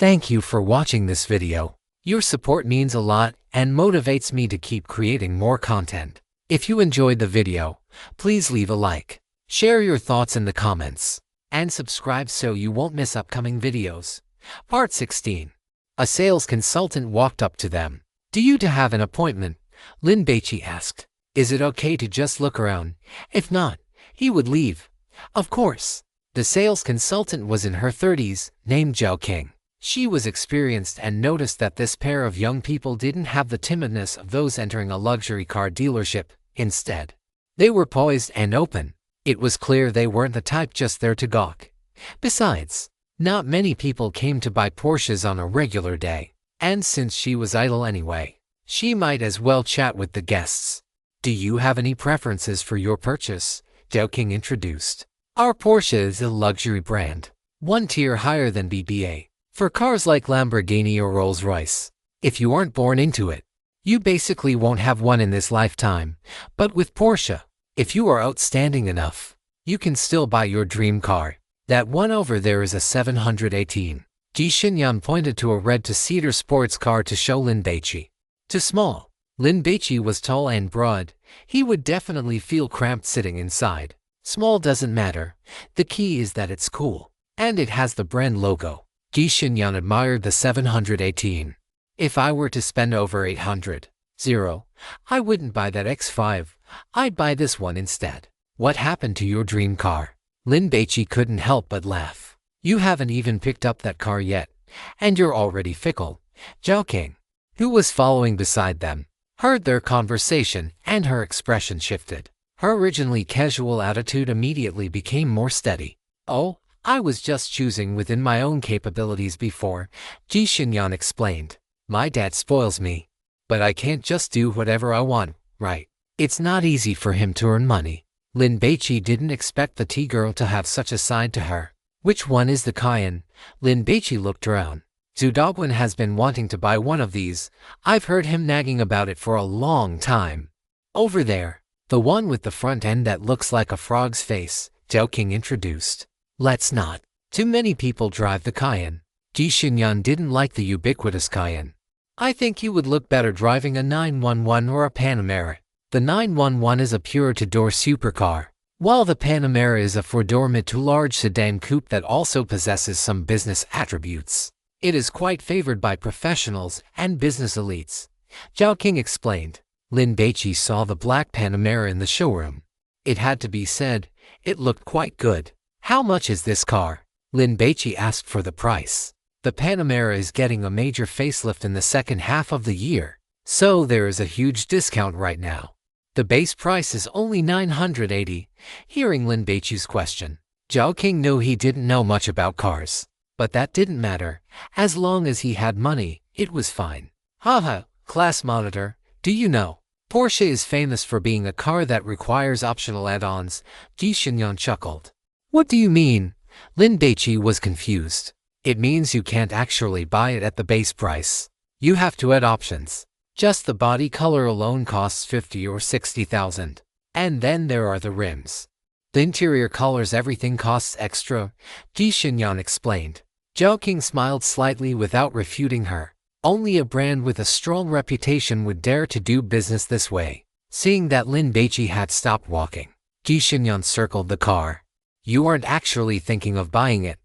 Thank you for watching this video. Your support means a lot and motivates me to keep creating more content. If you enjoyed the video, please leave a like, share your thoughts in the comments, and subscribe so you won't miss upcoming videos. Part 16. A sales consultant walked up to them. "Do you have an appointment?" Lin Baici asked. "Is it okay to just look around? If not, he would leave." Of course. The sales consultant was in her 30s, named Zhao King. She was experienced and noticed that this pair of young people didn't have the timidness of those entering a luxury car dealership. Instead, they were poised and open. It was clear they weren't the type just there to gawk. Besides, not many people came to buy Porsches on a regular day, and since she was idle anyway, she might as well chat with the guests. "Do you have any preferences for your purchase?" Zhao King introduced. "Our Porsche is a luxury brand, one tier higher than BBA, for cars like Lamborghini or Rolls-Royce. If you aren't born into it, you basically won't have one in this lifetime. But with Porsche, if you are outstanding enough, you can still buy your dream car. That one over there is a 718. Ji Xinyan pointed to a red two-seater sports car to show Lin Baici. Too small. Lin Baici was tall and broad. He would definitely feel cramped sitting inside. Small doesn't matter. The key is that it's cool. And it has the brand logo. Ji Xinyan admired the 718. "If I were to spend over 800, I wouldn't buy that X5. I'd buy this one instead." "What happened to your dream car?" Lin Baici couldn't help but laugh. "You haven't even picked up that car yet, and you're already fickle." Zhao King, who was following beside them, heard their conversation and her expression shifted. Her originally casual attitude immediately became more steady. "Oh, I was just choosing within my own capabilities before," Ji Xinyan explained. "My dad spoils me, but I can't just do whatever I want, right? It's not easy for him to earn money." Lin Baici didn't expect the tea girl to have such a side to her. "Which one is the Cayenne?" Lin Baici looked around. "Zhu Daguan has been wanting to buy one of these. I've heard him nagging about it for a long time." "Over there, the one with the front end that looks like a frog's face," Zhao King introduced. "Let's not. Too many people drive the Cayenne." Ji Xinyan didn't like the ubiquitous Cayenne. "I think he would look better driving a 911 or a Panamera. The 911 is a pure-to-door supercar, while the Panamera is a four-door mid-to-large sedan coupe that also possesses some business attributes. It is quite favored by professionals and business elites," Zhao King explained. Lin Baici saw the black Panamera in the showroom. It had to be said, it looked quite good. "How much is this car?" Lin Baici asked for the price. "The Panamera is getting a major facelift in the second half of the year, so there is a huge discount right now. The base price is only 980. Hearing Lin Baici's question, Zhao King knew he didn't know much about cars. But that didn't matter. As long as he had money, it was fine. "Haha, class monitor, do you know? Porsche is famous for being a car that requires optional add-ons," Ji Xinyan chuckled. "What do you mean?" Lin Baici was confused. "It means you can't actually buy it at the base price. You have to add options. Just the body color alone costs 50 or 60,000. And then there are the rims. The interior colors, everything costs extra," Ji Xinyan explained. Zhao King smiled slightly without refuting her. Only a brand with a strong reputation would dare to do business this way. Seeing that Lin Baici had stopped walking, Ji Xinyan circled the car. "You aren't actually thinking of buying it,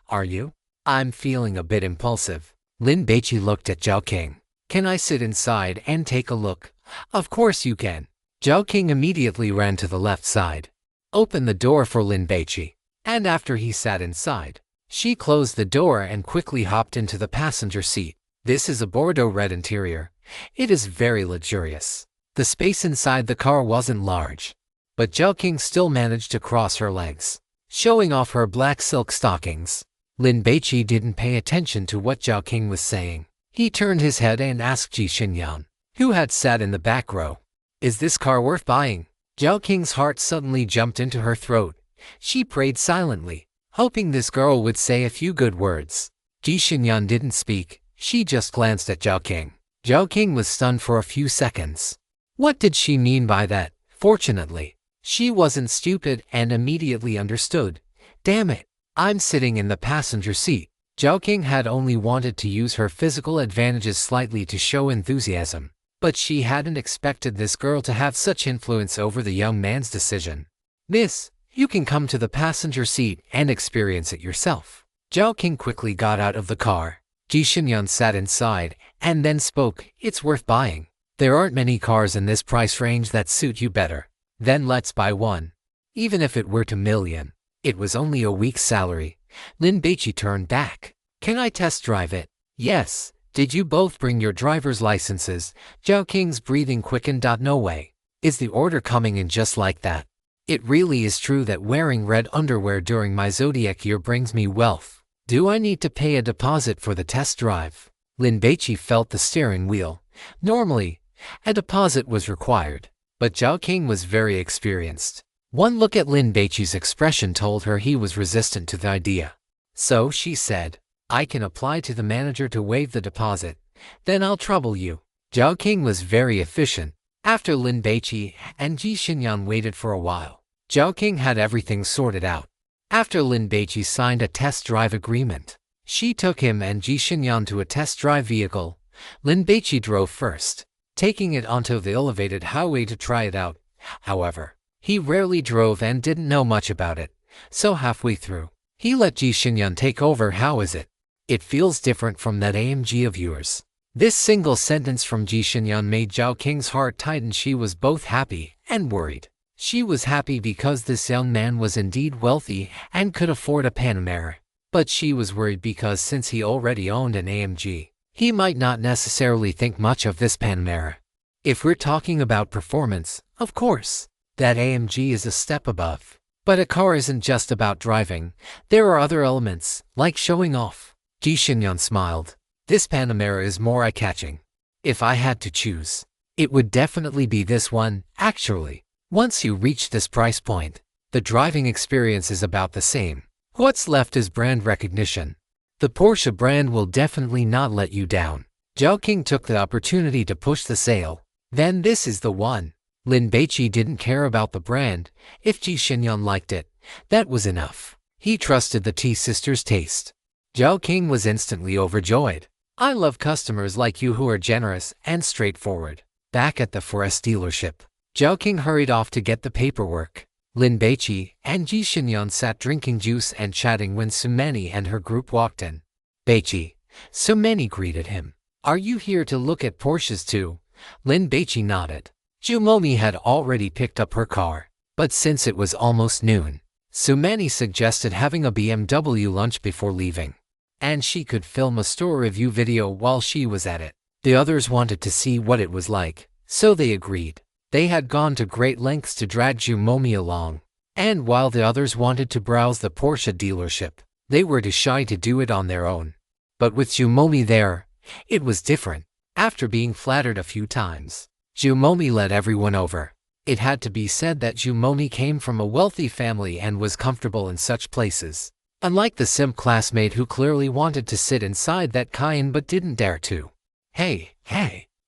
are you?" "I'm feeling a bit impulsive." Lin Baici looked at Zhao King. "Can I sit inside and take a look?" "Of course you can." Zhao King immediately ran to the left side, opened the door for Lin Baici, and after he sat inside, she closed the door and quickly hopped into the passenger seat. This is a Bordeaux red interior. It is very luxurious. The space inside the car wasn't large, but Zhao King still managed to cross her legs, showing off her black silk stockings. Lin Baici didn't pay attention to what Zhao King was saying. He turned his head and asked Ji Xinyan, who had sat in the back row, "Is this car worth buying?" Zhao King's heart suddenly jumped into her throat. She prayed silently, hoping this girl would say a few good words. Ji Xinyan didn't speak. She just glanced at Zhao King. Zhao King was stunned for a few seconds. What did she mean by that? Fortunately, she wasn't stupid and immediately understood. "Damn it, I'm sitting in the passenger seat." Zhao King had only wanted to use her physical advantages slightly to show enthusiasm, but she hadn't expected this girl to have such influence over the young man's decision. "Miss, you can come to the passenger seat and experience it yourself." Zhao King quickly got out of the car. Ji Xinyan sat inside and then spoke, "It's worth buying. There aren't many cars in this price range that suit you better. Then let's buy one." Even if it were to million, it was only a week's salary. Lin Baici turned back. "Can I test drive it?" "Yes. Did you both bring your driver's licenses?" Zhao King's breathing quickened. "No way. Is the order coming in just like that? It really is true that wearing red underwear during my zodiac year brings me wealth. Do I need to pay a deposit for the test drive?" Lin Baici felt the steering wheel. Normally, a deposit was required, but Zhao King was very experienced. One look at Lin Baici's expression told her he was resistant to the idea. So she said, "I can apply to the manager to waive the deposit. Then I'll trouble you." Zhao King was very efficient. After Lin Baici and Ji Xinyan waited for a while, Zhao King had everything sorted out. After Lin Baici signed a test drive agreement, she took him and Ji Xinyan to a test drive vehicle. Lin Baici drove first, taking it onto the elevated highway to try it out. However, he rarely drove and didn't know much about it, so halfway through, he let Ji Xinyan take over. "How is it?" "It feels different from that AMG of yours." This single sentence from Ji Xinyan made Zhao King's heart tighten. She was both happy and worried. She was happy because this young man was indeed wealthy and could afford a Panamera. But she was worried because since he already owned an AMG, he might not necessarily think much of this Panamera. If we're talking about performance, of course, that AMG is a step above. But a car isn't just about driving. There are other elements, like showing off. Ji Xinyan smiled. "This Panamera is more eye-catching. If I had to choose, it would definitely be this one, actually. Once you reach this price point, the driving experience is about the same. What's left is brand recognition. The Porsche brand will definitely not let you down." Zhao King took the opportunity to push the sale. "Then this is the one." Lin Baici didn't care about the brand. If Ji Xinyan liked it, that was enough. He trusted the T sisters' taste. Zhao King was instantly overjoyed. "I love customers like you who are generous and straightforward." Back at the Forest dealership, Zhao King hurried off to get the paperwork. Lin Baici and Ji Xinyan sat drinking juice and chatting when Sumeni and her group walked in. "Baici," Sumeni greeted him. "Are you here to look at Porsches too?" Lin Baici nodded. Jumomi had already picked up her car, but since it was almost noon, Sumeni suggested having a BMW lunch before leaving, and she could film a store review video while she was at it. The others wanted to see what it was like, so they agreed. They had gone to great lengths to drag Jumomi along, and while the others wanted to browse the Porsche dealership, they were too shy to do it on their own. But with Jumomi there, it was different. After being flattered a few times, Jumomi led everyone over. It had to be said that Jumomi came from a wealthy family and was comfortable in such places, unlike the simp classmate who clearly wanted to sit inside that Cayenne but didn't dare to. Hey,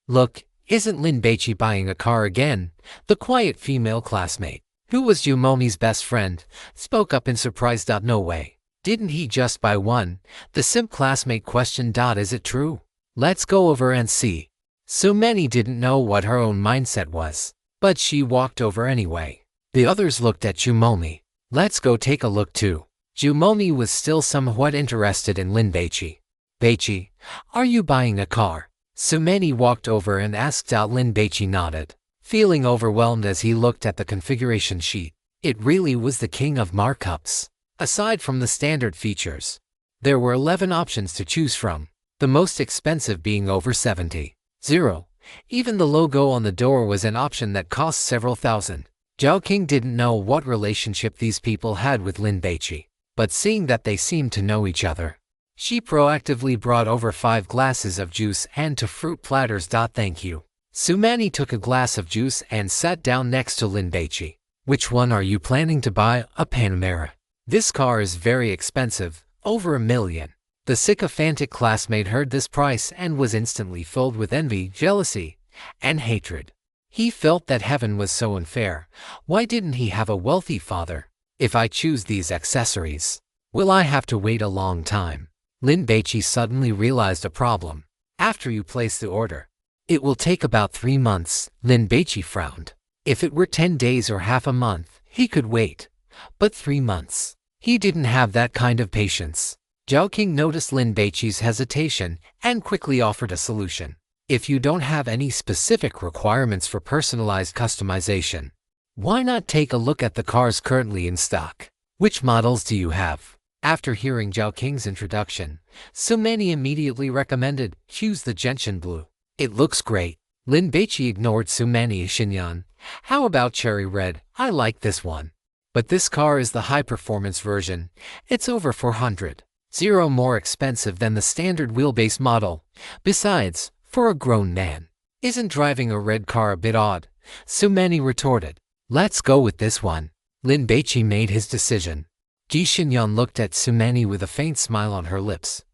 look, isn't Lin Baici buying a car again?" The quiet female classmate, who was Jumomi's best friend, spoke up in surprise. "No way. Didn't he just buy one?" The simp classmate questioned. "Is it true? Let's go over and see." Sumeni didn't know what her own mindset was, but she walked over anyway. The others looked at Jumomi. "Let's go take a look too." Jumomi was still somewhat interested in Lin Baici. "Baici, are you buying a car?" Sumeni walked over and asked out. Lin Baici nodded, feeling overwhelmed as he looked at the configuration sheet. It really was the king of markups. Aside from the standard features, there were 11 options to choose from, the most expensive being over 70. Even the logo on the door was an option that cost several thousand. Zhao King didn't know what relationship these people had with Lin Baici, but seeing that they seemed to know each other, she proactively brought over 5 glasses of juice and 2 fruit platters. "Thank you." Sumeni took a glass of juice and sat down next to Lin Baici. "Which one are you planning to buy?" "A Panamera. This car is very expensive, over $1 million. The sycophantic classmate heard this price and was instantly filled with envy, jealousy, and hatred. He felt that heaven was so unfair. Why didn't he have a wealthy father? "If I choose these accessories, will I have to wait a long time?" Lin Baici suddenly realized a problem. After you place the order, it will take about 3 months. Lin Baici frowned. If it were 10 days or half a month, he could wait. But 3 months? He didn't have that kind of patience. Zhao King noticed Lin Baici's hesitation and quickly offered a solution. If you don't have any specific requirements for personalized customization, why not take a look at the cars currently in stock? Which models do you have? After hearing Zhao King's introduction, Sumani immediately recommended, choose the gentian blue. It looks great. Lin Baici ignored Sumani Xinyan. How about cherry red? I like this one. But this car is the high-performance version. It's over 400. Zero more expensive than the standard wheelbase model. Besides, for a grown man, isn't driving a red car a bit odd? Sumani retorted. Let's go with this one. Lin Baici made his decision. Ji Xinyan looked at Sumani with a faint smile on her lips.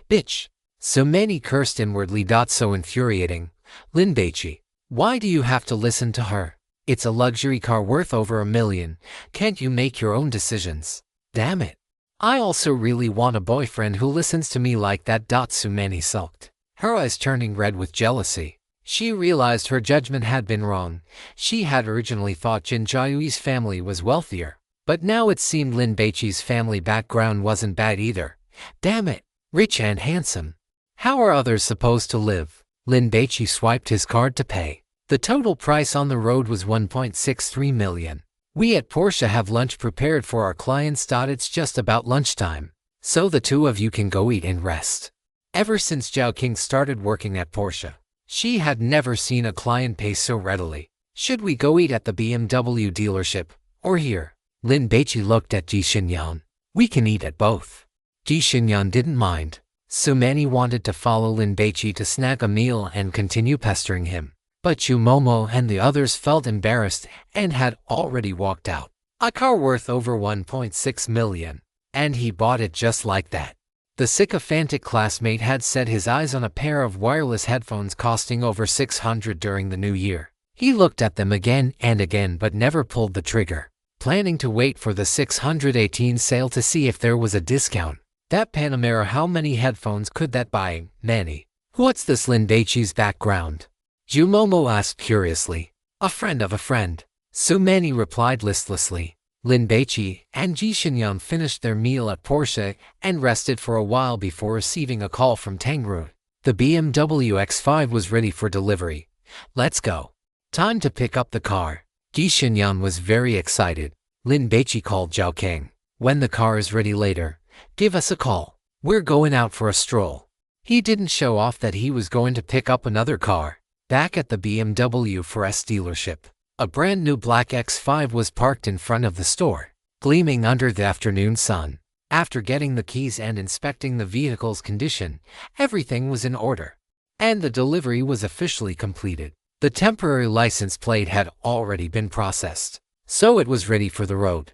Bitch. Sumani cursed inwardly. So infuriating. Lin Baici, why do you have to listen to her? It's a luxury car worth over $1 million. Can't you make your own decisions? Damn it. I also really want a boyfriend who listens to me like that. Sumani sulked, her eyes turning red with jealousy. She realized her judgment had been wrong. She had originally thought Jin Jiayui's family was wealthier, but now it seemed Lin Baici's family background wasn't bad either. Damn it, rich and handsome. How are others supposed to live? Lin Baici swiped his card to pay. The total price on the road was 1.63 million. We at Porsche have lunch prepared for our clients. It's just about lunchtime, so the two of you can go eat and rest. Ever since Zhao King started working at Porsche, she had never seen a client pay so readily. Should we go eat at the BMW dealership, or here? Lin Baici looked at Ji Xinyan. We can eat at both. Ji Xinyan didn't mind. Sumani wanted to follow Lin Baici to snag a meal and continue pestering him. But Chu Momo and the others felt embarrassed and had already walked out. A car worth over 1.6 million. And he bought it just like that. The sycophantic classmate had set his eyes on a pair of wireless headphones costing over 600 during the new year. He looked at them again and again but never pulled the trigger, planning to wait for the 618 sale to see if there was a discount. That Panamera, how many headphones could that buy? Many. What's this Lin Baici's background? Jumomo asked curiously. A friend of a friend. Sumani replied listlessly. Lin Baici and Ji Xinyan finished their meal at Porsche and rested for a while before receiving a call from Tangrun. The BMW X5 was ready for delivery. Let's go. Time to pick up the car. Ji Xinyan was very excited. Lin Baici called Zhao King. When the car is ready later, give us a call. We're going out for a stroll. He didn't show off that he was going to pick up another car. Back at the BMW 4S dealership, a brand new black X5 was parked in front of the store, gleaming under the afternoon sun. After getting the keys and inspecting the vehicle's condition, everything was in order, and the delivery was officially completed. The temporary license plate had already been processed, so it was ready for the road.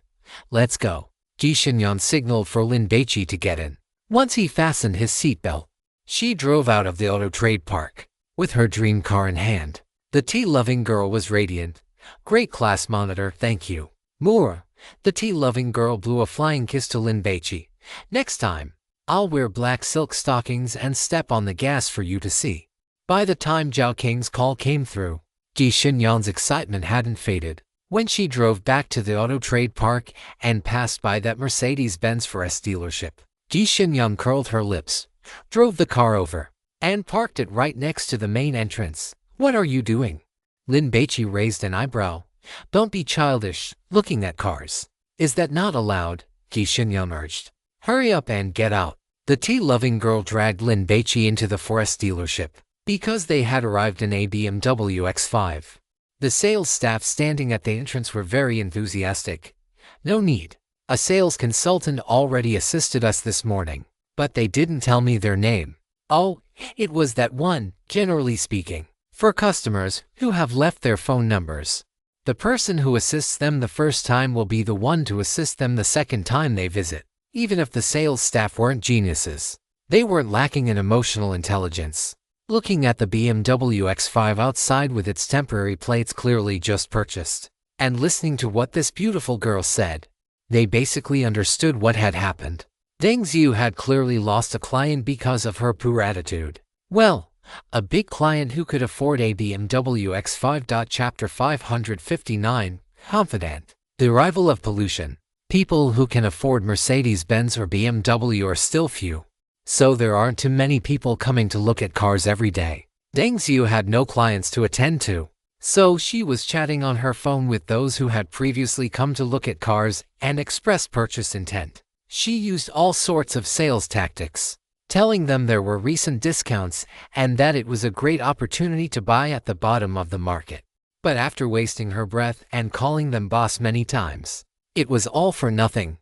Let's go. Ji Xinyan signaled for Lin Baici to get in. Once he fastened his seatbelt, she drove out of the auto trade park, with her dream car in hand. The tea-loving girl was radiant. Great class monitor, thank you. More. The tea-loving girl blew a flying kiss to Lin Baici. Next time, I'll wear black silk stockings and step on the gas for you to see. By the time Zhao King's call came through, Ji Xinyan's excitement hadn't faded. When she drove back to the auto trade park and passed by that Mercedes-Benz 4S dealership, Ji Xinyan curled her lips, drove the car over, and parked it right next to the main entrance. What are you doing? Lin Baici raised an eyebrow. Don't be childish, looking at cars. Is that not allowed? Ji Xinyan urged. Hurry up and get out. The tea-loving girl dragged Lin Baici into the 4S dealership, because they had arrived in a BMW X5. The sales staff standing at the entrance were very enthusiastic. No need. A sales consultant already assisted us this morning, but they didn't tell me their name. Oh, it was that one, generally speaking, for customers who have left their phone numbers. The person who assists them the first time will be the one to assist them the second time they visit. Even if the sales staff weren't geniuses, they weren't lacking in emotional intelligence. Looking at the BMW X5 outside with its temporary plates clearly just purchased, and listening to what this beautiful girl said, they basically understood what had happened. Deng Xiu had clearly lost a client because of her poor attitude. Well, a big client who could afford a BMW X5. Chapter 559, Confident. The arrival of pollution. People who can afford Mercedes-Benz or BMW are still few. So there aren't too many people coming to look at cars every day. Deng Xiu had no clients to attend to. So she was chatting on her phone with those who had previously come to look at cars and express purchase intent. She used all sorts of sales tactics, telling them there were recent discounts and that it was a great opportunity to buy at the bottom of the market. But after wasting her breath and calling them boss many times, it was all for nothing.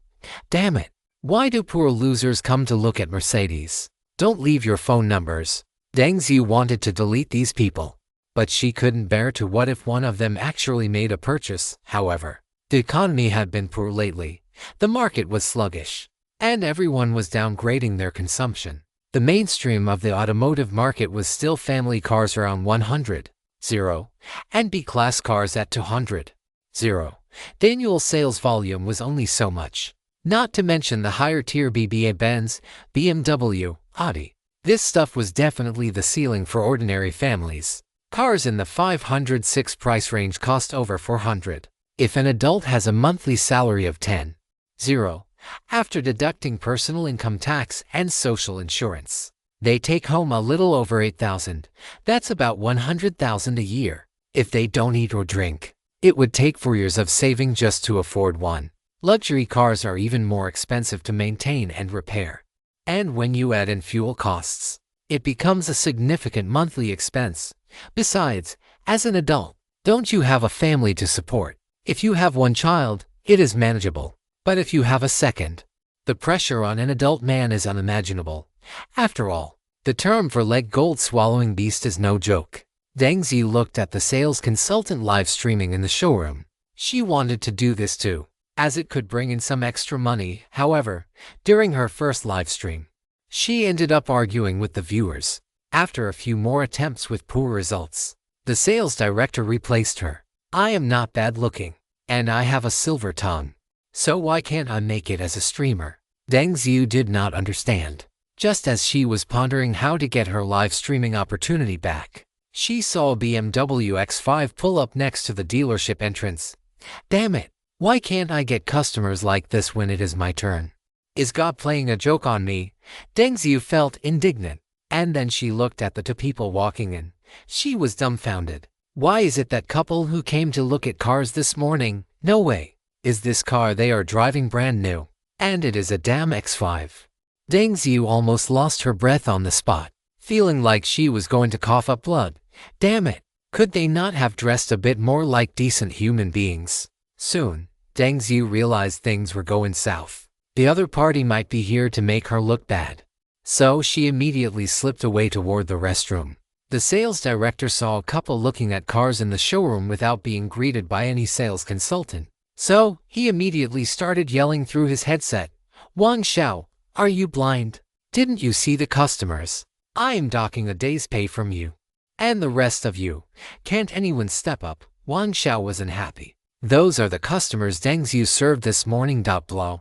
Damn it. Why do poor losers come to look at Mercedes? Don't leave your phone numbers. Deng Xiu wanted to delete these people, but she couldn't bear to what if one of them actually made a purchase. However, the economy had been poor lately, the market was sluggish, and everyone was downgrading their consumption. The mainstream of the automotive market was still family cars around 100, and B-class cars at 200. The annual sales volume was only so much. Not to mention the higher tier BBA Benz, BMW, Audi. This stuff was definitely the ceiling for ordinary families. Cars in the 506 price range cost over 400. If an adult has a monthly salary of 10, after deducting personal income tax and social insurance, they take home a little over 8,000. That's about 100,000 a year. If they don't eat or drink, it would take 4 years of saving just to afford one. Luxury cars are even more expensive to maintain and repair. And when you add in fuel costs, it becomes a significant monthly expense. Besides, as an adult, don't you have a family to support? If you have one child, it is manageable. But if you have a second, the pressure on an adult man is unimaginable. After all, the term for leg gold swallowing beast is no joke. Deng Xiu looked at the sales consultant live streaming in the showroom. She wanted to do this too, as it could bring in some extra money. However, during her first live stream, she ended up arguing with the viewers. After a few more attempts with poor results, the sales director replaced her. I am not bad looking, and I have a silver tongue. So why can't I make it as a streamer? Deng Xiu did not understand. Just as she was pondering how to get her live streaming opportunity back, she saw a BMW X5 pull up next to the dealership entrance. Damn it! Why can't I get customers like this when it is my turn? Is God playing a joke on me? Deng Xiu felt indignant, and then she looked at the two people walking in. She was dumbfounded. Why is it that couple who came to look at cars this morning? No way. Is this car they are driving brand new? And it is a damn X5. Deng Xiu almost lost her breath on the spot, feeling like she was going to cough up blood. Damn it! Could they not have dressed a bit more like decent human beings? Soon, Deng Xiu realized things were going south. The other party might be here to make her look bad. So she immediately slipped away toward the restroom. The sales director saw a couple looking at cars in the showroom without being greeted by any sales consultant. So, he immediately started yelling through his headset. Wang Xiao, are you blind? Didn't you see the customers? I am docking a day's pay from you. And the rest of you. Can't anyone step up? Wang Xiao was unhappy. Those are the customers Deng Xiu served this morning. Blah.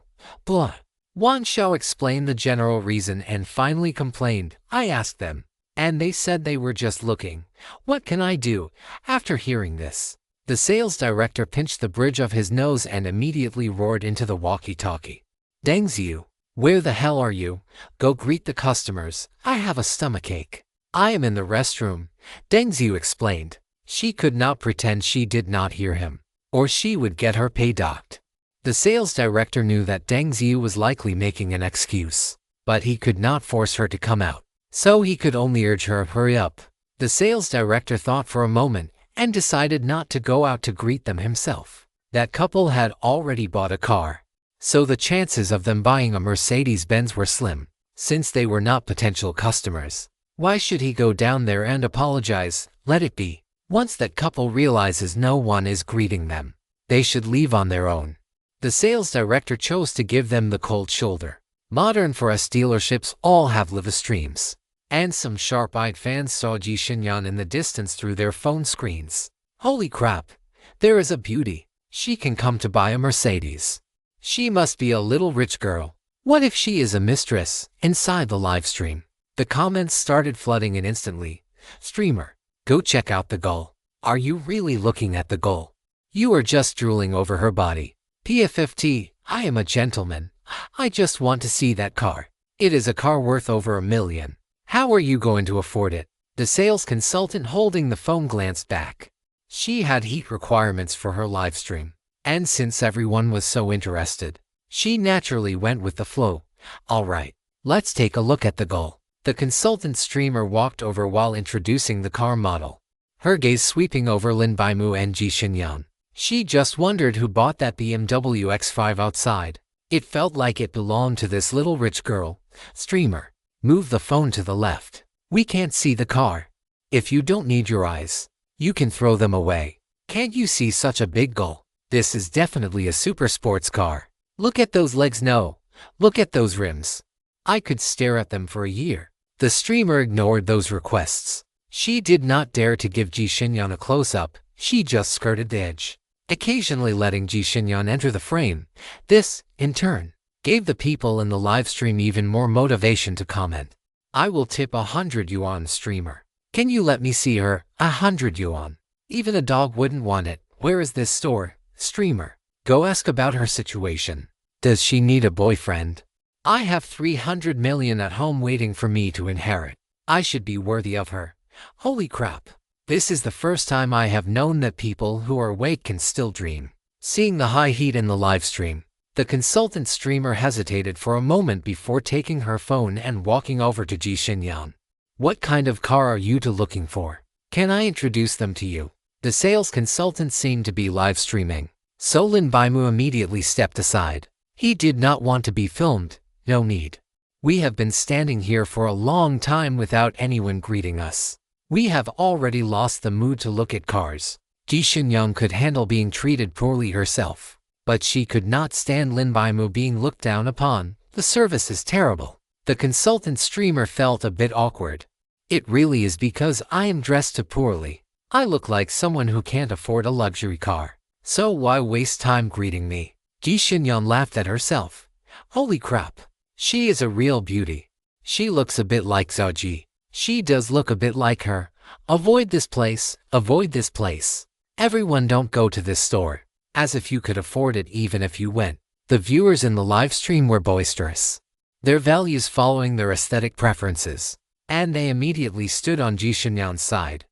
Wang Xiao explained the general reason and finally complained. I asked them, and they said they were just looking. What can I do? After hearing this, the sales director pinched the bridge of his nose and immediately roared into the walkie-talkie. Deng Xiu, where the hell are you? Go greet the customers. I have a stomachache. I am in the restroom, Deng Xiu explained. She could not pretend she did not hear him, or she would get her pay docked. The sales director knew that Deng Xiu was likely making an excuse, but he could not force her to come out, so he could only urge her to hurry up. The sales director thought for a moment and decided not to go out to greet them himself. That couple had already bought a car, so the chances of them buying a Mercedes-Benz were slim. Since they were not potential customers, why should he go down there and apologize? Let it be. Once that couple realizes no one is greeting them, they should leave on their own. The sales director chose to give them the cold shoulder. Modern for us dealerships all have live streams, and some sharp-eyed fans saw Ji Xinyan in the distance through their phone screens. Holy crap! There is a beauty. She can come to buy a Mercedes. She must be a little rich girl. What if she is a mistress inside the live stream? The comments started flooding in instantly. Streamer, go check out the goal. Are you really looking at the goal? You are just drooling over her body. PFFT, I am a gentleman. I just want to see that car. It is a car worth over $1 million. How are you going to afford it? The sales consultant holding the phone glanced back. She had heat requirements for her live stream. And since everyone was so interested, she naturally went with the flow. Alright, let's take a look at the goal. The consultant streamer walked over while introducing the car model, her gaze sweeping over Lin Baici and Ji Xinyan. She just wondered who bought that BMW X5 outside. It felt like it belonged to this little rich girl. Streamer, move the phone to the left. We can't see the car. If you don't need your eyes, you can throw them away. Can't you see such a big goal? This is definitely a super sports car. Look at those legs. No, look at those rims. I could stare at them for a year. The streamer ignored those requests. She did not dare to give Ji Xinyan a close-up. She just skirted the edge, occasionally letting Ji Xinyan enter the frame. This, in turn, gave the people in the live stream even more motivation to comment. I will tip 100 yuan, streamer. Can you let me see her? 100 yuan. Even a dog wouldn't want it. Where is this store? Streamer, go ask about her situation. Does she need a boyfriend? I have 300 million at home waiting for me to inherit. I should be worthy of her. Holy crap. This is the first time I have known that people who are awake can still dream. Seeing the high heat in the live stream, the consultant streamer hesitated for a moment before taking her phone and walking over to Ji Xinyan. What kind of car are you two looking for? Can I introduce them to you? The sales consultant seemed to be live streaming, so Lin Baici immediately stepped aside. He did not want to be filmed. No need. We have been standing here for a long time without anyone greeting us. We have already lost the mood to look at cars. Ji Xinyan could handle being treated poorly herself, but she could not stand Lin Baici being looked down upon. The service is terrible. The consultant streamer felt a bit awkward. It really is because I am dressed too poorly. I look like someone who can't afford a luxury car. So why waste time greeting me? Ji Xinyan laughed at herself. Holy crap. She is a real beauty. She looks a bit like Zhao Ji. She does look a bit like her. Avoid this place. Avoid this place. Everyone don't go to this store. As if you could afford it even if you went. The viewers in the live stream were boisterous, their values following their aesthetic preferences, and they immediately stood on Ji Xinyan's side.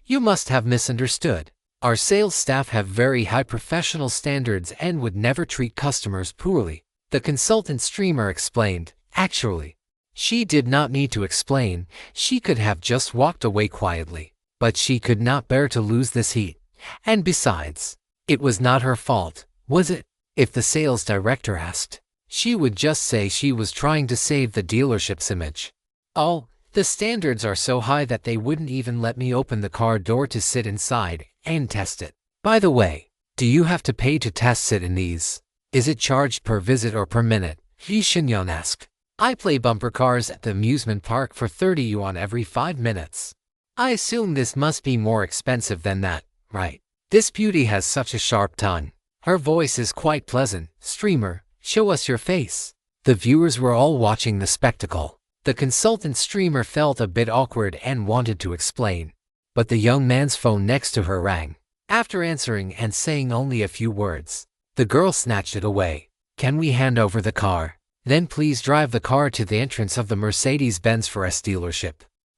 You must have misunderstood. Our sales staff have very high professional standards and would never treat customers poorly. The consultant streamer explained. Actually, she did not need to explain. She could have just walked away quietly. But she could not bear to lose this heat. And besides, it was not her fault, was it? If the sales director asked, she would just say she was trying to save the dealership's image. Oh, the standards are so high that they wouldn't even let me open the car door to sit inside and test it. By the way, do you have to pay to test sit in these? Is it charged per visit or per minute? Ji Xinyan asked. I play bumper cars at the amusement park for 30 yuan every 5 minutes. I assume this must be more expensive than that, right? This beauty has such a sharp tongue. Her voice is quite pleasant. Streamer, show us your face. The viewers were all watching the spectacle. The consultant streamer felt a bit awkward and wanted to explain. But the young man's phone next to her rang. After answering and saying only a few words, the girl snatched it away. Can we hand over the car? Then please drive the car to the entrance of the Mercedes-Benz for S dealership.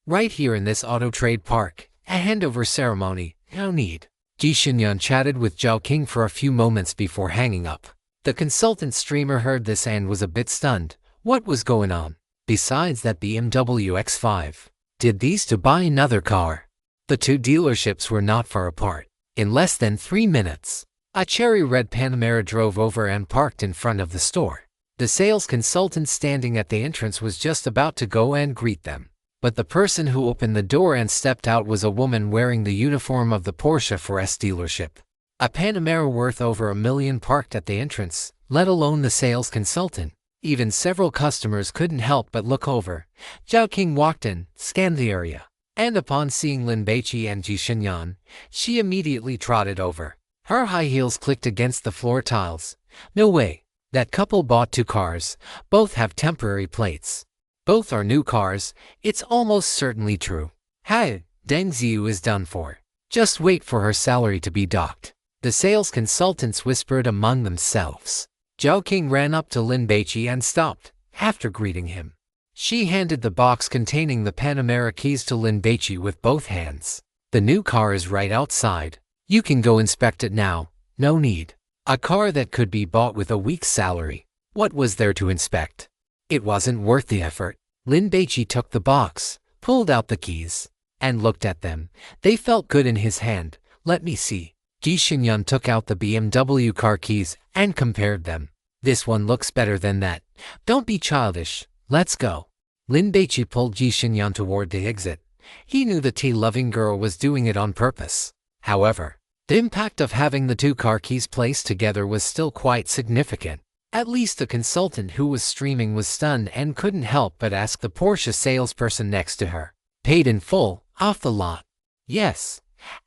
Right here in this auto trade park. A handover ceremony. No need. Ji Xinyan chatted with Zhao King for a few moments before hanging up. The consultant streamer heard this and was a bit stunned. What was going on? Besides that BMW X5, did these two buy another car? The two dealerships were not far apart. In less than 3 minutes, a cherry red Panamera drove over and parked in front of the store. The sales consultant standing at the entrance was just about to go and greet them. But the person who opened the door and stepped out was a woman wearing the uniform of the Porsche for S dealership. A Panamera worth over $1 million parked at the entrance, let alone the sales consultant. Even several customers couldn't help but look over. Zhao King walked in, scanned the area, and upon seeing Lin Baici and Ji Xinyan, she immediately trotted over. Her high heels clicked against the floor tiles. No way. That couple bought 2 cars. Both have temporary plates. Both are new cars. It's almost certainly true. Hey, Deng Xiu is done for. Just wait for her salary to be docked. The sales consultants whispered among themselves. Zhao King ran up to Lin Baici and stopped, after greeting him. She handed the box containing the Panamera keys to Lin Baici with both hands. The new car is right outside. You can go inspect it now. No need. A car that could be bought with a week's salary. What was there to inspect? It wasn't worth the effort. Lin Baici took the box, pulled out the keys, and looked at them. They felt good in his hand. Let me see. Ji Xinyan took out the BMW car keys and compared them. This one looks better than that. Don't be childish. Let's go. Lin Baici pulled Ji Xinyan toward the exit. He knew the tea-loving girl was doing it on purpose. However, the impact of having the 2 car keys placed together was still quite significant. At least the consultant who was streaming was stunned and couldn't help but ask the Porsche salesperson next to her. Paid in full, off the lot. Yes.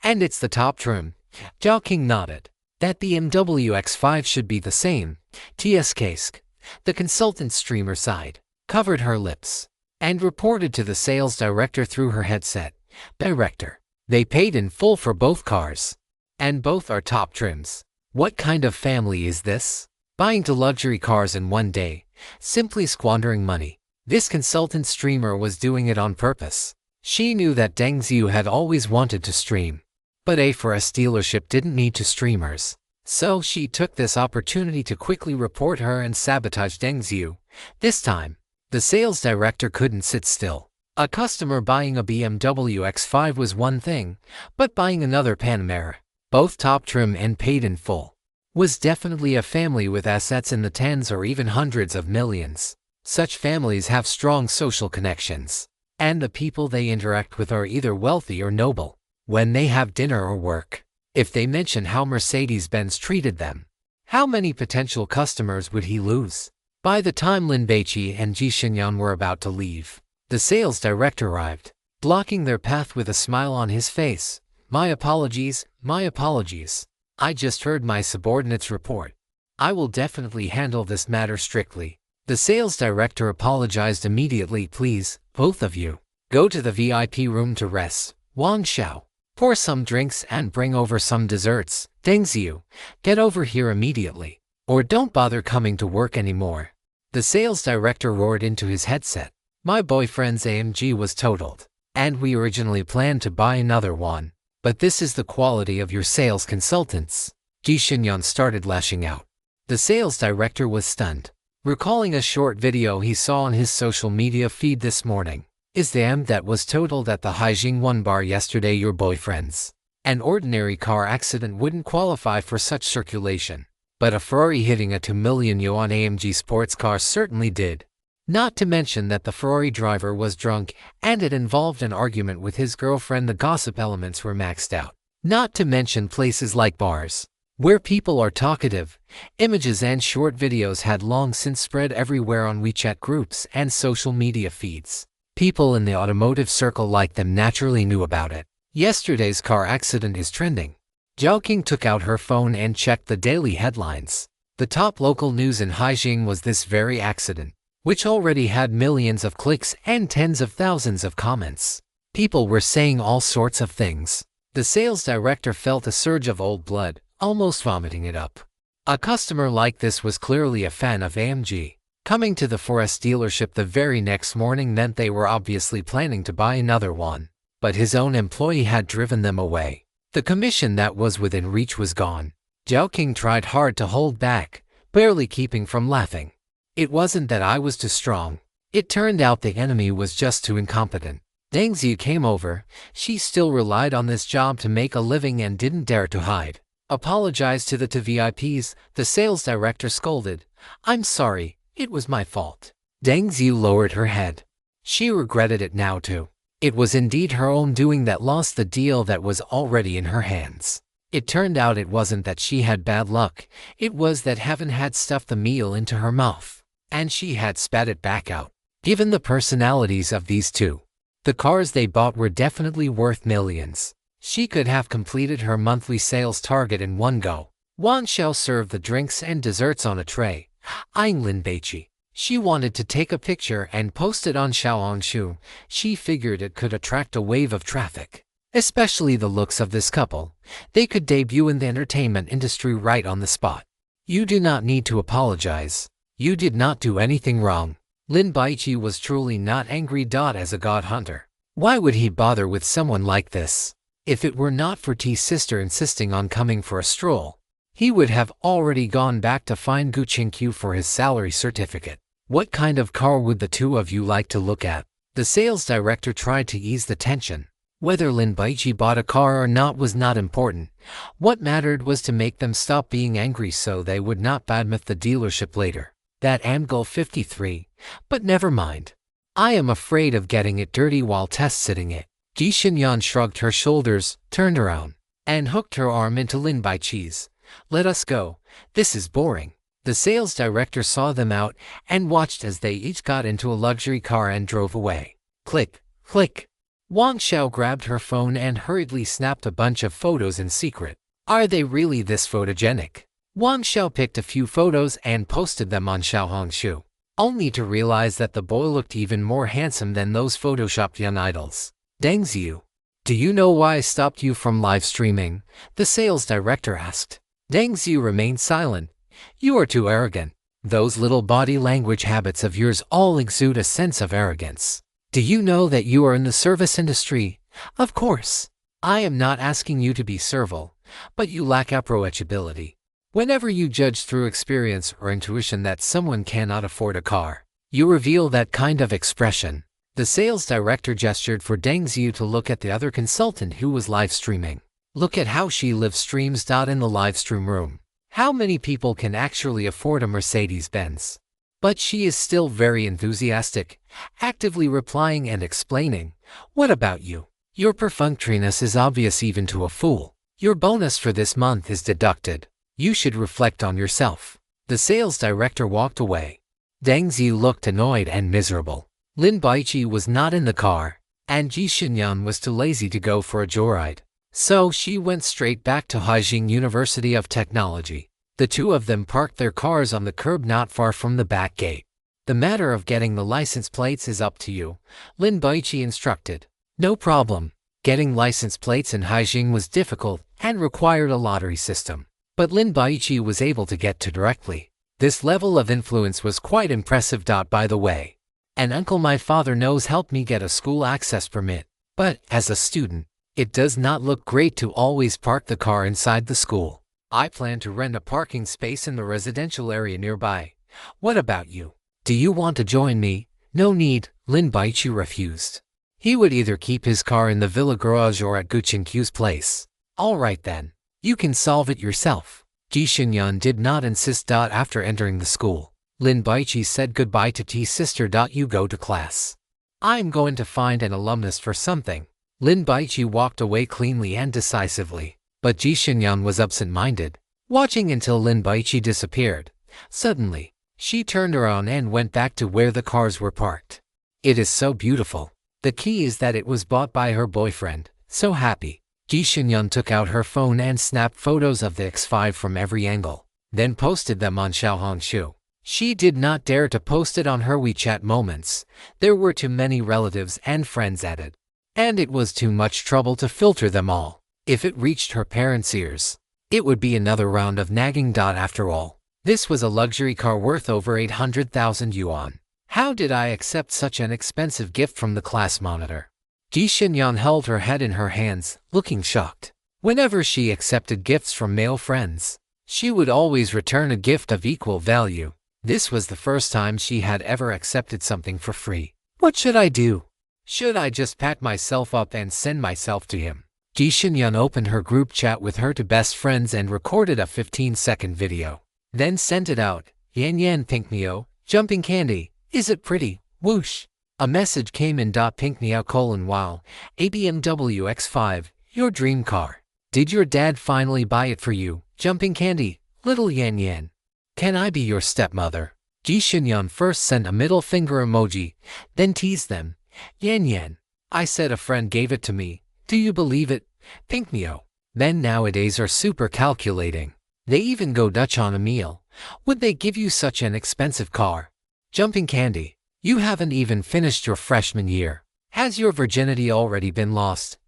And it's the top trim. Zhao King nodded. That BMW X5 should be the same. TS Kask. The consultant streamer sighed, covered her lips, and reported to the sales director through her headset. Director. They paid in full for both cars. And both are top trims. What kind of family is this? Buying 2 luxury cars in one day. Simply squandering money. This consultant streamer was doing it on purpose. She knew that Deng Xiu had always wanted to stream. But A4S dealership didn't need 2 streamers. So she took this opportunity to quickly report her and sabotage Deng Xiu. This time, the sales director couldn't sit still. A customer buying a BMW X5 was one thing, but buying another Panamera, both top trim and paid in full, was definitely a family with assets in the tens or even hundreds of millions. Such families have strong social connections, and the people they interact with are either wealthy or noble. When they have dinner or work, if they mention how Mercedes-Benz treated them, how many potential customers would he lose? By the time Lin Baici and Ji Xinyan were about to leave, the sales director arrived, blocking their path with a smile on his face. My apologies, my apologies. I just heard my subordinate's report. I will definitely handle this matter strictly. The sales director apologized immediately. Please, both of you, go to the VIP room to rest. Wang Xiao, pour some drinks and bring over some desserts. Deng Xiu, get over here immediately, or don't bother coming to work anymore. The sales director roared into his headset. My boyfriend's AMG was totaled, and we originally planned to buy another one. But this is the quality of your sales consultants. Ji Xinyan started lashing out. The sales director was stunned, recalling a short video he saw on his social media feed this morning. Is the M that was totaled at the Haijing 1 bar yesterday your boyfriend's? An ordinary car accident wouldn't qualify for such circulation, but a Ferrari hitting a 2 million yuan AMG sports car certainly did. Not to mention that the Ferrari driver was drunk and it involved an argument with his girlfriend. The gossip elements were maxed out. Not to mention places like bars, where people are talkative. Images and short videos had long since spread everywhere on WeChat groups and social media feeds. People in the automotive circle like them naturally knew about it. Yesterday's car accident is trending. Zhao King took out her phone and checked the daily headlines. The top local news in Haijing was this very accident, which already had millions of clicks and tens of thousands of comments. People were saying all sorts of things. The sales director felt a surge of old blood, almost vomiting it up. A customer like this was clearly a fan of AMG. Coming to the 4S dealership the very next morning meant they were obviously planning to buy another one. But his own employee had driven them away. The commission that was within reach was gone. Zhao King tried hard to hold back, barely keeping from laughing. It wasn't that I was too strong. It turned out the enemy was just too incompetent. Deng Xiu came over. She still relied on this job to make a living and didn't dare to hide. Apologize to the two VIPs, the sales director scolded. I'm sorry, it was my fault. Deng Xiu lowered her head. She regretted it now too. It was indeed her own doing that lost the deal that was already in her hands. It turned out it wasn't that she had bad luck, it was that heaven had stuffed the meal into her mouth, and she had spat it back out. Given the personalities of these two, the cars they bought were definitely worth millions. She could have completed her monthly sales target in one go. Wang Xiao served the drinks and desserts on a tray, eyeing Lin Baici. She wanted to take a picture and post it on Xiaohongshu. She figured it could attract a wave of traffic. Especially the looks of this couple. They could debut in the entertainment industry right on the spot. You do not need to apologize. You did not do anything wrong. Lin Baici was truly not angry. As a god hunter, why would he bother with someone like this? If it were not for T's sister insisting on coming for a stroll, he would have already gone back to find Gu Qingqiu for his salary certificate. What kind of car would the two of you like to look at? The sales director tried to ease the tension. Whether Lin Baici bought a car or not was not important. What mattered was to make them stop being angry so they would not badmouth the dealership later. That Amgol 53. But never mind. I am afraid of getting it dirty while test-sitting it. Ji Xinyan shrugged her shoulders, turned around, and hooked her arm into Lin Baici's. Let us go. This is boring. The sales director saw them out and watched as they each got into a luxury car and drove away. Click, click. Wang Xiao grabbed her phone and hurriedly snapped a bunch of photos in secret. Are they really this photogenic? Wang Xiao picked a few photos and posted them on Xiaohongshu, only to realize that the boy looked even more handsome than those photoshopped young idols. Deng Xiu, do you know why I stopped you from live streaming? The sales director asked. Deng Xiu remained silent. You are too arrogant. Those little body language habits of yours all exude a sense of arrogance. Do you know that you are in the service industry? Of course. I am not asking you to be servile, but you lack approachability. Whenever you judge through experience or intuition that someone cannot afford a car, you reveal that kind of expression. The sales director gestured for Deng Xiu to look at the other consultant who was live streaming. Look at how she live streams. In the live stream room. How many people can actually afford a Mercedes-Benz? But she is still very enthusiastic, actively replying and explaining. What about you? Your perfunctoriness is obvious even to a fool. Your bonus for this month is deducted. You should reflect on yourself. The sales director walked away. Deng Xiu looked annoyed and miserable. Lin Baici was not in the car, and Ji Xinyan was too lazy to go for a joyride. So she went straight back to Haijing University of Technology. The two of them parked their cars on the curb not far from the back gate. The matter of getting the license plates is up to you, Lin Baici instructed. No problem. Getting license plates in Haijing was difficult and required a lottery system. But Lin Baici was able to get to directly. This level of influence was quite impressive. By the way, an uncle my father knows helped me get a school access permit. But, as a student, it does not look great to always park the car inside the school. I plan to rent a parking space in the residential area nearby. What about you? Do you want to join me? No need, Lin Baici refused. He would either keep his car in the villa garage or at Gu Qingqiu's place. All right then. You can solve it yourself. Ji Xinyan did not insist. After entering the school, Lin Baici said goodbye to T's sister. You go to class. I'm going to find an alumnus for something. Lin Baici walked away cleanly and decisively, but Ji Xinyan was absent-minded, watching until Lin Baici disappeared. Suddenly, she turned around and went back to where the cars were parked. It is so beautiful. The key is that it was bought by her boyfriend. So happy. Ji Xinyan took out her phone and snapped photos of the X5 from every angle, then posted them on Xiaohongshu. She did not dare to post it on her WeChat moments. There were too many relatives and friends added, and it was too much trouble to filter them all. If it reached her parents' ears, it would be another round of nagging. After all, this was a luxury car worth over 800,000 yuan. How did I accept such an expensive gift from the class monitor? Ji Xinyan held her head in her hands, looking shocked. Whenever she accepted gifts from male friends, she would always return a gift of equal value. This was the first time she had ever accepted something for free. What should I do? Should I just pack myself up and send myself to him? Ji Xinyan opened her group chat with her two best friends and recorded a 15-second video. Then sent it out. Yan Yan Pink Mio, jumping candy. Is it pretty? Whoosh. A message came in. Pink Meow : wow, a BMW X5, your dream car. Did your dad finally buy it for you? Jumping candy, little Yan Yan. Can I be your stepmother? Ji Xinyan first sent a middle finger emoji, then teased them. Yan Yan, I said a friend gave it to me. Do you believe it? Pink Meow. Men nowadays are super calculating. They even go Dutch on a meal. Would they give you such an expensive car? Jumping Candy, you haven't even finished your freshman year. Has your virginity already been lost?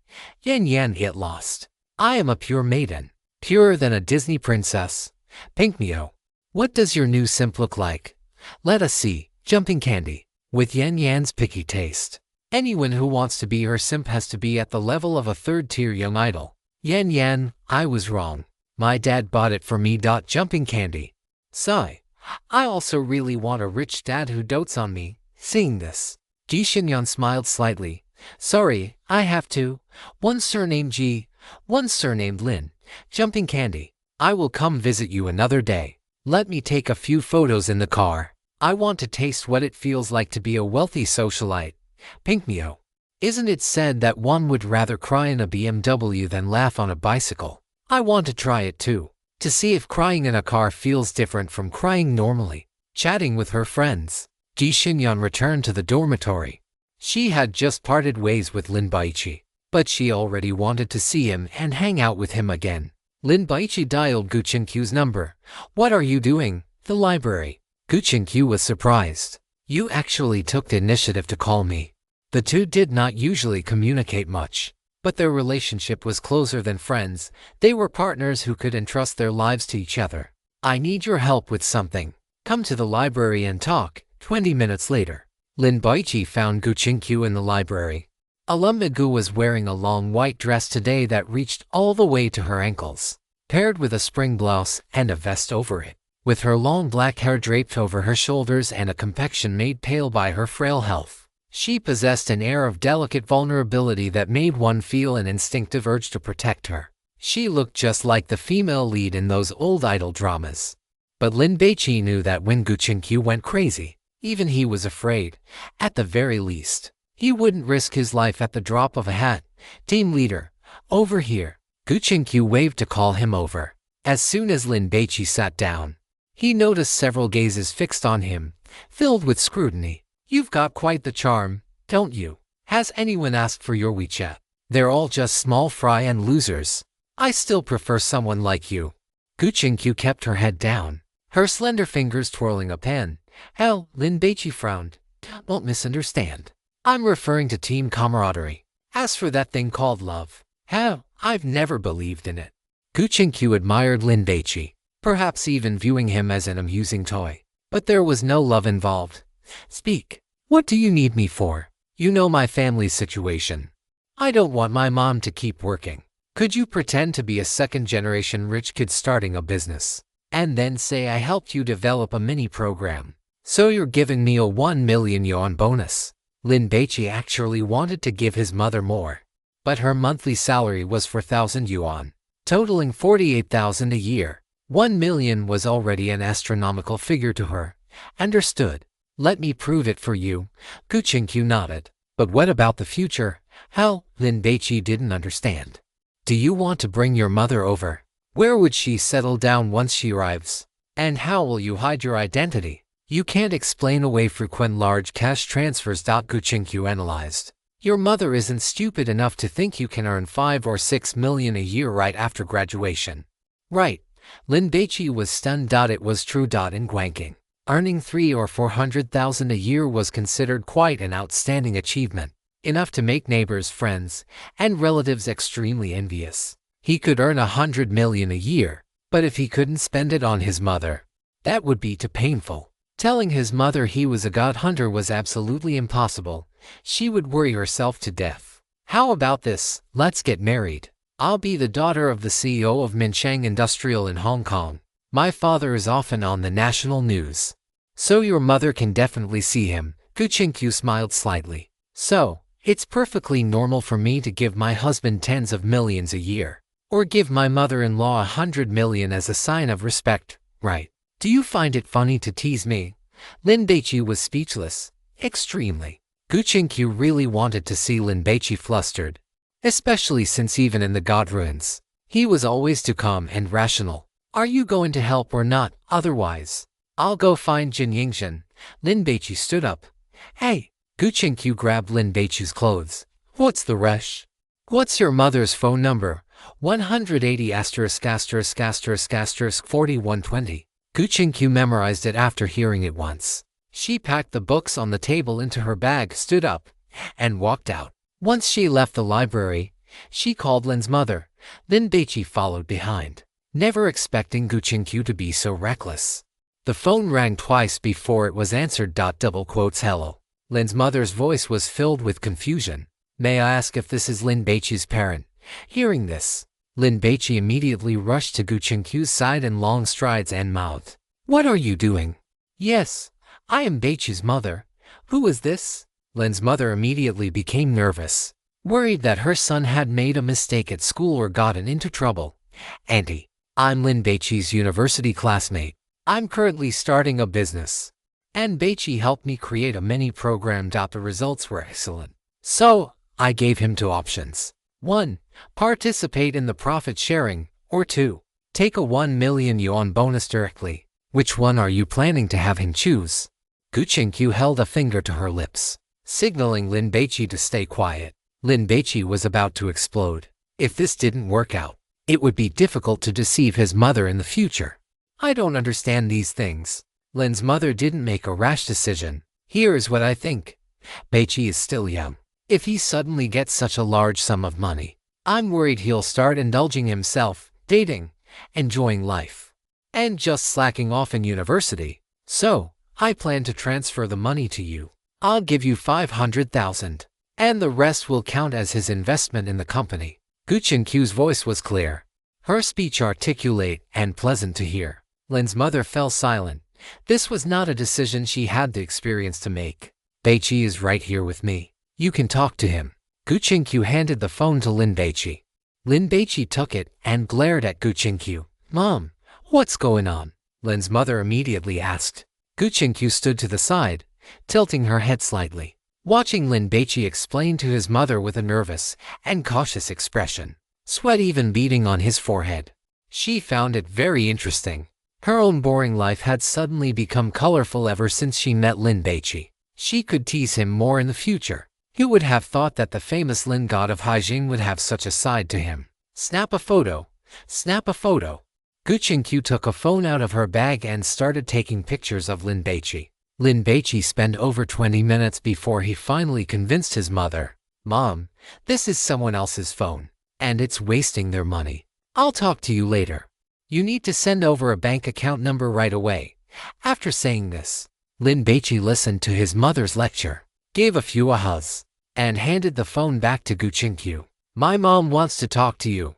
Yan Yan get lost. I am a pure maiden, purer than a Disney princess. Pink Mio. What does your new simp look like? Let us see. Jumping Candy. With Yan Yan's picky taste. Anyone who wants to be her simp has to be at the level of a third-tier young idol. Yan Yan, I was wrong. My dad bought it for me. Jumping Candy. Sigh. I also really want a rich dad who dotes on me. Seeing this, Ji Xinyan smiled slightly. Sorry, I have to. One surnamed Ji, one surnamed Lin. Jumping Candy. I will come visit you another day. Let me take a few photos in the car. I want to taste what it feels like to be a wealthy socialite. Pink Mio. Isn't it said that one would rather cry in a BMW than laugh on a bicycle? I want to try it too, to see if crying in a car feels different from crying normally. Chatting with her friends, Ji Xinyan returned to the dormitory. She had just parted ways with Lin Baici, but she already wanted to see him and hang out with him again. Lin Baici dialed Gu Qingqiu's number. What are you doing? The library. Gu Qingqiu was surprised. You actually took the initiative to call me. The two did not usually communicate much, but their relationship was closer than friends. They were partners who could entrust their lives to each other. I need your help with something. Come to the library and talk. 20 minutes later, Lin Baici found Gu Qingqiu in the library. Alumna Gu was wearing a long white dress today that reached all the way to her ankles, paired with a spring blouse and a vest over it. With her long black hair draped over her shoulders and a complexion made pale by her frail health, she possessed an air of delicate vulnerability that made one feel an instinctive urge to protect her. She looked just like the female lead in those old idol dramas. But Lin Baici knew that when Gu Qingqiu went crazy, even he was afraid. At the very least, he wouldn't risk his life at the drop of a hat. Team leader, over here. Gu Qingqiu waved to call him over. As soon as Lin Baici sat down, he noticed several gazes fixed on him, filled with scrutiny. You've got quite the charm, don't you? Has anyone asked for your WeChat? They're all just small fry and losers. I still prefer someone like you. Gu Qingqiu kept her head down, her slender fingers twirling a pen. Hell, Lin Baici frowned. Don't misunderstand. I'm referring to team camaraderie. As for that thing called love, hell, I've never believed in it. Gu Qingqiu admired Lin Baici, perhaps even viewing him as an amusing toy. But there was no love involved. Speak. What do you need me for? You know my family's situation. I don't want my mom to keep working. Could you pretend to be a second-generation rich kid starting a business, and then say I helped you develop a mini program? So you're giving me a 1 million yuan bonus. Lin Baici actually wanted to give his mother more, but her monthly salary was 4,000 yuan, totaling 48,000 a year. 1 million was already an astronomical figure to her. Understood. Let me prove it for you. Gu Qingqiu nodded. But what about the future? How? Lin Baici didn't understand. Do you want to bring your mother over? Where would she settle down once she arrives? And how will you hide your identity? You can't explain away frequent large cash transfers. Gu Qingqiu analyzed. Your mother isn't stupid enough to think you can earn 5 or 6 million a year right after graduation. Right. Lin Baici was stunned. It was true. In Guangqing, earning 300,000 or 400,000 a year was considered quite an outstanding achievement, enough to make neighbors, friends, and relatives extremely envious. He could earn 100 million a year, but if he couldn't spend it on his mother, that would be too painful. Telling his mother he was a god hunter was absolutely impossible. She would worry herself to death. How about this? Let's get married. I'll be the daughter of the CEO of Minsheng Industrial in Hong Kong. My father is often on the national news, so your mother can definitely see him. Gu Qingqiu smiled slightly. So, it's perfectly normal for me to give my husband tens of millions a year, or give my mother-in-law 100 million as a sign of respect, right? Do you find it funny to tease me? Lin Baici was speechless. Extremely. Gu Qingqiu really wanted to see Lin Baici flustered, especially since even in the god ruins, he was always too calm and rational. Are you going to help or not? Otherwise, I'll go find Jin Yingzhen. Lin Baici stood up. Hey! Gu Qingqiu grabbed Lin Baici's clothes. What's the rush? What's your mother's phone number? 180 ******4120. Gu Qingqiu memorized it after hearing it once. She packed the books on the table into her bag, stood up, and walked out. Once she left the library, she called Lin's mother. Lin Baici followed behind, never expecting Gu Qingqiu to be so reckless. The phone rang twice before it was answered. Hello. Lin's mother's voice was filled with confusion. May I ask if this is Lin Baici's parent? Hearing this, Lin Baici immediately rushed to Gu Qingqiu's side in long strides and mouthed, "What are you doing?" "Yes, I am Baici's mother. Who is this?" Lin's mother immediately became nervous, worried that her son had made a mistake at school or gotten into trouble. "Auntie, I'm Lin Baici's university classmate. I'm currently starting a business, and Baici helped me create a mini program. The results were excellent. So, I gave him two options. 1. Participate in the profit sharing, or 2. Take a 1 million yuan bonus directly. Which one are you planning to have him choose?" Gu Qingqiu held a finger to her lips, signaling Lin Baici to stay quiet. Lin Baici was about to explode. If this didn't work out, it would be difficult to deceive his mother in the future. "I don't understand these things." Lin's mother didn't make a rash decision. "Here is what I think. Baici is still young. If he suddenly gets such a large sum of money, I'm worried he'll start indulging himself, dating, enjoying life, and just slacking off in university. So, I plan to transfer the money to you. I'll give you 500,000, and the rest will count as his investment in the company." Gu Qingqiu's voice was clear, her speech articulate and pleasant to hear. Lin's mother fell silent. This was not a decision she had the experience to make. "Baici is right here with me. You can talk to him." Gu Qingqiu handed the phone to Lin Baici. Lin Baici took it and glared at Gu Qingqiu. "Mom, what's going on?" Lin's mother immediately asked. Gu Qingqiu stood to the side, tilting her head slightly, watching Lin Baici explain to his mother with a nervous and cautious expression, sweat even beading on his forehead. She found it very interesting. Her own boring life had suddenly become colorful ever since she met Lin Baici. She could tease him more in the future. Who would have thought that the famous Lin god of hygiene would have such a side to him? Snap a photo. Snap a photo. Gu Qingqiu took a phone out of her bag and started taking pictures of Lin Baici. Lin Baici spent over 20 minutes before he finally convinced his mother. "Mom, this is someone else's phone, and it's wasting their money. I'll talk to you later. You need to send over a bank account number right away." After saying this, Lin Baici listened to his mother's lecture, gave a few ahas, and handed the phone back to Gu Qingqiu. "My mom wants to talk to you,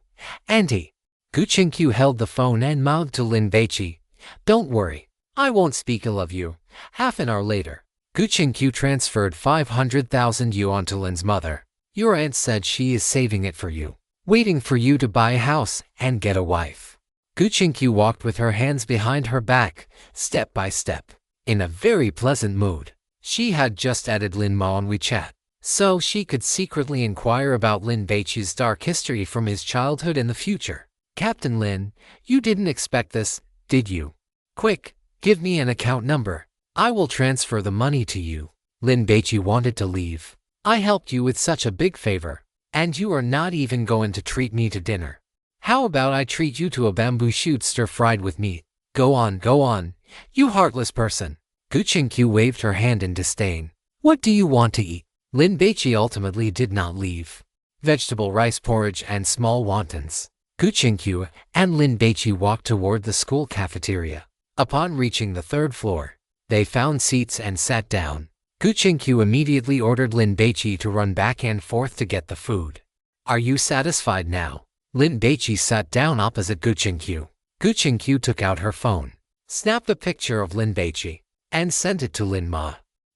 Auntie." Gu Qingqiu held the phone and mouthed to Lin Baici, "Don't worry, I won't speak ill of you." Half an hour later, Gu Qingqiu transferred 500,000 yuan to Lin's mother. "Your aunt said she is saving it for you, waiting for you to buy a house and get a wife." Gu Qingqiu walked with her hands behind her back, step by step, in a very pleasant mood. She had just added Lin Ma on WeChat, so she could secretly inquire about Lin Baici's dark history from his childhood in the future. "Captain Lin, you didn't expect this, did you? Quick, give me an account number. I will transfer the money to you." Lin Baici wanted to leave. "I helped you with such a big favor, and you are not even going to treat me to dinner. How about I treat you to a bamboo shoot stir-fried with meat? Go on, you heartless person." Gu Qingqiu waved her hand in disdain. "What do you want to eat?" Lin Baici ultimately did not leave. Vegetable rice porridge and small wontons. Gu Qingqiu and Lin Baici walked toward the school cafeteria. Upon reaching the third floor, they found seats and sat down. Gu Qingqiu immediately ordered Lin Baici to run back and forth to get the food. "Are you satisfied now?" Lin Baici sat down opposite Gu Qingqiu. Gu Qingqiu took out her phone, snapped a picture of Lin Baici, and sent it to Lin Ma.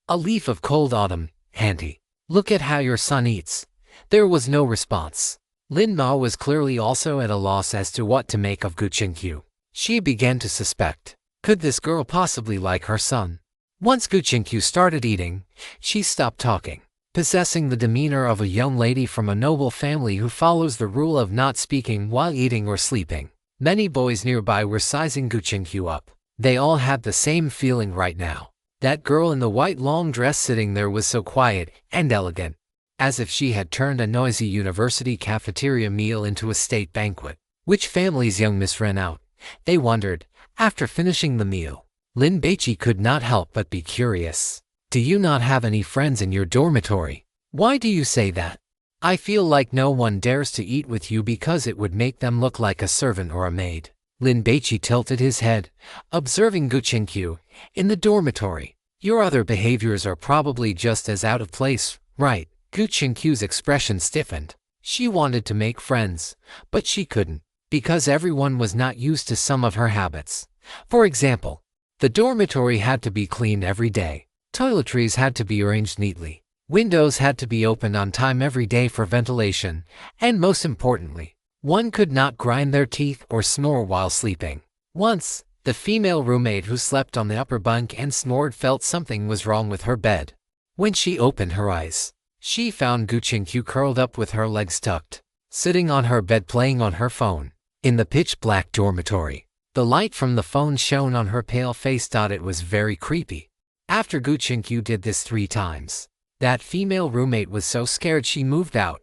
"A leaf of cold autumn, Auntie. Look at how your son eats." There was no response. Lin Ma was clearly also at a loss as to what to make of Gu Qingqiu. She began to suspect, could this girl possibly like her son? Once Gu Qingqiu started eating, she stopped talking, possessing the demeanor of a young lady from a noble family who follows the rule of not speaking while eating or sleeping. Many boys nearby were sizing Gu Qingqiu up. They all had the same feeling right now. That girl in the white long dress sitting there was so quiet and elegant, as if she had turned a noisy university cafeteria meal into a state banquet. Which family's young miss ran out? They wondered, After finishing the meal, Lin Baici could not help but be curious. Do you not have any friends in your dormitory? Why do you say that? I feel like no one dares to eat with you because it would make them look like a servant or a maid. Lin Baici tilted his head, observing Gu Qingqiu in the dormitory. Your other behaviors are probably just as out of place, right? Gu Qingqiu's expression stiffened. She wanted to make friends, but she couldn't, because everyone was not used to some of her habits. For example, the dormitory had to be cleaned every day. Toiletries had to be arranged neatly. Windows had to be opened on time every day for ventilation, and most importantly, one could not grind their teeth or snore while sleeping. Once, the female roommate who slept on the upper bunk and snored felt something was wrong with her bed. When she opened her eyes, she found Gu Qingqiu curled up with her legs tucked, sitting on her bed playing on her phone. In the pitch-black dormitory, the light from the phone shone on her pale face. It was very creepy. After Gu Qingqiu did this 3 times, that female roommate was so scared she moved out,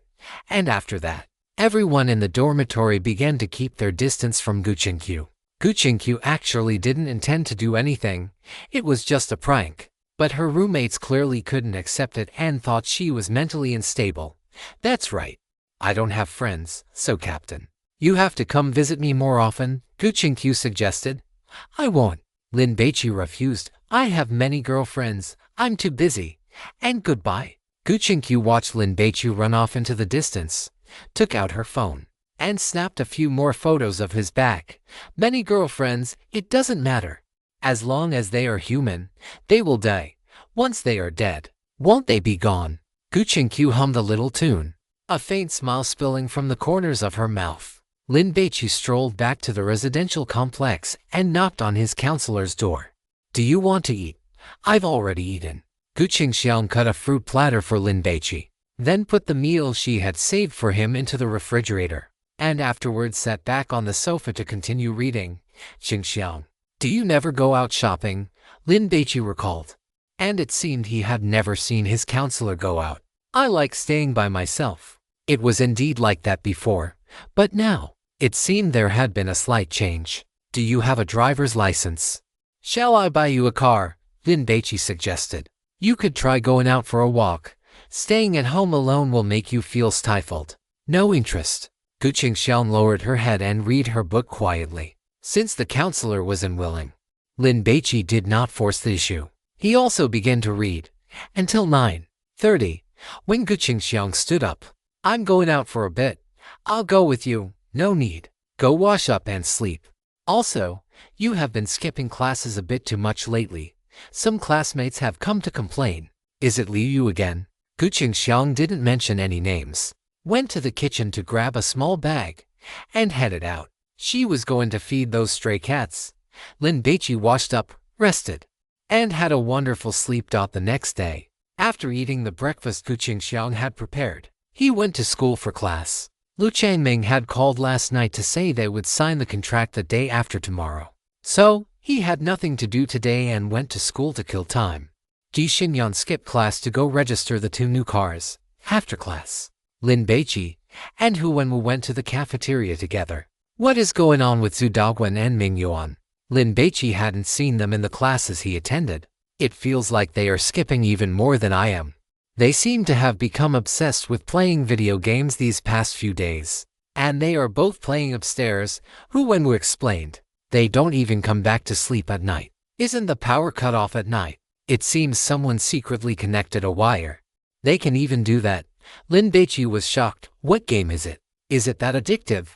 and after that, everyone in the dormitory began to keep their distance from Gu Qingqiu. Gu Qingqiu actually didn't intend to do anything, it was just a prank, but her roommates clearly couldn't accept it and thought she was mentally unstable. That's right. I don't have friends, so Captain, you have to come visit me more often, Gu Qingqiu suggested. I won't. Lin Baici refused. I have many girlfriends, I'm too busy. And goodbye. Gu Qingqiu watched Lin Baici run off into the distance, took out her phone, and snapped a few more photos of his back. Many girlfriends, it doesn't matter. As long as they are human, they will die. Once they are dead, won't they be gone? Gu Qingqiu hummed a little tune, a faint smile spilling from the corners of her mouth. Lin Baici strolled back to the residential complex and knocked on his counselor's door. Do you want to eat? I've already eaten. Gu Qingxiang cut a fruit platter for Lin Baici, then put the meal she had saved for him into the refrigerator, and afterwards sat back on the sofa to continue reading. Qingxiang, do you never go out shopping? Lin Baici recalled, and it seemed he had never seen his counselor go out. I like staying by myself. It was indeed like that before, but now, it seemed there had been a slight change. Do you have a driver's license? Shall I buy you a car? Lin Baici suggested. You could try going out for a walk. Staying at home alone will make you feel stifled. No interest. Gu Qingxiang lowered her head and read her book quietly. Since the counselor was unwilling, Lin Baici did not force the issue. He also began to read, until 9:30, when Gu Qingxiang stood up. I'm going out for a bit. I'll go with you. No need. Go wash up and sleep. Also, you have been skipping classes a bit too much lately. Some classmates have come to complain. Is it Liu Yu again? Gu Qingxiang didn't mention any names, went to the kitchen to grab a small bag, and headed out. She was going to feed those stray cats. Lin Baici washed up, rested, and had a wonderful sleep. The next day, after eating the breakfast Gu Qingxiang had prepared, he went to school for class. Lu Changming had called last night to say they would sign the contract the day after tomorrow. So, he had nothing to do today and went to school to kill time. Ji Xinyan skipped class to go register the 2 new cars. After class, Lin Baici and Hu Wenwu went to the cafeteria together. What is going on with Zhu Daguan and Ming Yuan? Lin Baici hadn't seen them in the classes he attended. It feels like they are skipping even more than I am. They seem to have become obsessed with playing video games these past few days. And they are both playing upstairs, Hu Wenwu explained. They don't even come back to sleep at night. Isn't the power cut off at night? It seems someone secretly connected a wire. They can even do that. Lin Baici was shocked. What game is it? Is it that addictive?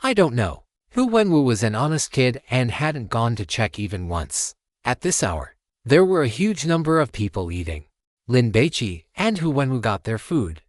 I don't know. Hu Wenwu was an honest kid and hadn't gone to check even once. At this hour, there were a huge number of people eating. Lin Baici and Hu Wenwu got their food,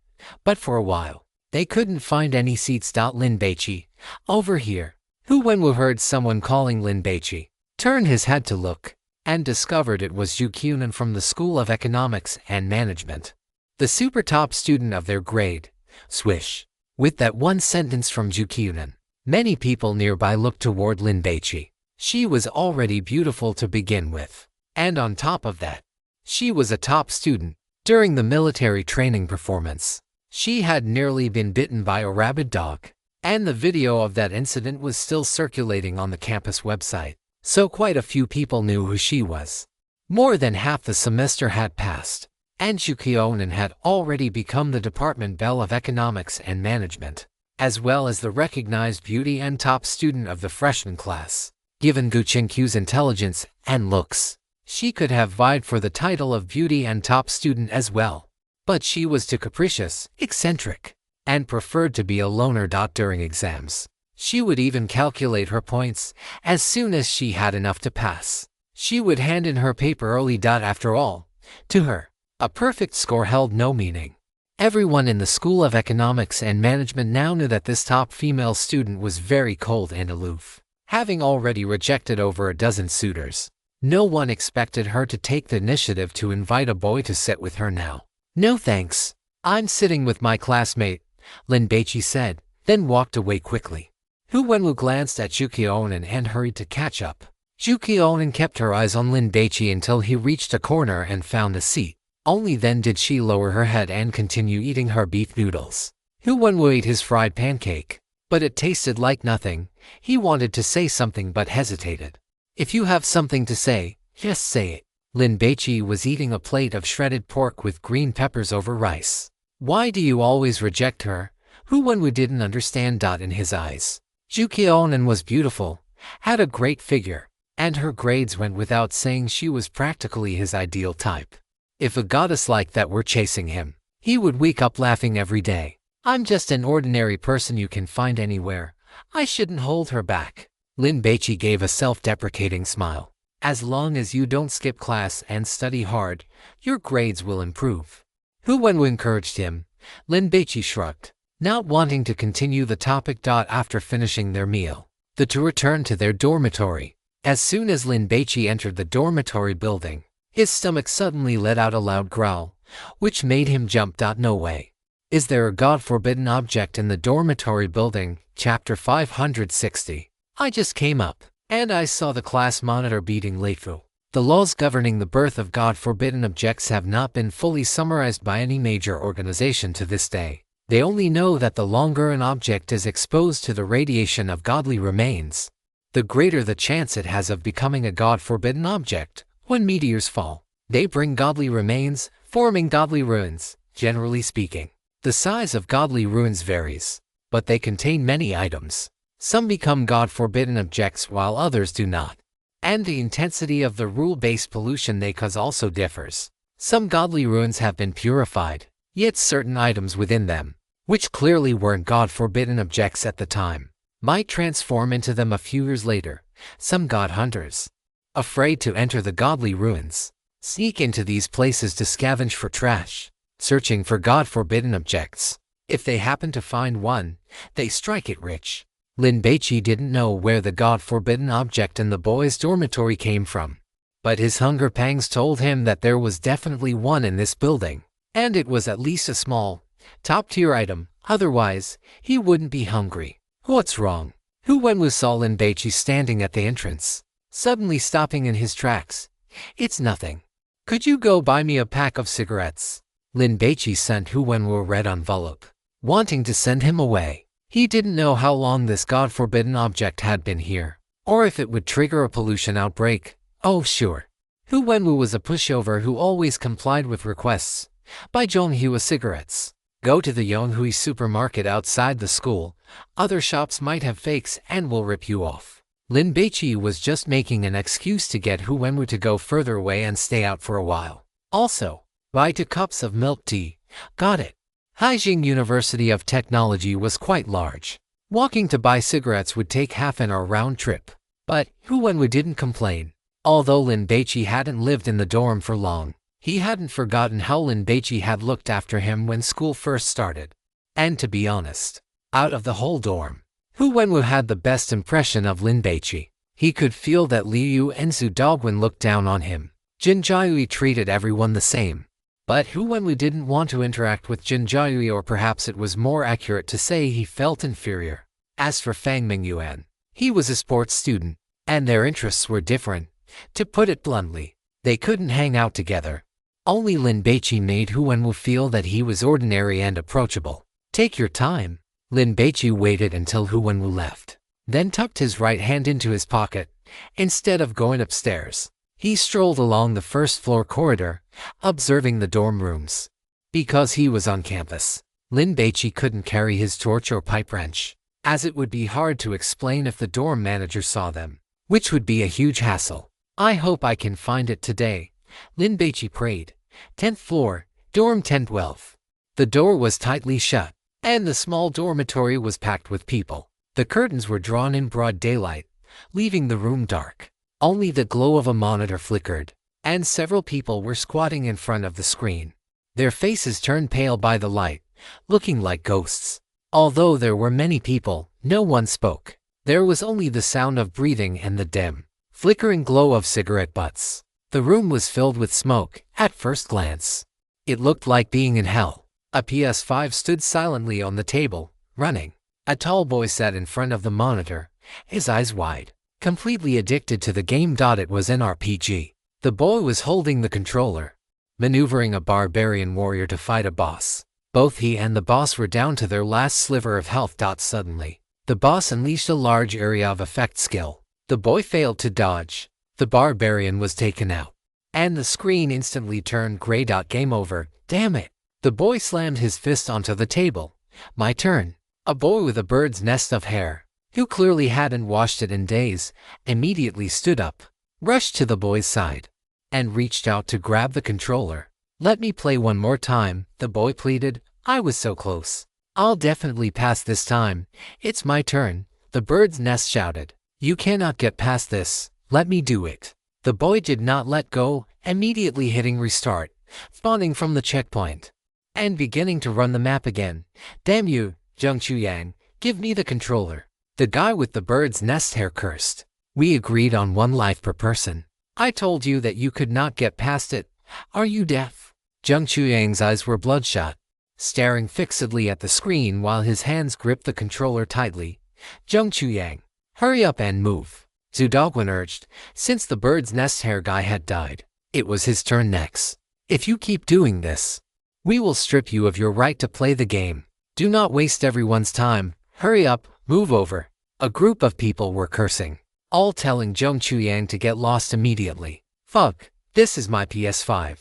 but for a while, they couldn't find any seats. Lin Baici, over here. Hu Wenwu heard someone calling Lin Baici, turned his head to look, and discovered it was Zhu Qiunan from the School of Economics and Management. The super top student of their grade. Swish. With that one sentence from Zhu Qiunan, many people nearby looked toward Lin Baici. She was already beautiful to begin with. And on top of that, she was a top student. During the military training performance, she had nearly been bitten by a rabid dog. And the video of that incident was still circulating on the campus website. so quite a few people knew who she was. More than half the semester had passed, and Chukionen had already become the department belle of economics and management, as well as the recognized beauty and top student of the freshman class. Given Gu Qingqiu's intelligence and looks, she could have vied for the title of beauty and top student as well. But she was too capricious, eccentric, and preferred to be a loner. During exams, she would even calculate her points. As soon as she had enough to pass, she would hand in her paper early. After all, to her, a perfect score held no meaning. Everyone in the School of Economics and Management now knew that this top female student was very cold and aloof. Having already rejected over a dozen suitors, no one expected her to take the initiative to invite a boy to sit with her now. "No thanks, I'm sitting with my classmate," Lin Baici said, then walked away quickly. Hu Wenwu glanced at Chukionen and hurried to catch up. Chukionen kept her eyes on Lin Baici until he reached a corner and found a seat. Only then did she lower her head and continue eating her beef noodles. Hu Wenwu ate his fried pancake, but it tasted like nothing. He wanted to say something but hesitated. "If you have something to say, just say it." Lin Baici was eating a plate of shredded pork with green peppers over rice. "Why do you always reject her?" Hu Wenwu didn't understand. In his eyes, Chukionen was beautiful, had a great figure, and her grades went without saying. She was practically his ideal type. If a goddess like that were chasing him, he would wake up laughing every day. "I'm just an ordinary person you can find anywhere. I shouldn't hold her back." Lin Baici gave a self-deprecating smile. "As long as you don't skip class and study hard, your grades will improve." Hu Wenwu encouraged him. Lin Baici shrugged, not wanting to continue the topic. After finishing their meal, the two returned to their dormitory. As soon as Lin Baici entered the dormitory building, his stomach suddenly let out a loud growl, which made him jump. "No way. Is there a God-forbidden object in the dormitory building?" Chapter 560. "I just came up, and I saw the class monitor beating Leifu." The laws governing the birth of God-forbidden objects have not been fully summarized by any major organization to this day. They only know that the longer an object is exposed to the radiation of godly remains, the greater the chance it has of becoming a God-forbidden object. When meteors fall, they bring godly remains, forming godly ruins. Generally speaking, the size of godly ruins varies, but they contain many items. Some become God-forbidden objects while others do not. And the intensity of the rule-based pollution they cause also differs. Some godly ruins have been purified, yet certain items within them, which clearly weren't God-forbidden objects at the time, might transform into them a few years later. Some god hunters, afraid to enter the godly ruins, sneak into these places to scavenge for trash, searching for God-forbidden objects. If they happen to find one, they strike it rich. Lin Baici didn't know where the God-forbidden object in the boys' dormitory came from, but his hunger pangs told him that there was definitely one in this building, and it was at least a small, top-tier item. Otherwise, he wouldn't be hungry. "What's wrong?" Hu Wenwu saw Lin Baici standing at the entrance, suddenly stopping in his tracks. "It's nothing. Could you go buy me a pack of cigarettes?" Lin Baici sent Hu Wenwu a red envelope, wanting to send him away. He didn't know how long this God-forbidden object had been here, or if it would trigger a pollution outbreak. Oh sure. Hu Wenwu was a pushover who always complied with requests. "Buy Zhonghua cigarettes. Go to the Yonghui supermarket outside the school. Other shops might have fakes and will rip you off." Lin Baici was just making an excuse to get Hu Wenwu to go further away and stay out for a while. "Also, buy 2 cups of milk tea." "Got it." Haijing University of Technology was quite large. Walking to buy cigarettes would take half an hour round trip. But Hu Wenwu didn't complain. Although Lin Baici hadn't lived in the dorm for long, he hadn't forgotten how Lin Baici had looked after him when school first started. And to be honest, out of the whole dorm, Hu Wenwu had the best impression of Lin Baici. He could feel that Liu and Zhu Dogwen looked down on him. Jin Jiaoyu treated everyone the same. But Hu Wenwu didn't want to interact with Jin Jiaoyu, or perhaps it was more accurate to say he felt inferior. As for Fang Mingyuan, he was a sports student, and their interests were different. To put it bluntly, they couldn't hang out together. Only Lin Baici made Hu Wenwu feel that he was ordinary and approachable. "Take your time." Lin Baici waited until Hu Wenwu left, then tucked his right hand into his pocket. Instead of going upstairs, he strolled along the first-floor corridor, observing the dorm rooms. Because he was on campus, Lin Baici couldn't carry his torch or pipe wrench, as it would be hard to explain if the dorm manager saw them, which would be a huge hassle. I hope I can find it today, Lin Baici prayed. 10th floor, dorm 1012. The door was tightly shut, and the small dormitory was packed with people. The curtains were drawn in broad daylight, leaving the room dark. Only the glow of a monitor flickered, and several people were squatting in front of the screen. Their faces turned pale by the light, looking like ghosts. Although there were many people, no one spoke. There was only the sound of breathing and the dim, flickering glow of cigarette butts. The room was filled with smoke, at first glance. It looked like being in hell. A PS5 stood silently on the table, running. A tall boy sat in front of the monitor, his eyes wide, completely addicted to the game. It was an RPG. The boy was holding the controller, maneuvering a barbarian warrior to fight a boss. Both he and the boss were down to their last sliver of health. Suddenly, the boss unleashed a large area of effect skill. The boy failed to dodge. The barbarian was taken out, and the screen instantly turned gray. Game over. Damn it. The boy slammed his fist onto the table. My turn. A boy with a bird's nest of hair, who clearly hadn't washed it in days, immediately stood up, rushed to the boy's side, and reached out to grab the controller. Let me play one more time, the boy pleaded. I was so close. I'll definitely pass this time. It's my turn, the bird's nest shouted. You cannot get past this. Let me do it. The boy did not let go, immediately hitting restart, spawning from the checkpoint, and beginning to run the map again. Damn you, Zheng Chuyang, give me the controller. The guy with the bird's nest hair cursed. We agreed on 1 life per person. I told you that you could not get past it. Are you deaf? Zheng Chuyang's eyes were bloodshot, staring fixedly at the screen while his hands gripped the controller tightly. Zheng Chuyang, hurry up and move, Zhu Dogwen urged. Since the bird's nest hair guy had died, it was his turn next. If you keep doing this, we will strip you of your right to play the game. Do not waste everyone's time. Hurry up, move over. A group of people were cursing, all telling Zheng Chuyang to get lost immediately. Fuck, this is my PS5.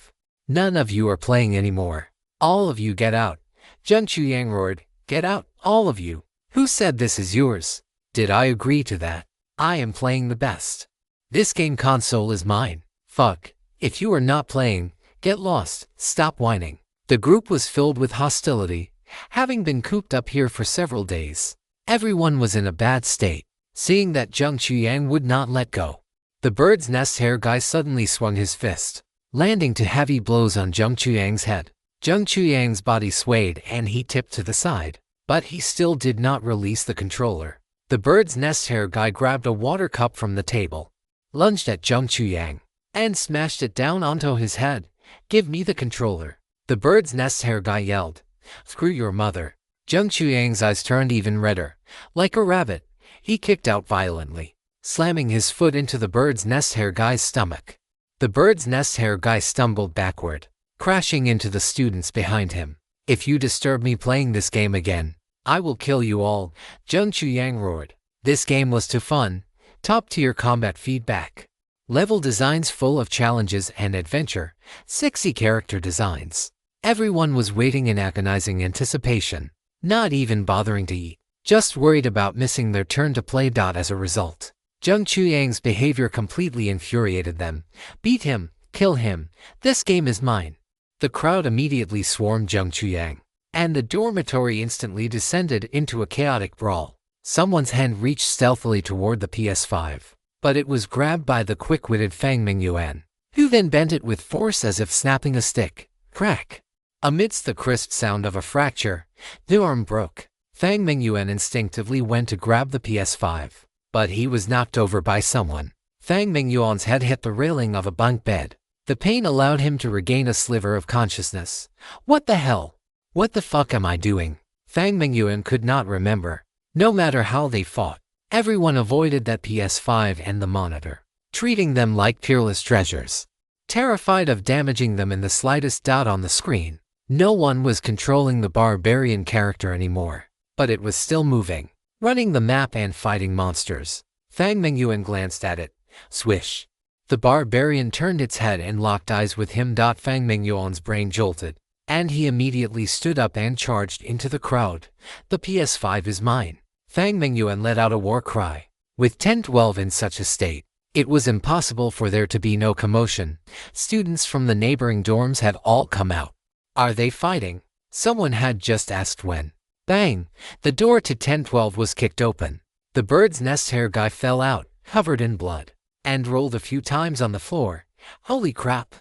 None of you are playing anymore. All of you get out. Zheng Chuyang roared. Get out, all of you. Who said this is yours? Did I agree to that? I am playing the best. This game console is mine. Fuck, if you are not playing, get lost, stop whining. The group was filled with hostility, having been cooped up here for several days. Everyone was in a bad state, seeing that Zheng Chuyang would not let go. The bird's nest hair guy suddenly swung his fist, landing to heavy blows on Zheng Chuyang's head. Zheng Chuyang's body swayed and he tipped to the side, but he still did not release the controller. The bird's nest hair guy grabbed a water cup from the table, lunged at Zheng Chuyang, and smashed it down onto his head. Give me the controller. The bird's nest hair guy yelled. Screw your mother. Zheng Chuyang's eyes turned even redder. Like a rabbit, he kicked out violently, slamming his foot into the bird's nest hair guy's stomach. The bird's nest hair guy stumbled backward, crashing into the students behind him. If you disturb me playing this game again, I will kill you all, Zheng Chuyang roared. This game was too fun. Top-tier combat feedback. Level designs full of challenges and adventure. Sexy character designs. Everyone was waiting in agonizing anticipation, not even bothering to eat, just worried about missing their turn to play. As a result, Zheng Chuyang's behavior completely infuriated them. Beat him, kill him, this game is mine. The crowd immediately swarmed Zheng Chuyang, and the dormitory instantly descended into a chaotic brawl. Someone's hand reached stealthily toward the PS5, but it was grabbed by the quick-witted Fang Mingyuan, who then bent it with force as if snapping a stick. Crack! Amidst the crisp sound of a fracture, the arm broke. Fang Mingyuan instinctively went to grab the PS5, but he was knocked over by someone. Fang Mingyuan's head hit the railing of a bunk bed. The pain allowed him to regain a sliver of consciousness. What the hell? What the fuck am I doing? Fang Mingyuan could not remember. No matter how they fought, everyone avoided that PS5 and the monitor, treating them like peerless treasures, terrified of damaging them in the slightest dot on the screen. No one was controlling the barbarian character anymore, but it was still moving, running the map and fighting monsters. Fang Mingyuan glanced at it, Swish. The barbarian turned its head and locked eyes with him. Fang Mingyuan's brain jolted, and he immediately stood up and charged into the crowd. The PS5 is mine. Fang Mingyuan let out a war cry. With 10-12 in such a state, it was impossible for there to be no commotion. Students from the neighboring dorms had all come out. Are they fighting? Someone had just asked when. Bang! The door to 10-12 was kicked open. The bird's nest hair guy fell out, covered in blood, and rolled a few times on the floor. Holy crap!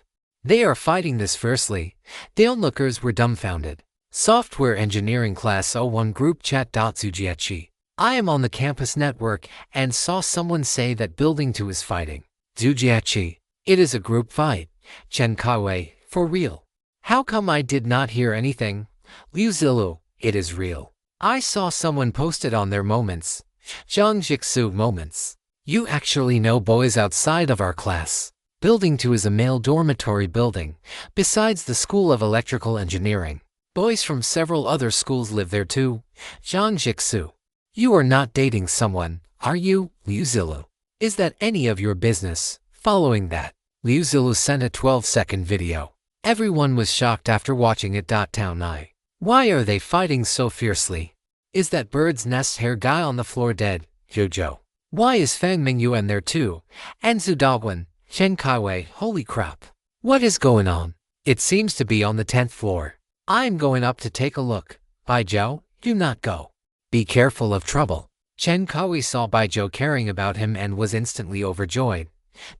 They are fighting this fiercely. The onlookers were dumbfounded. Software Engineering Class 01 Group Chat. Zujiechi. I am on the campus network and saw someone say that Building 2 is fighting. Zujiechi. It is a group fight. Chen Kaiwei. For real. How come I did not hear anything? Liu Zilu. It is real. I saw someone post it on their moments. Zhang Jixu moments. You actually know boys outside of our class. Building 2 is a male dormitory building. Besides the School of Electrical Engineering, boys from several other schools live there too. Zhang Jixu. You are not dating someone, are you, Liu Zilu? Is that any of your business? Following that, Liu Zilu sent a 12-second video. Everyone was shocked after watching it. Town I. Why are they fighting so fiercely? Is that bird's nest hair guy on the floor dead? Jojo. Why is Fang Mingyuan there too? And Zudawin, Chen Kaiwei, holy crap. What is going on? It seems to be on the 10th floor. I'm going up to take a look. Baijiao, do not go. Be careful of trouble. Chen Kaiwei saw Baijiao caring about him and was instantly overjoyed,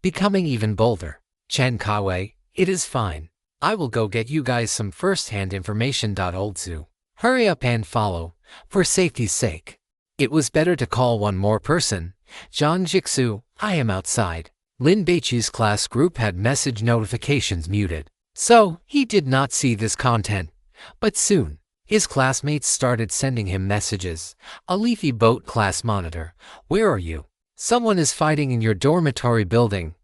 becoming even bolder. Chen Kaiwei, it is fine. I will go get you guys some first-hand information. Oldzu. Hurry up and follow, for safety's sake. It was better to call one more person. Zhang Jixu, I am outside. Lin Baici's class group had message notifications muted, so he did not see this content. But soon, his classmates started sending him messages. A leafy boat class monitor. Where are you? Someone is fighting in your dormitory building.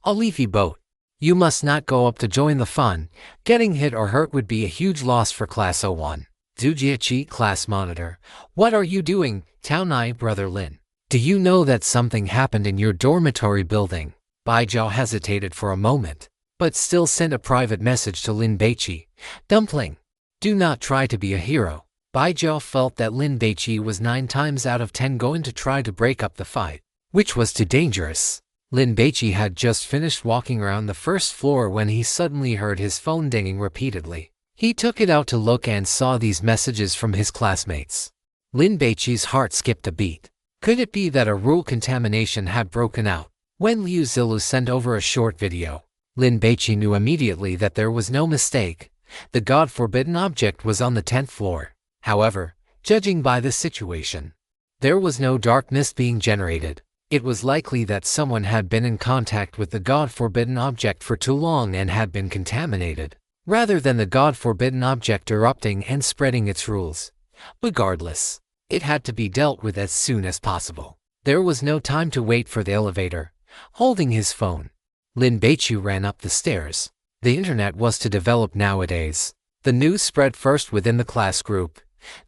A leafy boat. You must not go up to join the fun. Getting hit or hurt would be a huge loss for Class 01. Zujiechi class monitor. What are you doing, Taonai brother Lin? Do you know that something happened in your dormitory building? Baijiao hesitated for a moment, but still sent a private message to Lin Baici. Dumpling. Do not try to be a hero. Baijiao felt that Lin Baici was 9 times out of 10 going to try to break up the fight, which was too dangerous. Lin Baici had just finished walking around the first floor when he suddenly heard his phone dinging repeatedly. He took it out to look and saw these messages from his classmates. Lin Baici's heart skipped a beat. Could it be that a rule contamination had broken out? When Liu Zilu sent over a short video, Lin Baici knew immediately that there was no mistake. The God-forbidden object was on the 10th floor. However, judging by the situation, there was no dark mist being generated. It was likely that someone had been in contact with the God-forbidden object for too long and had been contaminated, rather than the God-forbidden object erupting and spreading its rules. Regardless, it had to be dealt with as soon as possible. There was no time to wait for the elevator. Holding his phone, Lin Baici ran up the stairs. The internet was to develop nowadays. The news spread first within the class group,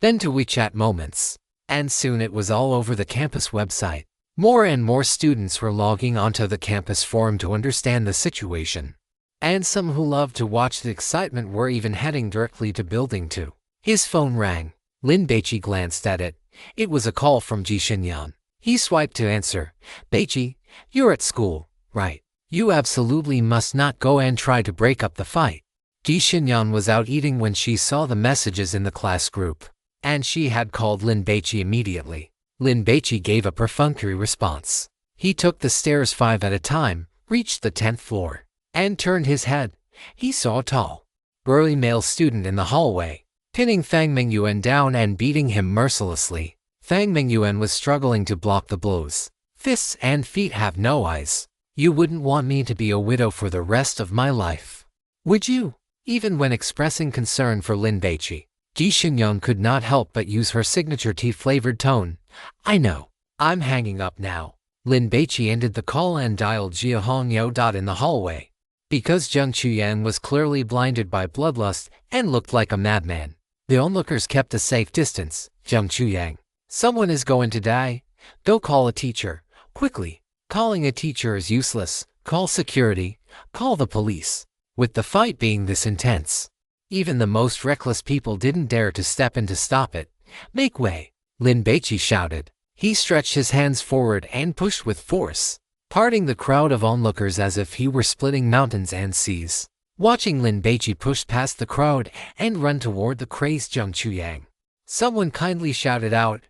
then to WeChat moments, and soon it was all over the campus website. More and more students were logging onto the campus forum to understand the situation. And some who loved to watch the excitement were even heading directly to Building 2. His phone rang. Lin Baici glanced at it. It was a call from Ji Xinyan. He swiped to answer. Baici, you're at school, right? You absolutely must not go and try to break up the fight. Ji Xinyan was out eating when she saw the messages in the class group, and she had called Lin Baici immediately. Lin Baici gave a perfunctory response. He took the stairs 5 at a time, reached the 10th floor, and turned his head. He saw a tall, burly male student in the hallway, pinning Fang Mingyuan down and beating him mercilessly. Fang Mingyuan was struggling to block the blows. Fists and feet have no eyes. You wouldn't want me to be a widow for the rest of my life, would you? Even when expressing concern for Lin Baici, Ji Xinyan could not help but use her signature tea-flavored tone. I know. I'm hanging up now. Lin Baici ended the call and dialed Jia Hongyou. In the hallway. Because Zheng Chuyan was clearly blinded by bloodlust and looked like a madman, the onlookers kept a safe distance. Zheng Chuyang. Someone is going to die. Go call a teacher. Quickly. Calling a teacher is useless. Call security. Call the police. With the fight being this intense, even the most reckless people didn't dare to step in to stop it. Make way, Lin Baici shouted. He stretched his hands forward and pushed with force, parting the crowd of onlookers as if he were splitting mountains and seas. Watching Lin Baici push past the crowd and run toward the crazed Zhang Chuyang, someone kindly shouted out,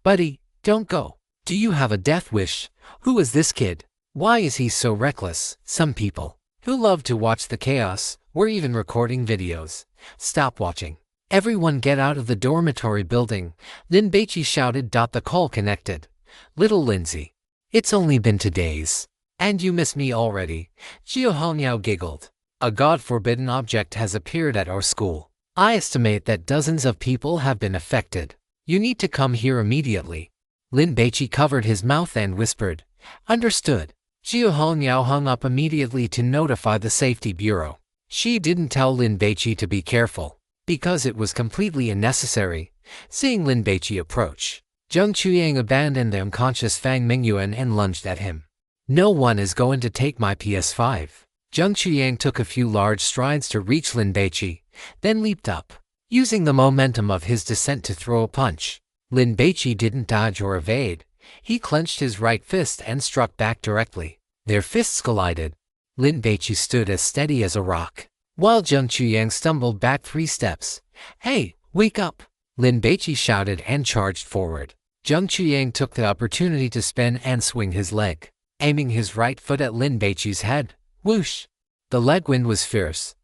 "Buddy, don't go. Do you have a death wish? Who is this kid? Why is he so reckless?" Some people, who love to watch the chaos, were even recording videos. "Stop watching. Everyone get out of the dormitory building," Lin Baici shouted. The call connected. "Little Lindsay, it's only been 2 days, and you miss me already," Jiu Hongniao giggled. "A God-forbidden object has appeared at our school. I estimate that dozens of people have been affected. You need to come here immediately." Lin Baici covered his mouth and whispered, "Understood." Jiu Hongniao hung up immediately to notify the Safety Bureau. She didn't tell Lin Baici to be careful, because it was completely unnecessary. Seeing Lin Baici approach, Zhang Chuyang abandoned the unconscious Fang Mingyuan and lunged at him. "No one is going to take my PS5. Zhang Chuyang took a few large strides to reach Lin Baici, then leaped up, using the momentum of his descent to throw a punch. Lin Baici didn't dodge or evade. He clenched his right fist and struck back directly. Their fists collided. Lin Baici stood as steady as a rock, while Zhang Chuyang stumbled back 3 steps. "Hey, wake up!" Lin Baici shouted and charged forward. Zhang Chuyang took the opportunity to spin and swing his leg, aiming his right foot at Lin Baici's head. Whoosh! The leg wind was fierce.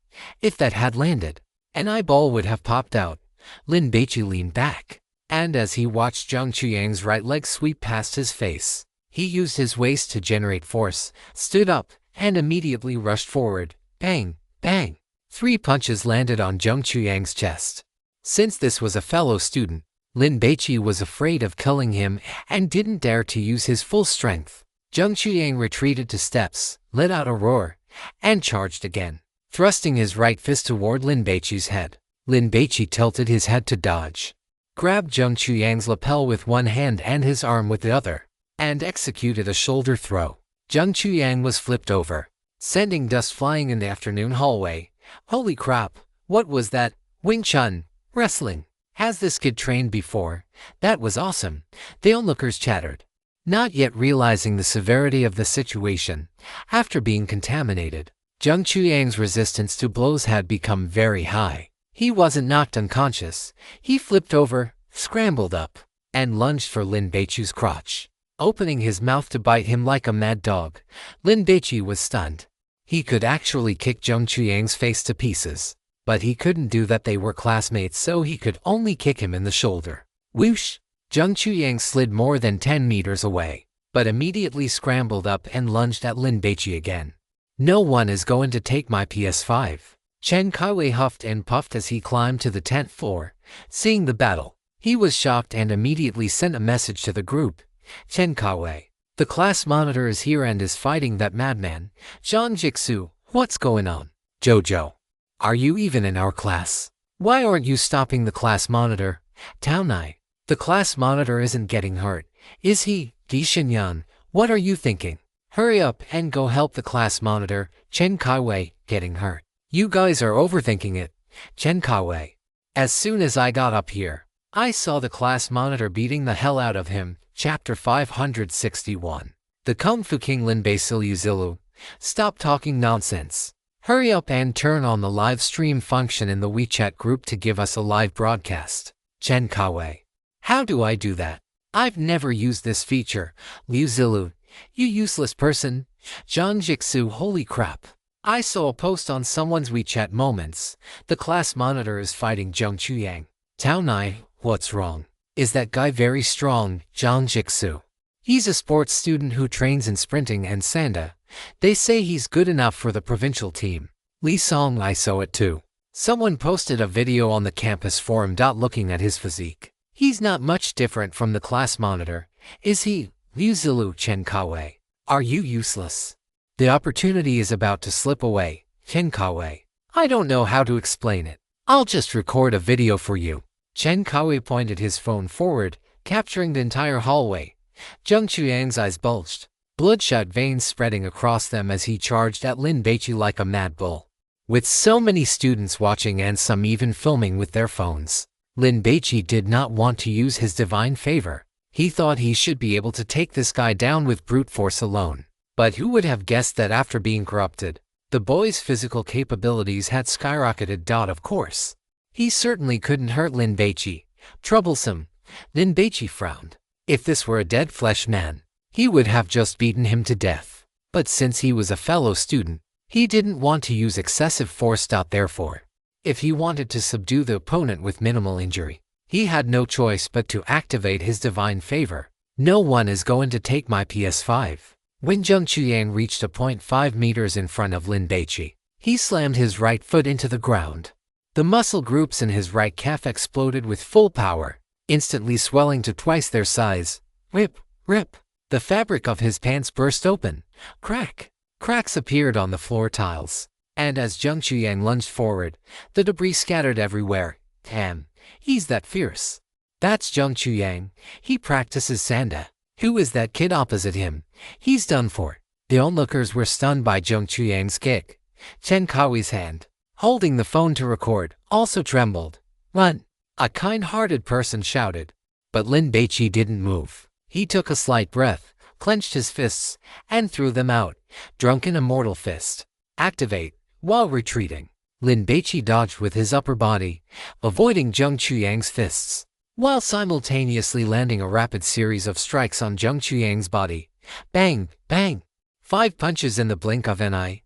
If that had landed, an eyeball would have popped out. Lin Baici leaned back, and as he watched Zhang Chuyang's right leg sweep past his face, he used his waist to generate force, stood up, and immediately rushed forward. Bang! Bang! 3 punches landed on Zhang Chuyang's chest. Since this was a fellow student, Lin Baici was afraid of killing him and didn't dare to use his full strength. Zhang Chuyang retreated to steps, let out a roar, and charged again, thrusting his right fist toward Lin Baici's head. Lin Baici tilted his head to dodge, grabbed Zhang Chuyang's lapel with one hand and his arm with the other, and executed a shoulder throw. Zhang Chuyang was flipped over, sending dust flying in the afternoon hallway. "Holy crap, what was that? Wing Chun, wrestling. Has this kid trained before? That was awesome," the onlookers chattered, not yet realizing the severity of the situation. After being contaminated, Zhang Chuyang's resistance to blows had become very high. He wasn't knocked unconscious. He flipped over, scrambled up, and lunged for Lin Baici's crotch, opening his mouth to bite him like a mad dog. Lin Baici was stunned. He could actually kick Zhang Chuyang's face to pieces, but he couldn't do that. They were classmates, so he could only kick him in the shoulder. Whoosh! Zhang Chuyang slid more than 10 meters away, but immediately scrambled up and lunged at Lin Baici again. "No one is going to take my PS5. Chen Kaiwei huffed and puffed as he climbed to the 10th floor. Seeing the battle, he was shocked and immediately sent a message to the group. "Chen Kaiwei, the class monitor is here and is fighting that madman, Zhang Jixu. What's going on? Jojo, are you even in our class? Why aren't you stopping the class monitor? Taonai, the class monitor isn't getting hurt, is he? Di Shinyan, what are you thinking? Hurry up and go help the class monitor. Chen Kaiwei, getting hurt. You guys are overthinking it. Chen Kaiwei, as soon as I got up here, I saw the class monitor beating the hell out of him." Chapter 561. The Kung Fu King Lin Baici Zilu. Stop talking nonsense. Hurry up and turn on the live stream function in the WeChat group to give us a live broadcast. Chen Kaiwei, how do I do that? I've never used this feature. Liu Zilu, you useless person. Zhang Jixu, holy crap. I saw a post on someone's WeChat moments. The class monitor is fighting Zhang Chuyang. Taonai, what's wrong? Is that guy very strong? Zhang Jixu, he's a sports student who trains in sprinting and sanda. They say he's good enough for the provincial team. Li Song, I saw it too. Someone posted a video on the campus forum. Looking at his physique, he's not much different from the class monitor, is he? Liu Zilu. Chen Kaiwei, are you useless? The opportunity is about to slip away. Chen Kaiwei, I don't know how to explain it. I'll just record a video for you. Chen Kaiwei pointed his phone forward, capturing the entire hallway. Zhang Chuyang's eyes bulged. bloodshot veins spreading across them as he charged at Lin Baici like a mad bull. With so many students watching and some even filming with their phones, Lin Baici did not want to use his divine favor. He thought he should be able to take this guy down with brute force alone. But who would have guessed that after being corrupted, the boy's physical capabilities had skyrocketed. Of course, he certainly couldn't hurt Lin Baici. Troublesome. Lin Baici frowned. If this were a dead flesh man, he would have just beaten him to death. But since he was a fellow student, he didn't want to use excessive force. Therefore, if he wanted to subdue the opponent with minimal injury, he had no choice but to activate his divine favor. No one is going to take my PS5. When Zheng Chuyang reached a 0.5 meters in front of Lin Baici, he slammed his right foot into the ground. The muscle groups in his right calf exploded with full power, instantly swelling to twice their size. Rip, rip. The fabric of his pants burst open. Crack. Cracks appeared on the floor tiles. And as Zheng Chuyang lunged forward, the debris scattered everywhere. Damn, he's that fierce. That's Zheng Chuyang. He practices Sanda. Who is that kid opposite him? He's done for. The onlookers were stunned by Zheng Chuyang's kick. Chen Kaoi's hand, holding the phone to record, also trembled. Run! A kind-hearted person shouted. But Lin Baici didn't move. He took a slight breath, clenched his fists, and threw them out. Drunken Immortal Fist. Activate. While retreating, Lin Baici dodged with his upper body, avoiding Zheng Chuyang's fists, while simultaneously landing a rapid series of strikes on Zheng Chuyang's body. Bang! Bang! 5 punches in the blink of an eye.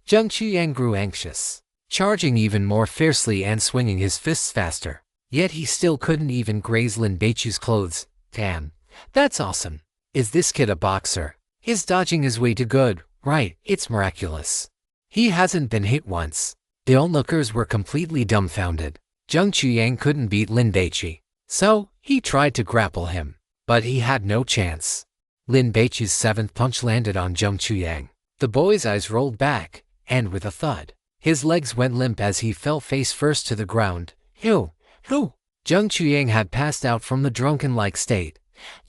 Zheng Chuyang grew anxious, charging even more fiercely and swinging his fists faster. Yet he still couldn't even graze Lin Baici's clothes. Damn, that's awesome. Is this kid a boxer? His dodging is way too good, right? It's miraculous. He hasn't been hit once. The onlookers were completely dumbfounded. Zheng Chuyang couldn't beat Lin Baici, so he tried to grapple him, but he had no chance. Lin Baici's 7th punch landed on Zheng Chuyang. The boy's eyes rolled back, and with a thud, his legs went limp as he fell face first to the ground. Who? Zheng Chuyang had passed out from the drunken-like state.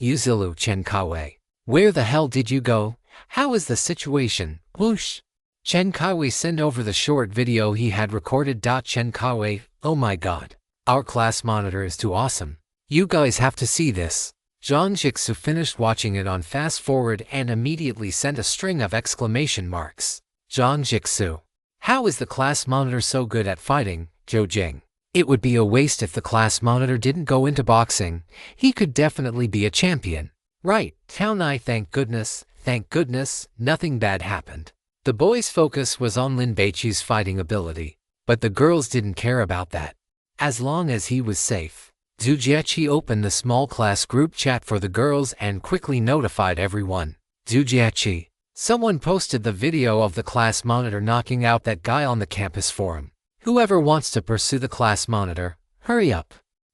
Yuzilu Chen Kaowei. Where the hell did you go? How is the situation? Whoosh. Chen Kaowei sent over the short video he had recorded. Chen Kaowei, oh my god. Our class monitor is too awesome. You guys have to see this. Zhang Jixu finished watching it on fast forward and immediately sent a string of exclamation marks. Zhang Jixu. How is the class monitor so good at fighting, Zhou Jing? It would be a waste if the class monitor didn't go into boxing. He could definitely be a champion. Right, Taonai, thank goodness, nothing bad happened. The boy's focus was on Lin Baici's fighting ability, but the girls didn't care about that. As long as he was safe, Zhu Jieqi opened the small class group chat for the girls and quickly notified everyone. Zhu Jieqi, someone posted the video of the class monitor knocking out that guy on the campus forum. Whoever wants to pursue the class monitor, hurry up.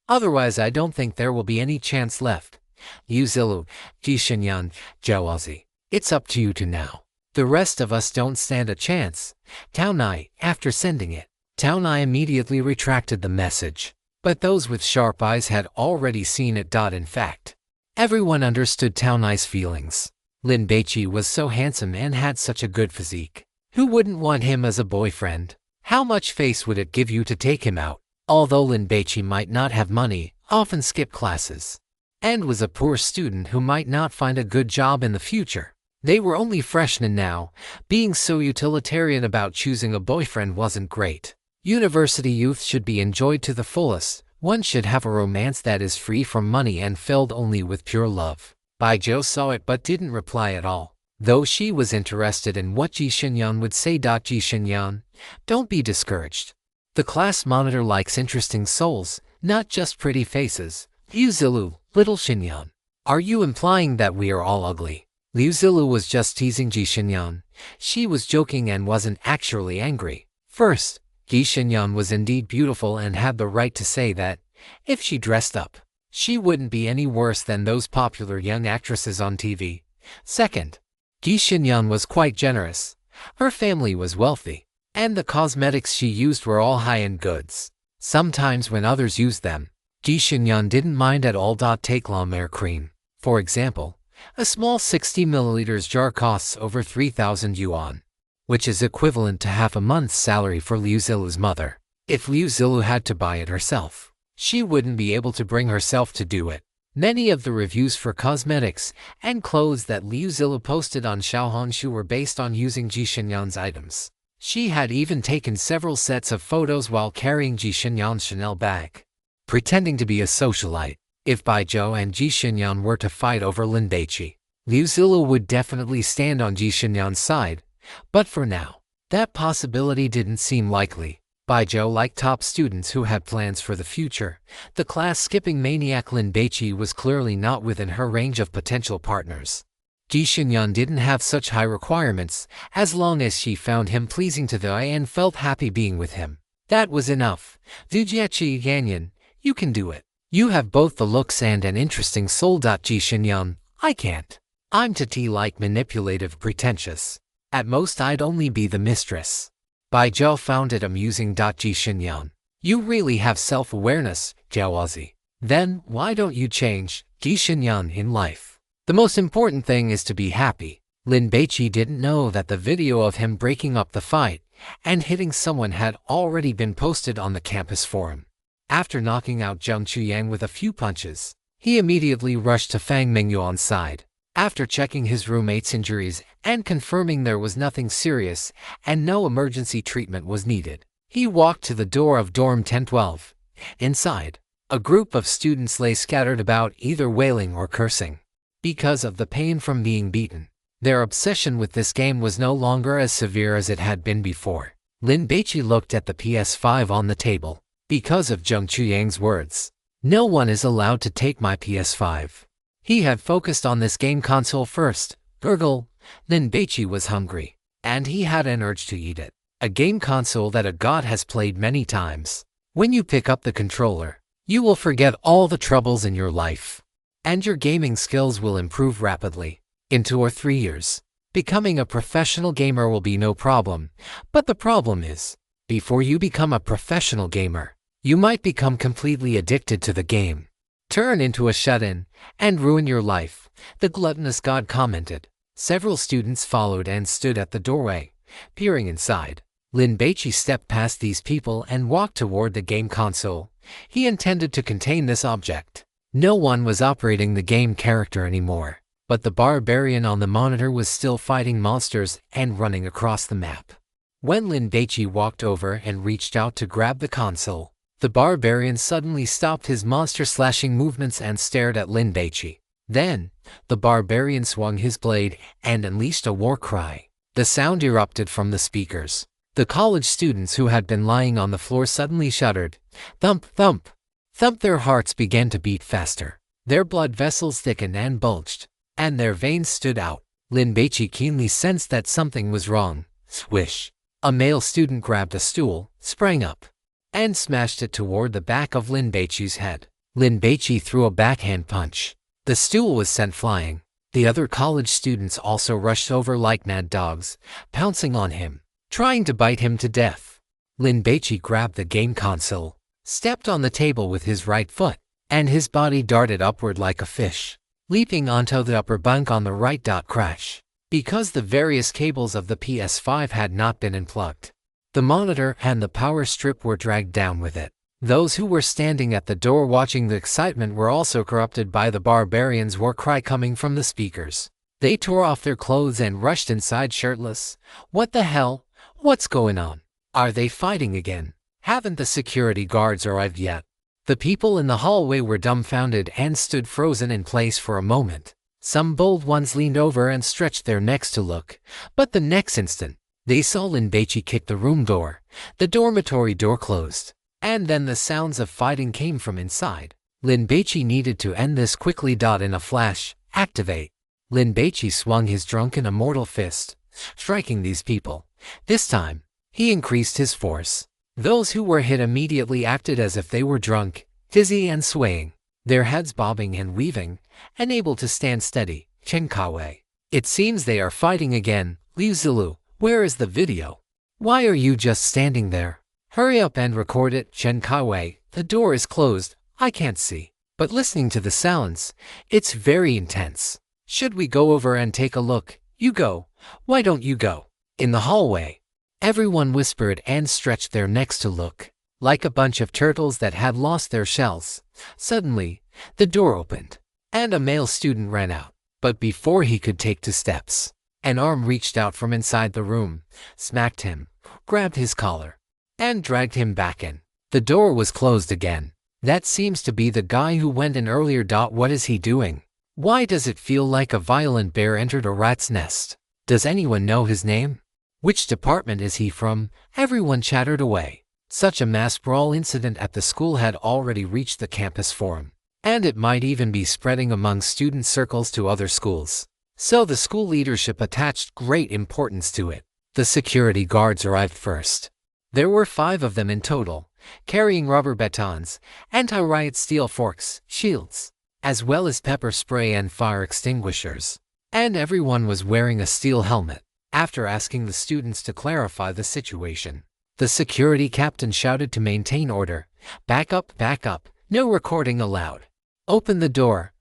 Otherwise I don't think there will be any chance left. Yuzilu, Jishinyan, Jiaozi. It's up to you two now. The rest of us don't stand a chance. Taonai, after sending it, Taonai immediately retracted the message. But those with sharp eyes had already seen it. In fact, everyone understood Taonai's feelings. Lin Baici was so handsome and had such a good physique. Who wouldn't want him as a boyfriend? How much face would it give you to take him out? Although Lin Baici might not have money, often skipped classes, and was a poor student who might not find a good job in the future. They were only freshmen now. Being so utilitarian about choosing a boyfriend wasn't great. University youth should be enjoyed to the fullest. One should have a romance that is free from money and filled only with pure love. Baijiu saw it but didn't reply at all, though she was interested in what Ji Xinyan would say. Ji Xinyan, don't be discouraged. The class monitor likes interesting souls, not just pretty faces. Liu Zilu, little Xinyan. Are you implying that we are all ugly? Liu Zilu was just teasing Ji Xinyan. She was joking and wasn't actually angry. First, Ji Xinyan was indeed beautiful and had the right to say that. If she dressed up, she wouldn't be any worse than those popular young actresses on TV. Second, Ji Xinyan was quite generous. Her family was wealthy, and the cosmetics she used were all high-end goods. Sometimes when others used them, Ji Xinyan didn't mind at all. Take La Mer cream, for example. A small 60 milliliters jar costs over 3,000 yuan, which is equivalent to half a month's salary for Liu Zilu's mother. If Liu Zilu had to buy it herself, she wouldn't be able to bring herself to do it. Many of the reviews for cosmetics and clothes that Liu Zilu posted on Xiaohongshu were based on using Ji Xinyan's items. She had even taken several sets of photos while carrying Ji Xinyan's Chanel bag, pretending to be a socialite. If Bai Zhou and Ji Xinyan were to fight over Lin Baici, Liu Zilu would definitely stand on Ji Xinyan's side, but for now, that possibility didn't seem likely. Bai Zhou liked top students who had plans for the future. The class-skipping maniac Lin Baici was clearly not within her range of potential partners. Ji Xinyan didn't have such high requirements, as long as she found him pleasing to the eye and felt happy being with him. That was enough. Vujiechi Yanyan, you can do it. You have both the looks and an interesting soul. Ji Xinyan, I can't. I'm like manipulative, pretentious. At most I'd only be the mistress. Bai Zhou found it amusing. Ji Xinyan, you really have self-awareness, Jiaozi. Then, why don't you change, Ji Xinyan, in life? The most important thing is to be happy. Lin Baici didn't know that the video of him breaking up the fight and hitting someone had already been posted on the campus forum. After knocking out Zheng Chuyang with a few punches, he immediately rushed to Fang Mingyuan's side. After checking his roommate's injuries and confirming there was nothing serious and no emergency treatment was needed, he walked to the door of dorm 1012. Inside, a group of students lay scattered about, either wailing or cursing because of the pain from being beaten. Their obsession with this game was no longer as severe as it had been before. Lin Baici looked at the PS5 on the table. Because of Zheng Chuyang's words, no one is allowed to take my PS5. He had focused on this game console first. Gurgle. Lin Baici was hungry, and he had an urge to eat it. A game console that a god has played many times. When you pick up the controller, you will forget all the troubles in your life, and your gaming skills will improve rapidly. In 2 or 3 years, becoming a professional gamer will be no problem. But the problem is, before you become a professional gamer, you might become completely addicted to the game, turn into a shut-in, and ruin your life, the gluttonous god commented. Several students followed and stood at the doorway, peering inside. Lin Baici stepped past these people and walked toward the game console. He intended to contain this object. No one was operating the game character anymore, but the barbarian on the monitor was still fighting monsters and running across the map. When Lin Baici walked over and reached out to grab the console, the barbarian suddenly stopped his monster-slashing movements and stared at Lin Baici. Then, the barbarian swung his blade and unleashed a war cry. The sound erupted from the speakers. The college students who had been lying on the floor suddenly shuddered. Thump, thump, thump. Their hearts began to beat faster. Their blood vessels thickened and bulged, and their veins stood out. Lin Baici keenly sensed that something was wrong. Swish. A male student grabbed a stool, sprang up, and smashed it toward the back of Lin Baici's head. Lin Baici threw a backhand punch. The stool was sent flying. The other college students also rushed over like mad dogs, pouncing on him, trying to bite him to death. Lin Baici grabbed the game console, stepped on the table with his right foot, and his body darted upward like a fish, leaping onto the upper bunk on the right. Crash. Because the various cables of the PS5 had not been unplugged, the monitor and the power strip were dragged down with it. Those who were standing at the door watching the excitement were also corrupted by the barbarian's war cry coming from the speakers. They tore off their clothes and rushed inside shirtless. What the hell? What's going on? Are they fighting again? Haven't the security guards arrived yet? The people in the hallway were dumbfounded and stood frozen in place for a moment. Some bold ones leaned over and stretched their necks to look, but the next instant, they saw Lin Baici kick the room door. The dormitory door closed, and then the sounds of fighting came from inside. Lin Baici needed to end this quickly. In a flash, activate. Lin Baici swung his drunken immortal fist, striking these people. This time, he increased his force. Those who were hit immediately acted as if they were drunk, dizzy and swaying, their heads bobbing and weaving, unable to stand steady. Chen Kawei. It seems they are fighting again. Liu Zilu, where is the video? Why are you just standing there? Hurry up and record it. Chen Kawei, the door is closed, I can't see. But listening to the sounds, it's very intense. Should we go over and take a look? You go. Why don't you go? In the hallway. Everyone whispered and stretched their necks to look. Like a bunch of turtles that had lost their shells. Suddenly, the door opened, and a male student ran out. But before he could take 2 steps, an arm reached out from inside the room, smacked him, grabbed his collar, and dragged him back in. The door was closed again. That seems to be the guy who went in earlier. What is he doing? Why does it feel like a violent bear entered a rat's nest? Does anyone know his name? Which department is he from? Everyone chattered away. Such a mass brawl incident at the school had already reached the campus forum, and it might even be spreading among student circles to other schools. So the school leadership attached great importance to it. The security guards arrived first. There were 5 of them in total, carrying rubber batons, anti-riot steel forks, shields, as well as pepper spray and fire extinguishers. And everyone was wearing a steel helmet. After asking the students to clarify the situation, the security captain shouted to maintain order. Back up, no recording allowed. Open the door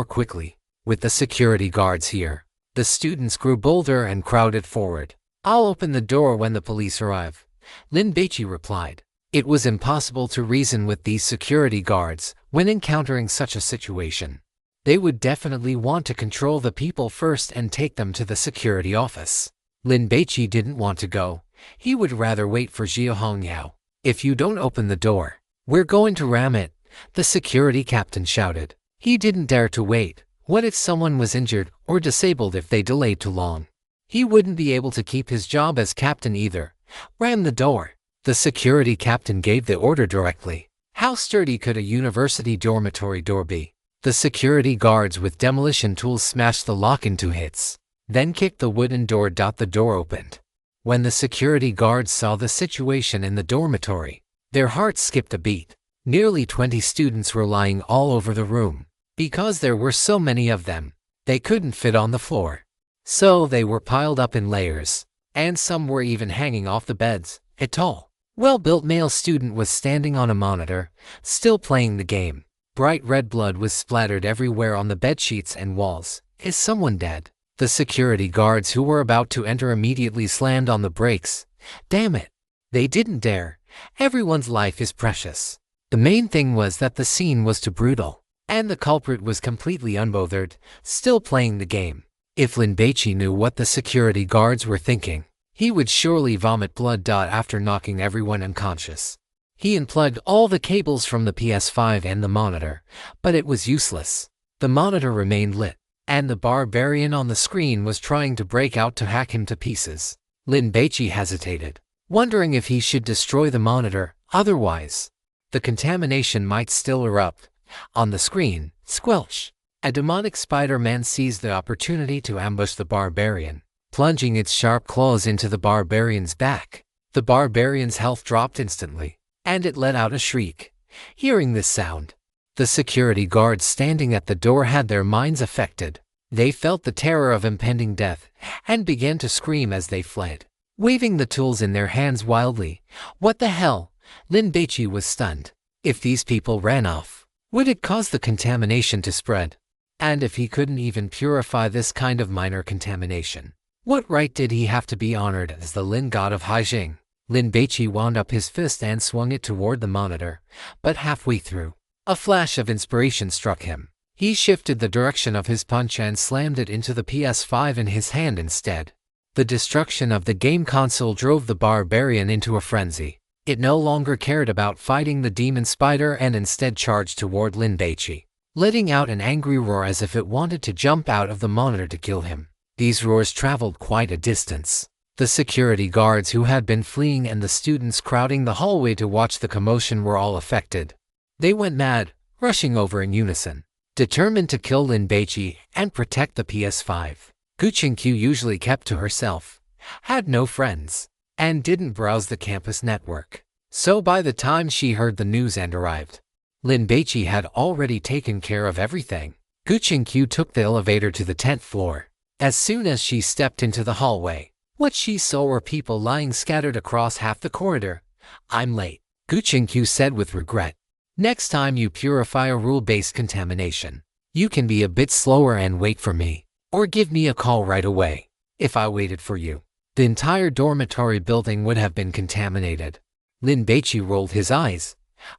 quickly. With the security guards here, the students grew bolder and crowded forward. I'll open the door when the police arrive, Lin Baici replied. It was impossible to reason with these security guards when encountering such a situation. They would definitely want to control the people first and take them to the security office. Lin Baici didn't want to go. He would rather wait for Jia Hongyao. If you don't open the door, we're going to ram it, the security captain shouted. He didn't dare to wait. What if someone was injured or disabled if they delayed too long? He wouldn't be able to keep his job as captain either. Ram the door. The security captain gave the order directly. How sturdy could a university dormitory door be? The security guards with demolition tools smashed the lock into hits, then kicked the wooden door. The door opened. When the security guards saw the situation in the dormitory, their hearts skipped a beat. Nearly 20 students were lying all over the room. Because there were so many of them, they couldn't fit on the floor. So they were piled up in layers, and some were even hanging off the beds. A tall, well-built male student was standing on a monitor, still playing the game. Bright red blood was splattered everywhere on the bedsheets and walls. Is someone dead? The security guards who were about to enter immediately slammed on the brakes. Damn it! They didn't dare. Everyone's life is precious. The main thing was that the scene was too brutal, and the culprit was completely unbothered, still playing the game. If Lin Baici knew what the security guards were thinking, he would surely vomit blood. After knocking everyone unconscious, he unplugged all the cables from the PS5 and the monitor, but it was useless. The monitor remained lit, and the barbarian on the screen was trying to break out to hack him to pieces. Lin Baici hesitated, wondering if he should destroy the monitor, otherwise the contamination might still erupt. On the screen, squelch! A demonic Spider-Man seized the opportunity to ambush the barbarian, plunging its sharp claws into the barbarian's back. The barbarian's health dropped instantly, and it let out a shriek. Hearing this sound, the security guards standing at the door had their minds affected. They felt the terror of impending death, and began to scream as they fled, waving the tools in their hands wildly. What the hell? Lin Baici was stunned. If these people ran off, would it cause the contamination to spread? And if he couldn't even purify this kind of minor contamination, what right did he have to be honored as the Lin God of Hygiene? Lin Baici wound up his fist and swung it toward the monitor, but halfway through, a flash of inspiration struck him. He shifted the direction of his punch and slammed it into the PS5 in his hand instead. The destruction of the game console drove the barbarian into a frenzy. It no longer cared about fighting the demon spider and instead charged toward Lin Baici, letting out an angry roar as if it wanted to jump out of the monitor to kill him. These roars traveled quite a distance. The security guards who had been fleeing and the students crowding the hallway to watch the commotion were all affected. They went mad, rushing over in unison, determined to kill Lin Baici and protect the PS5. Guqingqiu usually kept to herself, had no friends, and didn't browse the campus network. So by the time she heard the news and arrived, Lin Baici had already taken care of everything. Guqingqiu took the elevator to the 10th floor. As soon as she stepped into the hallway, what she saw were people lying scattered across half the corridor. I'm late, Guqingqiu said with regret. Next time you purify a rule-based contamination, You can be a bit slower and wait for me. Or give me a call right away. If I waited for you, the entire dormitory building would have been contaminated. Lin Baici rolled his eyes.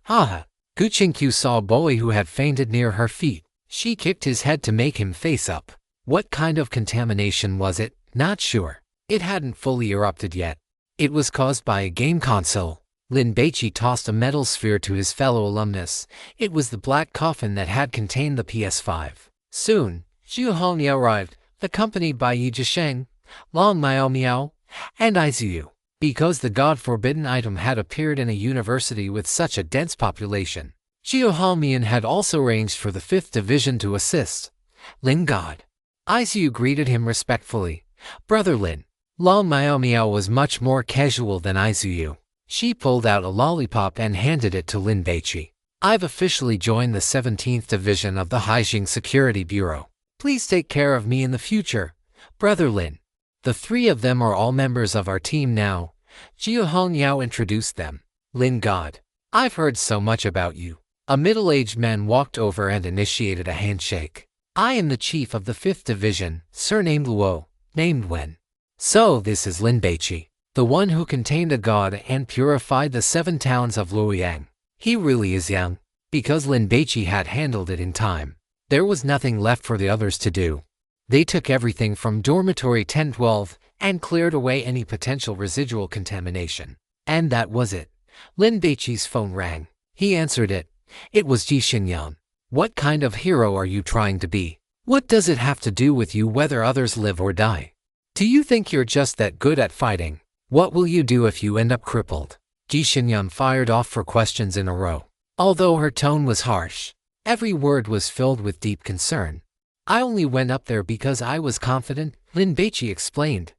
Ah! Guchinkyu saw a boy who had fainted near her feet. She kicked his head to make him face up. What kind of contamination was it? Not sure. It hadn't fully erupted yet. It was caused by a game console. Lin Baici tossed a metal sphere to his fellow alumnus. It was the black coffin that had contained the PS5. Soon, Zhu Hongye arrived, accompanied by Yi Zhisheng, Long Miao Miao, and Izuyu. Because the God-forbidden item had appeared in a university with such a dense population, Zhu Hongmian had also arranged for the 5th Division to assist. Lin God. Izuyu greeted him respectfully. Brother Lin. Long Miao Miao was much more casual than Izuyu. She pulled out a lollipop and handed it to Lin Baici. I've officially joined the 17th Division of the Haijing Security Bureau. Please take care of me in the future, Brother Lin. The three of them are all members of our team now. Zhu Hongyao introduced them. Lin God. I've heard so much about you. A middle-aged man walked over and initiated a handshake. I am the chief of the 5th Division, surnamed Luo, named Wen. So this is Lin Baici, the one who contained a god and purified the 7 towns of Luoyang. He really is young. Because Lin Baici had handled it in time, there was nothing left for the others to do. They took everything from dormitory 10-12 and cleared away any potential residual contamination. And that was it. Lin Baici's phone rang. He answered it. It was Ji Xinyan. What kind of hero are you trying to be? What does it have to do with you whether others live or die? Do you think you're just that good at fighting? What will you do if you end up crippled? Ji Xinyan fired off 4 questions in a row. Although her tone was harsh, every word was filled with deep concern. I only went up there because I was confident, Lin Baici explained.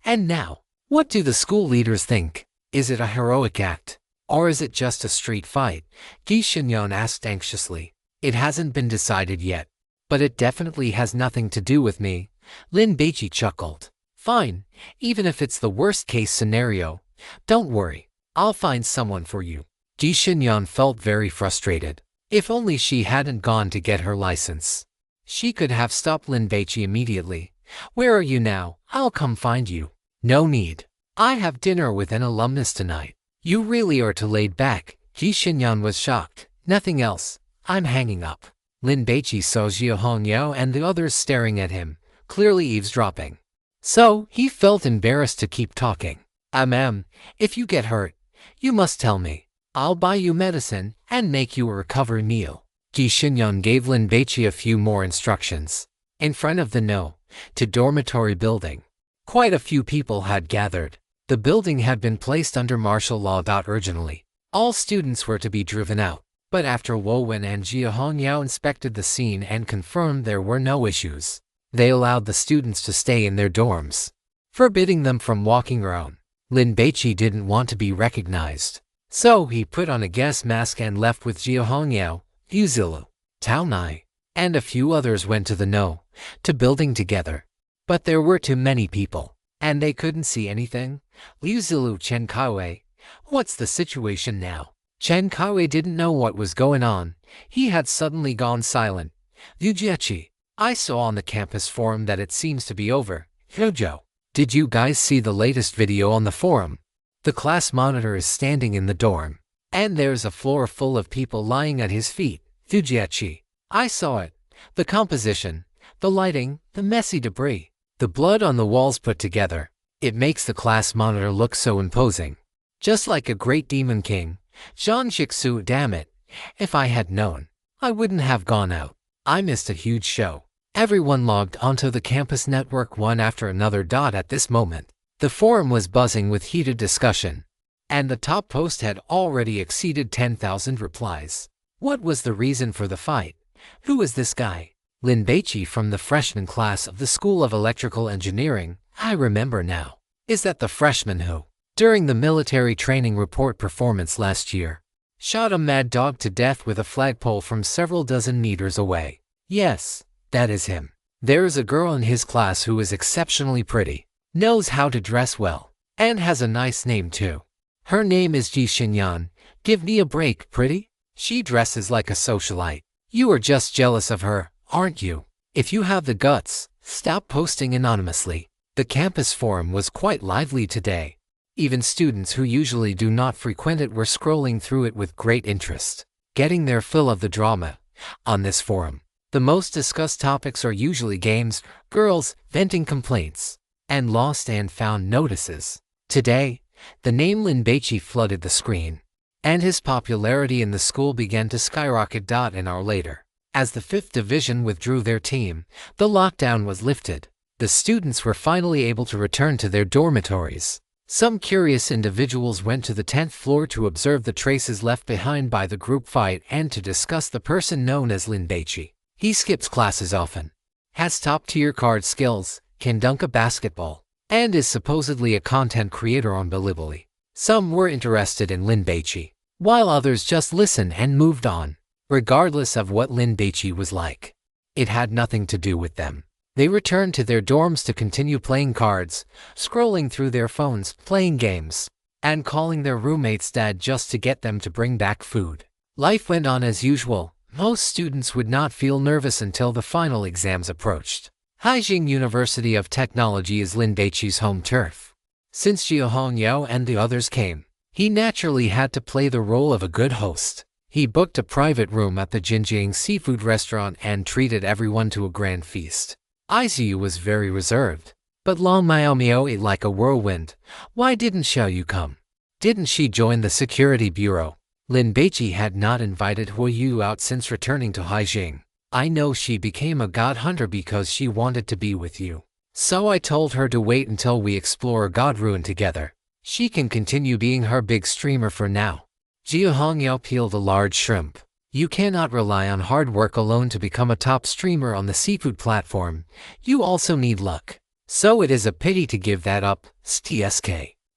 And now, what do the school leaders think? Is it a heroic act? Or is it just a street fight? Ji Xinyan asked anxiously. It hasn't been decided yet. But it definitely has nothing to do with me. Lin Baici chuckled. Fine, even if it's the worst-case scenario. Don't worry, I'll find someone for you. Ji Xinyan felt very frustrated. If only she hadn't gone to get her license. She could have stopped Lin Baici immediately. Where are you now? I'll come find you. No need. I have dinner with an alumnus tonight. You really are too laid back. Ji Xinyan was shocked. Nothing else. I'm hanging up. Lin Baici saw Zhu Hongyao and the others staring at him, clearly eavesdropping. So, he felt embarrassed to keep talking. If you get hurt, you must tell me. I'll buy you medicine and make you a recovery meal. Ji Xinyan gave Lin Baici a few more instructions. In front of the to dormitory building, quite a few people had gathered. The building had been placed under martial law. Urgently, all students were to be driven out. But after Luo Wen and Zhu Hongyao inspected the scene and confirmed there were no issues, they allowed the students to stay in their dorms, forbidding them from walking around. Lin Baici didn't want to be recognized, so he put on a gas mask and left with Zhu Hongyao, Yuzilu, Tao Nai, and a few others went to the to building together. But there were too many people, and they couldn't see anything. Yuzilu Chen Kaiwei, what's the situation now? Chen Kaiwei didn't know what was going on. He had suddenly gone silent. Liu Jiechi, I saw on the campus forum that it seems to be over. Hyojo, did you guys see the latest video on the forum? The class monitor is standing in the dorm, and there's a floor full of people lying at his feet. Liu Jiechi, I saw it. The composition, the lighting, the messy debris, the blood on the walls put together. It makes the class monitor look so imposing. Just like a great demon king. Zhang Jixu, damn it. If I had known, I wouldn't have gone out. I missed a huge show. Everyone logged onto the campus network one after another. At this moment, the forum was buzzing with heated discussion, and the top post had already exceeded 10,000 replies. What was the reason for the fight? Who is this guy? Lin Baici from the freshman class of the School of Electrical Engineering. I remember now. Is that the freshman who, during the military training report performance last year, shot a mad dog to death with a flagpole from several dozen meters away? Yes, that is him. There is a girl in his class who is exceptionally pretty, knows how to dress well, and has a nice name too. Her name is Ji Xinyan. Give me a break, pretty. She dresses like a socialite. You are just jealous of her, aren't you? If you have the guts, stop posting anonymously. The campus forum was quite lively today. Even students who usually do not frequent it were scrolling through it with great interest, getting their fill of the drama. On this forum, the most discussed topics are usually games, girls, venting complaints, and lost and found notices. Today, the name Lin Baici flooded the screen, and his popularity in the school began to skyrocket. An hour later, as the 5th Division withdrew their team, the lockdown was lifted. The students were finally able to return to their dormitories. Some curious individuals went to the 10th floor to observe the traces left behind by the group fight and to discuss the person known as Lin Baici. He skips classes often, has top-tier card skills, can dunk a basketball, and is supposedly a content creator on Bilibili. Some were interested in Lin Baici, while others just listened and moved on. Regardless of what Lin Baici was like, it had nothing to do with them. They returned to their dorms to continue playing cards, scrolling through their phones, playing games, and calling their roommates dad just to get them to bring back food. Life went on as usual. Most students would not feel nervous until the final exams approached. Haijing University of Technology is Lin Baici's home turf. Since Jia Hongyao and the others came, he naturally had to play the role of a good host. He booked a private room at the Jinjiang seafood restaurant and treated everyone to a grand feast. Izu was very reserved, but Long Miao ate like a whirlwind. Why didn't Xiaoyu come? Didn't she join the security bureau? Lin Baici had not invited Huoyu out since returning to Haijing. I know she became a god hunter because she wanted to be with you. So I told her to wait until we explore God Ruin together. She can continue being her big streamer for now. Jia Hongyao peeled a large shrimp. You cannot rely on hard work alone to become a top streamer on the seafood platform. You also need luck. So it is a pity to give that up. TSK.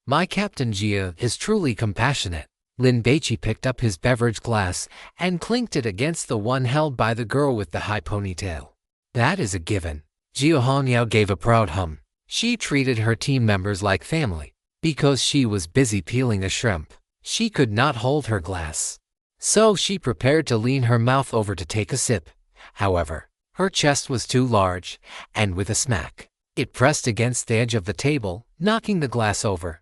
My Captain Jia is truly compassionate. Lin Baici picked up his beverage glass and clinked it against the one held by the girl with the high ponytail. That is a given. Jia Hongyao gave a proud hum. She treated her team members like family. Because she was busy peeling a shrimp, she could not hold her glass. So she prepared to lean her mouth over to take a sip. However, her chest was too large, and with a smack, it pressed against the edge of the table, knocking the glass over.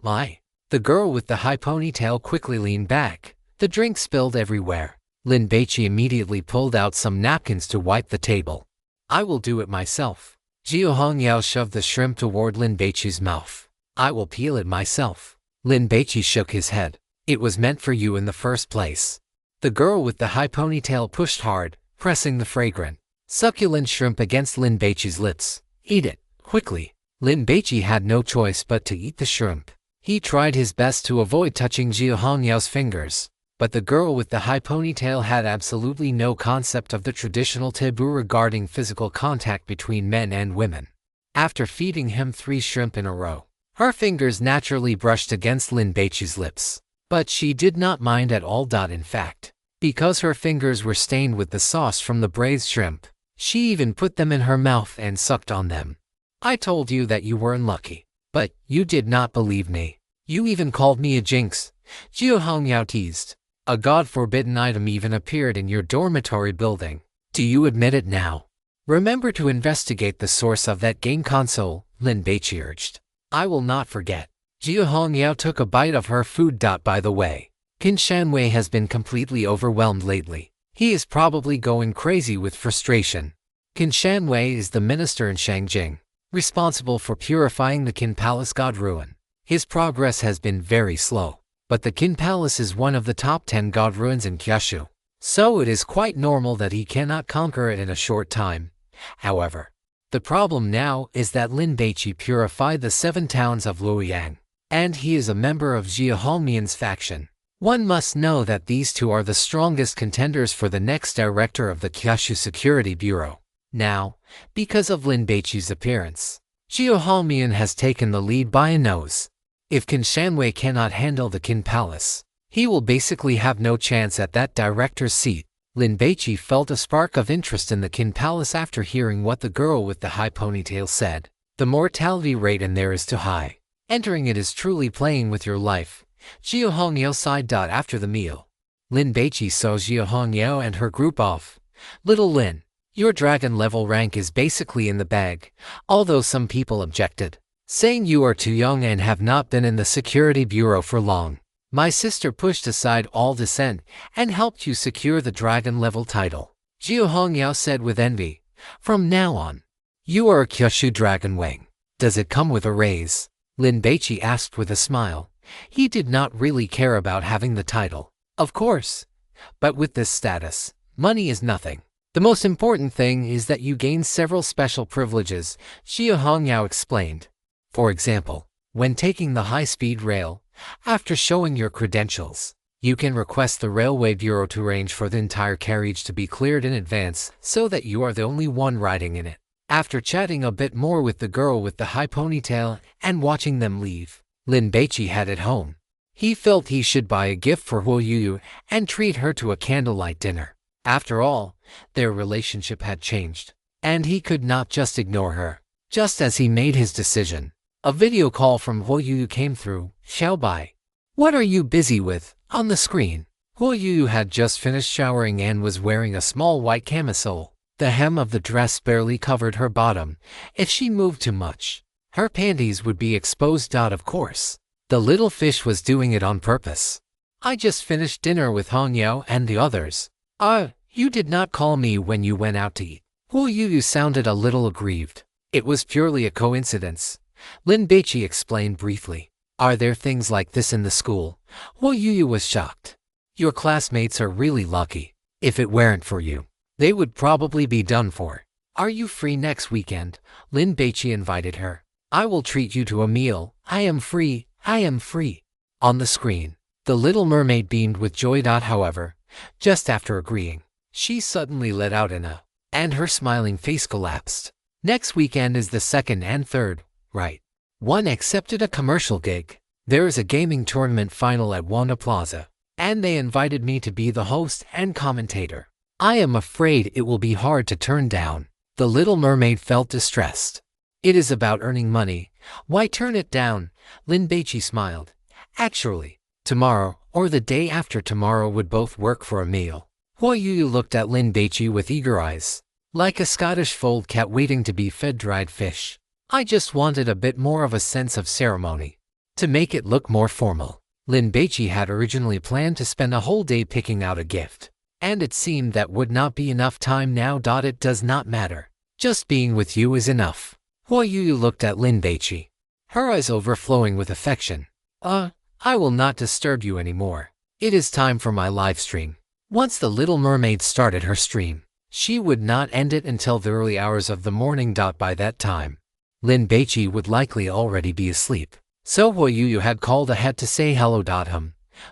My! The girl with the high ponytail quickly leaned back. The drink spilled everywhere. Lin Baici immediately pulled out some napkins to wipe the table. I will do it myself. Jia Hongyao shoved the shrimp toward Lin Baici's mouth. I will peel it myself. Lin Baici shook his head. It was meant for you in the first place. The girl with the high ponytail pushed hard, pressing the fragrant, succulent shrimp against Lin Baici's lips. Eat it, quickly. Lin Baici had no choice but to eat the shrimp. He tried his best to avoid touching Jia Hongyao's fingers, but the girl with the high ponytail had absolutely no concept of the traditional taboo regarding physical contact between men and women. After feeding him 3 shrimp in a row, her fingers naturally brushed against Lin Baici's lips. But she did not mind at all. In fact, because her fingers were stained with the sauce from the braised shrimp, she even put them in her mouth and sucked on them. I told you that you were unlucky, but you did not believe me. You even called me a jinx. Jia Hongyao teased. A god-forbidden item even appeared in your dormitory building. Do you admit it now? Remember to investigate the source of that game console, Lin Baici urged. I will not forget. Jia Hongyao took a bite of her food. By the way, Qin Shanwei has been completely overwhelmed lately. He is probably going crazy with frustration. Qin Shanwei is the minister in Shangjing, responsible for purifying the Qin Palace God Ruin. His progress has been very slow, but the Qin Palace is one of the top 10 God Ruins in Kyushu, so it is quite normal that he cannot conquer it in a short time. However, the problem now is that Lin Baici purified the 7 towns of Luoyang, and he is a member of Jia Hongmian's faction. One must know that these two are the strongest contenders for the next director of the Kyushu Security Bureau. Now, because of Lin Baici's appearance, Jia Hongmian has taken the lead by a nose. If Qin Shanwei cannot handle the Qin Palace, he will basically have no chance at that director's seat. Lin Baici felt a spark of interest in the Qin Palace after hearing what the girl with the high ponytail said. The mortality rate in there is too high. Entering it is truly playing with your life. Jia Hongyao sighed. After the meal, Lin Baici saw Jia Hongyao and her group off. Little Lin, Your dragon level rank is basically in the bag, although some people objected, saying you are too young and have not been in the security bureau for long. My sister pushed aside all dissent and helped you secure the dragon level title. Jiu Hongyao said with envy. From now on, you are a Kyushu Dragon Wing. Does it come with a raise? Lin Baici asked with a smile. He did not really care about having the title. Of course. But with this status, money is nothing. The most important thing is that you gain several special privileges, Jiu Hongyao explained. For example, when taking the high-speed rail, after showing your credentials, you can request the Railway Bureau to arrange for the entire carriage to be cleared in advance so that you are the only one riding in it. After chatting a bit more with the girl with the high ponytail and watching them leave, Lin Baici headed home. He felt he should buy a gift for Huo Yuyu and treat her to a candlelight dinner. After all, their relationship had changed, and he could not just ignore her. Just as he made his decision, a video call from Huo Yuyu came through. Xiaobai. What are you busy with? On the screen, Huo Yuyu had just finished showering and was wearing a small white camisole. The hem of the dress barely covered her bottom. If she moved too much, her panties would be exposed. Of course, the little fish was doing it on purpose. I just finished dinner with Hongyao and the others. You did not call me when you went out to eat. Huo Yuyu sounded a little aggrieved. It was purely a coincidence. Lin Baici explained briefly. Are there things like this in the school? Huo Yuyu was shocked. Your classmates are really lucky. If it weren't for you, they would probably be done for. Are you free next weekend? Lin Baici invited her. I will treat you to a meal. I am free. I am free. On the screen, the little mermaid beamed with joy. However, just after agreeing, she suddenly let out and her smiling face collapsed. Next weekend is the 2nd and 3rd, right? One accepted a commercial gig. There is a gaming tournament final at Wanda Plaza, and they invited me to be the host and commentator. I am afraid it will be hard to turn down. The little mermaid felt distressed. It is about earning money. Why turn it down? Lin Baici smiled. Actually, tomorrow or the day after tomorrow would both work for a meal. Huo Yuyu looked at Lin Baici with eager eyes, like a Scottish fold cat waiting to be fed dried fish. I just wanted a bit more of a sense of ceremony, to make it look more formal. Lin Baici had originally planned to spend a whole day picking out a gift, and it seemed that would not be enough time now. It does not matter. Just being with you is enough. Huo Yuyu looked at Lin Baici, her eyes overflowing with affection. I will not disturb you anymore. It is time for my live stream. Once the little mermaid started her stream, she would not end it until the early hours of the morning. By that time, Lin Baici would likely already be asleep. So Huo Yuyu had called ahead to say hello.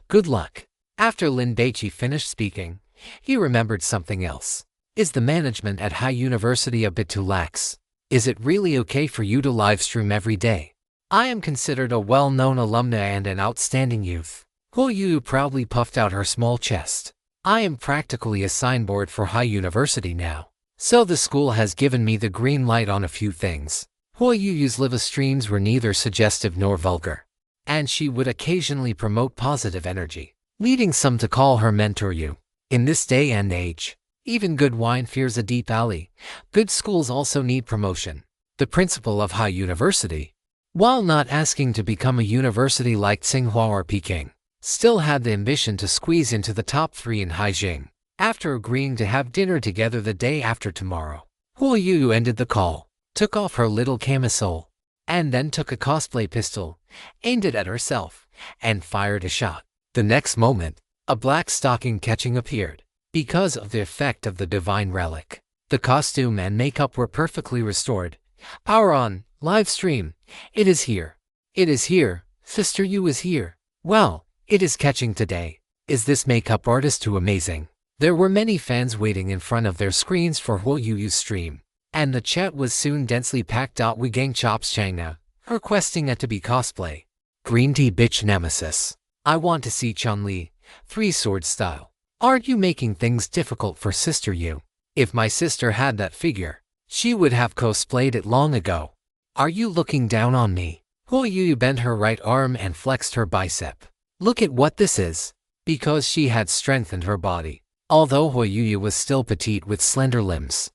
Good luck. After Lin Baici finished speaking, he remembered something else. Is the management at High University a bit too lax? Is it really okay for you to live stream every day? I am considered a well-known alumna and an outstanding youth. Huo Yuyu proudly puffed out her small chest. I am practically a signboard for High University now, so the school has given me the green light on a few things. Huo Yuyu's live streams were neither suggestive nor vulgar, and she would occasionally promote positive energy, leading some to call her mentor you. In this day and age, even good wine fears a deep alley. Good schools also need promotion. The principal of High University, while not asking to become a university like Tsinghua or Peking, still had the ambition to squeeze into the top 3 in Haijing. After agreeing to have dinner together the day after tomorrow, Huo Yuyu ended the call, took off her little camisole, and then took a cosplay pistol, aimed it at herself, and fired a shot. The next moment, a black stocking catching appeared. Because of the effect of the divine relic, the costume and makeup were perfectly restored. Power on, live stream. It is here. It is here. Sister Yu is here. Well, it is catching today. Is this makeup artist too amazing? There were many fans waiting in front of their screens for Huo Yuyu's stream, and the chat was soon densely packed. We gang chops Changna, requesting it to be cosplay. Green tea bitch nemesis. I want to see Chun-Li, 3-sword style. Aren't you making things difficult for Sister Yu? If my sister had that figure, she would have cosplayed it long ago. Are you looking down on me? Huo Yuyu bent her right arm and flexed her bicep. Look at what this is. Because she had strengthened her body. Although Huo Yuyu was still petite with slender limbs,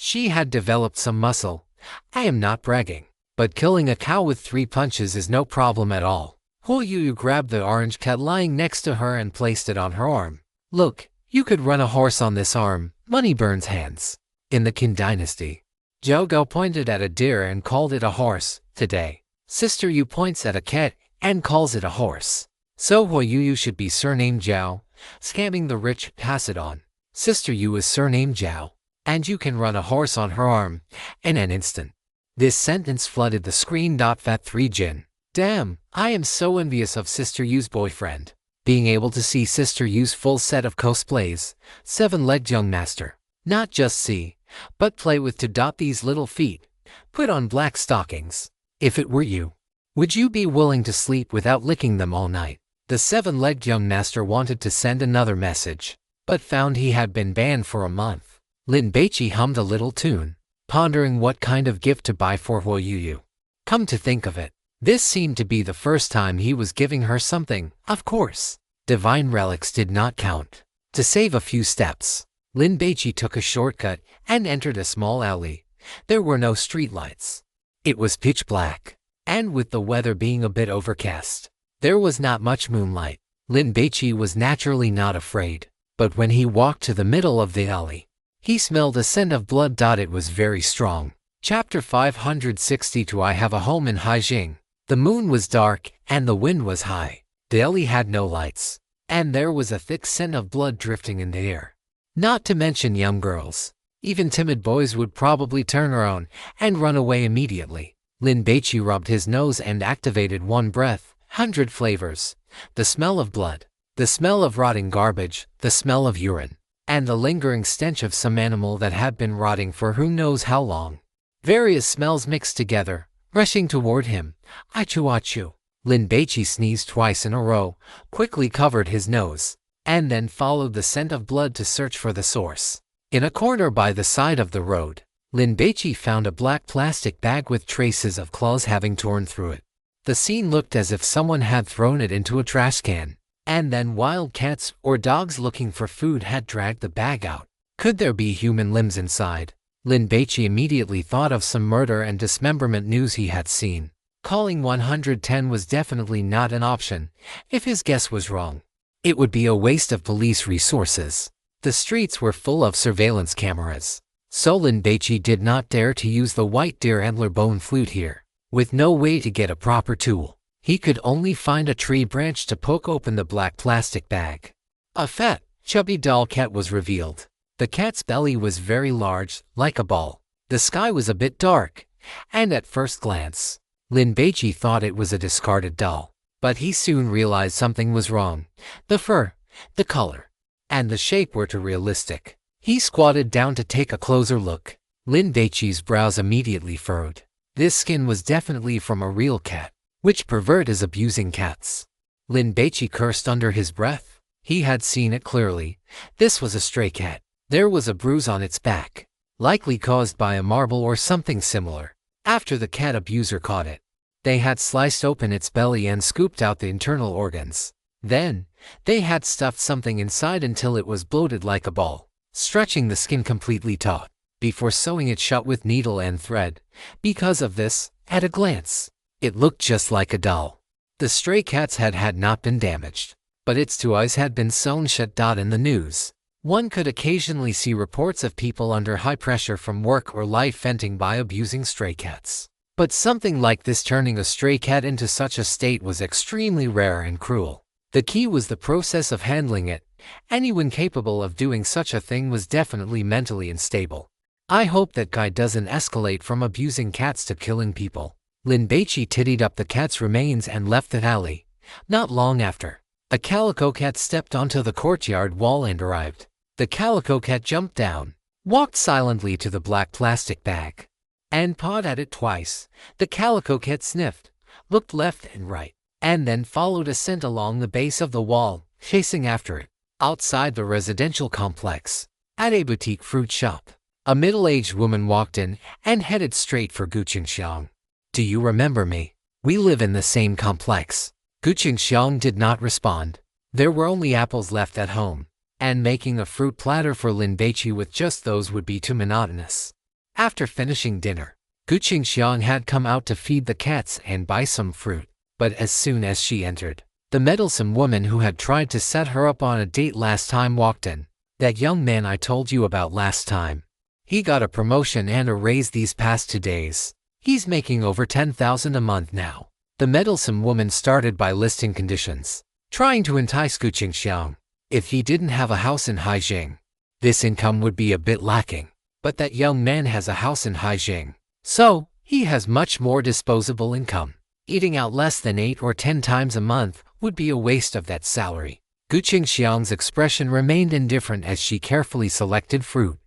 She had developed some muscle. I am not bragging, but killing a cow with 3 punches is no problem at all. Huo Yu grabbed the orange cat lying next to her and placed it on her arm. Look, you could run a horse on this arm. Money burns hands. In the Qin dynasty, Zhou Gao pointed at a deer and called it a horse. Today, Sister Yu points at a cat and calls it a horse. So Huo Yu should be surnamed Zhao. Scamming the rich, pass it on. Sister Yu is surnamed Zhao, and you can run a horse on her arm in an instant. This sentence flooded the screen. Fat 3 Jin. Damn, I am so envious of Sister Yu's boyfriend. Being able to see Sister Yu's full set of cosplays. 7-legged young master. Not just see, but play with to. These little feet. Put on black stockings. If it were you, would you be willing to sleep without licking them all night? The 7-legged young master wanted to send another message, but found he had been banned for a month. Lin Baici hummed a little tune, pondering what kind of gift to buy for Huo Yu. Come to think of it, this seemed to be the first time he was giving her something. Of course, divine relics did not count. To save a few steps, Lin Baici took a shortcut and entered a small alley. There were no streetlights. It was pitch black, and with the weather being a bit overcast, there was not much moonlight. Lin Baici was naturally not afraid, but when he walked to the middle of the alley, he smelled a scent of blood. It was very strong. Chapter 562. I have a home in Haijing. The moon was dark and the wind was high. The alley had no lights, and there was a thick scent of blood drifting in the air. Not to mention young girls. Even timid boys would probably turn around and run away immediately. Lin Baici rubbed his nose and activated one breath. 100 flavors. The smell of blood, the smell of rotting garbage, the smell of urine, and the lingering stench of some animal that had been rotting for who knows how long. Various smells mixed together, rushing toward him. Achoo. Lin Baici sneezed twice in a row, quickly covered his nose, and then followed the scent of blood to search for the source. In a corner by the side of the road, Lin Baici found a black plastic bag with traces of claws having torn through it. The scene looked as if someone had thrown it into a trash can, and then wild cats or dogs looking for food had dragged the bag out. Could there be human limbs inside? Lin Baici immediately thought of some murder and dismemberment news he had seen. Calling 110 was definitely not an option. If his guess was wrong, it would be a waste of police resources. The streets were full of surveillance cameras, so Lin Baici did not dare to use the white deer antler bone flute here. With no way to get a proper tool, he could only find a tree branch to poke open the black plastic bag. A fat, chubby doll cat was revealed. The cat's belly was very large, like a ball. The sky was a bit dark, and at first glance, Lin Baici thought it was a discarded doll. But he soon realized something was wrong. The fur, the color, and the shape were too realistic. He squatted down to take a closer look. Lin Baici's brows immediately furrowed. This skin was definitely from a real cat. Which pervert is abusing cats? Lin Baici cursed under his breath. He had seen it clearly. This was a stray cat. There was a bruise on its back, likely caused by a marble or something similar. After the cat abuser caught it, they had sliced open its belly and scooped out the internal organs. Then, they had stuffed something inside until it was bloated like a ball, stretching the skin completely taut, before sewing it shut with needle and thread. Because of this, at a glance, it looked just like a doll. The stray cat's head had not been damaged, but its 2 eyes had been sewn shut. In the news, one could occasionally see reports of people under high pressure from work or life venting by abusing stray cats. But something like this, turning a stray cat into such a state, was extremely rare and cruel. The key was the process of handling it. Anyone capable of doing such a thing was definitely mentally unstable. I hope that guy doesn't escalate from abusing cats to killing people. Lin Baici tidied up the cat's remains and left the alley. Not long after, a calico cat stepped onto the courtyard wall and arrived. The calico cat jumped down, walked silently to the black plastic bag, and pawed at it twice. The calico cat sniffed, looked left and right, and then followed a scent along the base of the wall, chasing after it. Outside the residential complex, at a boutique fruit shop, a middle-aged woman walked in and headed straight for Gu Qingxiang. Do you remember me? We live in the same complex. Gu Qingxiang did not respond. There were only apples left at home, and making a fruit platter for Lin Baici with just those would be too monotonous. After finishing dinner, Gu Qingxiang had come out to feed the cats and buy some fruit. But as soon as she entered, the meddlesome woman who had tried to set her up on a date last time walked in. That young man I told you about last time. He got a promotion and a raise these past 2 days. He's making over 10,000 a month now. The meddlesome woman started by listing conditions, trying to entice Gu Qingxiang. If he didn't have a house in Haijing, this income would be a bit lacking. But that young man has a house in Haijing, so he has much more disposable income. Eating out less than 8 or 10 times a month would be a waste of that salary. Gu Qingxiang's expression remained indifferent as she carefully selected fruit.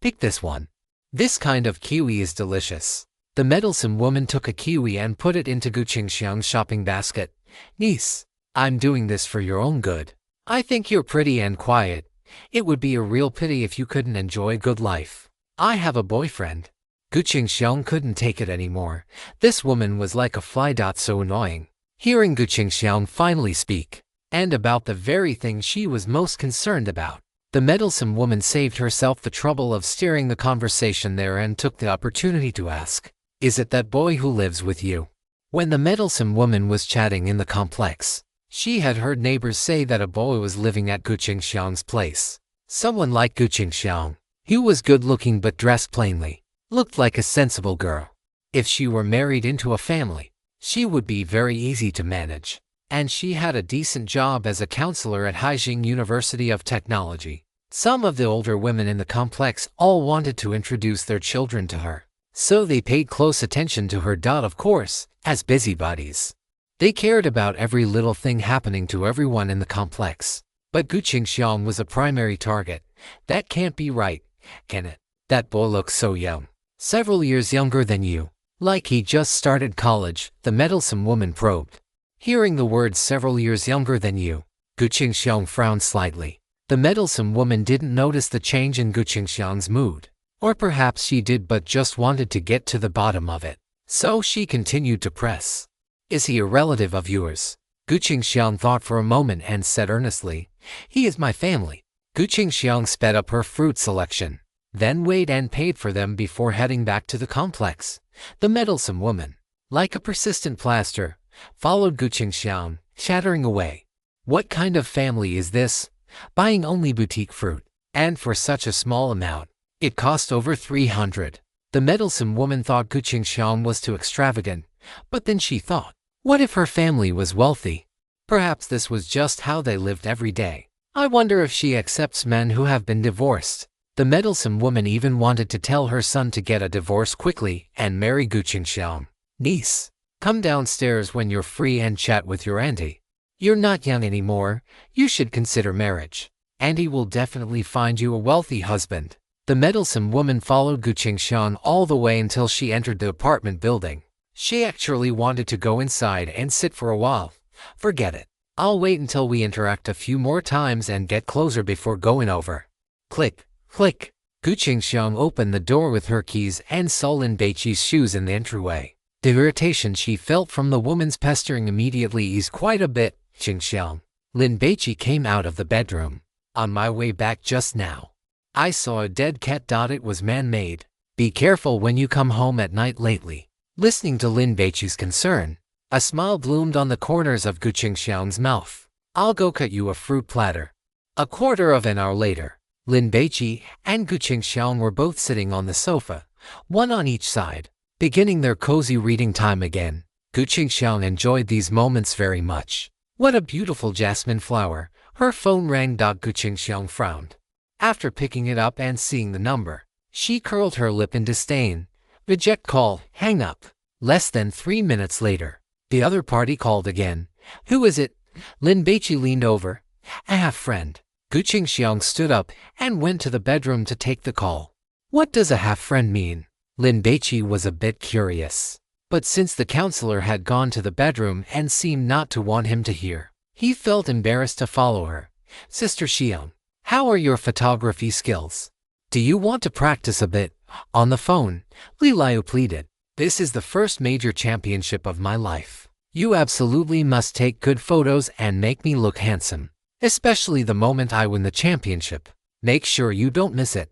Pick this one. This kind of kiwi is delicious. The meddlesome woman took a kiwi and put it into Gu Qingxiang's shopping basket. Niece, I'm doing this for your own good. I think you're pretty and quiet. It would be a real pity if you couldn't enjoy good life. I have a boyfriend. Gu Qingxiang couldn't take it anymore. This woman was like a fly. So annoying. Hearing Gu Qingxiang finally speak, and about the very thing she was most concerned about, the meddlesome woman saved herself the trouble of steering the conversation there and took the opportunity to ask, "Is it that boy who lives with you?" When the meddlesome woman was chatting in the complex, she had heard neighbors say that a boy was living at Gu Qingxiang's place. Someone like Gu Qingxiang. He was good-looking but dressed plainly. Looked like a sensible girl. If she were married into a family, she would be very easy to manage. And she had a decent job as a counselor at Haijing University of Technology. Some of the older women in the complex all wanted to introduce their children to her, so they paid close attention to her. Of course, as busybodies, they cared about every little thing happening to everyone in the complex. But Gu Qingxiang was a primary target. That can't be right, can it? That boy looks so young. Several years younger than you. Like he just started college, the meddlesome woman probed. Hearing the words several years younger than you, Gu Qingxiang frowned slightly. The meddlesome woman didn't notice the change in Gu Qingxiang's mood. Or perhaps she did but just wanted to get to the bottom of it. So she continued to press. Is he a relative of yours? Gu Qingxiang thought for a moment and said earnestly, he is my family. Gu Qingxiang sped up her fruit selection, then weighed and paid for them before heading back to the complex. The meddlesome woman, like a persistent plaster, followed Gu Qingxiang, chattering away. What kind of family is this? Buying only boutique fruit, and for such a small amount. It cost over 300. The meddlesome woman thought Gu Qingxiang was too extravagant, but then she thought, what if her family was wealthy? Perhaps this was just how they lived every day. I wonder if she accepts men who have been divorced. The meddlesome woman even wanted to tell her son to get a divorce quickly and marry Gu Qingxiang. Niece, come downstairs when you're free and chat with your auntie. You're not young anymore. You should consider marriage. Auntie will definitely find you a wealthy husband. The meddlesome woman followed Gu Qingxiang all the way until she entered the apartment building. She actually wanted to go inside and sit for a while. Forget it. I'll wait until we interact a few more times and get closer before going over. Click. Click. Gu Qingxiang opened the door with her keys and saw Lin Baici's shoes in the entryway. The irritation she felt from the woman's pestering immediately eased quite a bit. Qingxiang. Lin Baici came out of the bedroom. On my way back just now, I saw a dead cat. It was man-made. Be careful when you come home at night lately. Listening to Lin Baici's concern, a smile bloomed on the corners of Gu Qingxiang's mouth. I'll go cut you a fruit platter. A quarter of an hour later, Lin Baici and Gu Qingxiang were both sitting on the sofa, one on each side, beginning their cozy reading time again. Gu Qingxiang enjoyed these moments very much. What a beautiful jasmine flower. Her phone rang. Gu Qingxiang frowned. After picking it up and seeing the number, she curled her lip in disdain. Reject call, hang up. Less than 3 minutes later, the other party called again. Who is it? Lin Baici leaned over. A half-friend. Gu Qingxiang stood up and went to the bedroom to take the call. What does a half-friend mean? Lin Baici was a bit curious. But since the counselor had gone to the bedroom and seemed not to want him to hear, he felt embarrassed to follow her. Sister Xiang, how are your photography skills? Do you want to practice a bit? On the phone, Li Liu pleaded. This is the first major championship of my life. You absolutely must take good photos and make me look handsome. Especially the moment I win the championship. Make sure you don't miss it.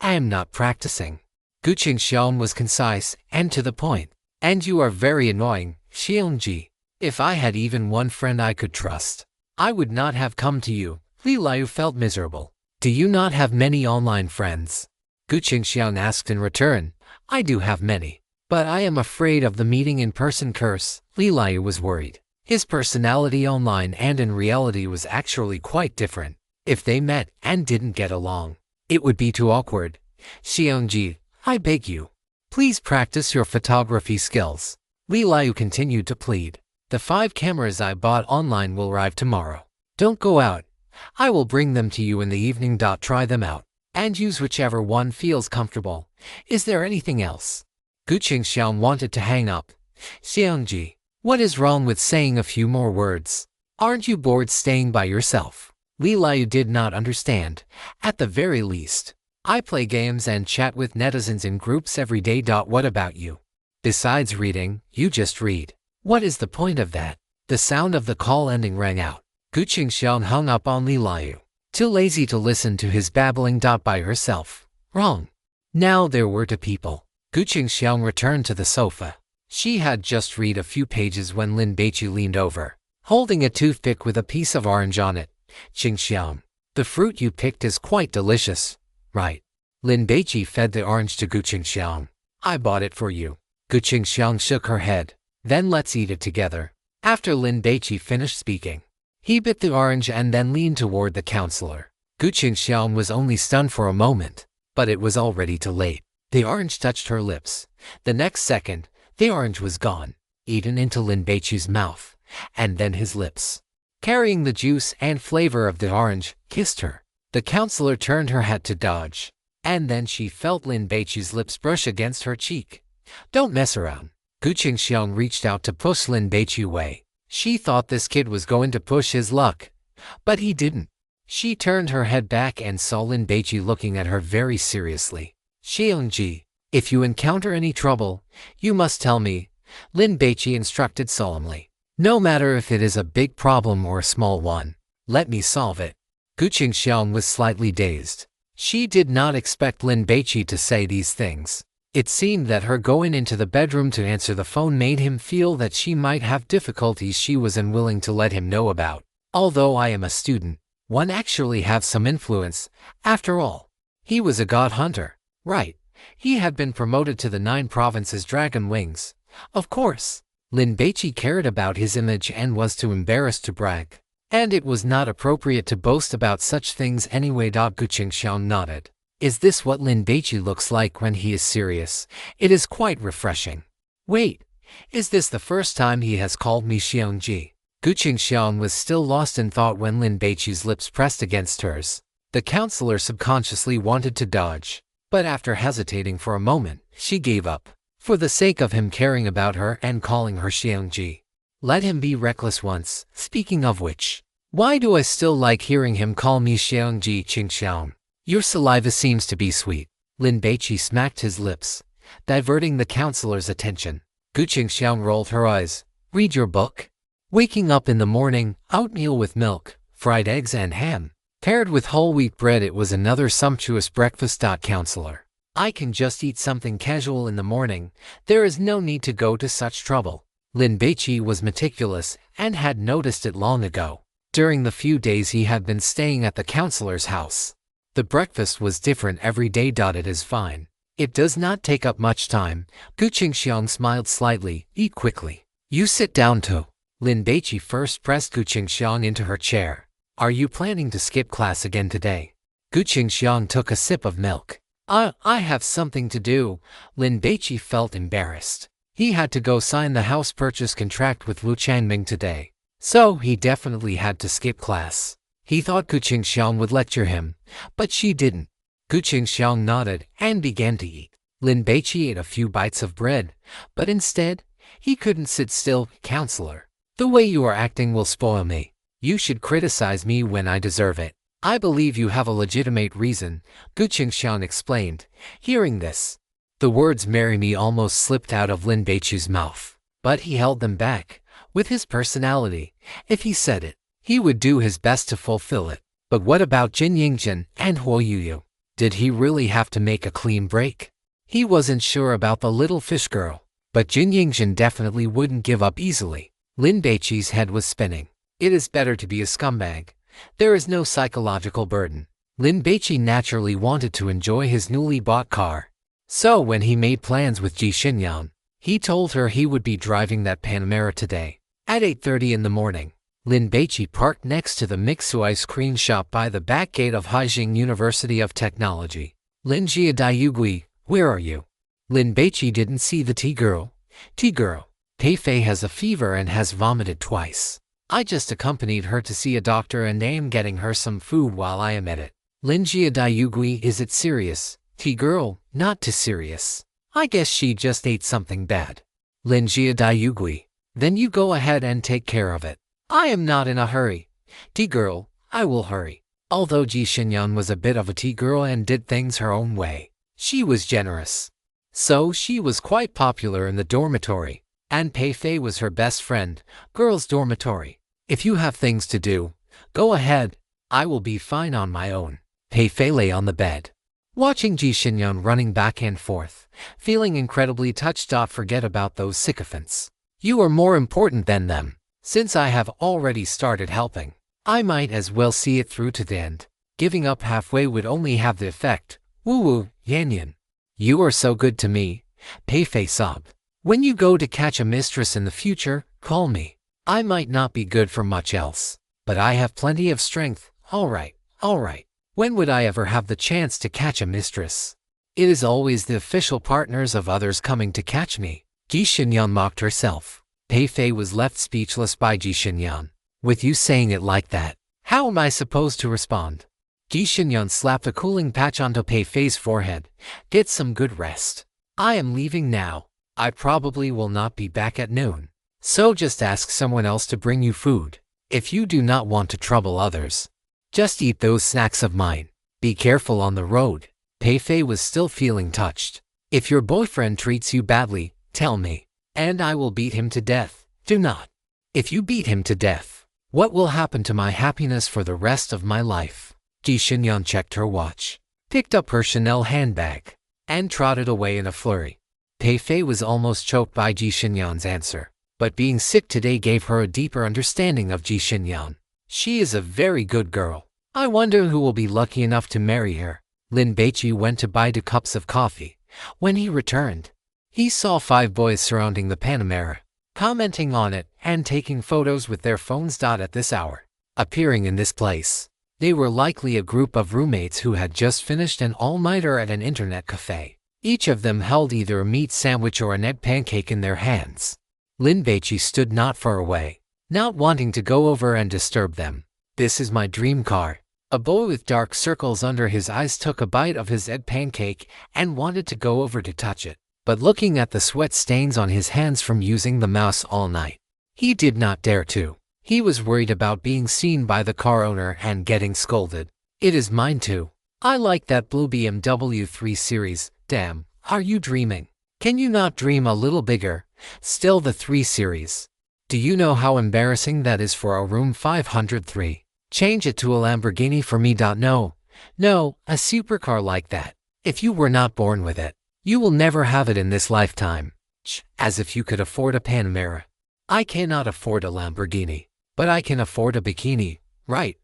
I am not practicing. Gu Qingxiang was concise and to the point. And you are very annoying, Xiongji. If I had even one friend I could trust, I would not have come to you. Li Liu felt miserable. Do you not have many online friends? Gu Qingxiang asked in return. I do have many, but I am afraid of the meeting in person curse. Li Liu was worried. His personality online and in reality was actually quite different. If they met and didn't get along, it would be too awkward. Xiongji, I beg you, please practice your photography skills. Li Liu continued to plead. The 5 cameras I bought online will arrive tomorrow. Don't go out. I will bring them to you in the evening. Try them out and use whichever one feels comfortable. Is there anything else? Gu Qingxiang wanted to hang up. Xiongji, what is wrong with saying a few more words? Aren't you bored staying by yourself? Li Liu did not understand. At the very least, I play games and chat with netizens in groups every day. What about you? Besides reading, you just read. What is the point of that? The sound of the call ending rang out. Gu Qingxiang hung up on Li Liu. Too lazy to listen to his babbling. By herself. Wrong. Now there were 2 people. Gu Qingxiang returned to the sofa. She had just read a few pages when Lin Baici leaned over, holding a toothpick with a piece of orange on it. Qingxiang, the fruit you picked is quite delicious, right? Lin Baici fed the orange to Gu Qingxiang. I bought it for you. Gu Qingxiang shook her head. Then let's eat it together. After Lin Baici finished speaking, he bit the orange and then leaned toward the counselor. Gu Qingxiang was only stunned for a moment, but it was already too late. The orange touched her lips. The next second, the orange was gone, eaten into Lin Baici's mouth, and then his lips, carrying the juice and flavor of the orange, kissed her. The counselor turned her head to dodge, and then she felt Lin Baici's lips brush against her cheek. Don't mess around. Gu Qingxiang reached out to push Lin Baici away. She thought this kid was going to push his luck, but he didn't. She turned her head back and saw Lin Baici looking at her very seriously. Xiongji, if you encounter any trouble, you must tell me, Lin Baici instructed solemnly. No matter if it is a big problem or a small one, let me solve it. Gu Qingxiang was slightly dazed. She did not expect Lin Baici to say these things. It seemed that her going into the bedroom to answer the phone made him feel that she might have difficulties she was unwilling to let him know about. Although I am a student, one actually have some influence. After all, he was a god hunter, right? He had been promoted to the 9 provinces Dragon Wings. Of course, Lin Baici cared about his image and was too embarrassed to brag. And it was not appropriate to boast about such things anyway. Gu Qingxiang nodded. Is this what Lin Baici looks like when he is serious? It is quite refreshing. Wait, is this the first time he has called me Xiongji? Gu Qingxiang was still lost in thought when Lin Baici's lips pressed against hers. The counselor subconsciously wanted to dodge, but after hesitating for a moment, she gave up. For the sake of him caring about her and calling her Xiongji, let him be reckless once. Speaking of which, why do I still like hearing him call me Xiongji? Qingxiang, your saliva seems to be sweet. Lin Baici smacked his lips, diverting the counselor's attention. Gu Qingxiang rolled her eyes. Read your book? Waking up in the morning, oatmeal with milk, fried eggs and ham, paired with whole wheat bread. It was another sumptuous breakfast. Counselor, I can just eat something casual in the morning. There is no need to go to such trouble. Lin Baici was meticulous and had noticed it long ago. During the few days he had been staying at the counselor's house, the breakfast was different every day. It is fine. It does not take up much time. Gu Qingxiang smiled slightly. Eat quickly. You sit down too. Lin Baici first pressed Gu Qingxiang into her chair. Are you planning to skip class again today? Gu Qingxiang took a sip of milk. I have something to do. Lin Baici felt embarrassed. He had to go sign the house purchase contract with Wu Changming today, so he definitely had to skip class. He thought Gu Qingxiang would lecture him, but she didn't. Gu Qingxiang nodded and began to eat. Lin Baici ate a few bites of bread, but instead, he couldn't sit still. Counselor, the way you are acting will spoil me. You should criticize me when I deserve it. I believe you have a legitimate reason, Gu Qingxiang explained. Hearing this, the words "marry me" almost slipped out of Lin Baici's mouth, but he held them back. With his personality, if he said it, he would do his best to fulfill it. But what about Jin Yingjin and Huo Yuyu? Did he really have to make a clean break? He wasn't sure about the little fish girl, but Jin Yingxin definitely wouldn't give up easily. Lin Baici's head was spinning. It is better to be a scumbag. There is no psychological burden. Lin Baici naturally wanted to enjoy his newly bought car. So when he made plans with Ji Xinyan, he told her he would be driving that Panamera today. At 8:30 in the morning, Lin Baici parked next to the Mixu ice cream shop by the back gate of Haijing University of Technology. Lin Jia Daiyugui, where are you? Lin Baici didn't see the tea girl. Tea girl, Pei Fei has a fever and has vomited twice. I just accompanied her to see a doctor and am getting her some food while I am at it. Lin Jia Daiyugui, is it serious? Tea girl, not too serious. I guess she just ate something bad. Lin Jia Daiyugui, then you go ahead and take care of it. I am not in a hurry. Tea girl, I will hurry. Although Ji Xinyan was a bit of a tea girl and did things her own way, she was generous. So she was quite popular in the dormitory, and Pei Fei was her best friend, girls' dormitory. If you have things to do, go ahead. I will be fine on my own. Pei Fei lay on the bed, watching Ji Xinyan running back and forth, feeling incredibly touched. Forget about those sycophants. You are more important than them. Since I have already started helping, I might as well see it through to the end. Giving up halfway would only have the effect. Woo-woo, Yanyan. You are so good to me, Pei Fei sobbed. When you go to catch a mistress in the future, call me. I might not be good for much else, but I have plenty of strength. All right. When would I ever have the chance to catch a mistress? It is always the official partners of others coming to catch me. Ji Xinyan mocked herself. Pei Fei was left speechless by Ji Xinyan. With you saying it like that, how am I supposed to respond? Ji Xinyan slapped a cooling patch onto Pei Fei's forehead. Get some good rest. I am leaving now. I probably will not be back at noon. So just ask someone else to bring you food. If you do not want to trouble others, just eat those snacks of mine. Be careful on the road. Pei Fei was still feeling touched. If your boyfriend treats you badly, tell me, and I will beat him to death. Do not. If you beat him to death, what will happen to my happiness for the rest of my life? Ji Xinyan checked her watch, picked up her Chanel handbag, and trotted away in a flurry. Pei Fei was almost choked by Ji Xinyan's answer, but being sick today gave her a deeper understanding of Ji Xinyan. She is a very good girl. I wonder who will be lucky enough to marry her. Lin Baici went to buy 2 cups of coffee. When he returned, he saw 5 boys surrounding the Panamera, commenting on it and taking photos with their phones. At this hour, appearing in this place, they were likely a group of roommates who had just finished an all-nighter at an internet cafe. Each of them held either a meat sandwich or an egg pancake in their hands. Lin Baici stood not far away, not wanting to go over and disturb them. This is my dream car. A boy with dark circles under his eyes took a bite of his egg pancake and wanted to go over to touch it, but looking at the sweat stains on his hands from using the mouse all night, he did not dare to. He was worried about being seen by the car owner and getting scolded. It is mine too. I like that blue BMW 3 Series. Damn, are you dreaming? Can you not dream a little bigger? Still the 3 Series. Do you know how embarrassing that is for a room 503? Change it to a Lamborghini for me. No, a supercar like that. If you were not born with it, you will never have it in this lifetime. As if you could afford a Panamera. I cannot afford a Lamborghini, but I can afford a bikini. Right.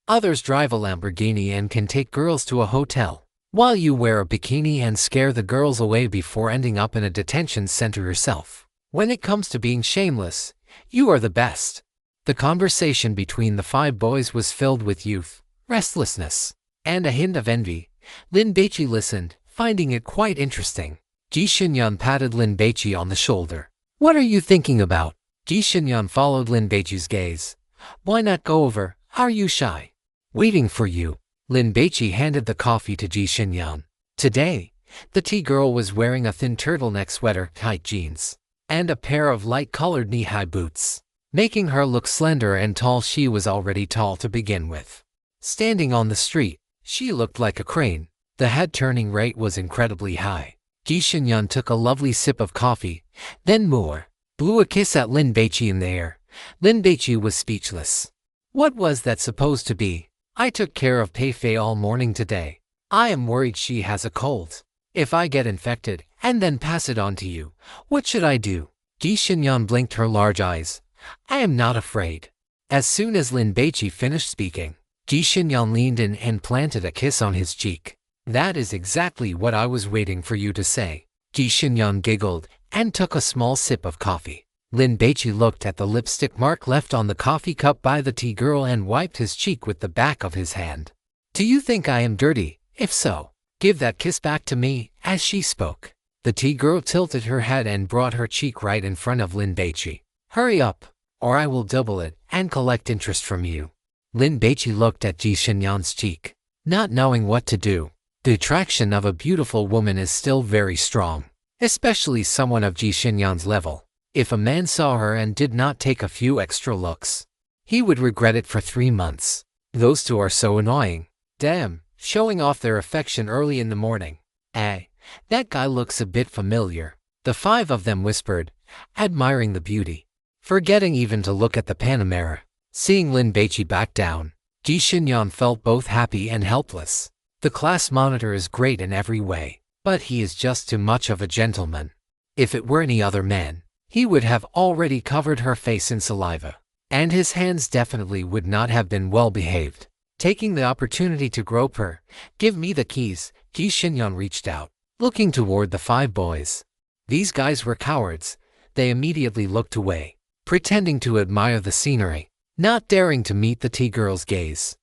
Others drive a Lamborghini and can take girls to a hotel, while you wear a bikini and scare the girls away before ending up in a detention center yourself. When it comes to being shameless, you are the best. The conversation between the 5 boys was filled with youth, restlessness, and a hint of envy. Lin Baici listened, finding it quite interesting. Ji Xinyan patted Lin Baici on the shoulder. What are you thinking about? Ji Xinyan followed Lin Baici's gaze. Why not go over? Are you shy? Waiting for you. Lin Baici handed the coffee to Ji Xinyan. Today, the tea girl was wearing a thin turtleneck sweater, tight jeans, and a pair of light-colored knee-high boots, making her look slender and tall. She was already tall to begin with. Standing on the street, she looked like a crane. The head-turning rate was incredibly high. Ji Xinyan took a lovely sip of coffee, then more, blew a kiss at Lin Baici in the air. Lin Baici was speechless. What was that supposed to be? I took care of Pei Fei all morning today. I am worried she has a cold. If I get infected and then pass it on to you, what should I do? Ji Xinyan blinked her large eyes. I am not afraid. As soon as Lin Baici finished speaking, Ji Xinyan leaned in and planted a kiss on his cheek. That is exactly what I was waiting for you to say. Ji Xinyan giggled and took a small sip of coffee. Lin Baici looked at the lipstick mark left on the coffee cup by the tea girl and wiped his cheek with the back of his hand. Do you think I am dirty? If so, give that kiss back to me. As she spoke, the tea girl tilted her head and brought her cheek right in front of Lin Baici. Hurry up, or I will double it and collect interest from you. Lin Baici looked at Ji Xinyan's cheek, not knowing what to do. The attraction of a beautiful woman is still very strong, especially someone of Ji Xinyan's level. If a man saw her and did not take a few extra looks, he would regret it for 3 months. Those two are so annoying. Damn, showing off their affection early in the morning. That guy looks a bit familiar. The 5 of them whispered, admiring the beauty, forgetting even to look at the Panamera. Seeing Lin Baici back down, Ji Xinyan felt both happy and helpless. The class monitor is great in every way, but he is just too much of a gentleman. If it were any other man, he would have already covered her face in saliva, and his hands definitely would not have been well behaved. Taking the opportunity to grope her, give me the keys, Ji Xinyan reached out, looking toward the 5 boys. These guys were cowards. They immediately looked away, pretending to admire the scenery, not daring to meet the tea girl's gaze.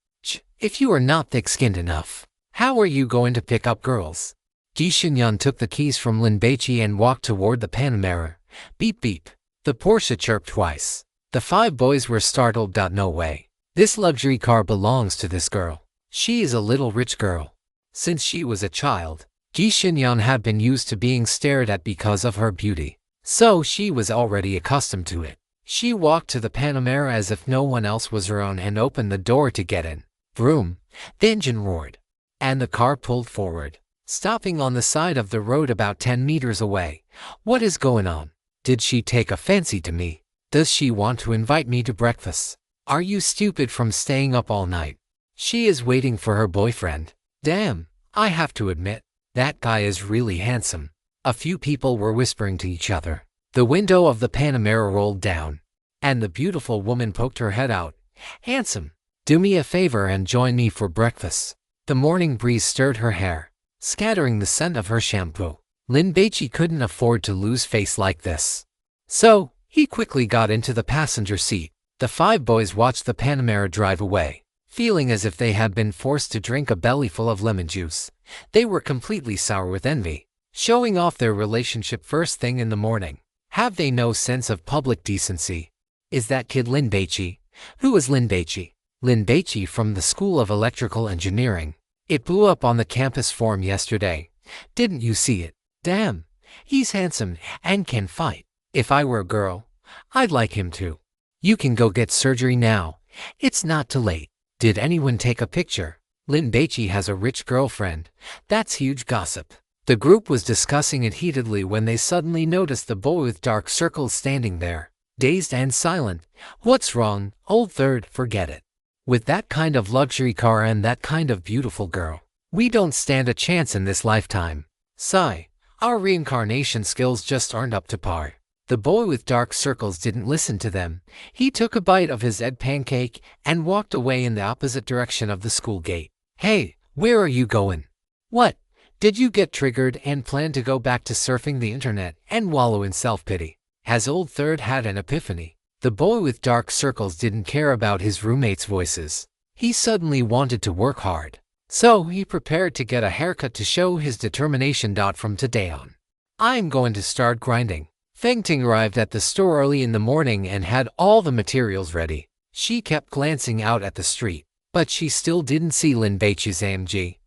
If you are not thick-skinned enough, how are you going to pick up girls? Ji Xinyan took the keys from Lin Baici and walked toward the Panamera. Beep beep. The Porsche chirped twice. The 5 boys were startled. No way. This luxury car belongs to this girl. She is a little rich girl. Since she was a child, Ji Xinyan had been used to being stared at because of her beauty, so she was already accustomed to it. She walked to the Panamera as if no one else was around and opened the door to get in. Vroom. The engine roared, and the car pulled forward, stopping on the side of the road about 10 meters away. What is going on? Did she take a fancy to me? Does she want to invite me to breakfast? Are you stupid from staying up all night? She is waiting for her boyfriend. Damn, I have to admit, that guy is really handsome. A few people were whispering to each other. The window of the Panamera rolled down, and the beautiful woman poked her head out. Handsome, do me a favor and join me for breakfast. The morning breeze stirred her hair, scattering the scent of her shampoo. Lin Baici couldn't afford to lose face like this, so he quickly got into the passenger seat. The 5 boys watched the Panamera drive away, feeling as if they had been forced to drink a bellyful of lemon juice. They were completely sour with envy, showing off their relationship first thing in the morning. Have they no sense of public decency? Is that kid Lin Baici? Who is Lin Baici? Lin Baici from the School of Electrical Engineering. It blew up on the campus forum yesterday. Didn't you see it? Damn, he's handsome and can fight. If I were a girl, I'd like him too. You can go get surgery now. It's not too late. Did anyone take a picture? Lin Baici has a rich girlfriend. That's huge gossip. The group was discussing it heatedly when they suddenly noticed the boy with dark circles standing there, dazed and silent. What's wrong, old third? Forget it. With that kind of luxury car and that kind of beautiful girl, we don't stand a chance in this lifetime. Sigh, our reincarnation skills just aren't up to par. The boy with dark circles didn't listen to them. He took a bite of his egg pancake and walked away in the opposite direction of the school gate. Hey, where are you going? What? Did you get triggered and plan to go back to surfing the internet and wallow in self-pity? Has old third had an epiphany? The boy with dark circles didn't care about his roommates' voices. He suddenly wanted to work hard, so he prepared to get a haircut to show his determination. From today on, I'm going to start grinding. Feng Ting arrived at the store early in the morning and had all the materials ready. She kept glancing out at the street, but she still didn't see Lin Baici's AMG.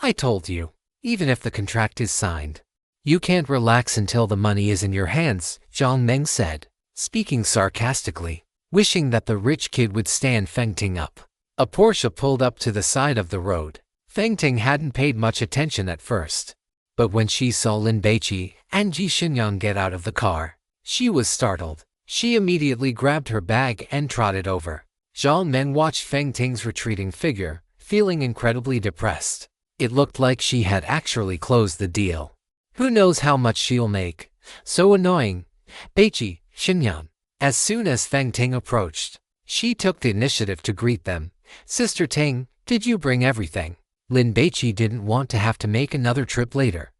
I told you, even if the contract is signed, you can't relax until the money is in your hands, Zhang Meng said, speaking sarcastically, wishing that the rich kid would stand Feng Ting up. A Porsche pulled up to the side of the road. Feng Ting hadn't paid much attention at first, but when she saw Lin Baici and Ji Xinyan get out of the car, she was startled. She immediately grabbed her bag and trotted over. Zhang Men watched Feng Ting's retreating figure, feeling incredibly depressed. It looked like she had actually closed the deal. Who knows how much she'll make? So annoying. Baici, Xinyan. As soon as Feng Ting approached, she took the initiative to greet them. Sister Ting, did you bring everything? Lin Baici didn't want to have to make another trip later.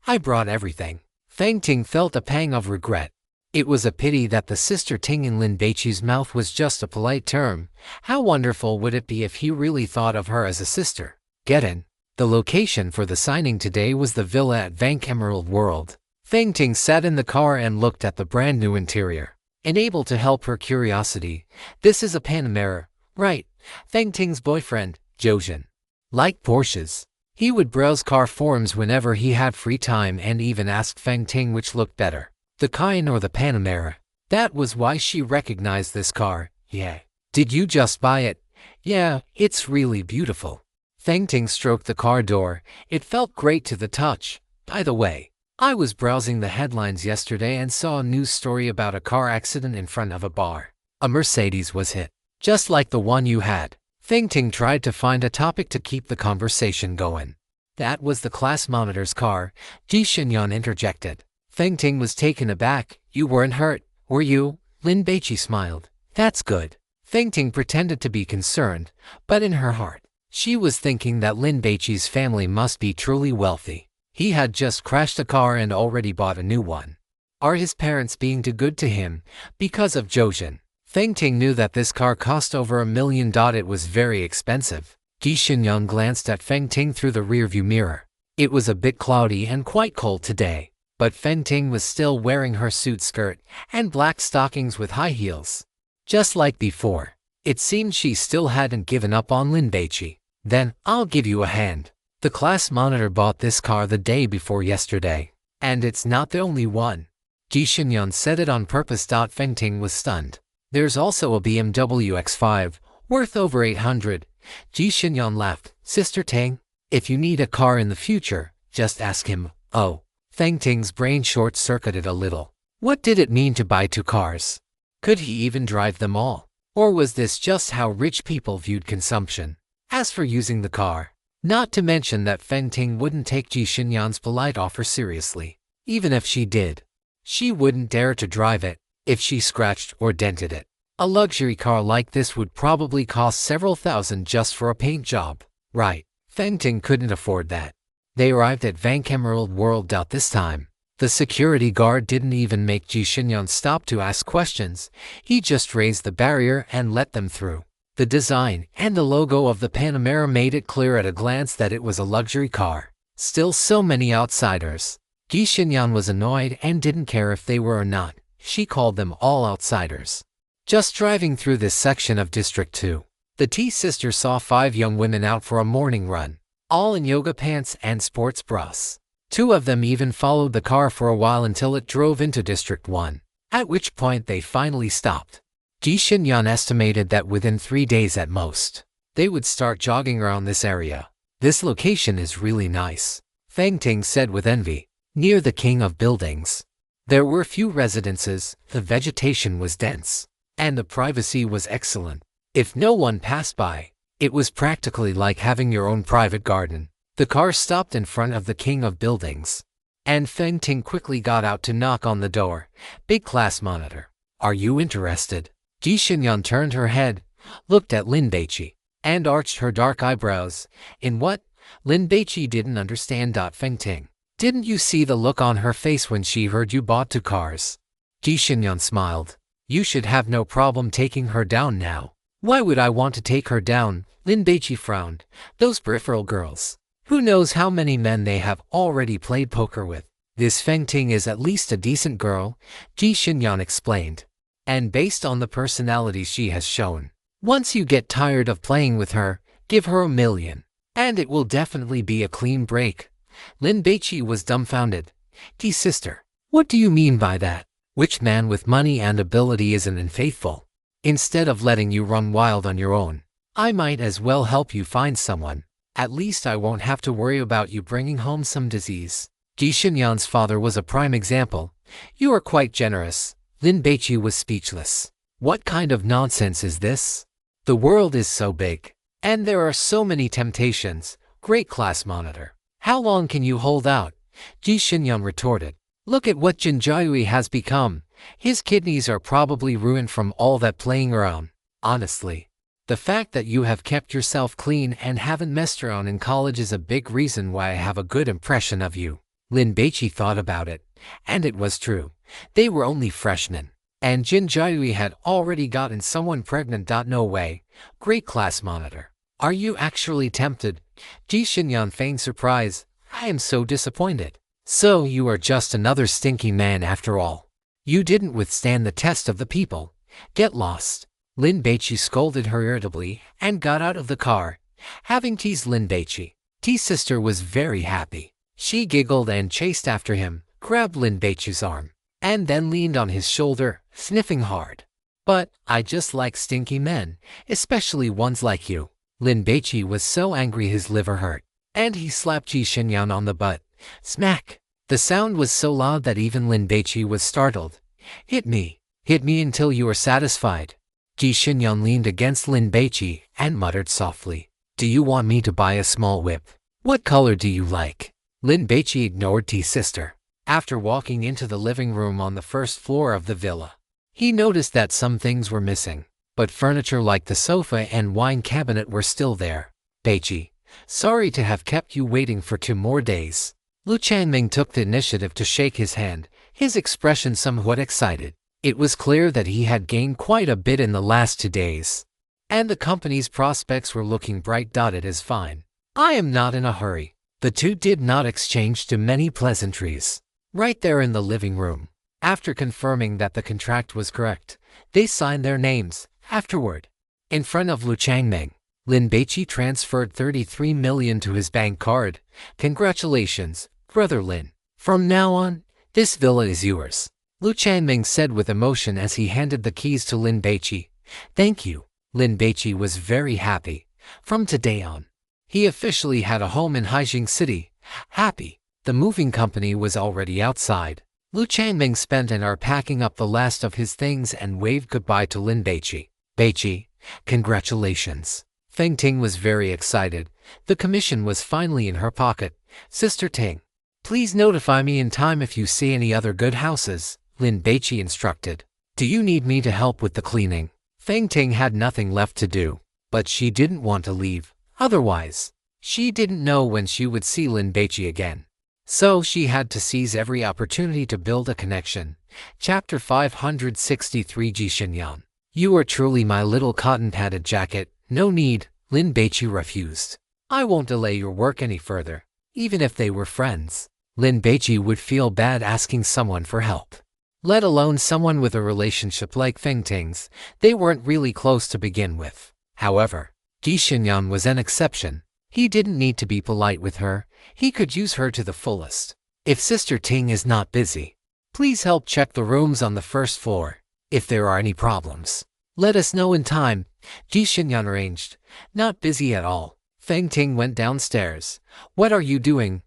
I brought everything. Feng Ting felt a pang of regret. It was a pity that the Sister Ting in Lin Baici's mouth was just a polite term. How wonderful would it be if he really thought of her as a sister? Get in. The location for the signing today was the villa at Vank Emerald World. Feng Ting sat in the car and looked at the brand new interior. Unable to help her curiosity, this is a Panamera, right? Feng Ting's boyfriend, Zhoujin. Like Porsches, he would browse car forums whenever he had free time and even asked Feng Ting which looked better, the Cayenne or the Panamera. That was why she recognized this car. Yeah. Did you just buy it? Yeah, it's really beautiful. Feng Ting stroked the car door. It felt great to the touch. By the way, I was browsing the headlines yesterday and saw a news story about a car accident in front of a bar. A Mercedes was hit, just like the one you had. Feng Ting tried to find a topic to keep the conversation going. That was the class monitor's car, Ji Xinyan interjected. Feng Ting was taken aback. You weren't hurt, were you? Lin Baici smiled. That's good. Feng Ting pretended to be concerned, but in her heart, she was thinking that Lin Baici's family must be truly wealthy. He had just crashed a car and already bought a new one. Are his parents being too good to him? Because of Zhoujin, Feng Ting knew that this car cost over $1 million. It was very expensive. Ji Xinyan glanced at Feng Ting through the rearview mirror. It was a bit cloudy and quite cold today, but Feng Ting was still wearing her suit skirt and black stockings with high heels. Just like before, it seemed she still hadn't given up on Lin Baici. Then, I'll give you a hand. The class monitor bought this car the day before yesterday, and it's not the only one. Ji Xinyan said it on purpose. Feng Ting was stunned. There's also a BMW X5, worth over 800. Ji Xinyan laughed. Sister Ting, if you need a car in the future, just ask him. Oh. Feng Ting's brain short-circuited a little. What did it mean to buy 2 cars? Could he even drive them all? Or was this just how rich people viewed consumption? As for using the car, not to mention that Feng Ting wouldn't take Ji Xinyan's polite offer seriously. Even if she did, she wouldn't dare to drive it if she scratched or dented it. A luxury car like this would probably cost several thousand just for a paint job. Right, Feng Ting couldn't afford that. They arrived at Vank Emerald World. This time, the security guard didn't even make Ji Xinyan stop to ask questions. He just raised the barrier and let them through. The design and the logo of the Panamera made it clear at a glance that it was a luxury car. Still so many outsiders. Ji Xinyan was annoyed and didn't care if they were or not. She called them all outsiders. Just driving through this section of District 2, the T-sister saw 5 young women out for a morning run, all in yoga pants and sports bras. 2 of them even followed the car for a while until it drove into District 1, at which point they finally stopped. Ji Xinyan estimated that within 3 days at most, they would start jogging around this area. This location is really nice, Feng Ting said with envy. Near the king of buildings, there were few residences, the vegetation was dense, and the privacy was excellent. If no one passed by, it was practically like having your own private garden. The car stopped in front of the king of buildings, and Feng Ting quickly got out to knock on the door. Big class monitor. Are you interested? Ji Xinyan turned her head, looked at Lin Baici, and arched her dark eyebrows. In what? Lin Baici didn't understand. Feng Ting, didn't you see the look on her face when she heard you bought 2 cars? Ji Xinyan smiled. You should have no problem taking her down now. Why would I want to take her down? Lin Baici frowned. Those peripheral girls. Who knows how many men they have already played poker with. This Feng Ting is at least a decent girl, Ji Xinyan explained. And based on the personality she has shown, once you get tired of playing with her, give her $1 million. And it will definitely be a clean break. Lin Baici was dumbfounded. T-sister, what do you mean by that? Which man with money and ability isn't unfaithful? Instead of letting you run wild on your own, I might as well help you find someone. At least I won't have to worry about you bringing home some disease. Ji Xinyan's father was a prime example. You are quite generous. Lin Baici was speechless. What kind of nonsense is this? The world is so big, and there are so many temptations. Great class monitor. How long can you hold out? Ji Xinyan retorted. Look at what Jin Jiayui has become. His kidneys are probably ruined from all that playing around. Honestly, the fact that you have kept yourself clean and haven't messed around in college is a big reason why I have a good impression of you. Lin Baici thought about it, and it was true. They were only freshmen, and Jin Jiayui had already gotten someone pregnant. No way. Great class monitor. Are you actually tempted? Ji Xinyan feigned surprise. I am so disappointed. So you are just another stinky man after all. You didn't withstand the test of the people. Get lost. Lin Baici scolded her irritably and got out of the car. Having teased Lin Baici, T's sister was very happy. She giggled and chased after him, grabbed Lin Baici's arm, and then leaned on his shoulder, sniffing hard. But I just like stinky men, especially ones like you. Lin Baici was so angry his liver hurt, and he slapped Ji Xinyan on the butt. Smack! The sound was so loud that even Lin Baici was startled. Hit me until you are satisfied. Ji Xinyan leaned against Lin Baici and muttered softly. Do you want me to buy a small whip? What color do you like? Lin Baici ignored T's sister. After walking into the living room on the first floor of the villa, he noticed that some things were missing, but furniture like the sofa and wine cabinet were still there. Baici, sorry to have kept you waiting for 2 more days. Lu Changming took the initiative to shake his hand, his expression somewhat excited. It was clear that he had gained quite a bit in the last 2 days, and the company's prospects were looking bright. It is fine. I am not in a hurry. The two did not exchange too many pleasantries. Right there in the living room, after confirming that the contract was correct, they signed their names. Afterward, in front of Lu Changming, Lin Baici transferred 33 million to his bank card. Congratulations, Brother Lin. From now on, this villa is yours. Lu Changming said with emotion as he handed the keys to Lin Baici. Thank you. Lin Baici was very happy. From today on, he officially had a home in Haijing City. Happy. The moving company was already outside. Lu Changming spent an hour packing up the last of his things and waved goodbye to Lin Baici. Baici, congratulations. Feng Ting was very excited. The commission was finally in her pocket. Sister Ting, please notify me in time if you see any other good houses, Lin Baici instructed. Do you need me to help with the cleaning? Feng Ting had nothing left to do, but she didn't want to leave. Otherwise, she didn't know when she would see Lin Baici again. So she had to seize every opportunity to build a connection. Chapter 563 Ji Xinyan. You are truly my little cotton-padded jacket. No need, Lin Baici refused. I won't delay your work any further. Even if they were friends, Lin Baici would feel bad asking someone for help. Let alone someone with a relationship like Feng Ting's. They weren't really close to begin with. However, Ji Xinyan was an exception. He didn't need to be polite with her. He could use her to the fullest. If Sister Ting is not busy, please help check the rooms on the first floor. If there are any problems, let us know in time. Ji Xinyan arranged. Not busy at all. Feng Ting went downstairs. What are you doing?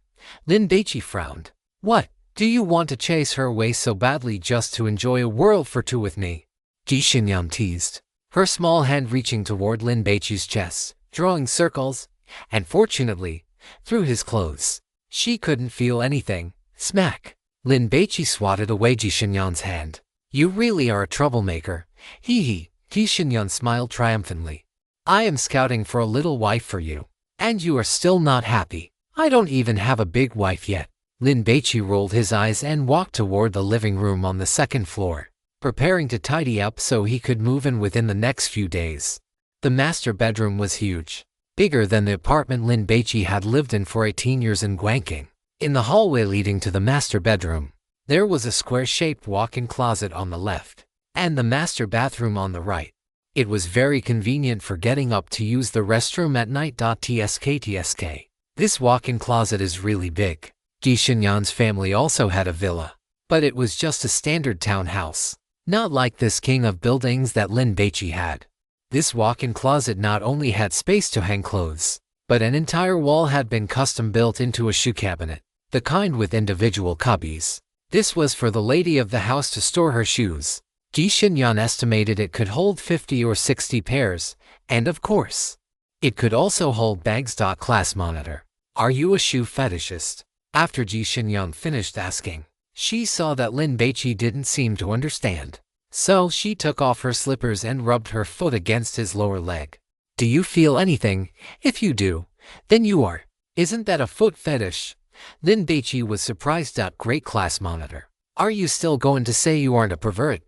Lin Baici frowned. What? Do you want to chase her away so badly just to enjoy a world for 2 with me? Ji Xinyan teased, her small hand reaching toward Lin Baici's chest, drawing circles, and fortunately, through his clothes, she couldn't feel anything. Smack! Lin Baici swatted away Ji Xinyan's hand. You really are a troublemaker. Hee hee. Ji Xinyan smiled triumphantly. I am scouting for a little wife for you, and you are still not happy. I don't even have a big wife yet. Lin Baici rolled his eyes and walked toward the living room on the 2nd floor, preparing to tidy up so he could move in within the next few days. The master bedroom was huge, bigger than the apartment Lin Baici had lived in for 18 years in Guangqing. In the hallway leading to the master bedroom, there was a square-shaped walk-in closet on the left, and the master bathroom on the right. It was very convenient for getting up to use the restroom at night. Tsk. This walk-in closet is really big. Ji Xinyan's family also had a villa, but it was just a standard townhouse, not like this king of buildings that Lin Baici had. This walk-in closet not only had space to hang clothes, but an entire wall had been custom built into a shoe cabinet, the kind with individual cubbies. This was for the lady of the house to store her shoes. Ji Xinyan estimated it could hold 50 or 60 pairs, and of course, it could also hold bags. Class monitor. Are you a shoe fetishist? After Ji Xinyan finished asking, she saw that Lin Baici didn't seem to understand. So she took off her slippers and rubbed her foot against his lower leg. Do you feel anything? If you do, then you are. Isn't that a foot fetish? Lin Baici was surprised. Great class monitor. Are you still going to say you aren't a pervert?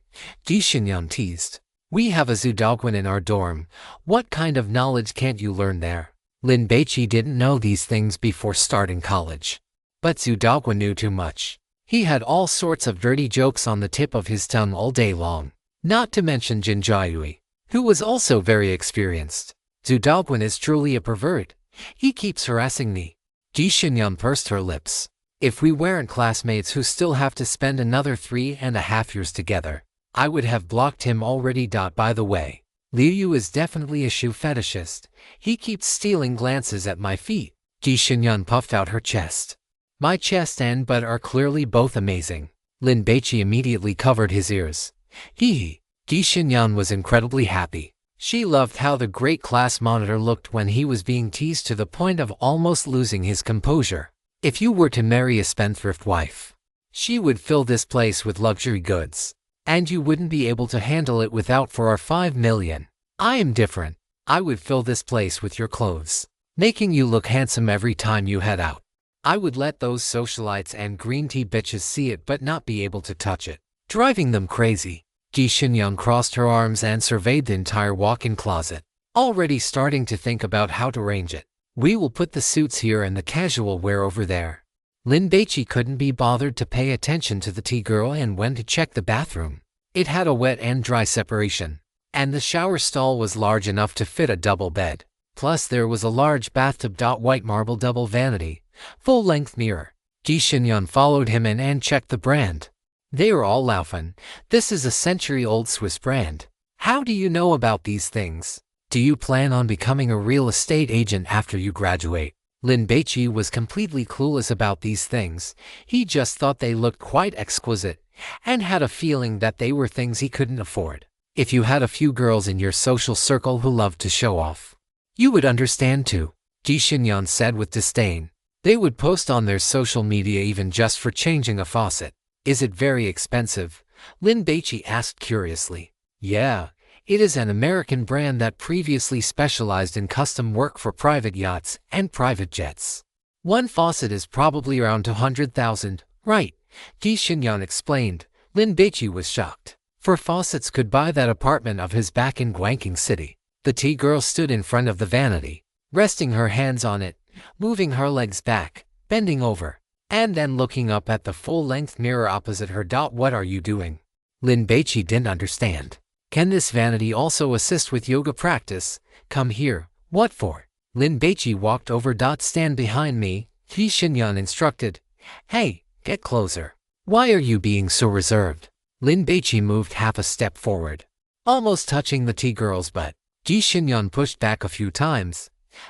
Ji Xinyan teased. We have a Zudogwen in our dorm. What kind of knowledge can't you learn there? Lin Baici didn't know these things before starting college. But Zudogwen knew too much. He had all sorts of dirty jokes on the tip of his tongue all day long. Not to mention Jin Jiayui, who was also very experienced. Zudogwen is truly a pervert. He keeps harassing me. Ji Xinyan pursed her lips. If we weren't classmates who still have to spend another 3.5 years together, I would have blocked him already. By the way, Liu Yu is definitely a shoe fetishist. He keeps stealing glances at my feet. Ji Xinyan puffed out her chest. My chest and butt are clearly both amazing. Lin Baici immediately covered his ears. Hee. Ji Xinyan was incredibly happy. She loved how the great class monitor looked when he was being teased to the point of almost losing his composure. If you were to marry a spendthrift wife, she would fill this place with luxury goods, and you wouldn't be able to handle it without for our 5 million. I am different. I would fill this place with your clothes, making you look handsome every time you head out. I would let those socialites and green tea bitches see it but not be able to touch it, driving them crazy. Ji Xinyan crossed her arms and surveyed the entire walk-in closet, already starting to think about how to arrange it. We will put the suits here and the casual wear over there. Lin Baici couldn't be bothered to pay attention to the tea girl and went to check the bathroom. It had a wet and dry separation, and the shower stall was large enough to fit a double bed. Plus there was a large bathtub. White marble double vanity, full-length mirror. Ji Xinyan followed him in and checked the brand. They were all Laufen. This is a century-old Swiss brand. How do you know about these things? Do you plan on becoming a real estate agent after you graduate? Lin Baici was completely clueless about these things. He just thought they looked quite exquisite, and had a feeling that they were things he couldn't afford. If you had a few girls in your social circle who loved to show off, you would understand too, Ji Xinyan said with disdain. They would post on their social media even just for changing a faucet. Is it very expensive? Lin Baici asked curiously. Yeah, it is an American brand that previously specialized in custom work for private yachts and private jets. One faucet is probably around 200,000, right? Ji Xinyan explained. Lin Baici was shocked. For faucets could buy that apartment of his back in Guangqing City. The tea girl stood in front of the vanity, resting her hands on it, moving her legs back, bending over, and then looking up at the full-length mirror opposite her. What are you doing? Lin Baici didn't understand. Can this vanity also assist with yoga practice? Come here. What for? Lin Baici walked over. Stand behind me, Ji Xinyan instructed. Hey, get closer. Why are you being so reserved? Lin Baici moved half a step forward, almost touching the tea girl's butt. Ji Xinyan pushed back a few times.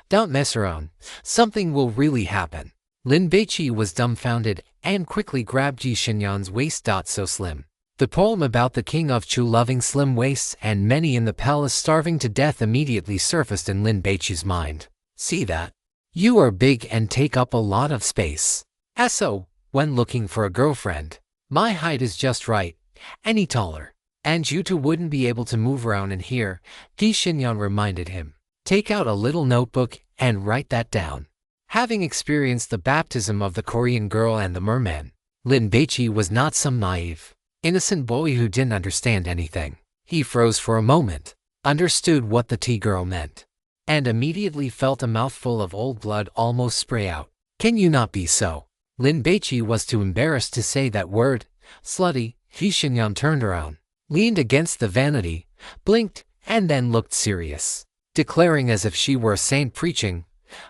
Don't mess around. Something will really happen. Lin Baici was dumbfounded and quickly grabbed Ji Xinyan's waist. So slim. The poem about the king of Chu loving slim waists and many in the palace starving to death immediately surfaced in Lin Baici's mind. See that? You are big and take up a lot of space. So, when looking for a girlfriend, my height is just right. Any taller, and you two wouldn't be able to move around in here, Ji Xinyan reminded him. Take out a little notebook and write that down. Having experienced the baptism of the Korean girl and the merman, Lin Baici was not some naive, innocent boy who didn't understand anything. He froze for a moment, understood what the tea girl meant, and immediately felt a mouthful of old blood almost spray out. Can you not be so? Lin Baici was too embarrassed to say that word. Slutty. Ji Xinyan turned around, leaned against the vanity, blinked, and then looked serious, declaring as if she were a saint preaching.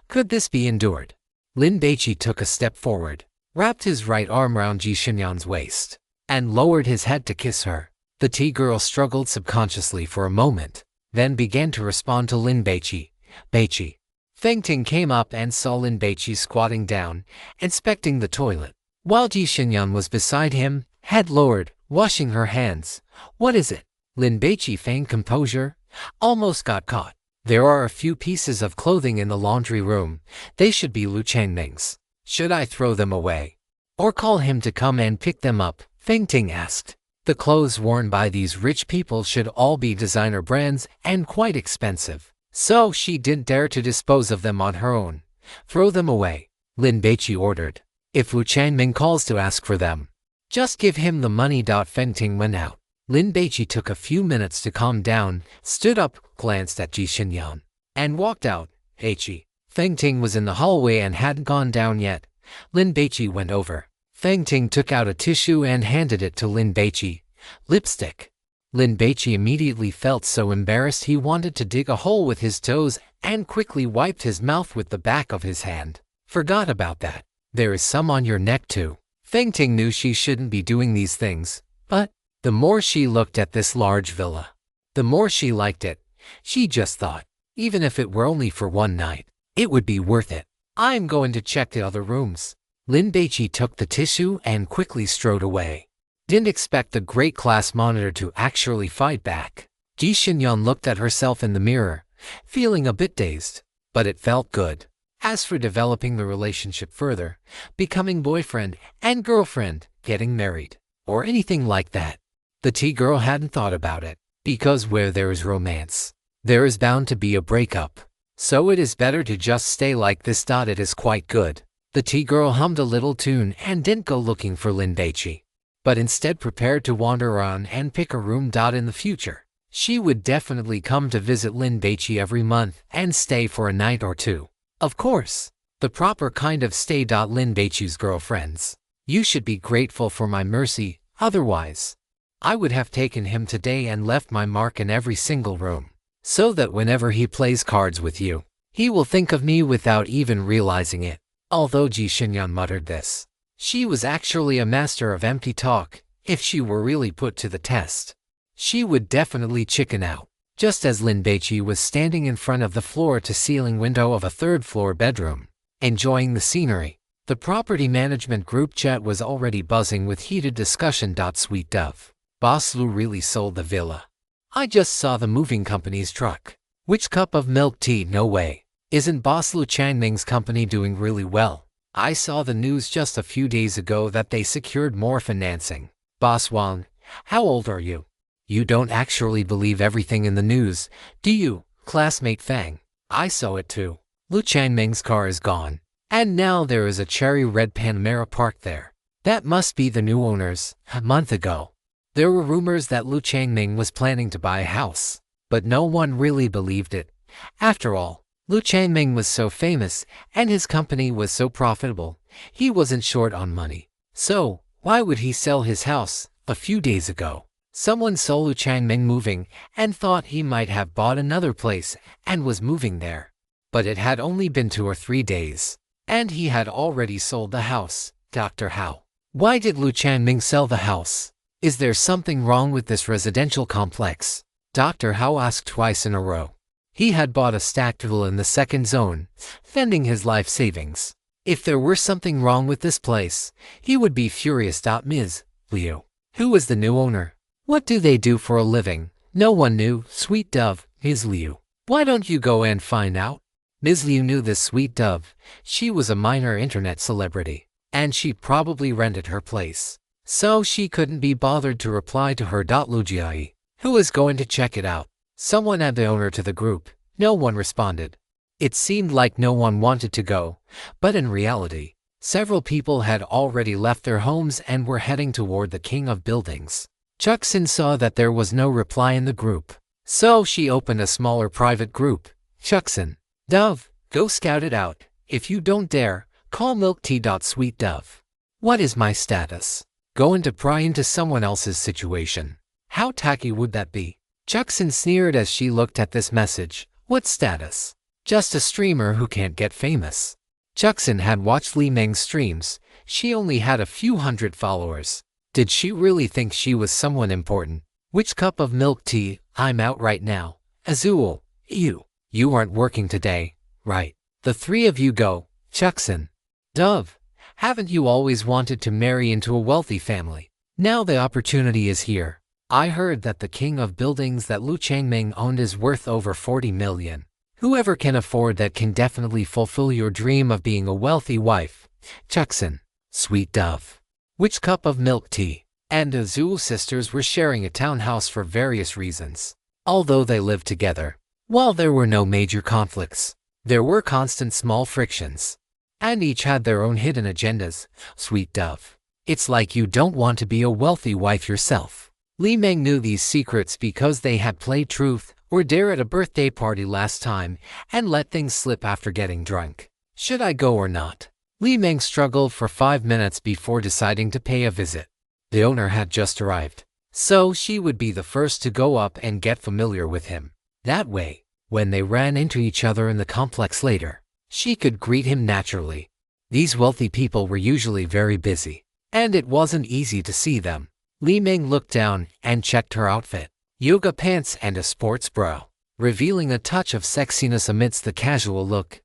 Could this be endured? Lin Baici took a step forward, wrapped his right arm around Ji Xinyan's waist, and lowered his head to kiss her. The tea girl struggled subconsciously for a moment, then began to respond to Lin Baici. Baici. Feng Ting came up and saw Lin Baici squatting down, inspecting the toilet, while Ji Xinyan was beside him, head lowered, washing her hands. What is it? Lin Baici feigned composure. Almost got caught. There are a few pieces of clothing in the laundry room. They should be Lu Changming's. Should I throw them away? Or call him to come and pick them up? Feng Ting asked. The clothes worn by these rich people should all be designer brands and quite expensive. So she didn't dare to dispose of them on her own. Throw them away, Lin Baici ordered. If Wu Changming calls to ask for them, just give him the money. Feng Ting went out. Lin Baici took a few minutes to calm down, stood up, glanced at Ji Xinyan, and walked out. Baici. Feng Ting was in the hallway and hadn't gone down yet. Lin Baici went over. Feng Ting took out a tissue and handed it to Lin Baici. Lipstick. Lin Baici immediately felt so embarrassed he wanted to dig a hole with his toes and quickly wiped his mouth with the back of his hand. Forgot about that. There is some on your neck too. Feng Ting knew she shouldn't be doing these things, but the more she looked at this large villa, the more she liked it. She just thought, even if it were only for one night, it would be worth it. I'm going to check the other rooms. Lin Baici took the tissue and quickly strode away. Didn't expect the great class monitor to actually fight back. Ji Xinyan looked at herself in the mirror, feeling a bit dazed, but it felt good. As for developing the relationship further, becoming boyfriend and girlfriend, getting married, or anything like that, the T-girl hadn't thought about it, because where there is romance, there is bound to be a breakup. So it is better to just stay like this. It is quite good. The T-girl hummed a little tune and didn't go looking for Lin Baici, but instead prepared to wander around and pick a room. In the future, she would definitely come to visit Lin Baici every month and stay for a night or two. Of course, the proper kind of stay. Lin Baici's girlfriends, you should be grateful for my mercy, otherwise, I would have taken him today and left my mark in every single room, so that whenever he plays cards with you, he will think of me without even realizing it. Although Ji Xinyan muttered this, she was actually a master of empty talk. If she were really put to the test, she would definitely chicken out. Just as Lin Baici was standing in front of the floor-to-ceiling window of a third-floor bedroom, enjoying the scenery, the property management group chat was already buzzing with heated discussion. Sweet Dove. Boss Lu really sold the villa. I just saw the moving company's truck. Which cup of milk tea? No way. Isn't Boss Lu Changming's company doing really well? I saw the news just a few days ago that they secured more financing. Boss Wang, how old are you? You don't actually believe everything in the news, do you, classmate Fang? I saw it too. Lu Changming's car is gone, and now there is a cherry red Panamera parked there. That must be the new owners. A month ago, there were rumors that Lu Changming was planning to buy a house, but no one really believed it. After all, Lu Changming was so famous and his company was so profitable, he wasn't short on money. So, why would he sell his house? A few days ago, someone saw Lu Changming moving and thought he might have bought another place and was moving there. But it had only been 2 or 3 days, and he had already sold the house. Dr. Hao, why did Lu Changming sell the house? Is there something wrong with this residential complex? Dr. Hao asked twice in a row. He had bought a stacked villa in the second zone, spending his life savings. If there were something wrong with this place, he would be furious. Ms. Liu, who was the new owner? What do they do for a living? No one knew. Sweet Dove, Ms. Liu, why don't you go and find out? Ms. Liu knew this Sweet Dove. She was a minor internet celebrity, and she probably rented her place, so she couldn't be bothered to reply to her. Lu Jiai, who was going to check it out? Someone add the owner to the group. No one responded. It seemed like no one wanted to go, but in reality, several people had already left their homes and were heading toward the King of Buildings. Chuxin saw that there was no reply in the group, so she opened a smaller private group. Chuxin, Dove, go scout it out. If you don't dare, call milk tea. Sweet Dove, what is my status? Going to pry into someone else's situation. How tacky would that be? Chuxin sneered as she looked at this message. What status? Just a streamer who can't get famous. Chuxin had watched Li Meng's streams. She only had a few hundred followers. Did she really think she was someone important? Which cup of milk tea? I'm out right now. Azul, you aren't working today, right? The 3 of you go. Chuxin, Dove, haven't you always wanted to marry into a wealthy family? Now the opportunity is here. I heard that the King of Buildings that Lu Changming owned is worth over 40 million. Whoever can afford that can definitely fulfill your dream of being a wealthy wife. Chuckson, Sweet Dove, Which Cup of Milk Tea, and the Zhu sisters were sharing a townhouse for various reasons. Although they lived together, while there were no major conflicts, there were constant small frictions. And each had their own hidden agendas. Sweet Dove, it's like you don't want to be a wealthy wife yourself. Li Meng knew these secrets because they had played truth or dare at a birthday party last time and let things slip after getting drunk. Should I go or not? Li Meng struggled for 5 minutes before deciding to pay a visit. The owner had just arrived, so she would be the first to go up and get familiar with him. That way, when they ran into each other in the complex later, she could greet him naturally. These wealthy people were usually very busy, and it wasn't easy to see them. Li Meng looked down and checked her outfit. Yoga pants and a sports bra, revealing a touch of sexiness amidst the casual look.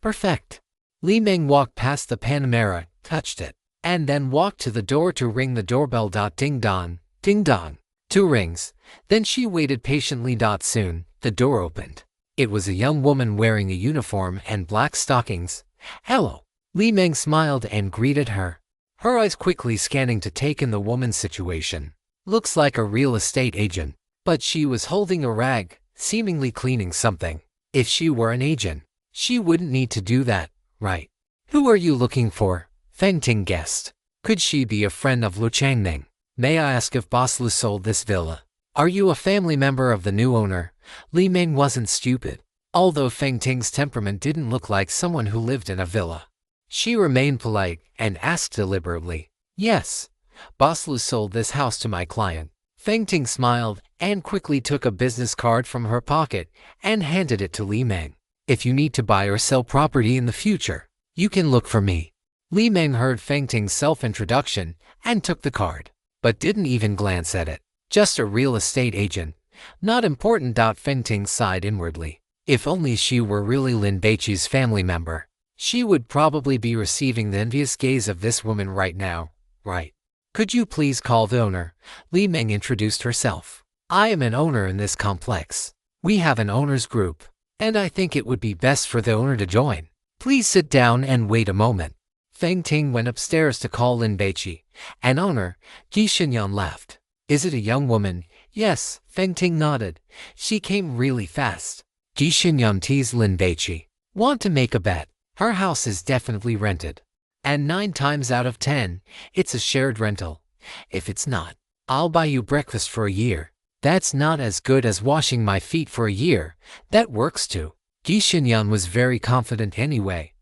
Perfect. Li Meng walked past the Panamera, touched it, and then walked to the door to ring the doorbell. Ding dong, ding dong. 2 rings. Then she waited patiently. Soon, the door opened. It was a young woman wearing a uniform and black stockings. Hello. Li Meng smiled and greeted her, her eyes quickly scanning to take in the woman's situation. Looks like a real estate agent, but she was holding a rag, seemingly cleaning something. If she were an agent, she wouldn't need to do that, right? Who are you looking for? Feng Ting guessed. Could she be a friend of Lu Changming? May I ask if Boss Lu sold this villa? Are you a family member of the new owner? Li Meng wasn't stupid, although Feng Ting's temperament didn't look like someone who lived in a villa. She remained polite and asked deliberately, Yes, Boss Lu sold this house to my client. Feng Ting smiled and quickly took a business card from her pocket and handed it to Li Meng. If you need to buy or sell property in the future, you can look for me. Li Meng heard Feng Ting's self-introduction and took the card, but didn't even glance at it. Just a real estate agent. Not important. Feng Ting sighed inwardly. If only she were really Lin Baici's family member, she would probably be receiving the envious gaze of this woman right now, right? Could you please call the owner? Li Meng introduced herself. I am an owner in this complex. We have an owners group, and I think it would be best for the owner to join. Please sit down and wait a moment. Feng Ting went upstairs to call Lin Baici. An owner. Ji Xinyan left. Is it a young woman? Yes, Feng Ting nodded. She came really fast. Ji Xinyan teased Lin Baici. Want to make a bet? Her house is definitely rented. And 9 times out of 10, it's a shared rental. If it's not, I'll buy you breakfast for a year. That's not as good as washing my feet for a year. That works too. Ji Xinyan was very confident anyway.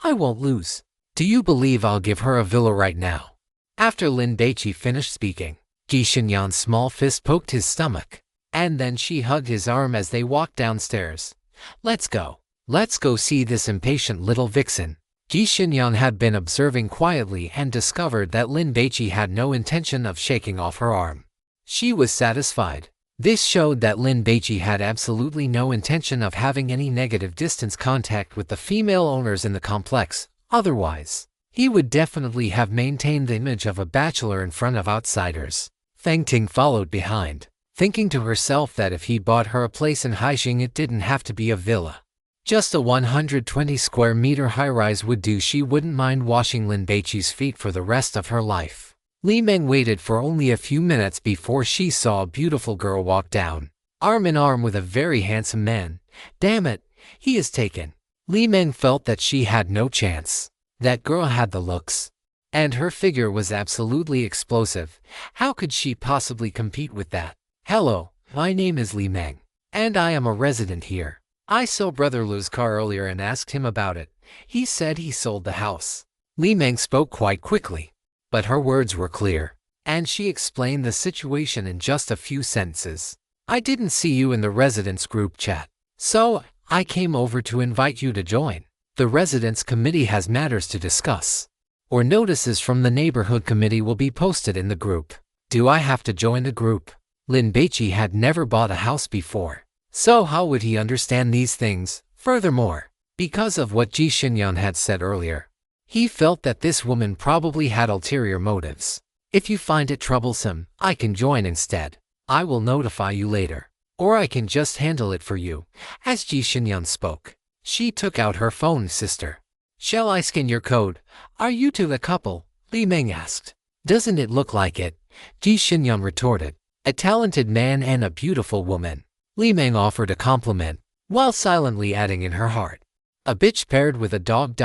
I won't lose. Do you believe I'll give her a villa right now? After Lin Baici finished speaking, Ji Xinyan's small fist poked his stomach, and then she hugged his arm as they walked downstairs. Let's go. Let's go see this impatient little vixen. Ji Xinyan had been observing quietly and discovered that Lin Baici had no intention of shaking off her arm. She was satisfied. This showed that Lin Baici had absolutely no intention of having any negative distance contact with the female owners in the complex. Otherwise, he would definitely have maintained the image of a bachelor in front of outsiders. Feng Ting followed behind, thinking to herself that if he bought her a place in Haixing, it didn't have to be a villa. Just a 120 square meter high-rise would do. She wouldn't mind washing Lin Baici's feet for the rest of her life. Li Meng waited for only a few minutes before she saw a beautiful girl walk down, arm in arm with a very handsome man. Damn it, he is taken. Li Meng felt that she had no chance. That girl had the looks, and her figure was absolutely explosive. How could she possibly compete with that? Hello, my name is Li Meng, and I am a resident here. I saw Brother Lu's car earlier and asked him about it. He said he sold the house. Li Meng spoke quite quickly, but her words were clear, and she explained the situation in just a few sentences. I didn't see you in the residents group chat, so I came over to invite you to join. The residents committee has matters to discuss, or notices from the neighborhood committee will be posted in the group. Do I have to join the group? Lin Baici had never bought a house before, so how would he understand these things? Furthermore, because of what Ji Xinyan had said earlier, he felt that this woman probably had ulterior motives. If you find it troublesome, I can join instead. I will notify you later, or I can just handle it for you. As Ji Xinyan spoke, she took out her phone. Sister. Shall I scan your code? Are you two a couple? Li Meng asked. Doesn't it look like it? Ji Xinyan retorted. A talented man and a beautiful woman. Li Meng offered a compliment, while silently adding in her heart, a bitch paired with a dog.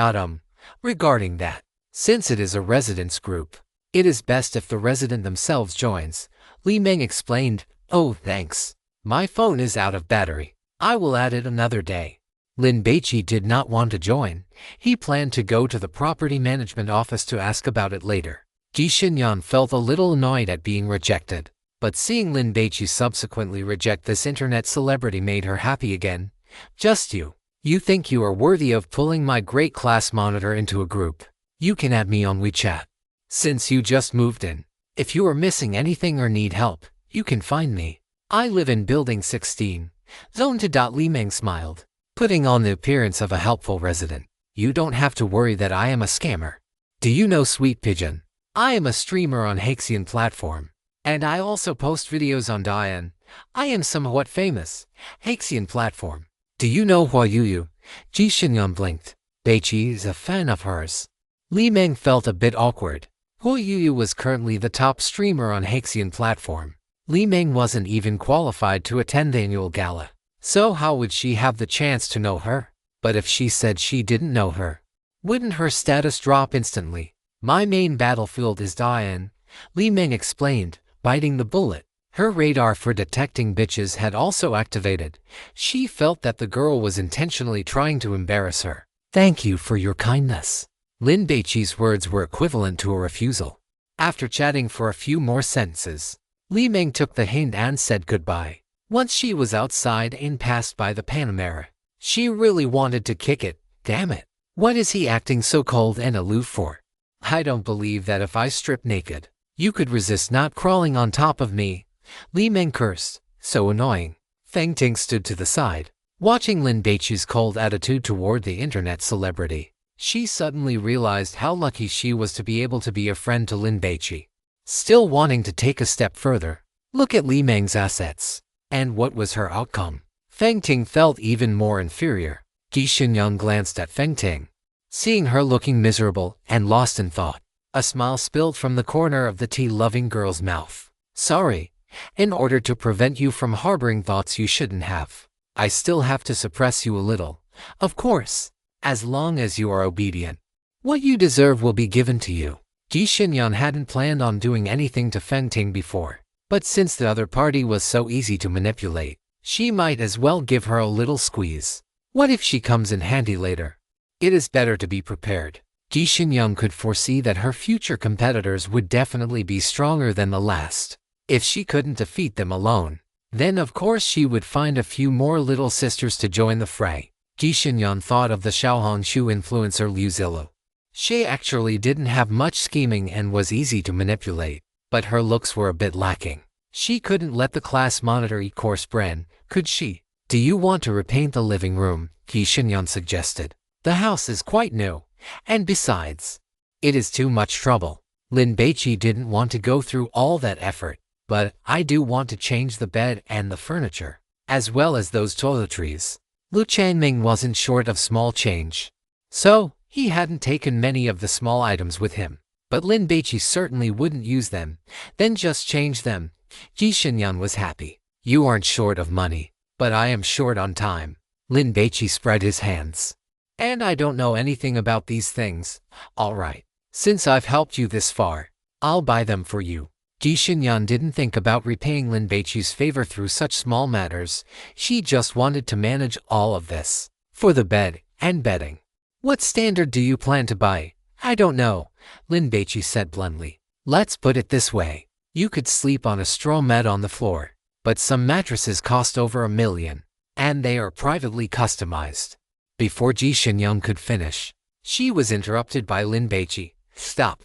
Regarding that, since it is a residence group, it is best if the resident themselves joins, Li Meng explained. Oh, thanks. My phone is out of battery. I will add it another day. Lin Baici did not want to join. He planned to go to the property management office to ask about it later. Ji Xinyan felt a little annoyed at being rejected, but seeing Lin Baici subsequently reject this internet celebrity made her happy again. Just you. You think you are worthy of pulling my great class monitor into a group? You can add me on WeChat. Since you just moved in, if you are missing anything or need help, you can find me. I live in Building 16. Zone 2. Li Meng smiled, putting on the appearance of a helpful resident. You don't have to worry that I am a scammer. Do you know Sweet Pigeon? I am a streamer on Haxian platform, and I also post videos on Dian. I am somewhat famous. Haxian platform. Do you know Hua Yuyu? Ji Xinyan blinked. Baici is a fan of hers. Li Meng felt a bit awkward. Hua Yuyu was currently the top streamer on Haxian platform. Li Meng wasn't even qualified to attend the annual gala, so how would she have the chance to know her? But if she said she didn't know her, wouldn't her status drop instantly? My main battlefield is Dian, Li Meng explained, biting the bullet. Her radar for detecting bitches had also activated. She felt that the girl was intentionally trying to embarrass her. Thank you for your kindness. Lin Baici's words were equivalent to a refusal. After chatting for a few more sentences, Li Meng took the hint and said goodbye. Once she was outside and passed by the Panamera, she really wanted to kick it. Damn it. What is he acting so cold and aloof for? I don't believe that if I strip naked, you could resist not crawling on top of me. Li Meng cursed. So annoying. Feng Ting stood to the side, watching Lin Baici's cold attitude toward the internet celebrity. She suddenly realized how lucky she was to be able to be a friend to Lin Baici. Still wanting to take a step further, look at Li Meng's assets. And what was her outcome? Feng Ting felt even more inferior. Ji Xinyan glanced at Feng Ting, seeing her looking miserable and lost in thought. A smile spilled from the corner of the tea-loving girl's mouth. Sorry. In order to prevent you from harboring thoughts you shouldn't have, I still have to suppress you a little. Of course, as long as you are obedient. What you deserve will be given to you. Ji Xinyan hadn't planned on doing anything to Feng Ting before, but since the other party was so easy to manipulate, she might as well give her a little squeeze. What if she comes in handy later? It is better to be prepared. Ji Xinyan could foresee that her future competitors would definitely be stronger than the last. If she couldn't defeat them alone, then of course she would find a few more little sisters to join the fray. Ji Xinyan thought of the Xiaohongshu influencer Liu Zilu. She actually didn't have much scheming and was easy to manipulate, but her looks were a bit lacking. She couldn't let the class monitor eat coarse bread, could she? Do you want to repaint the living room? Ji Xinyan suggested. The house is quite new, and besides, it is too much trouble. Lin Baici didn't want to go through all that effort. But I do want to change the bed and the furniture, as well as those toiletries. Lu Chanming wasn't short of small change, so he hadn't taken many of the small items with him. But Lin Baici certainly wouldn't use them, then just change them. Ji Xinyan was happy. You aren't short of money, but I am short on time. Lin Baici spread his hands. And I don't know anything about these things. All right, since I've helped you this far, I'll buy them for you. Ji Xinyan didn't think about repaying Lin Baici's favor through such small matters. She just wanted to manage all of this. For the bed and bedding. What standard do you plan to buy? I don't know, Lin Baici said bluntly. Let's put it this way. You could sleep on a straw mat on the floor, but some mattresses cost over $1 million, and they are privately customized. Before Ji Xinyan could finish, she was interrupted by Lin Baici. Stop.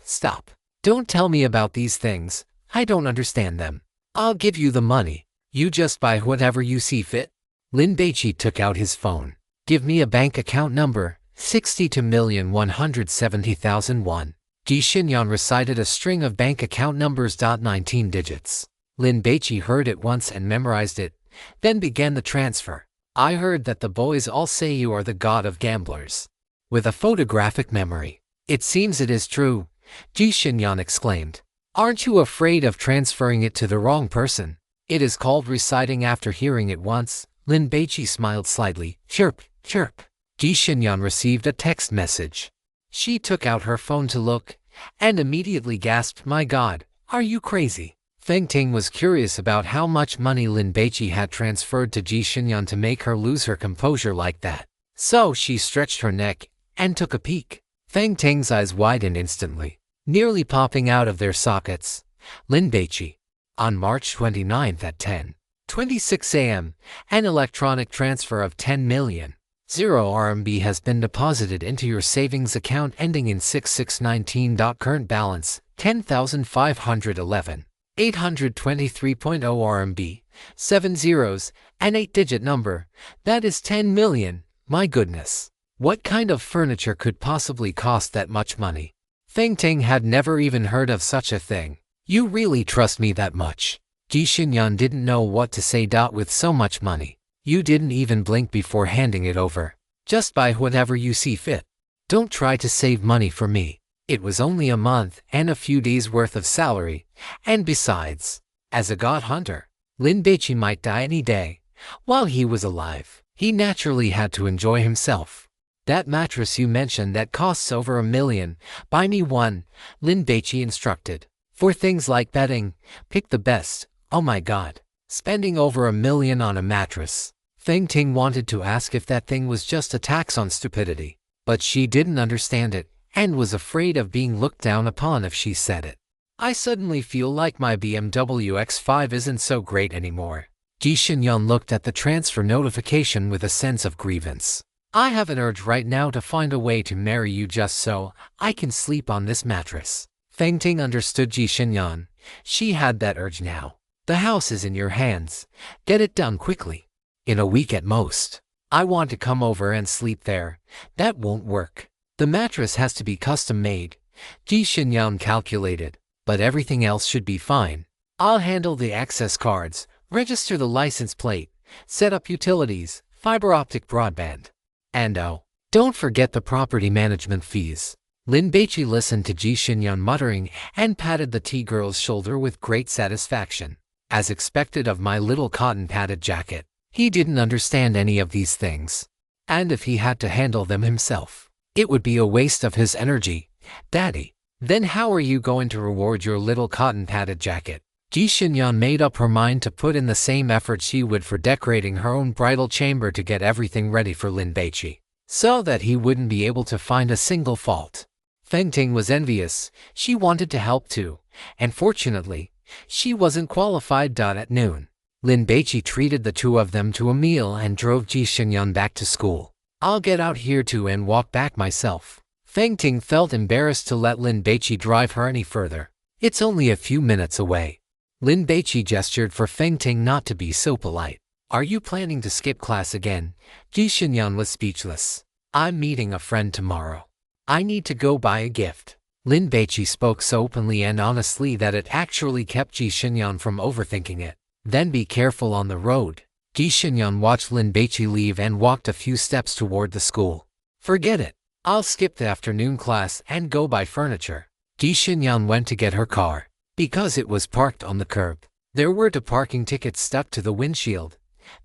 Don't tell me about these things. I don't understand them. I'll give you the money. You just buy whatever you see fit. Lin Baici took out his phone. Give me a bank account number. 62,170,000 won. Ji Xinyan recited a string of bank account numbers. 19 digits. Lin Baici heard it once and memorized it, then began the transfer. I heard that the boys all say you are the god of gamblers. with a photographic memory. It seems it is true, Ji Xinyan exclaimed. Aren't you afraid of transferring it to the wrong person? It is called reciting after hearing it once. Lin Baici smiled slightly. Chirp, chirp. Ji Xinyan received a text message. She took out her phone to look, and immediately gasped, my God, are you crazy? Feng Ting was curious about how much money Lin Baici had transferred to Ji Xinyan to make her lose her composure like that. So she stretched her neck and took a peek. Feng Ting's eyes widened instantly, nearly popping out of their sockets. Lin Baici. On March 29th at 10:26 a.m., an electronic transfer of 10 million. 0 RMB has been deposited into your savings account ending in 6619. Current balance, 10,511. 823.0 RMB, 7 zeros, an 8-digit number. That is 10 million. My goodness. What kind of furniture could possibly cost that much money? Feng Ting had never even heard of such a thing. You really trust me that much? Ji Xinyan didn't know what to say. With so much money, you didn't even blink before handing it over. Just buy whatever you see fit. Don't try to save money for me. It was only a month and a few days worth of salary, and besides, as a god hunter, Lin Baici might die any day. While he was alive, he naturally had to enjoy himself. That mattress you mentioned that costs over 1 million, buy me one, Lin Baici instructed. For things like bedding, pick the best. Oh my God, spending over 1 million on a mattress. Feng Ting wanted to ask if that thing was just a tax on stupidity, but she didn't understand it, and was afraid of being looked down upon if she said it. I suddenly feel like my BMW X5 isn't so great anymore. Ji Xinyan looked at the transfer notification with a sense of grievance. I have an urge right now to find a way to marry you just so I can sleep on this mattress. Feng Ting understood Ji Xinyan. She had that urge now. The house is in your hands. Get it done quickly. In a week at most. I want to come over and sleep there. That won't work. The mattress has to be custom made. Ji Xinyan calculated, but everything else should be fine. I'll handle the access cards, register the license plate, set up utilities, fiber optic broadband. And oh, don't forget the property management fees. Lin Baici listened to Ji Xinyan muttering and patted the tea girl's shoulder with great satisfaction. As expected of my little cotton padded jacket, he didn't understand any of these things. And if he had to handle them himself, it would be a waste of his energy. Daddy, then how are you going to reward your little cotton padded jacket? Ji Xinyan made up her mind to put in the same effort she would for decorating her own bridal chamber to get everything ready for Lin Baici, so that he wouldn't be able to find a single fault. Feng Ting was envious. She wanted to help too, and fortunately, she wasn't qualified. At noon, Lin Baici treated the two of them to a meal and drove Ji Xinyan back to school. I'll get out here too and walk back myself. Feng Ting felt embarrassed to let Lin Baici drive her any further. It's only a few minutes away. Lin Baici gestured for Feng Ting not to be so polite. Are you planning to skip class again? Ji Xinyan was speechless. I'm meeting a friend tomorrow. I need to go buy a gift. Lin Baici spoke so openly and honestly that it actually kept Ji Xinyan from overthinking it. Then be careful on the road. Ji Xinyan watched Lin Baici leave and walked a few steps toward the school. Forget it. I'll skip the afternoon class and go buy furniture. Ji Xinyan went to get her car. Because it was parked on the curb, there were two parking tickets stuck to the windshield.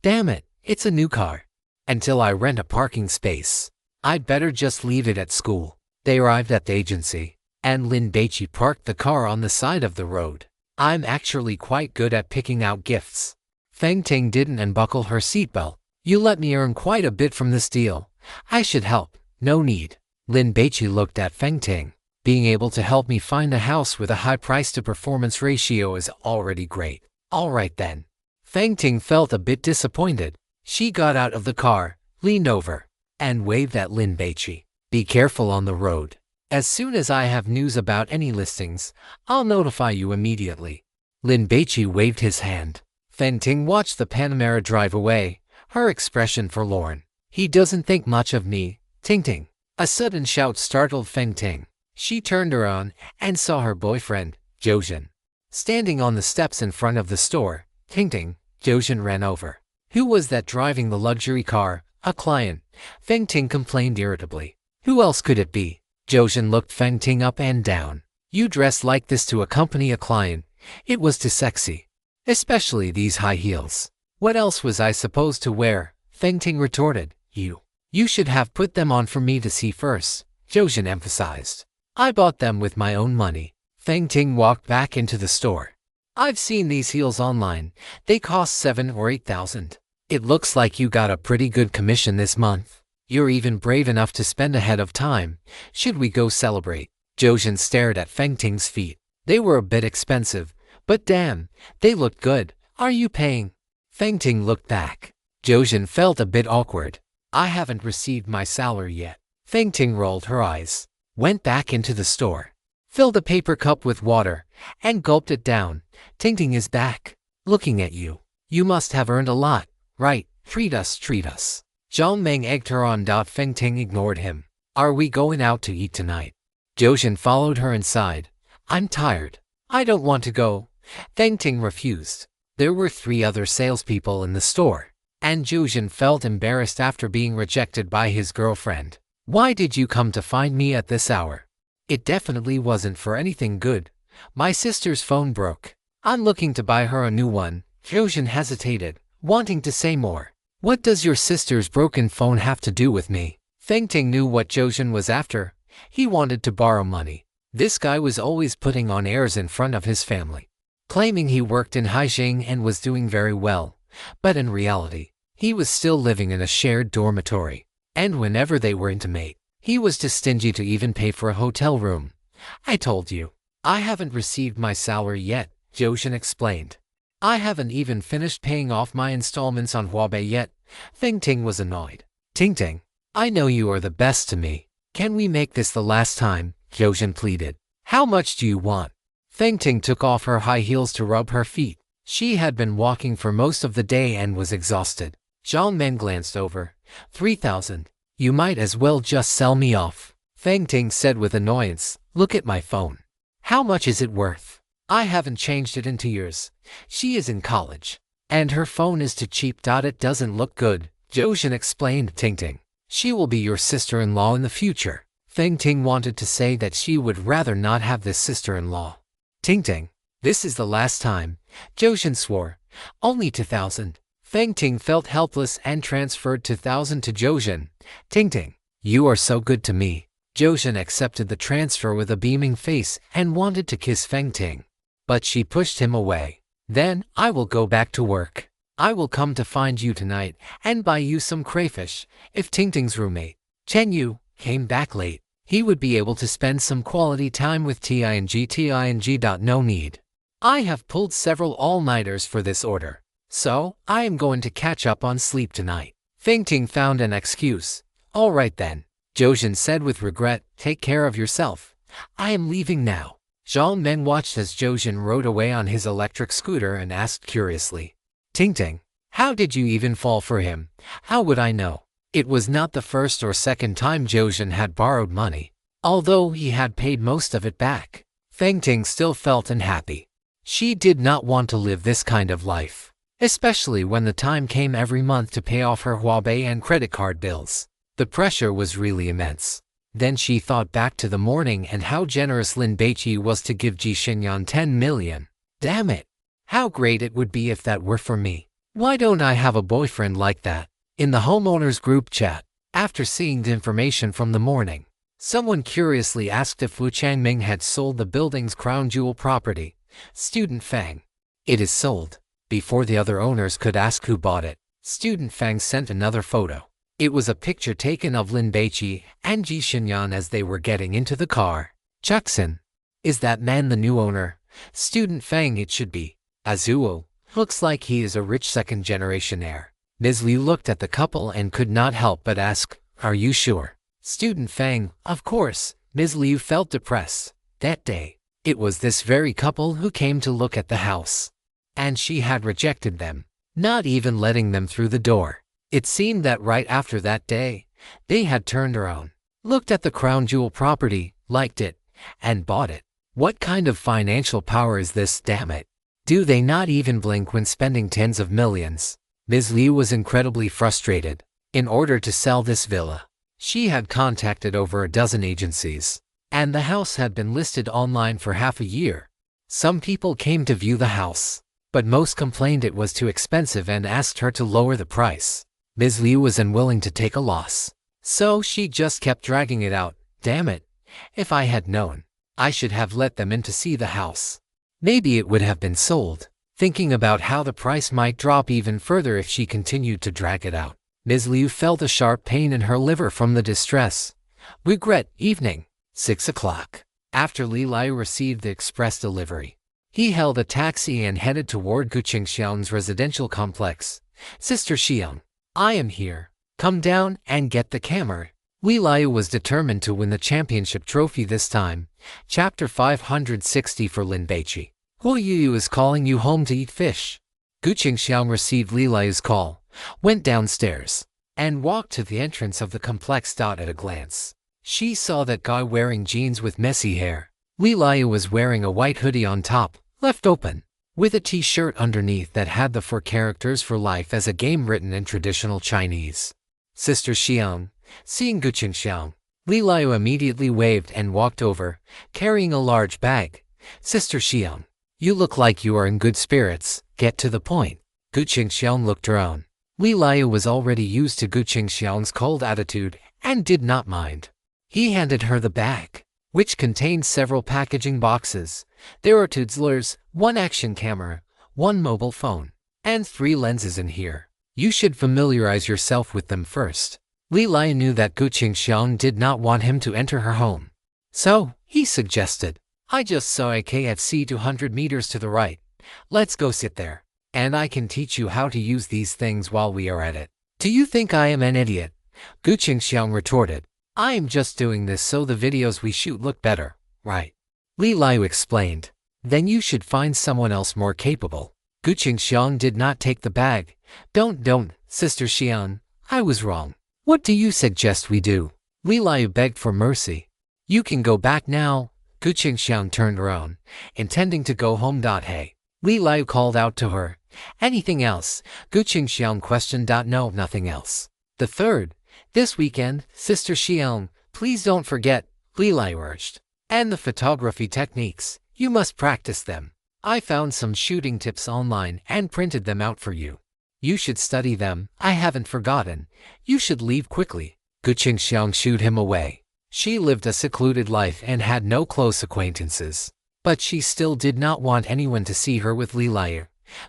Damn it, it's a new car. Until I rent a parking space, I'd better just leave it at school. They arrived at the agency, and Lin Baici parked the car on the side of the road. I'm actually quite good at picking out gifts. Feng Ting didn't unbuckle her seatbelt. You let me earn quite a bit from this deal. I should help. No need. Lin Baici looked at Feng Ting. Being able to help me find a house with a high price-to-performance ratio is already great. All right then. Feng Ting felt a bit disappointed. She got out of the car, leaned over, and waved at Lin Baici. Be careful on the road. As soon as I have news about any listings, I'll notify you immediately. Lin Baici waved his hand. Feng Ting watched the Panamera drive away, her expression forlorn. He doesn't think much of me, Ting Ting. A sudden shout startled Feng Ting. She turned around and saw her boyfriend, Zhou, standing on the steps in front of the store. Ting Ting, Zhou ran over. Who was that driving the luxury car? A client. Feng Ting complained irritably. Who else could it be? Zhou looked Feng Ting up and down. You dressed like this to accompany a client. It was too sexy. Especially these high heels. What else was I supposed to wear? Feng Ting retorted. You should have put them on for me to see first, Zhou emphasized. I bought them with my own money. Feng Ting walked back into the store. I've seen these heels online. They cost 7,000 or 8,000. It looks like you got a pretty good commission this month. You're even brave enough to spend ahead of time. Should we go celebrate? Zhou stared at Feng Ting's feet. They were a bit expensive, but damn, they looked good. Are you paying? Feng Ting looked back. Zhou felt a bit awkward. I haven't received my salary yet. Feng Ting rolled her eyes, went back into the store, filled a paper cup with water, and gulped it down. Ting Ting is back, looking at you. You must have earned a lot, right? Treat us. Zhang Meng egged her on. Feng Ting ignored him. Are we going out to eat tonight? Zhou followed her inside. I'm tired. I don't want to go. Feng Ting refused. There were 3 other salespeople in the store, and Zhou felt embarrassed after being rejected by his girlfriend. Why did you come to find me at this hour? It definitely wasn't for anything good. My sister's phone broke. I'm looking to buy her a new one. Zhou hesitated, wanting to say more. What does your sister's broken phone have to do with me? Feng Ting knew what Zhou was after. He wanted to borrow money. This guy was always putting on airs in front of his family, claiming he worked in Haixing and was doing very well. But in reality, he was still living in a shared dormitory. And whenever they were intimate, he was too stingy to even pay for a hotel room. I told you, I haven't received my salary yet, Zhou explained. I haven't even finished paying off my installments on Huabei yet. Feng Ting was annoyed. Ting, I know you are the best to me. Can we make this the last time? Zhou pleaded. How much do you want? Feng Ting took off her high heels to rub her feet. She had been walking for most of the day and was exhausted. Zhang Men glanced over. 3,000. You might as well just sell me off. Feng Ting said with annoyance. Look at my phone. How much is it worth? I haven't changed it in 2 years. She is in college, and her phone is too cheap. It doesn't look good, Zhou explained. Ting. She will be your sister-in-law in the future. Feng Ting wanted to say that she would rather not have this sister-in-law. Ting, this is the last time, Zhou swore. Only 2,000. Feng Ting felt helpless and transferred 2,000 to Zhou. Ting, you are so good to me. Zhou accepted the transfer with a beaming face and wanted to kiss Feng Ting, but she pushed him away. Then, I will go back to work. I will come to find you tonight and buy you some crayfish. If Ting's roommate, Chen Yu, came back late, he would be able to spend some quality time with Ting. No need. I have pulled several all-nighters for this order, so I am going to catch up on sleep tonight. Feng Ting found an excuse. All right then, Zhou said with regret. Take care of yourself. I am leaving now. Zhang Men watched as Zhou rode away on his electric scooter and asked curiously, Ting, how did you even fall for him? How would I know? It was not the first or second time Zhou had borrowed money, although he had paid most of it back. Feng Ting still felt unhappy. She did not want to live this kind of life, especially when the time came every month to pay off her Huabei and credit card bills. The pressure was really immense. Then she thought back to the morning and how generous Lin Baici was to give Ji Xinyan 10 million. Damn it! How great it would be if that were for me. Why don't I have a boyfriend like that? In the homeowners group chat, after seeing the information from the morning, someone curiously asked if Wu Changming had sold the building's crown jewel property. Student Fang. It is sold. Before the other owners could ask who bought it, Student Fang sent another photo. It was a picture taken of Lin Baici and Ji Xinyan as they were getting into the car. Jackson. Is that man the new owner? Student Fang. It should be. Azuo. Looks like he is a rich second-generation heir. Ms. Liu looked at the couple and could not help but ask, are you sure? Student Fang. Of course. Ms. Liu felt depressed. That day, it was this very couple who came to look at the house, and she had rejected them, not even letting them through the door. It seemed that right after that day, they had turned around, looked at the crown jewel property, liked it, and bought it. What kind of financial power is this, damn it? Do they not even blink when spending tens of millions? Ms. Liu was incredibly frustrated. In order to sell this villa, She had contacted over a dozen agencies, and the house had been listed online for half a year. Some people came to view the house, but most complained it was too expensive and asked her to lower the price. Ms. Liu was unwilling to take a loss, so she just kept dragging it out. Damn it, if I had known, I should have let them in to see the house. Maybe it would have been sold. Thinking about how the price might drop even further if she continued to drag it out, Ms. Liu felt a sharp pain in her liver from the distress. Regret. Evening, 6 o'clock. After Li Liu received the express delivery, he hailed a taxi and headed toward Guqing Xiang's residential complex. Sister Xiang, I am here. Come down and get the camera. Li Liu was determined to win the championship trophy this time. Chapter 560 for Lin Baici. Hu Yu is calling you home to eat fish. Guqing Xiang received Li Liu's call, went downstairs, and walked to the entrance of the complex. At a glance, she saw that guy wearing jeans with messy hair. Li Liu was wearing a white hoodie on top, left open, with a t-shirt underneath that had the 4 characters for life as a game written in traditional Chinese. Sister Xiang, seeing Guqing Xiang, Li Liu immediately waved and walked over, carrying a large bag. Sister Xiang, you look like you are in good spirits. Get to the point. Guqing Xiang looked around. Li Liu was already used to Guqing Xiang's cold attitude and did not mind. He handed her the bag, which contained several packaging boxes. There are 2 Tzlers, 1 action camera, 1 mobile phone, and 3 lenses in here. You should familiarize yourself with them first. Li Liu knew that Guqing Xiang did not want him to enter her home, so he suggested, I just saw a KFC 200 meters to the right. Let's go sit there, and I can teach you how to use these things while we are at it. Do you think I am an idiot? Guqing Xiang retorted. I am just doing this so the videos we shoot look better, right? Li Liu explained. Then you should find someone else more capable. Guqing Xiang did not take the bag. Don't, Sister Xiang, I was wrong. What do you suggest we do? Li Liu begged for mercy. You can go back now. Guqing Xiang turned around, intending to go home. Hey. Li Liu called out to her. Anything else? Guqing Xiang questioned. No, nothing else. The 3rd, this weekend, Sister Xiang, please don't forget, Li Liu urged. And the photography techniques, you must practice them. I found some shooting tips online and printed them out for you. You should study them. I haven't forgotten. You should leave quickly. Guqing Xiang shooed him away. She lived a secluded life and had no close acquaintances, but she still did not want anyone to see her with Li Liu.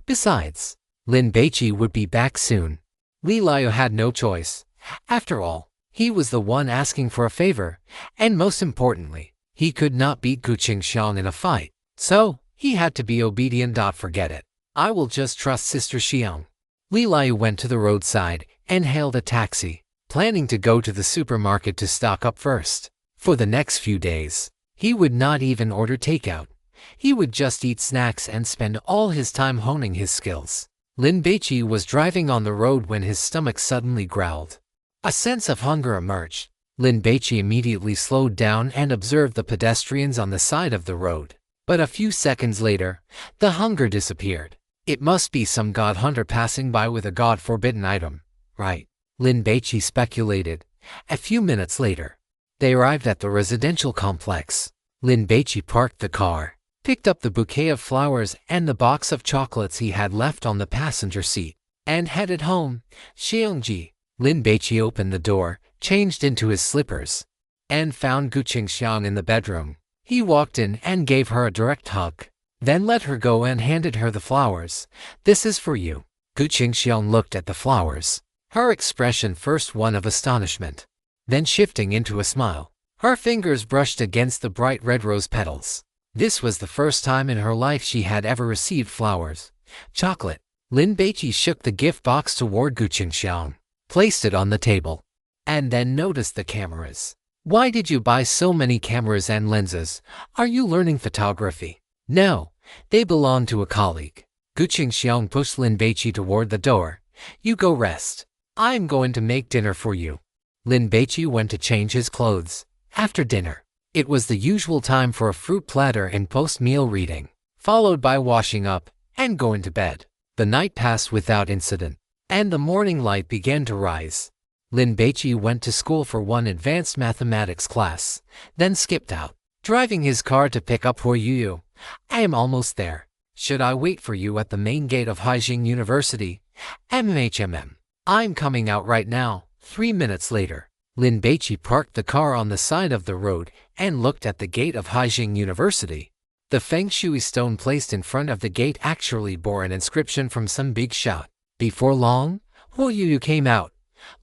Besides, Lin Baici would be back soon. Li Liu had no choice. After all, he was the one asking for a favor, and most importantly, he could not beat Guqing Xiang in a fight, so he had to be obedient. Forget it. I will just trust Sister Xiang. Li Liu went to the roadside and hailed a taxi, planning to go to the supermarket to stock up first. For the next few days, he would not even order takeout. He would just eat snacks and spend all his time honing his skills. Lin Baici was driving on the road when his stomach suddenly growled. A sense of hunger emerged. Lin Baici immediately slowed down and observed the pedestrians on the side of the road. But a few seconds later, the hunger disappeared. It must be some god hunter passing by with a god-forbidden item, right? Lin Baici speculated. A few minutes later, they arrived at the residential complex. Lin Baici parked the car, picked up the bouquet of flowers and the box of chocolates he had left on the passenger seat, and headed home. Xiangji. Lin Baici opened the door, changed into his slippers, and found Guqing Xiang in the bedroom. He walked in and gave her a direct hug, then let her go and handed her the flowers. This is for you. Guqing Xiang looked at the flowers, her expression first one of astonishment, then shifting into a smile. Her fingers brushed against the bright red rose petals. This was the first time in her life she had ever received flowers. Chocolate. Lin Baici shook the gift box toward Guqing Xiang, placed it on the table, and then noticed the cameras. Why did you buy so many cameras and lenses? Are you learning photography? No, they belong to a colleague. Guqing Xiang pushed Lin Baici toward the door. You go rest. I'm going to make dinner for you. Lin Baici went to change his clothes. After dinner, it was the usual time for a fruit platter and post-meal reading, followed by washing up and going to bed. The night passed without incident, and the morning light began to rise. Lin Baici went to school for one advanced mathematics class, then skipped out, driving his car to pick up Huo Yuyu. I am almost there. Should I wait for you at the main gate of Haijing University? I'm coming out right now. 3 minutes later, Lin Baici parked the car on the side of the road and looked at the gate of Haijing University. The feng shui stone placed in front of the gate actually bore an inscription from some big shot. Before long, Huo Yuyu came out,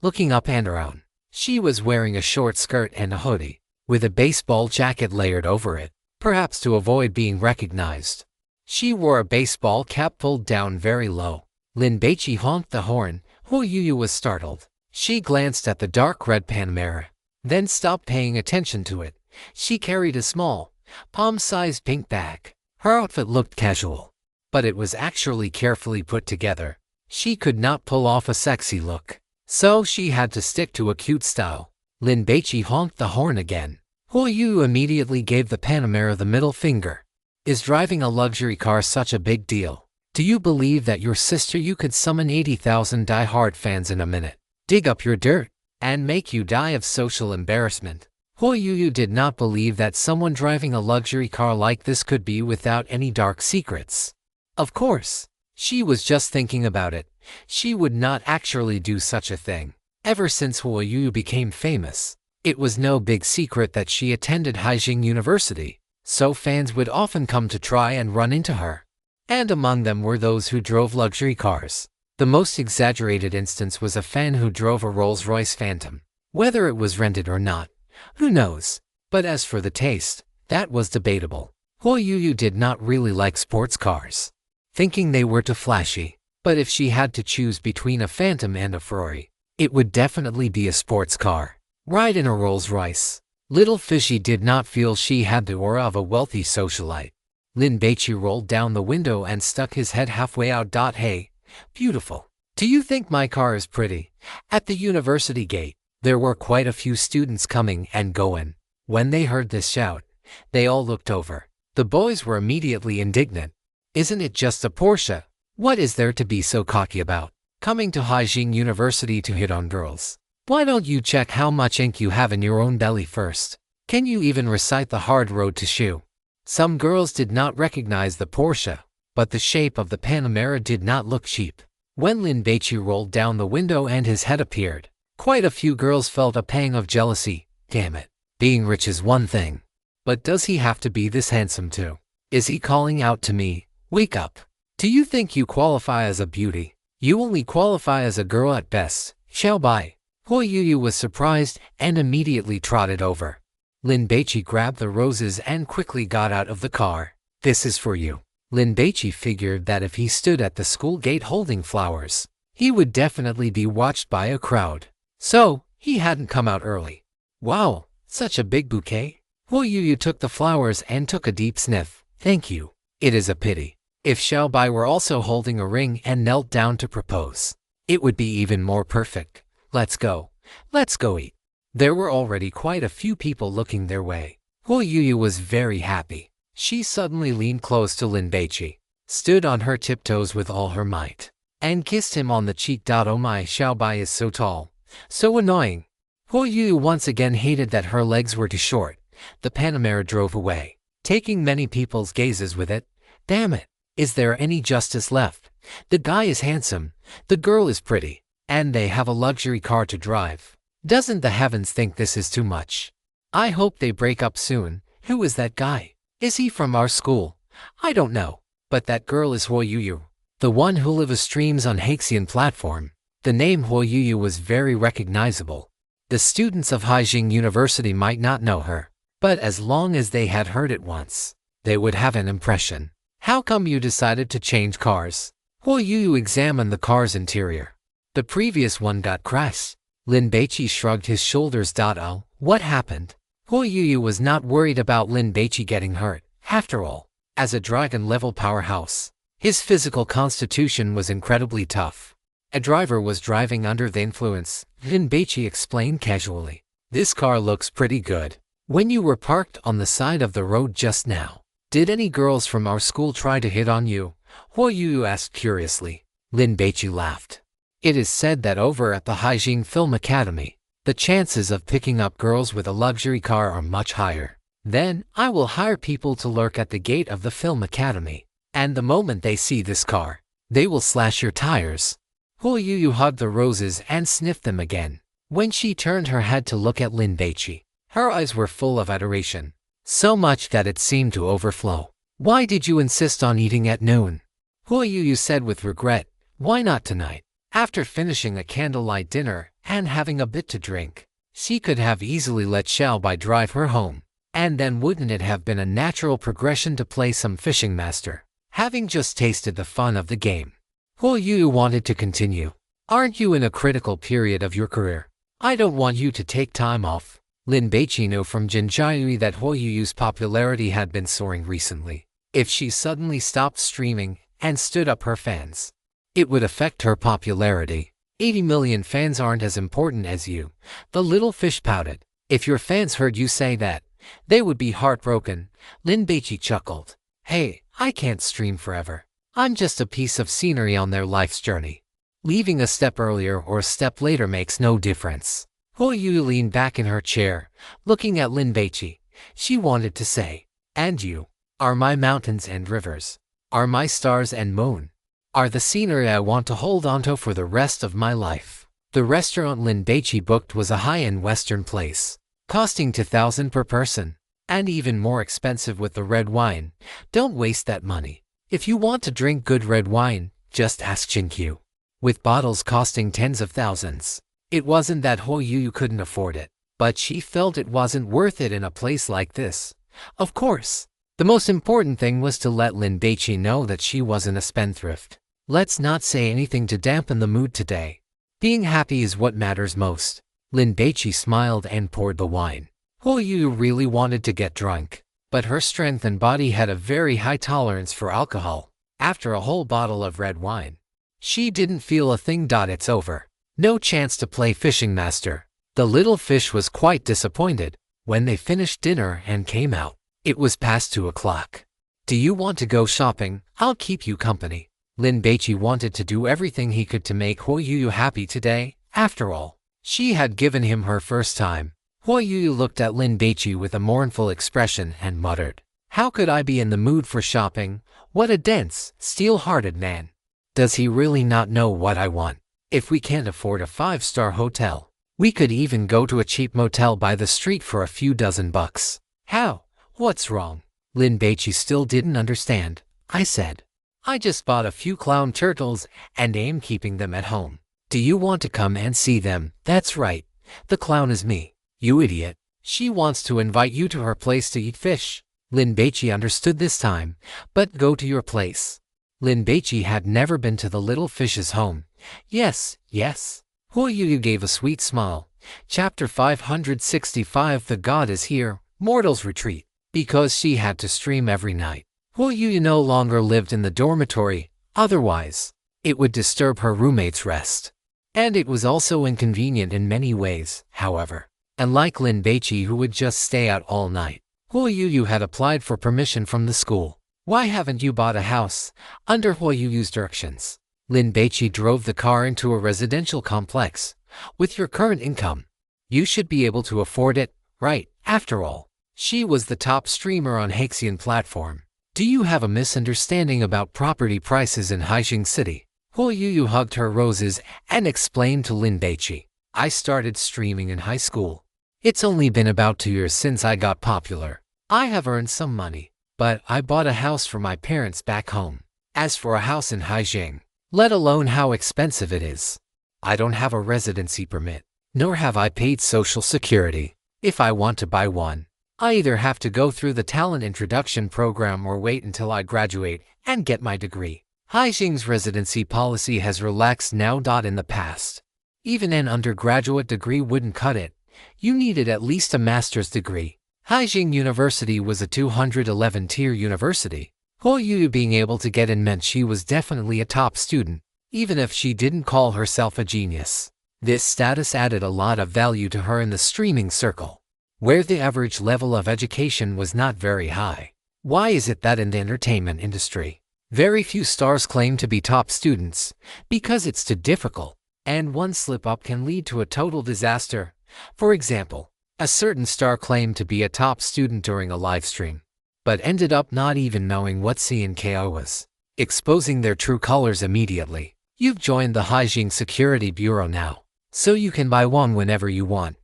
looking up and around. She was wearing a short skirt and a hoodie, with a baseball jacket layered over it, perhaps to avoid being recognized. She wore a baseball cap pulled down very low. Lin Baici honked the horn. Huo Yuyu was startled. She glanced at the dark red Panamera, then stopped paying attention to it. She carried a small, palm-sized pink bag. Her outfit looked casual, but it was actually carefully put together. She could not pull off a sexy look, so she had to stick to a cute style. Lin Baici honked the horn again. Huo Yuyu immediately gave the Panamera the middle finger. Is driving a luxury car such a big deal? Do you believe that your sister you could summon 80,000 die-hard fans in a minute, dig up your dirt, and make you die of social embarrassment? Huo Yuyu did not believe that someone driving a luxury car like this could be without any dark secrets. Of course, she was just thinking about it. She would not actually do such a thing. Ever since Huo Yuyu became famous, it was no big secret that she attended Haijing University, so fans would often come to try and run into her. And among them were those who drove luxury cars. The most exaggerated instance was a fan who drove a Rolls-Royce Phantom. Whether it was rented or not, who knows? But as for the taste, that was debatable. Huo Yuyu did not really like sports cars, thinking they were too flashy. But if she had to choose between a Phantom and a Ferrari, it would definitely be a sports car. Ride in a Rolls-Royce. Little Fishy did not feel she had the aura of a wealthy socialite. Lin Baici rolled down the window and stuck his head halfway out. Hey, beautiful. Do you think my car is pretty? At the university gate, there were quite a few students coming and going. When they heard this shout, they all looked over. The boys were immediately indignant. Isn't it just a Porsche? What is there to be so cocky about? Coming to Haijing University to hit on girls? Why don't you check how much ink you have in your own belly first? Can you even recite the hard road to shoe? Some girls did not recognize the Porsche, but the shape of the Panamera did not look cheap. When Lin Baici rolled down the window and his head appeared, quite a few girls felt a pang of jealousy. Damn it, being rich is one thing, but does he have to be this handsome too? Is he calling out to me? Wake up. Do you think you qualify as a beauty? You only qualify as a girl at best. Xiao Bai. Huo Yuyu was surprised and immediately trotted over. Lin Baici grabbed the roses and quickly got out of the car. This is for you. Lin Baici figured that if he stood at the school gate holding flowers, he would definitely be watched by a crowd. So, he hadn't come out early. Wow, such a big bouquet. Huo Yuyu took the flowers and took a deep sniff. Thank you. It is a pity. If Xiao Bai were also holding a ring and knelt down to propose, it would be even more perfect. Let's go. Let's go eat. There were already quite a few people looking their way. Huo Yuyu was very happy. She suddenly leaned close to Lin Baici, stood on her tiptoes with all her might, and kissed him on the cheek. Oh my, Xiao Bai is so tall, so annoying. Huo Yuyu once again hated that her legs were too short. The Panamera drove away, taking many people's gazes with it. Damn it. Is there any justice left? The guy is handsome, the girl is pretty, and they have a luxury car to drive. Doesn't the heavens think this is too much? I hope they break up soon. Who is that guy? Is he from our school? I don't know, but that girl is Huo Yuyu, the one who lives streams on Haxian platform. The name Huo Yuyu was very recognizable. The students of Haijing University might not know her, but as long as they had heard it once, they would have an impression. How come you decided to change cars? Huo Yuyu examined the car's interior. The previous one got crashed. Lin Baici shrugged his shoulders. Oh, what happened? Huo Yuyu was not worried about Lin Baici getting hurt. After all, as a dragon-level powerhouse, his physical constitution was incredibly tough. A driver was driving under the influence, Lin Baici explained casually. This car looks pretty good. When you were parked on the side of the road just now, did any girls from our school try to hit on you? Huo Yuyu asked curiously. Lin Baici laughed. It is said that over at the Haijing Film Academy, the chances of picking up girls with a luxury car are much higher. Then, I will hire people to lurk at the gate of the film academy. And the moment they see this car, they will slash your tires. Huo Yu hugged the roses and sniffed them again. When she turned her head to look at Lin Baici, her eyes were full of adoration. So much that it seemed to overflow. Why did you insist on eating at noon? Huo Yu said with regret. Why not tonight? After finishing a candlelight dinner and having a bit to drink, she could have easily let Xiao Bai drive her home. And then wouldn't it have been a natural progression to play some fishing master, having just tasted the fun of the game? Huo Yu wanted to continue. Aren't you in a critical period of your career? I don't want you to take time off. Lin Baici knew from Jinjiayui that Huo Yu's popularity had been soaring recently. If she suddenly stopped streaming and stood up her fans, it would affect her popularity. 80 million fans aren't as important as you. The little fish pouted. If your fans heard you say that, they would be heartbroken. Lin Baici chuckled. Hey, I can't stream forever. I'm just a piece of scenery on their life's journey. Leaving a step earlier or a step later makes no difference. Huo Yu leaned back in her chair, looking at Lin Baici. She wanted to say, and you are my mountains and rivers, are my stars and moon, are the scenery I want to hold onto for the rest of my life. The restaurant Lin Baici booked was a high-end Western place, costing 2,000 per person, and even more expensive with the red wine. Don't waste that money. If you want to drink good red wine, just ask Jinkyu. With bottles costing tens of thousands. It wasn't that Huo Yu couldn't afford it, but she felt it wasn't worth it in a place like this. Of course, the most important thing was to let Lin Baici know that she wasn't a spendthrift. Let's not say anything to dampen the mood today. Being happy is what matters most. Lin Baici smiled and poured the wine. Huo Yu really wanted to get drunk, but her strength and body had a very high tolerance for alcohol. After a whole bottle of red wine, she didn't feel a thing. It's over. No chance to play fishing master. The little fish was quite disappointed when they finished dinner and came out. It was past 2 o'clock. Do you want to go shopping? I'll keep you company. Lin Baici wanted to do everything he could to make Huo Yu happy today. After all, she had given him her first time. Huo Yu looked at Lin Baici with a mournful expression and muttered, how could I be in the mood for shopping? What a dense, steel-hearted man. Does he really not know what I want? If we can't afford a 5-star hotel, we could even go to a cheap motel by the street for a few dozen bucks. How? What's wrong? Lin Baici still didn't understand. I said, I just bought a few clown turtles and aim keeping them at home. Do you want to come and see them? That's right. The clown is me. You idiot. She wants to invite you to her place to eat fish. Lin Baici understood this time, but go to your place. Lin Baici had never been to the little fish's home. Yes, yes. Huo Yu gave a sweet smile. Chapter 565 The God is Here, Mortals Retreat. Because she had to stream every night, Huo Yu no longer lived in the dormitory. Otherwise, it would disturb her roommate's rest. And it was also inconvenient in many ways, however. Unlike Lin Baici, who would just stay out all night, Huo Yu had applied for permission from the school. Why haven't you bought a house? Under Huo Yu's directions, Lin Baici drove the car into a residential complex. With your current income, you should be able to afford it, right? After all, she was the top streamer on Haxian platform. Do you have a misunderstanding about property prices in Haijing City? Huo Yu hugged her roses and explained to Lin Baici, I started streaming in high school. It's only been about 2 years since I got popular. I have earned some money, but I bought a house for my parents back home. As for a house in Haijing, let alone how expensive it is, I don't have a residency permit, nor have I paid Social Security. If I want to buy one, I either have to go through the talent introduction program or wait until I graduate and get my degree. Haijing's residency policy has relaxed now. In the past, even an undergraduate degree wouldn't cut it. You needed at least a master's degree. Haijing University was a 211-tier university. Huo Yu being able to get in meant she was definitely a top student, even if she didn't call herself a genius. This status added a lot of value to her in the streaming circle, where the average level of education was not very high. Why is it that in the entertainment industry, very few stars claim to be top students? Because it's too difficult. And one slip-up can lead to a total disaster. For example, a certain star claimed to be a top student during a live stream, but ended up not even knowing what C and KO was, exposing their true colors immediately. You've joined the Haijing Security Bureau now, so you can buy one whenever you want,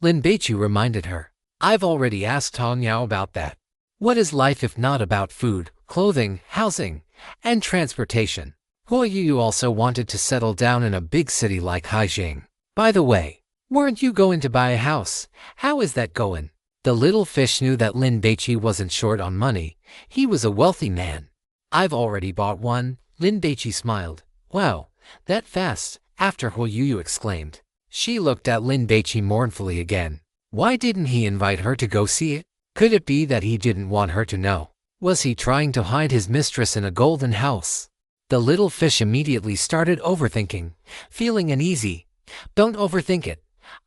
Lin Baici reminded her. I've already asked Tong Yao about that. What is life if not about food, clothing, housing, and transportation? Huo Yu also wanted to settle down in a big city like Haijing. By the way, weren't you going to buy a house? How is that going? The little fish knew that Lin Baici wasn't short on money. He was a wealthy man. I've already bought one, Lin Baici smiled. Wow, that fast, after Huo Yu exclaimed. She looked at Lin Baici mournfully again. Why didn't he invite her to go see it? Could it be that he didn't want her to know? Was he trying to hide his mistress in a golden house? The little fish immediately started overthinking, feeling uneasy. Don't overthink it.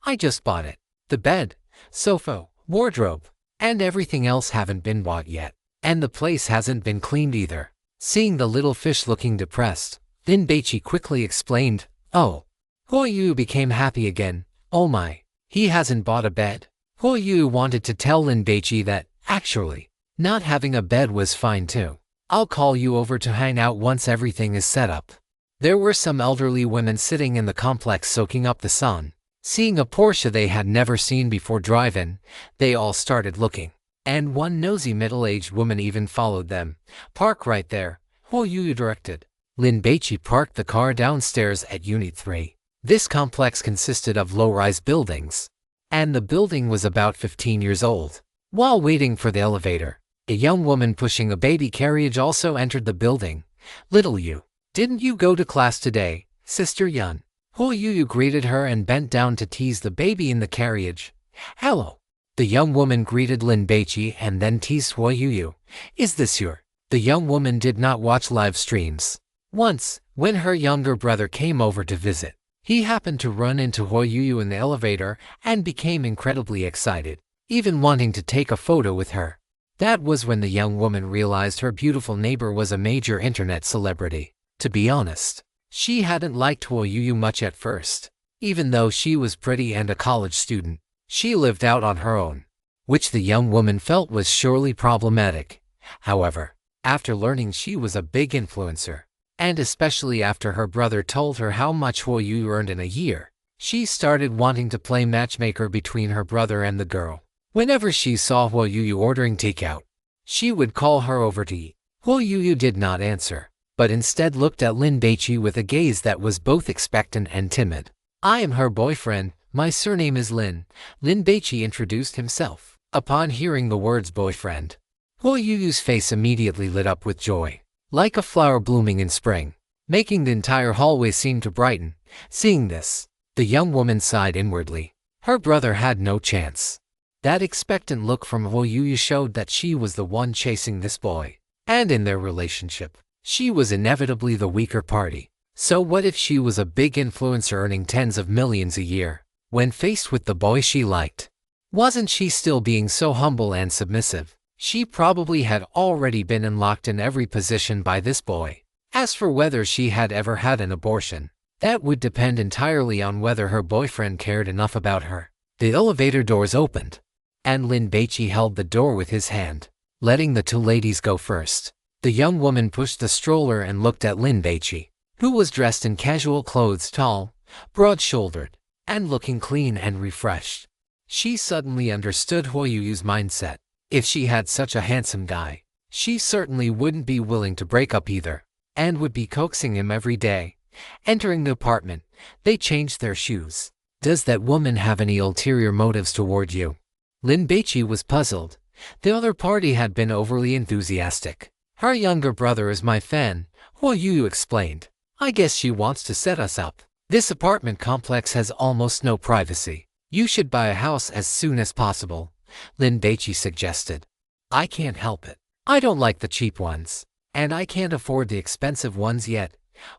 I just bought it. The bed, sofa, wardrobe, and everything else haven't been bought yet. And the place hasn't been cleaned either. Seeing the little fish looking depressed, Lin Baici quickly explained, Oh. Huo Yu became happy again. Oh my, he hasn't bought a bed. Huo Yu wanted to tell Lin Baici that, actually, not having a bed was fine too. I'll call you over to hang out once everything is set up. There were some elderly women sitting in the complex soaking up the sun. Seeing a Porsche they had never seen before drive in, they all started looking. And one nosy middle-aged woman even followed them. Park right there, Huo Yu directed. Lin Baici parked the car downstairs at Unit 3. This complex consisted of low-rise buildings, and the building was about 15 years old. While waiting for the elevator, a young woman pushing a baby carriage also entered the building. Little Yu, didn't you go to class today, Sister Yun? Huo Yu greeted her and bent down to tease the baby in the carriage. Hello. The young woman greeted Lin Baici and then teased Huo Yu. Is this your? The young woman did not watch live streams. Once, when her younger brother came over to visit, he happened to run into Huo Yu in the elevator and became incredibly excited, even wanting to take a photo with her. That was when the young woman realized her beautiful neighbor was a major internet celebrity. To be honest, she hadn't liked Huo Yu much at first. Even though she was pretty and a college student, she lived out on her own, which the young woman felt was surely problematic. However, after learning she was a big influencer, and especially after her brother told her how much Huo Yu earned in a year, she started wanting to play matchmaker between her brother and the girl. Whenever she saw Huo Yu ordering takeout, she would call her over to eat. Huo Yu did not answer, but instead looked at Lin Baici with a gaze that was both expectant and timid. I am her boyfriend. My surname is Lin. Lin Baici introduced himself. Upon hearing the words boyfriend, Huo Yu's face immediately lit up with joy, like a flower blooming in spring, making the entire hallway seem to brighten. Seeing this, the young woman sighed inwardly. Her brother had no chance. That expectant look from Huo Yu showed that she was the one chasing this boy, and in their relationship, she was inevitably the weaker party. So what if she was a big influencer earning tens of millions a year? When faced with the boy she liked, wasn't she still being so humble and submissive? She probably had already been unlocked in every position by this boy. As for whether she had ever had an abortion, that would depend entirely on whether her boyfriend cared enough about her. The elevator doors opened, and Lin Baici held the door with his hand, letting the two ladies go first. The young woman pushed the stroller and looked at Lin Baici, who was dressed in casual clothes, tall, broad-shouldered, and looking clean and refreshed. She suddenly understood Huo Yu's mindset. If she had such a handsome guy, she certainly wouldn't be willing to break up either, and would be coaxing him every day. Entering the apartment, they changed their shoes. Does that woman have any ulterior motives toward you? Lin Baici was puzzled. The other party had been overly enthusiastic. Her younger brother is my fan, Huo Yu explained. I guess she wants to set us up. This apartment complex has almost no privacy. You should buy a house as soon as possible, Lin Baici suggested. I can't help it. I don't like the cheap ones, and I can't afford the expensive ones yet.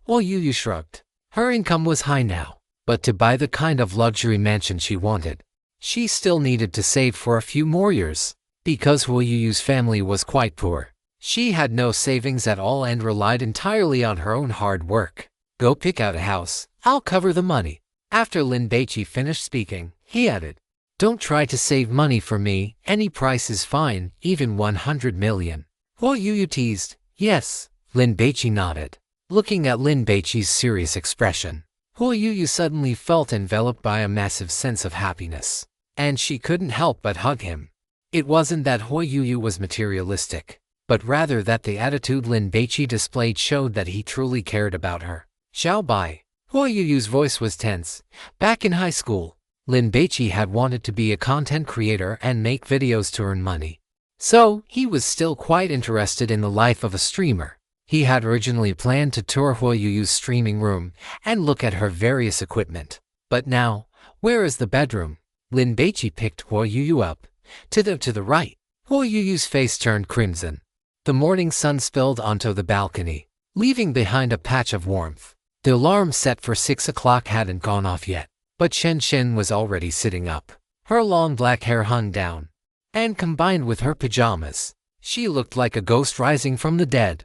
Huo Yu shrugged. Her income was high now, but to buy the kind of luxury mansion she wanted, she still needed to save for a few more years. Because Huo Yu's family was quite poor, she had no savings at all and relied entirely on her own hard work. Go pick out a house, I'll cover the money. After Lin Baici finished speaking, he added, don't try to save money for me, any price is fine, even 100 million. Huo Yuyu teased. Yes, Lin Baici nodded. Looking at Lin Baici's serious expression, Huo Yuyu suddenly felt enveloped by a massive sense of happiness, and she couldn't help but hug him. It wasn't that Huo Yuyu was materialistic, but rather that the attitude Lin Baici displayed showed that he truly cared about her. Xiao Bai. Huo Yuyu's voice was tense. Back in high school, Lin Baici had wanted to be a content creator and make videos to earn money. So, he was still quite interested in the life of a streamer. He had originally planned to tour Huo Yuyu's streaming room and look at her various equipment. But now, where is the bedroom? Lin Baici picked Huo Yuyu up. To the right. Huo Yuyu's face turned crimson. The morning sun spilled onto the balcony, leaving behind a patch of warmth. The alarm set for 6 o'clock hadn't gone off yet, but Shen Shen was already sitting up. Her long black hair hung down, and combined with her pajamas, she looked like a ghost rising from the dead.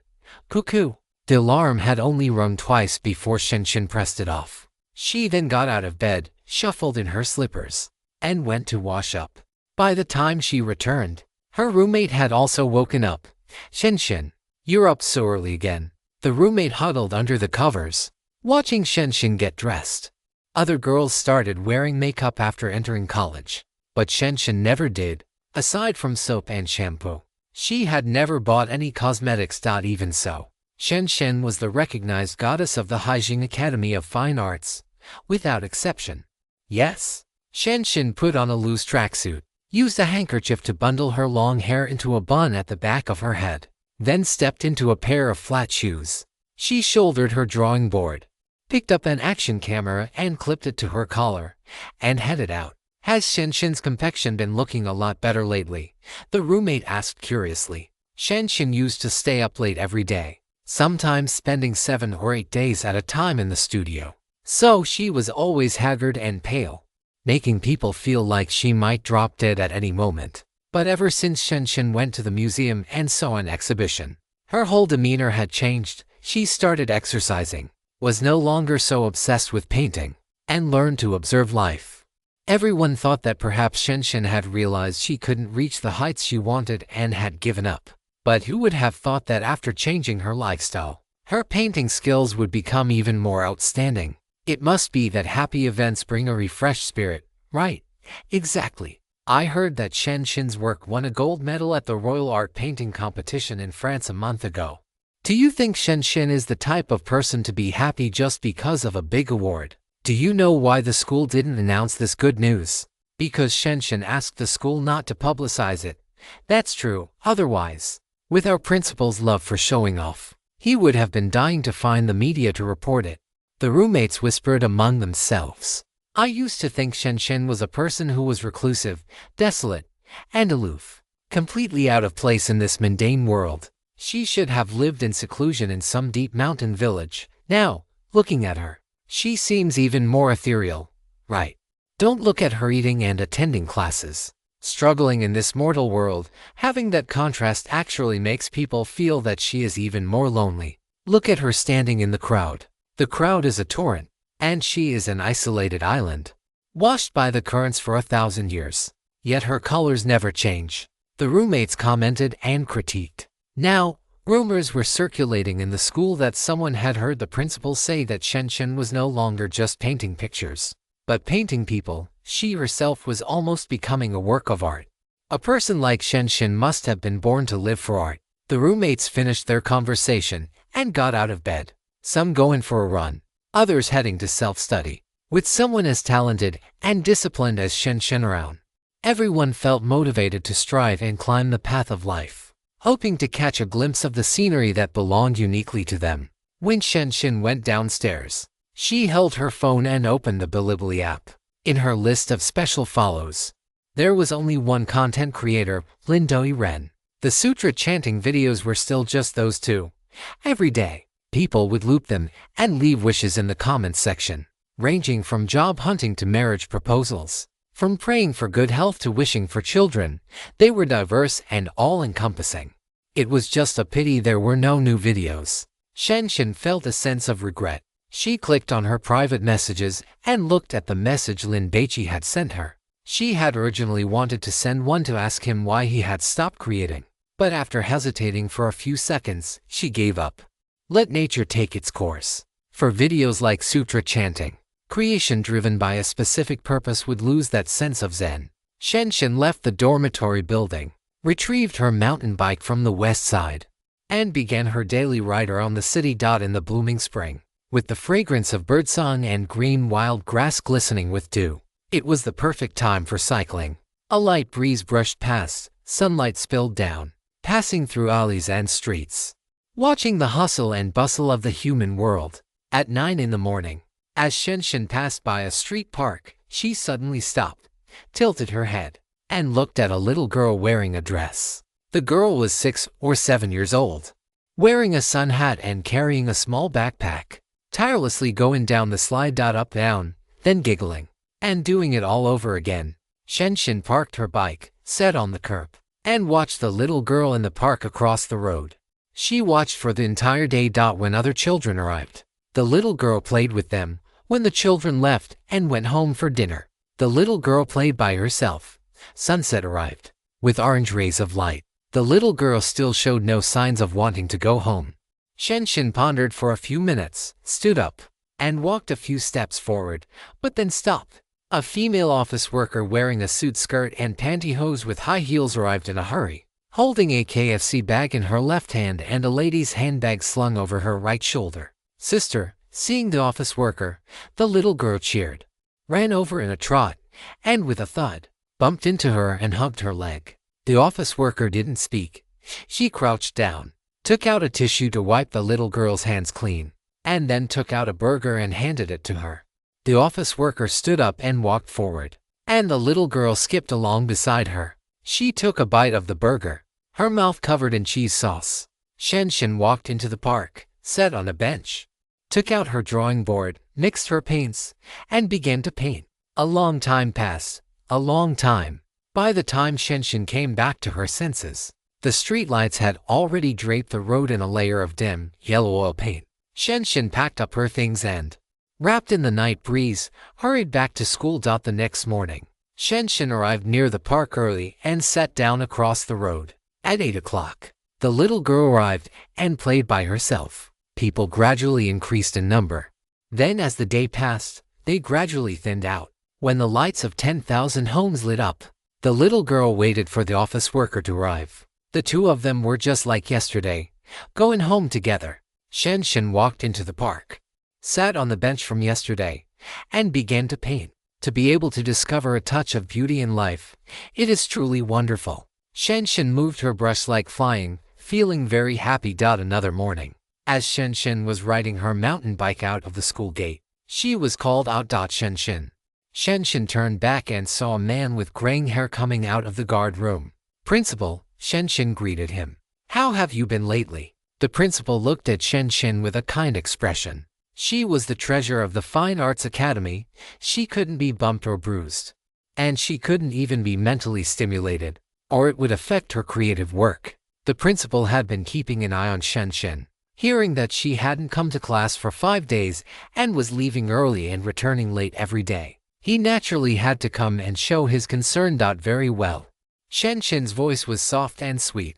Cuckoo! The alarm had only rung twice before Shen Shen pressed it off. She then got out of bed, shuffled in her slippers, and went to wash up. By the time she returned, her roommate had also woken up. Shen Shen, you're up so early again. The roommate huddled under the covers, watching Shen Shen get dressed. Other girls started wearing makeup after entering college, but Shen Shen never did. Aside from soap and shampoo, she had never bought any cosmetics. Even so, Shen Shen was the recognized goddess of the Haijing Academy of Fine Arts, without exception. Yes, Shen Shen put on a loose tracksuit, used a handkerchief to bundle her long hair into a bun at the back of her head, then stepped into a pair of flat shoes. She shouldered her drawing board, picked up an action camera and clipped it to her collar, and headed out. Has Shen Shen's complexion been looking a lot better lately? The roommate asked curiously. Shen Shen used to stay up late every day, sometimes spending 7 or 8 days at a time in the studio. So she was always haggard and pale, making people feel like she might drop dead at any moment. But ever since Shen Shen went to the museum and saw an exhibition, her whole demeanor had changed. She started exercising, was no longer so obsessed with painting, and learned to observe life. Everyone thought that perhaps Shen Shen had realized she couldn't reach the heights she wanted and had given up. But who would have thought that after changing her lifestyle, her painting skills would become even more outstanding? It must be that happy events bring a refreshed spirit, right? Exactly. I heard that Shen Shen's work won a gold medal at the Royal Art Painting Competition in France a month ago. Do you think Shen Shen is the type of person to be happy just because of a big award? Do you know why the school didn't announce this good news? Because Shen Shen asked the school not to publicize it. That's true, otherwise, with our principal's love for showing off, he would have been dying to find the media to report it. The roommates whispered among themselves. I used to think Shen Shen was a person who was reclusive, desolate, and aloof, completely out of place in this mundane world. She should have lived in seclusion in some deep mountain village. Now, looking at her, she seems even more ethereal, right? Don't look at her eating and attending classes. Struggling in this mortal world, having that contrast actually makes people feel that she is even more lonely. Look at her standing in the crowd. The crowd is a torrent, and she is an isolated island, washed by the currents for 1,000 years. Yet her colors never change. The roommates commented and critiqued. Now, rumors were circulating in the school that someone had heard the principal say that Shen Shen was no longer just painting pictures, but painting people. She herself was almost becoming a work of art. A person like Shen Shen must have been born to live for art. The roommates finished their conversation and got out of bed, some going for a run, others heading to self-study. With someone as talented and disciplined as Shen Shen around, everyone felt motivated to strive and climb the path of life, hoping to catch a glimpse of the scenery that belonged uniquely to them. When Shen Shen went downstairs, she held her phone and opened the Bilibili app. In her list of special follows, there was only one content creator, Lin Baici. The sutra chanting videos were still just those two. Every day, people would loop them and leave wishes in the comments section, ranging from job hunting to marriage proposals. From praying for good health to wishing for children, they were diverse and all-encompassing. It was just a pity there were no new videos. Shen Shen felt a sense of regret. She clicked on her private messages and looked at the message Lin Baici had sent her. She had originally wanted to send one to ask him why he had stopped creating, but after hesitating for a few seconds, she gave up. Let nature take its course. For videos like sutra chanting, creation driven by a specific purpose would lose that sense of zen. Shenshin left the dormitory building, retrieved her mountain bike from the west side, and began her daily ride around the city. In the blooming spring, with the fragrance of birdsong and green wild grass glistening with dew, it was the perfect time for cycling. A light breeze brushed past, sunlight spilled down, passing through alleys and streets. Watching the hustle and bustle of the human world. At 9 in the morning, as Shenshin passed by a street park, she suddenly stopped, tilted her head, and looked at a little girl wearing a dress. The girl was 6 or 7 years old, wearing a sun hat and carrying a small backpack, tirelessly going down the slide. Up down, then giggling, and doing it all over again. Shenshin parked her bike, sat on the curb, and watched the little girl in the park across the road. She watched for the entire day. When other children arrived, the little girl played with them. When the children left and went home for dinner, the little girl played by herself. Sunset arrived, with orange rays of light. The little girl still showed no signs of wanting to go home. Shenshin pondered for a few minutes, stood up, and walked a few steps forward, but then stopped. A female office worker wearing a suit skirt and pantyhose with high heels arrived in a hurry, holding a KFC bag in her left hand and a lady's handbag slung over her right shoulder. "Sister," seeing the office worker, the little girl cheered, ran over in a trot, and with a thud, bumped into her and hugged her leg. The office worker didn't speak. She crouched down, took out a tissue to wipe the little girl's hands clean, and then took out a burger and handed it to her. The office worker stood up and walked forward, and the little girl skipped along beside her. She took a bite of the burger, her mouth covered in cheese sauce. Shenshin walked into the park, sat on a bench, took out her drawing board, mixed her paints, and began to paint. A long time passed, a long time. By the time Shenshin came back to her senses, the streetlights had already draped the road in a layer of dim, yellow oil paint. Shenshin packed up her things and, wrapped in the night breeze, hurried back to school. The next morning, Shenshin arrived near the park early and sat down across the road. At 8 o'clock, the little girl arrived and played by herself. People gradually increased in number. Then as the day passed, they gradually thinned out. When the lights of 10,000 homes lit up, the little girl waited for the office worker to arrive. The two of them were just like yesterday, going home together. Shenshin walked into the park, sat on the bench from yesterday, and began to paint. To be able to discover a touch of beauty in life, it is truly wonderful. Shenshin moved her brush like flying, feeling very happy. Another morning, as Shenshin was riding her mountain bike out of the school gate, she was called out. Shenshin. Shenshin turned back and saw a man with graying hair coming out of the guard room. "Principal," Shenshin greeted him. "How have you been lately?" The principal looked at Shenshin with a kind expression. She was the treasure of the Fine Arts Academy. She couldn't be bumped or bruised. And she couldn't even be mentally stimulated, or it would affect her creative work. The principal had been keeping an eye on Shenshin, hearing that she hadn't come to class for 5 days and was leaving early and returning late every day. He naturally had to come and show his concern. Very well. Shenshin's voice was soft and sweet.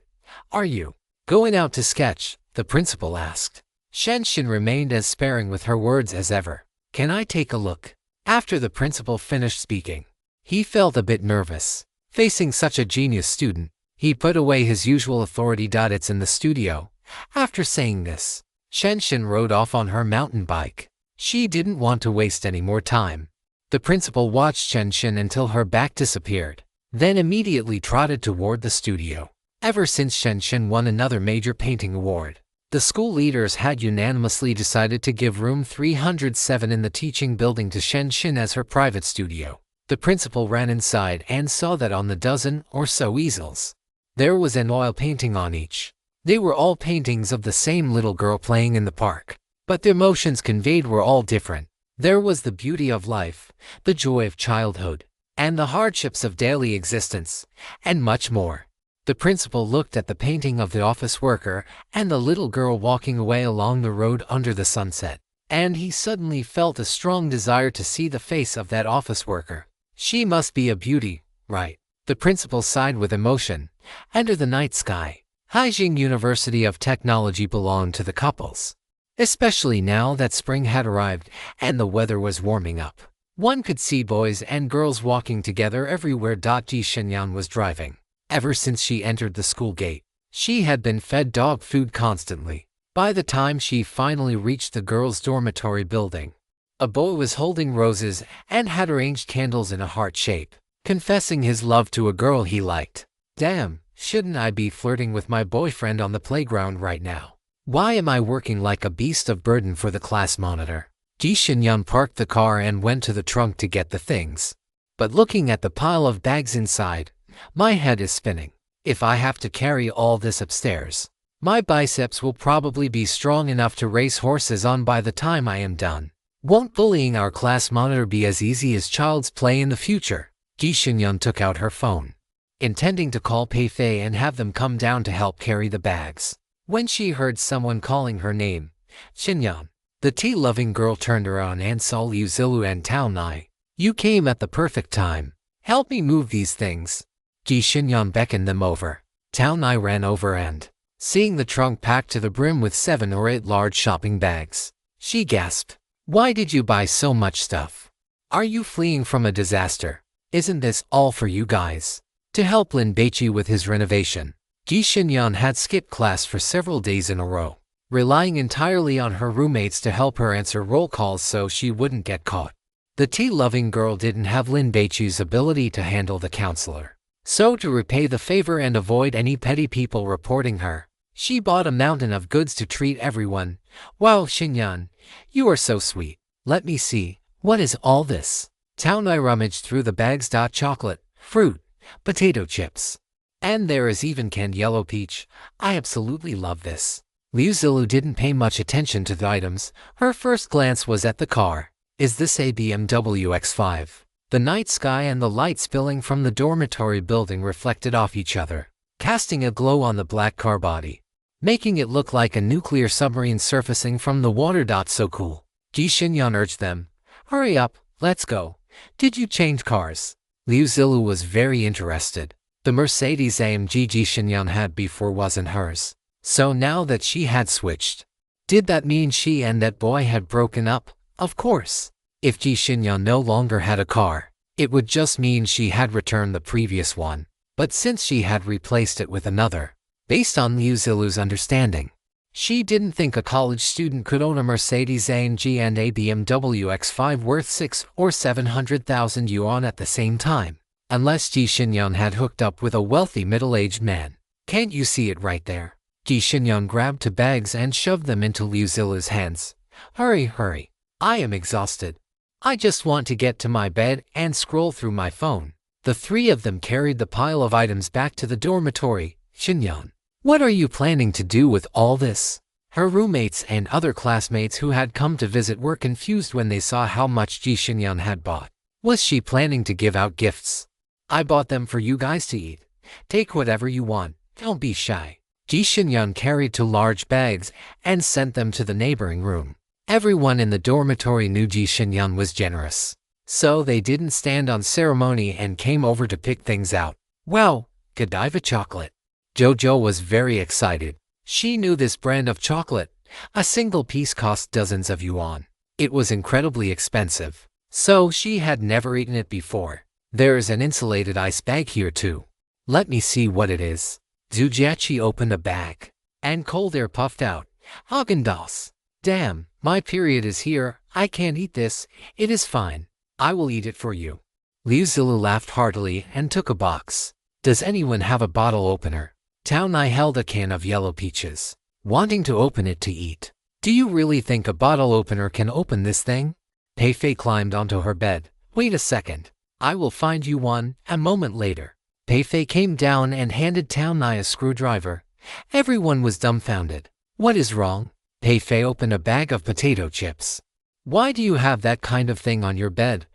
"Are you going out to sketch?" the principal asked. Shenshin remained as sparing with her words as ever. "Can I take a look?" After the principal finished speaking, he felt a bit nervous. Facing such a genius student, he put away his usual authority. "It's in the studio." After saying this, Shenshin rode off on her mountain bike. She didn't want to waste any more time. The principal watched Shenshin until her back disappeared, then immediately trotted toward the studio. Ever since Shenshin won another major painting award, the school leaders had unanimously decided to give room 307 in the teaching building to Shenshin as her private studio. The principal ran inside and saw that on the dozen or so easels, there was an oil painting on each. They were all paintings of the same little girl playing in the park, but the emotions conveyed were all different. There was the beauty of life, the joy of childhood, and the hardships of daily existence, and much more. The principal looked at the painting of the office worker and the little girl walking away along the road under the sunset. and he suddenly felt a strong desire to see the face of that office worker. She must be a beauty, right? The principal sighed with emotion. Under the night sky, Haijing University of Technology belonged to the couples. Especially now that spring had arrived and the weather was warming up. One could see boys and girls walking together everywhere. Ji Shenyan was driving. Ever since she entered the school gate, she had been fed dog food constantly. By the time she finally reached the girls' dormitory building, a boy was holding roses and had arranged candles in a heart shape, confessing his love to a girl he liked. Damn, shouldn't I be flirting with my boyfriend on the playground right now? Why am I working like a beast of burden for the class monitor? Ji Shenyan parked the car and went to the trunk to get the things. But looking at the pile of bags inside, my head is spinning. If I have to carry all this upstairs, my biceps will probably be strong enough to race horses on by the time I am done. Won't bullying our class monitor be as easy as child's play in the future? Ji Shenyan took out her phone, intending to call Pei Fei and have them come down to help carry the bags. When she heard someone calling her name, Shenyan, the tea-loving girl turned around and saw Liu Zilu and Tao Nai. You came at the perfect time. Help me move these things. Ji Shenyan beckoned them over. Tao Nai ran over and, seeing the trunk packed to the brim with 7 or 8 large shopping bags, she gasped. Why did you buy so much stuff? Are you fleeing from a disaster? Isn't this all for you guys? To help Lin Baici with his renovation, Ji Shenyan had skipped class for several days in a row, relying entirely on her roommates to help her answer roll calls so she wouldn't get caught. The tea-loving girl didn't have Lin Baici's ability to handle the counselor. So to repay the favor and avoid any petty people reporting her, she bought a mountain of goods to treat everyone. Wow, Shenyan, you are so sweet. Let me see, what is all this? Tao Nai rummaged through the bags. Chocolate, fruit, potato chips. And there is even canned yellow peach. I absolutely love this. Liu Zilu didn't pay much attention to the items. Her first glance was at the car. Is this a BMW X5? The night sky and the light spilling from the dormitory building reflected off each other, casting a glow on the black car body, making it look like a nuclear submarine surfacing from the water. So cool. Ji Shenyan urged them. Hurry up, let's go. Did you change cars? Liu Zilu was very interested. The Mercedes-AMG Ji Shenyan had before wasn't hers. So now that she had switched, did that mean she and that boy had broken up? Of course. If Ji Shenyan no longer had a car, it would just mean she had returned the previous one. But since she had replaced it with another, based on Liu Zilu's understanding, she didn't think a college student could own a Mercedes-AMG and a BMW X5 worth 600,000 or 700,000 yuan at the same time, unless Ji Shenyan had hooked up with a wealthy middle-aged man. Can't you see it right there? Ji Shenyan grabbed 2 bags and shoved them into Liu Zilu's hands. Hurry, hurry. I am exhausted. I just want to get to my bed and scroll through my phone. The 3 of them carried the pile of items back to the dormitory. Shenyan, what are you planning to do with all this? Her roommates and other classmates who had come to visit were confused when they saw how much Ji Shenyan had bought. Was she planning to give out gifts? I bought them for you guys to eat. Take whatever you want. Don't be shy. Ji Shenyan carried 2 large bags and sent them to the neighboring room. Everyone in the dormitory knew Ji Shenyan was generous, so they didn't stand on ceremony and came over to pick things out. Wow, Godiva chocolate. Jojo was very excited. She knew this brand of chocolate. A single piece cost dozens of yuan. It was incredibly expensive, so she had never eaten it before. There's an insulated ice bag here too. Let me see what it is. Zhu Jiaqi opened a bag, and cold air puffed out. Haagen-Dazs. Damn, my period is here. I can't eat this. It is fine. I will eat it for you. Liu Zilu laughed heartily and took a box. Does anyone have a bottle opener? Tao Nai held a can of yellow peaches, wanting to open it to eat. Do you really think a bottle opener can open this thing? Pei Fei climbed onto her bed. Wait a second. I will find you one. A moment later, Pei Fei came down and handed Tao Nai a screwdriver. Everyone was dumbfounded. What is wrong? Pei Fei opened a bag of potato chips. Why do you have that kind of thing on your bed?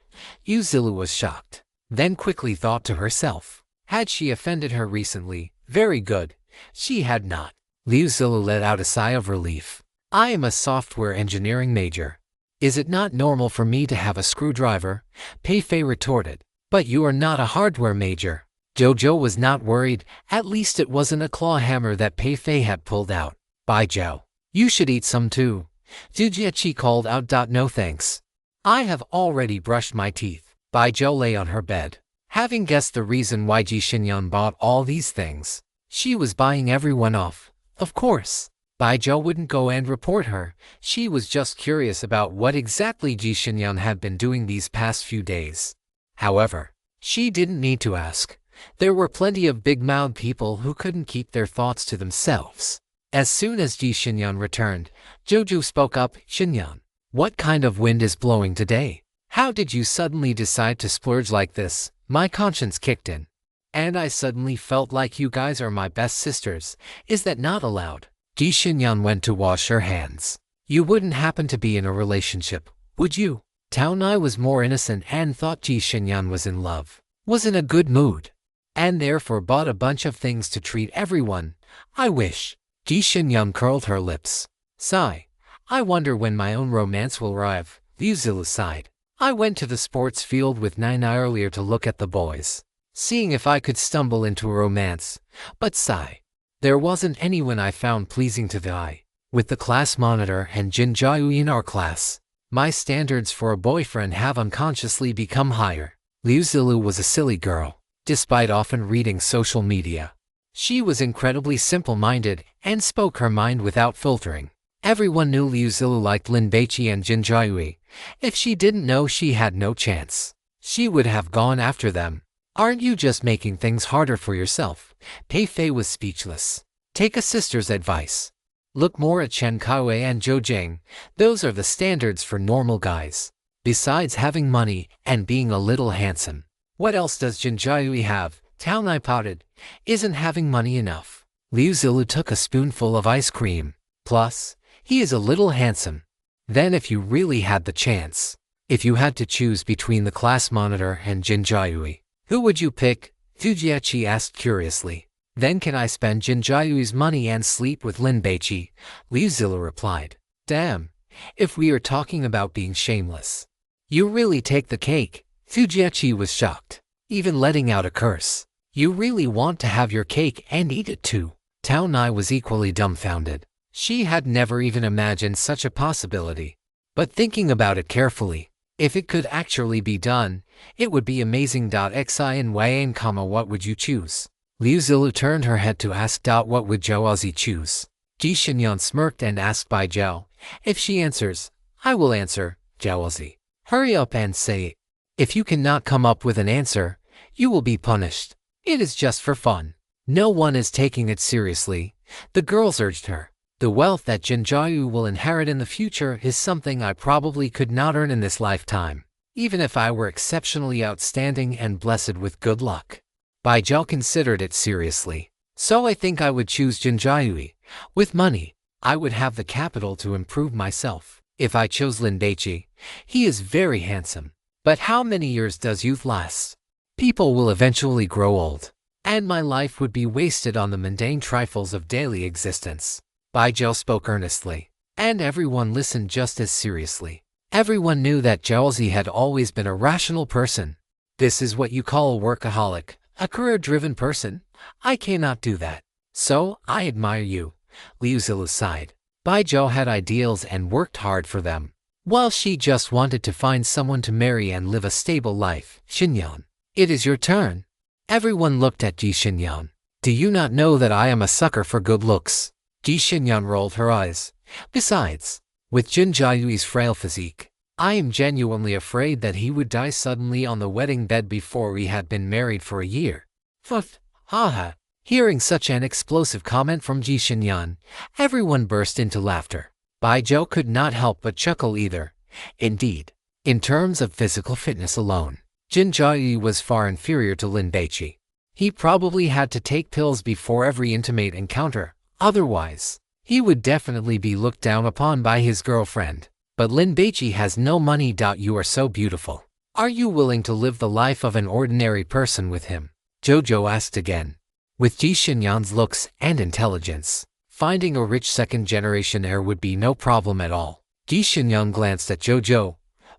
Liu Zilu was shocked, then quickly thought to herself. Had she offended her recently? Very good. She had not. Liu Zilu let out a sigh of relief. I am a software engineering major. Is it not normal for me to have a screwdriver? Pei Fei retorted. But you are not a hardware major. Jojo was not worried. At least it wasn't a claw hammer that Pei Fei had pulled out. Bai Zhao, you should eat some too. Jujiechi called out. No thanks. I have already brushed my teeth. Bai Zhao lay on her bed. Having guessed the reason why Ji Xinyan bought all these things, she was buying everyone off. Of course, Bai Zhao wouldn't go and report her. She was just curious about what exactly Ji Xinyan had been doing these past few days. However, she didn't need to ask. There were plenty of big-mouthed people who couldn't keep their thoughts to themselves. As soon as Ji Xinyan returned, Jojo spoke up. Xinyan, what kind of wind is blowing today? How did you suddenly decide to splurge like this? My conscience kicked in. And I suddenly felt like you guys are my best sisters. Is that not allowed? Ji Xinyan went to wash her hands. You wouldn't happen to be in a relationship, would you? Tao Nai was more innocent and thought Ji Xinyan was in love, was in a good mood, and therefore bought a bunch of things to treat everyone. I wish. Ji Xinyan curled her lips. Sigh. I wonder when my own romance will arrive. Liu Zilu sighed. I went to the sports field with Nai earlier to look at the boys, seeing if I could stumble into a romance, but sigh. There wasn't anyone I found pleasing to the eye. With the class monitor and Jin Jiayu in our class, my standards for a boyfriend have unconsciously become higher. Liu Zilu was a silly girl, despite often reading social media. She was incredibly simple-minded and spoke her mind without filtering. Everyone knew Liu Zilu liked Lin Baici and Jin Jiayu. If she didn't know, she had no chance. She would have gone after them. Aren't you just making things harder for yourself? Pei Fei was speechless. Take a sister's advice. Look more at Chen Kaiwei and Zhou Jing. Those are the standards for normal guys. Besides having money and being a little handsome, what else does Jin Jiayu have? Tao Nai pouted. Isn't having money enough? Liu Zilu took a spoonful of ice cream. Plus, he is a little handsome. Then if you really had the chance, if you had to choose between the class monitor and Jin Jiayu, who would you pick? Jujiechi asked curiously. Then can I spend Jin Jiayu's money and sleep with Lin Baici? Liu Zilu replied. Damn, if we are talking about being shameless, you really take the cake. Jujiechi was shocked, even letting out a curse. You really want to have your cake and eat it too? Tao Nai was equally dumbfounded. She had never even imagined such a possibility. But thinking about it carefully, if it could actually be done, it would be amazing. Xi and Yan, what would you choose? Liu Zilu turned her head to ask. What would Zhao choose? Ji Xinyan smirked and asked Bai Zhao. If she answers, I will answer. Zhao, hurry up and say it. If you cannot come up with an answer, you will be punished. It is just for fun. No one is taking it seriously. The girls urged her. The wealth that Jin Jiayu will inherit in the future is something I probably could not earn in this lifetime, even if I were exceptionally outstanding and blessed with good luck. Bai Zhao considered it seriously. So I think I would choose Jin Jiayu. With money, I would have the capital to improve myself. If I chose Lin Baici, he is very handsome. But how many years does youth last? People will eventually grow old, and my life would be wasted on the mundane trifles of daily existence. Bai Zhao spoke earnestly, and everyone listened just as seriously. Everyone knew that Zhao had always been a rational person. This is what you call a workaholic, a career-driven person? I cannot do that. So, I admire you. Liu Zilu sighed. Bai Zhao had ideals and worked hard for them, while she just wanted to find someone to marry and live a stable life. Xinyan, it is your turn. Everyone looked at Ji Xinyan. Do you not know that I am a sucker for good looks? Ji Xinyan rolled her eyes. Besides, with Jin Jiayu's frail physique, I am genuinely afraid that he would die suddenly on the wedding bed before we had been married for a year. Fuff, haha. Hearing such an explosive comment from Ji Xinyan, everyone burst into laughter. Bai Zhao could not help but chuckle either. Indeed, in terms of physical fitness alone, Jin Jiayu was far inferior to Lin Baici. He probably had to take pills before every intimate encounter. Otherwise, he would definitely be looked down upon by his girlfriend. But Lin Baici has no money. You are so beautiful. Are you willing to live the life of an ordinary person with him? Jojo asked again. With Ji Xinyan's looks and intelligence, finding a rich second-generation heir would be no problem at all. Ji Xinyang glanced at Jojo,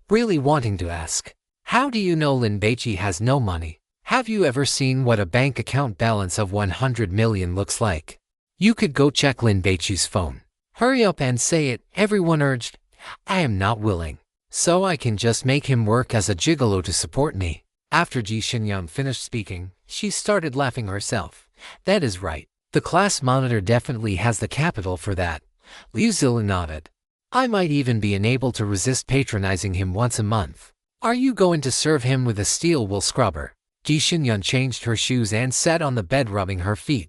really wanting to ask, "How do you know Lin Baici has no money? Have you ever seen what a bank account balance of 100 million looks like? You could go check Lin Baici's phone." "Hurry up and say it," everyone urged. "I am not willing. So I can just make him work as a gigolo to support me." After Ji Xinyang finished speaking, she started laughing herself. "That is right. The class monitor definitely has the capital for that." Liu Zilla nodded. "I might even be unable to resist patronizing him once a month. Are you going to serve him with a steel wool scrubber?" Ji Xinyang changed her shoes and sat on the bed rubbing her feet.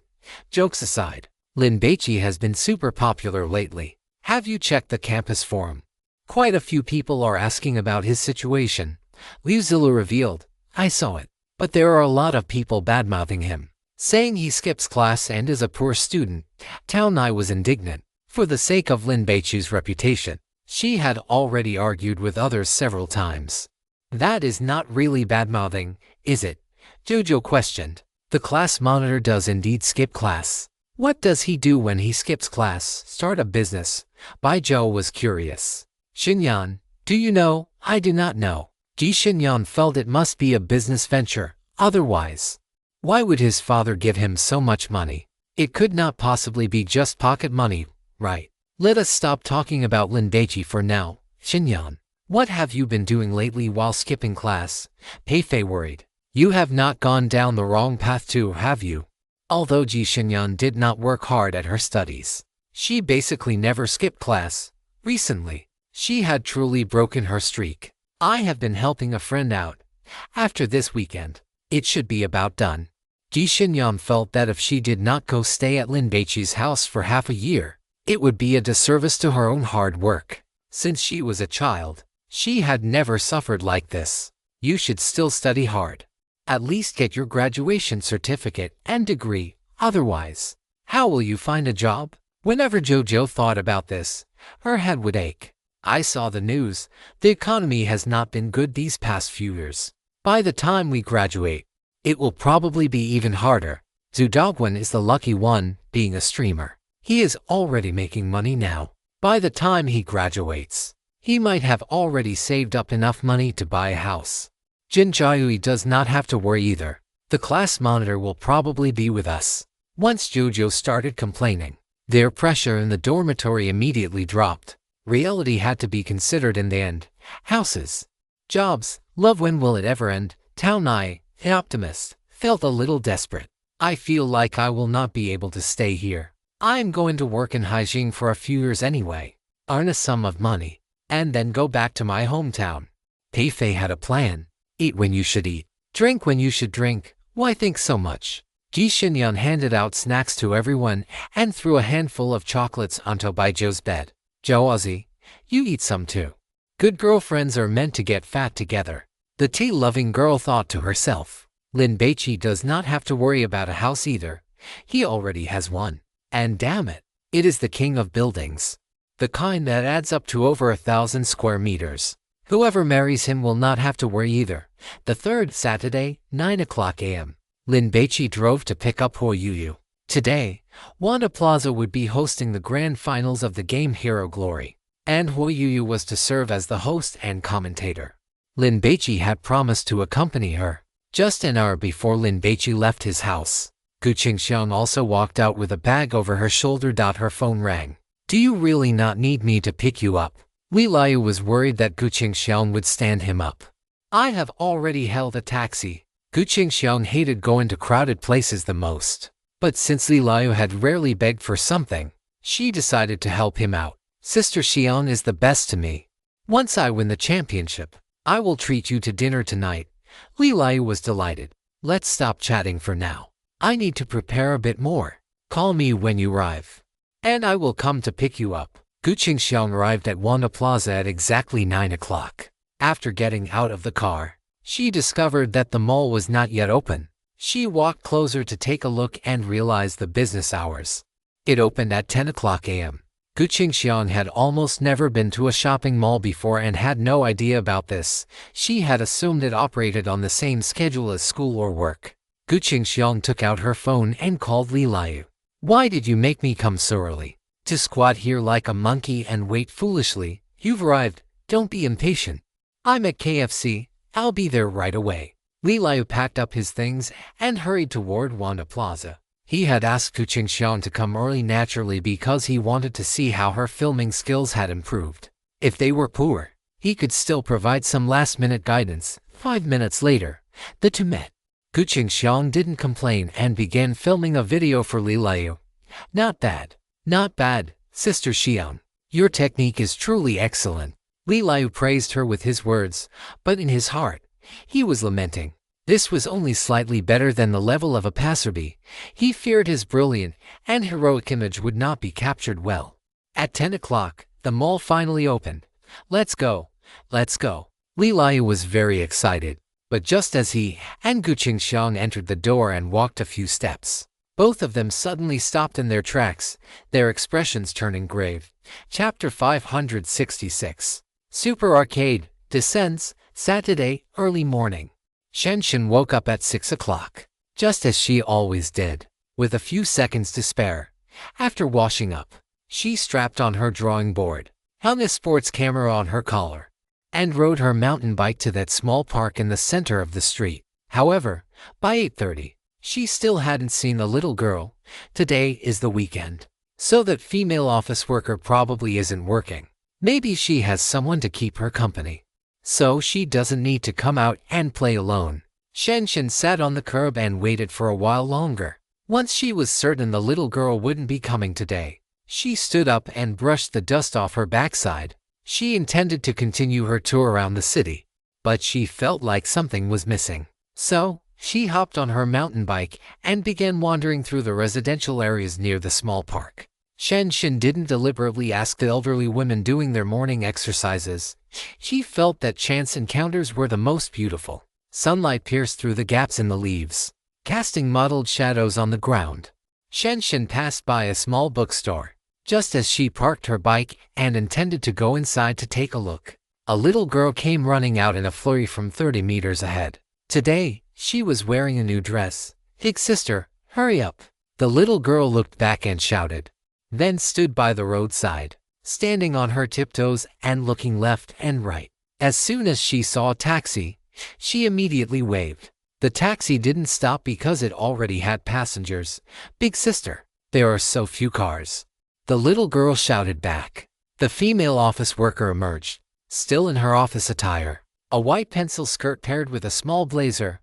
Jokes aside, Lin Baici has been super popular lately. Have you checked the campus forum? Quite a few people are asking about his situation. Liu Zilla revealed. "I saw it. But there are a lot of people badmouthing him, saying he skips class and is a poor student." Tao Nai was indignant. For the sake of Lin Baici's reputation, she had already argued with others several times. "That is not really badmouthing, is it?" Jojo questioned. "The class monitor does indeed skip class. What does he do when he skips class? Start a business?" Bai Zhou was curious. "Xinyan, do you know?" "I do not know." Ji Xinyang felt it must be a business venture. Otherwise, why would his father give him so much money? It could not possibly be just pocket money, right? "Let us stop talking about Lin Baici for now. Xinyan, what have you been doing lately while skipping class?" Pei Fei worried. "You have not gone down the wrong path too, have you?" Although Ji Xinyang did not work hard at her studies, she basically never skipped class. Recently, she had truly broken her streak. "I have been helping a friend out. After this weekend, it should be about done." Ji Xinyang felt that if she did not go stay at Lin Baici's house for half a year, it would be a disservice to her own hard work. Since she was a child, she had never suffered like this. "You should still study hard. At least get your graduation certificate and degree. Otherwise, how will you find a job?" Whenever Jojo thought about this, her head would ache. "I saw the news. The economy has not been good these past few years. By the time we graduate, it will probably be even harder." Zhu Daguan is the lucky one, being a streamer. He is already making money now. By the time he graduates, he might have already saved up enough money to buy a house. Jin Jiahui does not have to worry either. The class monitor will probably be with us. Once Jojo started complaining, their pressure in the dormitory immediately dropped. Reality had to be considered in the end. Houses, jobs, love. When will it ever end? Tao Nai, an optimist, felt a little desperate. "I feel like I will not be able to stay here. I'm going to work in Haijing for a few years anyway, earn a sum of money, and then go back to my hometown." Pei Fei had a plan. "Eat when you should eat, drink when you should drink. Why think so much?" Ji Xinyang handed out snacks to everyone and threw a handful of chocolates onto Bai Zhou's bed. "Zhouazi, you eat some too. Good girlfriends are meant to get fat together." The tea-loving girl thought to herself. Lin Baici does not have to worry about a house either. He already has one. And damn it, it is the king of buildings. The kind that adds up to over 1,000 square meters. Whoever marries him will not have to worry either. The third Saturday, 9 o'clock a.m. Lin Baici drove to pick up Huo Yuyu. Today, Wanda Plaza would be hosting the grand finals of the game Hero Glory, and Huo Yuyu was to serve as the host and commentator. Lin Baici had promised to accompany her. Just an hour before Lin Baici left his house, Gu Qingxiang also walked out with a bag over her shoulder. Her phone rang. "Do you really not need me to pick you up?" Li Liu was worried that Gu Qingxiang would stand him up. "I have already hailed a taxi." Gu Qingxiang hated going to crowded places the most. But since Li Liu had rarely begged for something, she decided to help him out. "Sister Xiang is the best to me. Once I win the championship, I will treat you to dinner tonight." Li Liu was delighted. "Let's stop chatting for now. I need to prepare a bit more. Call me when you arrive, and I will come to pick you up." Gu Qingxiang arrived at Wanda Plaza at exactly 9 o'clock. After getting out of the car, she discovered that the mall was not yet open. She walked closer to take a look and realized the business hours. It opened at 10 o'clock a.m. Gu Qingxiang had almost never been to a shopping mall before and had no idea about this. She had assumed it operated on the same schedule as school or work. Gu Qingxiang took out her phone and called Li Liu. "Why did you make me come so early? To squat here like a monkey and wait foolishly?" You've arrived. Don't be impatient. I'm at KFC. I'll be there right away. Li Liu packed up his things and hurried toward Wanda Plaza. He had asked Fu Qingxiang to come early naturally because he wanted to see how her filming skills had improved. If they were poor, he could still provide some last-minute guidance. 5 minutes later, the two met. Fu Qingxiang didn't complain and began filming a video for Li Liu. Not bad. Not bad, Sister Xiang. Your technique is truly excellent. Li Liu praised her with his words, but in his heart, he was lamenting. This was only slightly better than the level of a passerby. He feared his brilliant and heroic image would not be captured well. At 10 o'clock, the mall finally opened. Let's go. Let's go. Li Liu was very excited, but just as he and Fu Qingxiang entered the door and walked a few steps, both of them suddenly stopped in their tracks, their expressions turning grave. Chapter 566. Super Arcade descends, Saturday, early morning. Shenshin woke up at 6 o'clock, just as she always did, with a few seconds to spare. After washing up, she strapped on her drawing board, hung a sports camera on her collar, and rode her mountain bike to that small park in the center of the street. However, by 8:30, she still hadn't seen the little girl. Today is the weekend, so that female office worker probably isn't working. Maybe she has someone to keep her company, so she doesn't need to come out and play alone. Shenshin sat on the curb and waited for a while longer. Once she was certain the little girl wouldn't be coming today, she stood up and brushed the dust off her backside. She intended to continue her tour around the city, but she felt like something was missing. So, she hopped on her mountain bike and began wandering through the residential areas near the small park. Shenshin didn't deliberately ask the elderly women doing their morning exercises. She felt that chance encounters were the most beautiful. Sunlight pierced through the gaps in the leaves, casting mottled shadows on the ground. Shenshin passed by a small bookstore, just as she parked her bike and intended to go inside to take a look. A little girl came running out in a flurry from 30 meters ahead. Today, she was wearing a new dress. Big sister, hurry up. The little girl looked back and shouted, then stood by the roadside, standing on her tiptoes and looking left and right. As soon as she saw a taxi, she immediately waved. The taxi didn't stop because it already had passengers. Big sister, there are so few cars. The little girl shouted back. The female office worker emerged, still in her office attire. A white pencil skirt paired with a small blazer,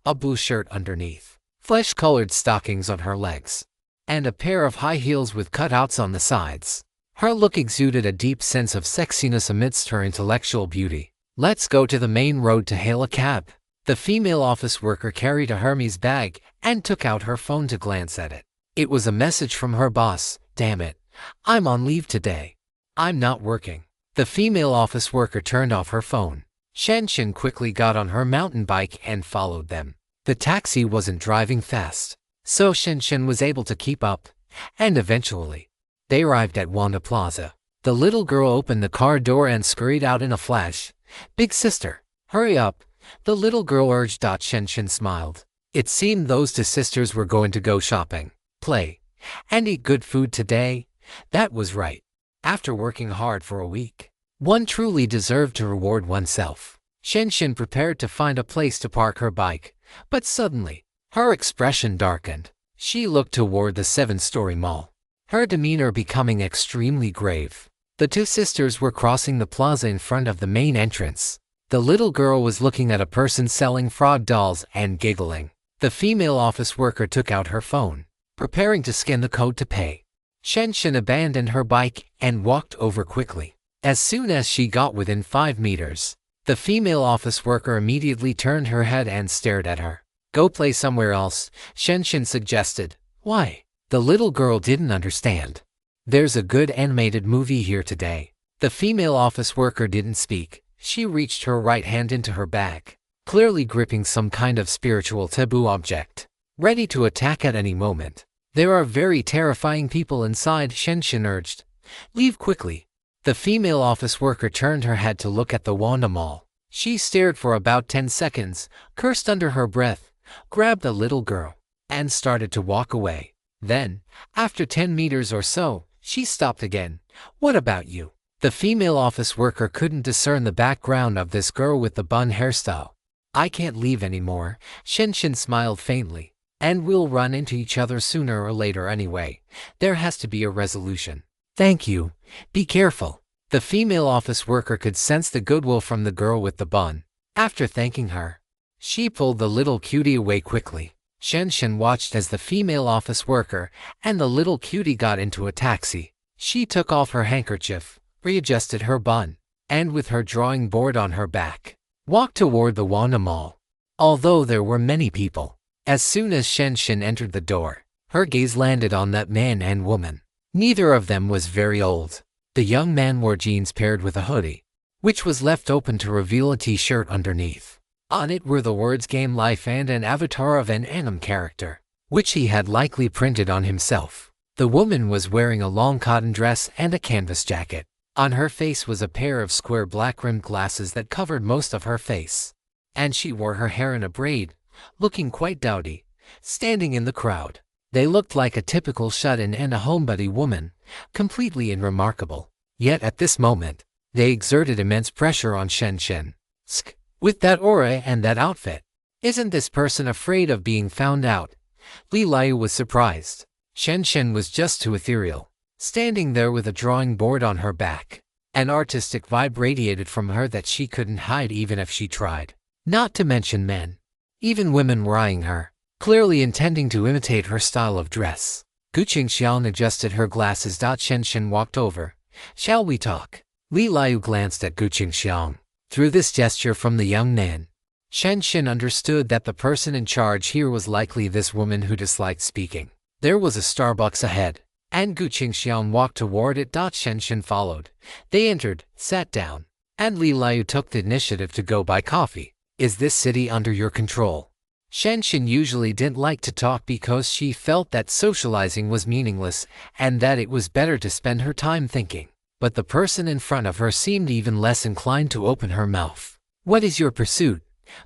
a blue shirt underneath, flesh-colored stockings on her legs, and a pair of high heels with cutouts on the sides. Her look exuded a deep sense of sexiness amidst her intellectual beauty. Let's go to the main road to hail a cab. The female office worker carried a Hermes bag and took out her phone to glance at it. It was a message from her boss. Damn it, I'm on leave today. I'm not working. The female office worker turned off her phone. Shenshin quickly got on her mountain bike and followed them. The taxi wasn't driving fast, so Shenshin was able to keep up, and eventually, they arrived at Wanda Plaza. The little girl opened the car door and scurried out in a flash. Big sister, hurry up, the little girl urged. Shenshin smiled. It seemed those two sisters were going to go shopping, play, and eat good food today. That was right. After working hard for a week, one truly deserved to reward oneself. Shenshin prepared to find a place to park her bike, but suddenly, her expression darkened. She looked toward the 7-story mall, her demeanor becoming extremely grave. The two sisters were crossing the plaza in front of the main entrance. The little girl was looking at a person selling frog dolls and giggling. The female office worker took out her phone, preparing to scan the code to pay. Shenshin abandoned her bike and walked over quickly. As soon as she got within 5 meters, the female office worker immediately turned her head and stared at her. Go play somewhere else, Shenshin suggested. Why? The little girl didn't understand. There's a good animated movie here today. The female office worker didn't speak. She reached her right hand into her bag, clearly gripping some kind of spiritual taboo object, ready to attack at any moment. There are very terrifying people inside, Shenshin urged. Leave quickly. The female office worker turned her head to look at the Wanda Mall. She stared for about 10 seconds, cursed under her breath, grabbed the little girl, and started to walk away. Then, after 10 meters or so, she stopped again. What about you? The female office worker couldn't discern the background of this girl with the bun hairstyle. I can't leave anymore, Shenshin smiled faintly. And we'll run into each other sooner or later anyway. There has to be a resolution. Thank you. Be careful. The female office worker could sense the goodwill from the girl with the bun. After thanking her, she pulled the little cutie away quickly. Shenshin watched as the female office worker and the little cutie got into a taxi. She took off her handkerchief, readjusted her bun, and with her drawing board on her back, walked toward the Wanda Mall. Although there were many people, as soon as Shenshin entered the door, her gaze landed on that man and woman. Neither of them was very old. The young man wore jeans paired with a hoodie, which was left open to reveal a t-shirt underneath. On it were the words Game Life and an avatar of an anime character, which he had likely printed on himself. The woman was wearing a long cotton dress and a canvas jacket. On her face was a pair of square black-rimmed glasses that covered most of her face. And she wore her hair in a braid, looking quite dowdy, standing in the crowd. They looked like a typical shut-in and a homebody woman, completely unremarkable. Yet at this moment, they exerted immense pressure on Shenshin. Sk, with that aura and that outfit. Isn't this person afraid of being found out? Li Liu was surprised. Shenshin was just too ethereal, standing there with a drawing board on her back. An artistic vibe radiated from her that she couldn't hide even if she tried. Not to mention men. Even women were eyeing her, clearly intending to imitate her style of dress. Gu Qingxiang adjusted her glasses. Shenshin walked over. Shall we talk? Li Liu glanced at Gu Qingxiang. Through this gesture from the young man, Shenshin understood that the person in charge here was likely this woman who disliked speaking. There was a Starbucks ahead, and Gu Qingxiang walked toward it. Shenshin followed. They entered, sat down, and Li Liu took the initiative to go buy coffee. Is this city under your control? Shenshin usually didn't like to talk because she felt that socializing was meaningless and that it was better to spend her time thinking. But the person in front of her seemed even less inclined to open her mouth. What is your pursuit?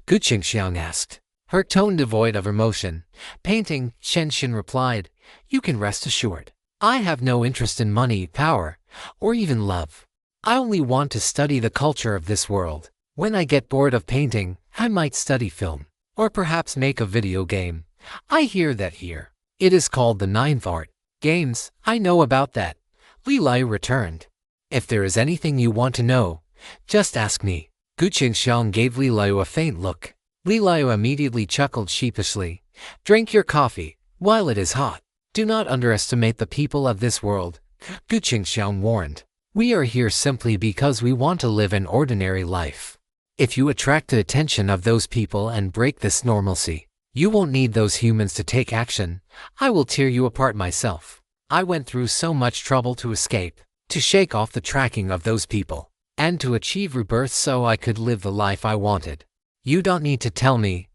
Gu Qingxiang asked, her tone devoid of emotion. Painting, Shenshin replied. You can rest assured. I have no interest in money, power, or even love. I only want to study the culture of this world. When I get bored of painting, I might study film, or perhaps make a video game. I hear that here. It is called the ninth art. Games, I know about that. Li Liu returned. If there is anything you want to know, just ask me. Gu Qingxiang gave Li Liu a faint look. Li Liu immediately chuckled sheepishly. Drink your coffee, while it is hot. Do not underestimate the people of this world, Gu Qingxiang warned. We are here simply because we want to live an ordinary life. If you attract the attention of those people and break this normalcy, you won't need those humans to take action. I will tear you apart myself. I went through so much trouble to escape, to shake off the tracking of those people, and to achieve rebirth so I could live the life I wanted. You don't need to tell me.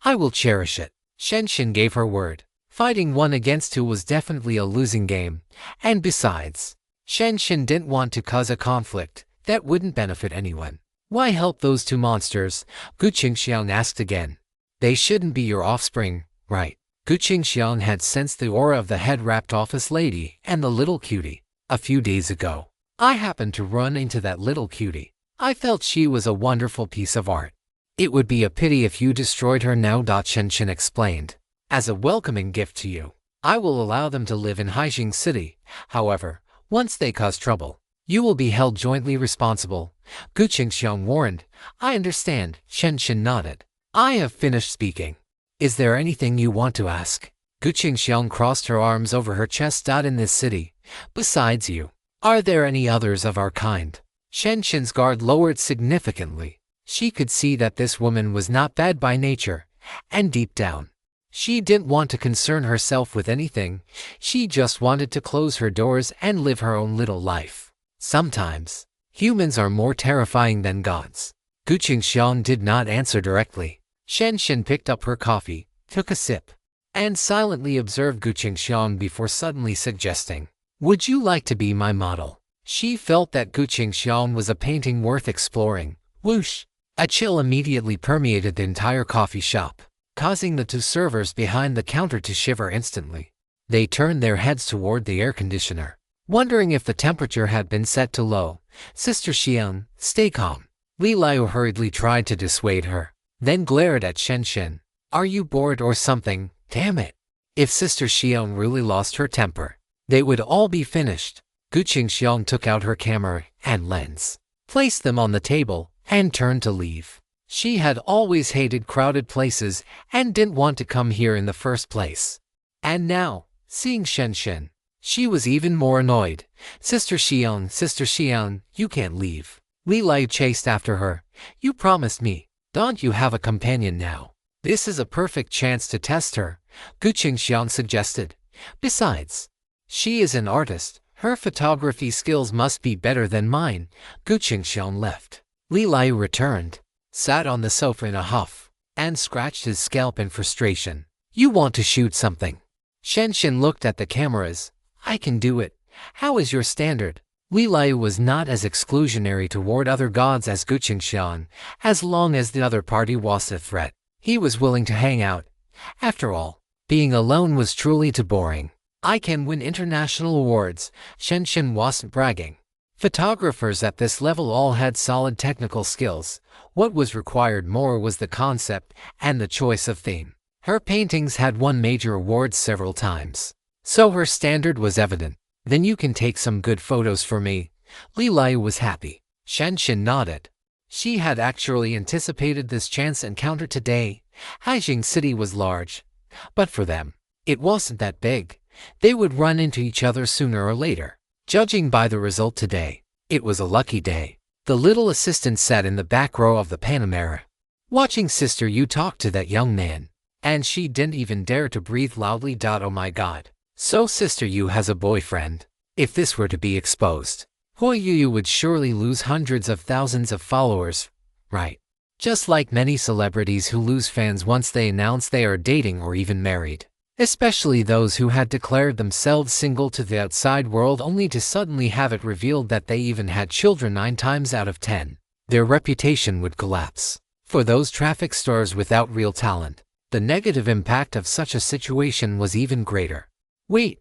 I will cherish it. Shenshin gave her word. Fighting one against two was definitely a losing game, and besides, Shenshin didn't want to cause a conflict that wouldn't benefit anyone. Why help those two monsters? Gu Qingxiang asked again. They shouldn't be your offspring, right? Gu Qingxiang had sensed the aura of the head-wrapped office lady and the little cutie. A few days ago, I happened to run into that little cutie. I felt she was a wonderful piece of art. It would be a pity if you destroyed her now. Shenshin explained. As a welcoming gift to you, I will allow them to live in Haijing City. However, once they cause trouble, you will be held jointly responsible. Gu Qingxiang warned. I understand. Shenshin nodded. I have finished speaking. Is there anything you want to ask? Gu Qingxiang crossed her arms over her chest. In this city, besides you, are there any others of our kind? Shenshin's guard lowered significantly. She could see that this woman was not bad by nature, and deep down, she didn't want to concern herself with anything. She just wanted to close her doors and live her own little life. Sometimes, humans are more terrifying than gods. Gu Qingxiang did not answer directly. Shenshin picked up her coffee, took a sip, and silently observed Gu Qingxiang before suddenly suggesting, would you like to be my model? She felt that Gu Qingxiang was a painting worth exploring. Whoosh! A chill immediately permeated the entire coffee shop, causing the two servers behind the counter to shiver instantly. They turned their heads toward the air conditioner. Wondering if the temperature had been set too low, Sister Xian, stay calm. Li Liu hurriedly tried to dissuade her, then glared at Shen. Are you bored or something? Damn it. If Sister Xian really lost her temper, they would all be finished. Guqing Xiang took out her camera and lens, placed them on the table, and turned to leave. She had always hated crowded places and didn't want to come here in the first place. And now, seeing Shen, she was even more annoyed. Sister Xian, you can't leave. Li Liu chased after her. You promised me. Don't you have a companion now? This is a perfect chance to test her, Guqing Xiang suggested. Besides, she is an artist. Her photography skills must be better than mine. Guqing Xiang left. Li Liu returned, sat on the sofa in a huff, and scratched his scalp in frustration. You want to shoot something? Shen looked at the cameras. I can do it. How is your standard? Li Liu was not as exclusionary toward other gods as Guqing Xiang. As long as the other party was a threat, he was willing to hang out. After all, being alone was truly too boring. I can win international awards. Shen wasn't bragging. Photographers at this level all had solid technical skills. What was required more was the concept and the choice of theme. Her paintings had won major awards several times, so her standard was evident. Then you can take some good photos for me. Li Liu was happy. Shen nodded. She had actually anticipated this chance encounter today. Haijing City was large, but for them, it wasn't that big. They would run into each other sooner or later. Judging by the result today, it was a lucky day. The little assistant sat in the back row of the Panamera, watching Sister Yu talk to that young man, and she didn't even dare to breathe loudly. Oh my god. So Sister Yu has a boyfriend. If this were to be exposed, Huo Yu would surely lose hundreds of thousands of followers, right? Just like many celebrities who lose fans once they announce they are dating or even married. Especially those who had declared themselves single to the outside world only to suddenly have it revealed that they even had children 9 times out of 10. Their reputation would collapse. For those traffic stars without real talent, the negative impact of such a situation was even greater. Wait,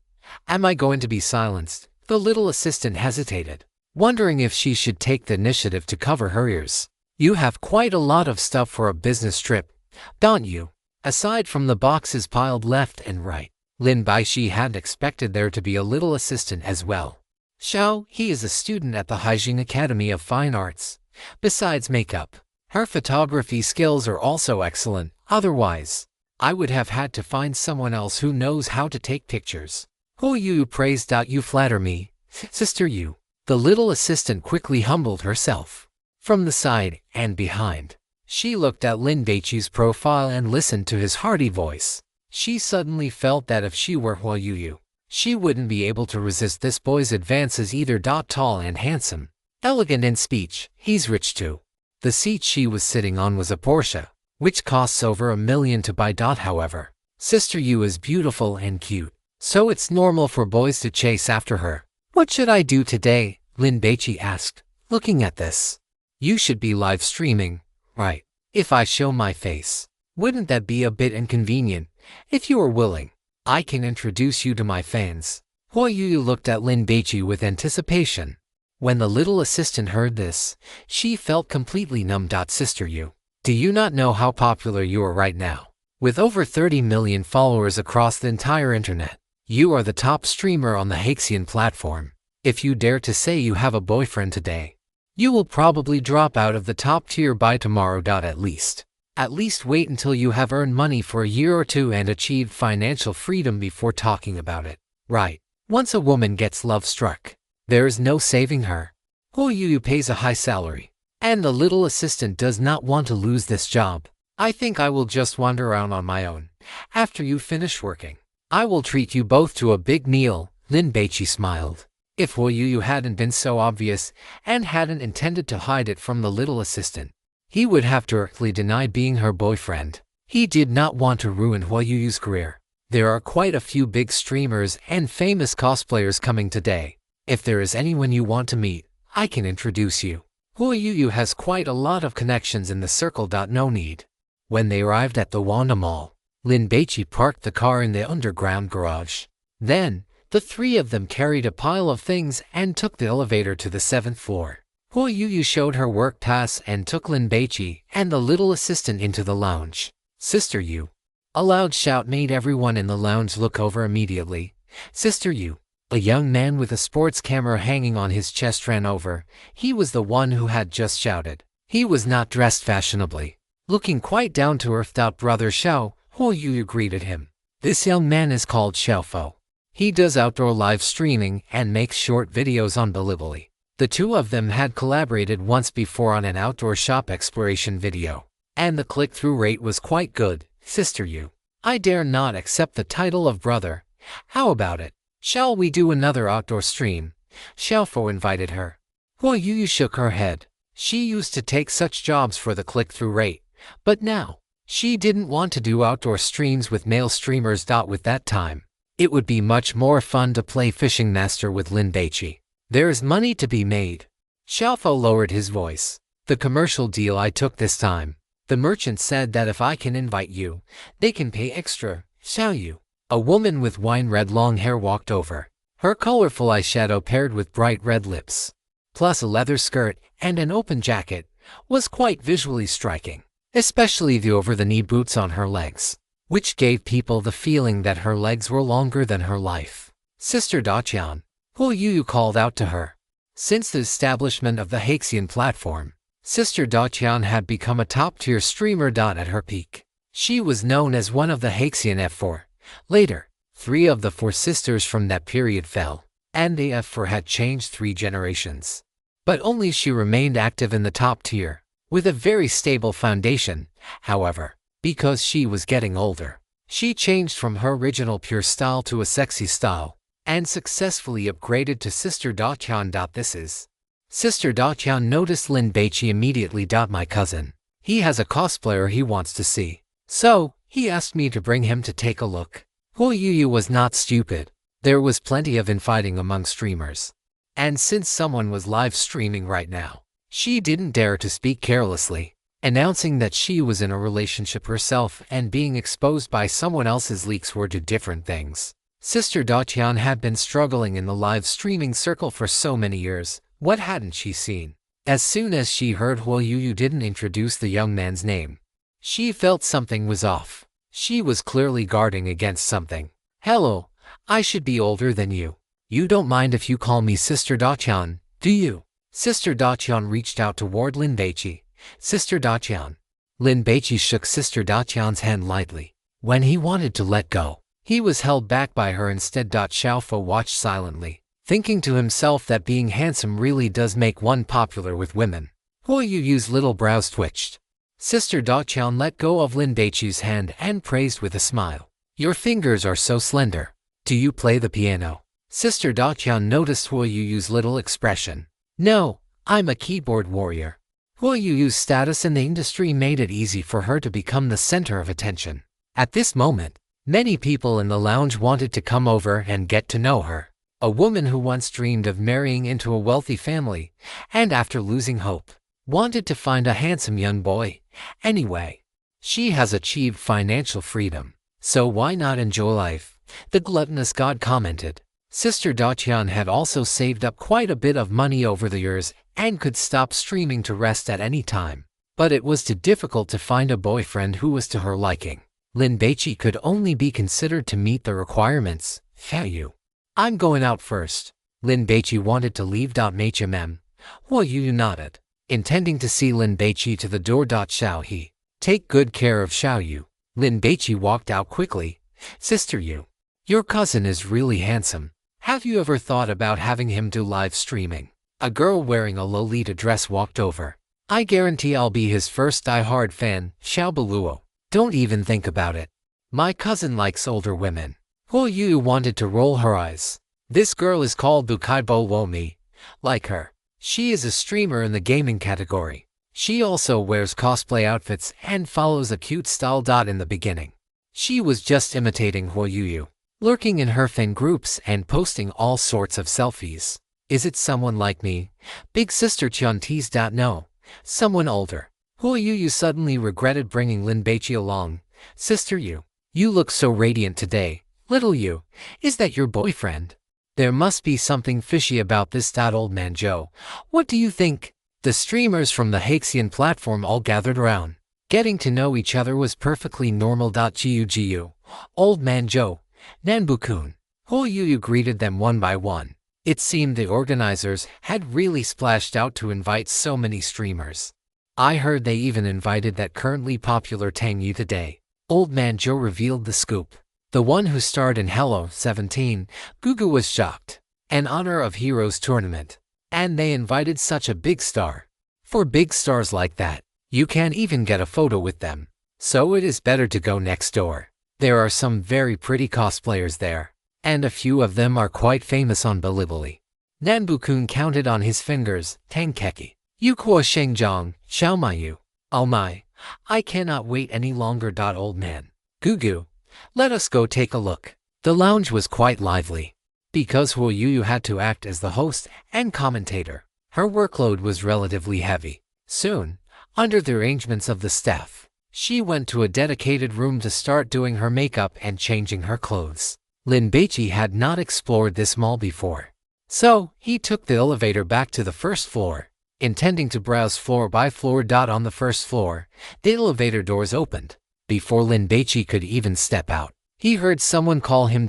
am I going to be silenced? The little assistant hesitated, wondering if she should take the initiative to cover her ears. You have quite a lot of stuff for a business trip, don't you? Aside from the boxes piled left and right, Lin Baici had expected there to be a little assistant as well. Xiao, he is a student at the Haijing Academy of Fine Arts. Besides makeup, her photography skills are also excellent. Otherwise, I would have had to find someone else who knows how to take pictures. Huo Yu praised. You flatter me, Sister Yu. The little assistant quickly humbled herself. From the side and behind, she looked at Lin Baici's profile and listened to his hearty voice. She suddenly felt that if she were Huo Yu, she wouldn't be able to resist this boy's advances either. Tall and handsome, elegant in speech, he's rich too. The seat she was sitting on was a Porsche, which costs over $1 million to buy. However, Sister Yu is beautiful and cute, so it's normal for boys to chase after her. What should I do today? Lin Baici asked, looking at this. You should be live streaming. Right. If I show my face, wouldn't that be a bit inconvenient? If you are willing, I can introduce you to my fans. Huo Yu looked at Lin Baici with anticipation. When the little assistant heard this, she felt completely numb. Sister Yu, do you not know how popular you are right now? With over 30 million followers across the entire internet, you are the top streamer on the Haxian platform. If you dare to say you have a boyfriend today, you will probably drop out of the top tier by tomorrow. At least wait until you have earned money for a year or two and achieved financial freedom before talking about it. Right. Once a woman gets love struck, there is no saving her. Huo Yu pays a high salary, and the little assistant does not want to lose this job. I think I will just wander around on my own. After you finish working, I will treat you both to a big meal. Lin Baici smiled. If Huo Yu hadn't been so obvious and hadn't intended to hide it from the little assistant, he would have directly denied being her boyfriend. He did not want to ruin Huo Yu's career. There are quite a few big streamers and famous cosplayers coming today. If there is anyone you want to meet, I can introduce you. Huo Yu has quite a lot of connections in the circle. No need. When they arrived at the Wanda Mall, Lin Baici parked the car in the underground garage. Then, The three of them carried a pile of things and took the elevator to the 7th floor. Huo Yuyu showed her work tasks and took Lin Baici and the little assistant into the lounge. Sister Yu. A loud shout made everyone in the lounge look over immediately. Sister Yu. A young man with a sports camera hanging on his chest ran over. He was the one who had just shouted. He was not dressed fashionably. Looking quite down to earth. Brother Xiao, Huo Yuyu greeted him. This young man is called Xiaofo. He does outdoor live streaming and makes short videos on Bilibili. The two of them had collaborated once before on an outdoor shop exploration video, and the click-through rate was quite good. Sister Yu. I dare not accept the title of brother. How about it? Shall we do another outdoor stream? Xiaofo invited her. Huo Yuyu shook her head. She used to take such jobs for the click-through rate, but now, she didn't want to do outdoor streams with male streamers. With that time, it would be much more fun to play Fishing Master with Lin Baici. There's money to be made. Xiaofo lowered his voice. The commercial deal I took this time. The merchant said that if I can invite you, they can pay extra. Xiao Yu. A woman with wine-red long hair walked over. Her colorful eyeshadow paired with bright red lips, plus a leather skirt and an open jacket, was quite visually striking, especially the over-the-knee boots on her legs, which gave people the feeling that her legs were longer than her life. Sister Daqian. Huo Yuyu called out to her. Since the establishment of the Haxian platform, Sister Daqian had become a top-tier streamer. At her peak, she was known as one of the Haxian F4. Later, 3 of the 4 sisters from that period fell, and the F4 had changed 3 generations. But only she remained active in the top tier, with a very stable foundation. However, because she was getting older, she changed from her original pure style to a sexy style, and successfully upgraded to Sister Daqian. This is. Sister Daqian noticed Lin Baici immediately. My cousin. He has a cosplayer he wants to see. So, he asked me to bring him to take a look. Huo Yuyu was not stupid. There was plenty of infighting among streamers. And since someone was live streaming right now, she didn't dare to speak carelessly, announcing that she was in a relationship herself and being exposed by someone else's leaks were 2 different things. Sister Daqian had been struggling in the live streaming circle for so many years. What hadn't she seen? As soon as she heard Huo Yuyu didn't introduce the young man's name, she felt something was off. She was clearly guarding against something. Hello, I should be older than you. You don't mind if you call me Sister Daqian, do you? Sister Daqian reached out toward Lin Baici. Sister Daqian. Lin Baici shook Sister Daqian's hand lightly. When he wanted to let go, he was held back by her instead. Xiaofo watched silently, thinking to himself that being handsome really does make one popular with women. Huo Yuyu's little brows twitched. Sister Daqian let go of Lin Baici's hand and praised with a smile. Your fingers are so slender. Do you play the piano? Sister Daqian noticed Huo Yuyu's little expression. No, I'm a keyboard warrior. Huo Yuyu's status in the industry made it easy for her to become the center of attention. At this moment, many people in the lounge wanted to come over and get to know her. A woman who once dreamed of marrying into a wealthy family, and after losing hope, wanted to find a handsome young boy. Anyway, she has achieved financial freedom, so why not enjoy life? The gluttonous god commented. Sister Daqian had also saved up quite a bit of money over the years and could stop streaming to rest at any time. But it was too difficult to find a boyfriend who was to her liking. Lin Baici could only be considered to meet the requirements. Xiao Yu. I'm going out first. Lin Baici wanted to leave. Huo Yuyu nodded, intending to see Lin Baici to the door. Xiao He. Take good care of Xiao Yu. Lin Baici walked out quickly. Sister Yu. Your cousin is really handsome. Have you ever thought about having him do live streaming? A girl wearing a Lolita dress walked over. I guarantee I'll be his first die-hard fan. Xiao Beluo. Don't even think about it. My cousin likes older women. Huo Yu wanted to roll her eyes. This girl is called Bukai Bo Wo Mi. Like her. She is a streamer in the gaming category. She also wears cosplay outfits and follows a cute style. In the beginning, she was just imitating Huo Yu, lurking in her fan groups and posting all sorts of selfies. Is it someone like me? Big sister Qian teased. No, someone older. Huo Yu suddenly regretted bringing Lin Baici along. Sister Yu, you look so radiant today. Little Yu, is that your boyfriend? There must be something fishy about this. Old man Joe, what do you think? The streamers from the Haxian platform all gathered around. Getting to know each other was perfectly normal. Gu. Old man Joe, Nanbu-kun, Huoyu greeted them one by one. It seemed the organizers had really splashed out to invite so many streamers. I heard they even invited that currently popular Tang Yu today. Old man Joe revealed the scoop. The one who starred in Hello 17, Gugu was shocked. An Honor of Heroes tournament. And they invited such a big star. For big stars like that, you can't even get a photo with them. So it is better to go next door. There are some very pretty cosplayers there. And a few of them are quite famous on Bilibili. Nanbu-kun counted on his fingers, Tangkeki, Yukuo Shengjiang, Xiaomayu. Oh my, I cannot wait any longer. Old man Gugu, let us go take a look. The lounge was quite lively. Because Huoyu had to act as the host and commentator, her workload was relatively heavy. Soon, under the arrangements of the staff, she went to a dedicated room to start doing her makeup and changing her clothes. Lin Baici had not explored this mall before. So, he took the elevator back to the first floor, intending to browse floor by floor. On the first floor, the elevator doors opened. Before Lin Baici could even step out, he heard someone call him.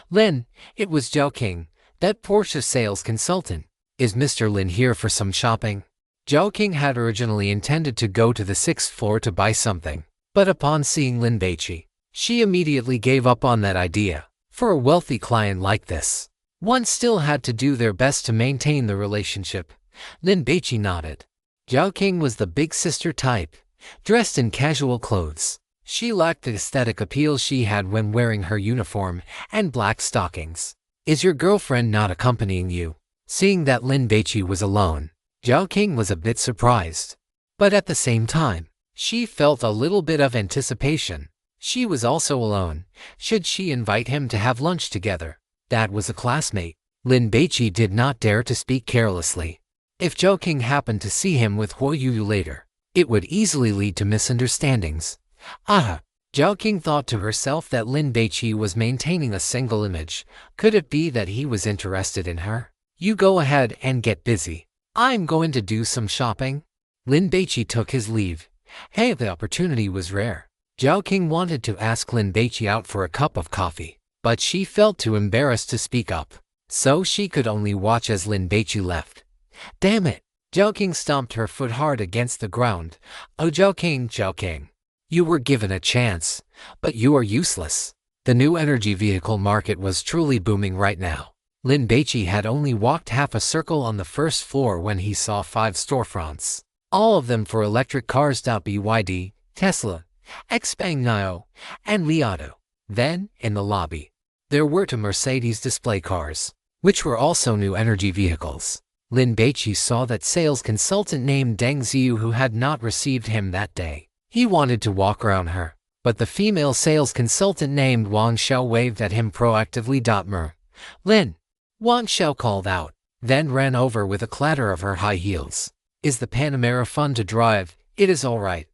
Lin, it was Zhao King, that Porsche sales consultant. Is Mr. Lin here for some shopping? Zhao King had originally intended to go to the 6th floor to buy something, but upon seeing Lin Baici, she immediately gave up on that idea. For a wealthy client like this, one still had to do their best to maintain the relationship. Lin Baici nodded. Zhao King was the big sister type, dressed in casual clothes. She lacked the aesthetic appeal she had when wearing her uniform and black stockings. Is your girlfriend not accompanying you? Seeing that Lin Baici was alone, Zhao King was a bit surprised. But at the same time, she felt a little bit of anticipation. She was also alone. Should she invite him to have lunch together? That was a classmate. Lin Baici did not dare to speak carelessly. If Zhao King happened to see him with Huoyu later, it would easily lead to misunderstandings. Zhao King thought to herself that Lin Baici was maintaining a single image. Could it be that he was interested in her? You go ahead and get busy. I'm going to do some shopping. Lin Baici took his leave. Hey, the opportunity was rare. Zhao King wanted to ask Lin Baici out for a cup of coffee, but she felt too embarrassed to speak up, so she could only watch as Lin Baici left. Damn it! Zhao King stomped her foot hard against the ground. Oh, Zhao King, you were given a chance, but you are useless. The new energy vehicle market was truly booming right now. Lin Baici had only walked half a circle on the first floor when he saw 5 storefronts, all of them for electric cars. BYD, Tesla, Xpeng and Li Auto. Then, in the lobby, there were 2 Mercedes display cars, which were also new energy vehicles. Lin Baici saw that sales consultant named Deng Ziyu who had not received him that day. He wanted to walk around her, but the female sales consultant named Wang Xiao waved at him proactively. Lin, Wang Xiao called out, then ran over with a clatter of her high heels. Is the Panamera fun to drive? It is all right.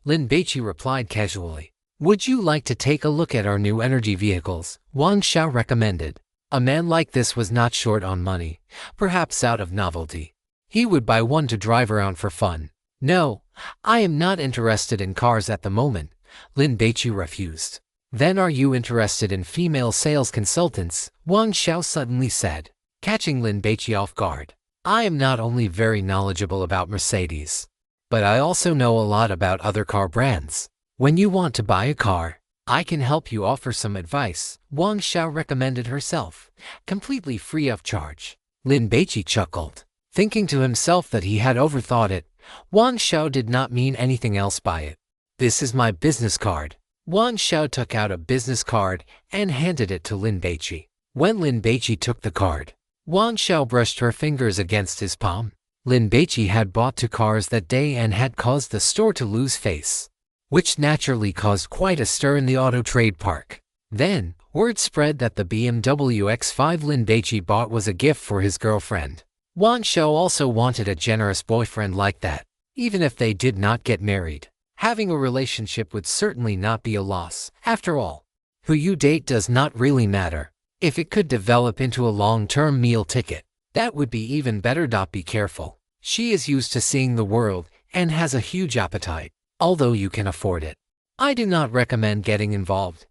Lin Baici replied casually. Would you like to take a look at our new energy vehicles? Wang Xiao recommended. A man like this was not short on money, perhaps out of novelty. He would buy one to drive around for fun. No, I am not interested in cars at the moment, Lin Baici refused. Then are you interested in female sales consultants? Wang Xiao suddenly said, catching Lin Baici off guard. I am not only very knowledgeable about Mercedes, but I also know a lot about other car brands. When you want to buy a car, I can help you offer some advice, Wang Xiao recommended herself, completely free of charge. Lin Baici chuckled, thinking to himself that he had overthought it. Wang Xiao did not mean anything else by it. This is my business card. Wang Xiao took out a business card and handed it to Lin Baici. When Lin Baici took the card, Wang Xiao brushed her fingers against his palm. Lin Baici had bought 2 cars that day and had caused the store to lose face, which naturally caused quite a stir in the auto trade park. Then, word spread that the BMW X5 Lin Baici bought was a gift for his girlfriend. Wang Xiao also wanted a generous boyfriend like that, even if they did not get married. Having a relationship would certainly not be a loss. After all, who you date does not really matter. If it could develop into a long-term meal ticket, that would be even better. Be careful. She is used to seeing the world and has a huge appetite, although you can afford it. I do not recommend getting involved.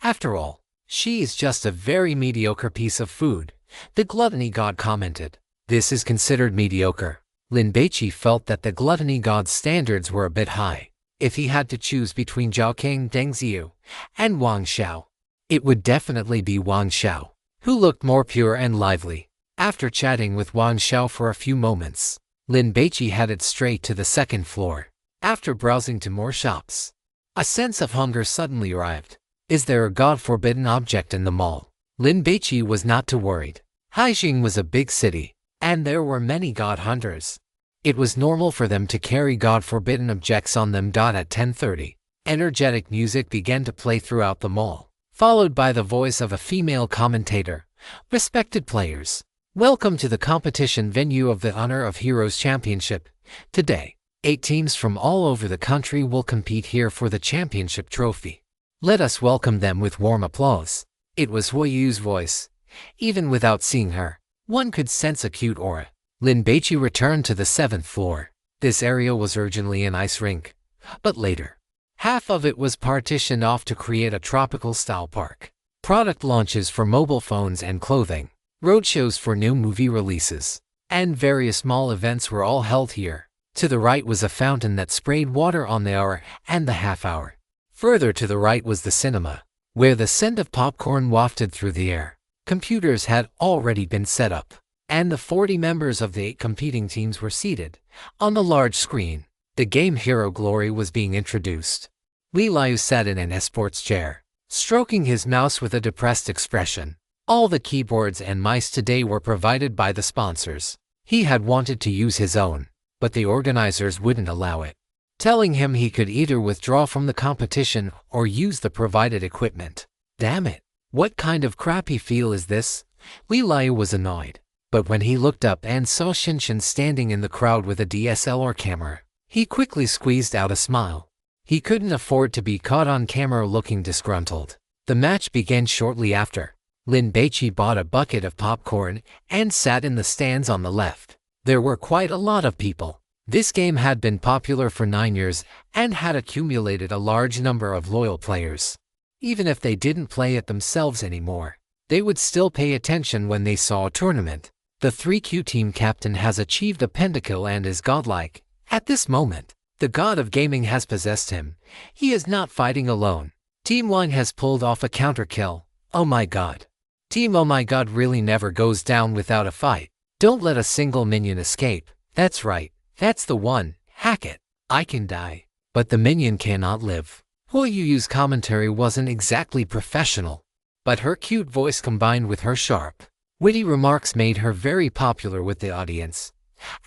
After all, she is just a very mediocre piece of food, the Gluttony God commented. This is considered mediocre. Lin Baici felt that the Gluttony God's standards were a bit high. If he had to choose between Zhao King Dengxiu and Wang Xiao, it would definitely be Wang Xiao, who looked more pure and lively. After chatting with Wang Xiao for a few moments, Lin Baici headed straight to the second floor. After browsing to more shops, a sense of hunger suddenly arrived. Is there a god-forbidden object in the mall? Lin Baici was not too worried. Haixing was a big city, and there were many god hunters. It was normal for them to carry god-forbidden objects on them. At 10:30, energetic music began to play throughout the mall, followed by the voice of a female commentator. Respected players, welcome to the competition venue of the Honor of Heroes Championship. Today, 8 teams from all over the country will compete here for the championship trophy. Let us welcome them with warm applause. It was Hua Yu's voice. Even without seeing her, one could sense a cute aura. Lin Baici returned to the 7th floor. This area was originally an ice rink, but later, half of it was partitioned off to create a tropical-style park. Product launches for mobile phones and clothing, roadshows for new movie releases, and various small events were all held here. To the right was a fountain that sprayed water on the hour and the half hour. Further to the right was the cinema, where the scent of popcorn wafted through the air. Computers had already been set up, and the 40 members of the 8 competing teams were seated. On the large screen, the game Hero Glory was being introduced. Li Liu sat in an esports chair, stroking his mouse with a depressed expression. All the keyboards and mice today were provided by the sponsors. He had wanted to use his own, but the organizers wouldn't allow it, telling him he could either withdraw from the competition or use the provided equipment. Damn it, what kind of crappy feel is this? Li Liu was annoyed, but when he looked up and saw Shinshin standing in the crowd with a DSLR camera, he quickly squeezed out a smile. He couldn't afford to be caught on camera looking disgruntled. The match began shortly after. Lin Baici bought a bucket of popcorn and sat in the stands on the left. There were quite a lot of people. This game had been popular for 9 years and had accumulated a large number of loyal players. Even if they didn't play it themselves anymore, they would still pay attention when they saw a tournament. The 3Q team captain has achieved a pentakill and is godlike. At this moment, the god of gaming has possessed him. He is not fighting alone. Team 1 has pulled off a counter kill. Oh my god. Team Oh my god really never goes down without a fight. Don't let a single minion escape. That's right. That's the one. Hack it. I can die, but the minion cannot live. Hua Yu's commentary wasn't exactly professional, but her cute voice combined with her sharp, witty remarks made her very popular with the audience.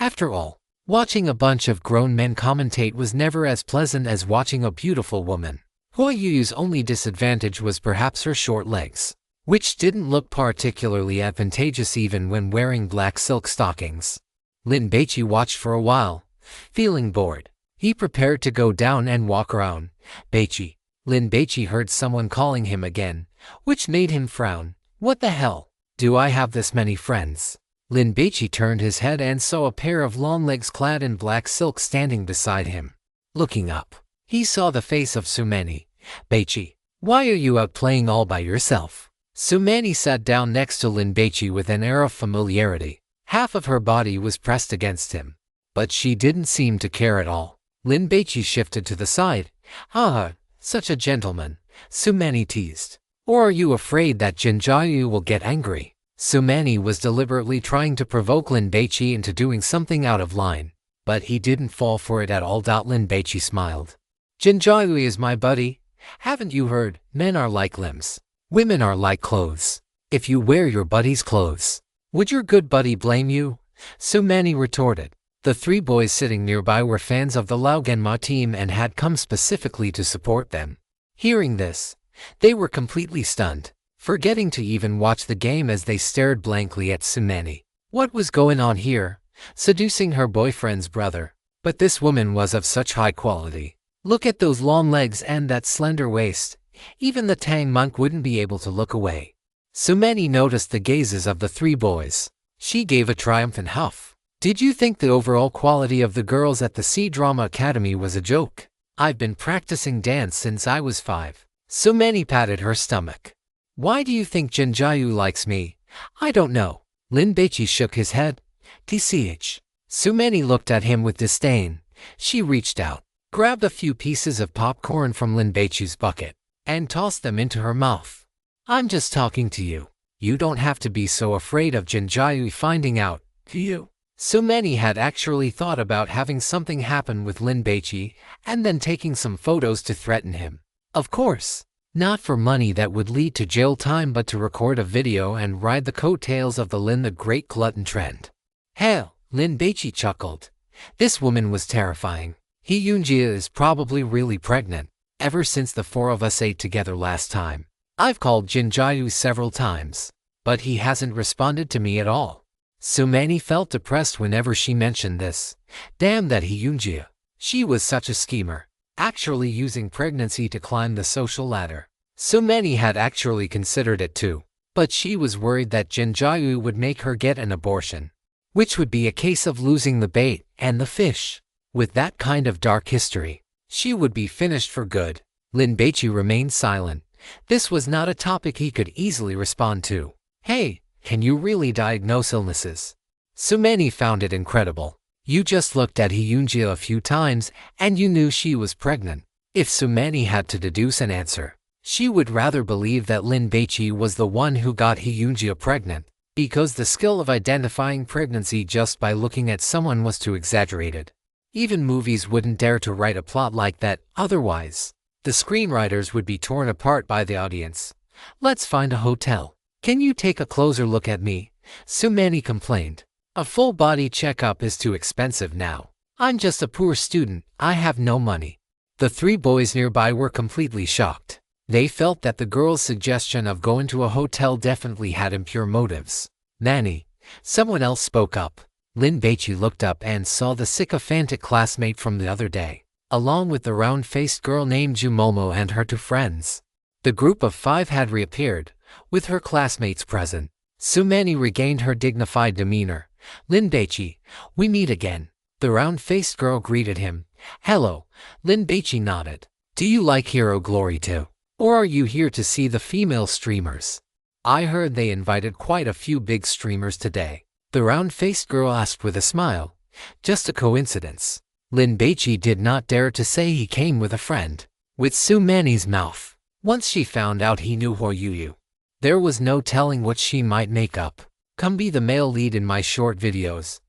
After all, watching a bunch of grown men commentate was never as pleasant as watching a beautiful woman. Hua Yu's only disadvantage was perhaps her short legs, which didn't look particularly advantageous even when wearing black silk stockings. Lin Baici watched for a while, feeling bored. He prepared to go down and walk around. Baici. Lin Baici heard someone calling him again, which made him frown. What the hell? Do I have this many friends? Lin Baici turned his head and saw a pair of long legs clad in black silk standing beside him. Looking up, he saw the face of Sumani. Baici, why are you out playing all by yourself? Sumani sat down next to Lin Baici with an air of familiarity. Half of her body was pressed against him, but she didn't seem to care at all. Lin Baici shifted to the side. Ah, such a gentleman, Sumani teased. Or are you afraid that Jinjiayu will get angry? Sumani was deliberately trying to provoke Lin Baici into doing something out of line, but he didn't fall for it at all. Lin Baici smiled. Jinjiayu is my buddy. Haven't you heard? Men are like limbs. Women are like clothes. If you wear your buddy's clothes, would your good buddy blame you? Sumani retorted. The 3 boys sitting nearby were fans of the Lao Genma team and had come specifically to support them. Hearing this, they were completely stunned, forgetting to even watch the game as they stared blankly at Sumani. What was going on here? Seducing her boyfriend's brother. But this woman was of such high quality. Look at those long legs and that slender waist. Even the Tang monk wouldn't be able to look away. Sumeni noticed the gazes of the three boys. She gave a triumphant huff. Did you think the overall quality of the girls at the C-Drama Academy was a joke? I've been practicing dance since I was 5. Sumeni patted her stomach. Why do you think Jinjayu likes me? I don't know. Lin Baici shook his head. TCH. Sumeni looked at him with disdain. She reached out, grabbed a few pieces of popcorn from Lin Baici's bucket, and tossed them into her mouth. I'm just talking to you. You don't have to be so afraid of Jinjayu finding out, do you? Sumeni had actually thought about having something happen with Lin Baici and then taking some photos to threaten him. Of course, not for money that would lead to jail time, but to record a video and ride the coattails of the Lin the Great glutton trend. Hell, Lin Baici chuckled. This woman was terrifying. Hyunjia is probably really pregnant. Ever since the 4 of us ate together last time, I've called Jinjayu several times, but he hasn't responded to me at all. Sumeni felt depressed whenever she mentioned this. Damn that Hyunjia. She was such a schemer, actually using pregnancy to climb the social ladder. Sumeni had actually considered it too, but she was worried that Jinjayu would make her get an abortion, which would be a case of losing the bait and the fish. With that kind of dark history, she would be finished for good. Lin Baici remained silent. This was not a topic he could easily respond to. Hey, can you really diagnose illnesses? Sumeni found it incredible. You just looked at Hyunjia a few times and you knew she was pregnant. If Sumeni had to deduce an answer, she would rather believe that Lin Baici was the one who got Hyunjia pregnant, because the skill of identifying pregnancy just by looking at someone was too exaggerated. Even movies wouldn't dare to write a plot like that, otherwise the screenwriters would be torn apart by the audience. Let's find a hotel. Can you take a closer look at me? Sumeni complained. A full body checkup is too expensive now. I'm just a poor student, I have no money. The 3 boys nearby were completely shocked. They felt that the girl's suggestion of going to a hotel definitely had impure motives. Nanny, someone else spoke up. Lin Baici looked up and saw the sycophantic classmate from the other day, along with the round-faced girl named Jumomo and her 2 friends. The group of 5 had reappeared, with her classmates present. Sumeni regained her dignified demeanor. Lin Baici, we meet again. The round-faced girl greeted him. Hello. Lin Baici nodded. Do you like Hero Glory too? Or are you here to see the female streamers? I heard they invited quite a few big streamers today. The round-faced girl asked with a smile. Just a coincidence. Lin Baici did not dare to say he came with a friend. With Sumeni's mouth. Once she found out he knew Hoyuyu, there was no telling what she might make up. Come be the male lead in my short videos.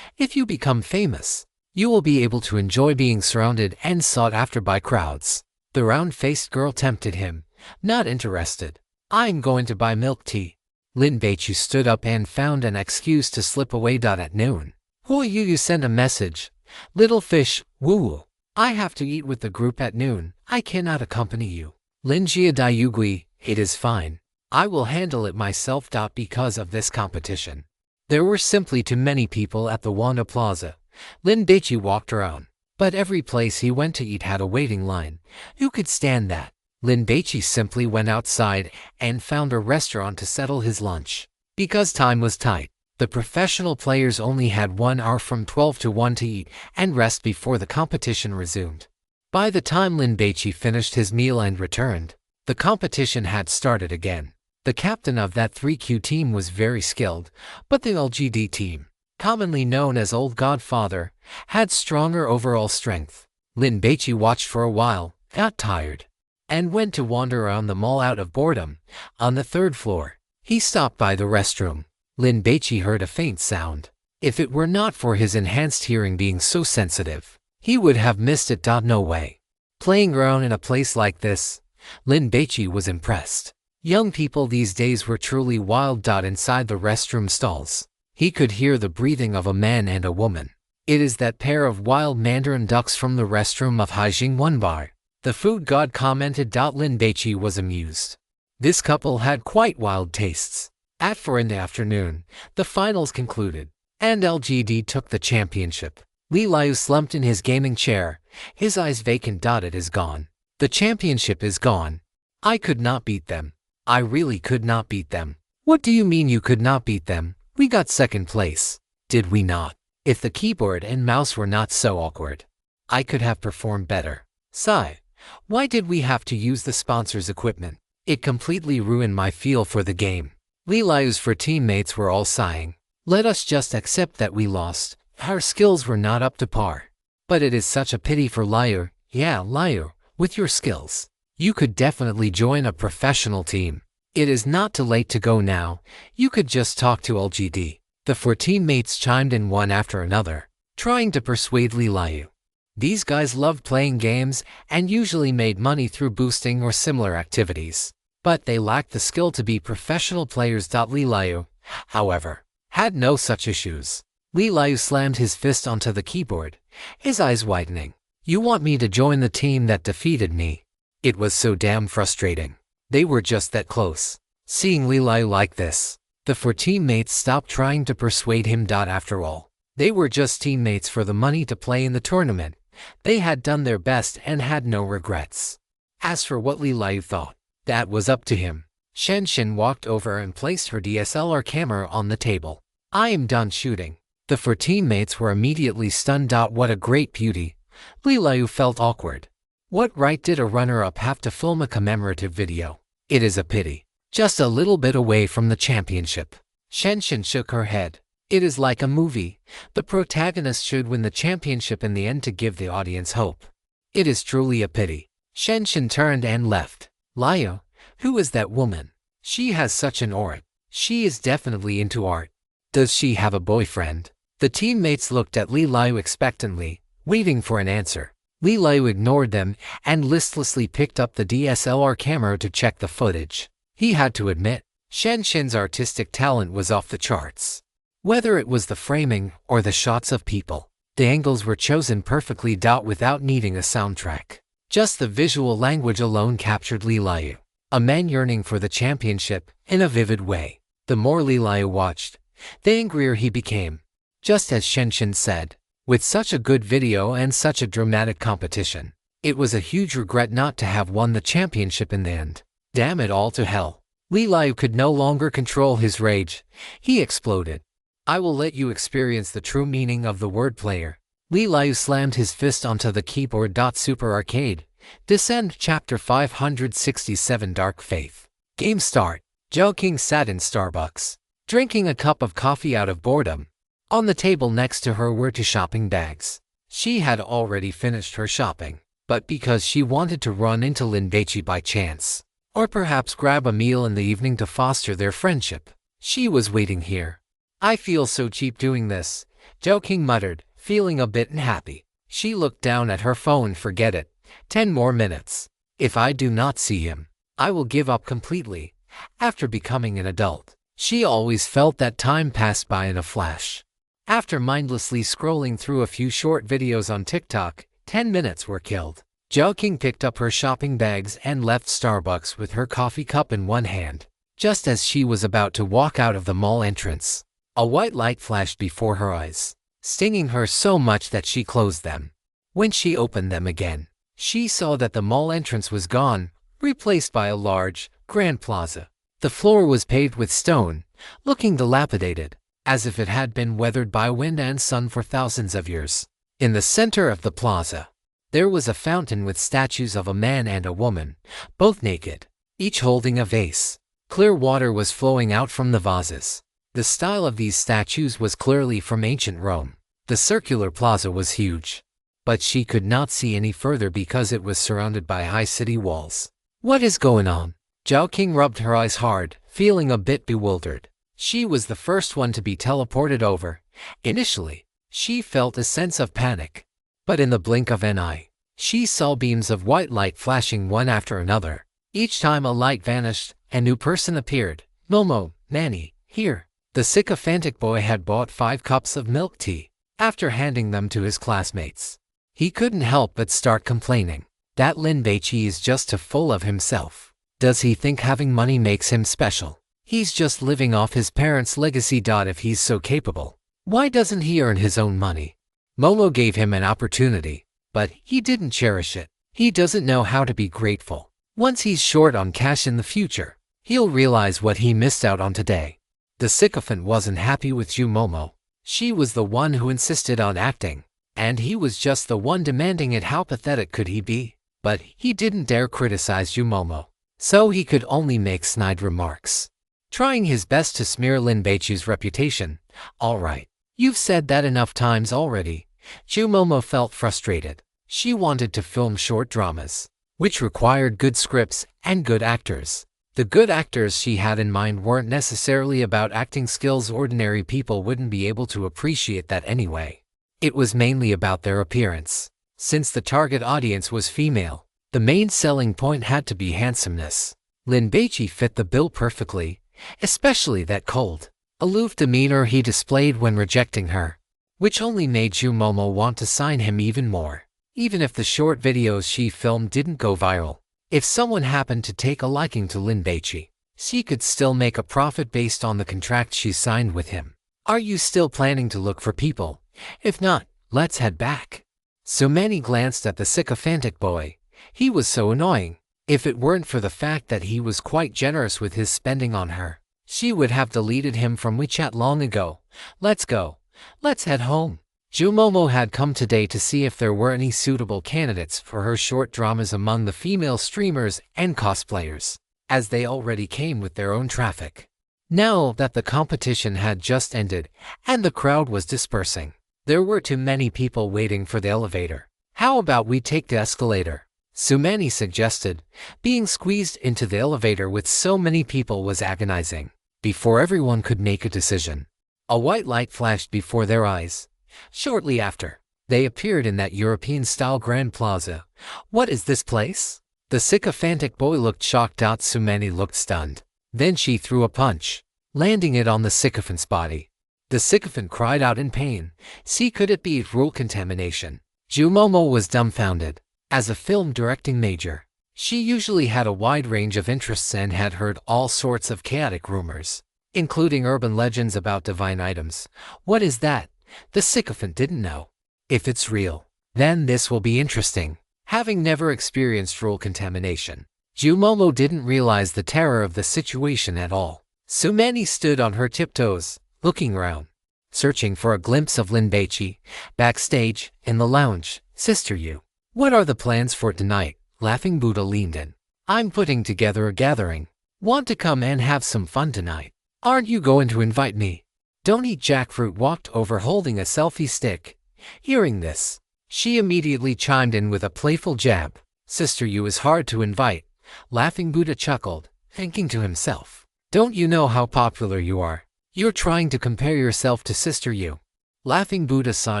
If you become famous, you will be able to enjoy being surrounded and sought after by crowds. The round-faced girl tempted him. Not interested. I'm going to buy milk tea. Lin Baici stood up and found an excuse to slip away. At noon, Hoyuyu sent a message. Little fish, woo. I have to eat with the group at noon. I cannot accompany you. Linjia Dayugui, it is fine. I will handle it myself. Because of this competition, there were simply too many people at the Wanda Plaza. Lin Baici walked around, but every place he went to eat had a waiting line. Who could stand that? Lin Baici simply went outside and found a restaurant to settle his lunch. Because time was tight, the professional players only had 1 hour from 12 to 1 to eat and rest before the competition resumed. By the time Lin Baici finished his meal and returned, the competition had started again. The captain of that 3Q team was very skilled, but the LGD team, commonly known as Old Godfather, had stronger overall strength. Lin Baici watched for a while, got tired, and went to wander around the mall out of boredom. On the 3rd floor, he stopped by the restroom. Lin Baici heard a faint sound. If it were not for his enhanced hearing being so sensitive, he would have missed it. No way. Playing around in a place like this, Lin Baici was impressed. Young people these days were truly wild. Inside the restroom stalls, he could hear the breathing of a man and a woman. It is that pair of wild mandarin ducks from the restroom of Haijing One Bar. The food god commented. Lin Baici was amused. This couple had quite wild tastes. At 4 in the afternoon, the finals concluded, and LGD took the championship. Li Liu slumped in his gaming chair, his eyes vacant. It is gone. The championship is gone. I could not beat them. I really could not beat them. What do you mean you could not beat them? We got second place. Did we not? If the keyboard and mouse were not so awkward, I could have performed better. Sigh. Why did we have to use the sponsor's equipment? It completely ruined my feel for the game. Lilayu's four teammates were all sighing. Let us just accept that we lost. Our skills were not up to par. But it is such a pity for Liu. Yeah, Liu, with your skills, you could definitely join a professional team. It is not too late to go now. You could just talk to LGD. The four teammates chimed in one after another, trying to persuade Liu. These guys loved playing games and usually made money through boosting or similar activities. But they lacked the skill to be professional players. Liu, however, had no such issues. Liu slammed his fist onto the keyboard, his eyes widening. You want me to join the team that defeated me? It was so damn frustrating. They were just that close. Seeing Liu like this, the four teammates stopped trying to persuade him. After all, they were just teammates for the money to play in the tournament. They had done their best and had no regrets. As for what Liu thought, that was up to him. Shen walked over and placed her DSLR camera on the table. I am done shooting. The four teammates were immediately stunned. What a great beauty. Liu felt awkward. What right did a runner-up have to film a commemorative video? It is a pity. Just a little bit away from the championship. Shen shook her head. It is like a movie. The protagonist should win the championship in the end to give the audience hope. It is truly a pity. Shen turned and left. Liu, who is that woman? She has such an aura. She is definitely into art. Does she have a boyfriend? The teammates looked at Liu expectantly, waiting for an answer. Liu ignored them and listlessly picked up the DSLR camera to check the footage. He had to admit, Shen's artistic talent was off the charts. Whether it was the framing or the shots of people, the angles were chosen perfectly. Without needing a soundtrack. Just the visual language alone captured Liu, a man yearning for the championship, in a vivid way. The more Liu watched, the angrier he became. Just as Shen said, with such a good video and such a dramatic competition, it was a huge regret not to have won the championship in the end. Damn it all to hell. Liu could no longer control his rage. He exploded. I will let you experience the true meaning of the word player. Liu slammed his fist onto the keyboard. Super Arcade. Descend Chapter 567 Dark Faith. Game start. Zhao King sat in Starbucks, drinking a cup of coffee out of boredom. On the table next to her were two shopping bags. She had already finished her shopping, but because she wanted to run into Lin Baici by chance, or perhaps grab a meal in the evening to foster their friendship, she was waiting here. I feel so cheap doing this, Zhao King muttered, feeling a bit unhappy. She looked down at her phone. Forget it. 10 more minutes. If I do not see him, I will give up completely. After becoming an adult, she always felt that time passed by in a flash. After mindlessly scrolling through a few short videos on TikTok, 10 minutes were killed. Zhao King picked up her shopping bags and left Starbucks with her coffee cup in one hand. Just as she was about to walk out of the mall entrance, a white light flashed before her eyes, stinging her so much that she closed them. When she opened them again, she saw that the mall entrance was gone, replaced by a large, grand plaza. The floor was paved with stone, looking dilapidated, as if it had been weathered by wind and sun for thousands of years. In the center of the plaza, there was a fountain with statues of a man and a woman, both naked, each holding a vase. Clear water was flowing out from the vases. The style of these statues was clearly from ancient Rome. The circular plaza was huge, but she could not see any further because it was surrounded by high city walls. What is going on? Zhao King rubbed her eyes hard, feeling a bit bewildered. She was the first one to be teleported over. Initially, she felt a sense of panic. But in the blink of an eye, she saw beams of white light flashing one after another. Each time a light vanished, a new person appeared. Momo, Manny, here. The sycophantic boy had bought 5 cups of milk tea. After handing them to his classmates, he couldn't help but start complaining. That Lin Baici is just too full of himself. Does he think having money makes him special? He's just living off his parents' legacy. If he's so capable, why doesn't he earn his own money? Momo gave him an opportunity, but he didn't cherish it. He doesn't know how to be grateful. Once he's short on cash in the future, He'll realize what he missed out on today. The sycophant wasn't happy with Jumomo. She was the one who insisted on acting, and he was just the one demanding it. How pathetic could he be? But he didn't dare criticize Jumomo, so he could only make snide remarks, trying his best to smear Lin Baici's reputation. All right, you've said that enough times already. Jumomo felt frustrated. She wanted to film short dramas, which required good scripts and good actors. The good actors she had in mind weren't necessarily about acting skills. Ordinary people wouldn't be able to appreciate that anyway. It was mainly about their appearance. Since the target audience was female, the main selling point had to be handsomeness. Lin Baici fit the bill perfectly, especially that cold, aloof demeanor he displayed when rejecting her, which only made Jumomo want to sign him even more. Even if the short videos she filmed didn't go viral, if someone happened to take a liking to Lin Baici, she could still make a profit based on the contract she signed with him. Are you still planning to look for people? If not, let's head back. Sumani glanced at the sycophantic boy. He was so annoying. If it weren't for the fact that he was quite generous with his spending on her, she would have deleted him from WeChat long ago. Let's go. Let's head home. Jumomo had come today to see if there were any suitable candidates for her short dramas among the female streamers and cosplayers, as they already came with their own traffic. Now that the competition had just ended and the crowd was dispersing, there were too many people waiting for the elevator. How about we take the escalator? Sumani suggested. Being squeezed into the elevator with so many people was agonizing. Before everyone could make a decision, a white light flashed before their eyes. Shortly after, they appeared in that European-style Grand Plaza. What is this place? The sycophantic boy looked shocked. Sumani looked stunned. Then she threw a punch, landing it on the sycophant's body. The sycophant cried out in pain. See, could it be rule contamination? Jumomo was dumbfounded. As a film directing major, she usually had a wide range of interests and had heard all sorts of chaotic rumors, including urban legends about divine items. What is that? The sycophant didn't know. If it's real, then this will be interesting. Having never experienced rule contamination, Jumomo didn't realize the terror of the situation at all. Sumani stood on her tiptoes, looking around, searching for a glimpse of Lin Baici, backstage, in the lounge. Sister Yu, what are the plans for tonight? Laughing Buddha leaned in. I'm putting together a gathering. Want to come and have some fun tonight? Aren't you going to invite me? Don't Eat Jackfruit walked over holding a selfie stick. Hearing this, she immediately chimed in with a playful jab. Sister Yu is hard to invite. Laughing Buddha chuckled, thinking to himself, don't you know how popular you are? You're trying to compare yourself to Sister Yu. Laughing Buddha saw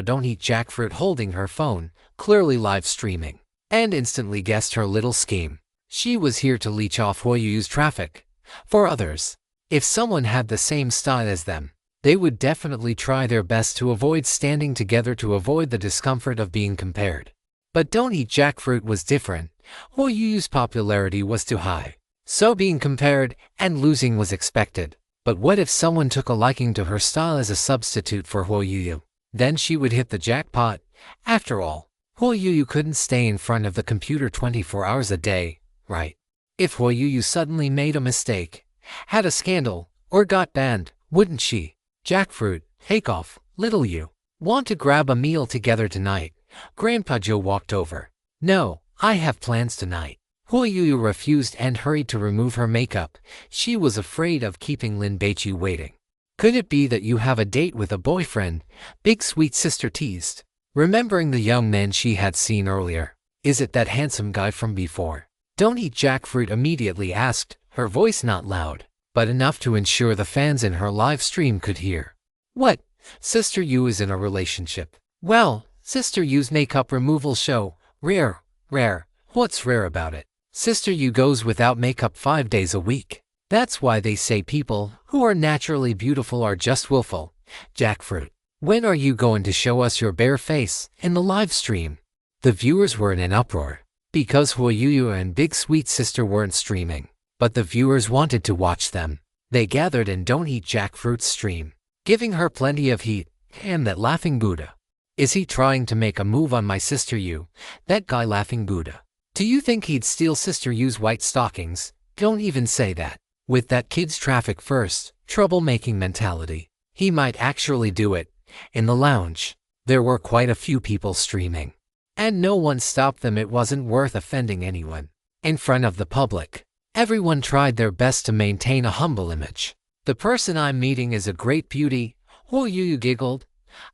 Don't Eat Jackfruit holding her phone, clearly live streaming, and instantly guessed her little scheme. She was here to leech off Huoyu's traffic. For others, if someone had the same style as them, they would definitely try their best to avoid standing together to avoid the discomfort of being compared. But Don't Eat Jackfruit was different. Huoyu's popularity was too high, so being compared and losing was expected. But what if someone took a liking to her style as a substitute for Huoyu? Then she would hit the jackpot. After all, Huoyu couldn't stay in front of the computer 24 hours a day, right? If Huoyu suddenly made a mistake, had a scandal, or got banned, wouldn't she? Jackfruit, take off, little you. Want to grab a meal together tonight? Grandpa Joe walked over. No, I have plans tonight. Huoyu refused and hurried to remove her makeup. She was afraid of keeping Lin Baici waiting. Could it be that you have a date with a boyfriend? Big sweet sister teased, remembering the young man she had seen earlier. Is it that handsome guy from before? Don't Eat Jackfruit immediately asked, her voice not loud, but enough to ensure the fans in her live stream could hear. What? Sister Yu is in a relationship. Well, Sister Yu's makeup removal show. Rare. What's rare about it? Sister Yu goes without makeup 5 days a week. That's why they say people who are naturally beautiful are just willful. Jackfruit, when are you going to show us your bare face in the live stream? The viewers were in an uproar, because Huoyu and Big Sweet Sister weren't streaming. But the viewers wanted to watch them. They gathered in Don't Eat Jackfruit's stream, giving her plenty of heat. And that Laughing Buddha. Is he trying to make a move on my Sister Yu? That guy Laughing Buddha. Do you think he'd steal Sister Yu's white stockings? Don't even say that. With that kid's traffic first, troublemaking mentality, he might actually do it. In the lounge, there were quite a few people streaming, and no one stopped them. It wasn't worth offending anyone. In front of the public, everyone tried their best to maintain a humble image. The person I'm meeting is a great beauty. Huo Yu giggled.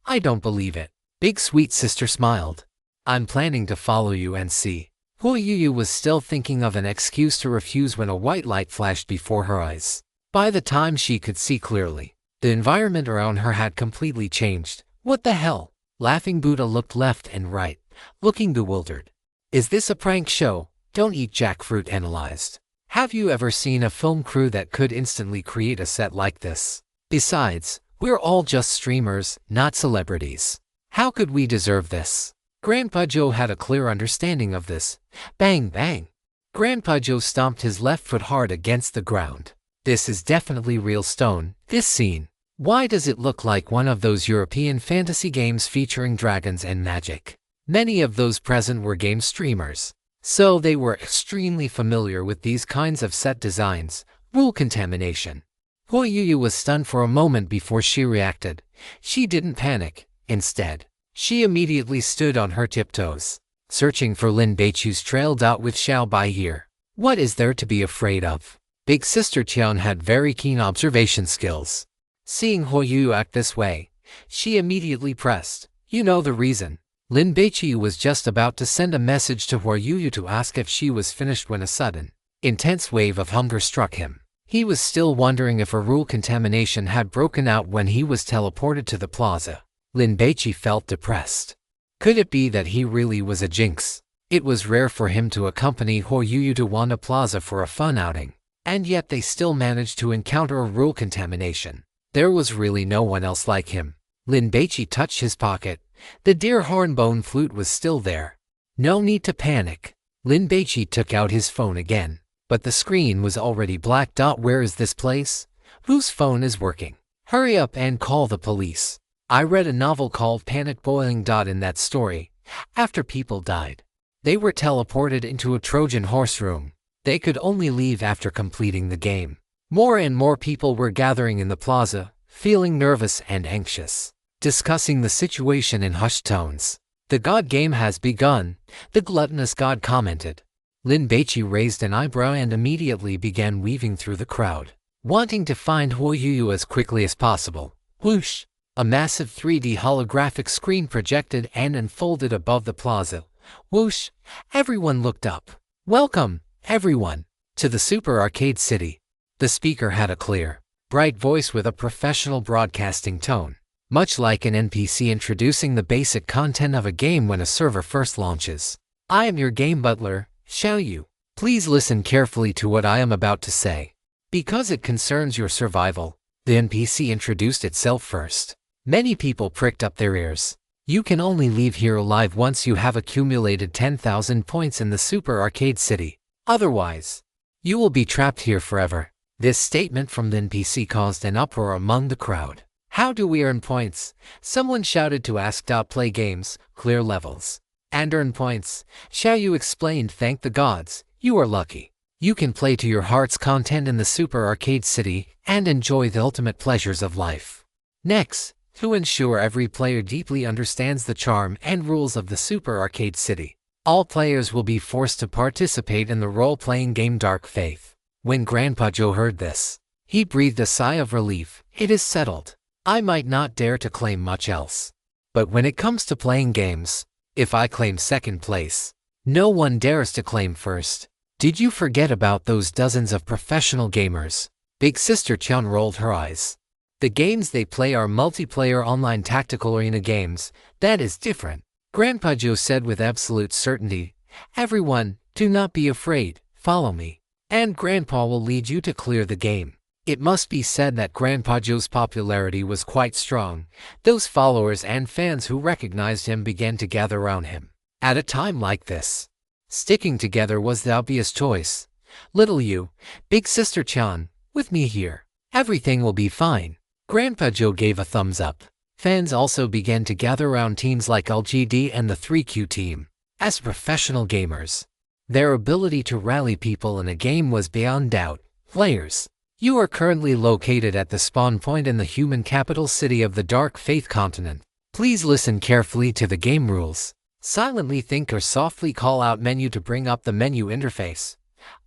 I don't believe it. Big sweet sister smiled. I'm planning to follow you and see. Huo Yu was still thinking of an excuse to refuse when a white light flashed before her eyes. By the time she could see clearly, the environment around her had completely changed. What the hell? Laughing Buddha looked left and right, looking bewildered. Is this a prank show? Don't eat jackfruit analyzed. Have you ever seen a film crew that could instantly create a set like this? Besides, we're all just streamers, not celebrities. How could we deserve this? Grandpa Joe had a clear understanding of this. Bang, bang. Grandpa Joe stomped his left foot hard against the ground. This is definitely real stone, this scene. Why does it look like one of those European fantasy games featuring dragons and magic? Many of those present were game streamers, so they were extremely familiar with these kinds of set designs. Rule contamination. Huo Yu was stunned for a moment before she reacted. She didn't panic. Instead, she immediately stood on her tiptoes, searching for Lin Baici's trail. With Xiao Bai here. What is there to be afraid of? Big Sister Tian had very keen observation skills. Seeing Huo Yu act this way, she immediately pressed. You know the reason. Lin Baici was just about to send a message to Huo Yu to ask if she was finished when a sudden, intense wave of hunger struck him. He was still wondering if a rule contamination had broken out when he was teleported to the plaza. Lin Baici felt depressed. Could it be that he really was a jinx? It was rare for him to accompany Huo Yu to Wanda Plaza for a fun outing, and yet they still managed to encounter a rule contamination. There was really no one else like him. Lin Baici touched his pocket. The deer horn bone flute was still there. No need to panic. Lin Baici took out his phone again, but the screen was already black. Where is this place? Whose phone is working? Hurry up and call the police. I read a novel called Panic Boiling. In that story, after people died, they were teleported into a Trojan horse room. They could only leave after completing the game. More and more people were gathering in the plaza, feeling nervous and anxious, discussing the situation in hushed tones. The god game has begun, the gluttonous god commented. Lin Baici raised an eyebrow and immediately began weaving through the crowd, wanting to find Huo Yu as quickly as possible. Whoosh! A massive 3D holographic screen projected and unfolded above the plaza. Whoosh! Everyone looked up. Welcome, everyone, to the Super Arcade City. The speaker had a clear, bright voice with a professional broadcasting tone, much like an NPC introducing the basic content of a game when a server first launches. I am your game butler, Xiao Yu. Please listen carefully to what I am about to say, because it concerns your survival. The NPC introduced itself first. Many people pricked up their ears. You can only leave here alive once you have accumulated 10,000 points in the Super Arcade City. Otherwise, you will be trapped here forever. This statement from the NPC caused an uproar among the crowd. How do we earn points? Someone shouted to ask. Play games, clear levels, and earn points. Xiao Yu explained. Thank the gods, you are lucky. You can play to your heart's content in the Super Arcade City and enjoy the ultimate pleasures of life. Next, to ensure every player deeply understands the charm and rules of the Super Arcade City, all players will be forced to participate in the role-playing game Dark Faith. When Grandpa Joe heard this, he breathed a sigh of relief. It is settled. I might not dare to claim much else, but when it comes to playing games, if I claim second place, no one dares to claim first. Did you forget about those dozens of professional gamers? Big Sister Tian rolled her eyes. The games they play are multiplayer online tactical arena games. That is different. Grandpa Joe said with absolute certainty. Everyone, do not be afraid, follow me, and Grandpa will lead you to clear the game. It must be said that Grandpa Joe's popularity was quite strong. Those followers and fans who recognized him began to gather around him. At a time like this, sticking together was the obvious choice. Little you, Big Sister Tian, with me here, everything will be fine. Grandpa Joe gave a thumbs up. Fans also began to gather around teams like LGD and the 3Q team. As professional gamers, their ability to rally people in a game was beyond doubt. Players, You are currently located at the spawn point in the human capital city of the Dark Faith continent. Please listen carefully to the game rules. Silently think or softly call out menu to bring up the menu interface.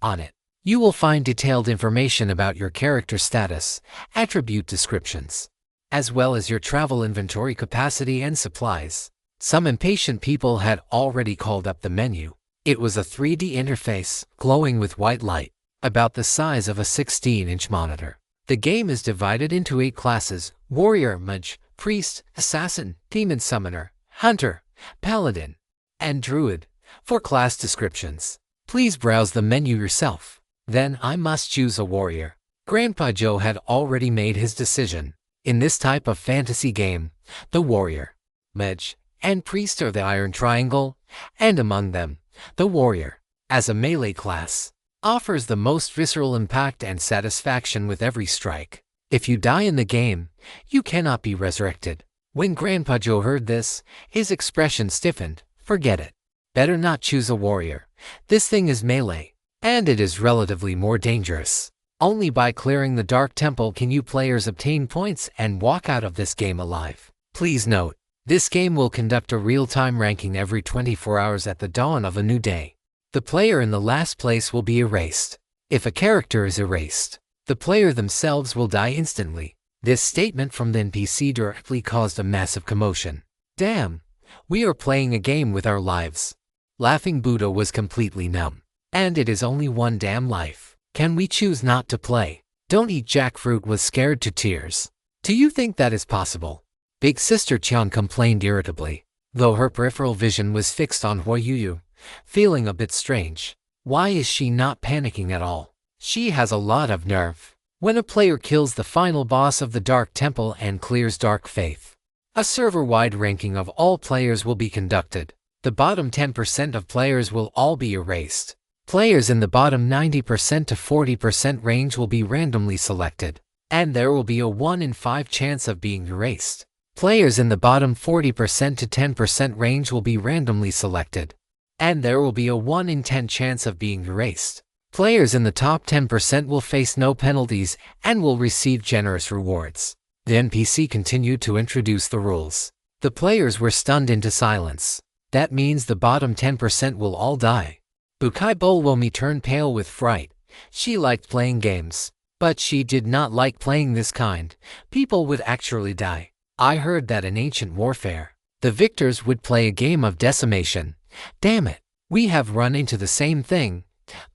On it, you will find detailed information about your character status, attribute descriptions, as well as your travel inventory capacity and supplies. Some impatient people had already called up the menu. It was a 3D interface, glowing with white light, about the size of a 16-inch monitor. The game is divided into 8 classes: warrior, mage, priest, assassin, demon summoner, hunter, paladin, and druid. For class descriptions, please browse the menu yourself. Then I must choose a warrior. Grandpa Joe had already made his decision. In this type of fantasy game, the warrior, mage, and priest are the iron triangle, and among them, the warrior, as a melee class, offers the most visceral impact and satisfaction with every strike. If you die in the game, you cannot be resurrected. When Grandpa Joe heard this, his expression stiffened. Forget it. Better not choose a warrior. This thing is melee, and it is relatively more dangerous. Only by clearing the Dark Temple can you players obtain points and walk out of this game alive. Please note, this game will conduct a real-time ranking every 24 hours at the dawn of a new day. The player in the last place will be erased. If a character is erased, the player themselves will die instantly. This statement from Lin Baici directly caused a massive commotion. Damn, we are playing a game with our lives. Laughing Buddha was completely numb. And it is only one damn life. Can we choose not to play? Don't eat jackfruit was scared to tears. Do you think that is possible? Big Sister Chan complained irritably, though her peripheral vision was fixed on Huayuyu, feeling a bit strange. Why is she not panicking at all? She has a lot of nerve. When a player kills the final boss of the Dark Temple and clears Dark Faith, a server-wide ranking of all players will be conducted. The bottom 10% of players will all be erased. Players in the bottom 90% to 40% range will be randomly selected, and there will be a 1 in 5 chance of being erased. Players in the bottom 40% to 10% range will be randomly selected, and there will be a 1 in 10 chance of being erased. Players in the top 10% will face no penalties and will receive generous rewards. The NPC continued to introduce the rules. The players were stunned into silence. That means the bottom 10% will all die. Bukai Bolwomi turned pale with fright. She liked playing games, but she did not like playing this kind. People would actually die. I heard that in ancient warfare, the victors would play a game of decimation. Damn it, we have run into the same thing.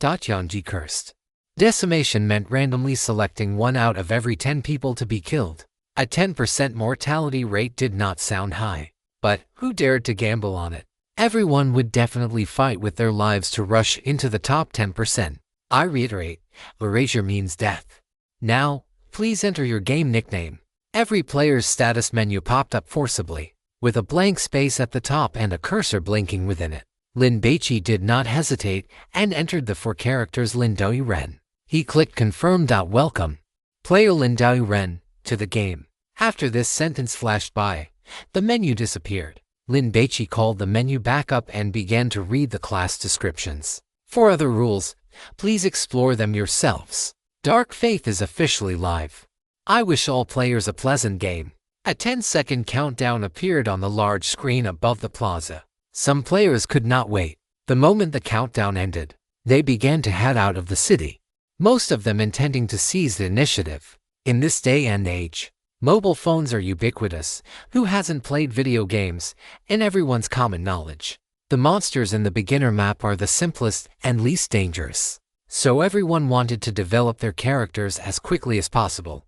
Yanji cursed. Decimation meant randomly selecting 1 out of every 10 people to be killed. A 10% mortality rate did not sound high, but who dared to gamble on it? Everyone would definitely fight with their lives to rush into the top 10%. I reiterate, erasure means death. Now, please enter your game nickname. Every player's status menu popped up forcibly, with a blank space at the top and a cursor blinking within it. Lin Baici did not hesitate and entered the 4 characters Lin Ren. He clicked confirm. Welcome, player Lin Ren, to the game. After this sentence flashed by, the menu disappeared. Lin Baici called the menu back up and began to read the class descriptions. For other rules, please explore them yourselves. Dark Faith is officially live. I wish all players a pleasant game. A 10-second countdown appeared on the large screen above the plaza. Some players could not wait. The moment the countdown ended, they began to head out of the city, most of them intending to seize the initiative. In this day and age, mobile phones are ubiquitous. Who hasn't played video games? In everyone's common knowledge, the monsters in the beginner map are the simplest and least dangerous. So everyone wanted to develop their characters as quickly as possible.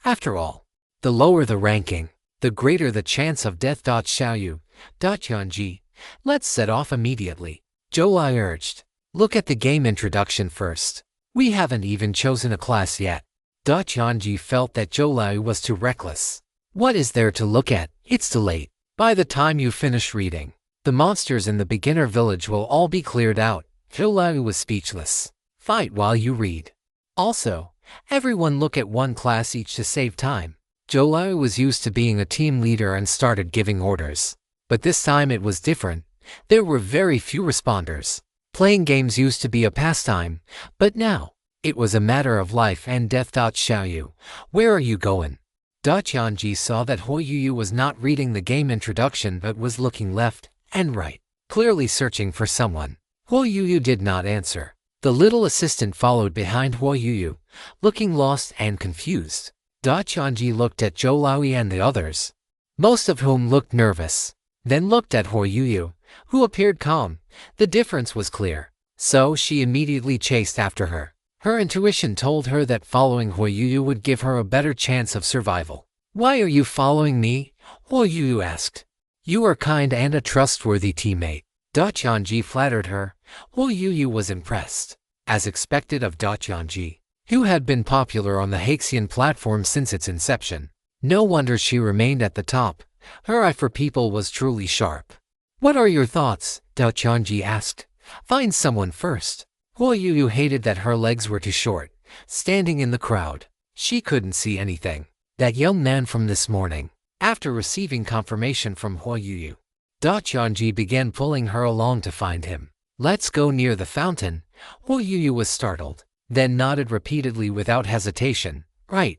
After all, the lower the ranking, the greater the chance of death. Xiaoyu, Yanji, let's set off immediately. Zhou urged. Look at the game introduction first. We haven't even chosen a class yet. Yanji felt that Zhou was too reckless. What is there to look at? It's too late. By the time you finish reading, the monsters in the beginner village will all be cleared out. Zhou was speechless. Fight while you read. Also, everyone look at 1 class each to save time. Zhou was used to being a team leader and started giving orders. But this time it was different. There were very few responders. Playing games used to be a pastime, but now, It was a matter of life and death. Xiaoyu, where are you going? Tianji saw that Huoyu was not reading the game introduction but was looking left and right, clearly searching for someone. Huoyu did not answer. The little assistant followed behind Huoyu, looking lost and confused. Tianji looked at Zhou Laoyi and the others, most of whom looked nervous, then looked at Huoyu, who appeared calm. The difference was clear, so she immediately chased after her. Her intuition told her that following Huoyu would give her a better chance of survival. Why are you following me? Huoyu asked. You are kind and a trustworthy teammate. Tianji flattered her. Huoyu was impressed. As expected of Tianji, who had been popular on the Haxian platform since its inception. No wonder she remained at the top. Her eye for people was truly sharp. What are your thoughts? Tianji asked. Find someone first. Huoyu hated that her legs were too short, standing in the crowd. She couldn't see anything. That young man from this morning. After receiving confirmation from Huoyu, Tianji began pulling her along to find him. Let's go near the fountain. Huoyu was startled, then nodded repeatedly without hesitation. Right.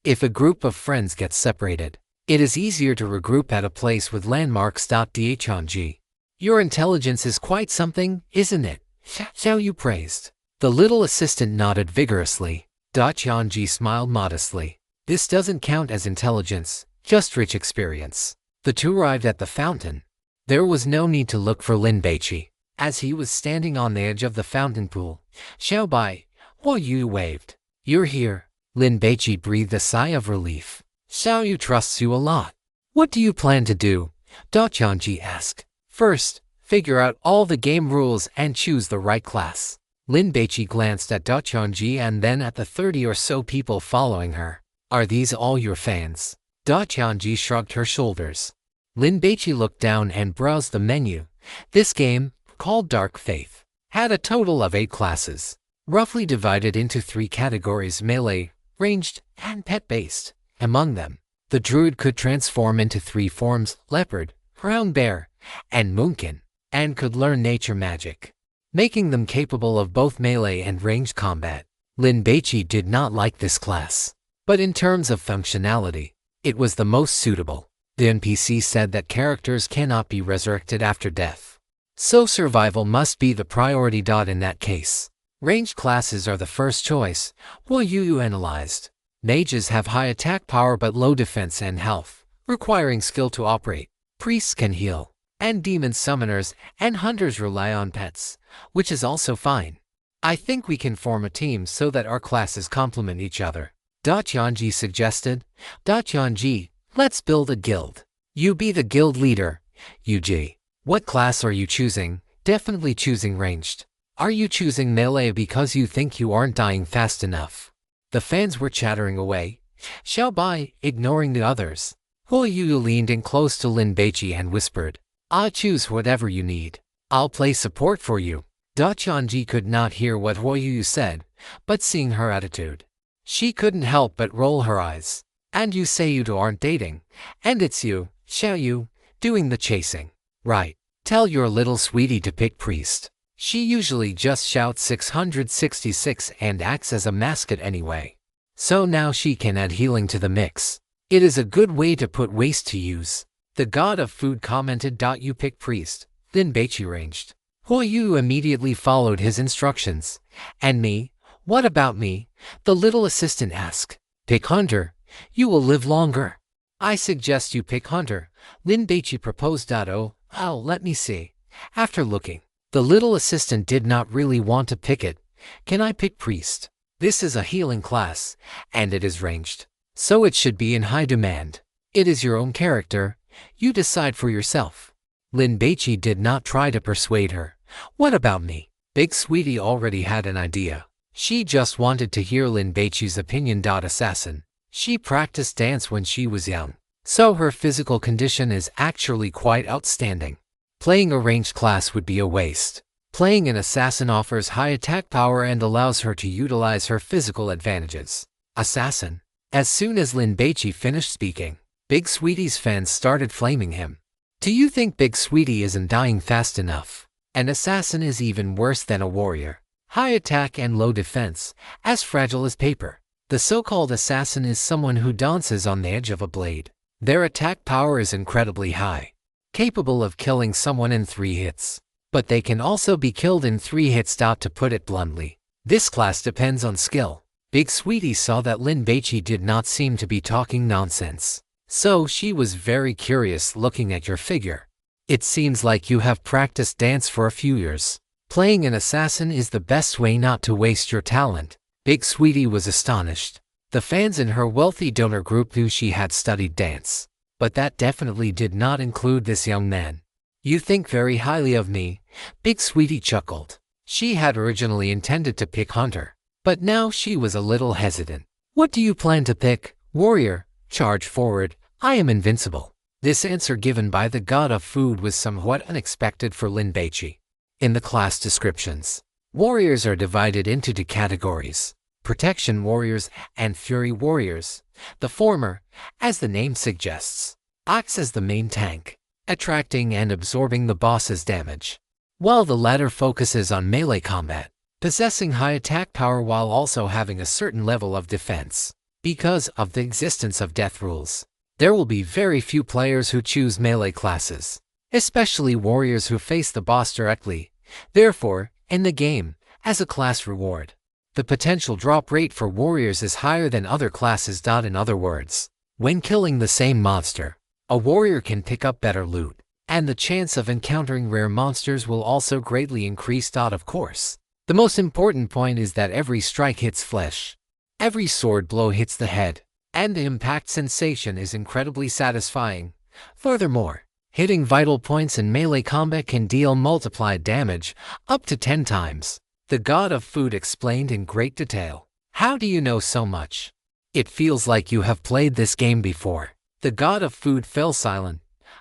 If a group of friends gets separated, it is easier to regroup at a place with landmarks. Tianji, your intelligence is quite something, isn't it? Xiaoyu praised. The little assistant nodded vigorously. Tianji smiled modestly. This doesn't count as intelligence, just rich experience. The two arrived at the fountain. There was no need to look for Lin Baici, as he was standing on the edge of the fountain pool. Xiaobai, Huoyu waved. You're here. Lin Baici breathed a sigh of relief. Xiaoyu trusts you a lot. What do you plan to do? Tianji asked. First, figure out all the game rules and choose the right class. Lin Baici glanced at Tianji and then at the 30 or so people following her. Are these all your fans? Tianji shrugged her shoulders. Lin Baici looked down and browsed the menu. This game, called Dark Faith, had a total of 8 classes, roughly divided into 3 categories: melee, ranged, and pet-based. Among them, the druid could transform into 3 forms: leopard, brown bear, and moonkin, and could learn nature magic, making them capable of both melee and ranged combat. Lin Baici did not like this class, but in terms of functionality, it was the most suitable. The NPC said that characters cannot be resurrected after death, so survival must be the priority. In that case, ranged classes are the first choice. Huoyu analyzed. Mages have high attack power but low defense and health, requiring skill to operate. Priests can heal, and demon summoners and hunters rely on pets, which is also fine. I think we can form a team so that our classes complement each other. Tianji suggested. Tianji, let's build a guild. You be the guild leader. Yuji, what class are you choosing? Definitely choosing ranged. Are you choosing melee because you think you aren't dying fast enough? The fans were chattering away. Xiaobai, ignoring the others. Huoyu leaned in close to Lin Baici and whispered, I'll choose whatever you need. I'll play support for you. Tianji could not hear what Huoyu said, but seeing her attitude, she couldn't help but roll her eyes. And you say you two aren't dating, and it's you, Xiaoyu, doing the chasing. Right. Tell your little sweetie to pick priest. She usually just shouts 666 and acts as a mascot anyway. So now she can add healing to the mix. It is a good way to put waste to use. The god of food commented. You pick priest. Lin Baici ranged. Huoyu immediately followed his instructions. And me? What about me? The little assistant asked. Pick hunter. You will live longer. I suggest you pick hunter. Lin Baici proposed. Oh, let me see. After looking, the little assistant did not really want to pick it. Can I pick priest? This is a healing class, and it is ranged, so it should be in high demand. It is your own character. You decide for yourself. Lin Baici did not try to persuade her. What about me? Big Sweetie already had an idea. She just wanted to hear Lin Baici's opinion. Assassin. She practiced dance when she was young, so her physical condition is actually quite outstanding. Playing a ranged class would be a waste. Playing an assassin offers high attack power and allows her to utilize her physical advantages. Assassin. As soon as Lin Baici finished speaking, Big Sweetie's fans started flaming him. Do you think Big Sweetie isn't dying fast enough? An assassin is even worse than a warrior. high attack and low defense, as fragile as paper. The so-called assassin is someone who dances on the edge of a blade. Their attack power is incredibly high, capable of killing someone in 3 hits. But they can also be killed in 3 hits. To put it bluntly, this class depends on skill. Big Sweetie saw that Lin Baici did not seem to be talking nonsense, so she was very curious looking at your figure. It seems like you have practiced dance for a few years. Playing an assassin is the best way not to waste your talent. Big Sweetie was astonished. The fans in her wealthy donor group knew she had studied dance, but that definitely did not include this young man. You think very highly of me, Big Sweetie chuckled. She had originally intended to pick Hunter, but now she was a little hesitant. What do you plan to pick? Warrior, charge forward, I am invincible. This answer given by the god of food was somewhat unexpected for Lin Baici. In the class descriptions, warriors are divided into 2 categories: protection warriors and fury warriors. The former, as the name suggests, acts as the main tank, attracting and absorbing the boss's damage, while the latter focuses on melee combat, possessing high attack power while also having a certain level of defense. Because of the existence of death rules, there will be very few players who choose melee classes, especially warriors who face the boss directly. Therefore, in the game, as a class reward, the potential drop rate for warriors is higher than other classes. In other words, when killing the same monster, a warrior can pick up better loot, and the chance of encountering rare monsters will also greatly increase. Of course, the most important point is that every strike hits flesh, every sword blow hits the head, and the impact sensation is incredibly satisfying. Furthermore, hitting vital points in melee combat can deal multiplied damage, up to 10 times. The god of food explained in great detail. How do you know so much? It feels like you have played this game before. The god of food fell silent.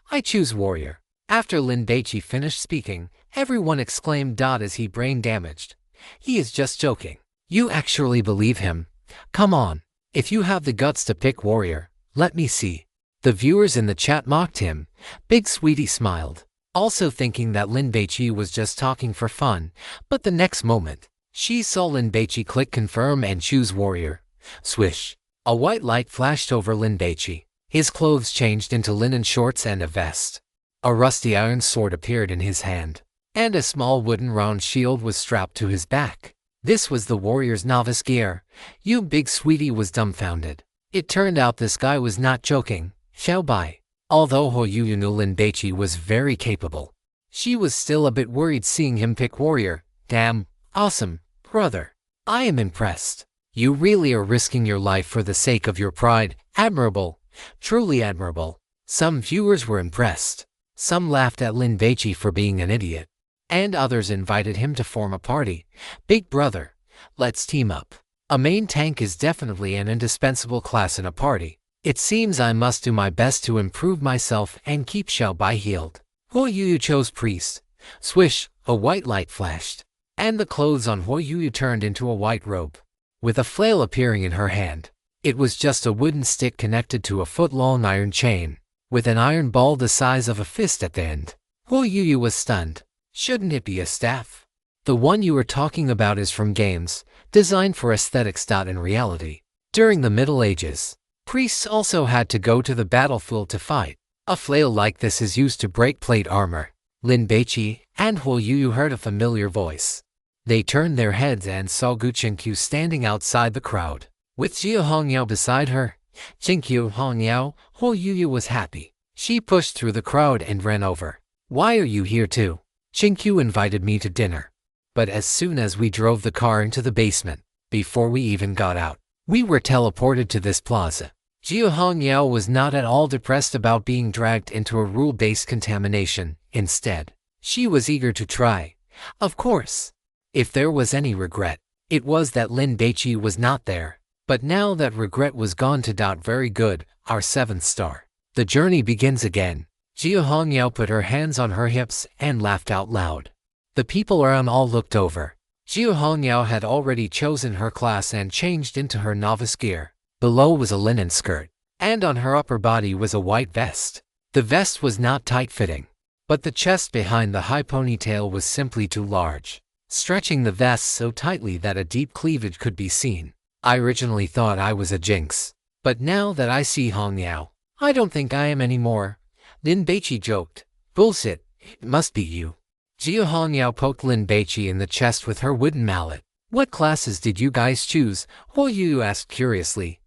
I choose warrior. After Lin Baici finished speaking, everyone exclaimed as he brain damaged. He is just joking. You actually believe him? Come on. If you have the guts to pick warrior, let me see. The viewers in the chat mocked him. Big Sweetie smiled, also thinking that Lin Baici was just talking for fun, but the next moment, she saw Lin Baici click confirm and choose warrior. Swish. A white light flashed over Lin Baici. His clothes changed into linen shorts and a vest. A rusty iron sword appeared in his hand, and a small wooden round shield was strapped to his back. This was the warrior's novice gear. You Big Sweetie was dumbfounded. It turned out this guy was not joking. Xiao Bai. Although Ho Yu knew Lin Baici was very capable, she was still a bit worried seeing him pick warrior. Damn, awesome, brother. I am impressed. You really are risking your life for the sake of your pride. Admirable. Truly admirable. Some viewers were impressed. Some laughed at Lin Baici for being an idiot, and others invited him to form a party. Big brother, let's team up. A main tank is definitely an indispensable class in a party. It seems I must do my best to improve myself and keep Xiao Bai healed. Huo Yu chose priest. Swish, a white light flashed, and the clothes on Huo Yu turned into a white robe, with a flail appearing in her hand. It was just a wooden stick connected to a foot-long iron chain, with an iron ball the size of a fist at the end. Huo Yu was stunned. Shouldn't it be a staff? The one you were talking about is from games, designed for aesthetics. In reality, during the Middle Ages, priests also had to go to the battlefield to fight. A flail like this is used to break plate armor. Lin Baici and Huo Yu heard a familiar voice. They turned their heads and saw Gu Qingqiu standing outside the crowd, with Jia Hongyao beside her. Qingqiu Hongyao, Huo Yu was happy. She pushed through the crowd and ran over. Why are you here too? Qingqiu invited me to dinner. But as soon as we drove the car into the basement, before we even got out, we were teleported to this plaza. Jia Hongyao was not at all depressed about being dragged into a rule-based contamination. Instead, she was eager to try. Of course, if there was any regret, it was that Lin Baici was not there. But now that regret was gone. Very good, our 7th star. The journey begins again. Jia Hongyao put her hands on her hips and laughed out loud. The people around all looked over. Jia Hongyao had already chosen her class and changed into her novice gear. Below was a linen skirt, and on her upper body was a white vest. The vest was not tight-fitting, but the chest behind the high ponytail was simply too large, stretching the vest so tightly that a deep cleavage could be seen. I originally thought I was a jinx, but now that I see Hong Yao, I don't think I am anymore. Lin Baici joked. Bullshit, it must be you. Hong Yao poked Lin Baici in the chest with her wooden mallet. What classes did you guys choose? Huo Yu asked curiously.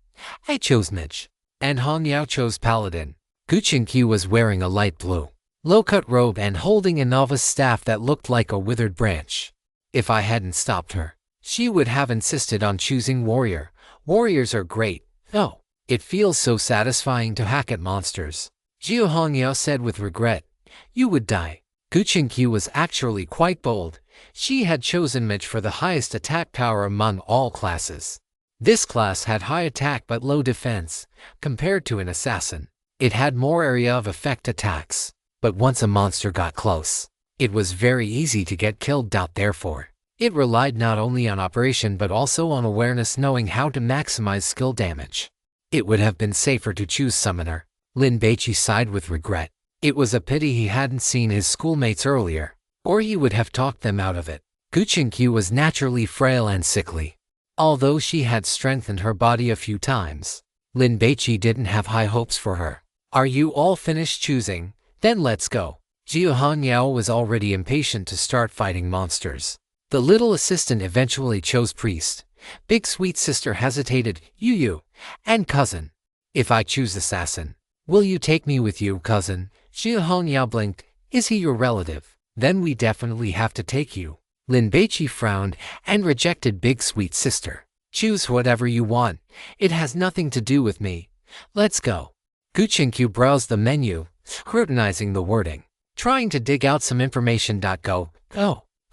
I chose mage. And Hong Yao chose paladin. Gu Qingqiu was wearing a light blue, low-cut robe and holding a novice staff that looked like a withered branch. If I hadn't stopped her, she would have insisted on choosing warrior. Warriors are great, though. It feels so satisfying to hack at monsters. Hong Yao said with regret. You would die. Gu Qingqiu was actually quite bold. She had chosen mage for the highest attack power among all classes. This class had high attack but low defense, compared to an assassin. It had more area of effect attacks, but once a monster got close, it was very easy to get killed. Therefore, it relied not only on operation but also on awareness, knowing how to maximize skill damage. It would have been safer to choose summoner. Lin Baici sighed with regret. It was a pity he hadn't seen his schoolmates earlier, or he would have talked them out of it. Gu Qingqiu was naturally frail and sickly. Although she had strengthened her body a few times, Lin Baici didn't have high hopes for her. Are you all finished choosing? Then let's go. Hong Yao was already impatient to start fighting monsters. The little assistant eventually chose priest. Big sweet sister hesitated. You, and cousin. If I choose assassin, will you take me with you, cousin? Hong Yao blinked. Is he your relative? Then we definitely have to take you. Lin Baici frowned and rejected big sweet sister. Choose whatever you want. It has nothing to do with me. Let's go. Gu Qingqiu browsed the menu, scrutinizing the wording, trying to dig out some information. Go.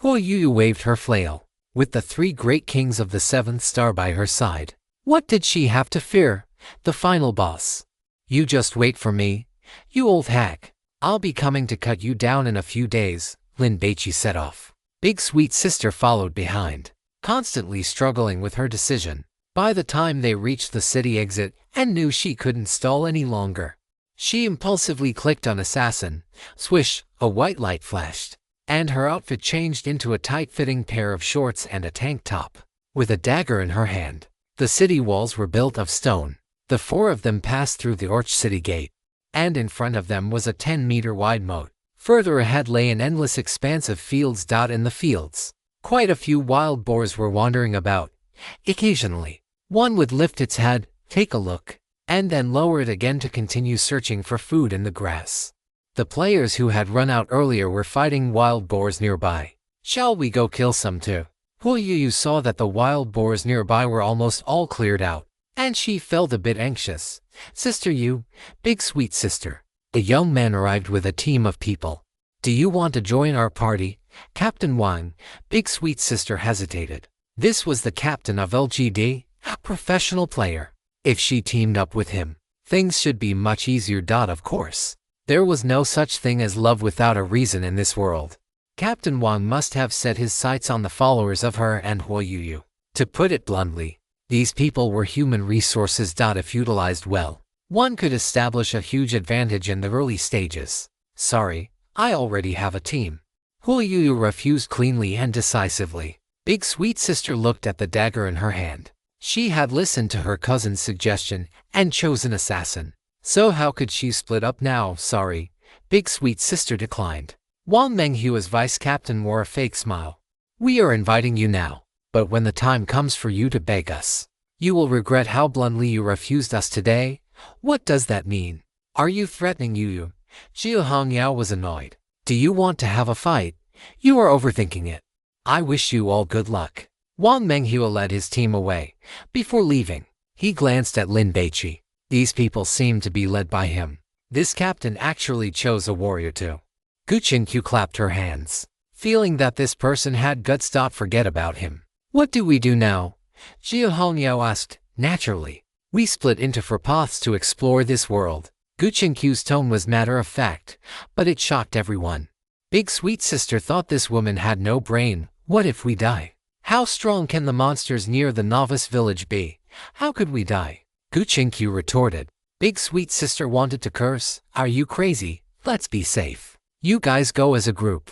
Huo Yu waved her flail, with the 3 great kings of the 7th star by her side. What did she have to fear? The final boss. You just wait for me, you old hack. I'll be coming to cut you down in a few days, Lin Baici set off. Big sweet sister followed behind, constantly struggling with her decision. By the time they reached the city exit and knew she couldn't stall any longer, she impulsively clicked on assassin. Swish, a white light flashed, and her outfit changed into a tight-fitting pair of shorts and a tank top, with a dagger in her hand. The city walls were built of stone. The 4 of them passed through the arched city gate, and in front of them was a 10-meter-wide moat. Further ahead lay an endless expanse of fields. In the fields, quite a few wild boars were wandering about. Occasionally, one would lift its head, take a look, and then lower it again to continue searching for food in the grass. The players who had run out earlier were fighting wild boars nearby. Shall we go kill some too? Huo Yu saw that the wild boars nearby were almost all cleared out, and she felt a bit anxious. Sister Yu, big sweet sister. A young man arrived with a team of people. Do you want to join our party? Captain Wang, big sweet sister hesitated. This was the captain of LGD, a professional player. If she teamed up with him, things should be much easier. Of course, there was no such thing as love without a reason in this world. Captain Wang must have set his sights on the followers of her and Huo Yu. To put it bluntly, these people were human resources. If utilized well, one could establish a huge advantage in the early stages. Sorry, I already have a team. Huo Yu refused cleanly and decisively. Big sweet sister looked at the dagger in her hand. She had listened to her cousin's suggestion and chosen assassin. So how could she split up now? Sorry, big sweet sister declined. Wang Menghu as vice captain wore a fake smile. We are inviting you now, but when the time comes for you to beg us, you will regret how bluntly you refused us today. What does that mean? Are you threatening Yu? Hong Yao was annoyed. Do you want to have a fight? You are overthinking it. I wish you all good luck. Wang Menghu led his team away. Before leaving, he glanced at Lin Baici. These people seemed to be led by him. This captain actually chose a warrior too. Gu Qingqiu clapped her hands, feeling that this person had guts. Forget about him. What do we do now? Hong Yao asked. Naturally, we split into 4 paths to explore this world. Gu Qingqiu's tone was matter-of-fact, but it shocked everyone. Big sweet sister thought this woman had no brain. What if we die? How strong can the monsters near the novice village be? How could we die? Gu Qingqiu retorted. Big sweet sister wanted to curse. Are you crazy? Let's be safe. You guys go as a group.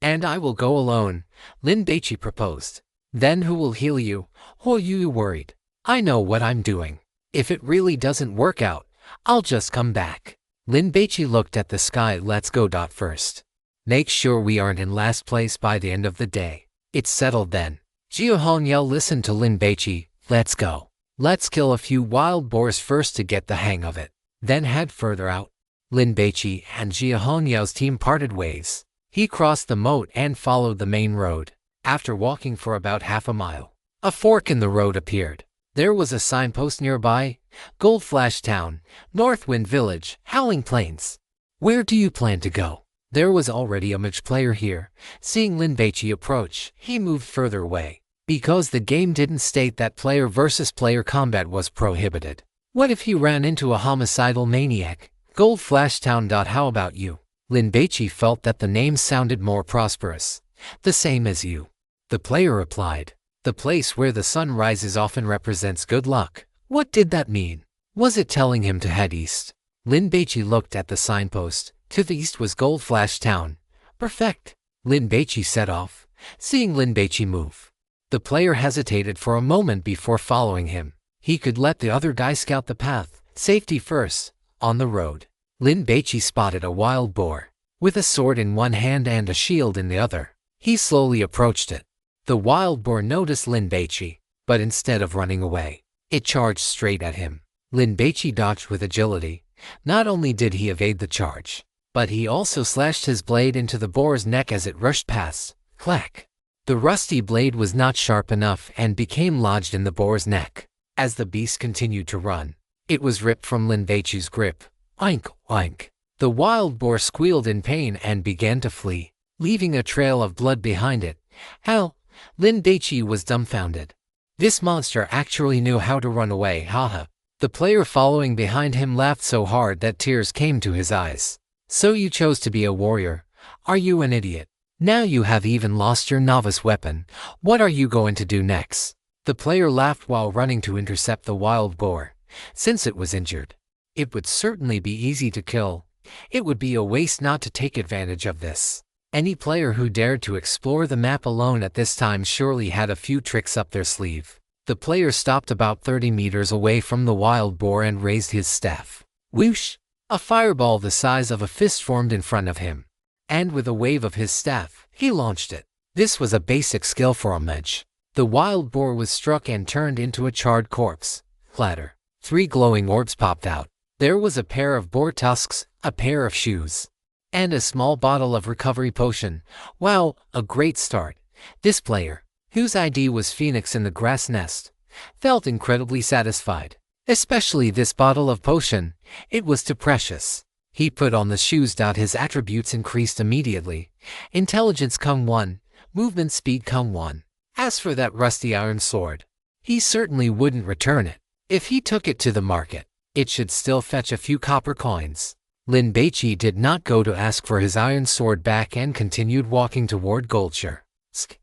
And I will go alone, Lin Baici proposed. Then who will heal you? Or you worried? I know what I'm doing. If it really doesn't work out, I'll just come back. Lin Baici looked at the sky. Let's go. First, make sure we aren't in last place by the end of the day. It's settled then. Jia Hongyao listened to Lin Baici. Let's go. Let's kill a few wild boars first to get the hang of it. Then head further out. Lin Baici and Jia Hongyao's team parted ways. He crossed the moat and followed the main road. After walking for about half a mile, a fork in the road appeared. There was a signpost nearby: Gold Flash Town, Northwind Village, Howling Plains. Where do you plan to go? There was already a mage player here. Seeing Lin Baici approach, he moved further away. Because the game didn't state that player versus player combat was prohibited. What if he ran into a homicidal maniac? Gold Flash Town. How about you? Lin Baici felt that the name sounded more prosperous. The same as you. The player replied. The place where the sun rises often represents good luck. What did that mean? Was it telling him to head east? Lin Baici looked at the signpost. To the east was Gold Flash Town. Perfect. Lin Baici set off. Seeing Lin Baici move, the player hesitated for a moment before following him. He could let the other guy scout the path. Safety first. On the road, Lin Baici spotted a wild boar. With a sword in one hand and a shield in the other, he slowly approached it. The wild boar noticed Lin Baici, but instead of running away, it charged straight at him. Lin Baici dodged with agility. Not only did he evade the charge, but he also slashed his blade into the boar's neck as it rushed past. Clack! The rusty blade was not sharp enough and became lodged in the boar's neck. As the beast continued to run, it was ripped from Lin Baici's grip. Oink, oink. The wild boar squealed in pain and began to flee, leaving a trail of blood behind it. How? Lin Baici was dumbfounded. This monster actually knew how to run away, haha. The player following behind him laughed so hard that tears came to his eyes. So you chose to be a warrior? Are you an idiot? Now you have even lost your novice weapon. What are you going to do next? The player laughed while running to intercept the wild boar. Since it was injured, it would certainly be easy to kill. It would be a waste not to take advantage of this. Any player who dared to explore the map alone at this time surely had a few tricks up their sleeve. The player stopped about 30 meters away from the wild boar and raised his staff. Whoosh! A fireball the size of a fist formed in front of him. And with a wave of his staff, he launched it. This was a basic skill for a mage. The wild boar was struck and turned into a charred corpse. Clatter. 3 glowing orbs popped out. There was a pair of boar tusks, a pair of shoes, and a small bottle of recovery potion. Wow, a great start. This player, whose ID was Phoenix in the Grass Nest, felt incredibly satisfied. Especially this bottle of potion. It was too precious. He put on the shoes. His attributes increased immediately. Intelligence come 1, movement speed come 1. As for that rusty iron sword, he certainly wouldn't return it. If he took it to the market, it should still fetch a few copper coins. Lin Baici did not go to ask for his iron sword back and continued walking toward Goldshire.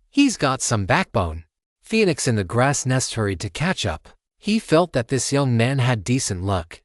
He's got some backbone. Phoenix in the Grass Nest hurried to catch up. He felt that this young man had decent luck.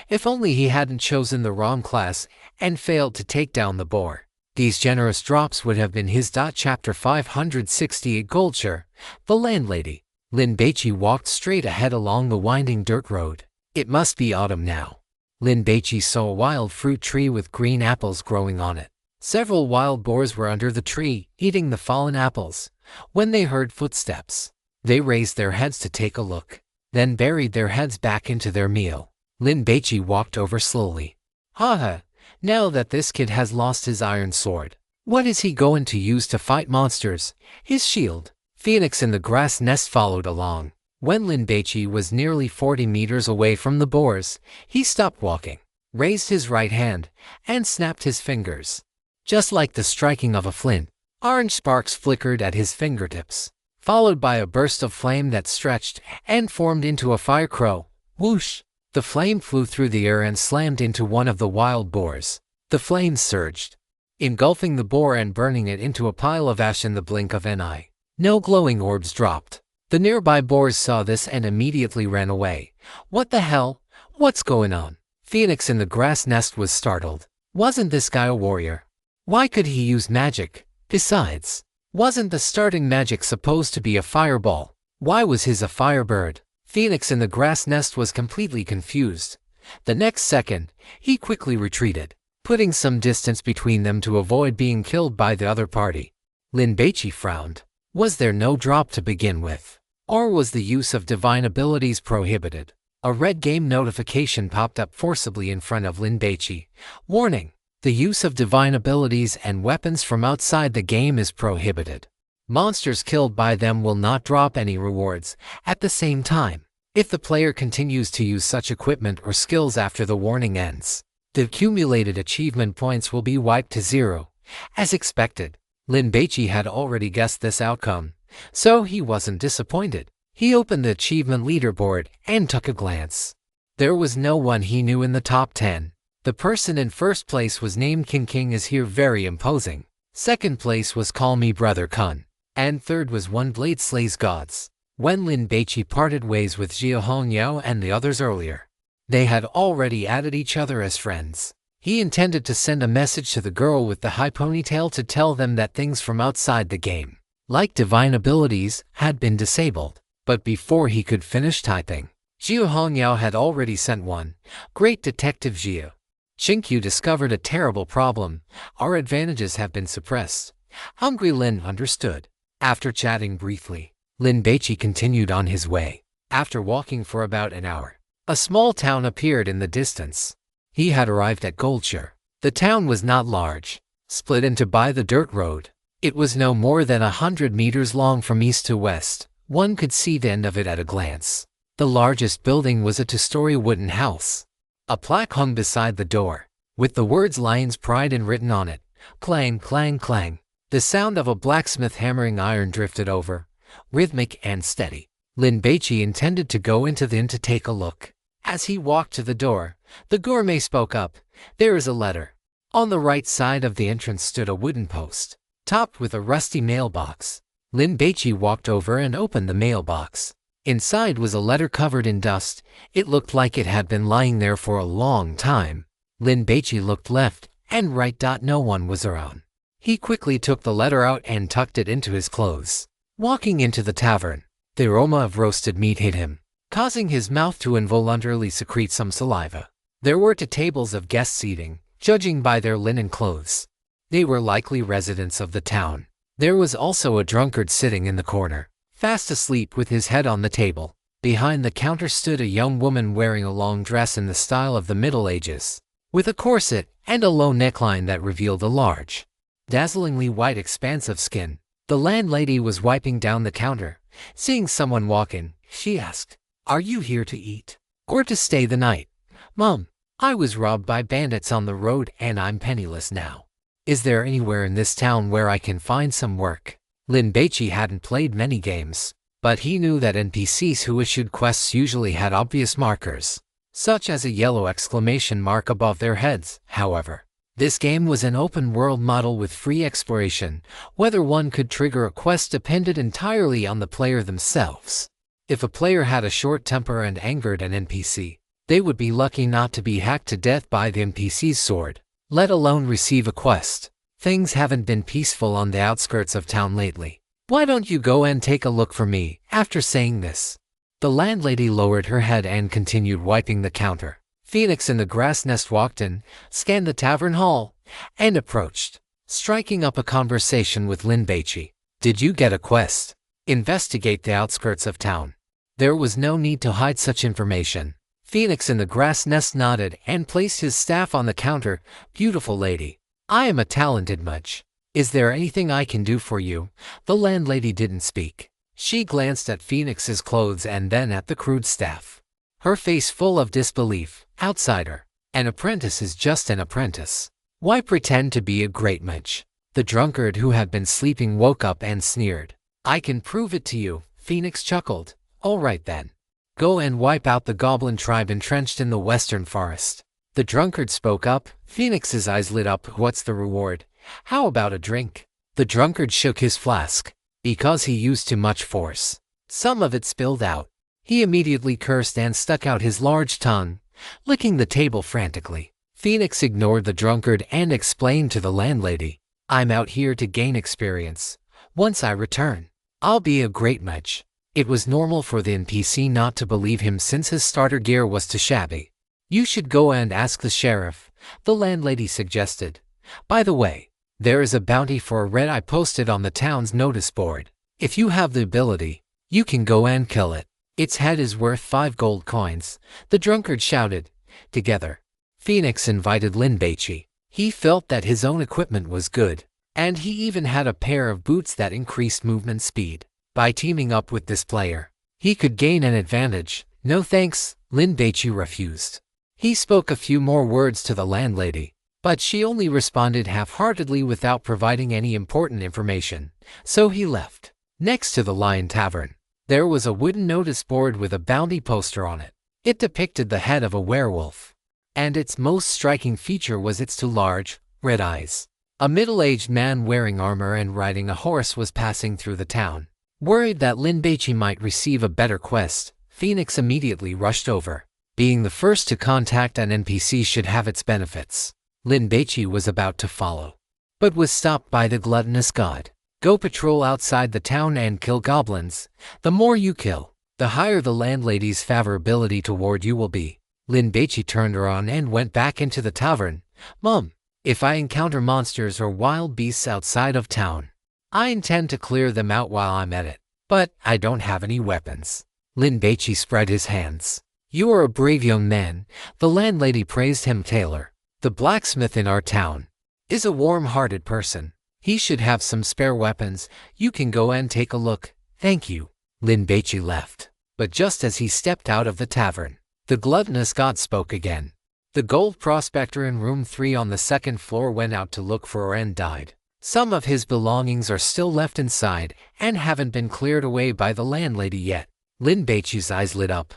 If only he hadn't chosen the wrong class and failed to take down the boar. These generous drops would have been his. Chapter 568 Goldshire, the landlady. Lin Baici walked straight ahead along the winding dirt road. It must be autumn now. Lin Baici saw a wild fruit tree with green apples growing on it. Several wild boars were under the tree, eating the fallen apples. When they heard footsteps, they raised their heads to take a look, then buried their heads back into their meal. Lin Baici walked over slowly. Haha, now that this kid has lost his iron sword, what is he going to use to fight monsters? His shield. Phoenix in the Grass Nest followed along. When Lin Baici was nearly 40 meters away from the boars, he stopped walking, raised his right hand, and snapped his fingers. Just like the striking of a flint, orange sparks flickered at his fingertips, followed by a burst of flame that stretched and formed into a fire crow. Whoosh! The flame flew through the air and slammed into one of the wild boars. The flames surged, engulfing the boar and burning it into a pile of ash in the blink of an eye. No glowing orbs dropped. The nearby boars saw this and immediately ran away. What the hell? What's going on? Phoenix in the Grass Nest was startled. Wasn't this guy a warrior? Why could he use magic? Besides, wasn't the starting magic supposed to be a fireball? Why was his a firebird? Phoenix in the grass nest was completely confused. The next second, he quickly retreated, putting some distance between them to avoid being killed by the other party. Lin Baici frowned. Was there no drop to begin with? Or was the use of divine abilities prohibited? A red game notification popped up forcibly in front of Lin Baici. Warning: the use of divine abilities and weapons from outside the game is prohibited. Monsters killed by them will not drop any rewards. At the same time, if the player continues to use such equipment or skills after the warning ends, the accumulated achievement points will be wiped to 0. As expected, Lin Baici had already guessed this outcome, so he wasn't disappointed. He opened the achievement leaderboard and took a glance. There was no one he knew in the top 10. The person in first place was named King is here very imposing. Second place was Call Me Brother Kun. And third was One Blade Slays Gods. When Lin Baici parted ways with Jia Hongyao and the others earlier, they had already added each other as friends. He intended to send a message to the girl with the high ponytail to tell them that things from outside the game, like divine abilities, had been disabled. But before he could finish typing, Jia Hongyao had already sent one. Great Detective Jia. Qinkyu discovered a terrible problem. Our advantages have been suppressed. Hungry Lin understood. After chatting briefly, Lin Baici continued on his way. After walking for about an hour, a small town appeared in the distance. He had arrived at Goldshire. The town was not large, split into by the dirt road. It was no more than 100 meters long from east to west. One could see the end of it at a glance. The largest building was a two-story wooden house. A plaque hung beside the door, with the words Lion's Pride written on it. Clang, clang, clang. The sound of a blacksmith hammering iron drifted over, rhythmic and steady. Lin Baici intended to go into the inn to take a look. As he walked to the door, the gourmet spoke up. There is a letter. On the right side of the entrance stood a wooden post, topped with a rusty mailbox. Lin Baici walked over and opened the mailbox. Inside was a letter covered in dust. It looked like it had been lying there for a long time. Lin Baici looked left and right. No one was around. He quickly took the letter out and tucked it into his clothes. Walking into the tavern, the aroma of roasted meat hit him, causing his mouth to involuntarily secrete some saliva. There were 2 tables of guests eating, judging by their linen clothes. They were likely residents of the town. There was also a drunkard sitting in the corner, fast asleep with his head on the table. Behind the counter stood a young woman wearing a long dress in the style of the Middle Ages, with a corset and a low neckline that revealed a large, dazzlingly white expanse of skin. The landlady was wiping down the counter. Seeing someone walk in, she asked, "Are you here to eat, or to stay the night?" "Mom, I was robbed by bandits on the road and I'm penniless now. Is there anywhere in this town where I can find some work?" Lin Baici hadn't played many games, but he knew that NPCs who issued quests usually had obvious markers, such as a yellow exclamation mark above their heads. However, this game was an open-world model with free exploration. Whether one could trigger a quest depended entirely on the player themselves. If a player had a short temper and angered an NPC, they would be lucky not to be hacked to death by the NPC's sword, let alone receive a quest. Things haven't been peaceful on the outskirts of town lately. Why don't you go and take a look for me? After saying this, the landlady lowered her head and continued wiping the counter. Phoenix in the grass nest walked in, scanned the tavern hall, and approached, striking up a conversation with Lin Baici. "Did you get a quest? Investigate the outskirts of town." There was no need to hide such information. Phoenix in the grass nest nodded and placed his staff on the counter. "Beautiful lady, I am a talented mage. Is there anything I can do for you?" The landlady didn't speak. She glanced at Phoenix's clothes and then at the crude staff, her face full of disbelief. "Outsider. An apprentice is just an apprentice. Why pretend to be a great mage?" The drunkard who had been sleeping woke up and sneered. "I can prove it to you," Phoenix chuckled. "All right then. Go and wipe out the goblin tribe entrenched in the western forest." The drunkard spoke up. Phoenix's eyes lit up. "What's the reward? How about a drink?" The drunkard shook his flask. Because he used too much force, some of it spilled out. He immediately cursed and stuck out his large tongue, licking the table frantically. Phoenix ignored the drunkard and explained to the landlady, I'm out here to gain experience. Once I return, I'll be a great mage. It was normal for the NPC not to believe him since his starter gear was too shabby. You should go and ask the sheriff, the landlady suggested. By the way, there is a bounty for a red eye posted on the town's notice board. If you have the ability, you can go and kill it. Its head is worth 5 gold coins, the drunkard shouted. Together, Phoenix invited Lin Baici. He felt that his own equipment was good, and he even had a pair of boots that increased movement speed. By teaming up with this player, he could gain an advantage. No thanks, Lin Baici refused. He spoke a few more words to the landlady, but she only responded half-heartedly without providing any important information, so he left. Next to the Lion Tavern, there was a wooden notice board with a bounty poster on it. It depicted the head of a werewolf, and its most striking feature was its 2 large, red eyes. A middle-aged man wearing armor and riding a horse was passing through the town. Worried that Lin Baici might receive a better quest, Phoenix immediately rushed over. Being the first to contact an NPC should have its benefits. Lin Baici was about to follow, but was stopped by the gluttonous god. Go patrol outside the town and kill goblins. The more you kill, the higher the landlady's favorability toward you will be. Lin Baici turned around and went back into the tavern. Mom, if I encounter monsters or wild beasts outside of town, I intend to clear them out while I'm at it, but I don't have any weapons. Lin Baici spread his hands. You are a brave young man, the landlady praised him. Taylor, the blacksmith in our town, is a warm-hearted person. He should have some spare weapons. You can go and take a look. Thank you. Lin Baici left, but just as he stepped out of the tavern, the gluttonous god spoke again. The gold prospector in room 3 on the 2nd floor went out to look for her and died. Some of his belongings are still left inside and haven't been cleared away by the landlady yet. Lin Baici's eyes lit up,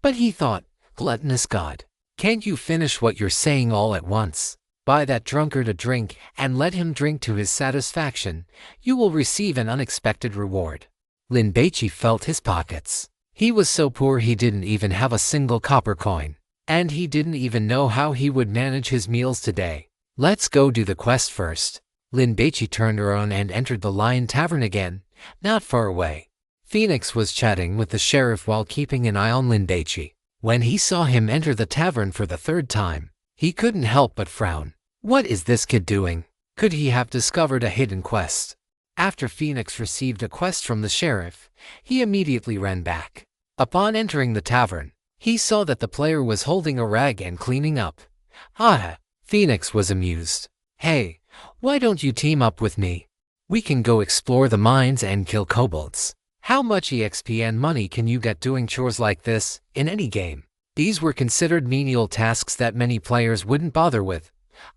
but he thought, gluttonous god, can't you finish what you're saying all at once? Buy that drunkard a drink and let him drink to his satisfaction. You will receive an unexpected reward. Lin Baici felt his pockets. He was so poor he didn't even have a single copper coin, and he didn't even know how he would manage his meals today. Let's go do the quest first. Lin Baici turned around and entered the Lion Tavern again, not far away. Phoenix was chatting with the sheriff while keeping an eye on Lin Baici. When he saw him enter the tavern for the 3rd time, he couldn't help but frown. What is this kid doing? Could he have discovered a hidden quest? After Phoenix received a quest from the sheriff, he immediately ran back. Upon entering the tavern, he saw that the player was holding a rag and cleaning up. Ah, Phoenix was amused. Hey, why don't you team up with me? We can go explore the mines and kill kobolds. How much EXP and money can you get doing chores like this in any game? These were considered menial tasks that many players wouldn't bother with.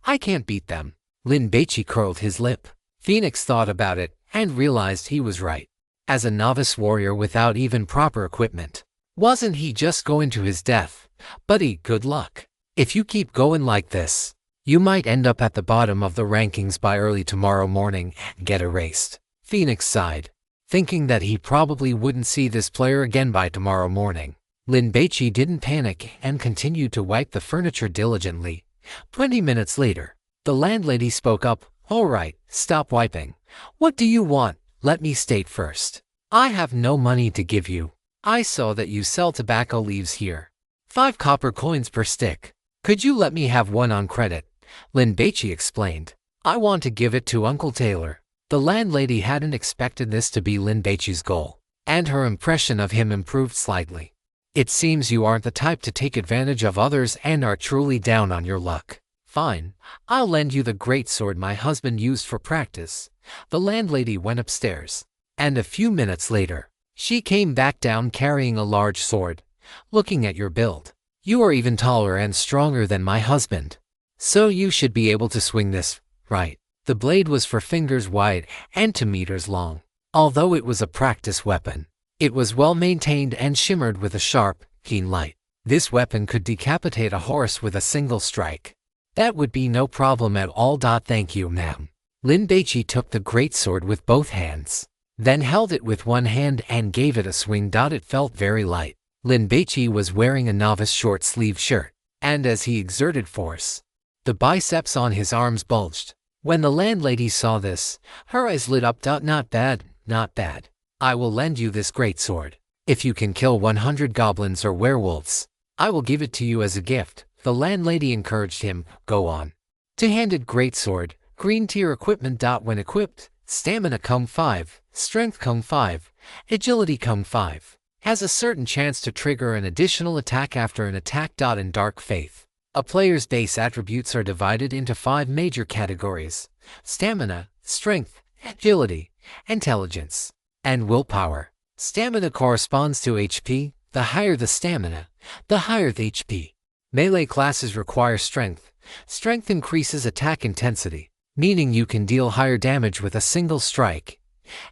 I can't beat them. Lin Baici curled his lip. Phoenix thought about it and realized he was right. As a novice warrior without even proper equipment, wasn't he just going to his death? Buddy, good luck. If you keep going like this, you might end up at the bottom of the rankings by early tomorrow morning and get erased. Phoenix sighed, thinking that he probably wouldn't see this player again by tomorrow morning. Lin Baici didn't panic and continued to wipe the furniture diligently. 20 minutes later, the landlady spoke up. All right, stop wiping. What do you want? Let me state first. I have no money to give you. I saw that you sell tobacco leaves here. 5 copper coins per stick. Could you let me have one on credit? Lin Baici explained. I want to give it to Uncle Taylor. The landlady hadn't expected this to be Lin Baici's goal, and her impression of him improved slightly. It seems you aren't the type to take advantage of others and are truly down on your luck. Fine, I'll lend you the great sword my husband used for practice. The landlady went upstairs, and a few minutes later, she came back down carrying a large sword. Looking at your build, you are even taller and stronger than my husband. So you should be able to swing this, right? The blade was 4 fingers wide and 2 meters long. Although it was a practice weapon, it was well maintained and shimmered with a sharp, keen light. This weapon could decapitate a horse with a single strike. That would be no problem at all. Thank you, ma'am. Lin Baici took the great sword with both hands, then held it with one hand and gave it a swing. It felt very light. Lin Baici was wearing a novice short-sleeve shirt, and as he exerted force, the biceps on his arms bulged. When the landlady saw this, her eyes lit up. Not bad, not bad. I will lend you this great sword. If you can kill 100 goblins or werewolves, I will give it to you as a gift. The landlady encouraged him. Go on. Two-handed greatsword, green tier equipment. When equipped, stamina come 5, strength come 5, agility come 5. Has a certain chance to trigger an additional attack after an attack. In Dark Faith, a player's base attributes are divided into 5 major categories: stamina, strength, agility, intelligence, and willpower. Stamina corresponds to HP. The higher the stamina, the higher the HP. Melee classes require strength. Strength increases attack intensity, meaning you can deal higher damage with a single strike.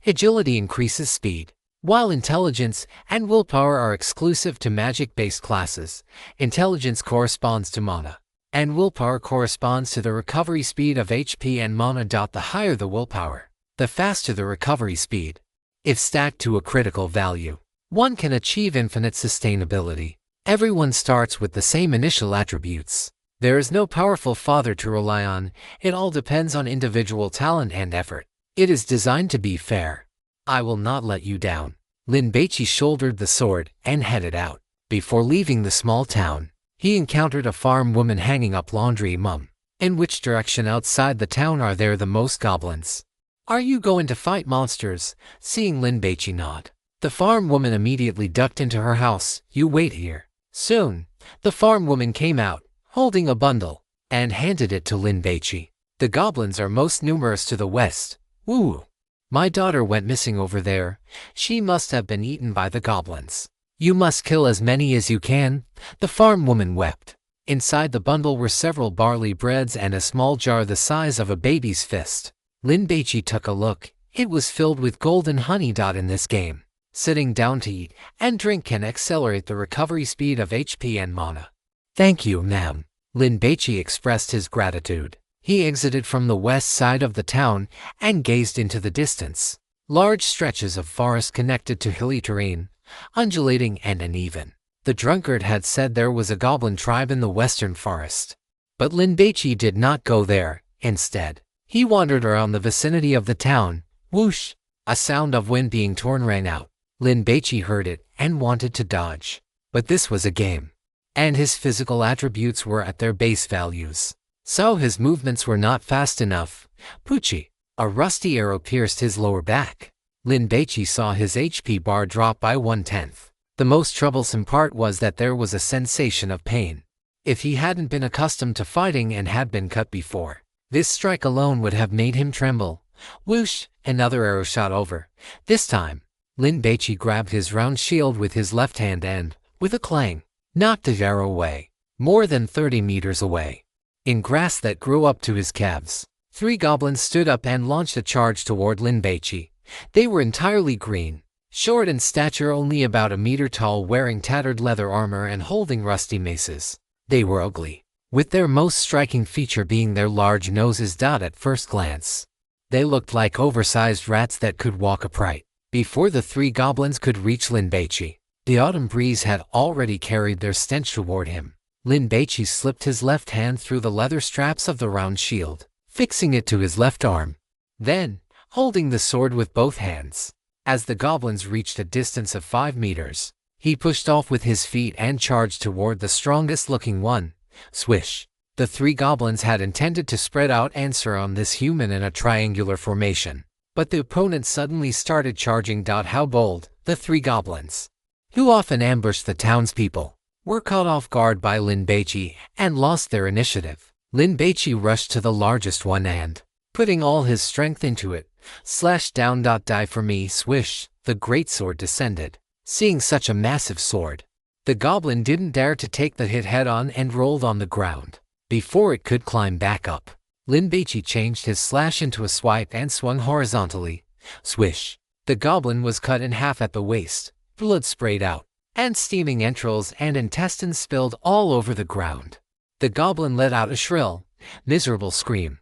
Agility increases speed. While intelligence and willpower are exclusive to magic-based classes, intelligence corresponds to mana, and willpower corresponds to the recovery speed of HP and mana. The higher the willpower, the faster the recovery speed. If stacked to a critical value, one can achieve infinite sustainability. Everyone starts with the same initial attributes. There is no powerful father to rely on. It all depends on individual talent and effort. It is designed to be fair. I will not let you down. Lin Baici shouldered the sword and headed out. Before leaving the small town, he encountered a farm woman hanging up laundry. In which direction outside the town are there the most goblins? Are you going to fight monsters? Seeing Lin Baici nod, the farm woman immediately ducked into her house. You wait here. Soon, the farm woman came out, holding a bundle, and handed it to Lin Baici. The goblins are most numerous to the west. Woo! My daughter went missing over there. She must have been eaten by the goblins. You must kill as many as you can. The farm woman wept. Inside the bundle were several barley breads and a small jar the size of a baby's fist. Lin Baici took a look. It was filled with golden honey. In this game, sitting down to eat and drink can accelerate the recovery speed of HP and mana. Thank you, ma'am. Lin Baici expressed his gratitude. He exited from the west side of the town and gazed into the distance. Large stretches of forest connected to hilly terrain, undulating and uneven. The drunkard had said there was a goblin tribe in the western forest. But Lin Baici did not go there. Instead, he wandered around the vicinity of the town. Whoosh! A sound of wind being torn rang out. Lin Baici heard it and wanted to dodge. But this was a game, and his physical attributes were at their base values, so his movements were not fast enough. Poochie! A rusty arrow pierced his lower back. Lin Baici saw his HP bar drop by 1/10. The most troublesome part was that there was a sensation of pain. If he hadn't been accustomed to fighting and had been cut before, this strike alone would have made him tremble. Whoosh! Another arrow shot over. This time, Lin Baici grabbed his round shield with his left hand and, with a clang, knocked the arrow away, more than 30 meters away. In grass that grew up to his calves, 3 goblins stood up and launched a charge toward Lin Baici. They were entirely green, short in stature, only about a meter tall, wearing tattered leather armor and holding rusty maces. They were ugly, with their most striking feature being their large noses. At first glance, they looked like oversized rats that could walk upright. Before the 3 goblins could reach Lin Baici, the autumn breeze had already carried their stench toward him. Lin Baici slipped his left hand through the leather straps of the round shield, fixing it to his left arm. Then, holding the sword with both hands, as the goblins reached a distance of 5 meters, he pushed off with his feet and charged toward the strongest-looking one. Swish! The 3 goblins had intended to spread out and surround this human in a triangular formation, but the opponents suddenly started charging. How bold! The 3 goblins, who often ambushed the townspeople, were caught off guard by Lin Baici and lost their initiative. Lin Baici rushed to the largest one and, putting all his strength into it, slashed down. Die for me! Swish! The greatsword descended. Seeing such a massive sword, the goblin didn't dare to take the hit head-on and rolled on the ground. Before it could climb back up, Lin Baici changed his slash into a swipe and swung horizontally. Swish! The goblin was cut in half at the waist, blood sprayed out, and steaming entrails and intestines spilled all over the ground. The goblin let out a shrill, miserable scream.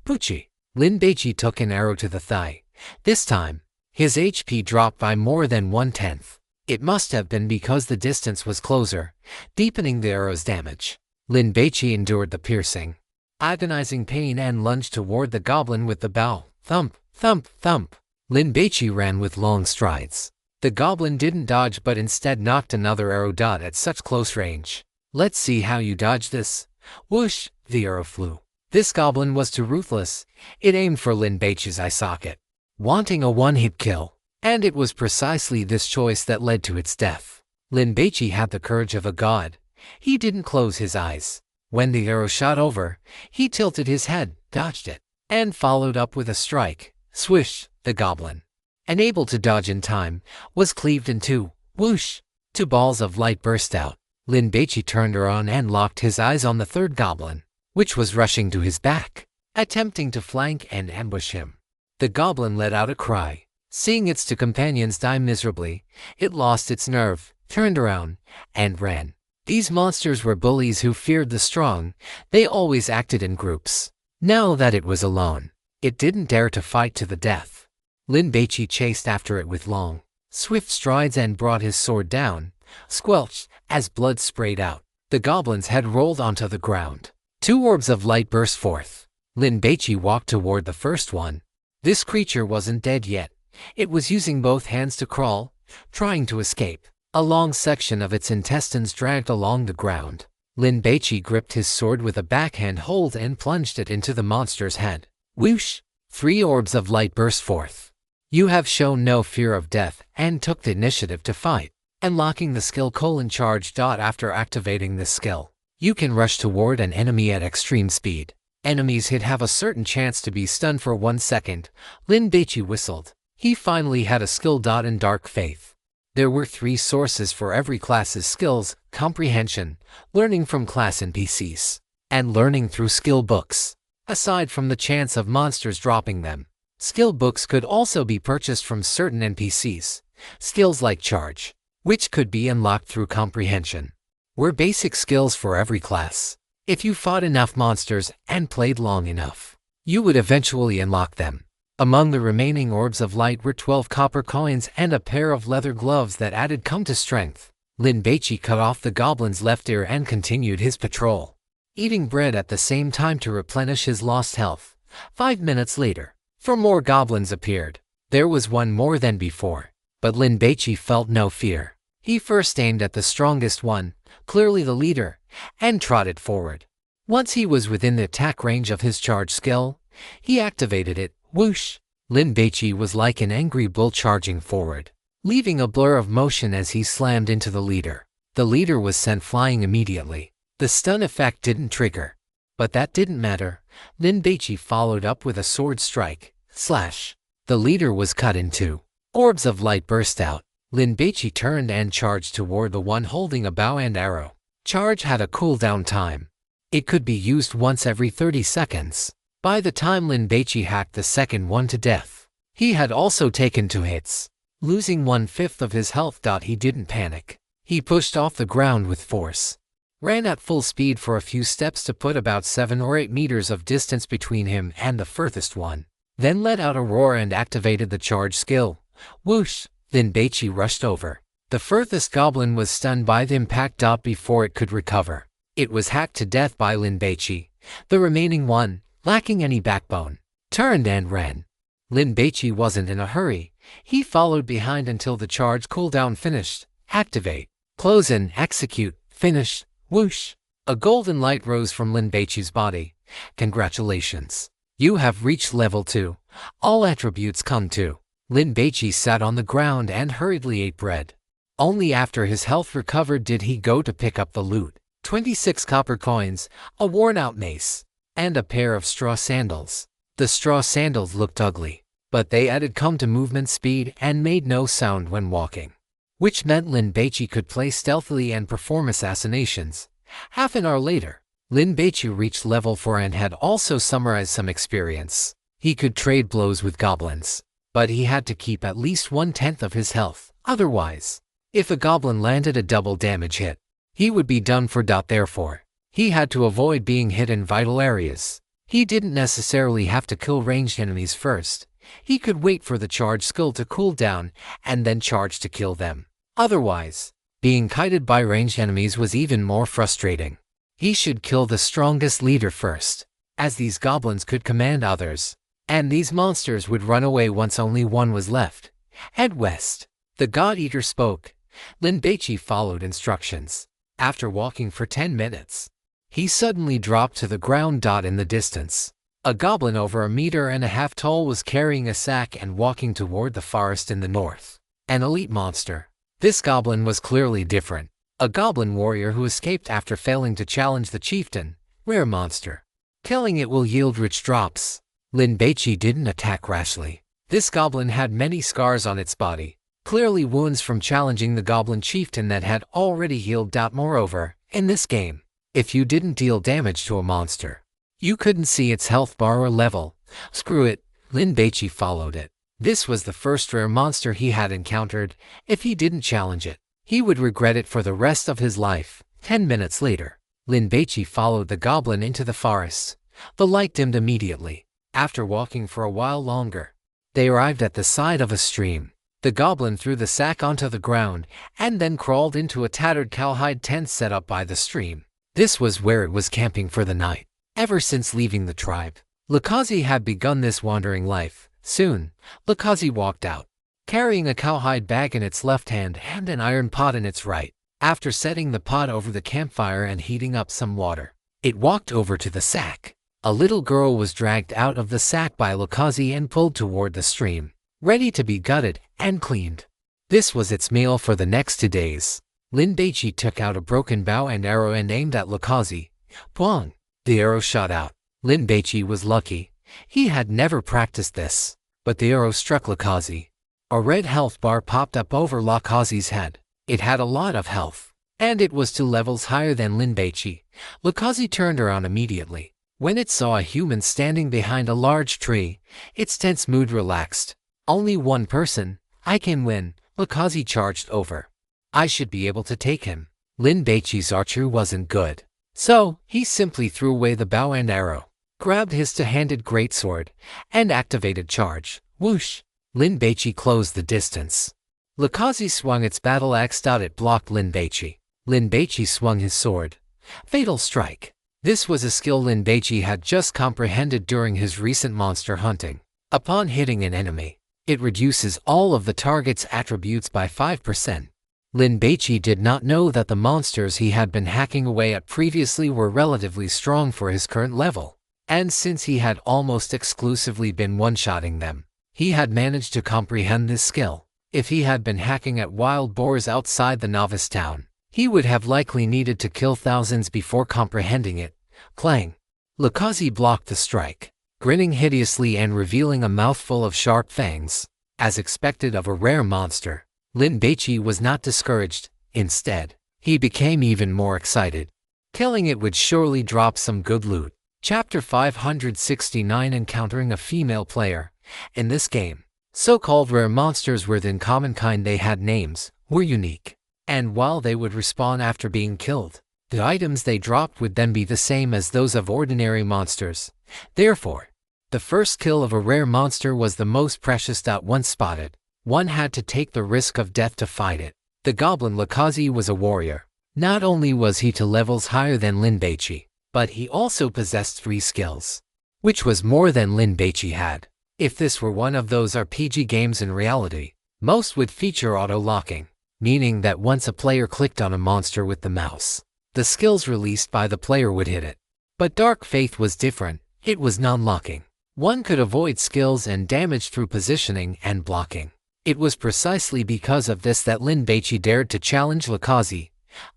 Poochie! Lin Baici took an arrow to the thigh. This time, his HP dropped by more than 1/10. It must have been because the distance was closer, deepening the arrow's damage. Lin Baici endured the piercing, agonizing pain and lunged toward the goblin with the bow. Thump, thump, thump. Lin Baici ran with long strides. The goblin didn't dodge but instead knocked another arrow at such close range. Let's see how you dodge this. Whoosh, the arrow flew. This goblin was too ruthless. It aimed for Lin Baici's eye socket, wanting a one-hit kill. And it was precisely this choice that led to its death. Lin Baici had the courage of a god. He didn't close his eyes. When the arrow shot over, he tilted his head, dodged it, and followed up with a strike. Swish, the goblin, unable to dodge in time, was cleaved in two. Whoosh! Two balls of light burst out. Lin Baici turned around and locked his eyes on the third goblin, which was rushing to his back, attempting to flank and ambush him. The goblin let out a cry. Seeing its two companions die miserably, it lost its nerve, turned around, and ran. These monsters were bullies who feared the strong. They always acted in groups. Now that it was alone, it didn't dare to fight to the death. Lin Baici chased after it with long, swift strides and brought his sword down. Squelch, as blood sprayed out. The goblin's head rolled onto the ground. Two orbs of light burst forth. Lin Baici walked toward the first one. This creature wasn't dead yet. It was using both hands to crawl, trying to escape. A long section of its intestines dragged along the ground. Lin Baici gripped his sword with a backhand hold and plunged it into the monster's head. Whoosh! 3 orbs of light burst forth. You have shown no fear of death and took the initiative to fight. Unlocking the skill charge. After activating this skill, you can rush toward an enemy at extreme speed. Enemies hit have a certain chance to be stunned for 1 second. Lin Baici whistled. He finally had a skill. In Dark Faith, there were 3 sources for every class's skills: comprehension, learning from class NPCs, and learning through skill books. Aside from the chance of monsters dropping them, skill books could also be purchased from certain NPCs. Skills like charge, which could be unlocked through comprehension, were basic skills for every class. If you fought enough monsters and played long enough, you would eventually unlock them. Among the remaining orbs of light were 12 copper coins and a pair of leather gloves that added to strength. Lin Baici cut off the goblin's left ear and continued his patrol, eating bread at the same time to replenish his lost health. 5 minutes later, 4 more goblins appeared. There was one more than before, but Lin Baici felt no fear. He first aimed at the strongest one, clearly the leader, and trotted forward. Once he was within the attack range of his charge skill, he activated it. Whoosh! Lin Baici was like an angry bull charging forward, leaving a blur of motion as he slammed into the leader. The leader was sent flying immediately. The stun effect didn't trigger, but that didn't matter. Lin Baici followed up with a sword strike. Slash! The leader was cut in 2. Orbs of light burst out. Lin Baici turned and charged toward the one holding a bow and arrow. Charge had a cooldown time. It could be used once every 30 seconds. By the time Lin Baici hacked the second one to death, he had also taken 2 hits, losing 1/5 of his health. He didn't panic. He pushed off the ground with force, ran at full speed for a few steps to put about 7 or 8 meters of distance between him and the furthest one, then let out a roar and activated the charge skill. Whoosh! Lin Baici rushed over. The furthest goblin was stunned by the impact. Before it could recover, it was hacked to death by Lin Baici. The remaining one, lacking any backbone, turned and ran. Lin Baici wasn't in a hurry. He followed behind until the charge cooldown finished. Activate, close and execute. Finish. Whoosh! A golden light rose from Lin Baici's body. Congratulations. You have reached level 2. All attributes come to. Lin Baici sat on the ground and hurriedly ate bread. Only after his health recovered did he go to pick up the loot. 26 copper coins, a worn-out mace, and a pair of straw sandals. The straw sandals looked ugly, but they added to movement speed and made no sound when walking, which meant Lin Baici could play stealthily and perform assassinations. Half an hour later, Lin Baici reached level 4 and had also summarized some experience. He could trade blows with goblins, but he had to keep at least 1/10 of his health. Otherwise, if a goblin landed a double damage hit, he would be done for. Therefore, he had to avoid being hit in vital areas. He didn't necessarily have to kill ranged enemies first. He could wait for the charge skill to cool down and then charge to kill them. Otherwise, being kited by ranged enemies was even more frustrating. He should kill the strongest leader first. as these goblins could command others, and these monsters would run away once only one was left. Head west. The God-Eater spoke. Lin Baici followed instructions. After walking for 10 minutes, he suddenly dropped to the ground. In the distance, a goblin over 1.5 meters tall was carrying a sack and walking toward the forest in the north. An elite monster. This goblin was clearly different. A goblin warrior who escaped after failing to challenge the chieftain. Rare monster. Killing it will yield rich drops. Lin Baici didn't attack rashly. This goblin had many scars on its body, clearly wounds from challenging the goblin chieftain that had already healed. Moreover, in this game, if you didn't deal damage to a monster, you couldn't see its health bar or level. Screw it, Lin Baici followed it. This was the first rare monster he had encountered. If he didn't challenge it, he would regret it for the rest of his life. 10 minutes later, Lin Baici followed the goblin into the forest. The light dimmed immediately. After walking for a while longer, they arrived at the side of a stream. The goblin threw the sack onto the ground and then crawled into a tattered cowhide tent set up by the stream. This was where it was camping for the night. Ever since leaving the tribe, Likazi had begun this wandering life. Soon, Likazi walked out, carrying a cowhide bag in its left hand and an iron pot in its right. After setting the pot over the campfire and heating up some water, it walked over to the sack. A little girl was dragged out of the sack by Likazi and pulled toward the stream, ready to be gutted and cleaned. This was its meal for the next 2 days. Lin Baici took out a broken bow and arrow and aimed at Likazi. Pwang! The arrow shot out. Lin Baici was lucky. He had never practiced this, but the arrow struck Likazi. A red health bar popped up over Likazi's head. It had a lot of health, and it was 2 levels higher than Lin Baici. Likazi turned around immediately. When it saw a human standing behind a large tree, its tense mood relaxed. Only one person. I can win. Likazi charged over. I should be able to take him. Lin Baici's archery wasn't good, so he simply threw away the bow and arrow, grabbed his two-handed greatsword, and activated charge. Whoosh! Lin Baici closed the distance. Likazi swung its battle axe. It blocked Lin Baici. Lin Baici swung his sword. Fatal strike. This was a skill Lin Baici had just comprehended during his recent monster hunting. Upon hitting an enemy, it reduces all of the target's attributes by 5%. Lin Baici did not know that the monsters he had been hacking away at previously were relatively strong for his current level, and since he had almost exclusively been one-shotting them, he had managed to comprehend this skill. If he had been hacking at wild boars outside the novice town, he would have likely needed to kill thousands before comprehending it. Clang! Likazi blocked the strike, grinning hideously and revealing a mouthful of sharp fangs. As expected of a rare monster, Lin Baici was not discouraged. Instead, he became even more excited. Killing it would surely drop some good loot. Chapter 569 Encountering a female player. In this game, so-called rare monsters were the uncommon kind. They had names, were unique, and while they would respawn after being killed, the items they dropped would then be the same as those of ordinary monsters. Therefore, the first kill of a rare monster was the most precious. Once spotted, one had to take the risk of death to fight it. The goblin Likazi was a warrior. Not only was he 2 levels higher than Lin Baici, but he also possessed 3 skills, which was more than Lin Baici had. If this were one of those RPG games in reality, most would feature auto-locking, meaning that once a player clicked on a monster with the mouse, the skills released by the player would hit it. But Dark Faith was different. It was non-locking. One could avoid skills and damage through positioning and blocking. It was precisely because of this that Lin Baici dared to challenge Likazi.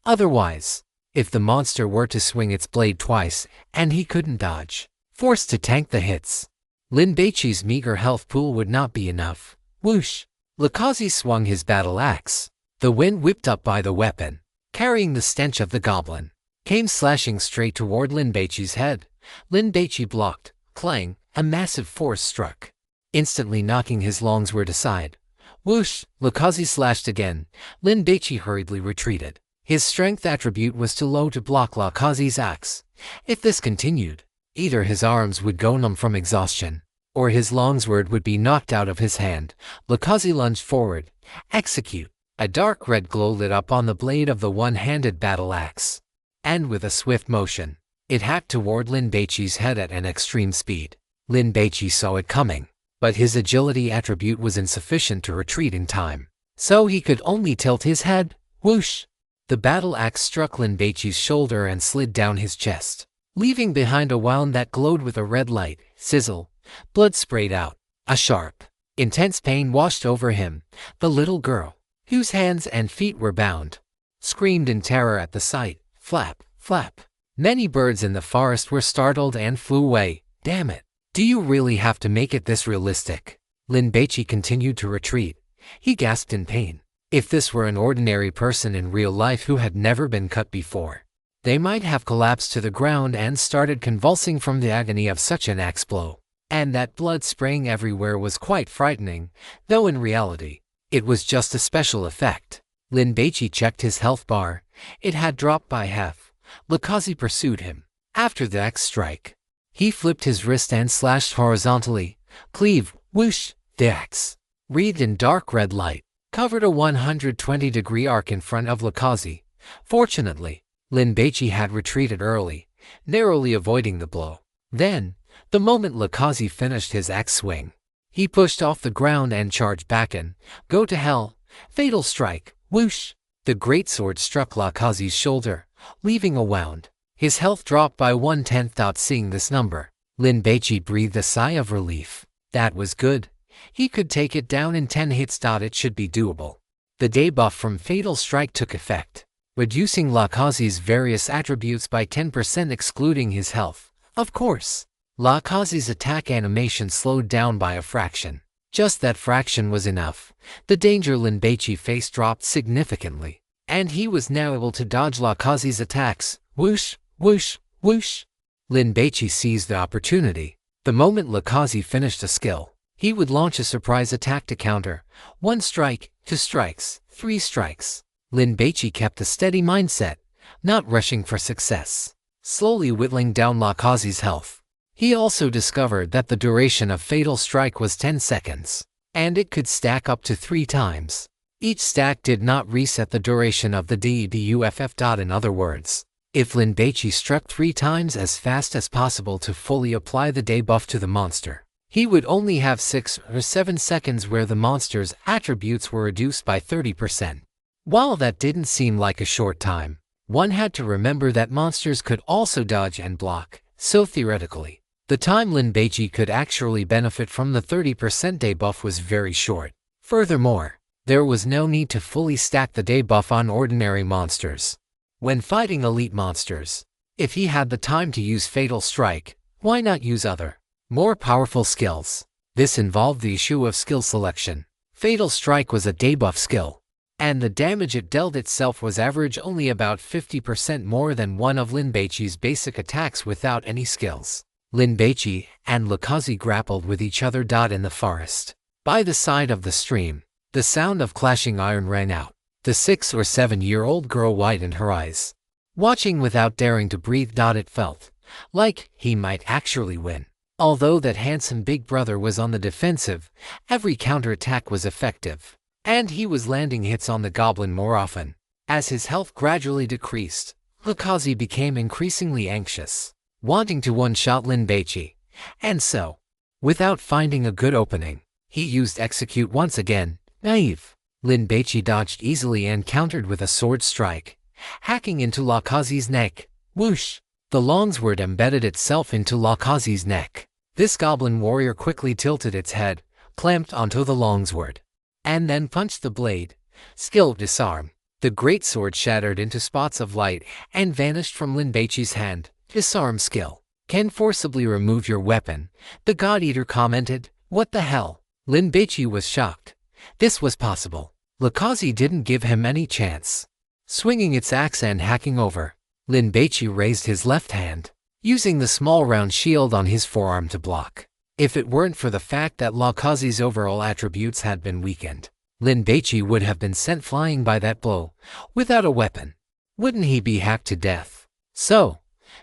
Otherwise, if the monster were to swing its blade twice and he couldn't dodge, forced to tank the hits, Lin Baici's meager health pool would not be enough. Whoosh! Likazi swung his battle axe. The wind whipped up by the weapon, carrying the stench of the goblin, came slashing straight toward Lin Baici's head. Lin Baici blocked. Clang! A massive force struck, instantly knocking his longsword aside. Whoosh! Likazi slashed again. Lin Baici hurriedly retreated. His strength attribute was too low to block Likazi's axe. If this continued, either his arms would go numb from exhaustion, or his longsword would be knocked out of his hand. Likazi lunged forward. Execute! A dark red glow lit up on the blade of the one-handed battle axe, and with a swift motion, It hacked toward Lin Baici's head at an extreme speed. Lin Baici saw it coming, but his agility attribute was insufficient to retreat in time, so he could only tilt his head. Whoosh! The battle axe struck Lin Baici's shoulder and slid down his chest, leaving behind a wound that glowed with a red light. Sizzle! Blood sprayed out. A sharp, intense pain washed over him. The little girl, whose hands and feet were bound, screamed in terror at the sight. Flap, flap. Many birds in the forest were startled and flew away. Damn it! Do you really have to make it this realistic? Lin Baici continued to retreat. He gasped in pain. If this were an ordinary person in real life who had never been cut before, they might have collapsed to the ground and started convulsing from the agony of such an axe blow. And that blood spraying everywhere was quite frightening, though in reality, it was just a special effect. Lin Baici checked his health bar. It had dropped by half. Lakazi pursued him. After the axe strike, he flipped his wrist and slashed horizontally. Cleave, whoosh! The axe, wreathed in dark red light, covered a 120-degree arc in front of Lakazi. Fortunately, Lin Baici had retreated early, narrowly avoiding the blow. Then, the moment Lakazi finished his axe swing, he pushed off the ground and charged back in. Go to hell! Fatal strike! Whoosh! The great sword struck Lakazi's shoulder, leaving a wound. His health dropped by 1/10. Seeing this number, Lin Baici breathed a sigh of relief. That was good. He could take it down in 10 hits. It should be doable. The debuff from Fatal Strike took effect, reducing Lakazi's various attributes by 10% excluding his health. Of course, Lakazi's attack animation slowed down by a fraction. Just that fraction was enough. The danger Lin Baici faced dropped significantly, and he was now able to dodge Lakazi's attacks. Whoosh! Whoosh! Whoosh! Lin Baici seized the opportunity. The moment Lakazi finished a skill, he would launch a surprise attack to counter. 1 strike, 2 strikes, 3 strikes. Lin Baici kept a steady mindset, not rushing for success, slowly whittling down Lakazi's health. He also discovered that the duration of Fatal Strike was 10 seconds, and it could stack up to 3 times. Each stack did not reset the duration of the debuff. In other words, if Lin Baici struck 3 times as fast as possible to fully apply the debuff to the monster, he would only have 6 or 7 seconds where the monster's attributes were reduced by 30%. While that didn't seem like a short time, one had to remember that monsters could also dodge and block, so theoretically, the time Lin Baici could actually benefit from the 30% debuff was very short. Furthermore, there was no need to fully stack the debuff on ordinary monsters. When fighting elite monsters, if he had the time to use Fatal Strike, why not use other, more powerful skills? This involved the issue of skill selection. Fatal Strike was a debuff skill, and the damage it dealt itself was average only about 50% more than one of Lin Baici's basic attacks without any skills. Lin Baici and Lakazi grappled with each other. In the forest, by the side of the stream, the sound of clashing iron rang out. The 6 or 7-year-old girl widened her eyes, watching without daring to breathe. It felt like he might actually win. Although that handsome big brother was on the defensive, every counterattack was effective, and he was landing hits on the goblin more often. As his health gradually decreased, Lakazi became increasingly anxious, wanting to one-shot Lin Baici. And so, without finding a good opening, he used Execute once again. Naive. Lin Baici dodged easily and countered with a sword strike, hacking into Lakazi's neck. Whoosh! The longsword embedded itself into Lakazi's neck. This goblin warrior quickly tilted its head, clamped onto the longsword, and then punched the blade. Skill Disarm. The great sword shattered into spots of light and vanished from Lin Baici's hand. Disarm skill can forcibly remove your weapon, the God Eater commented. What the hell? Lin Baici was shocked. This was possible. Lakazi didn't give him any chance. Swinging its axe and hacking over, Lin Baici raised his left hand, using the small round shield on his forearm to block. If it weren't for the fact that Lakazi's overall attributes had been weakened, Lin Baici would have been sent flying by that blow. Without a weapon, wouldn't he be hacked to death? So,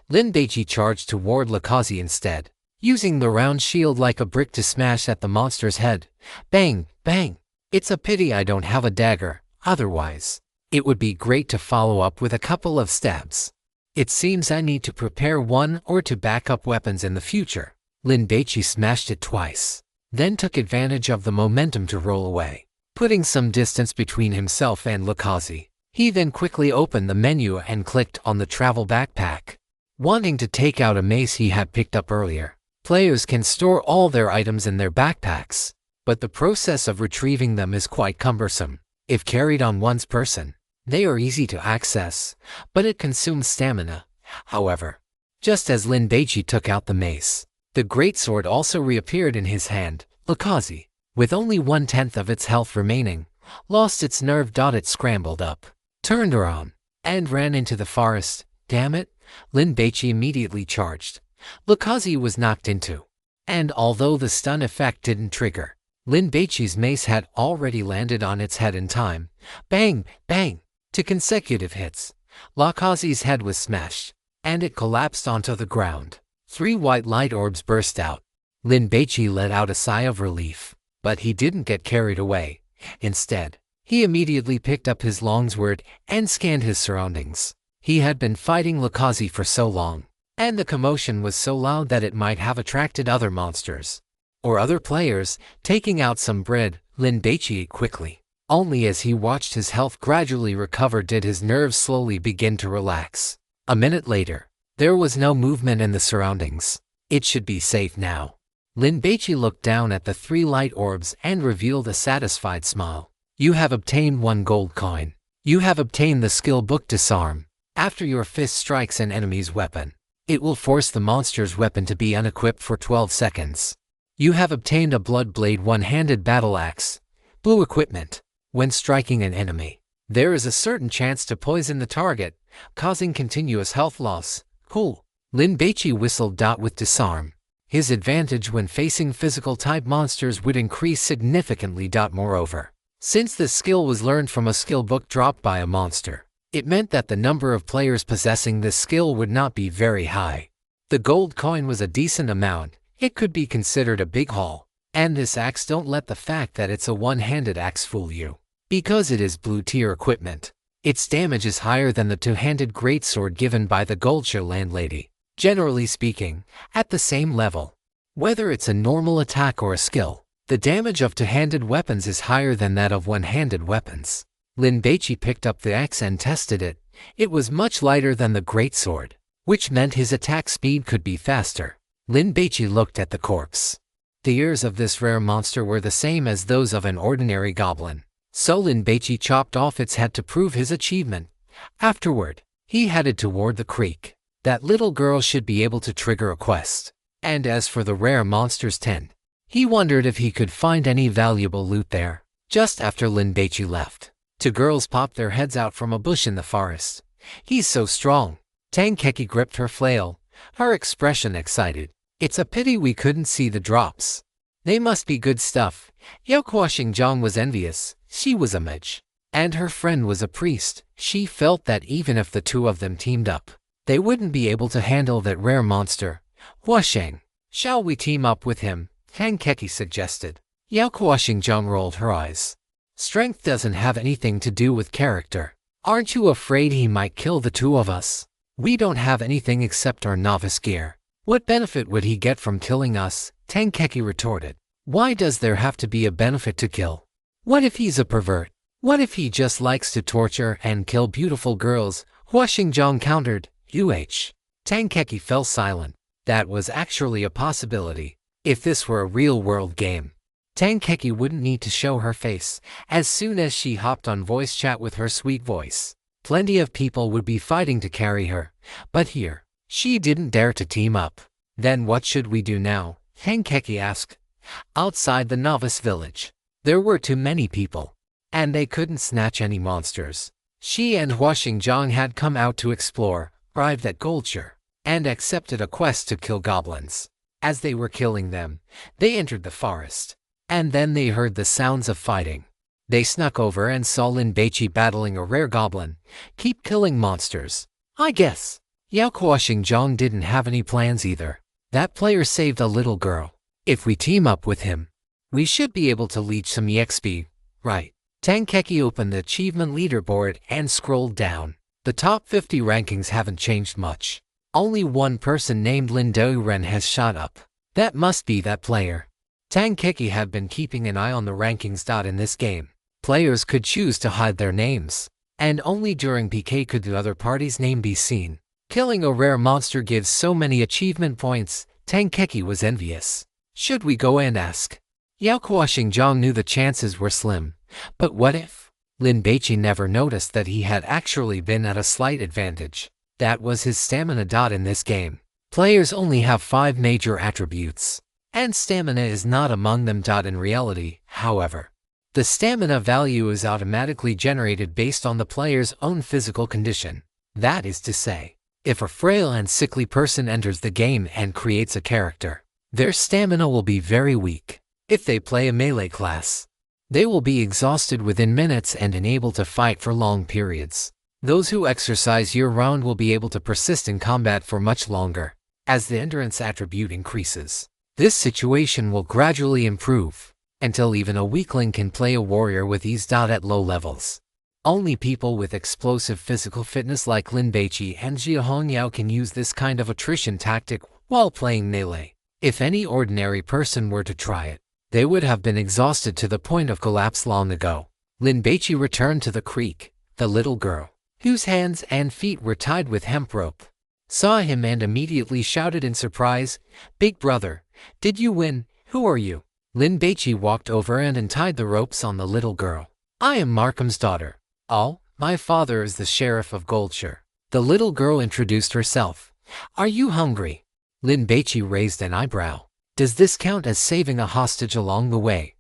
Lin Baici charged toward Lakazi instead, using the round shield like a brick to smash at the monster's head. Bang! Bang! It's a pity I don't have a dagger, otherwise, it would be great to follow up with a couple of stabs. It seems I need to prepare one or two backup weapons in the future. Lin Baici smashed it twice, then took advantage of the momentum to roll away, putting some distance between himself and Lucazi. He then quickly opened the menu and clicked on the travel backpack, wanting to take out a mace he had picked up earlier. Players can store all their items in their backpacks, but the process of retrieving them is quite cumbersome. If carried on one's person, they are easy to access, but it consumes stamina. However, just as Lin Baici took out the mace, the greatsword also reappeared in his hand. Lucazi, with only 1/10 of its health remaining, lost its nerve. It scrambled up, turned around, and ran into the forest. Damn it! Lin Baici immediately charged. Lucazi was knocked into, and although the stun effect didn't trigger, Lin Baici's mace had already landed on its head in time. Bang! Bang! 2 consecutive hits. Lucazi's head was smashed, and it collapsed onto the ground. 3 white light orbs burst out. Lin Baici let out a sigh of relief, but he didn't get carried away. Instead, he immediately picked up his longsword and scanned his surroundings. He had been fighting Lucazi for so long, and the commotion was so loud that it might have attracted other monsters or other players. Taking out some bread, Lin Baici ate quickly. Only as he watched his health gradually recover did his nerves slowly begin to relax. A minute later, there was no movement in the surroundings. It should be safe now. Lin Baici looked down at the 3 light orbs and revealed a satisfied smile. You have obtained 1 gold coin. You have obtained the skill book Disarm. After your fist strikes an enemy's weapon, it will force the monster's weapon to be unequipped for 12 seconds. You have obtained a Blood Blade one-handed battle axe. Blue equipment. When striking an enemy, there is a certain chance to poison the target, causing continuous health loss. Cool. Lin Baici whistled. With Disarm, his advantage when facing physical-type monsters would increase significantly. Moreover, since this skill was learned from a skill book dropped by a monster, it meant that the number of players possessing this skill would not be very high. The gold coin was a decent amount. It could be considered a big haul. And this axe, don't let the fact that it's a one-handed axe fool you, because it is blue-tier equipment. Its damage is higher than the 2-handed greatsword given by the Goldshire landlady. Generally speaking, at the same level, whether it's a normal attack or a skill, the damage of 2-handed weapons is higher than that of one-handed weapons. Lin Baici picked up the axe and tested it. It was much lighter than the greatsword, which meant his attack speed could be faster. Lin Baici looked at the corpse. The ears of this rare monster were the same as those of an ordinary goblin, so Lin Baici chopped off its head to prove his achievement. Afterward, he headed toward the creek. That little girl should be able to trigger a quest. And as for the rare monster's tent, he wondered if he could find any valuable loot there. Just after Lin Baici left, 2 girls popped their heads out from a bush in the forest. He's so strong. Tangkeki gripped her flail, her expression excited. It's a pity we couldn't see the drops. They must be good stuff. Yao Xinjiang was envious. She was a mage, and her friend was a priest. She felt that even if the 2 of them teamed up, they wouldn't be able to handle that rare monster. Huasheng, shall we team up with him? Tangkeki suggested. Yao Xinjiang rolled her eyes. Strength doesn't have anything to do with character. Aren't you afraid he might kill the 2 of us? We don't have anything except our novice gear. What benefit would he get from killing us? Tangkeki retorted. Why does there have to be a benefit to kill? What if he's a pervert? What if he just likes to torture and kill beautiful girls? Huashengjiang countered. Tangkeki fell silent. That was actually a possibility. If this were a real-world game, Tangkeki wouldn't need to show her face. As soon as she hopped on voice chat with her sweet voice, plenty of people would be fighting to carry her. But here, she didn't dare to team up. Then what should we do now? Tangkeki asked. Outside the novice village, there were too many people, and they couldn't snatch any monsters. She and Huashengjiang had come out to explore, arrived at Goldshire, and accepted a quest to kill goblins. As they were killing them, they entered the forest, and then they heard the sounds of fighting. They snuck over and saw Lin Baici battling a rare goblin. Keep killing monsters, I guess. Yao Xinjiang didn't have any plans either. That player saved a little girl. If we team up with him, we should be able to leech some EXP, right? Tangkeki opened the achievement leaderboard and scrolled down. The top 50 rankings haven't changed much. Only one person named Lin Baici has shot up. That must be that player. Tangkeki have been keeping an eye on the rankings. In this game, players could choose to hide their names, and only during PK could the other party's name be seen. Killing a rare monster gives so many achievement points. Tangkeki was envious. Should we go and ask? Yao Xinjiang knew the chances were slim, but what if? Lin Baici never noticed that he had actually been at a slight advantage. That was his stamina. In this game, players only have 5 major attributes, and stamina is not among them. In reality, however, the stamina value is automatically generated based on the player's own physical condition. That is to say, if a frail and sickly person enters the game and creates a character, their stamina will be very weak. If they play a melee class, they will be exhausted within minutes and unable to fight for long periods. Those who exercise year-round will be able to persist in combat for much longer. As the endurance attribute increases, this situation will gradually improve, until even a weakling can play a warrior with ease. At low levels, only people with explosive physical fitness like Lin Baici and Jia Hongyao can use this kind of attrition tactic while playing melee. If any ordinary person were to try it, they would have been exhausted to the point of collapse long ago. Lin Baici returned to the creek. The little girl, whose hands and feet were tied with hemp rope, saw him and immediately shouted in surprise, "Big brother, did you win? Who are you?" Lin Baici walked over and untied the ropes on the little girl. "I am Markham's daughter. Oh, my father is the sheriff of Goldshire." The little girl introduced herself. "Are you hungry?" Lin Baici raised an eyebrow. Does this count as saving a hostage along the way?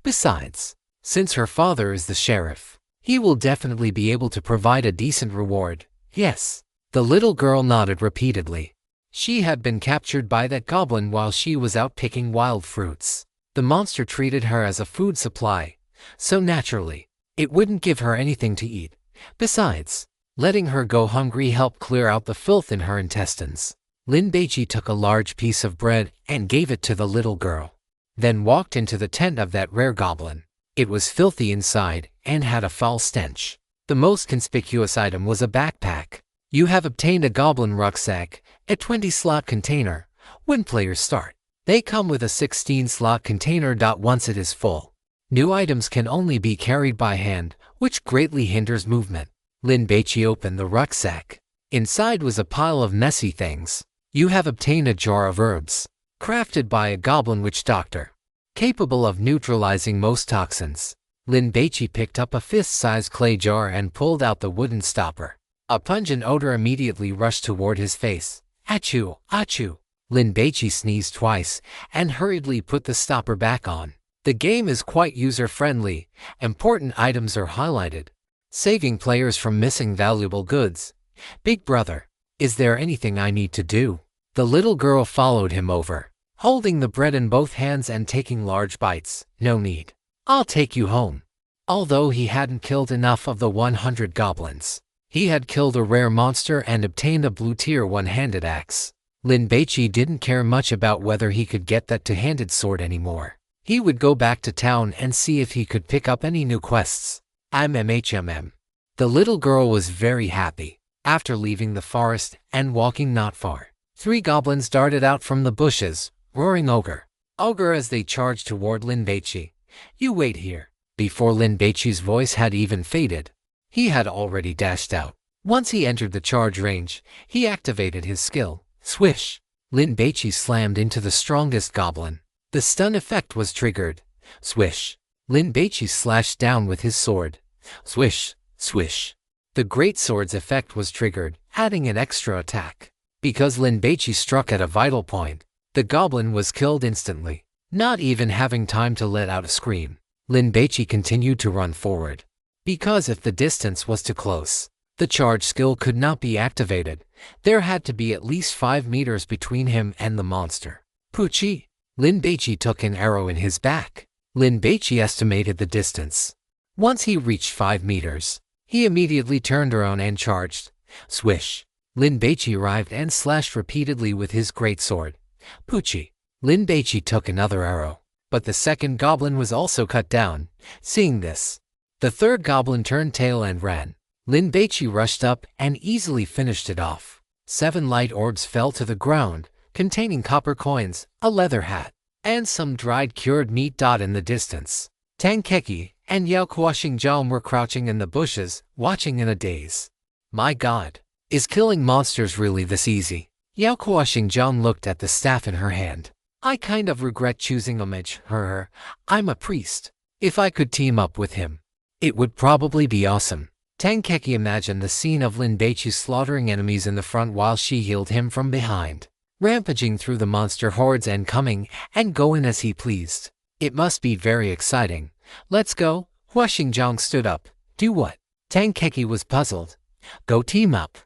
Besides, since her father is the sheriff, he will definitely be able to provide a decent reward. Yes. The little girl nodded repeatedly. She had been captured by that goblin while she was out picking wild fruits. The monster treated her as a food supply, so naturally, it wouldn't give her anything to eat. Besides, letting her go hungry helped clear out the filth in her intestines. Lin Baici took a large piece of bread and gave it to the little girl, then walked into the tent of that rare goblin. It was filthy inside and had a foul stench. The most conspicuous item was a backpack. You have obtained a goblin rucksack, a 20-slot container. When players start, they come with a 16-slot container. Once it is full, new items can only be carried by hand, which greatly hinders movement. Lin Baici opened the rucksack. Inside was a pile of messy things. You have obtained a jar of herbs, crafted by a goblin witch doctor, capable of neutralizing most toxins. Lin Baici picked up a fist-sized clay jar and pulled out the wooden stopper. A pungent odor immediately rushed toward his face. Achoo, achoo. Lin Baici sneezed twice and hurriedly put the stopper back on. The game is quite user-friendly. Important items are highlighted, saving players from missing valuable goods. Big brother, is there anything I need to do? The little girl followed him over, holding the bread in both hands and taking large bites. No need. I'll take you home. Although he hadn't killed enough of the 100 goblins, he had killed a rare monster and obtained a blue-tier one-handed axe. Lin Baici didn't care much about whether he could get that two-handed sword anymore. He would go back to town and see if he could pick up any new quests. The little girl was very happy. After leaving the forest and walking not far, 3 goblins darted out from the bushes, roaring ogre, ogre as they charged toward Lin Baici. You wait here. Before Lin Baici's voice had even faded, he had already dashed out. Once he entered the charge range, he activated his skill. Swish! Lin Baici slammed into the strongest goblin. The stun effect was triggered. Swish! Lin Baici slashed down with his sword. Swish! Swish! The great sword's effect was triggered, adding an extra attack. Because Lin Baici struck at a vital point, the goblin was killed instantly, not even having time to let out a scream. Lin Baici continued to run forward, because if the distance was too close, the charge skill could not be activated. There had to be at least 5 meters between him and the monster. Puchi! Lin Baici took an arrow in his back. Lin Baici estimated the distance. Once he reached 5 meters, he immediately turned around and charged. Swish! Lin Baici arrived and slashed repeatedly with his greatsword. Puchi! Lin Baici took another arrow, but the second goblin was also cut down. Seeing this, the third goblin turned tail and ran. Lin Baici rushed up and easily finished it off. 7 light orbs fell to the ground, containing copper coins, a leather hat, and some dried cured meat. In the distance, Tangkeki and Yao Kuoxingjiang were crouching in the bushes, watching in a daze. My god, is killing monsters really this easy? Yao Kuoxingjiang looked at the staff in her hand. I kind of regret choosing a mage. I'm a priest. If I could team up with him, it would probably be awesome. Tangkeki imagined the scene of Lin Baici slaughtering enemies in the front while she healed him from behind, rampaging through the monster hordes and coming and going as he pleased. It must be very exciting. Let's go. Huaxingjiang stood up. Do what? Tangkeki was puzzled. Go team up.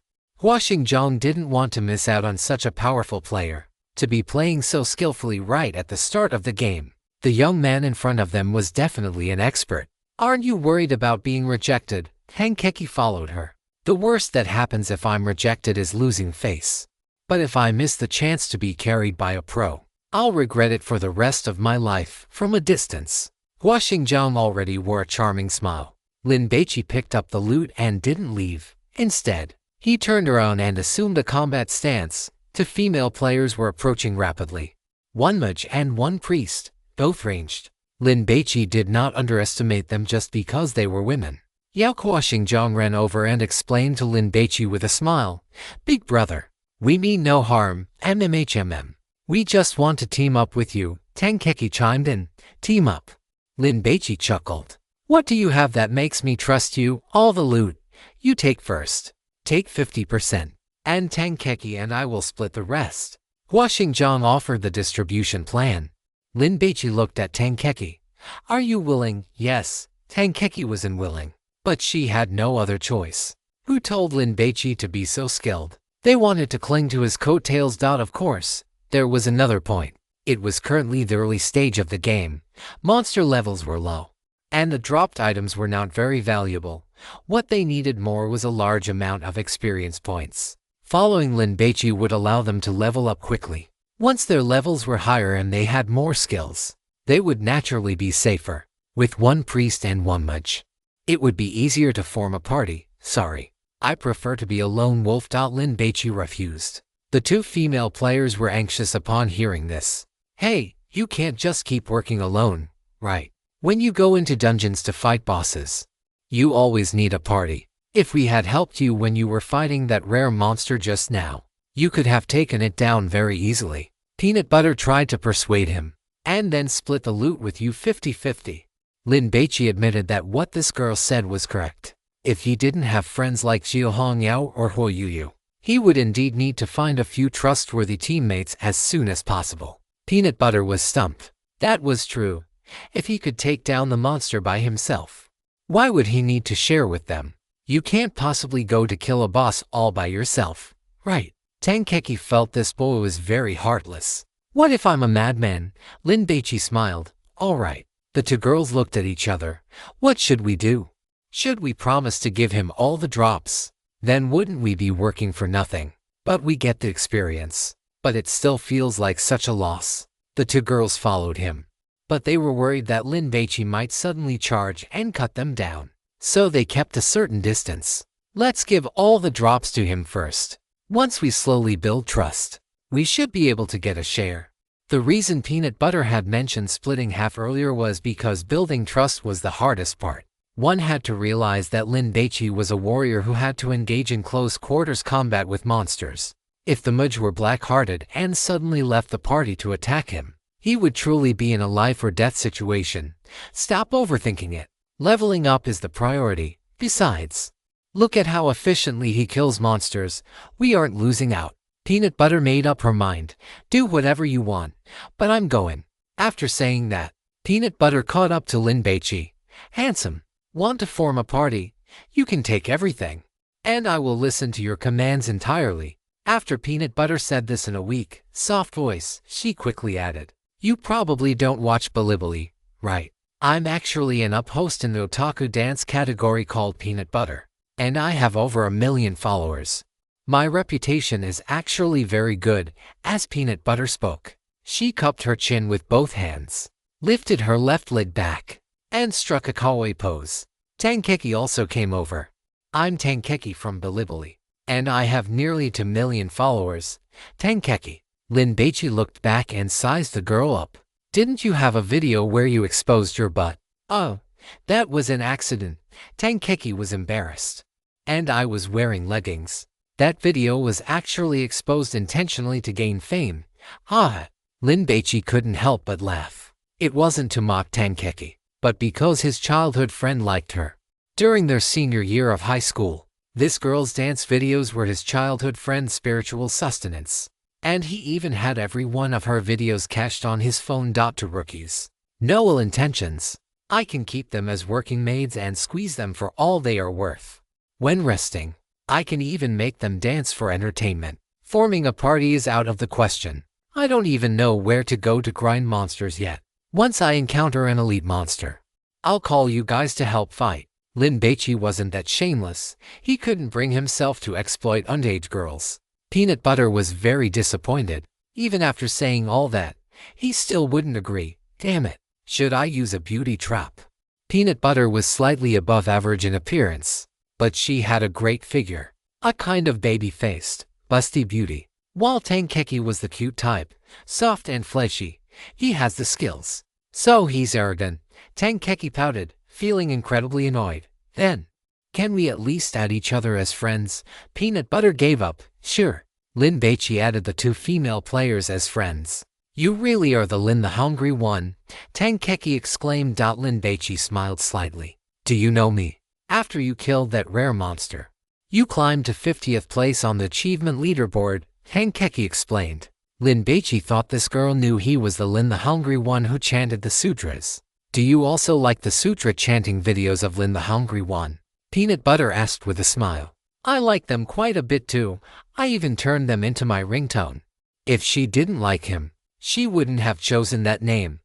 Huaxingjiang didn't want to miss out on such a powerful player, to be playing so skillfully right at the start of the game. The young man in front of them was definitely an expert. Aren't you worried about being rejected? Tangkeki followed her. The worst that happens if I'm rejected is losing face. But if I miss the chance to be carried by a pro, I'll regret it for the rest of my life. From a distance, Huaxingjiang already wore a charming smile. Lin Baici picked up the loot and didn't leave. Instead, he turned around and assumed a combat stance. 2 female players were approaching rapidly. 1 mage and 1 priest, both ranged. Lin Baici did not underestimate them just because they were women. Yao Kuoxingjiang ran over and explained to Lin Baici with a smile, Big brother, we mean no harm, MMHMM. We just want to team up with you. Tangkeki chimed in, team up. Lin Baici chuckled. What do you have that makes me trust you? All the loot. You take first. Take 50%. And Tangkeki and I will split the rest. Huaxingjiang offered the distribution plan. Lin Baici looked at Tangkeki. Are you willing? Yes. Tangkeki was unwilling, but she had no other choice. Who told Lin Baici to be so skilled? They wanted to cling to his coattails. Of course, there was another point. It was currently the early stage of the game. Monster levels were low, and the dropped items were not very valuable. What they needed more was a large amount of experience points. Following Lin Baici would allow them to level up quickly. Once their levels were higher and they had more skills, they would naturally be safer. With 1 priest and 1 mage, it would be easier to form a party. Sorry, I prefer to be a lone wolf. Lin Baici refused. The 2 female players were anxious upon hearing this. Hey, you can't just keep working alone, right? When you go into dungeons to fight bosses, you always need a party. If we had helped you when you were fighting that rare monster just now, you could have taken it down very easily. Peanut Butter tried to persuade him, and then split the loot with you 50-50. Lin Baici admitted that what this girl said was correct. If he didn't have friends like Xiao Hongyao or Huo Yuyu, he would indeed need to find a few trustworthy teammates as soon as possible. Peanut Butter was stumped. That was true. If he could take down the monster by himself, why would he need to share with them? You can't possibly go to kill a boss all by yourself, right? Tangkeki felt this boy was very heartless. What if I'm a madman? Lin Baici smiled. All right. The 2 girls looked at each other. What should we do? Should we promise to give him all the drops? Then wouldn't we be working for nothing? But we get the experience. But it still feels like such a loss. The 2 girls followed him, but they were worried that Lin Baici might suddenly charge and cut them down. So they kept a certain distance. Let's give all the drops to him first. Once we slowly build trust, we should be able to get a share. The reason Peanut Butter had mentioned splitting half earlier was because building trust was the hardest part. One had to realize that Lin Baici was a warrior who had to engage in close quarters combat with monsters. If the mage were black-hearted and suddenly left the party to attack him, he would truly be in a life or death situation. Stop overthinking it. Leveling up is the priority. Besides, look at how efficiently he kills monsters. We aren't losing out. Peanut Butter made up her mind. Do whatever you want, but I'm going. After saying that, Peanut Butter caught up to Lin Baici. Handsome, want to form a party? You can take everything, and I will listen to your commands entirely. After Peanut Butter said this in a weak, soft voice, she quickly added, You probably don't watch Bilibili, right? I'm actually an up host in the otaku dance category called Peanut Butter, and I have over 1 million followers. My reputation is actually very good. As Peanut Butter spoke, she cupped her chin with both hands, lifted her left leg back, and struck a kawaii pose. Tangkeki also came over. I'm Tankeki from Bilibili, and I have nearly 2 million followers. Tankeki. Lin Baici looked back and sized the girl up. Didn't you have a video where you exposed your butt? Oh, that was an accident. Tankeki was embarrassed. And I was wearing leggings. That video was actually exposed intentionally to gain fame. Ah. Lin Baici couldn't help but laugh. It wasn't to mock Tankeki, but because his childhood friend liked her. During their senior year of high school, this girl's dance videos were his childhood friend's spiritual sustenance. And he even had every one of her videos cached on his phone. To rookies. No ill intentions. I can keep them as working maids and squeeze them for all they are worth. When resting, I can even make them dance for entertainment. Forming a party is out of the question. I don't even know where to go to grind monsters yet. Once I encounter an elite monster, I'll call you guys to help fight. Lin Baici wasn't that shameless. He couldn't bring himself to exploit underage girls. Peanut Butter was very disappointed. Even after saying all that, he still wouldn't agree. Damn it. Should I use a beauty trap? Peanut Butter was slightly above average in appearance, but she had a great figure. A kind of baby-faced, busty beauty. While Tankeki was the cute type, soft and fleshy, he has the skills. So he's arrogant. Tankeki pouted, feeling incredibly annoyed. Then, can we at least add each other as friends? Peanut Butter gave up. Sure. Lin Baici added the 2 female players as friends. You really are the Lin the Hungry One, Tankeki exclaimed. Lin Baici smiled slightly. Do you know me? After you killed that rare monster, you climbed to 50th place on the achievement leaderboard, Tankeki explained. Lin Baici thought this girl knew he was the Lin the Hungry One who chanted the sutras. Do you also like the sutra chanting videos of Lin the Hungry One? Peanut Butter asked with a smile. I like them quite a bit too. I even turned them into my ringtone. If she didn't like him, she wouldn't have chosen that name.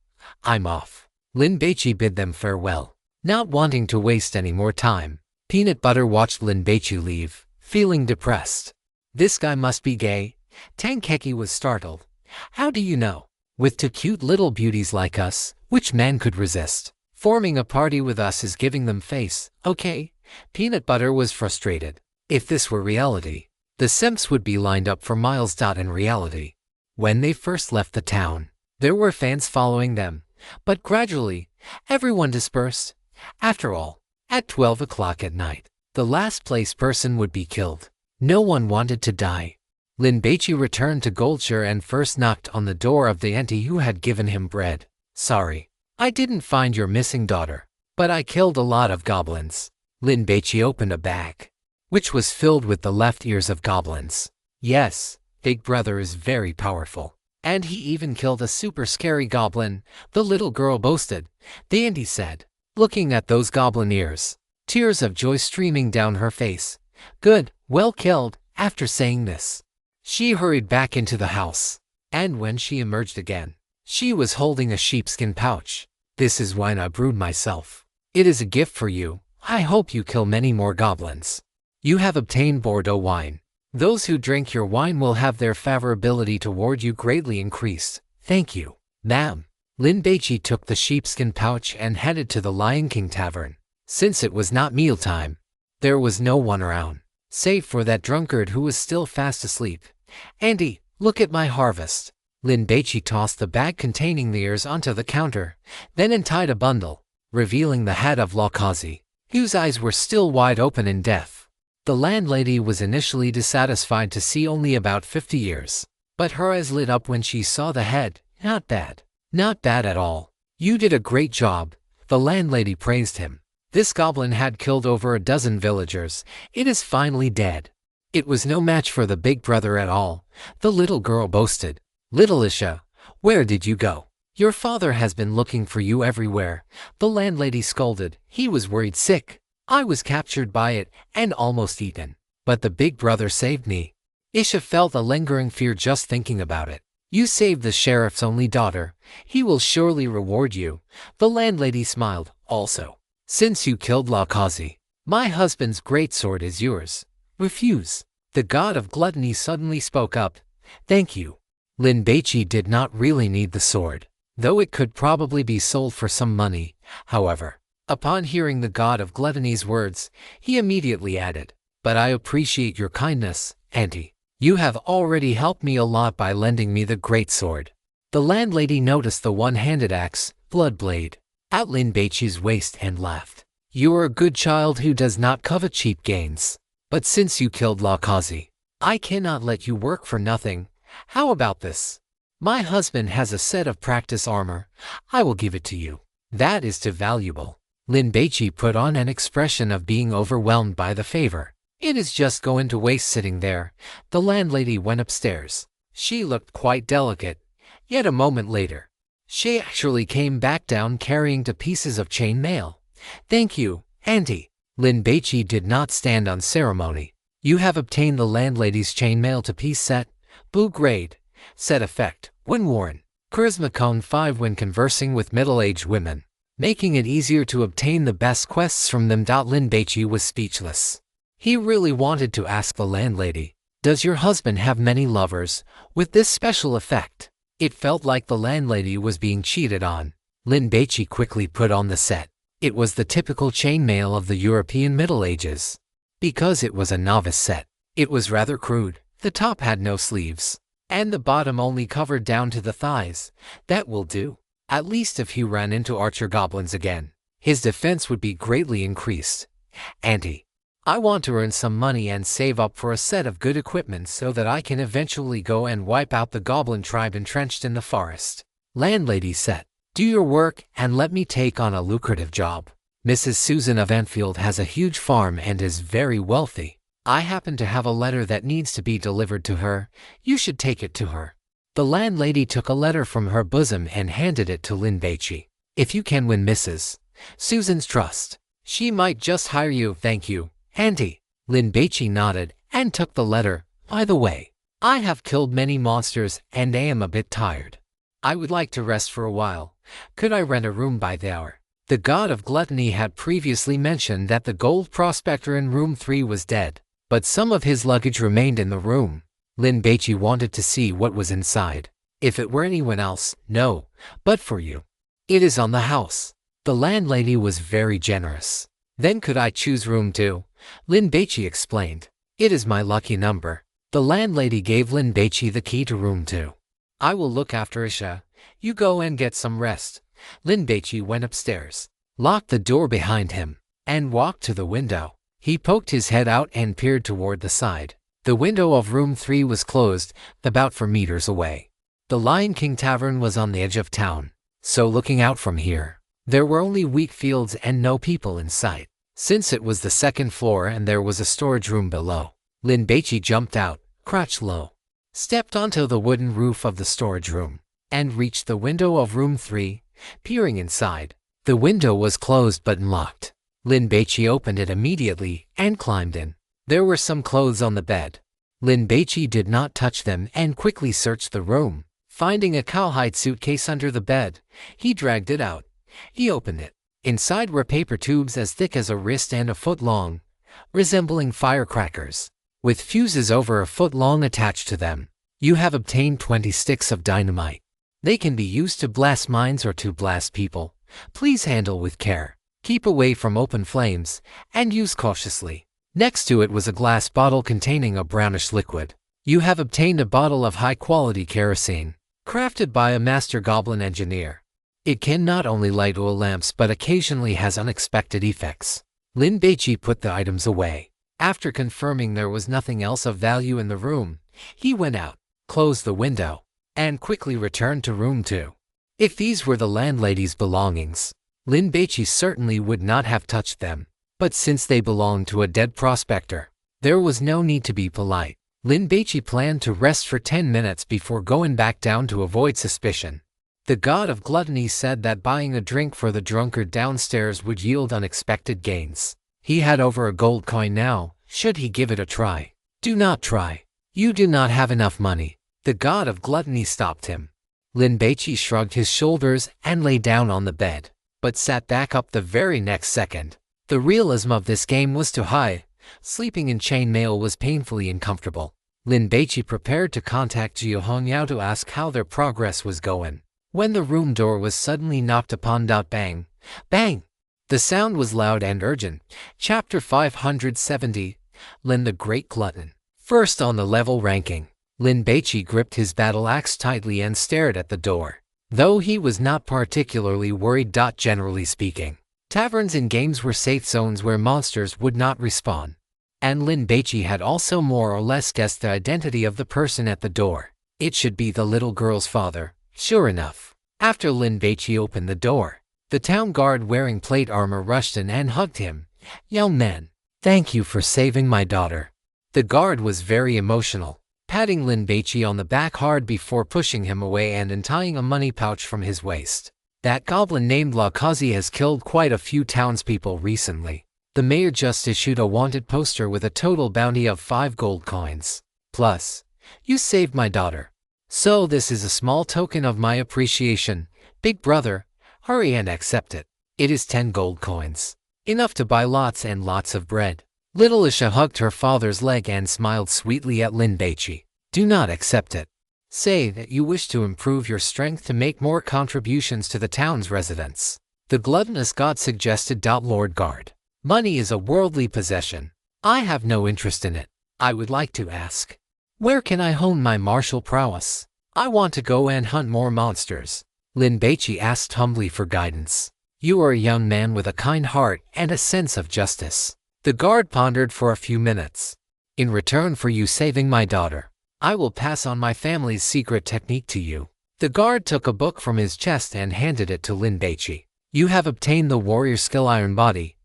I'm off. Lin Baici bid them farewell. Not wanting to waste any more time, Peanut Butter watched Lin Baici leave, feeling depressed. This guy must be gay. Tankeki was startled. How do you know? With 2 cute little beauties like us, which man could resist? Forming a party with us is giving them face, okay? Peanut Butter was frustrated. If this were reality, the simps would be lined up for miles. In reality, when they first left the town, there were fans following them, but gradually, everyone dispersed. After all, at 12 o'clock at night, the last place person would be killed. No one wanted to die. Lin Baici returned to Goldshire and first knocked on the door of the auntie who had given him bread. Sorry, I didn't find your missing daughter, but I killed a lot of goblins. Lin Baici opened a bag, which was filled with the left ears of goblins. Yes, Big Brother is very powerful. And he even killed a super scary goblin, the little girl boasted. The auntie said, looking at those goblin ears, tears of joy streaming down her face. Good, well killed. After saying this, she hurried back into the house. And when she emerged again, she was holding a sheepskin pouch. This is wine I brewed myself. It is a gift for you. I hope you kill many more goblins. You have obtained Bordeaux wine. Those who drink your wine will have their favorability toward you greatly increased. Thank you, ma'am. Lin Baici took the sheepskin pouch and headed to the Lion King Tavern. Since it was not mealtime, there was no one around, save for that drunkard who was still fast asleep. Auntie, look at my harvest. Lin Baici tossed the bag containing the ears onto the counter, then untied a bundle, revealing the head of Lakazi, whose eyes were still wide open in death. The landlady was initially dissatisfied to see only about 50 years, but her eyes lit up when she saw the head. Not bad. Not bad at all. You did a great job. The landlady praised him. This goblin had killed over a dozen villagers. It is finally dead. It was no match for the big brother at all, the little girl boasted. Little Isha, where did you go? Your father has been looking for you everywhere. The landlady scolded. He was worried sick. I was captured by it and almost eaten. But the big brother saved me. Isha felt a lingering fear just thinking about it. You saved the sheriff's only daughter. He will surely reward you. The landlady smiled. Also, since you killed Lakazi, my husband's great sword is yours. Refuse. The god of gluttony suddenly spoke up. Thank you. Lin Baici did not really need the sword, though it could probably be sold for some money. However, Upon hearing the god of gluttony's words, he immediately added, "But I appreciate your kindness, auntie. You have already helped me a lot by lending me the great sword." The landlady noticed the one-handed axe, blood blade, at Lin Baici's waist and laughed. "You are a good child who does not covet cheap gains. But since you killed Lakazi, I cannot let you work for nothing. How about this? My husband has a set of practice armor. I will give it to you. That is too valuable." Lin Baici put on an expression of being overwhelmed by the favor. "It is just going to waste sitting there." The landlady went upstairs. She looked quite delicate. Yet a moment later, she actually came back down carrying 2 pieces of chain mail. "Thank you, auntie." Lin Baici did not stand on ceremony. "You have obtained the landlady's chainmail 2-piece set, blue grade, set effect, when worn, charisma cone 5 when conversing with middle-aged women, making it easier to obtain the best quests from them." Lin Baici was speechless. He really wanted to ask the landlady, "Does your husband have many lovers with this special effect?" It felt like the landlady was being cheated on. Lin Baici quickly put on the set. It was the typical chainmail of the European Middle Ages. Because it was a novice set, it was rather crude. The top had no sleeves, and the bottom only covered down to the thighs. That will do. At least if he ran into archer goblins again, his defense would be greatly increased. "Auntie, I want to earn some money and save up for a set of good equipment so that I can eventually go and wipe out the goblin tribe entrenched in the forest." Landlady said, "Do your work and let me take on a lucrative job. Mrs. Susan of Enfield has a huge farm and is very wealthy. I happen to have a letter that needs to be delivered to her. You should take it to her." The landlady took a letter from her bosom and handed it to Lin Baici. "If you can win Mrs. Susan's trust, she might just hire you." "Thank you, auntie." Lin Baici nodded and took the letter. "By the way, I have killed many monsters and I am a bit tired. I would like to rest for a while. Could I rent a room by the hour?" The god of gluttony had previously mentioned that the gold prospector in room 3 was dead, but some of his luggage remained in the room. Lin Baici wanted to see what was inside. "If it were anyone else, no, but for you, it is on the house." The landlady was very generous. "Then could I choose room 2? Lin Baici explained. "It is my lucky number." The landlady gave Lin Baici the key to room 2. "I will look after Isha. You go and get some rest." Lin Baici went upstairs, locked the door behind him, and walked to the window. He poked his head out and peered toward the side. The window of room 3 was closed, about 4 meters away. The Lion King Tavern was on the edge of town, so looking out from here, there were only wheat fields and no people in sight. Since it was the 2nd floor and there was a storage room below, Lin Baici jumped out, crouched low, stepped onto the wooden roof of the storage room, and reached the window of room 3, peering inside. The window was closed but unlocked. Lin Baici opened it immediately and climbed in. There were some clothes on the bed. Lin Baici did not touch them and quickly searched the room. Finding a cowhide suitcase under the bed, he dragged it out. He opened it. Inside were paper tubes as thick as a wrist and a foot long, resembling firecrackers, with fuses over a foot long attached to them. "You have obtained 20 sticks of dynamite. They can be used to blast mines or to blast people. Please handle with care. Keep away from open flames, and use cautiously." Next to it was a glass bottle containing a brownish liquid. "You have obtained a bottle of high-quality kerosene, crafted by a master goblin engineer. It can not only light oil lamps but occasionally has unexpected effects." Lin Baici put the items away. After confirming there was nothing else of value in the room, he went out, closed the window, and quickly returned to room 2. If these were the landlady's belongings, Lin Baici certainly would not have touched them. But since they belonged to a dead prospector, there was no need to be polite. Lin Baici planned to rest for 10 minutes before going back down to avoid suspicion. The god of gluttony said that buying a drink for the drunkard downstairs would yield unexpected gains. He had over a gold coin now. Should he give it a try? "Do not try. You do not have enough money." The god of gluttony stopped him. Lin Baici shrugged his shoulders and lay down on the bed, but sat back up the very next second. The realism of this game was too high. Sleeping in chainmail was painfully uncomfortable. Lin Baici prepared to contact Jiu Hongyao to ask how their progress was going, when the room door was suddenly knocked upon. Bang! Bang! The sound was loud and urgent. Chapter 570, Lin the Great Glutton. First on the level ranking, Lin Baici gripped his battle axe tightly and stared at the door. Though he was not particularly worried. Generally speaking, taverns and games were safe zones where monsters would not respawn. And Lin Baici had also more or less guessed the identity of the person at the door. It should be the little girl's father. Sure enough, after Lin Baici opened the door, the town guard wearing plate armor rushed in and hugged him. "Young man, thank you for saving my daughter." The guard was very emotional, patting Lin Baici on the back hard before pushing him away and untying a money pouch from his waist. "That goblin named Lakazi has killed quite a few townspeople recently. The mayor just issued a wanted poster with a total bounty of 5 gold coins. Plus, you saved my daughter. So this is a small token of my appreciation. Big brother, hurry and accept it. It is 10 gold coins. Enough to buy lots and lots of bread." Little Isha hugged her father's leg and smiled sweetly at Lin Baici. "Do not accept it. Say that you wish to improve your strength to make more contributions to the town's residents." The gluttonous god suggested. "Lord Guard, money is a worldly possession. I have no interest in it. I would like to ask, where can I hone my martial prowess? I want to go and hunt more monsters." Lin Baici asked humbly for guidance. "You are a young man with a kind heart and a sense of justice." The guard pondered for a few minutes. "In return for you saving my daughter, I will pass on my family's secret technique to you." The guard took a book from his chest and handed it to Lin Baici. "You have obtained the warrior skill Iron Body.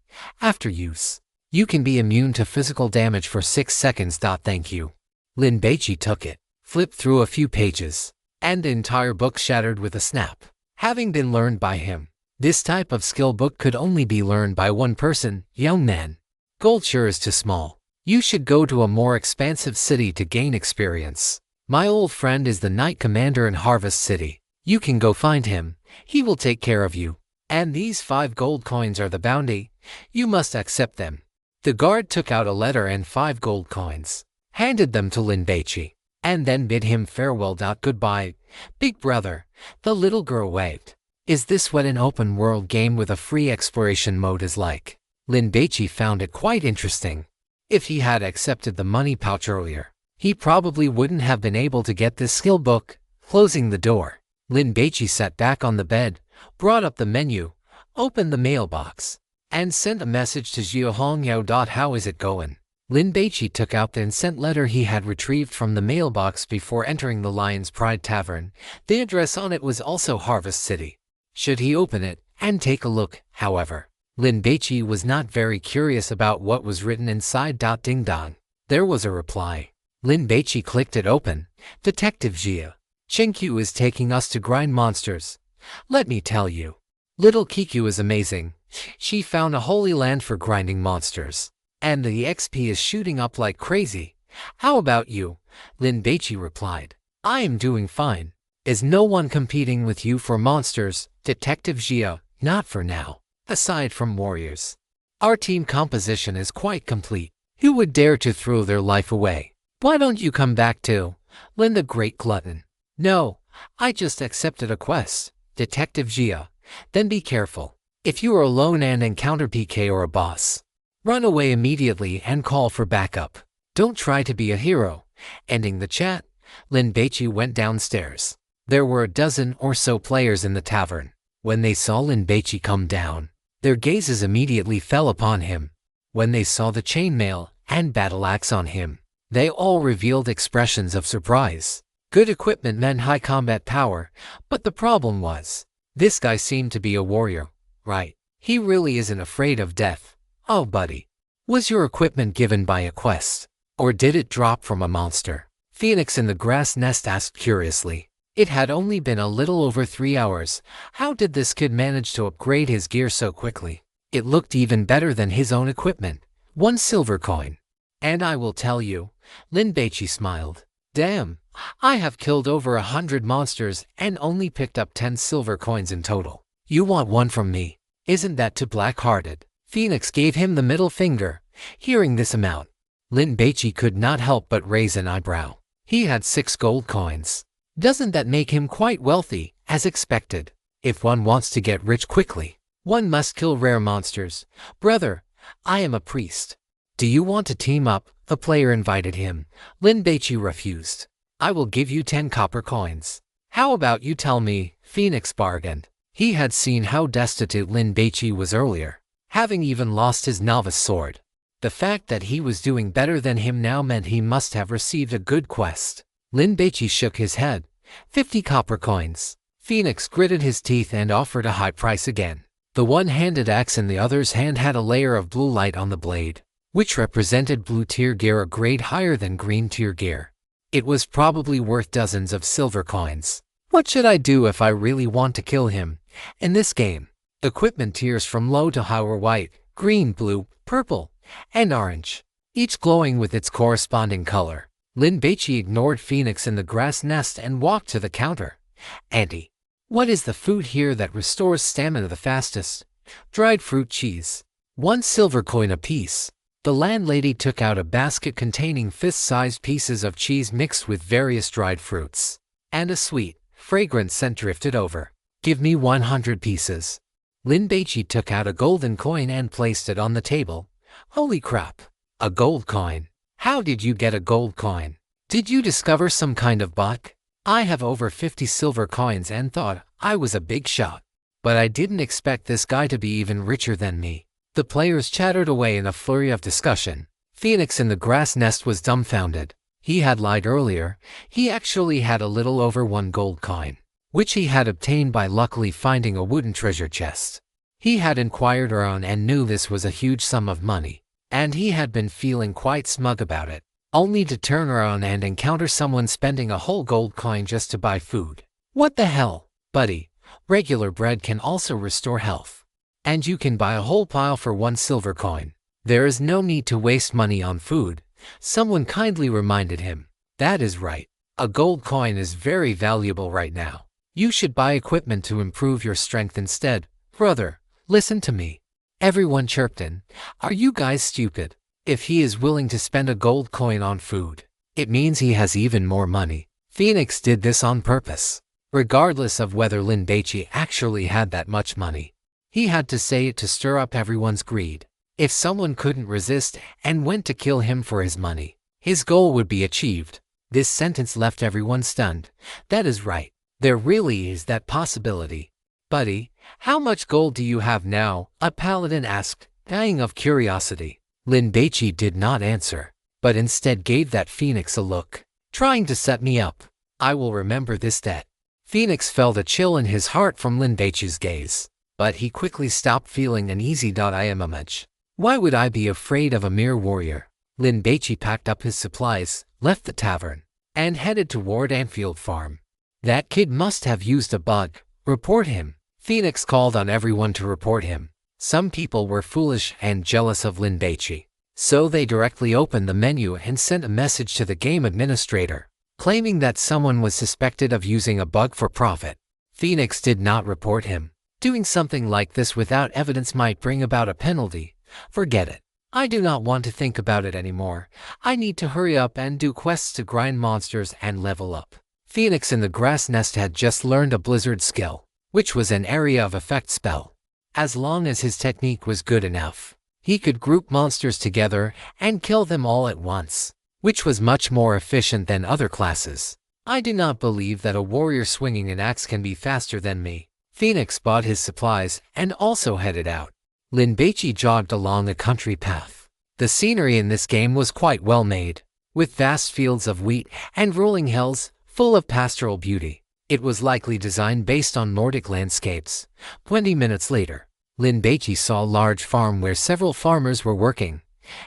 After use, you can be immune to physical damage for 6 seconds. Thank you." Lin Baici took it, flipped through a few pages, and the entire book shattered with a snap. Having been learned by him, this type of skill book could only be learned by one person. "Young man, gold sure is too small. You should go to a more expansive city to gain experience. My old friend is the Knight Commander in Harvest City. You can go find him. He will take care of you. And these 5 gold coins are the bounty. You must accept them." The guard took out a letter and 5 gold coins, handed them to Lin Baici, and then bid him farewell. "Goodbye, big brother." The little girl waved. "Is this what an open world game with a free exploration mode is like?" Lin Baici found it quite interesting. If he had accepted the money pouch earlier, he probably wouldn't have been able to get this skill book. Closing the door, Lin Baici sat back on the bed, brought up the menu, opened the mailbox, and sent a message to Jiao Hongyao. "How is it going?" Lin Baici took out the sent letter he had retrieved from the mailbox before entering the Lion's Pride Tavern. The address on it was also Harvest City. Should he open it and take a look? However, Lin Baici was not very curious about what was written inside. Ding dong. There was a reply. Lin Baici clicked it open. "Detective Jia. Chinkyu is taking us to grind monsters. Let me tell you, little Kiku is amazing. She found a holy land for grinding monsters. And the XP is shooting up like crazy. How about you?" Lin Baici replied. "I am doing fine. Is no one competing with you for monsters, Detective Jia?" "Not for now. Aside from warriors, our team composition is quite complete. Who would dare to throw their life away? Why don't you come back too, Lin the Great Glutton?" "No, I just accepted a quest, Detective Jia." "Then be careful. If you are alone and encounter PK or a boss, run away immediately and call for backup. Don't try to be a hero." Ending the chat, Lin Baici went downstairs. There were a dozen or so players in the tavern. When they saw Lin Baici come down, their gazes immediately fell upon him. When they saw the chainmail and battle axe on him, they all revealed expressions of surprise. Good equipment meant high combat power, but the problem was, this guy seemed to be a warrior, right? He really isn't afraid of death. "Oh buddy, was your equipment given by a quest, or did it drop from a monster?" Phoenix in the grass nest asked curiously. It had only been a little over 3 hours. How did this kid manage to upgrade his gear so quickly? It looked even better than his own equipment. 1 silver coin. "And I will tell you," Lin Baici smiled. "Damn, I have killed over 100 monsters and only picked up 10 silver coins in total. You want one from me? Isn't that too black-hearted?" Phoenix gave him the middle finger. Hearing this amount, Lin Baici could not help but raise an eyebrow. He had 6 gold coins. Doesn't that make him quite wealthy, as expected? If one wants to get rich quickly, One must kill rare monsters. Brother, I am a priest. Do you want to team up? The player invited him. Lin Baici refused. I will give you 10 copper coins. How about you tell me? Phoenix bargained. He had seen how destitute Lin Baici was earlier, having even lost his novice sword. The fact that he was doing better than him now meant he must have received a good quest. Lin Baici shook his head. 50 copper coins. Phoenix gritted his teeth and offered a high price again. The one-handed axe in the other's hand had a layer of blue light on the blade, which represented blue tier gear, a grade higher than green tier gear. It was probably worth dozens of silver coins. What should I do if I really want to kill him? In this game, equipment tiers from low to high were white, green, blue, purple, and orange, each glowing with its corresponding color. Lin Baici ignored Phoenix in the grass nest and walked to the counter. Auntie, what is the food here that restores stamina the fastest? Dried fruit cheese. 1 silver coin apiece. The landlady took out a basket containing fist-sized pieces of cheese mixed with various dried fruits, and a sweet, fragrant scent drifted over. Give me 100 pieces. Lin Baici took out a golden coin and placed it on the table. Holy crap! A gold coin. How did you get a gold coin? Did you discover some kind of bug? I have over 50 silver coins and thought I was a big shot. But I didn't expect this guy to be even richer than me. The players chattered away in a flurry of discussion. Phoenix in the grass nest was dumbfounded. He had lied earlier. He actually had a little over 1 gold coin, which he had obtained by luckily finding a wooden treasure chest. He had inquired around and knew this was a huge sum of money, and he had been feeling quite smug about it, only to turn around and encounter someone spending a whole gold coin just to buy food. What the hell, buddy? Regular bread can also restore health. And you can buy a whole pile for 1 silver coin. There is no need to waste money on food, someone kindly reminded him. That is right. A gold coin is very valuable right now. You should buy equipment to improve your strength instead. Brother, listen to me. Everyone chirped in. Are you guys stupid? If he is willing to spend a gold coin on food, it means he has even more money. Phoenix did this on purpose, regardless of whether Lin Baici actually had that much money. He had to say it to stir up everyone's greed. If someone couldn't resist and went to kill him for his money, his goal would be achieved. This sentence left everyone stunned. That is right. There really is that possibility. Buddy, how much gold do you have now? A paladin asked, dying of curiosity. Lin Baici did not answer, but instead gave that Phoenix a look, trying to set me up. I will remember this debt. Phoenix felt a chill in his heart from Lin Baici's gaze, but he quickly stopped feeling uneasy. I am a mage. Why would I be afraid of a mere warrior? Lin Baici packed up his supplies, left the tavern, and headed toward Anfield Farm. That kid must have used a bug. Report him. Phoenix called on everyone to report him. Some people were foolish and jealous of Lin Baici, so they directly opened the menu and sent a message to the game administrator, claiming that someone was suspected of using a bug for profit. Phoenix did not report him. Doing something like this without evidence might bring about a penalty. Forget it. I do not want to think about it anymore. I need to hurry up and do quests to grind monsters and level up. Phoenix in the grass nest had just learned a blizzard skill, which was an area of effect spell. As long as his technique was good enough, he could group monsters together and kill them all at once, which was much more efficient than other classes. I do not believe that a warrior swinging an axe can be faster than me. Phoenix bought his supplies and also headed out. Lin Baici jogged along a country path. The scenery in this game was quite well made, with vast fields of wheat and rolling hills full of pastoral beauty. It was likely designed based on Nordic landscapes. 20 minutes later, Lin Baici saw a large farm where several farmers were working.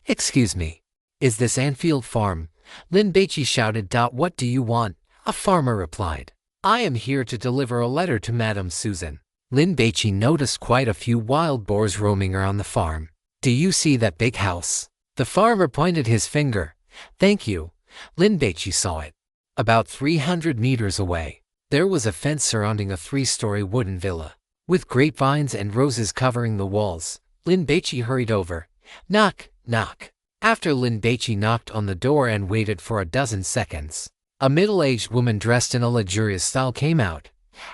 Excuse me, is this Anfield Farm? Lin Baici shouted. What do you want? A farmer replied. I am here to deliver a letter to Madame Susan. Lin Baici noticed quite a few wild boars roaming around the farm. Do you see that big house? The farmer pointed his finger. Thank you. Lin Baici saw it. About 300 meters away, there was a fence surrounding a 3-story wooden villa, with grapevines and roses covering the walls. Lin Baici hurried over. Knock, knock. After Lin Baici knocked on the door and waited for a dozen seconds, a middle-aged woman dressed in a luxurious style came out.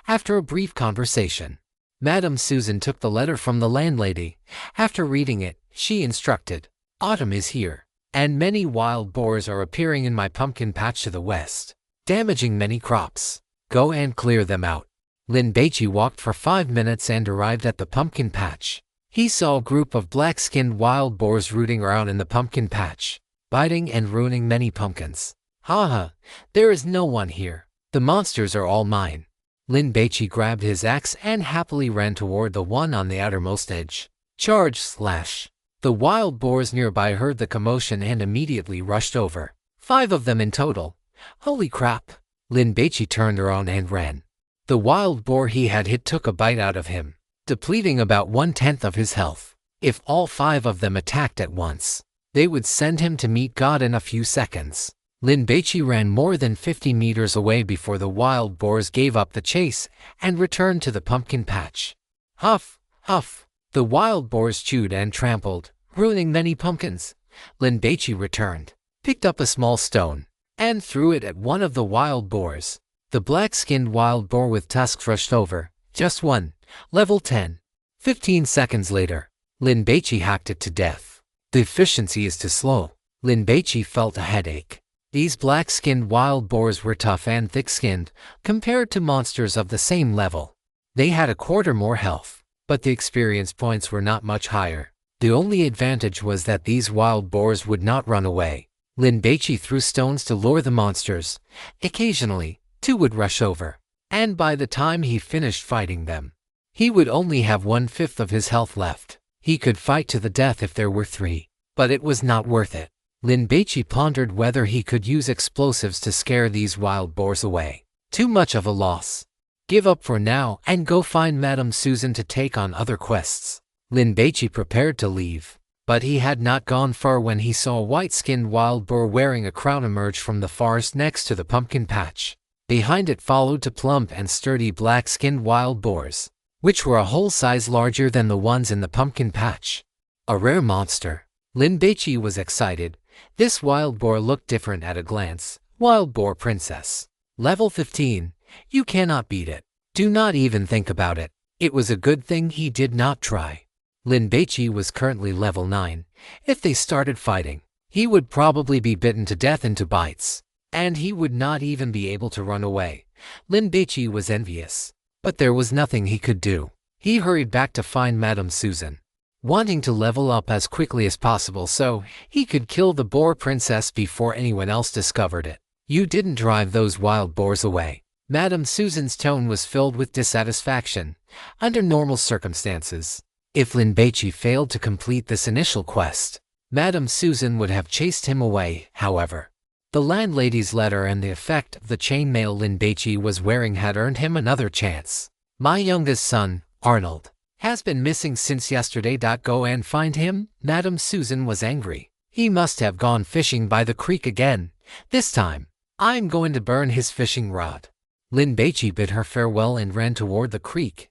After a brief conversation, Madame Susan took the letter from the landlady. After reading it, she instructed, "Autumn is here, and many wild boars are appearing in my pumpkin patch to the west, damaging many crops. Go and clear them out." Lin Baici walked for 5 minutes and arrived at the pumpkin patch. He saw a group of black-skinned wild boars rooting around in the pumpkin patch, biting and ruining many pumpkins. "Haha, there is no one here. The monsters are all mine." Lin Baici grabbed his axe and happily ran toward the one on the outermost edge. Charge slash! The wild boars nearby heard the commotion and immediately rushed over. 5 of them in total. Holy crap! Lin Baici turned around and ran. The wild boar he had hit took a bite out of him, depleting about 1/10 of his health. If all 5 of them attacked at once, they would send him to meet God in a few seconds. Lin Baici ran more than 50 meters away before the wild boars gave up the chase and returned to the pumpkin patch. Huff, huff. The wild boars chewed and trampled, ruining many pumpkins. Lin Baici returned, picked up a small stone, and threw it at one of the wild boars. The black-skinned wild boar with tusks rushed over. Just one. Level 10. 15 seconds later, Lin Baici hacked it to death. The efficiency is too slow. Lin Baici felt a headache. These black-skinned wild boars were tough and thick-skinned, compared to monsters of the same level. They had a quarter more health, but the experience points were not much higher. The only advantage was that these wild boars would not run away. Lin Baici threw stones to lure the monsters. Occasionally, 2 would rush over, and by the time he finished fighting them, he would only have 1/5 of his health left. He could fight to the death if there were 3, but it was not worth it. Lin Baici pondered whether he could use explosives to scare these wild boars away. Too much of a loss. Give up for now and go find Madame Susan to take on other quests. Lin Baici prepared to leave, but he had not gone far when he saw a white-skinned wild boar wearing a crown emerge from the forest next to the pumpkin patch. Behind it followed 2 plump and sturdy black-skinned wild boars, which were a whole size larger than the ones in the pumpkin patch. A rare monster. Lin Baici was excited. This wild boar looked different at a glance. Wild Boar Princess. Level 15. You cannot beat it. Do not even think about it. It was a good thing he did not try. Lin Baici was currently level 9. If they started fighting, he would probably be bitten to death in 2 bites, and he would not even be able to run away. Lin Baici was envious, but there was nothing he could do. He hurried back to find Madame Susan, wanting to level up as quickly as possible so he could kill the boar princess before anyone else discovered it. You didn't drive those wild boars away. Madame Susan's tone was filled with dissatisfaction. Under normal circumstances, if Lin Baici failed to complete this initial quest, Madame Susan would have chased him away. However, the landlady's letter and the effect of the chainmail Lin Baici was wearing had earned him another chance. My youngest son, Arnold, has been missing since yesterday. Go and find him. Madame Susan was angry. He must have gone fishing by the creek again. This time, I'm going to burn his fishing rod. Lin Baici bid her farewell and ran toward the creek.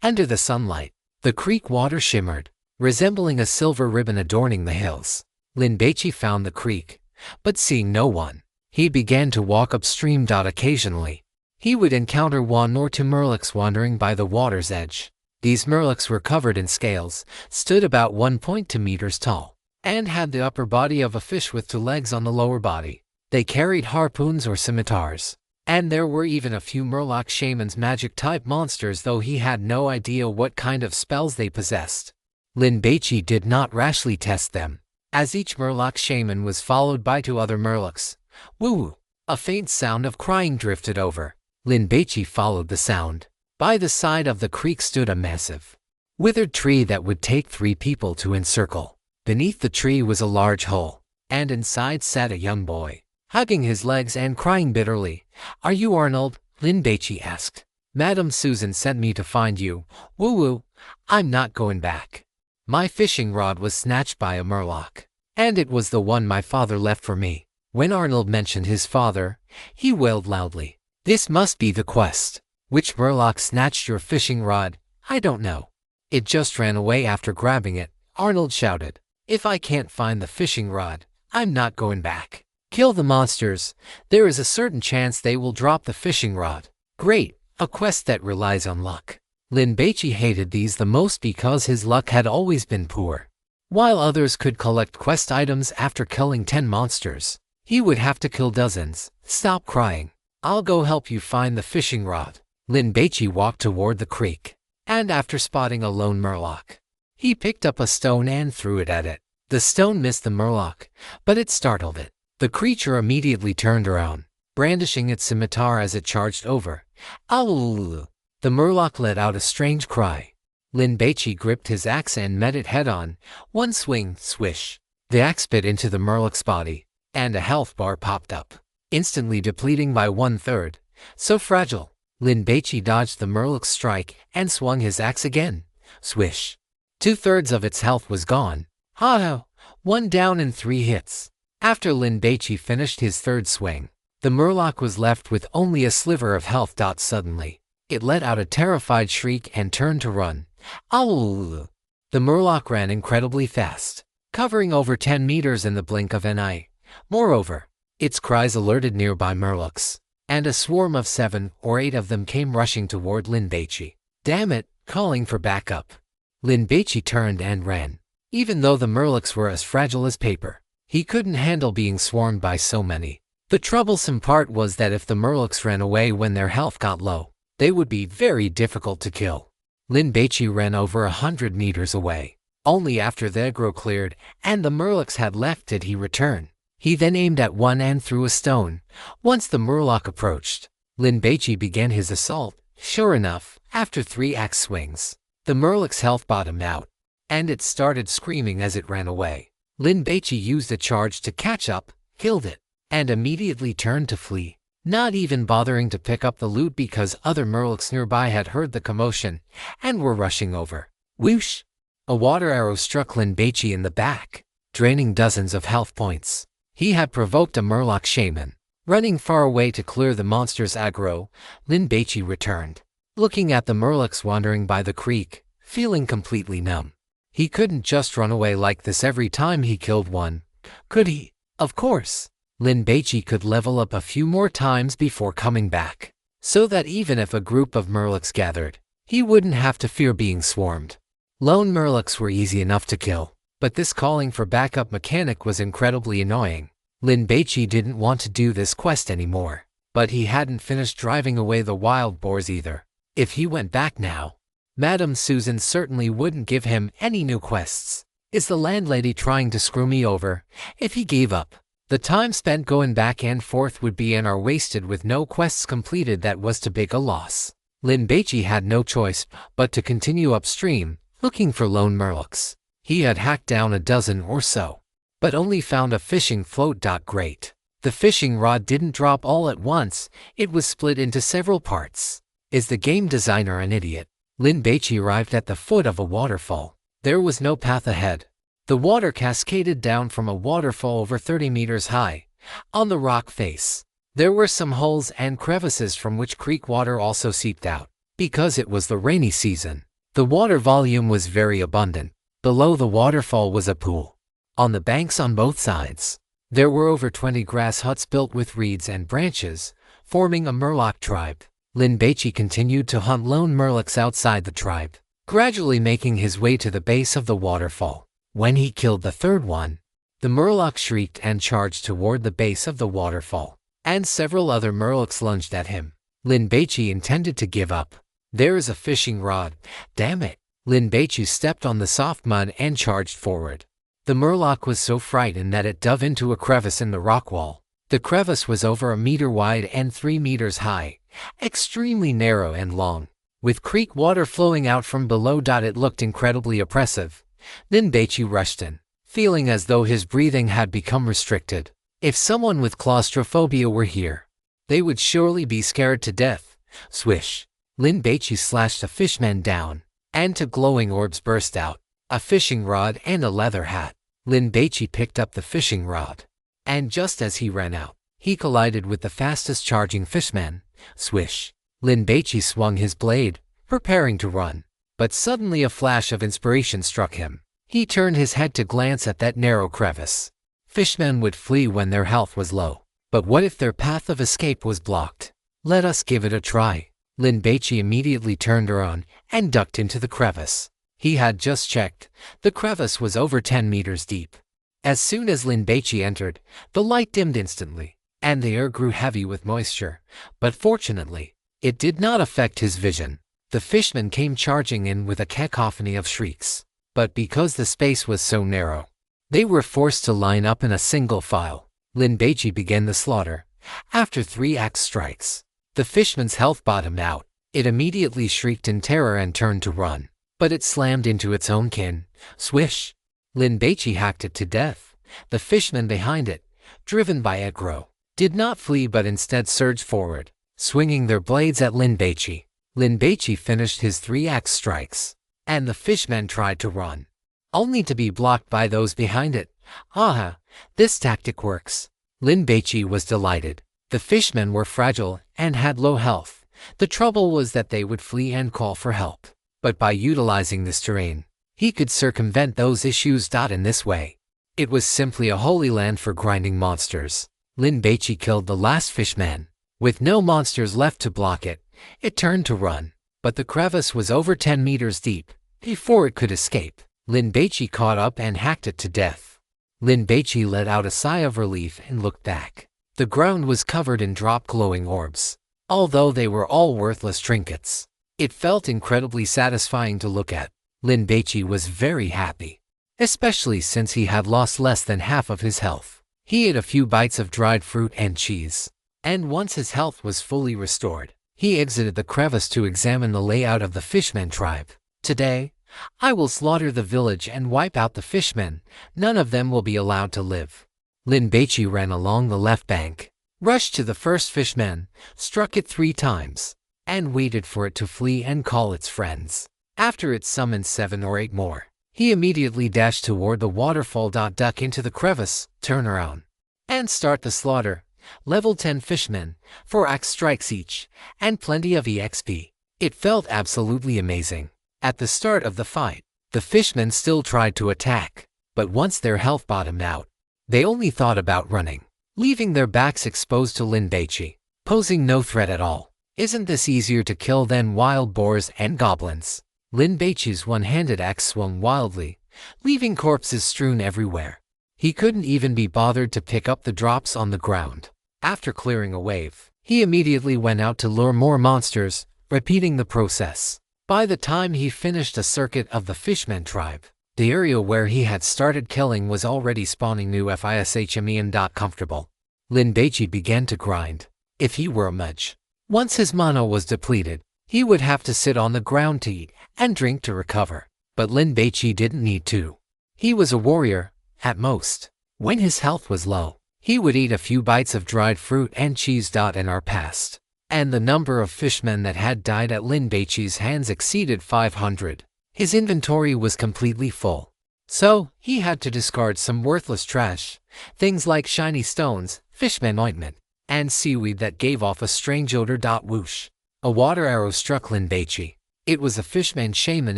Under the sunlight, the creek water shimmered, resembling a silver ribbon adorning the hills. Lin Baici found the creek, but seeing no one, he began to walk upstream. Occasionally, he would encounter 1 or 2 merlics wandering by the water's edge. These merlics were covered in scales, stood about 1.2 meters tall, and had the upper body of a fish with 2 legs on the lower body. They carried harpoons or scimitars, and there were even a few Murloc shamans, magic-type monsters, though he had no idea what kind of spells they possessed. Lin Baici did not rashly test them, as each Murloc shaman was followed by 2 other Murlocs. Woo! A faint sound of crying drifted over. Lin Baici followed the sound. By the side of the creek stood a massive, withered tree that would take 3 people to encircle. Beneath the tree was a large hole, and inside sat a young boy, hugging his legs and crying bitterly. Are you Arnold? Lin Baici asked. Madame Susan sent me to find you. Woo-woo, I'm not going back. My fishing rod was snatched by a Murloc, and it was the one my father left for me. When Arnold mentioned his father, he wailed loudly. This must be the quest. Which Murloc snatched your fishing rod? I don't know. It just ran away after grabbing it, Arnold shouted. If I can't find the fishing rod, I'm not going back. Kill the monsters. There is a certain chance they will drop the fishing rod. Great, a quest that relies on luck. Lin Baici hated these the most because his luck had always bin poor. While others could collect quest items after killing 10 monsters, he would have to kill dozens. Stop crying. I'll go help you find the fishing rod. Lin Baici walked toward the creek, and after spotting a lone murloc, he picked up a stone and threw it at it. The stone missed the murloc, but it startled it. The creature immediately turned around, brandishing its scimitar as it charged over. Ow! The murloc let out a strange cry. Lin Baici gripped his axe and met it head-on. One swing, swish. The axe bit into the murloc's body, and a health bar popped up, instantly depleting by 1/3. So fragile. Lin Baici dodged the murloc's strike and swung his axe again. Swish. 2/3 of its health was gone. Ha! 1 down in 3 hits. After Lin Baici finished his third swing, the murloc was left with only a sliver of health. Suddenly, it let out a terrified shriek and turned to run. Ow! The murloc ran incredibly fast, covering over 10 meters in the blink of an eye. Moreover, its cries alerted nearby murlocs, and a swarm of 7 or 8 of them came rushing toward Lin Baici. Damn it, calling for backup. Lin Baici turned and ran. Even though the murlocs were as fragile as paper, he couldn't handle being swarmed by so many. The troublesome part was that if the murlocs ran away when their health got low, they would be very difficult to kill. Lin Baici ran over 100 meters away. Only after the aggro cleared and the murlocs had left did he return. He then aimed at one and threw a stone. Once the murloc approached, Lin Baici began his assault. Sure enough, after 3 axe swings, the murloc's health bottomed out, and it started screaming as it ran away. Lin Baici used a charge to catch up, killed it, and immediately turned to flee, not even bothering to pick up the loot because other murlocs nearby had heard the commotion and were rushing over. Whoosh! A water arrow struck Lin Baici in the back, draining dozens of health points. He had provoked a murloc shaman. Running far away to clear the monster's aggro, Lin Baici returned, looking at the murlocs wandering by the creek, feeling completely numb. He couldn't just run away like this every time he killed one, could he? Of course. Lin Baici could level up a few more times before coming back, so that even if a group of murlocs gathered, he wouldn't have to fear being swarmed. Lone murlocs were easy enough to kill, but this calling for backup mechanic was incredibly annoying. Lin Baici didn't want to do this quest anymore, but he hadn't finished driving away the wild boars either. If he went back now, Madame Susan certainly wouldn't give him any new quests. Is the landlady trying to screw me over? If he gave up, the time spent going back and forth would be an hour wasted with no quests completed. That was too big a loss. Lin Baici had no choice but to continue upstream, looking for lone murlocs. He had hacked down a dozen or so, but only found a fishing float. Great. The fishing rod didn't drop all at once, it was split into several parts. Is the game designer an idiot? Lin Baici arrived at the foot of a waterfall. There was no path ahead. The water cascaded down from a waterfall over 30 meters high. On the rock face, there were some holes and crevices from which creek water also seeped out. Because it was the rainy season, the water volume was very abundant. Below the waterfall was a pool. On the banks on both sides, there were over 20 grass huts built with reeds and branches, forming a murloc tribe. Lin Baici continued to hunt lone murlocs outside the tribe, gradually making his way to the base of the waterfall. When he killed the third one, the murloc shrieked and charged toward the base of the waterfall, and several other murlocs lunged at him. Lin Baici intended to give up. There is a fishing rod. Damn it. Lin Baici stepped on the soft mud and charged forward. The murloc was so frightened that it dove into a crevice in the rock wall. The crevice was over 1 meter wide and 3 meters high, extremely narrow and long, with creek water flowing out from below. It looked incredibly oppressive. Lin Baici rushed in, feeling as though his breathing had become restricted. If someone with claustrophobia were here, they would surely be scared to death. Swish! Lin Baici slashed a fishman down, and two glowing orbs burst out, a fishing rod and a leather hat. Lin Baici picked up the fishing rod, and just as he ran out, he collided with the fastest charging fishman. Swish! Lin Baici swung his blade, preparing to run, but suddenly a flash of inspiration struck him. He turned his head to glance at that narrow crevice. Fishmen would flee when their health was low, but what if their path of escape was blocked? Let us give it a try. Lin Baici immediately turned around and ducked into the crevice. He had just checked. The crevice was over 10 meters deep. As soon as Lin Baici entered, the light dimmed instantly, and the air grew heavy with moisture, but fortunately, it did not affect his vision. The fishmen came charging in with a cacophony of shrieks, but because the space was so narrow, they were forced to line up in a single file. Lin Baici began the slaughter. After 3 axe strikes, the fishman's health bottomed out. It immediately shrieked in terror and turned to run, but it slammed into its own kin. Swish! Lin Baici hacked it to death. The fishmen behind it, driven by aggro, did not flee but instead surged forward, swinging their blades at Lin Baici. Lin Baici finished his 3 axe strikes, and the fishmen tried to run, only to be blocked by those behind it. Aha! This tactic works. Lin Baici was delighted. The fishmen were fragile and had low health. The trouble was that they would flee and call for help. But by utilizing this terrain, he could circumvent those issues. In this way, it was simply a holy land for grinding monsters. Lin Baici killed the last fishman. With no monsters left to block it, it turned to run. But the crevice was over 10 meters deep. Before it could escape, Lin Baici caught up and hacked it to death. Lin Baici let out a sigh of relief and looked back. The ground was covered in drop glowing orbs. Although they were all worthless trinkets, it felt incredibly satisfying to look at. Lin Baici was very happy, especially since he had lost less than half of his health. He ate a few bites of dried fruit and cheese, and once his health was fully restored, he exited the crevice to examine the layout of the Fishman tribe. Today, I will slaughter the village and wipe out the fishmen. None of them will be allowed to live. Lin Baici ran along the left bank, rushed to the first fishman, struck it 3 times, and waited for it to flee and call its friends. After it summoned 7 or 8 more, he immediately dashed toward the waterfall. Duck into the crevice, turn around, and start the slaughter. Level 10 fishmen, 4 axe strikes each, and plenty of EXP. It felt absolutely amazing. At the start of the fight, the fishmen still tried to attack, but once their health bottomed out, they only thought about running, leaving their backs exposed to Lin Baici, posing no threat at all. Isn't this easier to kill than wild boars and goblins? Lin Baici's one-handed axe swung wildly, leaving corpses strewn everywhere. He couldn't even be bothered to pick up the drops on the ground. After clearing a wave, he immediately went out to lure more monsters, repeating the process. By the time he finished a circuit of the Fishman tribe, the area where he had started killing was already spawning new fishme and comfortable. Lin Baici began to grind. If he were a mage, once his mana was depleted, he would have to sit on the ground to eat and drink to recover. But Lin Baici didn't need to. He was a warrior, at most. When his health was low, he would eat a few bites of dried fruit and cheese. An hour passed, and the number of fishmen that had died at Lin Baici's hands exceeded 500. His inventory was completely full, so he had to discard some worthless trash, things like shiny stones, fishman ointment, and seaweed that gave off a strange odor. Whoosh! A water arrow struck Lin Baici. It was a fishman shaman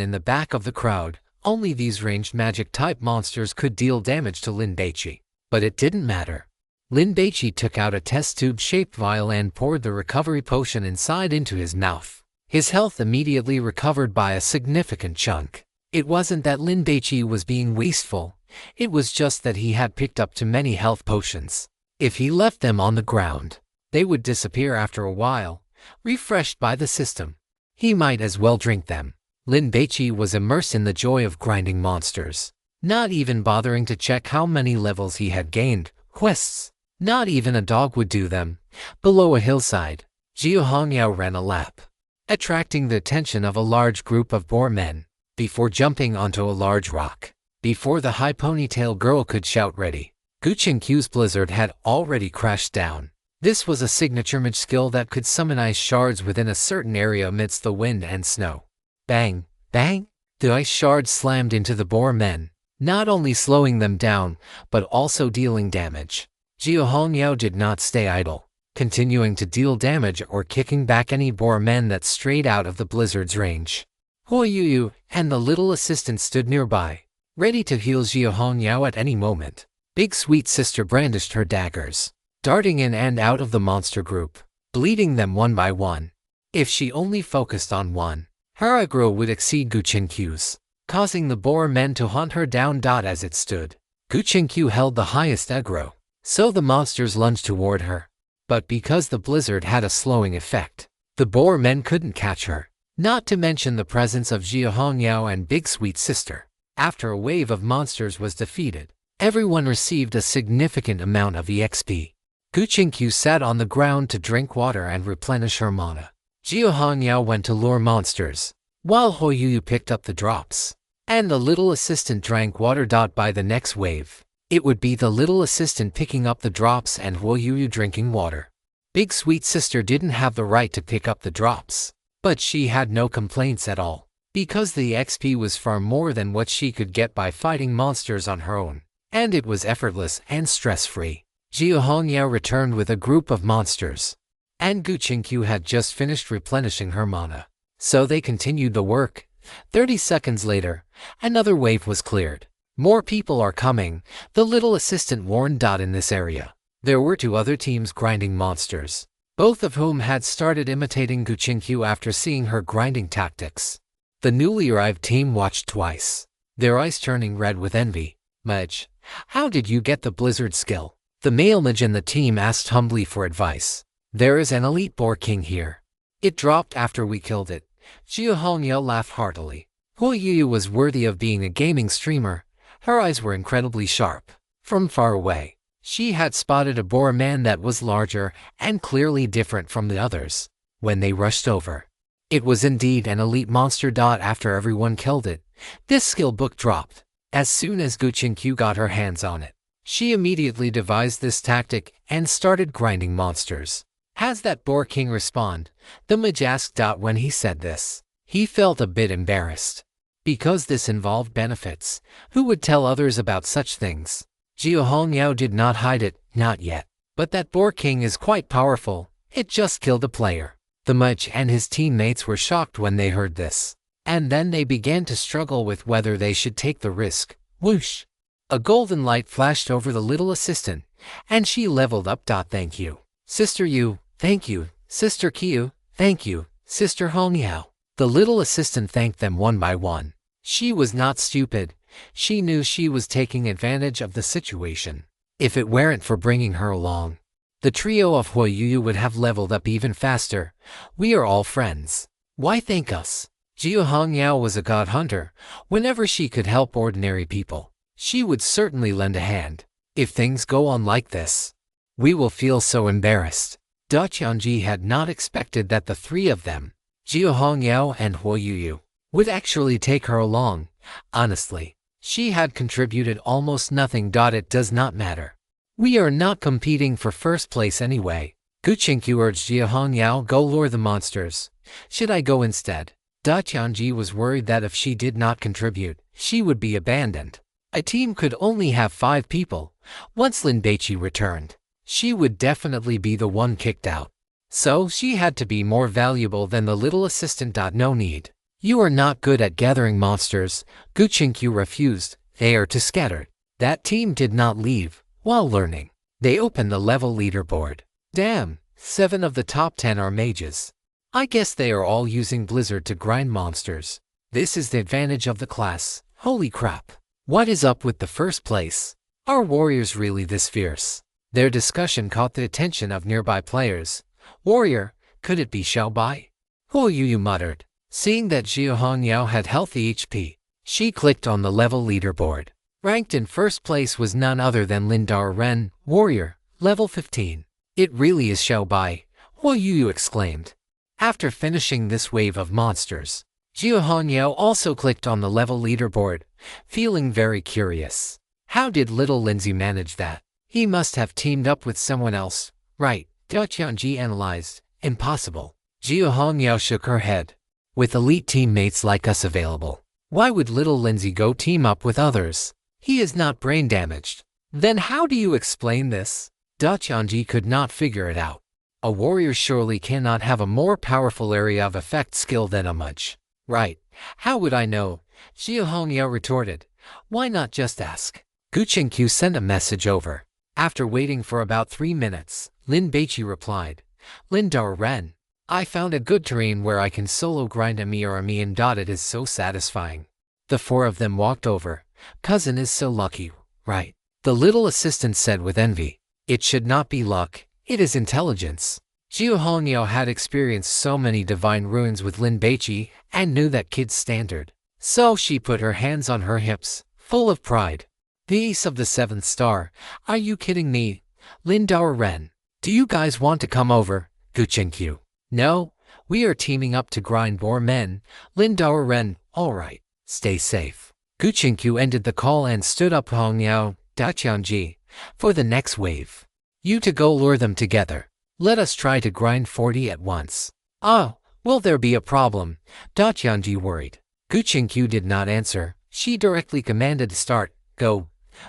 in the back of the crowd. Only these ranged magic-type monsters could deal damage to Lin Baici, but it didn't matter. Lin Baici took out a test tube-shaped vial and poured the recovery potion inside into his mouth. His health immediately recovered by a significant chunk. It wasn't that Lin Baici was being wasteful, it was just that he had picked up too many health potions. If he left them on the ground, they would disappear after a while, refreshed by the system. He might as well drink them. Lin Baici was immersed in the joy of grinding monsters, not even bothering to check how many levels he had gained. Quests. Not even a dog would do them. Below a hillside, Jiu Hongyao ran a lap, attracting the attention of a large group of boar men, before jumping onto a large rock. Before the high ponytail girl could shout ready, Guqing Q's blizzard had already crashed down. This was a signature mage skill that could summon ice shards within a certain area amidst the wind and snow. Bang! Bang! The ice shards slammed into the boar men, not only slowing them down, but also dealing damage. Jiu Hongyao did not stay idle, continuing to deal damage or kicking back any boar men that strayed out of the blizzard's range. Hoi Yu and the little assistant stood nearby, ready to heal Jiu Hongyao at any moment. Big Sweet Sister brandished her daggers, darting in and out of the monster group, bleeding them one by one. If she only focused on one, her aggro would exceed Guchinkyu's, causing the boar men to hunt her down. As it stood, Guchinkyu held the highest aggro, so the monsters lunged toward her. But because the blizzard had a slowing effect, the boar men couldn't catch her, not to mention the presence of Jiahongyao and Big Sweet Sister. After a wave of monsters was defeated, everyone received a significant amount of EXP. Guchinkyu sat on the ground to drink water and replenish her mana. Jiahongyao went to lure monsters, while Huoyuyu picked up the drops. And the little assistant drank water. By the next wave, it would be the little assistant picking up the drops and Huoyuyu drinking water. Big Sweet Sister didn't have the right to pick up the drops, but she had no complaints at all, because the XP was far more than what she could get by fighting monsters on her own, and it was effortless and stress-free. Jiahongyao returned with a group of monsters, and Guchinkyu had just finished replenishing her mana, so they continued the work. 30 seconds later, another wave was cleared. More people are coming, the little assistant warned. In this area, there were 2 other teams grinding monsters, both of whom had started imitating Guchinkyu after seeing her grinding tactics. The newly arrived team watched twice, their eyes turning red with envy. "Mage, how did you get the blizzard skill?" The male mage in the team asked humbly for advice. "There is an elite boar king here. It dropped after we killed it." Jiahongyao laughed heartily. Huoyuyu was worthy of being a gaming streamer. Her eyes were incredibly sharp. From far away, she had spotted a boar man that was larger and clearly different from the others. When they rushed over, it was indeed an elite monster. After everyone killed it, this skill book dropped. As soon as Guchinkyu got her hands on it, she immediately devised this tactic and started grinding monsters. "Has that boar king respond?" the mage asked. When he said this, he felt a bit embarrassed, because this involved benefits. Who would tell others about such things? Jiahongyao did not hide it, not yet. "But that boar king is quite powerful. It just killed a player." The mage and his teammates were shocked when they heard this, and then they began to struggle with whether they should take the risk. Whoosh! A golden light flashed over the little assistant, and she leveled up. "Thank you, Sister Yu. Thank you, Sister Kyu. Thank you, Sister Hongyao." The little assistant thanked them one by one. She was not stupid. She knew she was taking advantage of the situation. If it weren't for bringing her along, the trio of Huoyuyu would have leveled up even faster. "We are all friends. Why thank us?" Jiahongyao was a god hunter. Whenever she could help ordinary people, she would certainly lend a hand. "If things go on like this, we will feel so embarrassed." Qianji had not expected that the 3 of them, Jiahongyao and Huoyuyu, would actually take her along. Honestly, she had contributed almost nothing. "It does not matter. We are not competing for first place anyway." Guchinkyu urged Jiahongyao, "Go lure the monsters." "Should I go instead?" Qianji was worried that if she did not contribute, she would be abandoned. A team could only have 5 people. Once Lin Baici returned, she would definitely be the one kicked out. So she had to be more valuable than the little assistant. "No need. You are not good at gathering monsters." Guchinkyu refused. "They are too scattered." That team did not leave. While learning, they opened the level leaderboard. Damn, 7 of the top 10 are mages. I guess they are all using Blizzard to grind monsters. This is the advantage of the class. Holy crap. What is up with the first place? Are warriors really this fierce? Their discussion caught the attention of nearby players. "Warrior, could it be Xiaobai?" Huoyuyu muttered. Seeing that Jiahongyao had healthy HP, she clicked on the level leaderboard. Ranked in first place was none other than Lin Ren, warrior, level 15. "It really is Xiaobai," Huoyuyu exclaimed. After finishing this wave of monsters, Jiahongyao also clicked on the level leaderboard, feeling very curious. How did little Lindsay manage that? He must have teamed up with someone else, right? Qianji analyzed. Impossible. Jiahongyao shook her head. With elite teammates like us available, why would little Lindsay go team up with others? He is not brain damaged. Then how do you explain this? Qianji could not figure it out. A warrior surely cannot have a more powerful area of effect skill than a mage. Right. How would I know? Jiahongyao retorted. Why not just ask? Guchinkyu sent a message over. After waiting for about 3 minutes, Lin Baici replied. Lin Ren, I found a good terrain where I can solo grind a meteor. It is so satisfying. The four of them walked over. Cousin is so lucky, right? The little assistant said with envy. It should not be luck, it is intelligence. Jiu Hongyao had experienced so many divine ruins with Lin Baici and knew that kid's standard. So she put her hands on her hips, full of pride. The ace of the 7th star. Are you kidding me? Lin Ren. Do you guys want to come over? Guqinkyu. No, we are teaming up to grind more men. Lin Ren. Alright, stay safe. Guqinkyu ended the call and stood up Hongyao, Daqianji, for the next wave. You to go lure them together. Let us try to grind 40 at once. Oh, will there be a problem? Daqianji worried. Guqinkyu did not answer. She directly commanded to start. Go.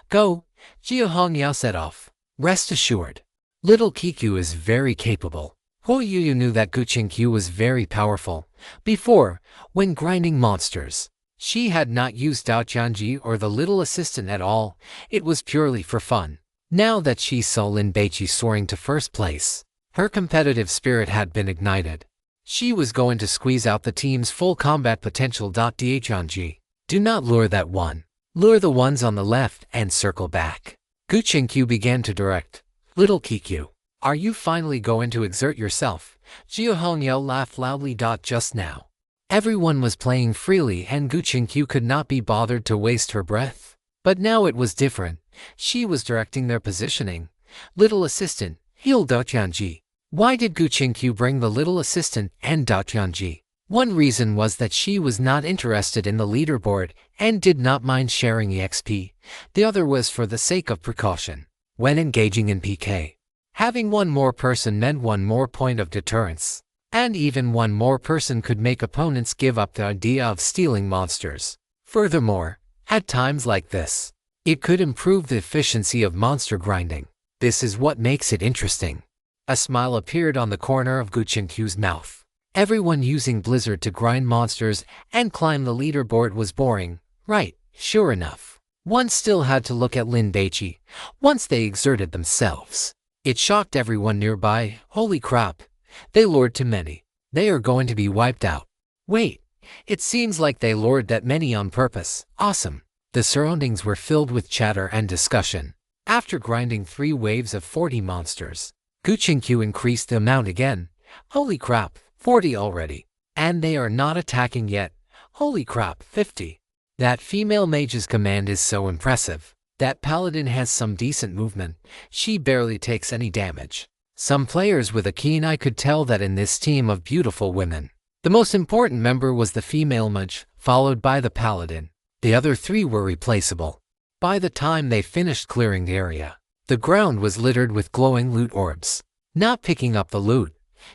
Go. Jiu Hongyao set off. Rest assured. Little Kiku is very capable. Huoyu knew that Guqinkyu was very powerful. Before, when grinding monsters, she had not used Daqianji or the little assistant at all. It was purely for fun. Now that she saw Lin Baici soaring to first place, her competitive spirit had been ignited. She was going to squeeze out the team's full combat potential. Daqianji. Do not lure that one. Lure the ones on the left and circle back. Guqinkyu began to direct. Little Kiku, are you finally going to exert yourself? Jiu Hongyao laughed loudly. Just now, everyone was playing freely and Guqinkyu could not be bothered to waste her breath. But now it was different. She was directing their positioning. Little assistant, heal Daqianji. Why did Guqinkyu bring the little assistant and Daqianji? One reason was that she was not interested in the leaderboard and did not mind sharing EXP. The other was for the sake of precaution. When engaging in PK, having one more person meant one more point of deterrence. And even one more person could make opponents give up the idea of stealing monsters. Furthermore, at times like this, it could improve the efficiency of monster grinding. This is what makes it interesting. A smile appeared on the corner of Guqinkyu's mouth. Everyone using Blizzard to grind monsters and climb the leaderboard was boring, right? Sure enough. One still had to look at Lin Baici. Once they exerted themselves, it shocked everyone nearby. Holy crap, they lured too many. They are going to be wiped out. Wait, it seems like they lured that many on purpose. Awesome. The surroundings were filled with chatter and discussion. After grinding 3 waves of 40 monsters, Guqinkyu increased the amount again. Holy crap, 40 already. And they are not attacking yet. Holy crap, 50. That female mage's command is so impressive. That paladin has some decent movement. She barely takes any damage. Some players with a keen eye could tell that in this team of beautiful women, the most important member was the female mage, followed by the paladin. The other 3 were replaceable. By the time they finished clearing the area, the ground was littered with glowing loot orbs. Not picking up the loot.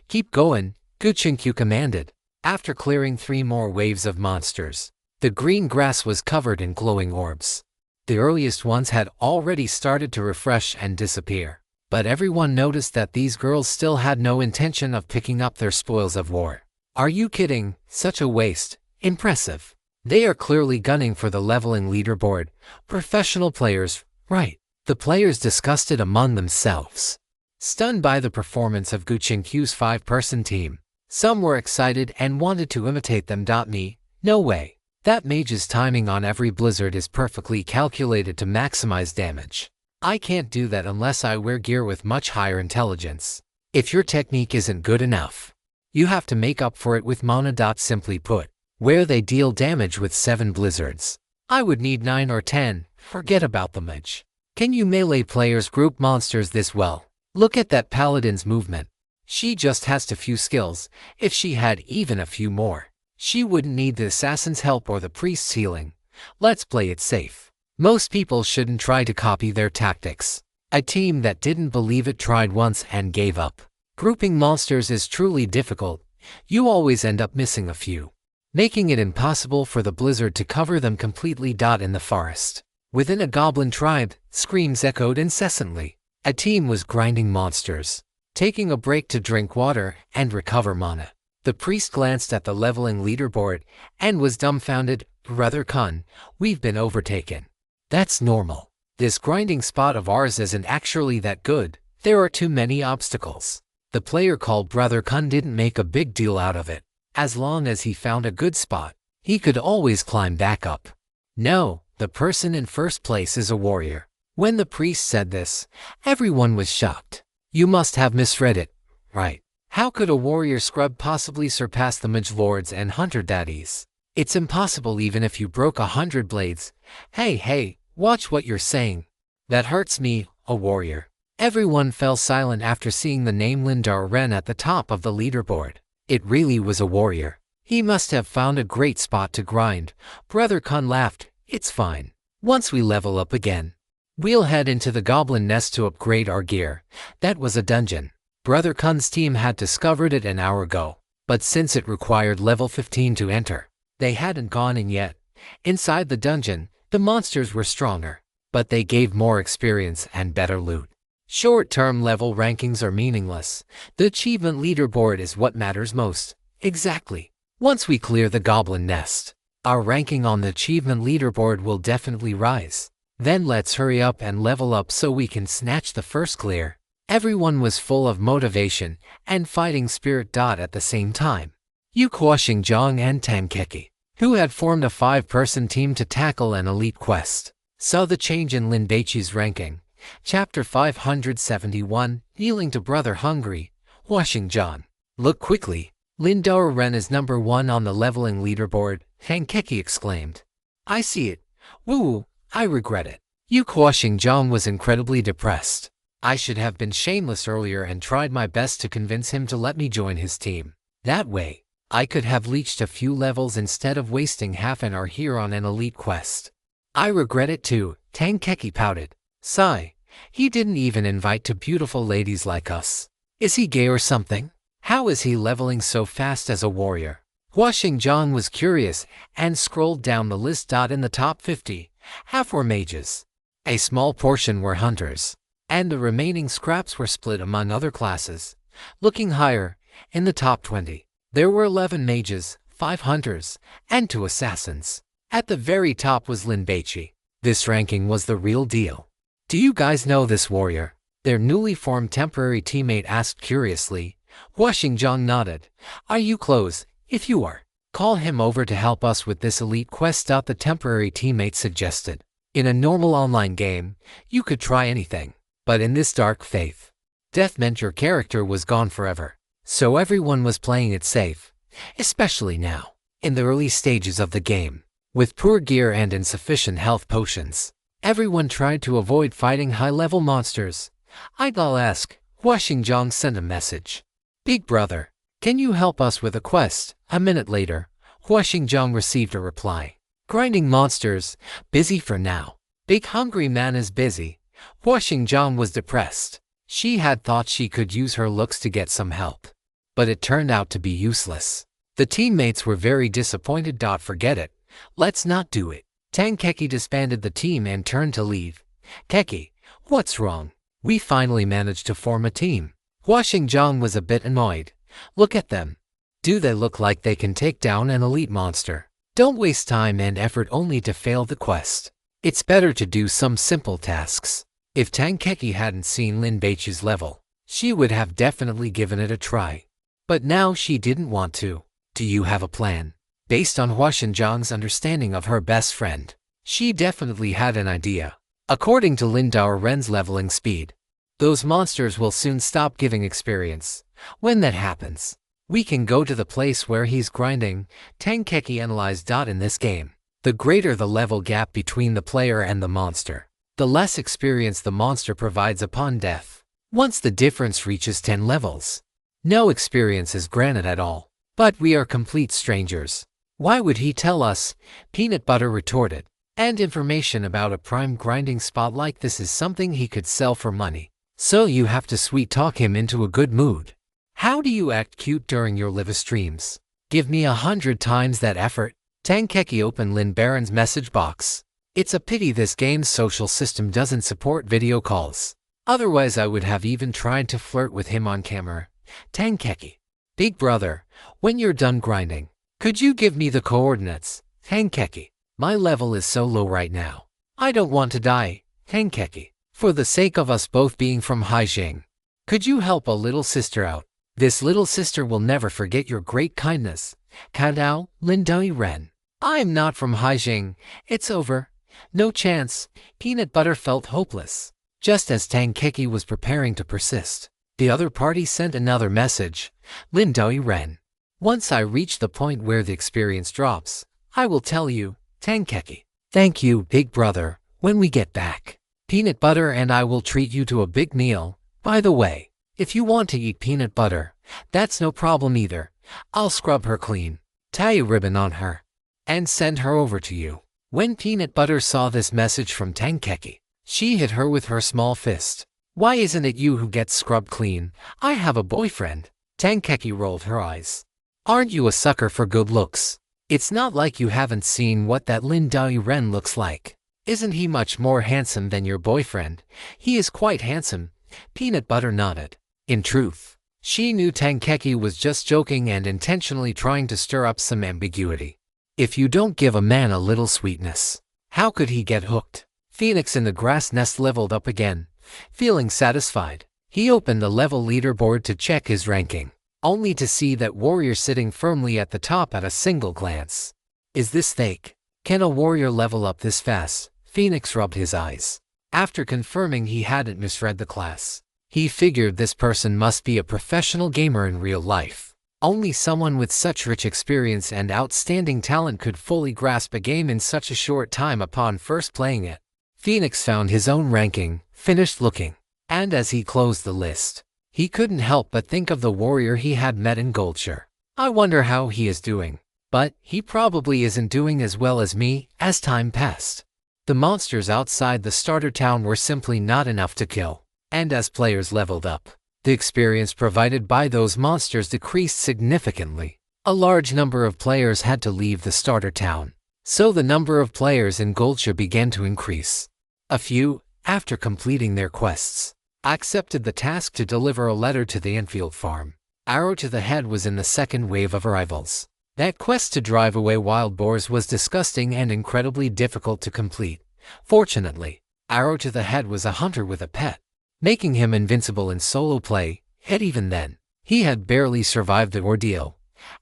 Keep going, Guqinkyu commanded. After clearing 3 more waves of monsters, the green grass was covered in glowing orbs. The earliest ones had already started to refresh and disappear. But everyone noticed that these girls still had no intention of picking up their spoils of war. Are you kidding? Such a waste. Impressive. They are clearly gunning for the leveling leaderboard. Professional players, right? The players discussed it among themselves, stunned by the performance of Guqinkyu's 5-person team. Some were excited and wanted to imitate them. Me? No way. That mage's timing on every blizzard is perfectly calculated to maximize damage. I can't do that unless I wear gear with much higher intelligence. If your technique isn't good enough, you have to make up for it with mana. Simply put, where they deal damage with 7 blizzards, I would need 9 or 10. Forget about the mage. Can you melee players group monsters this well? Look at that paladin's movement. She just has a few skills. If she had even a few more, she wouldn't need the assassin's help or the priest's healing. Let's play it safe. Most people shouldn't try to copy their tactics. A team that didn't believe it tried once and gave up. Grouping monsters is truly difficult. You always end up missing a few, making it impossible for the blizzard to cover them completely. In the forest, within a goblin tribe, screams echoed incessantly. A team was grinding monsters, taking a break to drink water and recover mana. The priest glanced at the leveling leaderboard and was dumbfounded. Brother Kun, we've been overtaken. That's normal. This grinding spot of ours isn't actually that good. There are too many obstacles. The player called Brother Kun didn't make a big deal out of it. As long as he found a good spot, he could always climb back up. No, the person in first place is a warrior. When the priest said this, everyone was shocked. You must have misread it, right? How could a warrior scrub possibly surpass the mage lords and hunter daddies? It's impossible even if you broke 100 blades. Hey, watch what you're saying. That hurts me, a warrior. Everyone fell silent after seeing the name Lin Baici at the top of the leaderboard. It really was a warrior. He must have found a great spot to grind. Brother Kun laughed. It's fine. Once we level up again, we'll head into the goblin nest to upgrade our gear. That was a dungeon. Brother Kun's team had discovered it an hour ago, but since it required level 15 to enter, they hadn't gone in yet. Inside the dungeon, the monsters were stronger, but they gave more experience and better loot. Short-term level rankings are meaningless. The achievement leaderboard is what matters most. Exactly. Once we clear the goblin nest, our ranking on the achievement leaderboard will definitely rise. Then let's hurry up and level up so we can snatch the first clear. Everyone was full of motivation and fighting spirit. At the same time, Yu Huaxingjang and Tankeki, who had formed a 5-person team to tackle an elite quest, saw the change in Lin Baici's ranking. Chapter 571, Healing to Brother Hungry, Huaxingjang. Look quickly. Lin Baici is number 1 on the leveling leaderboard, Tankeki exclaimed. I see it. Woo, I regret it. Yu Huaxingjang was incredibly depressed. I should have been shameless earlier and tried my best to convince him to let me join his team. That way, I could have leached a few levels instead of wasting half an hour here on an elite quest. I regret it too, Tankeki pouted. Sigh. He didn't even invite two beautiful ladies like us. Is he gay or something? How is he leveling so fast as a warrior? Huaxingjang was curious and scrolled down the list. In the top 50, half were mages. A small portion were hunters, and the remaining scraps were split among other classes. Looking higher, in the top 20, there were 11 mages, 5 hunters, and 2 assassins. At the very top was Lin Baici. This ranking was the real deal. Do you guys know this warrior? Their newly formed temporary teammate asked curiously. Huaxingjang nodded. Are you close? If you are, call him over to help us with this elite quest. The temporary teammate suggested. In a normal online game, you could try anything. But in this dark faith, death meant your character was gone forever. So everyone was playing it safe. Especially now, in the early stages of the game. With poor gear and insufficient health potions, everyone tried to avoid fighting high-level monsters. I'll ask. Huaxingjang sent a message. Big brother, can you help us with a quest? A minute later, Huaxingjang received a reply. Grinding monsters, busy for now. Big hungry man is busy. Huaxingjang was depressed. She had thought she could use her looks to get some help, but it turned out to be useless. The teammates were very disappointed. Forget it. Let's not do it. Tankeki disbanded the team and turned to leave. Keki, what's wrong? We finally managed to form a team. Huaxingjang was a bit annoyed. Look at them. Do they look like they can take down an elite monster? Don't waste time and effort only to fail the quest. It's better to do some simple tasks. If Tankeki hadn't seen Lin Baici's level, she would have definitely given it a try. But now she didn't want to. Do you have a plan? Based on Huaxingjang's understanding of her best friend, she definitely had an idea. According to Lin Baici's leveling speed, those monsters will soon stop giving experience. When that happens, we can go to the place where he's grinding. Tankeki analyzed. In this game, the greater the level gap between the player and the monster, the less experience the monster provides upon death. Once the difference reaches 10 levels, no experience is granted at all. But we are complete strangers. Why would he tell us? Peanut Butter retorted. And information about a prime grinding spot like this is something he could sell for money. So you have to sweet-talk him into a good mood. How do you act cute during your live streams? Give me 100 times that effort. Tankeki opened Lin Baici's message box. It's a pity this game's social system doesn't support video calls. Otherwise I would have even tried to flirt with him on camera. Tankeki. Big brother, when you're done grinding, could you give me the coordinates? Tankeki. My level is so low right now. I don't want to die. Tankeki. For the sake of us both being from Haijing, Could you help a little sister out? This little sister will never forget your great kindness. Kadao, Lin Baici. I'm not from Haijing. It's over. No chance. Peanut Butter felt hopeless. Just as Tang Keki was preparing to persist, the other party sent another message. Lin Baici. Once I reach the point where the experience drops, I will tell you, Tang Keki. Thank you, big brother. When we get back, Peanut Butter and I will treat you to a big meal. By the way, if you want to eat peanut butter, that's no problem either. I'll scrub her clean, tie a ribbon on her, and send her over to you. When Peanut Butter saw this message from Tang Keki, she hit her with her small fist. Why isn't it you who gets scrubbed clean? I have a boyfriend. Tang Keki rolled her eyes. Aren't you a sucker for good looks? It's not like you haven't seen what that Lin Baici looks like. Isn't he much more handsome than your boyfriend? He is quite handsome. Peanut Butter nodded. In truth, she knew Tang Keki was just joking and intentionally trying to stir up some ambiguity. If you don't give a man a little sweetness, how could he get hooked? Phoenix in the grass nest leveled up again. Feeling satisfied, he opened the level leaderboard to check his ranking, only to see that warrior sitting firmly at the top at a single glance. Is this fake? Can a warrior level up this fast? Phoenix rubbed his eyes. After confirming he hadn't misread the class, he figured this person must be a professional gamer in real life. Only someone with such rich experience and outstanding talent could fully grasp a game in such a short time upon first playing it. Phoenix found his own ranking, finished looking, and as he closed the list, he couldn't help but think of the warrior he had met in Goldshire. I wonder how he is doing. But he probably isn't doing as well as me. As time passed, the monsters outside the starter town were simply not enough to kill, and as players leveled up, the experience provided by those monsters decreased significantly. A large number of players had to leave the starter town, so the number of players in Goldshire began to increase. A few, after completing their quests, accepted the task to deliver a letter to the Enfield farm. Arrow to the Head was in the second wave of arrivals. That quest to drive away wild boars was disgusting and incredibly difficult to complete. Fortunately, Arrow to the Head was a hunter with a pet, making him invincible in solo play, yet even then, he had barely survived the ordeal.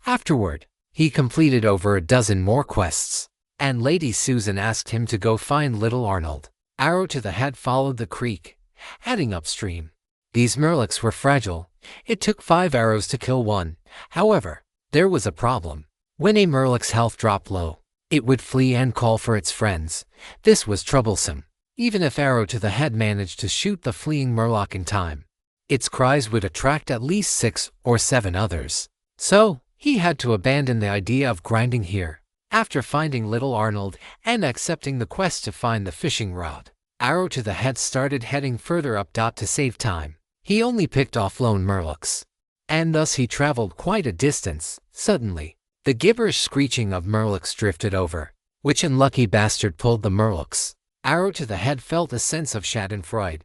Afterward, he completed over a dozen more quests, and Lady Susan asked him to go find little Arnold. Arrow to the Head followed the creek, heading upstream. These Murlocs were fragile. It took 5 arrows to kill one. However, there was a problem. When a Murloc's health dropped low, it would flee and call for its friends. This was troublesome. Even if Arrow to the Head managed to shoot the fleeing Murloc in time, its cries would attract at least 6 or 7 others. So, he had to abandon the idea of grinding here. After finding little Arnold and accepting the quest to find the fishing rod, Arrow to the Head started heading further up. To save time, he only picked off lone Murlocs, and thus he traveled quite a distance. Suddenly, the gibberish screeching of Murlocs drifted over. Which unlucky bastard pulled the Murlocs? Arrow to the Head felt a sense of schadenfreude.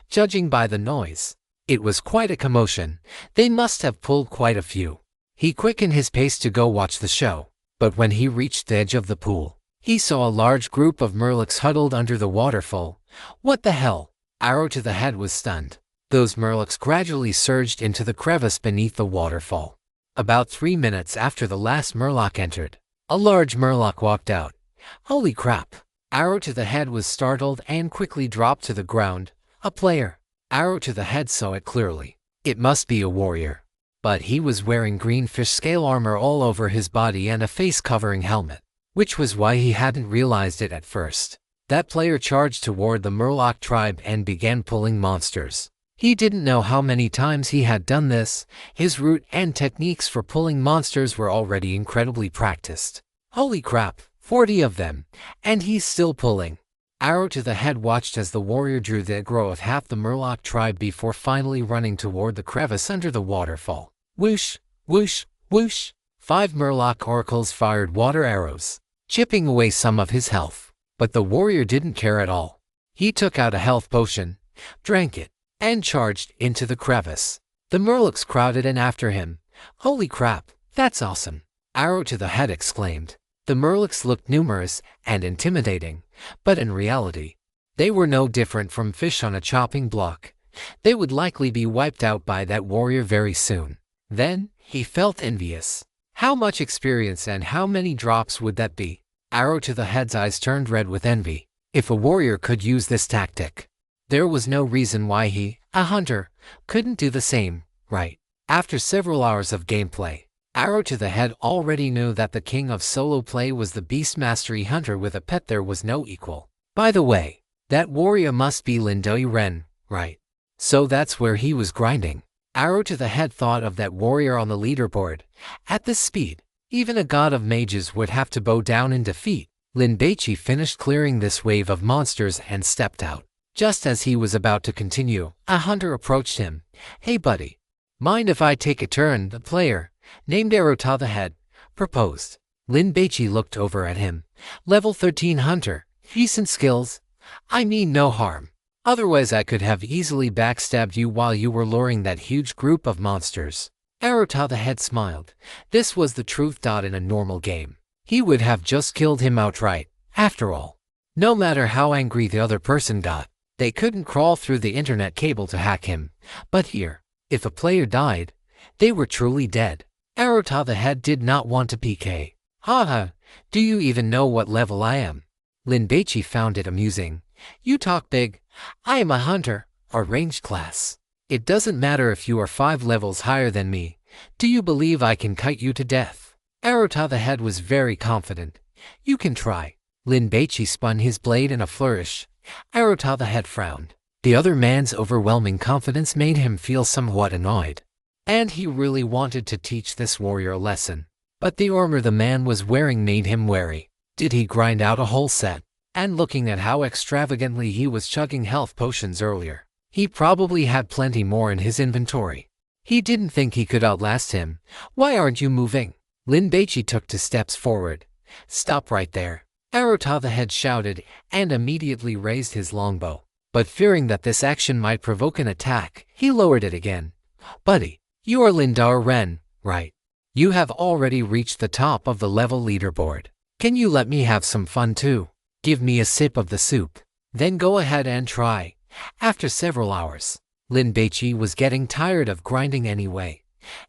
Judging by the noise, it was quite a commotion. They must have pulled quite a few. He quickened his pace to go watch the show, but when he reached the edge of the pool, he saw a large group of Murlocs huddled under the waterfall. What the hell? Arrow to the Head was stunned. Those Murlocs gradually surged into the crevice beneath the waterfall. About 3 minutes after the last Murloc entered, a large Murloc walked out. Holy crap! Arrow to the Head was startled and quickly dropped to the ground. A player. Arrow to the Head saw it clearly. It must be a warrior. But he was wearing green fish scale armor all over his body and a face-covering helmet, which was why he hadn't realized it at first. That player charged toward the Murloc tribe and began pulling monsters. He didn't know how many times he had done this. His route and techniques for pulling monsters were already incredibly practiced. Holy crap, 40 of them, and he's still pulling. Arrow to the Head watched as the warrior drew the aggro of half the Murloc tribe before finally running toward the crevice under the waterfall. Whoosh, whoosh, whoosh. 5 Murloc oracles fired water arrows, chipping away some of his health. But the warrior didn't care at all. He took out a health potion, drank it, and charged into the crevice. The Murlocs crowded in after him. Holy crap, that's awesome! Arrow to the Head exclaimed. The Murlocs looked numerous and intimidating, but in reality, they were no different from fish on a chopping block. they would likely be wiped out by that warrior very soon. Then, he felt envious. How much experience and how many drops would that be? Arrow to the Head's eyes turned red with envy. If a warrior could use this tactic, there was no reason why he, a hunter, couldn't do the same, right? After several hours of gameplay, Arrow to the Head already knew that the king of solo play was the beast mastery hunter with a pet. There was no equal. By the way, that warrior must be Lin Baici, right? So that's where he was grinding. Arrow to the Head thought of that warrior on the leaderboard. At this speed, even a god of mages would have to bow down in defeat. Lin Baici finished clearing this wave of monsters and stepped out. Just as he was about to continue, a hunter approached him. "Hey buddy, mind if I take a turn?" The player, named Arrow to the Head, proposed. Lin Baici looked over at him. "Level 13 hunter, decent skills. I mean no harm. Otherwise I could have easily backstabbed you while you were luring that huge group of monsters." Arrow to the Head smiled. This was the truth. In a normal game, he would have just killed him outright. After all, no matter how angry the other person got, they couldn't crawl through the internet cable to hack him. But here, if a player died, they were truly dead. Arrow to the Head did not want to PK. "Haha, do you even know what level I am?" Lin Baici found it amusing. "You talk big. I am a hunter, a ranged class. It doesn't matter if you are 5 levels higher than me. Do you believe I can kite you to death?" Arrow to the Head was very confident. "You can try." Lin Baici spun his blade in a flourish. Arrow to the Head frowned. The other man's overwhelming confidence made him feel somewhat annoyed. And he really wanted to teach this warrior a lesson. But the armor the man was wearing made him wary. Did he grind out a whole set? And looking at how extravagantly he was chugging health potions earlier, he probably had plenty more in his inventory. He didn't think he could outlast him. "Why aren't you moving?" Lin Baici took 2 steps forward. "Stop right there," Arrow to the Head shouted, and immediately raised his longbow. But fearing that this action might provoke an attack, he lowered it again. "Buddy, you are Lin Baici, right? You have already reached the top of the level leaderboard. Can you let me have some fun too? Give me a sip of the soup. Then go ahead and try." After several hours, Lin Baici was getting tired of grinding anyway.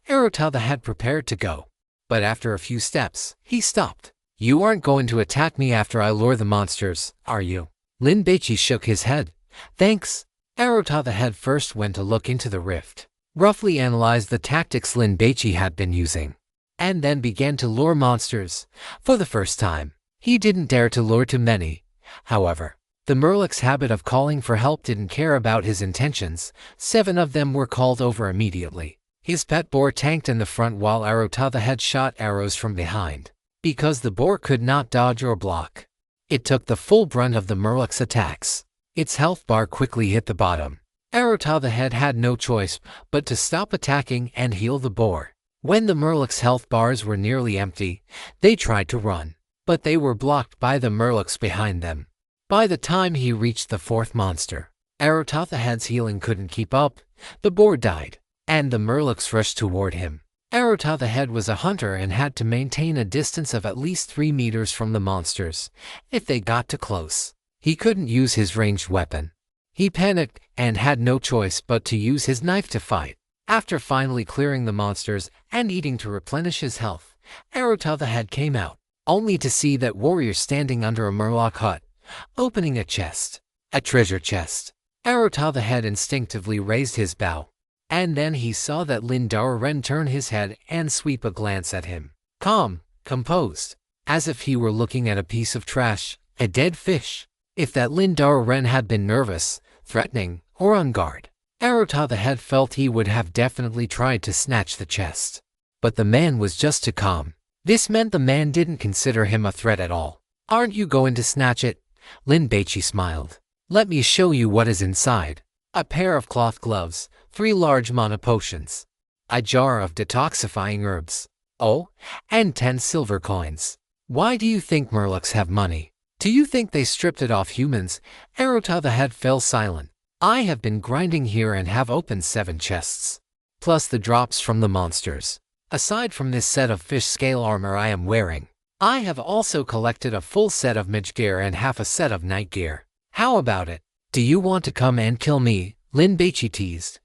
Arrow to the Head prepared to go. But after a few steps, he stopped. "You aren't going to attack me after I lure the monsters, are you?" Lin Baici shook his head. "Thanks." Arrow to the Head first went to look into the rift, roughly analyzed the tactics Lin Baici had been using, and then began to lure monsters. For the first time, he didn't dare to lure too many. However, the Murloc's habit of calling for help didn't care about his intentions. 7 of them were called over immediately. His pet boar tanked in the front while Arrow to the Head shot arrows from behind. Because the boar could not dodge or block, it took the full brunt of the Murloc's attacks. Its health bar quickly hit the bottom. Arrow to the Head had no choice but to stop attacking and heal the boar. When the Murloc's health bars were nearly empty, they tried to run, but they were blocked by the Murlocs behind them. By the time he reached the 4th monster, Arrow to the Head's healing couldn't keep up. The boar died, and the Murlocs rushed toward him. Arrow to the Head was a hunter and had to maintain a distance of at least 3 meters from the monsters. If they got too close, he couldn't use his ranged weapon. He panicked and had no choice but to use his knife to fight. After finally clearing the monsters and eating to replenish his health, Arrow to the Head came out, only to see that warrior standing under a Murloc hut, opening a chest. A treasure chest. Arrow to the Head instinctively raised his bow, and then he saw that Lin Baici turn his head and sweep a glance at him. Calm, composed, as if he were looking at a piece of trash, a dead fish. If that Lin Baici had been nervous, threatening, or on guard, Arrow to the Head felt he would have definitely tried to snatch the chest. But the man was just too calm. This meant the man didn't consider him a threat at all. "Aren't you going to snatch it?" Lin Baici smiled. "Let me show you what is inside. A pair of cloth gloves, 3 large mana potions, a jar of detoxifying herbs, oh, and 10 silver coins. Why do you think Murlocs have money? Do you think they stripped it off humans?" Arrow to the Head fell silent. "I have been grinding here and have opened 7 chests, plus the drops from the monsters. Aside from this set of fish scale armor I am wearing, I have also collected a full set of mage gear and half a set of night gear. How about it? Do you want to come and kill me?" Lin Baici teased.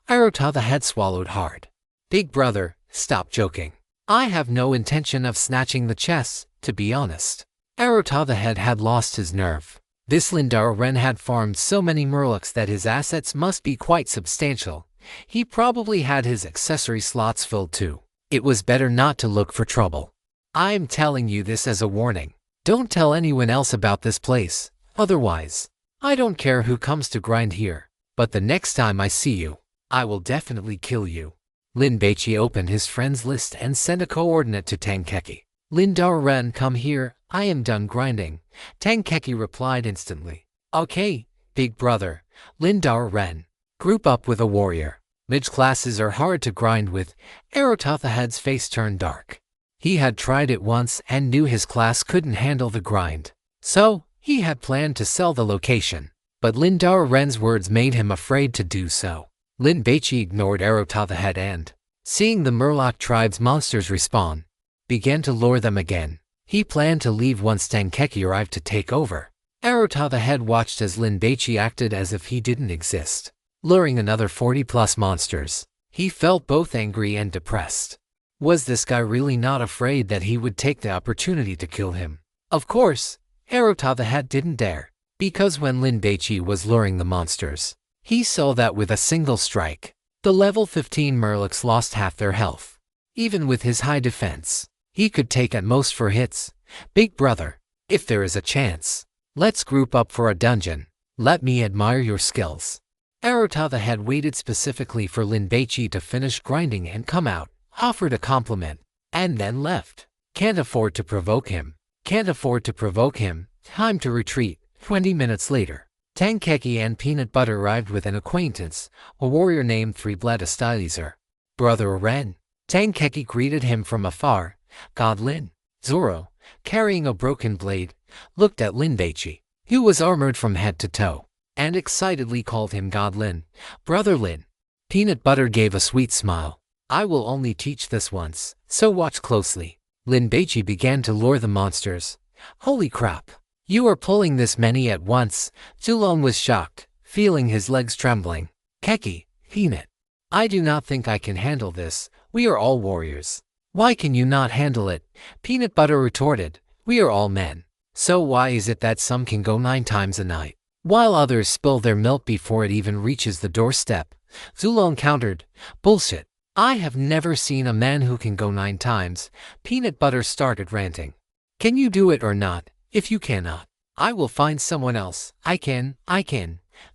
Arota the head swallowed hard. Big brother, stop joking. I have no intention of snatching the chest, to be honest. Arota the head had lost his nerve. This Lindar Ren had farmed so many murlocs that his assets must be quite substantial. He probably had his accessory slots filled too. It was better not to look for trouble. I'm telling you this as a warning. Don't tell anyone else about this place. Otherwise, I don't care who comes to grind here, but the next time I see you, I will definitely kill you. Lin Baici opened his friends list and sent a coordinate to Tangkeki. Lindar Ren, come here, I am done grinding. Tangkeki replied instantly. Okay, big brother. Lindar Ren. Group up with a warrior. Mid classes are hard to grind with. Arotathahed's face turned dark. He had tried it once and knew his class couldn't handle the grind. So, he had planned to sell the location. But Lindar Ren's words made him afraid to do so. Lin Baici ignored Arotothahed and, seeing the Murloc tribe's monsters respawn, began to lure them again. He planned to leave once Tangkeki arrived to take over. Arotothahed watched as Lin Baici acted as if he didn't exist, luring another 40+ monsters. He felt both angry and depressed. Was this guy really not afraid that he would take the opportunity to kill him? Of course, Arotothahed didn't dare, because when Lin Baici was luring the monsters, he saw that with a single strike, the level 15 Murlocs lost half their health. Even with his high defense, he could take at most 4 hits. Big brother, if there is a chance, let's group up for a dungeon. Let me admire your skills. Arotothahed waited specifically for Lin Baici to finish grinding and come out, offered a compliment, and then left. Can't afford to provoke him. Can't afford to provoke him. Time to retreat. 20 minutes later, Tangkeki and Peanut Butter arrived with an acquaintance, a warrior named Threeblad Stylizer. Brother Ren. Tangkeki greeted him from afar. God Lin. Zoro, carrying a broken blade, looked at Lin Baici, who was armored from head to toe, and excitedly called him God Lin. Brother Lin. Peanut Butter gave a sweet smile. I will only teach this once, so watch closely. Lin Baici began to lure the monsters. Holy crap! You are pulling this many at once. Zulong was shocked, feeling his legs trembling. Keki, Peanut. I do not think I can handle this. We are all warriors. Why can you not handle it? Peanut Butter retorted. We are all men. So why is it that some can go 9 times a night, while others spill their milk before it even reaches the doorstep? Zulong countered. Bullshit. I have never seen a man who can go 9 times. Peanut Butter started ranting. Can you do it or not? If you cannot, I will find someone else. I can.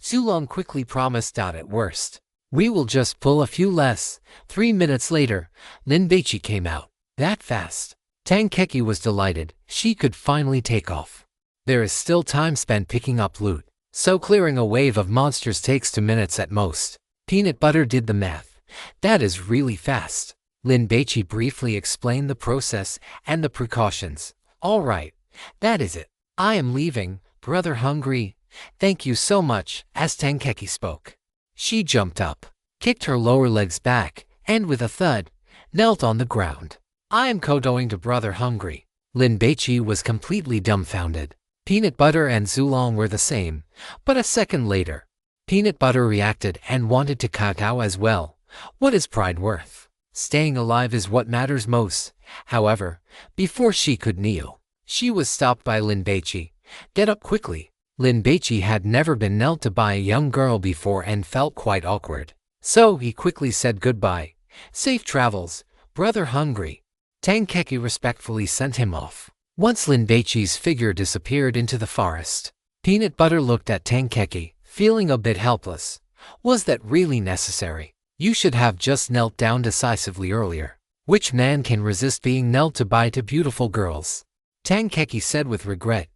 Zulong quickly promised out at worst. We will just pull a few less. 3 minutes later, Lin Baici came out. That fast. Tangkeki was delighted. She could finally take off. There is still time spent picking up loot, so clearing a wave of monsters takes 2 minutes at most. Peanut Butter did the math. That is really fast. Lin Baici briefly explained the process and the precautions. All right, that is it. I am leaving, brother hungry. Thank you so much. As Tangkeki spoke, she jumped up, kicked her lower legs back, and with a thud, knelt on the ground. I am going to brother hungry. Lin Baici was completely dumbfounded. Peanut Butter and Zulong were the same, but a second later, Peanut Butter reacted and wanted to kowtow as well. What is pride worth? Staying alive is what matters most. However, before she could kneel, she was stopped by Lin Baici. Get up quickly. Lin Baici had never been knelt to by a young girl before and felt quite awkward. So he quickly said goodbye. Safe travels, brother hungry. Tangkeki respectfully sent him off. Once Lin Baici's figure disappeared into the forest, Peanut Butter looked at Tangkeki, feeling a bit helpless. Was that really necessary? You should have just knelt down decisively earlier. Which man can resist being knelt to by to beautiful girls? Tangkeki said with regret.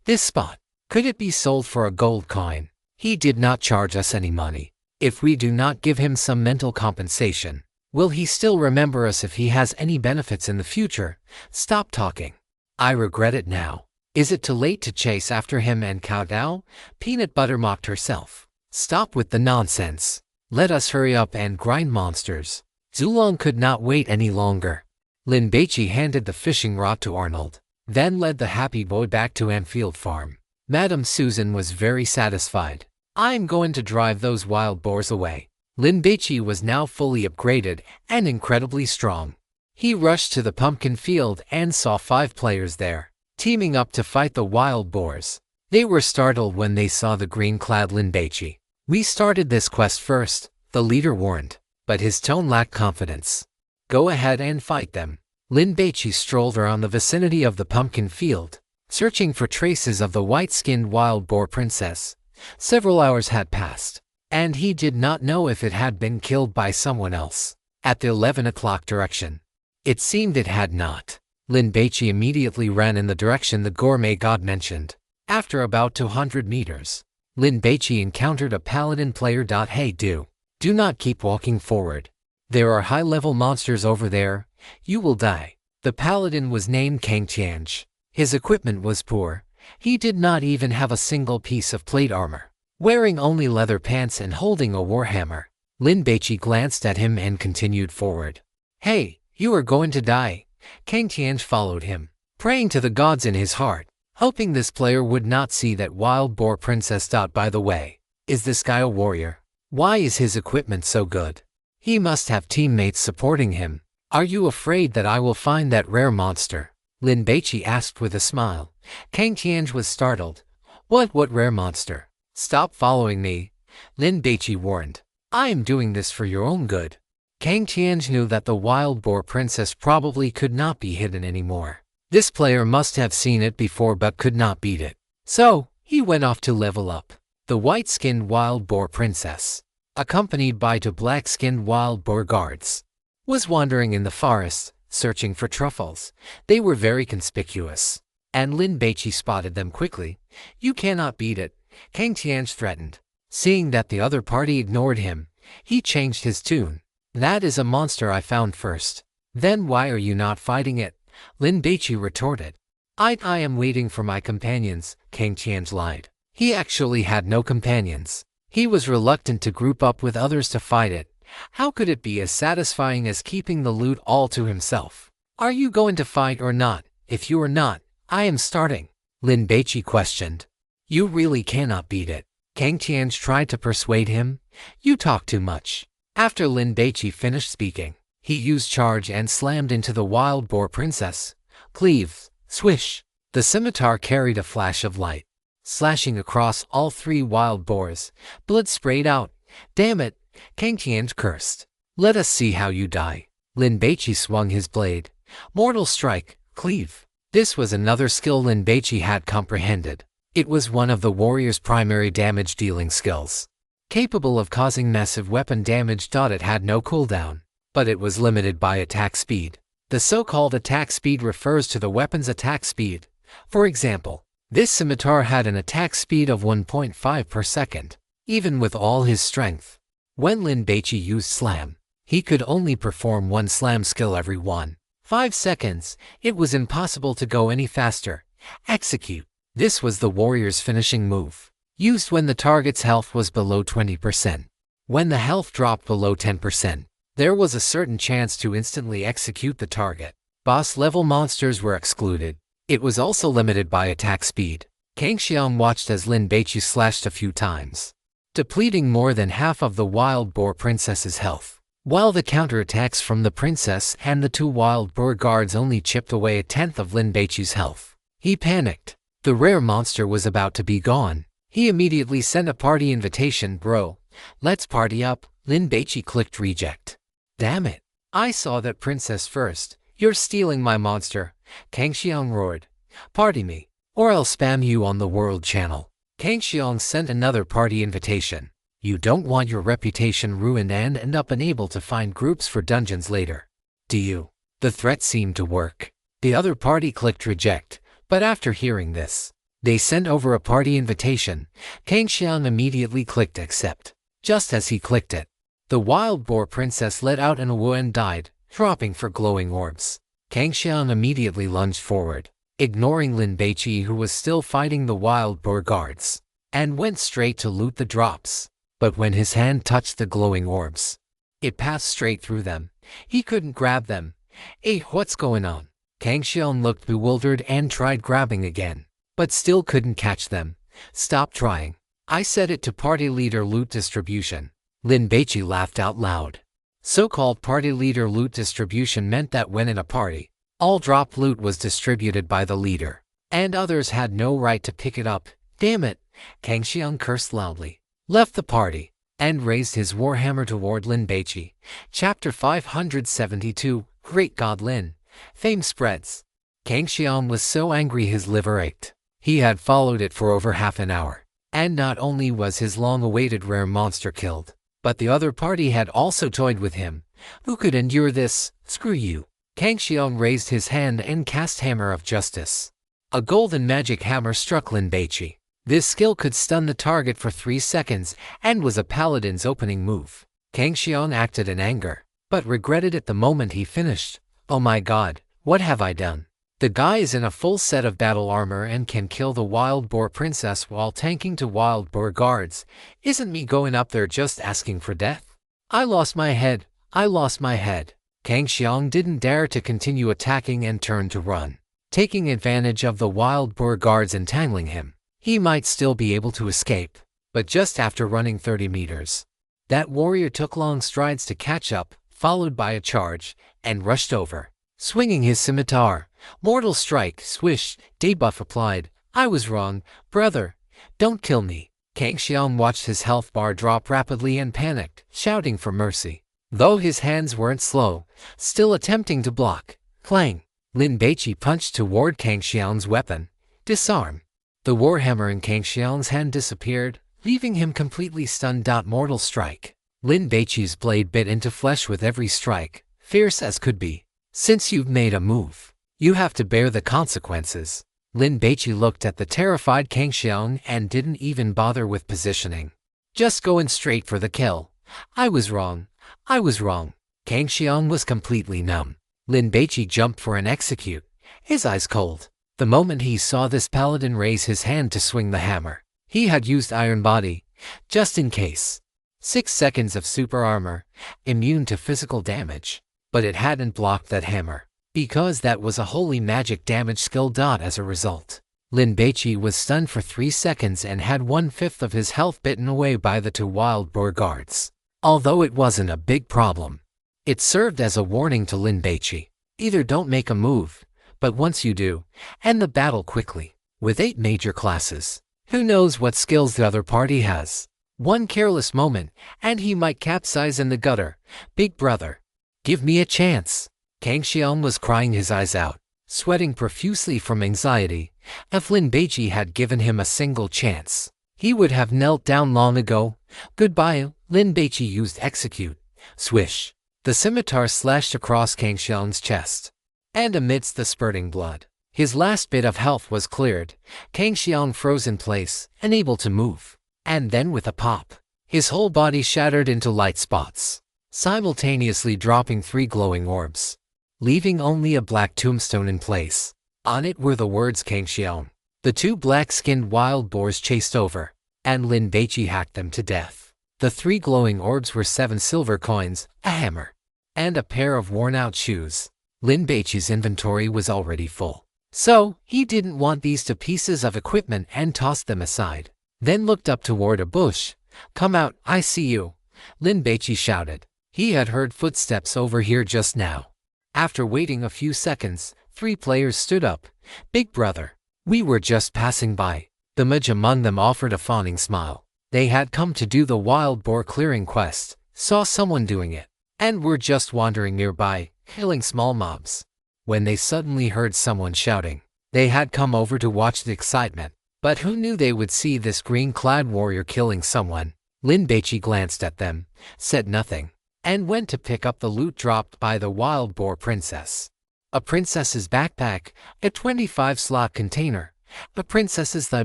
This spot, could it be sold for a gold coin? He did not charge us any money. If we do not give him some mental compensation, will he still remember us if he has any benefits in the future? Stop talking. I regret it now. Is it too late to chase after him and kowtow? Peanut Butter mocked herself. Stop with the nonsense. Let us hurry up and grind monsters. Zulong could not wait any longer. Lin Baici handed the fishing rod to Arnold, then led the happy boy back to Anfield Farm. Madame Susan was very satisfied. I'm going to drive those wild boars away. Lin Baici was now fully upgraded and incredibly strong. He rushed to the pumpkin field and saw 5 players there, teaming up to fight the wild boars. They were startled when they saw the green-clad Lin Baici. "We started this quest first," the leader warned, but his tone lacked confidence. "Go ahead and fight them." Lin Baici strolled around the vicinity of the pumpkin field, searching for traces of the white-skinned wild boar princess. Several hours had passed, and he did not know if it had been killed by someone else. At the 11 o'clock direction, it seemed it had not. Lin Baici immediately ran in the direction the gourmet god mentioned. After about 200 meters, Lin Baici encountered a paladin player. "Hey, do not keep walking forward. There are high-level monsters over there. You will die." The paladin was named Kang Tianj. His equipment was poor. He did not even have a single piece of plate armor. Wearing only leather pants and holding a warhammer, Lin Baici glanced at him and continued forward. "Hey, you are going to die." Kang Tianj followed him, praying to the gods in his heart, hoping this player would not see that wild boar princess. "By the way, is this guy a warrior? Why is his equipment so good? He must have teammates supporting him. Are you afraid that I will find that rare monster?" Lin Baici asked with a smile. Kang Tianj was startled. What rare monster? "Stop following me," Lin Baici warned. "I am doing this for your own good." Kang Tianj knew that the wild boar princess probably could not be hidden anymore. This player must have seen it before but could not beat it. So, he went off to level up. The white-skinned wild boar princess, accompanied by 2 black-skinned wild boar guards, was wandering in the forest, searching for truffles. They were very conspicuous, and Lin Baici spotted them quickly. "You cannot beat it," Kang Tianj threatened. Seeing that the other party ignored him, he changed his tune. "That is a monster I found first." "Then why are you not fighting it?" Lin Baici retorted. I am waiting for my companions," Kang Tianj lied. He actually had no companions. He was reluctant to group up with others to fight it. How could it be as satisfying as keeping the loot all to himself? "Are you going to fight or not? If you are not, I am starting," Lin Baici questioned. "You really cannot beat it." Kang Tianj tried to persuade him. "You talk too much." After Lin Baici finished speaking, he used charge and slammed into the wild boar princess. Cleave, swish. The scimitar carried a flash of light, slashing across all 3 wild boars. Blood sprayed out. "Damn it," Kang Tianj cursed. "Let us see how you die." Lin Baici swung his blade. Mortal strike, cleave. This was another skill Lin Baici had comprehended. It was one of the warrior's primary damage-dealing skills, capable of causing massive weapon damage. It had no cooldown, but it was limited by attack speed. The so-called attack speed refers to the weapon's attack speed. For example, this scimitar had an attack speed of 1.5 per second, even with all his strength. When Lin Baici used slam, he could only perform 1 slam skill every 1.5 seconds. It was impossible to go any faster. Execute. This was the warrior's finishing move, used when the target's health was below 20%. When the health dropped below 10%, there was a certain chance to instantly execute the target. Boss-level monsters were excluded. It was also limited by attack speed. Kang Xiang watched as Lin Baici slashed a few times, depleting more than half of the wild boar princess's health, while the counterattacks from the princess and the 2 wild boar guards only chipped away 1/10 of Lin Baici's health. He panicked. The rare monster was about to be gone. He immediately sent a party invitation. "Bro, let's party up." Lin Baici clicked reject. "Damn it. I saw that princess first. You're stealing my monster," Kang Xiang roared. "Party me, or I'll spam you on the world channel." Kang Xiang sent another party invitation. "You don't want your reputation ruined and end up unable to find groups for dungeons later, do you?" The threat seemed to work. The other party clicked reject, but after hearing this, they sent over a party invitation. Kang Xiang immediately clicked accept. Just as he clicked it, the wild boar princess let out an awaken and died, dropping for glowing orbs. Kang Xiang immediately lunged forward, ignoring Lin Baici who was still fighting the wild boar guards, and went straight to loot the drops. But when his hand touched the glowing orbs, it passed straight through them. He couldn't grab them. "Hey, what's going on?" Kang Xiang looked bewildered and tried grabbing again, but still couldn't catch them. "Stop trying. I set it to party leader loot distribution. Lin Baici laughed out loud. So-called party leader loot distribution meant that when in a party, all dropped loot was distributed by the leader, and others had no right to pick it up. Damn it, Kang Xiang cursed loudly, left the party, and raised his warhammer toward Lin Baici. Chapter 572, Great God Lin. Fame spreads. Kang Xiang was so angry his liver ached. He had followed it for over half an hour, and not only was his long-awaited rare monster killed, but the other party had also toyed with him. Who could endure this? Screw you. Kang Xiang raised his hand and cast Hammer of Justice. A golden magic hammer struck Lin Baici. This skill could stun the target for 3 seconds and was a paladin's opening move. Kang Xiang acted in anger, but regretted it the moment he finished. Oh my god, what have I done? The guy is in a full set of battle armor and can kill the wild boar princess while tanking to wild boar guards. Isn't me going up there just asking for death? I lost my head. I lost my head. Kang Xiang didn't dare to continue attacking and turned to run. Taking advantage of the wild boar guards entangling him, he might still be able to escape. But just after running 30 meters, that warrior took long strides to catch up, followed by a charge, and rushed over, swinging his scimitar. Mortal strike, swish, debuff applied. I was wrong, brother. Don't kill me. Kang Xiang watched his health bar drop rapidly and panicked, shouting for mercy. Though his hands weren't slow, still attempting to block. Clang! Lin Baici punched toward Kang Xiang's weapon. Disarm! The warhammer in Kang Xiang's hand disappeared, leaving him completely stunned. Mortal strike. Lin Baici's blade bit into flesh with every strike, fierce as could be. Since you've made a move, you have to bear the consequences. Lin Baici looked at the terrified Kang Xiang and didn't even bother with positioning. Just going straight for the kill. I was wrong. I was wrong. Kang Xiang was completely numb. Lin Baici jumped for an execute, his eyes cold. The moment he saw this paladin raise his hand to swing the hammer, he had used Iron Body, just in case. 6 seconds of super armor, immune to physical damage. But it hadn't blocked that hammer, because that was a holy magic damage skill. As a result, Lin Baici was stunned for 3 seconds and had 1/5 of his health bitten away by the 2 wild boar guards. Although it wasn't a big problem, it served as a warning to Lin Baici. Either don't make a move, but once you do, end the battle quickly. With 8 major classes, who knows what skills the other party has? One careless moment, and he might capsize in the gutter. Big brother, give me a chance. Kang Xiang was crying his eyes out, sweating profusely from anxiety. If Lin Baici had given him a single chance, he would have knelt down long ago. Goodbye. Lin Baici used execute. Swish. The scimitar slashed across Kang Xiang's chest, and amidst the spurting blood, his last bit of health was cleared. Kang Xiang froze in place, unable to move. And then with a pop, his whole body shattered into light spots, simultaneously dropping 3 glowing orbs, leaving only a black tombstone in place. On it were the words Kang Xiang. The 2 black-skinned wild boars chased over, and Lin Baici hacked them to death. The 3 glowing orbs were 7 silver coins, a hammer, and a pair of worn-out shoes. Lin Baici's inventory was already full, so he didn't want these 2 pieces of equipment and tossed them aside. Then looked up toward a bush. Come out, I see you. Lin Baici shouted. He had heard footsteps over here just now. After waiting a few seconds, 3 players stood up. Big brother, we were just passing by. The mage among them offered a fawning smile. They had come to do the wild boar clearing quest, saw someone doing it, and were just wandering nearby, killing small mobs. When they suddenly heard someone shouting, they had come over to watch the excitement. But who knew they would see this green-clad warrior killing someone? Lin Baici glanced at them, said nothing, and went to pick up the loot dropped by the wild boar princess. A princess's backpack, a 25-slot container, a princess's thigh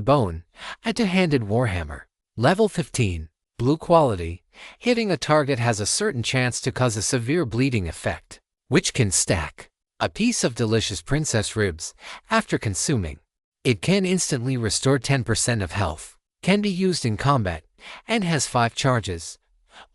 bone, a 2-handed warhammer. Level 15, blue quality. Hitting a target has a certain chance to cause a severe bleeding effect, which can stack. A piece of delicious princess ribs, after consuming, it can instantly restore 10% of health, can be used in combat, and has 5 charges.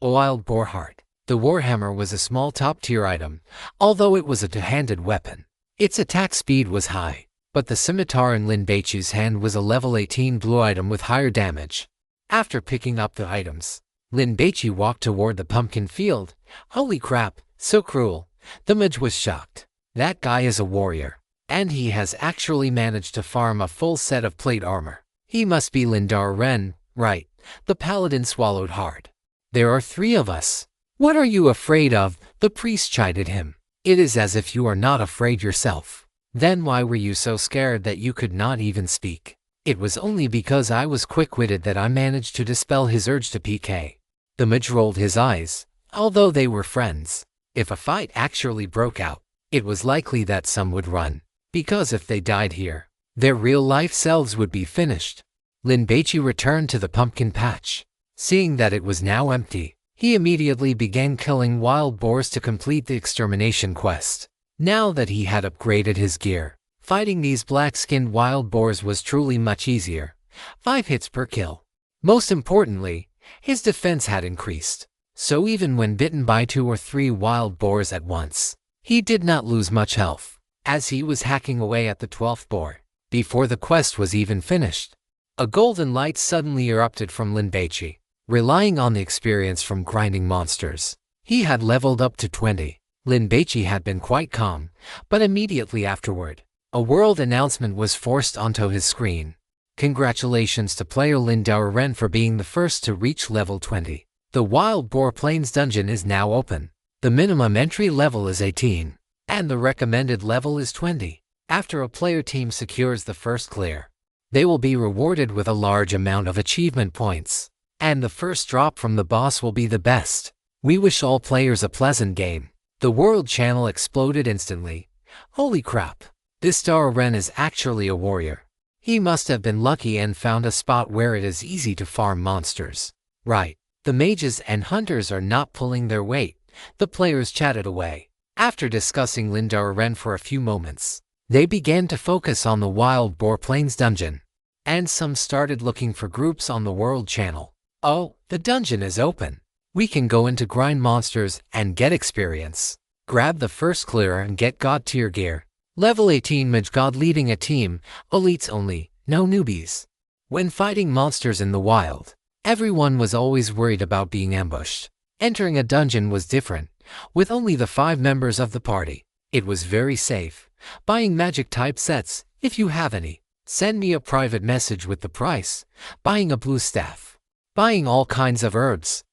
A wild boar heart. The warhammer was a small top-tier item, although it was a 2-handed weapon. Its attack speed was high, but the scimitar in Lin Baici's hand was a level 18 blue item with higher damage. After picking up the items, Lin Baici walked toward the pumpkin field. Holy crap, so cruel. The mage was shocked. That guy is a warrior, and he has actually managed to farm a full set of plate armor. He must be Lin Baici, right? The paladin swallowed hard. There are 3 of us. What are you afraid of? The priest chided him. It is as if you are not afraid yourself. Then why were you so scared that you could not even speak? It was only because I was quick-witted that I managed to dispel his urge to PK. The mage rolled his eyes, although they were friends. If a fight actually broke out, it was likely that some would run, because if they died here, their real-life selves would be finished. Lin Baici returned to the pumpkin patch. Seeing that it was now empty, he immediately began killing wild boars to complete the extermination quest. Now that he had upgraded his gear, fighting these black-skinned wild boars was truly much easier. 5 hits per kill. Most importantly, his defense had increased, so even when bitten by 2 or 3 wild boars at once, he did not lose much health, as he was hacking away at the 12th boar. Before the quest was even finished, a golden light suddenly erupted from Lin Baici. Relying on the experience from grinding monsters, he had leveled up to 20. Lin Baici had been quite calm, but immediately afterward, a world announcement was forced onto his screen. Congratulations to player Lin Baici for being the first to reach level 20. The Wild Boar Plains dungeon is now open. The minimum entry level is 18, and the recommended level is 20. After a player team secures the first clear, they will be rewarded with a large amount of achievement points, and the first drop from the boss will be the best. We wish all players a pleasant game. The world channel exploded instantly. Holy crap, this Baici is actually a warrior. He must have been lucky and found a spot where it is easy to farm monsters. Right, the mages and hunters are not pulling their weight. The players chatted away. After discussing Lin Baici for a few moments, they began to focus on the Wild Boar Plains dungeon, and some started looking for groups on the world channel. Oh, the dungeon is open. We can go into grind monsters and get experience. Grab the first clear and get God tier gear. Level 18 Mage God leading a team, elites only, no newbies. When fighting monsters in the wild, everyone was always worried about being ambushed. Entering a dungeon was different. With only the 5 members of the party, it was very safe. Buying magic type sets, if you have any. Send me a private message with the price. Buying a blue staff. Buying all kinds of herbs.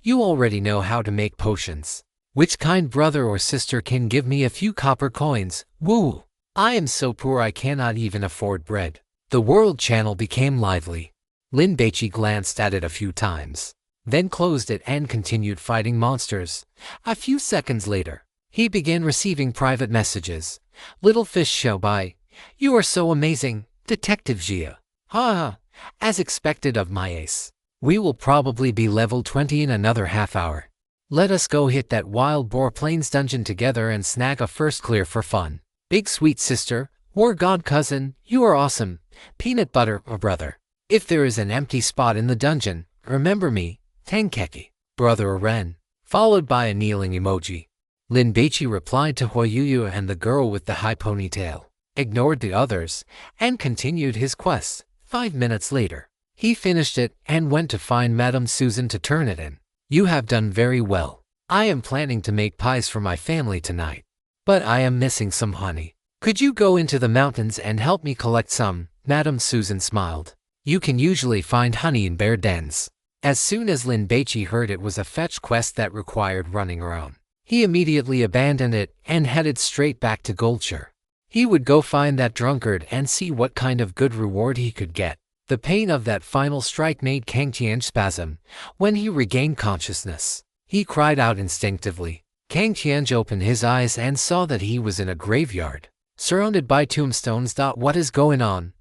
You already know how to make potions. Which kind brother or sister can give me a few copper coins? Woo! I am so poor I cannot even afford bread. The world channel became lively. Lin Baici glanced at it a few times, then closed it and continued fighting monsters. A few seconds later, he began receiving private messages. Little fish show by. You are so amazing, Detective Gia. Ha! As expected of my ace. We will probably be level 20 in another half hour. Let us go hit that Wild Boar Plains dungeon together and snag a first clear for fun. Big sweet sister, war god cousin, you are awesome. Peanut butter or brother. If there is an empty spot in the dungeon, remember me, Tenkeki, brother Ren, followed by a kneeling emoji. Lin Baici replied to Hoyuyu and the girl with the high ponytail, ignored the others, and continued his quest. 5 minutes later, he finished it and went to find Madame Susan to turn it in. You have done very well. I am planning to make pies for my family tonight, but I am missing some honey. Could you go into the mountains and help me collect some? Madame Susan smiled. You can usually find honey in bear dens. As soon as Lin Baici heard it was a fetch quest that required running around, he immediately abandoned it and headed straight back to Goldshire. He would go find that drunkard and see what kind of good reward he could get. The pain of that final strike made Kang Tianj spasm. When he regained consciousness, he cried out instinctively. Kang Tianj opened his eyes and saw that he was in a graveyard, surrounded by tombstones. What is going on?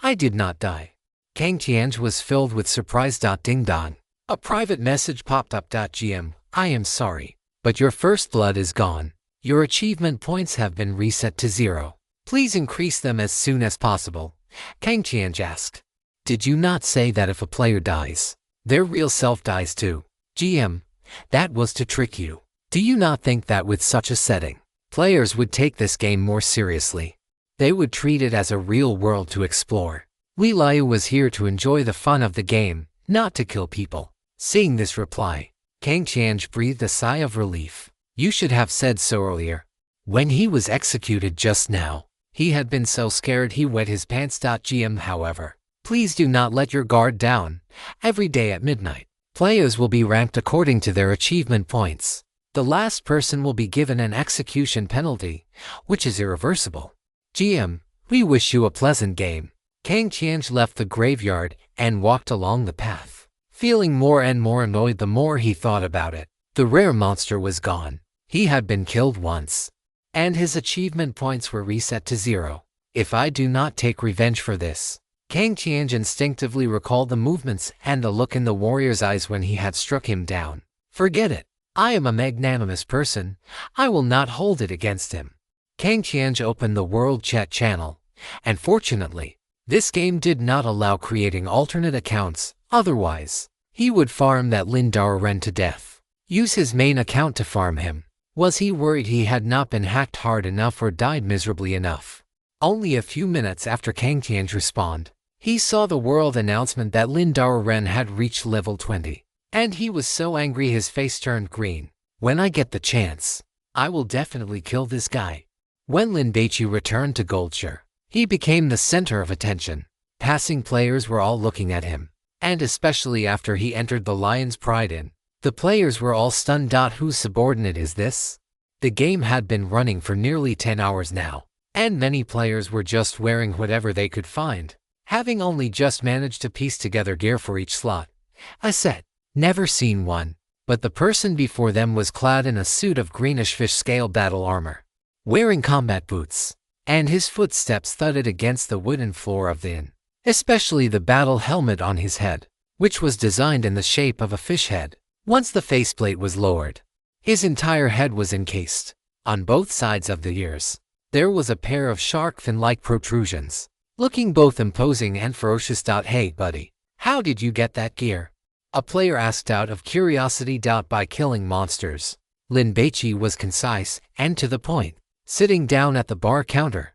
I did not die. Kang Tianj was filled with surprise. Ding dong. A private message popped up. GM, I am sorry, but your first blood is gone. Your achievement points have been reset to 0. Please increase them as soon as possible. Kang Tianj asked. Did you not say that if a player dies, their real self dies too? GM, that was to trick you. Do you not think that with such a setting, players would take this game more seriously? They would treat it as a real world to explore. Li Liu was here to enjoy the fun of the game, not to kill people. Seeing this reply, Kang Qiange breathed a sigh of relief. You should have said so earlier. When he was executed just now, he had been so scared he wet his pants. GM, however, please do not let your guard down. Every day at midnight, players will be ranked according to their achievement points. The last person will be given an execution penalty, which is irreversible. GM, we wish you a pleasant game. Kang Qiange left the graveyard and walked along the path, feeling more and more annoyed the more he thought about it. The rare monster was gone. He had been killed once, and his achievement points were reset to 0. If I do not take revenge for this, Kang Qiange instinctively recalled the movements and the look in the warrior's eyes when he had struck him down. Forget it. I am a magnanimous person. I will not hold it against him. Kang Qiange opened the world chat channel, and fortunately, this game did not allow creating alternate accounts. Otherwise, he would farm that Lin Baici to death. Use his main account to farm him. Was he worried he had not been hacked hard enough or died miserably enough? Only a few minutes after Kang Qiange responded, he saw the world announcement that Lin Baici had reached level 20. And he was so angry his face turned green. When I get the chance, I will definitely kill this guy. When Lin Baici returned to Goldshire, he became the center of attention. Passing players were all looking at him, and especially after he entered the Lion's Pride Inn, the players were all stunned. Whose subordinate is this? The game had been running for nearly 10 hours now, and many players were just wearing whatever they could find, having only just managed to piece together gear for each slot. I said, never seen one, but the person before them was clad in a suit of greenish fish scale battle armor, wearing combat boots, and his footsteps thudded against the wooden floor of the inn, especially the battle helmet on his head, which was designed in the shape of a fish head. Once the faceplate was lowered, his entire head was encased. On both sides of the ears, there was a pair of shark fin-like protrusions, looking both imposing and ferocious. Hey buddy, how did you get that gear? A player asked out of curiosity. By killing monsters. Lin Baici was concise and to the point, sitting down at the bar counter.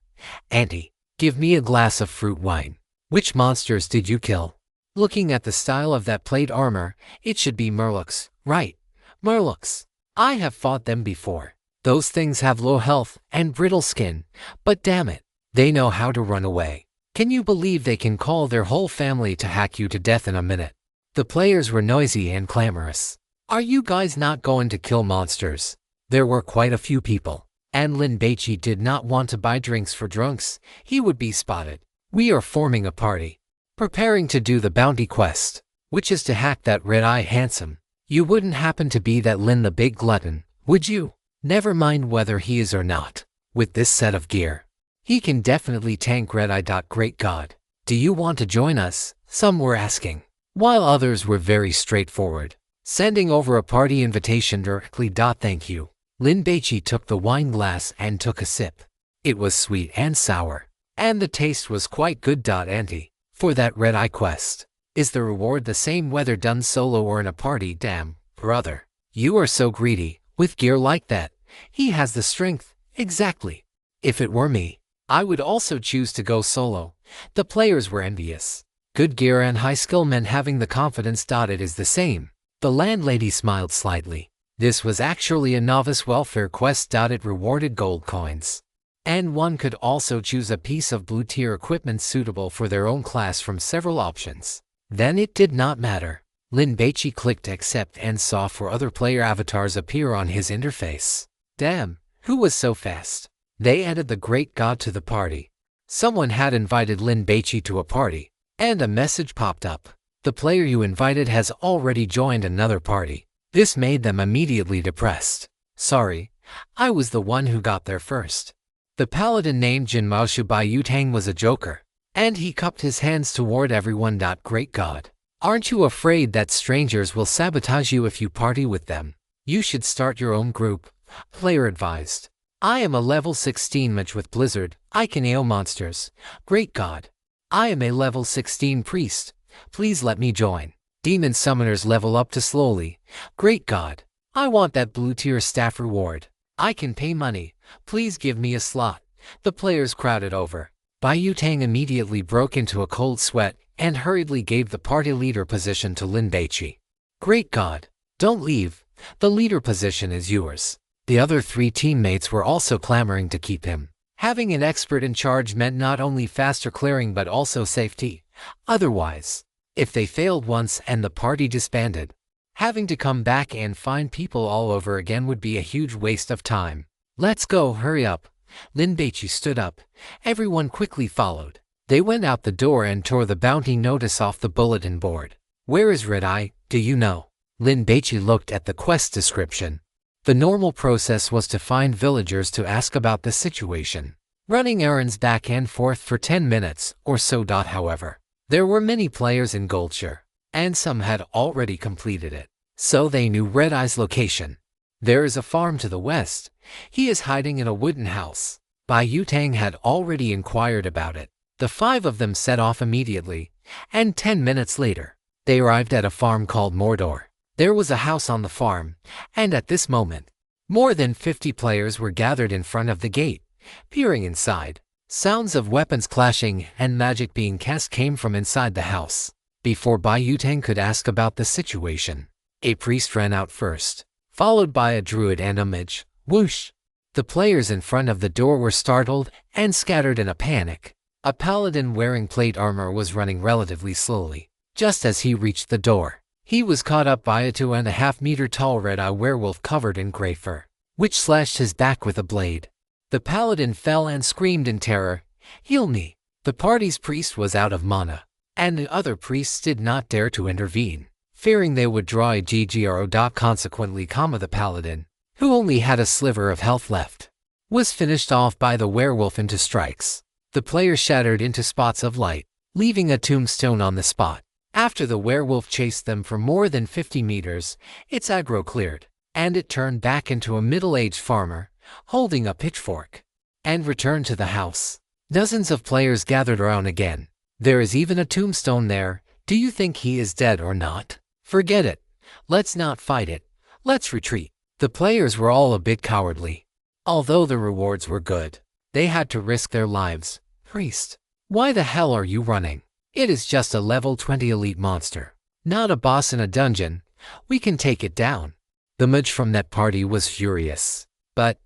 Auntie, give me a glass of fruit wine. Which monsters did you kill? Looking at the style of that plate armor, it should be Murlocs, right? Murlocs. I have fought them before. Those things have low health and brittle skin, but damn it, they know how to run away. Can you believe they can call their whole family to hack you to death in a minute? The players were noisy and clamorous. Are you guys not going to kill monsters? There were quite a few people, and Lin Baici did not want to buy drinks for drunks. He would be spotted. We are forming a party, preparing to do the bounty quest, which is to hack that red-eye handsome. You wouldn't happen to be that Lin the big glutton, would you? Never mind whether he is or not. With this set of gear, he can definitely tank red-eye. Great God, do you want to join us? Some were asking, while others were very straightforward, sending over a party invitation directly. Thank you. Lin Baici took the wine glass and took a sip. It was sweet and sour, and the taste was quite good. Auntie, for that red-eye quest, is the reward the same whether done solo or in a party? Damn, brother, you are so greedy. With gear like that, he has the strength. Exactly. If it were me, I would also choose to go solo. The players were envious. Good gear and high skill men having the confidence. It is the same. The landlady smiled slightly. This was actually a novice welfare quest. It rewarded gold coins, and one could also choose a piece of blue tier equipment suitable for their own class from several options. Then it did not matter. Lin Baici clicked accept and saw 4 other player avatars appear on his interface. Damn, who was so fast? They added the great god to the party. Someone had invited Lin Baici to a party, and a message popped up. The player you invited has already joined another party. This made them immediately depressed. Sorry, I was the one who got there first. The paladin named Jin Maoshu Yutang was a joker, and he cupped his hands toward everyone. Great God, aren't you afraid that strangers will sabotage you if you party with them? You should start your own group, player advised. I am a level 16 mage with Blizzard. I can AO monsters. Great God, I am a level 16 priest. Please let me join. Demon summoners level up to slowly. Great God, I want that blue tier staff reward. I can pay money. Please give me a slot. The players crowded over, Bai Yutang immediately broke into a cold sweat and hurriedly gave the party leader position to Lin Baici. Great God! Don't leave, the leader position is yours. The other 3 teammates were also clamoring to keep him. Having an expert in charge meant not only faster clearing but also safety. Otherwise, if they failed once and the party disbanded, having to come back and find people all over again would be a huge waste of time. Let's go, hurry up. Lin Baici stood up. Everyone quickly followed. They went out the door and tore the bounty notice off the bulletin board. Where is Red Eye, do you know? Lin Baici looked at the quest description. The normal process was to find villagers to ask about the situation, running errands back and forth for 10 minutes or so. However, there were many players in Goldshire, and some had already completed it, so they knew Red Eye's location. There is a farm to the west. He is hiding in a wooden house. Bai Yutang had already inquired about it. The 5 of them set off immediately, and 10 minutes later, they arrived at a farm called Mordor. There was a house on the farm, and at this moment, more than 50 players were gathered in front of the gate, peering inside. Sounds of weapons clashing and magic being cast came from inside the house. Before Bai Yutang could ask about the situation, a priest ran out first, followed by a druid and a mage. Whoosh! The players in front of the door were startled and scattered in a panic. A paladin wearing plate armor was running relatively slowly. Just as he reached the door, he was caught up by a 2.5-meter tall red-eye werewolf covered in gray fur, which slashed his back with a blade. The paladin fell and screamed in terror, "Heal me!" The party's priest was out of mana, and the other priests did not dare to intervene, fearing they would draw a GGRO. Consequently, the paladin, who only had a sliver of health left, was finished off by the werewolf into strikes. The players shattered into spots of light, leaving a tombstone on the spot. After the werewolf chased them for more than 50 meters, its aggro cleared, and it turned back into a middle-aged farmer, holding a pitchfork, and returned to the house. Dozens of players gathered around again. There is even a tombstone there. Do you think he is dead or not? Forget it. Let's not fight it. Let's retreat. The players were all a bit cowardly. Although the rewards were good, they had to risk their lives. Priest, why the hell are you running? It is just a level 20 elite monster, not a boss in a dungeon. We can take it down. The mage from that party was furious. But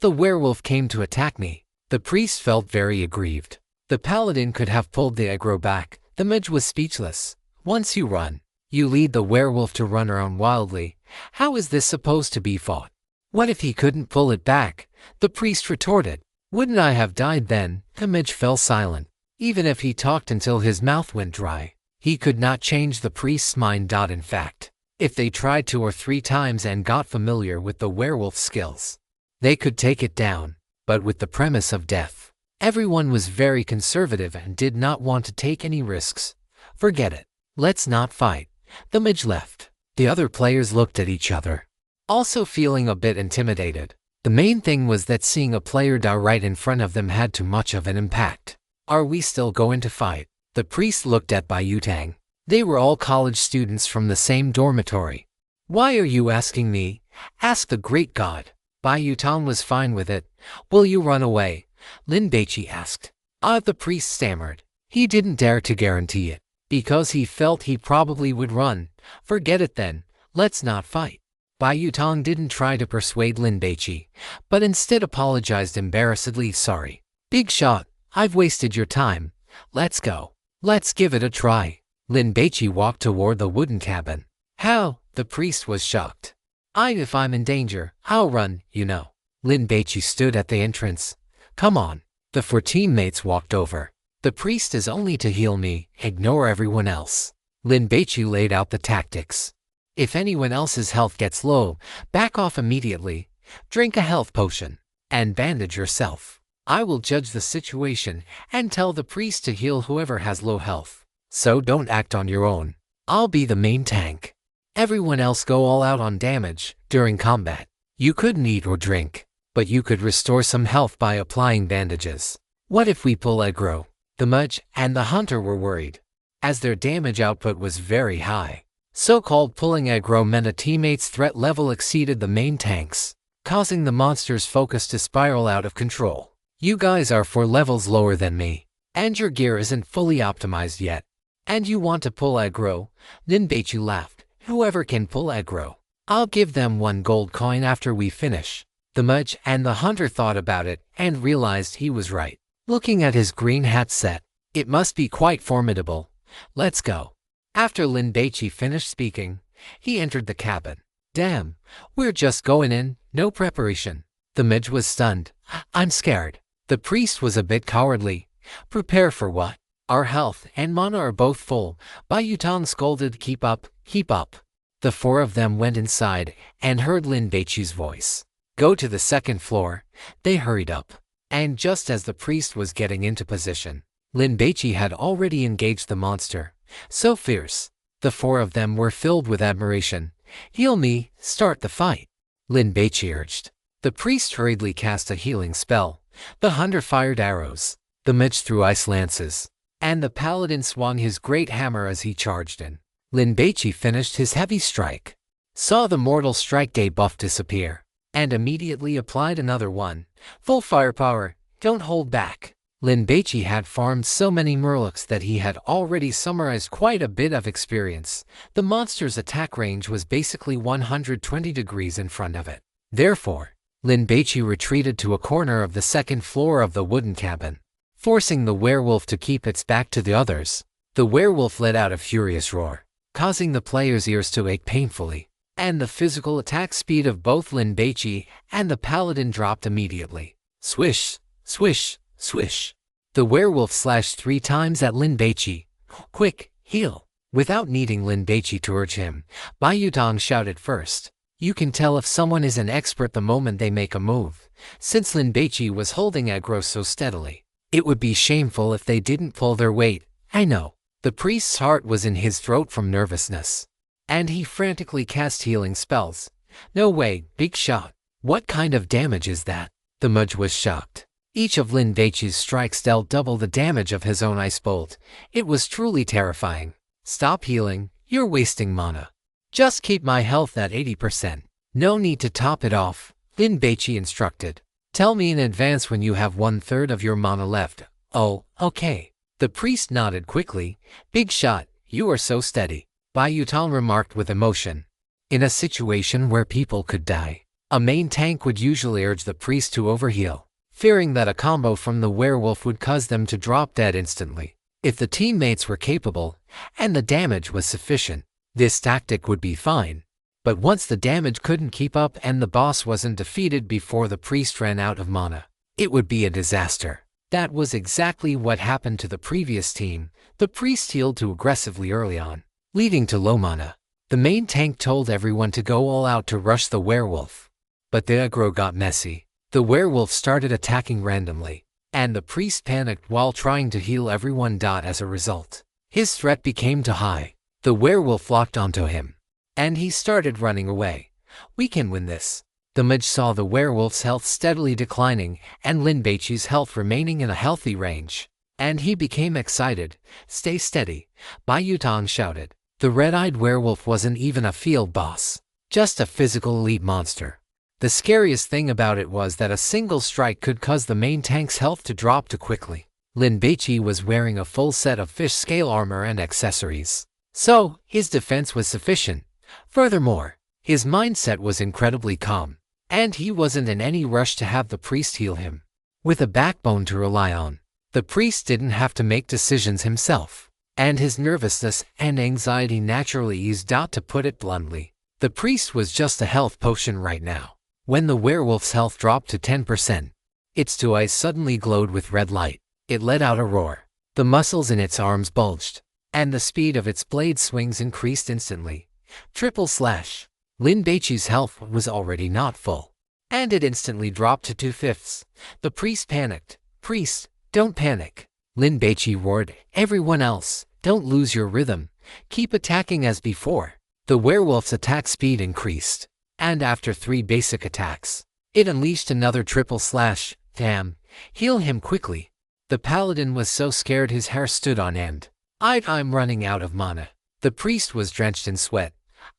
the werewolf came to attack me. The priest felt very aggrieved. The paladin could have pulled the aggro back. The mage was speechless. Once you run, you lead the werewolf to run around wildly. How is this supposed to be fought? What if he couldn't pull it back? The priest retorted. Wouldn't I have died then? The mage fell silent. Even if he talked until his mouth went dry, he could not change the priest's mind. In fact, if they tried 2 or 3 times and got familiar with the werewolf's skills, they could take it down. But with the premise of death, everyone was very conservative and did not want to take any risks. Forget it. Let's not fight. The mage left. The other players looked at each other, also feeling a bit intimidated. The main thing was that seeing a player die right in front of them had too much of an impact. Are we still going to fight? The priest looked at Bai Yutang. They were all college students from the same dormitory. Why are you asking me? Ask the great god. Bai Yutang was fine with it. Will you run away? Lin Baici asked. The priest stammered. He didn't dare to guarantee it, because he felt he probably would run. Forget it then. Let's not fight. Bai Yutang didn't try to persuade Lin Baici, but instead apologized embarrassedly. Sorry. Big shot. I've wasted your time. Let's go. Let's give it a try. Lin Baici walked toward the wooden cabin. How? The priest was shocked. If I'm in danger, I'll run, you know. Lin Baici stood at the entrance. Come on. The 4 teammates walked over. The priest is only to heal me. Ignore everyone else. Lin Baici laid out the tactics. If anyone else's health gets low, back off immediately. Drink a health potion and bandage yourself. I will judge the situation and tell the priest to heal whoever has low health. So don't act on your own. I'll be the main tank. Everyone else go all out on damage during combat. You couldn't eat or drink, but you could restore some health by applying bandages. What if we pull aggro? The mage and the hunter were worried, as their damage output was very high. So-called pulling aggro meant a teammate's threat level exceeded the main tank's, causing the monster's focus to spiral out of control. You guys are 4 levels lower than me. And your gear isn't fully optimized yet. And you want to pull aggro? Lin Baici laughed. Whoever can pull aggro, I'll give them 1 gold coin after we finish. The mage and the hunter thought about it and realized he was right. Looking at his green hat set, it must be quite formidable. Let's go. After Lin Baici finished speaking, he entered the cabin. Damn, we're just going in, no preparation. The mage was stunned. I'm scared. The priest was a bit cowardly. Prepare for what? Our health and mana are both full. Bayutan scolded, keep up, keep up. The 4 of them went inside and heard Lin Baici's voice. Go to the 2nd floor. They hurried up. And just as the priest was getting into position, Lin Baici had already engaged the monster. So fierce. The 4 of them were filled with admiration. Heal me, start the fight. Lin Baici urged. The priest hurriedly cast a healing spell. The hunter fired arrows. The mage threw ice lances. And the paladin swung his great hammer as he charged in. Lin Baici finished his heavy strike, saw the mortal strike debuff disappear, and immediately applied another one. Full firepower, don't hold back. Lin Baici had farmed so many relics that he had already summarized quite a bit of experience. The monster's attack range was basically 120 degrees in front of it. Therefore, Lin Baici retreated to a corner of the 2nd floor of the wooden cabin, forcing the werewolf to keep its back to the others. The werewolf let out a furious roar, causing the players' ears to ache painfully, and the physical attack speed of both Lin Baici and the paladin dropped immediately. Swish, swish, swish. The werewolf slashed 3 times at Lin Baici. Quick, heal. Without needing Lin Baici to urge him, Bayutang shouted first. You can tell if someone is an expert the moment they make a move. Since Lin Baici was holding aggro so steadily, it would be shameful if they didn't pull their weight. I know. The priest's heart was in his throat from nervousness, and he frantically cast healing spells. No way, big shot. What kind of damage is that? The mage was shocked. Each of Lin Baici's strikes dealt double the damage of his own ice bolt. It was truly terrifying. Stop healing, you're wasting mana. Just keep my health at 80%. No need to top it off, Lin Baici instructed. Tell me in advance when you have 1/3 of your mana left. Oh, okay. The priest nodded quickly. Big shot, you are so steady, Bayutan remarked with emotion. In a situation where people could die, a main tank would usually urge the priest to overheal, fearing that a combo from the werewolf would cause them to drop dead instantly. If the teammates were capable, and the damage was sufficient, this tactic would be fine. But once the damage couldn't keep up and the boss wasn't defeated before the priest ran out of mana, it would be a disaster. That was exactly what happened to the previous team. The priest healed too aggressively early on, leading to low mana. The main tank told everyone to go all out to rush the werewolf. But the aggro got messy. The werewolf started attacking randomly, and the priest panicked while trying to heal everyone. As a result, his threat became too high. The werewolf locked onto him, and he started running away. We can win this. The mage saw the werewolf's health steadily declining and Lin Baici's health remaining in a healthy range, and he became excited. Stay steady, Bayutang shouted. The red-eyed werewolf wasn't even a field boss, just a physical elite monster. The scariest thing about it was that a single strike could cause the main tank's health to drop too quickly. Lin Baici was wearing a full set of fish scale armor and accessories, so his defense was sufficient. Furthermore, his mindset was incredibly calm, and he wasn't in any rush to have the priest heal him. With a backbone to rely on, the priest didn't have to make decisions himself, and his nervousness and anxiety naturally eased out. To put it bluntly, the priest was just a health potion right now. When the werewolf's health dropped to 10%, its 2 eyes suddenly glowed with red light. It let out a roar. The muscles in its arms bulged, and the speed of its blade swings increased instantly. Triple slash. Lin Baici's health was already not full, and it instantly dropped to 2/5. The priest panicked. Priest, don't panic. Lin Baici roared. Everyone else, don't lose your rhythm. Keep attacking as before. The werewolf's attack speed increased, and after 3 basic attacks, it unleashed another triple slash. Damn, heal him quickly. The paladin was so scared his hair stood on end. I'm running out of mana. The priest was drenched in sweat.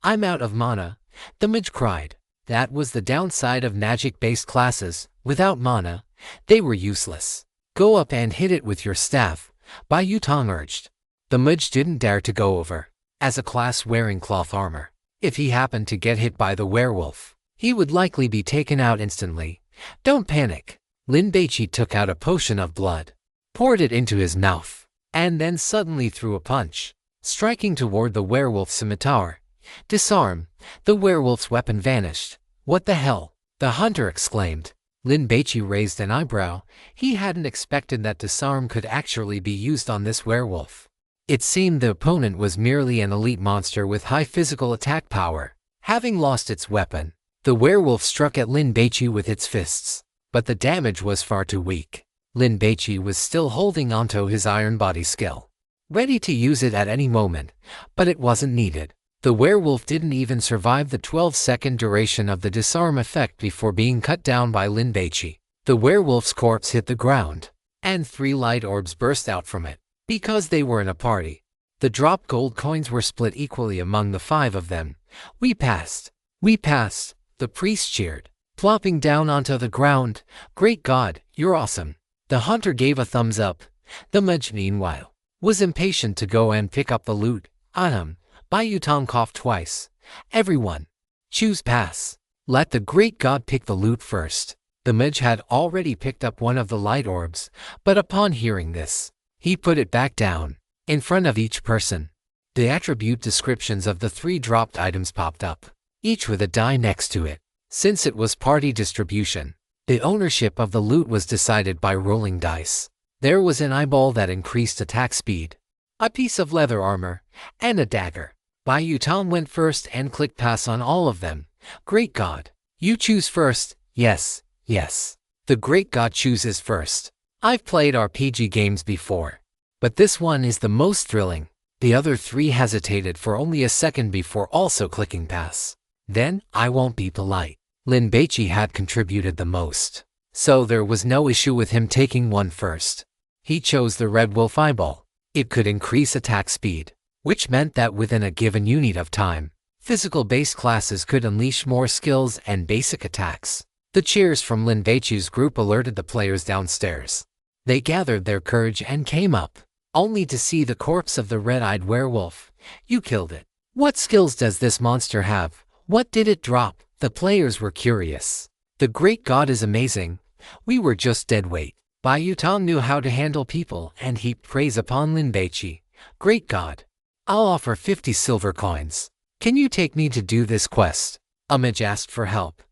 I'm out of mana, the mage cried. That was the downside of magic-based classes. Without mana, they were useless. Go up and hit it with your staff, Bai Yutong urged. The mage didn't dare to go over. As a class wearing cloth armor, if he happened to get hit by the werewolf, he would likely be taken out instantly. Don't panic. Lin Baici took out a potion of blood, poured it into his mouth, and then suddenly threw a punch, striking toward the werewolf's scimitar. Disarm! The werewolf's weapon vanished. What the hell? The hunter exclaimed. Lin Baici raised an eyebrow. He hadn't expected that disarm could actually be used on this werewolf. It seemed the opponent was merely an elite monster with high physical attack power. Having lost its weapon, the werewolf struck at Lin Baici with its fists, but the damage was far too weak. Lin Baici was still holding onto his iron body skill, ready to use it at any moment, but it wasn't needed. The werewolf didn't even survive the 12-second duration of the disarm effect before being cut down by Lin Baici. The werewolf's corpse hit the ground, and 3 light orbs burst out from it. Because they were in a party, the dropped gold coins were split equally among the 5 of them. We passed. We passed, the priest cheered, plopping down onto the ground. Great God, you're awesome. The hunter gave a thumbs up. The mage, meanwhile, was impatient to go and pick up the loot. Bai Yutong coughed twice. Everyone, choose pass. Let the great god pick the loot first. The mage had already picked up one of the light orbs, but upon hearing this, he put it back down, in front of each person. The attribute descriptions of the 3 dropped items popped up, each with a die next to it. Since it was party distribution, the ownership of the loot was decided by rolling dice. There was an eyeball that increased attack speed, a piece of leather armor, and a dagger. Bai Yutong went first and clicked pass on all of them. Great God, you choose first. Yes, yes. The great god chooses first. I've played RPG games before, but this one is the most thrilling. The other 3 hesitated for only a second before also clicking pass. Then, I won't be polite. Lin Baici had contributed the most, so there was no issue with him taking one first. He chose the red wolf eyeball. It could increase attack speed, which meant that within a given unit of time, physical-based classes could unleash more skills and basic attacks. The cheers from Lin Baici's group alerted the players downstairs. They gathered their courage and came up, only to see the corpse of the red-eyed werewolf. You killed it. What skills does this monster have? What did it drop? The players were curious. The great god is amazing. We were just dead weight. Bai Yutong knew how to handle people and heaped praise upon Lin Baici. Great god, I'll offer 50 silver coins. Can you take me to do this quest? A mage asked for help.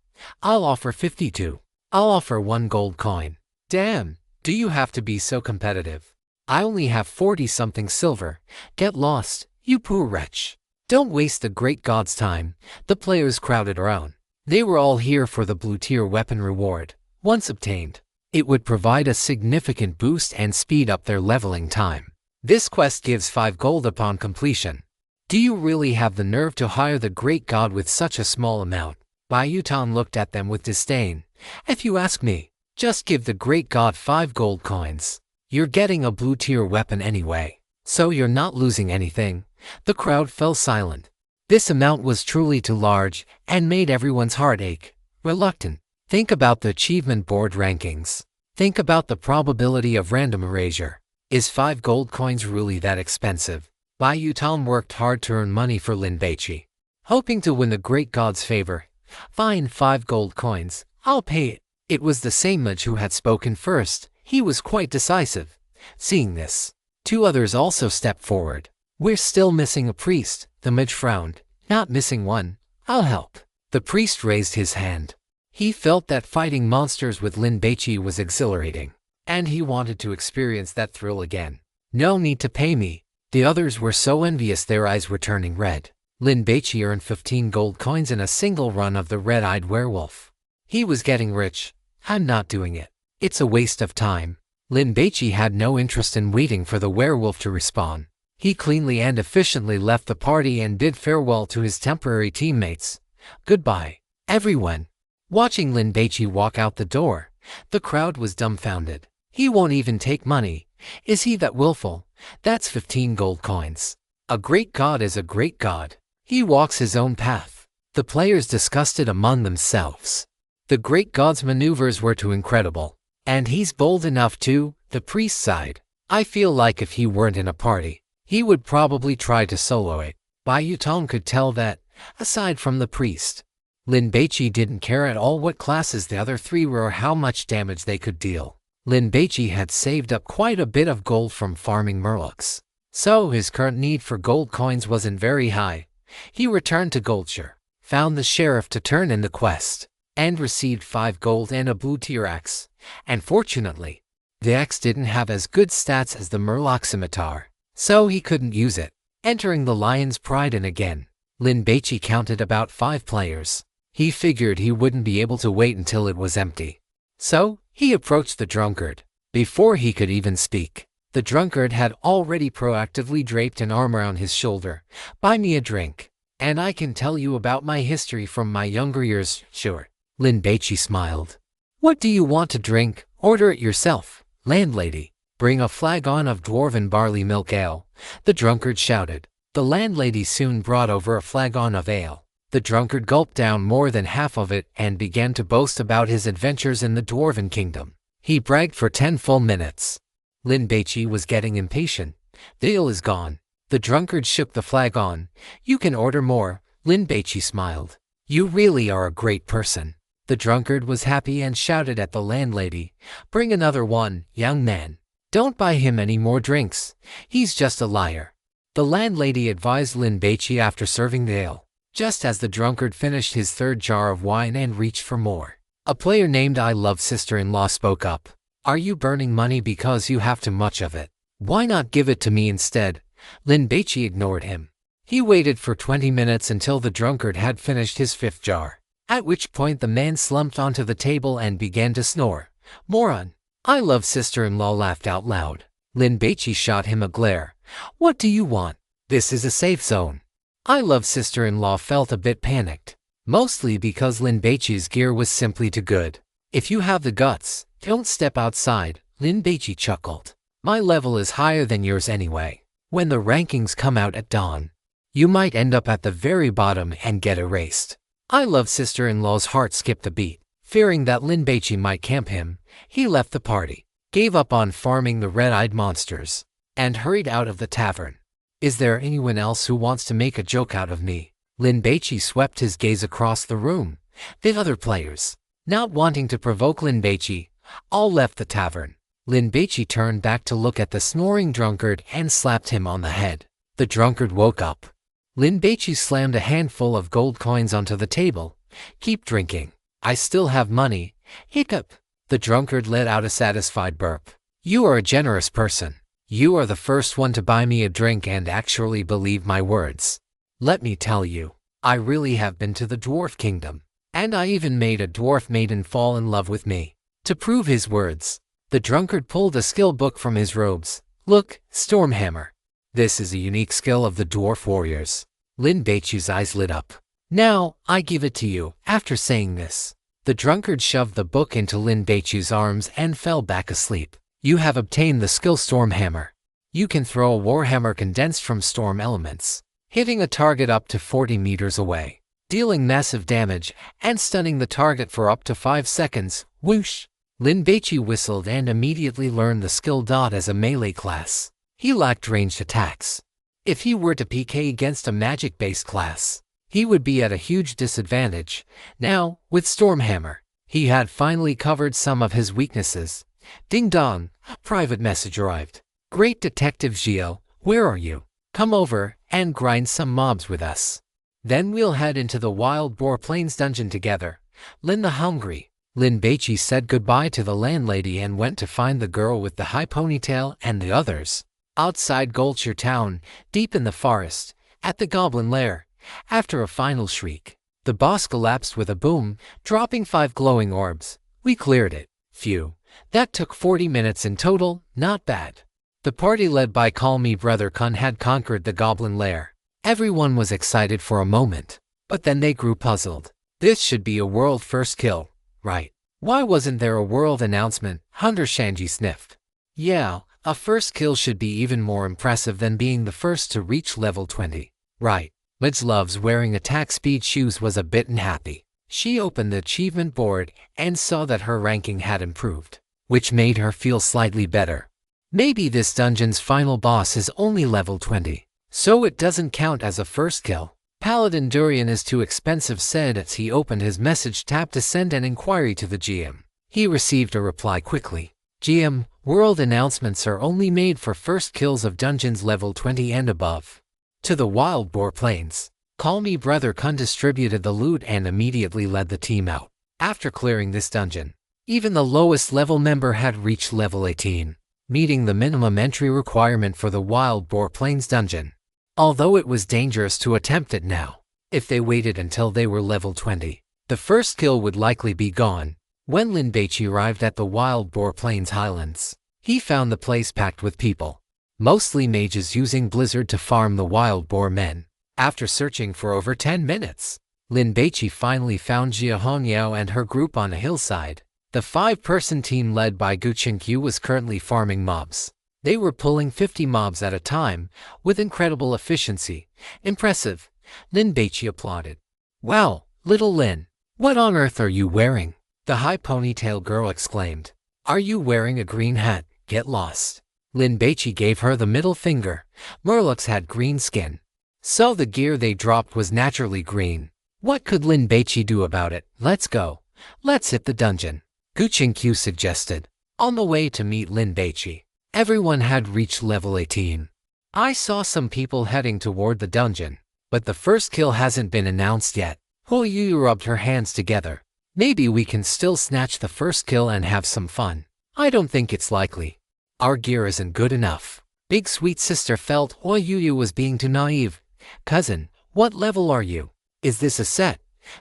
I'll offer 52. I'll offer 1 gold coin. Damn, do you have to be so competitive? I only have 40-something silver. Get lost, you poor wretch. Don't waste the great god's time. The players crowded around. They were all here for the blue-tier weapon reward. Once obtained, it would provide a significant boost and speed up their leveling time. This quest gives 5 gold upon completion. Do you really have the nerve to hire the great god with such a small amount? Bai Yutong looked at them with disdain. If you ask me, just give the great god 5 gold coins. You're getting a blue-tier weapon anyway, so you're not losing anything. The crowd fell silent. This amount was truly too large and made everyone's heart ache. Reluctant. Think about the achievement board rankings. Think about the probability of random erasure. Is 5 gold coins really that expensive? Bai Yutong worked hard to earn money for Lin Baici, hoping to win the great god's favor. Fine, 5 gold coins. I'll pay it. It was the same mage who had spoken first. He was quite decisive. Seeing this, 2 others also stepped forward. We're still missing a priest. The mage frowned. Not missing one. I'll help. The priest raised his hand. He felt that fighting monsters with Lin Baici was exhilarating, and he wanted to experience that thrill again. No need to pay me. The others were so envious their eyes were turning red. Lin Baici earned 15 gold coins in a single run of the red-eyed werewolf. He was getting rich. I'm not doing it. It's a waste of time. Lin Baici had no interest in waiting for the werewolf to respawn. He cleanly and efficiently left the party and bid farewell to his temporary teammates. Goodbye, everyone. Watching Lin Baici walk out the door, the crowd was dumbfounded. He won't even take money. Is he that willful? That's 15 gold coins. A great god is a great god. He walks his own path. The players discussed it among themselves. The great god's maneuvers were too incredible. And he's bold enough too, the priest sighed. I feel like if he weren't in a party, he would probably try to solo it. Bai Yutong could tell that, aside from the priest, Lin Baici didn't care at all what classes the other three were or how much damage they could deal. Lin Baici had saved up quite a bit of gold from farming murlocs, so his current need for gold coins wasn't very high. He returned to Goldshire, found the sheriff to turn in the quest, and received 5 gold and a blue tier axe. And fortunately, the axe didn't have as good stats as the murloc scimitar, so he couldn't use it. Entering the Lion's Pride Inn again, Lin Baici counted about 5 players. He figured he wouldn't be able to wait until it was empty. So, he approached the drunkard. Before he could even speak, the drunkard had already proactively draped an arm around his shoulder. Buy me a drink, and I can tell you about my history from my younger years. Sure. Lin Baici smiled. What do you want to drink? Order it yourself, landlady. Bring a flagon of dwarven barley milk ale, the drunkard shouted. The landlady soon brought over a flagon of ale. The drunkard gulped down more than half of it and began to boast about his adventures in the Dwarven Kingdom. He bragged for 10 full minutes. Lin Baici was getting impatient. The ale is gone. The drunkard shook the flagon. You can order more, Lin Baici smiled. You really are a great person. The drunkard was happy and shouted at the landlady. Bring another one, young man. Don't buy him any more drinks. He's just a liar. The landlady advised Lin Baici after serving the ale. Just as the drunkard finished his 3rd jar of wine and reached for more, a player named I Love Sister-in-Law spoke up. Are you burning money because you have too much of it? Why not give it to me instead? Lin Baici ignored him. He waited for 20 minutes until the drunkard had finished his 5th jar, at which point the man slumped onto the table and began to snore. Moron! I Love Sister-in-Law laughed out loud. Lin Baici shot him a glare. What do you want? This is a safe zone. I Love Sister-in-Law felt a bit panicked, mostly because Lin Baici's gear was simply too good. If you have the guts, don't step outside, Lin Baici chuckled. My level is higher than yours anyway. When the rankings come out at dawn, you might end up at the very bottom and get erased. I Love Sister-in-Law's heart skipped a beat. Fearing that Lin Baici might camp him, he left the party, gave up on farming the red-eyed monsters, and hurried out of the tavern. Is there anyone else who wants to make a joke out of me? Lin Baici swept his gaze across the room. The other players, not wanting to provoke Lin Baici, all left the tavern. Lin Baici turned back to look at the snoring drunkard and slapped him on the head. The drunkard woke up. Lin Baici slammed a handful of gold coins onto the table. Keep drinking. I still have money. Hiccup. The drunkard let out a satisfied burp. You are a generous person. You are the first one to buy me a drink and actually believe my words. Let me tell you, I really have been to the Dwarf Kingdom, and I even made a dwarf maiden fall in love with me. To prove his words, the drunkard pulled a skill book from his robes. Look, Stormhammer. This is a unique skill of the dwarf warriors. Lin Baici's eyes lit up. Now, I give it to you. After saying this, the drunkard shoved the book into Lin Baici's arms and fell back asleep. You have obtained the skill Stormhammer. You can throw a warhammer condensed from storm elements, hitting a target up to 40 meters away, dealing massive damage, and stunning the target for up to 5 seconds. Whoosh! Lin Baici whistled and immediately learned the skill. As a melee class, he lacked ranged attacks. If he were to PK against a magic-based class, he would be at a huge disadvantage. Now, with Stormhammer, he had finally covered some of his weaknesses. Ding dong, a private message arrived. Great Detective Gio, where are you? Come over and grind some mobs with us. Then we'll head into the Wild Boar Plains dungeon together. Lin the Hungry. Lin Baici said goodbye to the landlady and went to find the girl with the high ponytail and the others. Outside Goldshire town, deep in the forest, at the goblin lair, after a final shriek, the boss collapsed with a boom, dropping 5 glowing orbs. We cleared it. Phew. That took 40 minutes in total, not bad. The party led by Call Me Brother Kun had conquered the goblin lair. Everyone was excited for a moment, but then they grew puzzled. This should be a world first kill, right? Why wasn't there a world announcement? Hunter Shanji sniffed. Yeah, a first kill should be even more impressive than being the first to reach level 20. Right. Midge loves wearing attack speed shoes was a bit unhappy. She opened the achievement board and saw that her ranking had improved. which made her feel slightly better. Maybe this dungeon's final boss is only level 20, so it doesn't count as a first kill. Paladin Durian is too expensive, said as he opened his message tab to send an inquiry to the GM. He received a reply quickly. GM, world announcements are only made for first kills of dungeons level 20 and above. To the Wild Boar Plains. Call Me Brother Kun distributed the loot and immediately led the team out. After clearing this dungeon, even the lowest level member had reached level 18, meeting the minimum entry requirement for the Wild Boar Plains dungeon. Although it was dangerous to attempt it now, if they waited until they were level 20, the first kill would likely be gone. When Lin Baici arrived at the Wild Boar Plains Highlands, he found the place packed with people, mostly mages using Blizzard to farm the wild boar men. After searching for over 10 minutes, Lin Baici finally found Jia Hongyao and her group on a hillside. The 5-person team led by Gu Qingqiu was currently farming mobs. They were pulling 50 mobs at a time, with incredible efficiency. Impressive, Lin Baici applauded. Wow, little Lin, what on earth are you wearing? The high ponytail girl exclaimed. Are you wearing a green hat? Get lost. Lin Baici gave her the middle finger. Murlocs had green skin, so the gear they dropped was naturally green. What could Lin Baici do about it? Let's go. Let's hit the dungeon, Gu Qingqiu suggested. On the way to meet Lin Baici, everyone had reached level 18. I saw some people heading toward the dungeon, but the first kill hasn't been announced yet. Hu Yu rubbed her hands together. Maybe we can still snatch the first kill and have some fun. I don't think it's likely. Our gear isn't good enough. Big Sweet Sister felt Hu Yu was being too naive. Cousin, what level are you? Is this a set?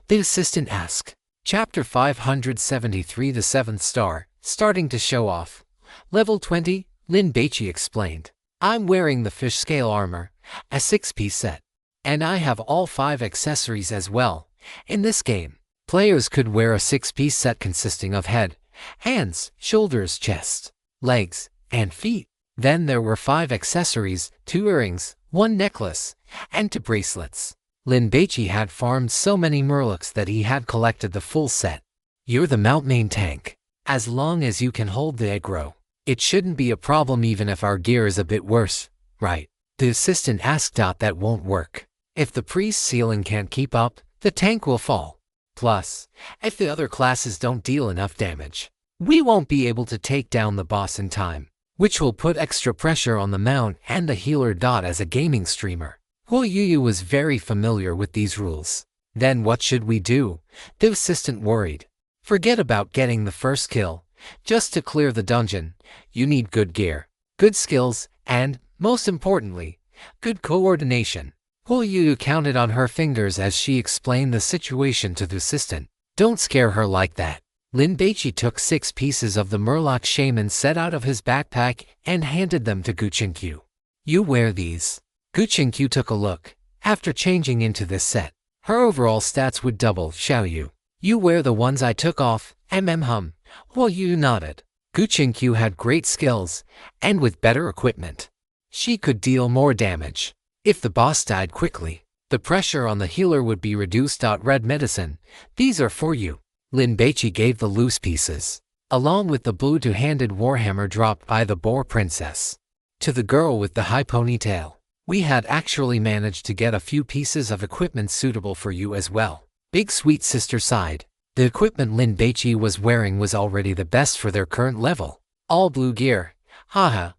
The assistant asked. Chapter 573, the 7th star, starting to show off. Level 20, Lin Baici explained. I'm wearing the fish scale armor, a 6-piece set. And I have all 5 accessories as well. In this game, players could wear a 6-piece set consisting of head, hands, shoulders, chest, legs, and feet. Then there were 5 accessories, 2 earrings, 1 necklace, and 2 bracelets. Lin Baici had farmed so many murlocs that he had collected the full set. You're the mount main tank. As long as you can hold the aggro, it shouldn't be a problem even if our gear is a bit worse, right? The assistant asked. That won't work. If the priest's ceiling can't keep up, the tank will fall. Plus, if the other classes don't deal enough damage, we won't be able to take down the boss in time, which will put extra pressure on the mount and the healer. As a gaming streamer, Hu Yu was very familiar with these rules. Then what should we do? The assistant worried. Forget about getting the first kill. Just to clear the dungeon, you need good gear, good skills, and, most importantly, good coordination. Hu Yu counted on her fingers as she explained the situation to the assistant. Don't scare her like that. Lin Baici took 6 pieces of the Murloc Shaman set out of his backpack and handed them to Gu Qingqiu. You wear these. Gu Qingqiu took a look. After changing into this set, her overall stats would double. Xiao Yu, you wear the ones I took off. Hum. Hu Yu nodded. Gu Qingqiu had great skills, and with better equipment, she could deal more damage. If the boss died quickly, the pressure on the healer would be reduced. Red medicine, these are for you. Lin Baici gave the loose pieces, along with the blue two-handed warhammer dropped by the boar princess, to the girl with the high ponytail. We had actually managed to get a few pieces of equipment suitable for you as well. Big Sweet Sister sighed. The equipment Lin Baici was wearing was already the best for their current level. All blue gear. Haha,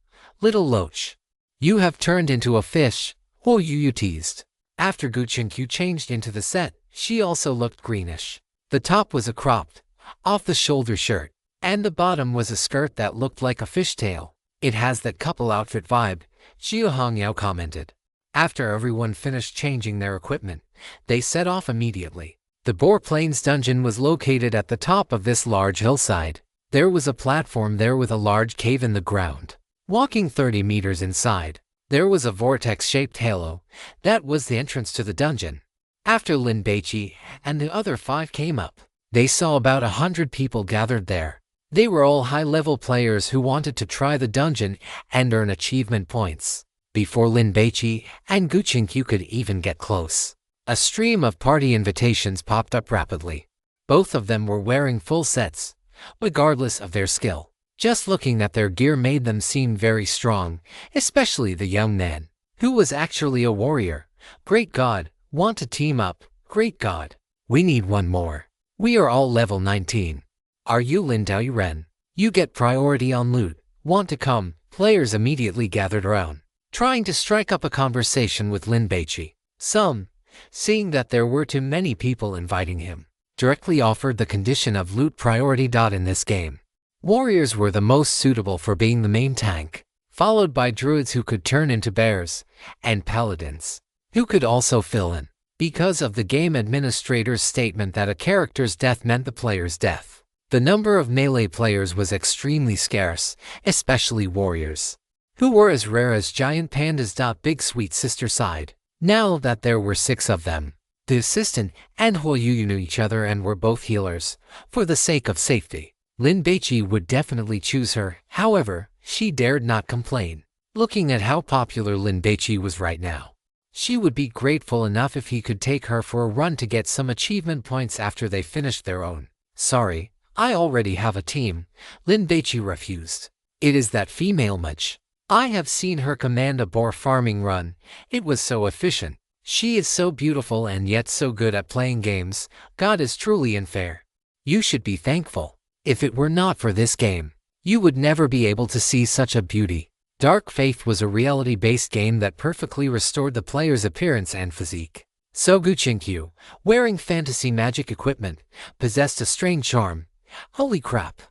little loach. You have turned into a fish, Hu Yu teased. After Gu Qingqiu changed into the set, she also looked greenish. The top was a cropped, off-the-shoulder shirt, and the bottom was a skirt that looked like a fishtail. It has that couple outfit vibe, Xia Hongyao commented. After everyone finished changing their equipment, they set off immediately. The Boar Plains dungeon was located at the top of this large hillside. There was a platform there with a large cave in the ground. Walking 30 meters inside, there was a vortex-shaped halo. That was the entrance to the dungeon. After Lin Baici and the other 5 came up, they saw about 100 people gathered there. They were all high-level players who wanted to try the dungeon and earn achievement points before Lin Baici and Gu Qingqiu could even get close. A stream of party invitations popped up rapidly. Both of them were wearing full sets, regardless of their skill. Just looking at their gear made them seem very strong, especially the young man, who was actually a warrior. Great God, want to team up? Great God. We need one more. We are all level 19. Are you Lin Baici? You get priority on loot. Want to come? Players immediately gathered around, trying to strike up a conversation with Lin Baici. Some, seeing that there were too many people inviting him, directly offered the condition of loot priority. In this game, warriors were the most suitable for being the main tank, followed by druids who could turn into bears, and paladins, who could also fill in. Because of the game administrator's statement that a character's death meant the player's death, the number of melee players was extremely scarce, especially warriors, who were as rare as giant pandas. Big Sweet Sister sighed. Now that there were 6 of them, the assistant and Huoyu knew each other and were both healers. For the sake of safety, Lin Baici would definitely choose her. However, she dared not complain. Looking at how popular Lin Baici was right now, she would be grateful enough if he could take her for a run to get some achievement points after they finished their own. Sorry, I already have a team. Lin Baici refused. It is that female mage. I have seen her command a boar farming run. It was so efficient. She is so beautiful and yet so good at playing games. God is truly unfair. You should be thankful. If it were not for this game, you would never be able to see such a beauty. Dark Faith was a reality-based game that perfectly restored the player's appearance and physique. Sogu Chinkyu, wearing fantasy magic equipment, possessed a strange charm. Holy crap!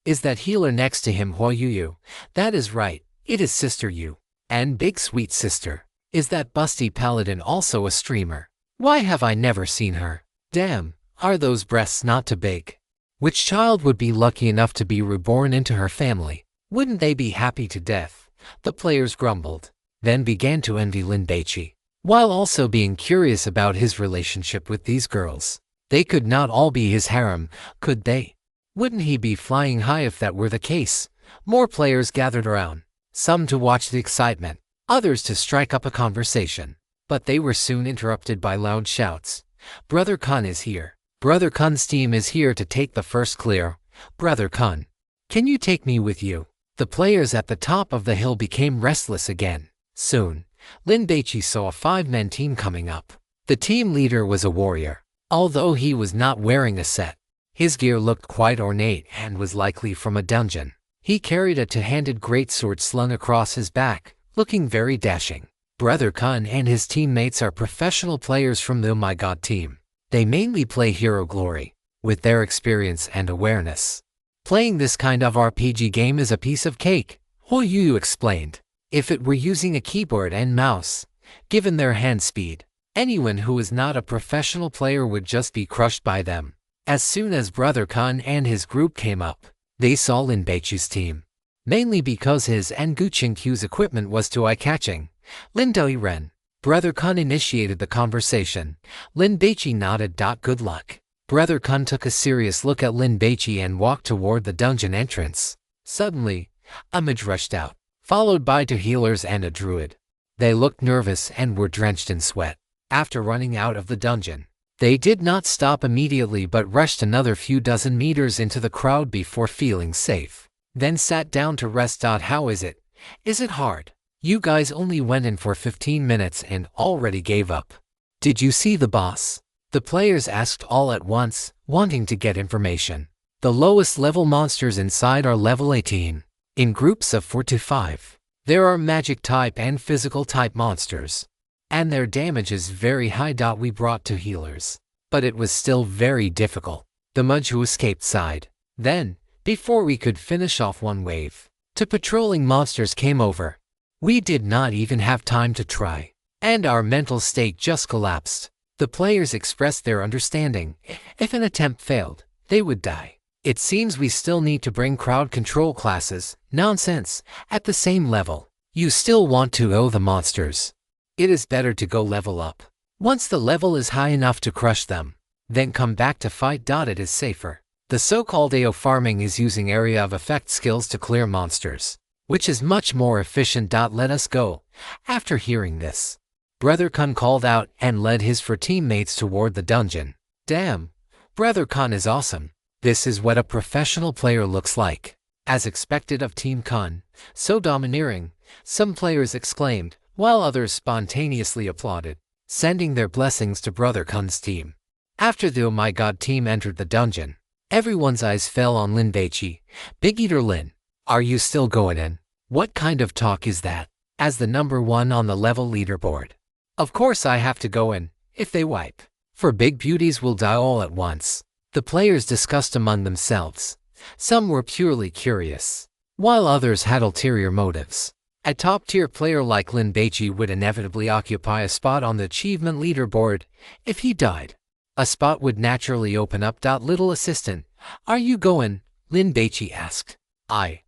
Is that healer next to him Huoyu? That is right, it is Sister Yu. And Big Sweet Sister. Is that busty paladin also a streamer? Why have I never seen her? Damn, are those breasts not too big? Which child would be lucky enough to be reborn into her family? Wouldn't they be happy to death? The players grumbled, then began to envy Lin Baici, while also being curious about his relationship with these girls. They could not all be his harem, could they? Wouldn't he be flying high if that were the case? More players gathered around, some to watch the excitement, others to strike up a conversation. But they were soon interrupted by loud shouts. Brother Kun is here. Brother Kun's team is here to take the first clear. Brother Kun, can you take me with you? The players at the top of the hill became restless again. Soon, Lin Baici saw a 5-man team coming up. The team leader was a warrior. Although he was not wearing a set, his gear looked quite ornate and was likely from a dungeon. He carried a two-handed greatsword slung across his back, looking very dashing. Brother Kun and his teammates are professional players from the Oh My God team. They mainly play Hero Glory. With their experience and awareness, playing this kind of RPG game is a piece of cake, Huoyu explained. If it were using a keyboard and mouse, given their hand speed, anyone who is not a professional player would just be crushed by them. As soon as Brother Kun and his group came up, they saw Lin Baici's team. Mainly because his and Gu Qingqiu's equipment was too eye-catching. Lin Baici. Brother Kun initiated the conversation. Lin Baici nodded. Good luck. Brother Kun took a serious look at Lin Baici and walked toward the dungeon entrance. Suddenly, a mage rushed out, followed by 2 healers and a druid. They looked nervous and were drenched in sweat. After running out of the dungeon, they did not stop immediately but rushed another few dozen meters into the crowd before feeling safe. Then sat down to rest. How is it? Is it hard? You guys only went in for 15 minutes and already gave up. Did you see the boss? The players asked all at once, wanting to get information. The lowest level monsters inside are level 18, in groups of 4 to 5. There are magic type and physical type monsters, and their damage is very high. We brought 2 healers, but it was still very difficult. The mage who escaped sighed. Then, before we could finish off one wave, 2 patrolling monsters came over. We did not even have time to try, and our mental state just collapsed. The players expressed their understanding. If an attempt failed, they would die. It seems we still need to bring crowd control classes. Nonsense. At the same level, you still want to owe the monsters. It is better to go level up. Once the level is high enough to crush them, then come back to fight. It is safer. The so-called AO farming is using area of effect skills to clear monsters, which is much more efficient. Let us go. After hearing this, Brother Kun called out and led his 4 teammates toward the dungeon. Damn, Brother Kun is awesome. This is what a professional player looks like. As expected of Team Kun, so domineering, some players exclaimed, while others spontaneously applauded, sending their blessings to Brother Kun's team. After the Oh My God team entered the dungeon, everyone's eyes fell on Lin Baici. Big Eater Lin, are you still going in? What kind of talk is that? As the number 1 on the level leaderboard. Of course I have to go in, if they wipe. For big beauties will die all at once. The players discussed among themselves. Some were purely curious, while others had ulterior motives. A top-tier player like Lin Baici would inevitably occupy a spot on the achievement leaderboard. If he died, a spot would naturally open up. Little assistant, are you going? Lin Baici asked. I.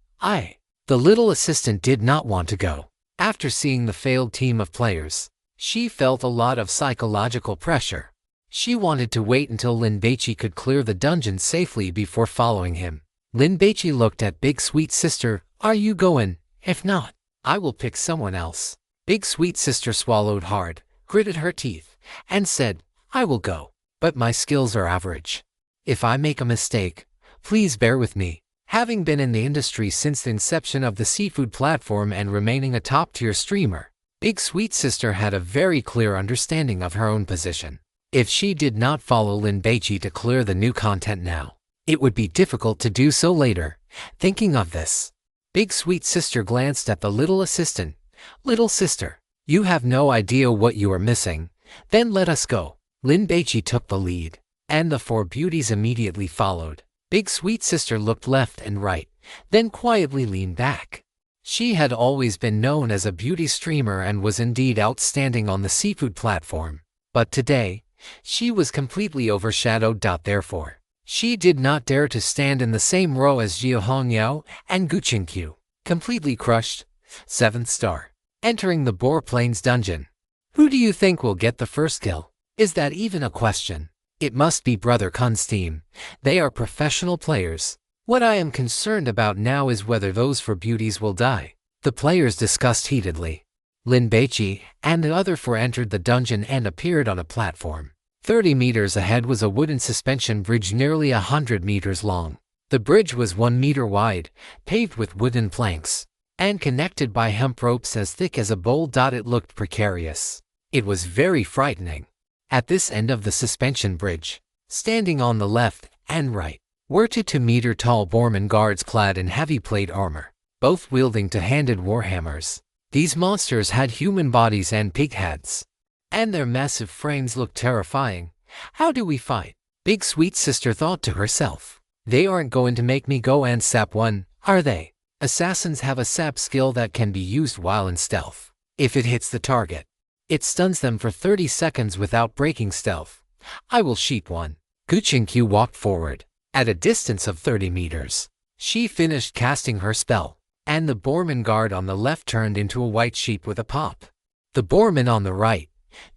The little assistant did not want to go. After seeing the failed team of players, she felt a lot of psychological pressure. She wanted to wait until Lin Baici could clear the dungeon safely before following him. Lin Baici looked at Big Sweet Sister. Are you going? If not, I will pick someone else. Big Sweet Sister swallowed hard, gritted her teeth, and said, I will go, but my skills are average. If I make a mistake, please bear with me. Having been in the industry since the inception of the seafood platform and remaining a top-tier streamer, Big Sweet Sister had a very clear understanding of her own position. If she did not follow Lin Baici to clear the new content now, it would be difficult to do so later. Thinking of this, Big Sweet Sister glanced at the little assistant. Little sister, you have no idea what you are missing. Then let us go. Lin Baici took the lead, and the 4 beauties immediately followed. Big Sweet Sister looked left and right, then quietly leaned back. She had always been known as a beauty streamer and was indeed outstanding on the seafood platform. But today, she was completely overshadowed. Therefore, she did not dare to stand in the same row as Jia Hongyao and Gu Qingqiu. Completely crushed, 7th star. Entering the Boar Plains dungeon. Who do you think will get the first kill? Is that even a question? It must be Brother Kun's team. They are professional players. What I am concerned about now is whether those 4 beauties will die. The players discussed heatedly. Lin Baici and the other 4 entered the dungeon and appeared on a platform. 30 meters ahead was a wooden suspension bridge nearly 100 meters long. The bridge was 1 meter wide, paved with wooden planks, and connected by hemp ropes as thick as a bowl. It looked precarious. It was very frightening. At this end of the suspension bridge, standing on the left and right, were 2 2-meter-tall Borman guards clad in heavy plate armor, both wielding 2-handed warhammers. These monsters had human bodies and pig heads, and their massive frames looked terrifying. How do we fight? Big Sweet Sister thought to herself. They aren't going to make me go and sap one, are they? Assassins have a sap skill that can be used while in stealth. If it hits the target, it stuns them for 30 seconds without breaking stealth. I will sheet one. Gu Qingqiu walked forward. At a distance of 30 meters, she finished casting her spell, and the Borman guard on the left turned into a white sheep with a pop. The Borman on the right,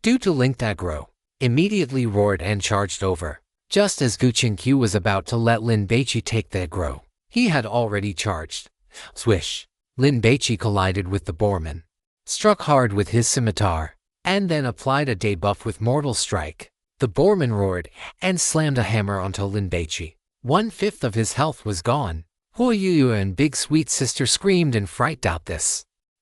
due to linked aggro, immediately roared and charged over. Just as Gu Qingqiu was about to let Lin Baici take the aggro, he had already charged. Swish! Lin Baici collided with the Borman, struck hard with his scimitar, and then applied a debuff with Mortal Strike. The Borman roared and slammed a hammer onto Lin Baici. 1/5 of his health was gone. Huoyu and Big Sweet Sister screamed in fright.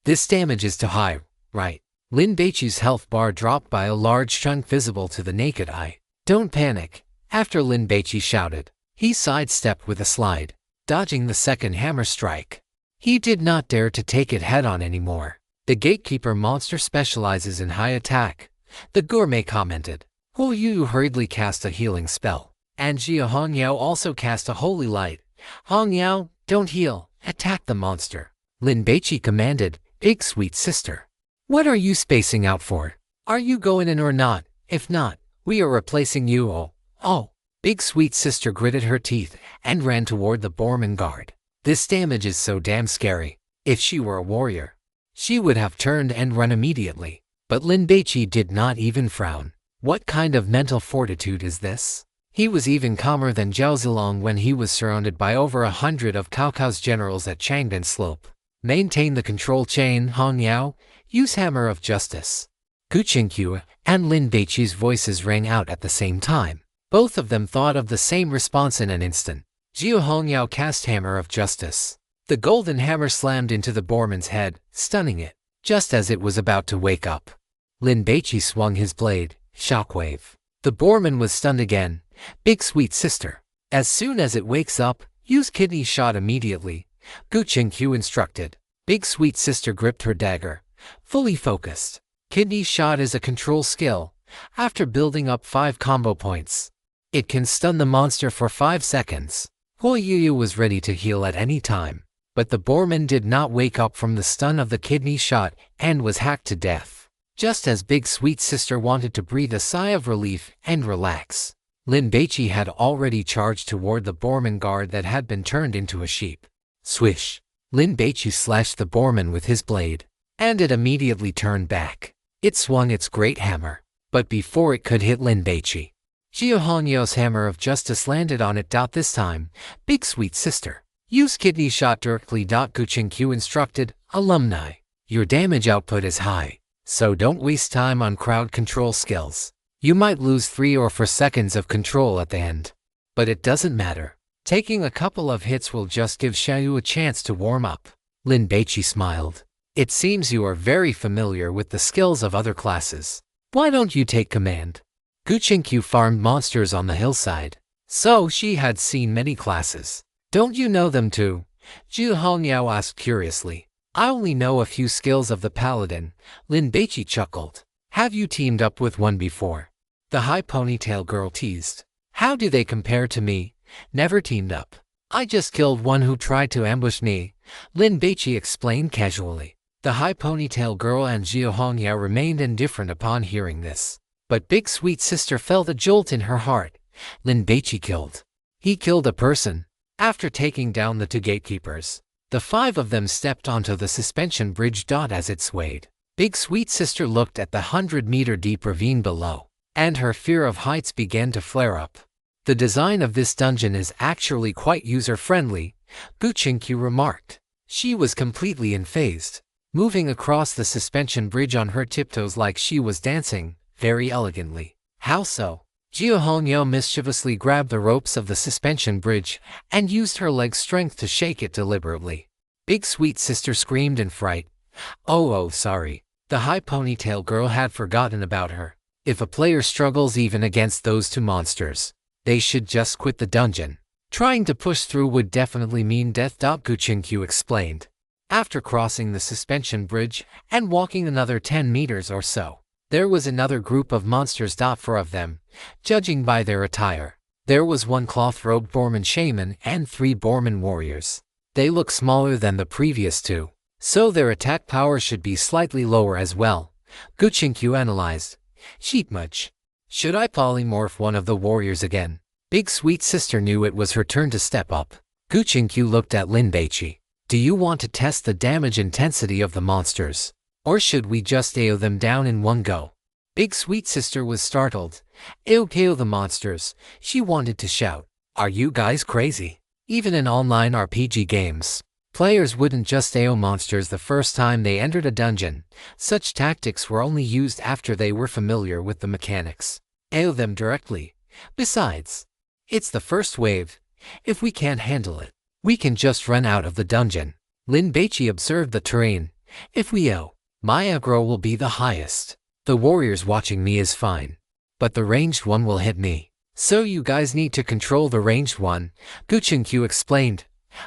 This damage is too high, right? Lin Baici's health bar dropped by a large chunk visible to the naked eye. Don't panic. After Lin Baici shouted, he sidestepped with a slide, dodging the second hammer strike. He did not dare to take it head-on anymore. The Gatekeeper monster specializes in high attack, the gourmet commented. Huoyu hurriedly cast a healing spell, and Jia Hongyao also cast a holy light. Hongyao, don't heal, attack the monster. Lin Baici commanded. Big Sweet Sister, what are you spacing out for? Are you going in or not? If not, we are replacing you. Oh. Big Sweet Sister gritted her teeth and ran toward the Borman guard. This damage is so damn scary. If she were a warrior, she would have turned and run immediately. But Lin Baici did not even frown. What kind of mental fortitude is this? He was even calmer than Zhao Zilong when he was surrounded by over 100 of Cao Cao's generals at Changdan Slope. Maintain the control chain, Hongyao. Use Hammer of Justice. Gu Qingqiu and Lin Baici's voices rang out at the same time. Both of them thought of the same response in an instant. Jia Hongyao cast Hammer of Justice. The golden hammer slammed into the Borman's head, stunning it, just as it was about to wake up. Lin Baici swung his blade, shockwave. The Borman was stunned again. Big sweet sister. As soon as it wakes up, use kidney shot immediately, Gu Qingqiu instructed. Big sweet sister gripped her dagger, fully focused. Kidney shot is a control skill. After building up 5 combo points, it can stun the monster for 5 seconds. Hoi Yu was ready to heal at any time, but the Borman did not wake up from the stun of the kidney shot and was hacked to death. Just as Big Sweet Sister wanted to breathe a sigh of relief and relax, Lin Baici had already charged toward the Borman guard that had been turned into a sheep. Swish! Lin Baici slashed the Borman with his blade, and it immediately turned back. It swung its great hammer, but before it could hit Lin Baici, Jiu Hongyao's hammer of justice landed on it. This time, Big Sweet Sister, use kidney shot directly. Gu Qingqiu instructed. Alumni, your damage output is high, so don't waste time on crowd control skills. You might lose 3 or 4 seconds of control at the end, but it doesn't matter. Taking a couple of hits will just give Xiaoyu a chance to warm up. Lin Baici smiled. It seems you are very familiar with the skills of other classes. Why don't you take command? Gu Qingqiu farmed monsters on the hillside, so she had seen many classes. Don't you know them too? Jiu Hongyao asked curiously. I only know a few skills of the paladin, Lin Baici chuckled. Have you teamed up with one before? The high ponytail girl teased. How do they compare to me? Never teamed up. I just killed one who tried to ambush me, Lin Baici explained casually. The high ponytail girl and Jiu Hongyao remained indifferent upon hearing this. But Big Sweet Sister felt a jolt in her heart. Lin Baici killed. He killed a person. After taking down the 2 gatekeepers, the 5 of them stepped onto the suspension bridge. As it swayed, Big Sweet Sister looked at the 100-meter deep ravine below, and her fear of heights began to flare up. The design of this dungeon is actually quite user-friendly, Gu Qingqiu remarked. She was completely unfazed, moving across the suspension bridge on her tiptoes like she was dancing, very elegantly. How so? Jiu Hongyao mischievously grabbed the ropes of the suspension bridge and used her leg strength to shake it deliberately. Big Sweet Sister screamed in fright. Oh, sorry. The high ponytail girl had forgotten about her. If a player struggles even against those 2 monsters, they should just quit the dungeon. Trying to push through would definitely mean death. Gu Qingqiu explained. After crossing the suspension bridge and walking another 10 meters or so, there was another group of monsters. 4 of them, judging by their attire. There was 1 cloth-robed Borman shaman and 3 Borman warriors. They look smaller than the previous 2, so their attack power should be slightly lower as well, Gu Qingqiu analyzed. Sheep much. Should I polymorph one of the warriors again? Big Sweet Sister knew it was her turn to step up. Gu Qingqiu looked at Lin Baici. Do you want to test the damage intensity of the monsters? Or should we just AO them down in one go? Big Sweet Sister was startled. AO the monsters, she wanted to shout. Are you guys crazy? Even in online RPG games, players wouldn't just AO monsters the first time they entered a dungeon. Such tactics were only used after they were familiar with the mechanics. AO them directly. Besides, it's the first wave. If we can't handle it, we can just run out of the dungeon. Lin Baici observed the terrain. If we AO, my aggro will be the highest. The warriors watching me is fine, but the ranged one will hit me. So you guys need to control the ranged one, Gu Qingqiu explained.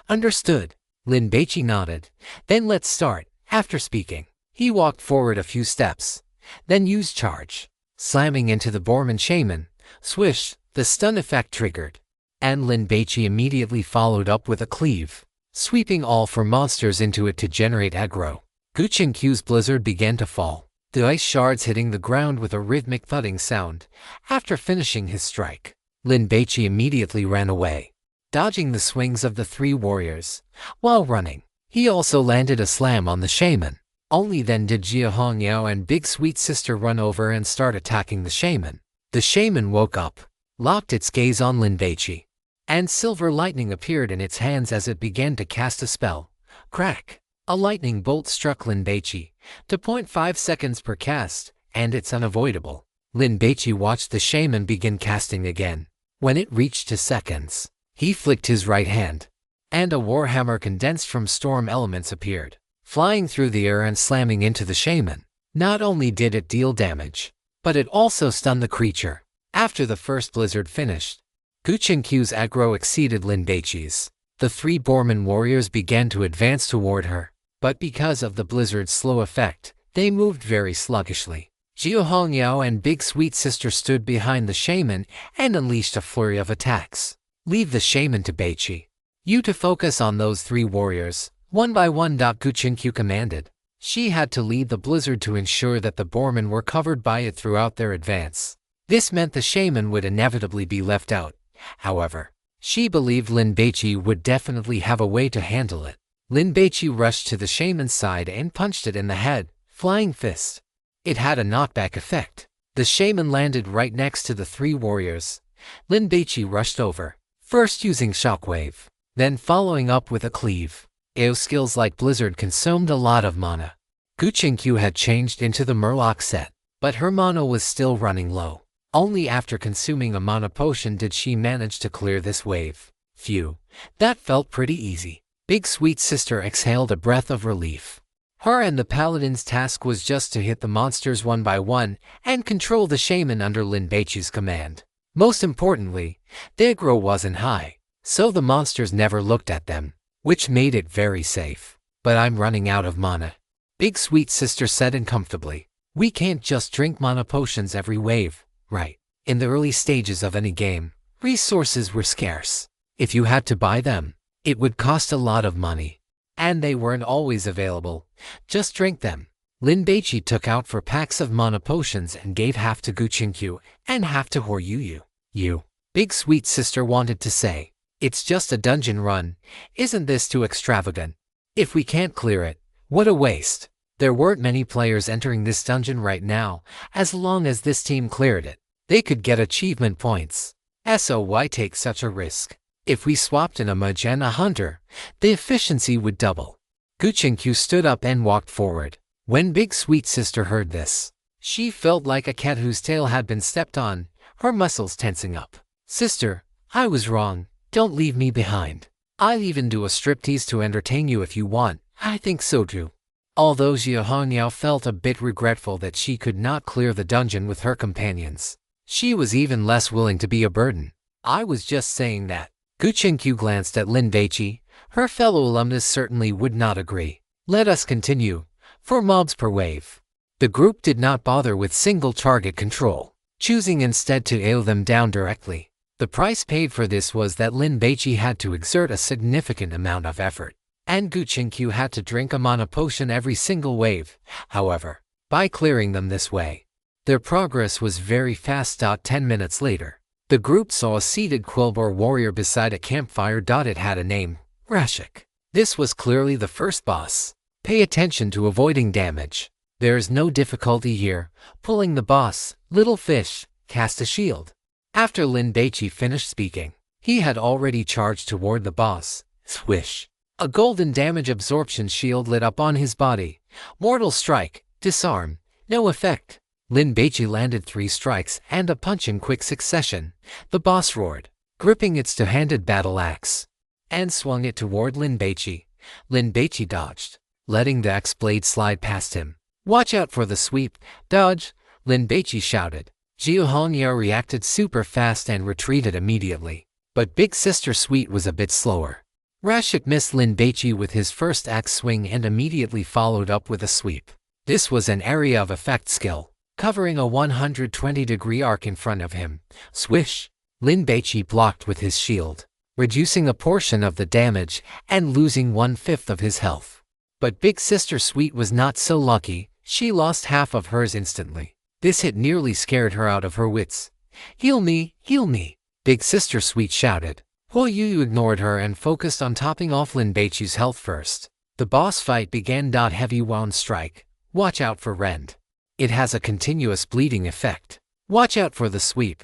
Understood. Lin Baici nodded. Then let's start. After speaking, he walked forward a few steps, then used charge, slamming into the Borman shaman. Swish, the stun effect triggered, and Lin Baici immediately followed up with a cleave, sweeping all 4 monsters into it to generate aggro. Gu Qingqiu's blizzard began to fall, the ice shards hitting the ground with a rhythmic thudding sound. After finishing his strike, Lin Baici immediately ran away, dodging the swings of the 3 warriors. While running, he also landed a slam on the shaman. Only then did Jiu Hongyao and Big Sweet Sister run over and start attacking the shaman. The shaman woke up, locked its gaze on Lin Baici, and silver lightning appeared in its hands as it began to cast a spell. Crack! A lightning bolt struck Lin Baici, 2.5 seconds per cast, and it's unavoidable. Lin Baici watched the shaman begin casting again. When it reached 2 seconds, he flicked his right hand, and a warhammer condensed from storm elements appeared, flying through the air and slamming into the shaman. Not only did it deal damage, but it also stunned the creature. After the first blizzard finished, Guchenq's aggro exceeded Lin Baici's. The three Borman warriors began to advance toward her, but because of the blizzard's slow effect, they moved very sluggishly. Jiu Hongyao and Big Sweet Sister stood behind the shaman and unleashed a flurry of attacks. Leave the shaman to Baici. You to focus on those three warriors, one by one. Guchenq commanded. She had to lead the blizzard to ensure that the Borman were covered by it throughout their advance. This meant the shaman would inevitably be left out. However, she believed Lin Baici would definitely have a way to handle it. Lin Baici rushed to the shaman's side and punched it in the head, flying fist. It had a knockback effect. The shaman landed right next to the three warriors. Lin Baici rushed over, first using shockwave, then following up with a cleave. AO skills like Blizzard consumed a lot of mana. Guchenq had changed into the Murloc set, but her mana was still running low. Only after consuming a mana potion did she manage to clear this wave. Phew, that felt pretty easy. Big Sweet Sister exhaled a breath of relief. Her and the paladin's task was just to hit the monsters one by one and control the shaman under Lin Baici's command. Most importantly, the aggro wasn't high, so the monsters never looked at them, which made it very safe. But I'm running out of mana, Big Sweet Sister said uncomfortably. We can't just drink mana potions every wave. Right. In the early stages of any game, resources were scarce. If you had to buy them, it would cost a lot of money. And they weren't always available. Just drink them. Lin Baici took out 4 packs of mana potions and gave half to Guchenq and half to Horyu. You. Big Sweet Sister wanted to say, it's just a dungeon run. Isn't this too extravagant? If we can't clear it, what a waste. There weren't many players entering this dungeon right now. As long as this team cleared it, they could get achievement points. So why take such a risk? If we swapped in a mage and a hunter, the efficiency would double. Guchenq stood up and walked forward. When Big Sweet Sister heard this, she felt like a cat whose tail had been stepped on, her muscles tensing up. Sister, I was wrong. Don't leave me behind. I'll even do a striptease to entertain you if you want. I think so too. Although Jiu Hongyao felt a bit regretful that she could not clear the dungeon with her companions, she was even less willing to be a burden. I was just saying that. Guchenq glanced at Lin Baici. Her fellow alumnus certainly would not agree. Let us continue. 4 mobs per wave. The group did not bother with single target control, choosing instead to AO them down directly. The price paid for this was that Lin Baici had to exert a significant amount of effort, and Guchenq had to drink a mana potion every single wave. However, by clearing them this way, their progress was very fast. 10 minutes later, the group saw a seated Quillbor warrior beside a campfire. It had a name, Rashik. This was clearly the first boss. Pay attention to avoiding damage. There is no difficulty here. Pulling the boss, little fish, cast a shield. After Lin Baici finished speaking, he had already charged toward the boss. Swish. A golden damage absorption shield lit up on his body. Mortal strike, disarm, no effect. Lin Baici landed 3 strikes and a punch in quick succession. The boss roared, gripping its two-handed battle axe, and swung it toward Lin Baici. Lin Baici dodged, letting the axe blade slide past him. Watch out for the sweep. Dodge, Lin Baici shouted. Jiu Hongyao reacted super fast and retreated immediately. But Big Sister Sweet was a bit slower. Rashik missed Lin Baici with his first axe swing and immediately followed up with a sweep. This was an area of effect skill, covering a 120-degree arc in front of him. Swish! Lin Baici blocked with his shield, reducing a portion of the damage and losing 1/5 of his health. But Big Sister Sweet was not so lucky. She lost half of hers instantly. This hit nearly scared her out of her wits. Heal me, heal me! Big Sister Sweet shouted. Horyu ignored her and focused on topping off Lin Baici's health first. The boss fight began. Heavy wound strike. Watch out for rend. It has a continuous bleeding effect. Watch out for the sweep.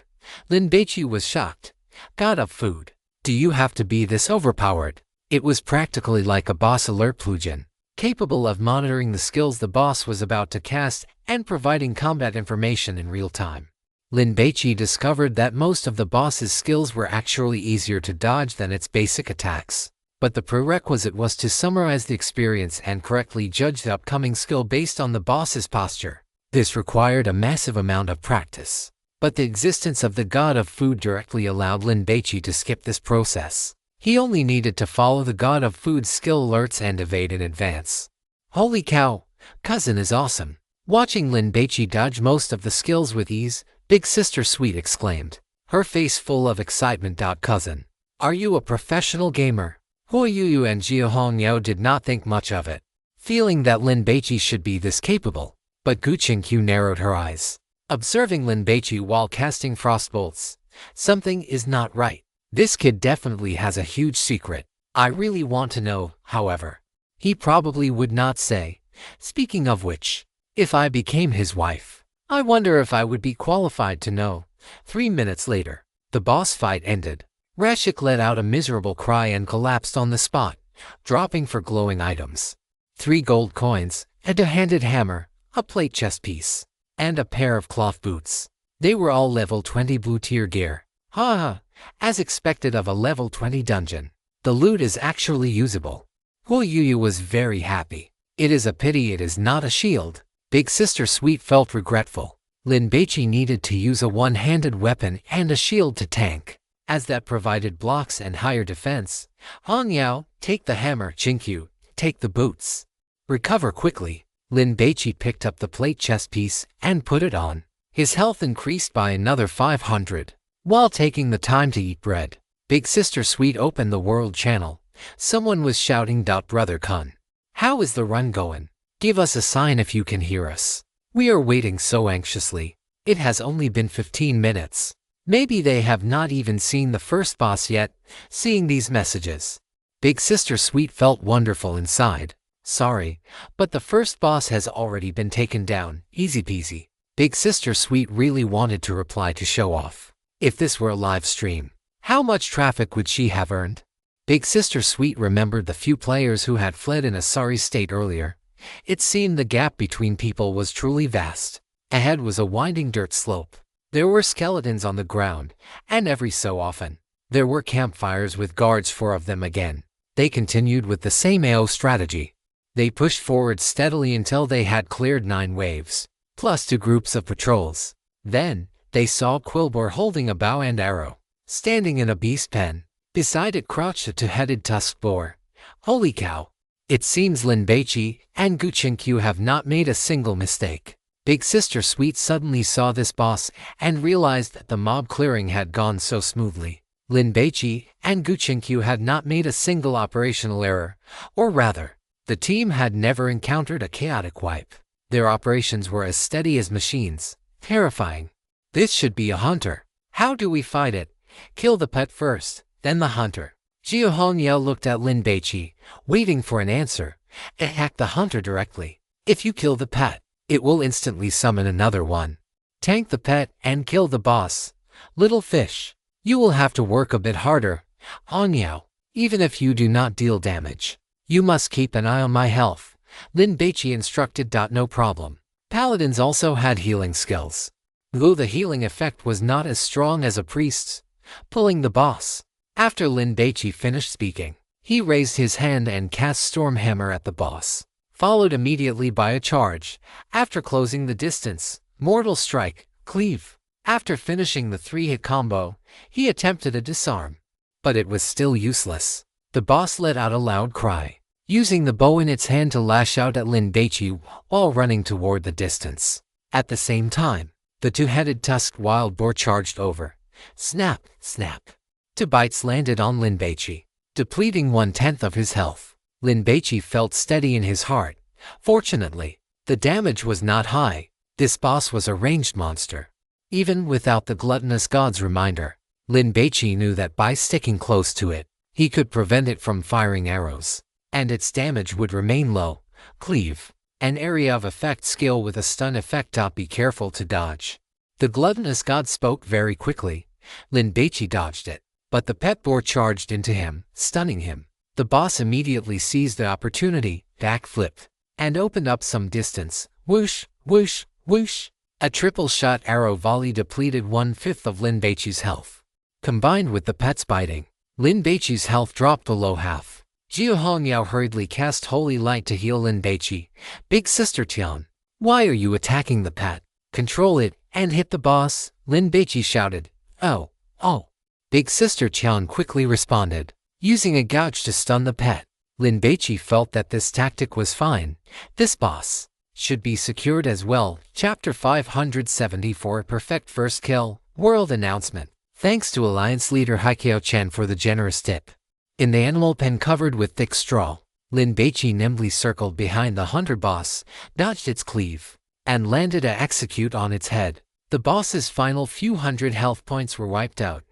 Lin Baici was shocked. God of food. Do you have to be this overpowered? It was practically like a boss alert plugin, capable of monitoring the skills the boss was about to cast and providing combat information in real time. Lin Baici discovered that most of the boss's skills were actually easier to dodge than its basic attacks. but the prerequisite was to summarize the experience and correctly judge the upcoming skill based on the boss's posture. This required a massive amount of practice, but the existence of the god of food directly allowed Lin Baici to skip this process. He only needed to follow the god of food's skill alerts and evade in advance. Holy cow, cousin is awesome. Watching Lin Baici dodge most of the skills with ease, Big Sister Sweet exclaimed, her face full of excitement. Cousin, are you a professional gamer? Huo Yuyu and Jia Hongyao did not think much of it, feeling that Lin Baici should be this capable. But Gu Qingqiu narrowed her eyes, observing Lin Baici while casting frostbolts. Something is not right. This kid definitely has a huge secret. I really want to know, however. He probably would not say. Speaking of which, if I became his wife, I wonder if I would be qualified to know. 3 minutes later, the boss fight ended. Rashik let out a miserable cry and collapsed on the spot, dropping for glowing items. 3 gold coins, a two-handed hammer, a plate chest piece, and a pair of cloth boots. They were all level 20 blue tier gear. Haha, as expected of a level 20 dungeon. The loot is actually usable. Huo Yuyu was very happy. It is a pity it is not a shield. Big Sister Sweet felt regretful. Lin Baici needed to use a one-handed weapon and a shield to tank, as that provided blocks and higher defense. Hongyao, take the hammer. Qingqiu, take the boots. Recover quickly. Lin Baici picked up the plate chest piece and put it on. His health increased by another 500. While taking the time to eat bread, Big Sister Sweet opened the world channel. Someone was shouting, Brother Kun, how is the run going? Give us a sign if you can hear us. We are waiting so anxiously. It has only been 15 minutes. Maybe they have not even seen the first boss yet. Seeing these messages, Big Sister Sweet felt wonderful inside. Sorry, but the first boss has already been taken down. Easy peasy. Big Sister Sweet really wanted to reply to show off. If this were a live stream, how much traffic would she have earned? Big Sister Sweet remembered the few players who had fled in a sorry state earlier. It seemed the gap between people was truly vast. Ahead was a winding dirt slope. There were skeletons on the ground, and every so often, there were campfires with guards, 4 of them again. They continued with the same AO strategy. They pushed forward steadily until they had cleared 9 waves, plus 2 groups of patrols. Then, they saw Quilboar holding a bow and arrow, standing in a beast pen. Beside it crouched a 2-headed tusked boar. Holy cow! It seems Lin Baici and Gu Qingqiu have not made a single mistake. Big Sister Sweet suddenly saw this boss and realized that the mob clearing had gone so smoothly. Lin Baici and Gu Qingqiu had not made a single operational error, or rather, the team had never encountered a chaotic wipe. Their operations were as steady as machines. Terrifying. This should be a hunter. How do we fight it? Kill the pet first, then the hunter. Jia Hongyao looked at Lin Baici, waiting for an answer. Attack the hunter directly. If you kill the pet, it will instantly summon another one. Tank the pet and kill the boss. Little fish, you will have to work a bit harder. Hongyao, even if you do not deal damage, you must keep an eye on my health. Lin Baici instructed. No problem. Paladins also had healing skills, though the healing effect was not as strong as a priest's. Pulling the boss. After Lin Baici finished speaking, he raised his hand and cast Storm Hammer at the boss, followed immediately by a charge. After closing the distance, Mortal Strike, Cleave. After finishing the 3-hit combo, he attempted a disarm, but it was still useless. The boss let out a loud cry, using the bow in its hand to lash out at Lin Baici while running toward the distance. At the same time, the 2-headed tusked wild boar charged over. Snap, snap. 2 bites landed on Lin Baici, depleting 1/10 of his health. Lin Baici felt steady in his heart. Fortunately, the damage was not high. This boss was a ranged monster. Even without the gluttonous god's reminder, Lin Baici knew that by sticking close to it, he could prevent it from firing arrows, and its damage would remain low. Cleave, an area of effect skill with a stun effect. Be careful to dodge. The gluttonous god spoke very quickly. Lin Baici dodged it, but the pet boar charged into him, stunning him. The boss immediately seized the opportunity, backflipped, and opened up some distance. Whoosh, whoosh, whoosh. A triple-shot arrow volley depleted 1/5 of Lin Baici's health. Combined with the pet's biting, Lin Baici's health dropped below half. Jiu Hongyao hurriedly cast Holy Light to heal Lin Baici. Big Sister Tian, why are you attacking the pet? Control it and hit the boss, Lin Baici shouted. Oh. Big Sister Tian quickly responded, using a gouge to stun the pet. Lin Baici felt that this tactic was fine. This boss should be secured as well. Chapter 574 Perfect First Kill. World Announcement. Thanks to Alliance Leader Haikyo Chen for the generous tip. In the animal pen covered with thick straw, Lin Baici nimbly circled behind the hunter boss, dodged its cleave, and landed a execute on its head. The boss's final few hundred health points were wiped out.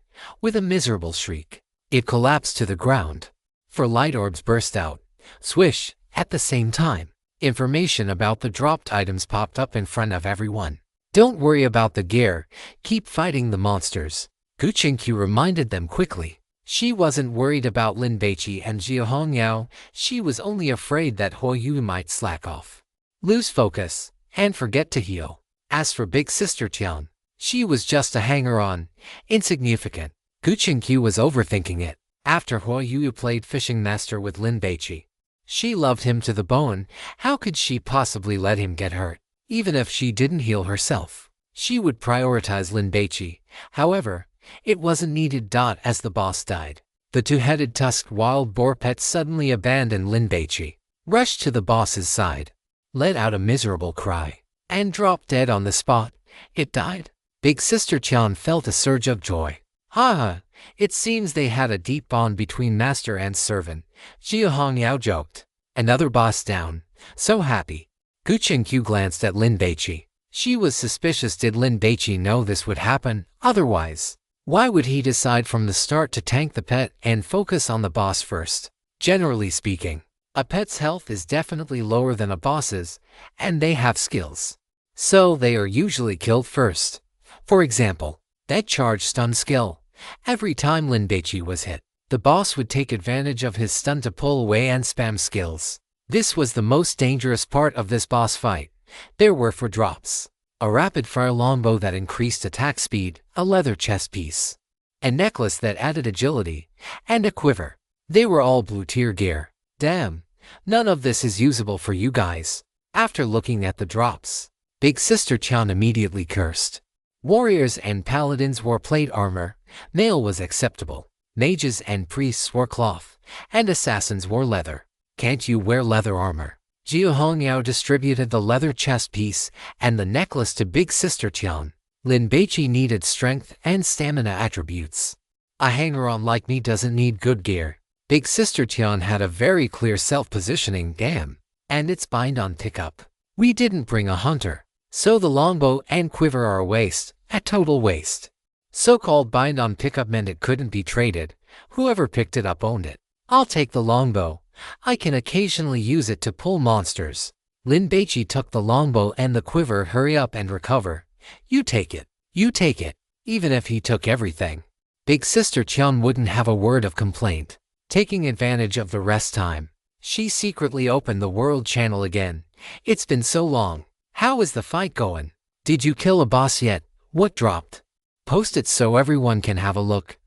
With a miserable shriek, it collapsed to the ground. Four light orbs burst out, swish, at the same time. Information about the dropped items popped up in front of everyone. Don't worry about the gear, keep fighting the monsters, Gu Qingqiu reminded them quickly. She wasn't worried about Lin Baici and Jiu Hongyao, she was only afraid that Huoyu might slack off, lose focus, and forget to heal. As for Big Sister Tian, she was just a hanger-on, insignificant. Gu Qingqiu was overthinking it. After Huoyu played fishing master with Lin Baici, she loved him to the bone. How could she possibly let him get hurt? Even if she didn't heal herself, she would prioritize Lin Baici. However, it wasn't needed. As the boss died, the two-headed tusked wild boar pet suddenly abandoned Lin Baici, rushed to the boss's side, let out a miserable cry, and dropped dead on the spot. It died? Big Sister Tian felt a surge of joy. Haha, it seems they had a deep bond between master and servant, Jiu Hongyao joked. Another boss down. So happy. Gu Qingqiu glanced at Lin Baici. She was suspicious. Did Lin Baici know this would happen? Otherwise, why would he decide from the start to tank the pet and focus on the boss first? Generally speaking, a pet's health is definitely lower than a boss's, and they have skills, so they are usually killed first. For example, that charge stun skill. Every time Lin Baici was hit, the boss would take advantage of his stun to pull away and spam skills. This was the most dangerous part of this boss fight. There were 4 drops: a rapid-fire longbow that increased attack speed, a leather chest piece, a necklace that added agility, and a quiver. They were all blue-tier gear. Damn, none of this is usable for you guys. After looking at the drops, Big Sister Tian immediately cursed. Warriors and paladins wore plate armor, mail was acceptable. Mages and priests wore cloth, and assassins wore leather. Can't you wear leather armor? Jiu Hongyao distributed the leather chest piece and the necklace to Big Sister Tian. Lin Baici needed strength and stamina attributes. A hanger-on like me doesn't need good gear. Big Sister Tian had a very clear self-positioning. Damn. And it's bind-on pickup. We didn't bring a hunter, so the longbow and quiver are a waste, a total waste. So-called bind-on pickup meant it couldn't be traded. Whoever picked it up owned it. I'll take the longbow. I can occasionally use it to pull monsters. Lin Baici took the longbow and the quiver. Hurry up and recover. You take it. You take it. Even if he took everything, Big Sister Tian wouldn't have a word of complaint. Taking advantage of the rest time, she secretly opened the world channel again. It's been so long. How is the fight going? Did you kill a boss yet? What dropped? Post it so everyone can have a look.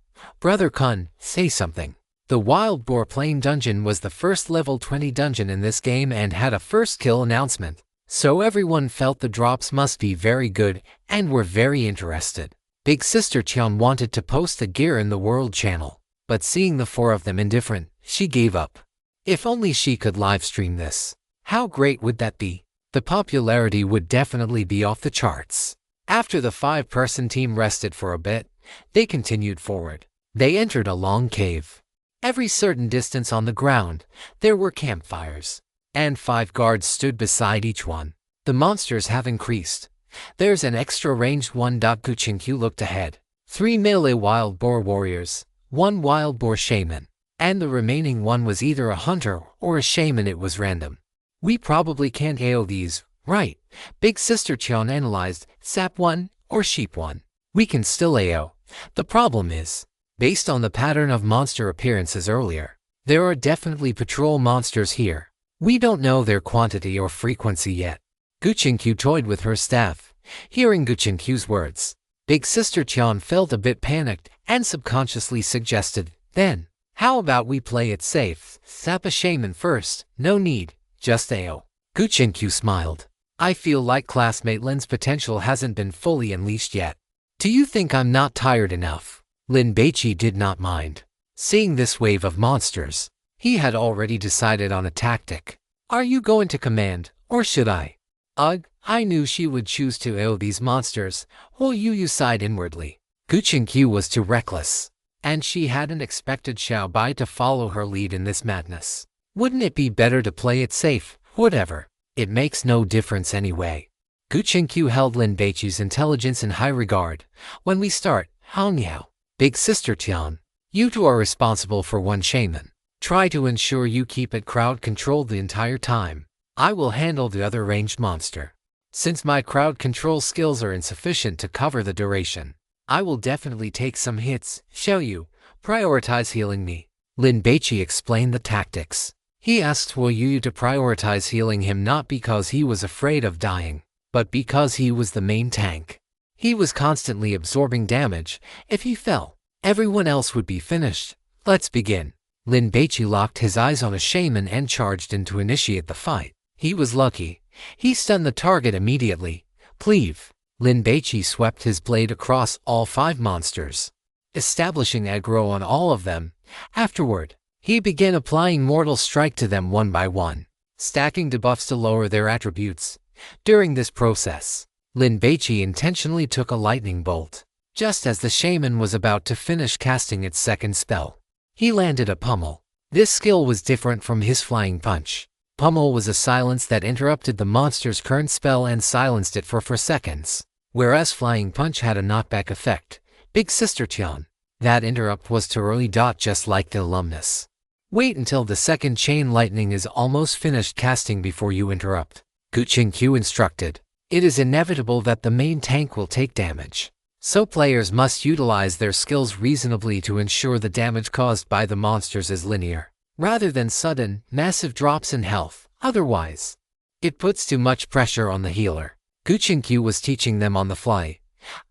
Brother Kun, say something. The Wild Boar Plain Dungeon was the first level 20 dungeon in this game and had a first kill announcement, so everyone felt the drops must be very good and were very interested. Big Sister Tian wanted to post the gear in the world channel, but seeing the 4 of them indifferent, she gave up. If only she could livestream this. How great would that be? The popularity would definitely be off the charts. After the 5-person team rested for a bit, they continued forward. They entered a long cave. Every certain distance on the ground, there were campfires, and 5 guards stood beside each one. The monsters have increased. There's an extra ranged one. Gu Qingqiu looked ahead. 3 melee wild boar warriors, 1 wild boar shaman, and the remaining one was either a hunter or a shaman. It was random. We probably can't AO these, right? Big Sister Tian analyzed. Sap 1 or sheep 1. We can still AO. The problem is, based on the pattern of monster appearances earlier, there are definitely patrol monsters here. We don't know their quantity or frequency yet. Gu Qingqiu toyed with her staff. Hearing Gu Qingqiu's words, Big Sister Tian felt a bit panicked and subconsciously suggested, then, How about we play it safe? Sap a shaman first. No need, just AO. Guchinkyu smiled. I feel like classmate Lin's potential hasn't been fully unleashed yet. Do you think I'm not tired enough? Lin Baici did not mind. Seeing this wave of monsters, he had already decided on a tactic. Are you going to command, or should I? Ugh, I knew she would choose to AO these monsters. Yu sighed inwardly. Guchinkyu was too reckless, and she hadn't expected Xiaobai to follow her lead in this madness. Wouldn't it be better to play it safe? Whatever. It makes no difference anyway. Guchinkyu held Lin Baici's intelligence in high regard. When we start, Hangyao, big sister Tian, you two are responsible for one shaman. Try to ensure you keep it crowd controlled the entire time. I will handle the other ranged monster. Since my crowd control skills are insufficient to cover the duration, I will definitely take some hits. Xiaoyu, prioritize healing me. Lin Baici explained the tactics. He asked Yu to prioritize healing him not because he was afraid of dying, but because he was the main tank. He was constantly absorbing damage. If he fell, everyone else would be finished. Let's begin. Lin Baici locked his eyes on a shaman and charged in to initiate the fight. He was lucky. He stunned the target immediately. Cleave. Lin Baici swept his blade across all 5 monsters, establishing aggro on all of them. Afterward, he began applying Mortal Strike to them one by one, stacking debuffs to lower their attributes. During this process, Lin Baici intentionally took a lightning bolt, just as the shaman was about to finish casting its second spell. He landed a pummel. This skill was different from his flying punch. Pummel was a silence that interrupted the monster's current spell and silenced it for 4 seconds, whereas flying punch had a knockback effect. Big sister Tian, that interrupt was too early. Just like the alumnus. Wait until the second chain lightning is almost finished casting before you interrupt. Guchinkyu instructed. It is inevitable that the main tank will take damage, so players must utilize their skills reasonably to ensure the damage caused by the monsters is linear, rather than sudden, massive drops in health. Otherwise, it puts too much pressure on the healer. Guchinkyu was teaching them on the fly.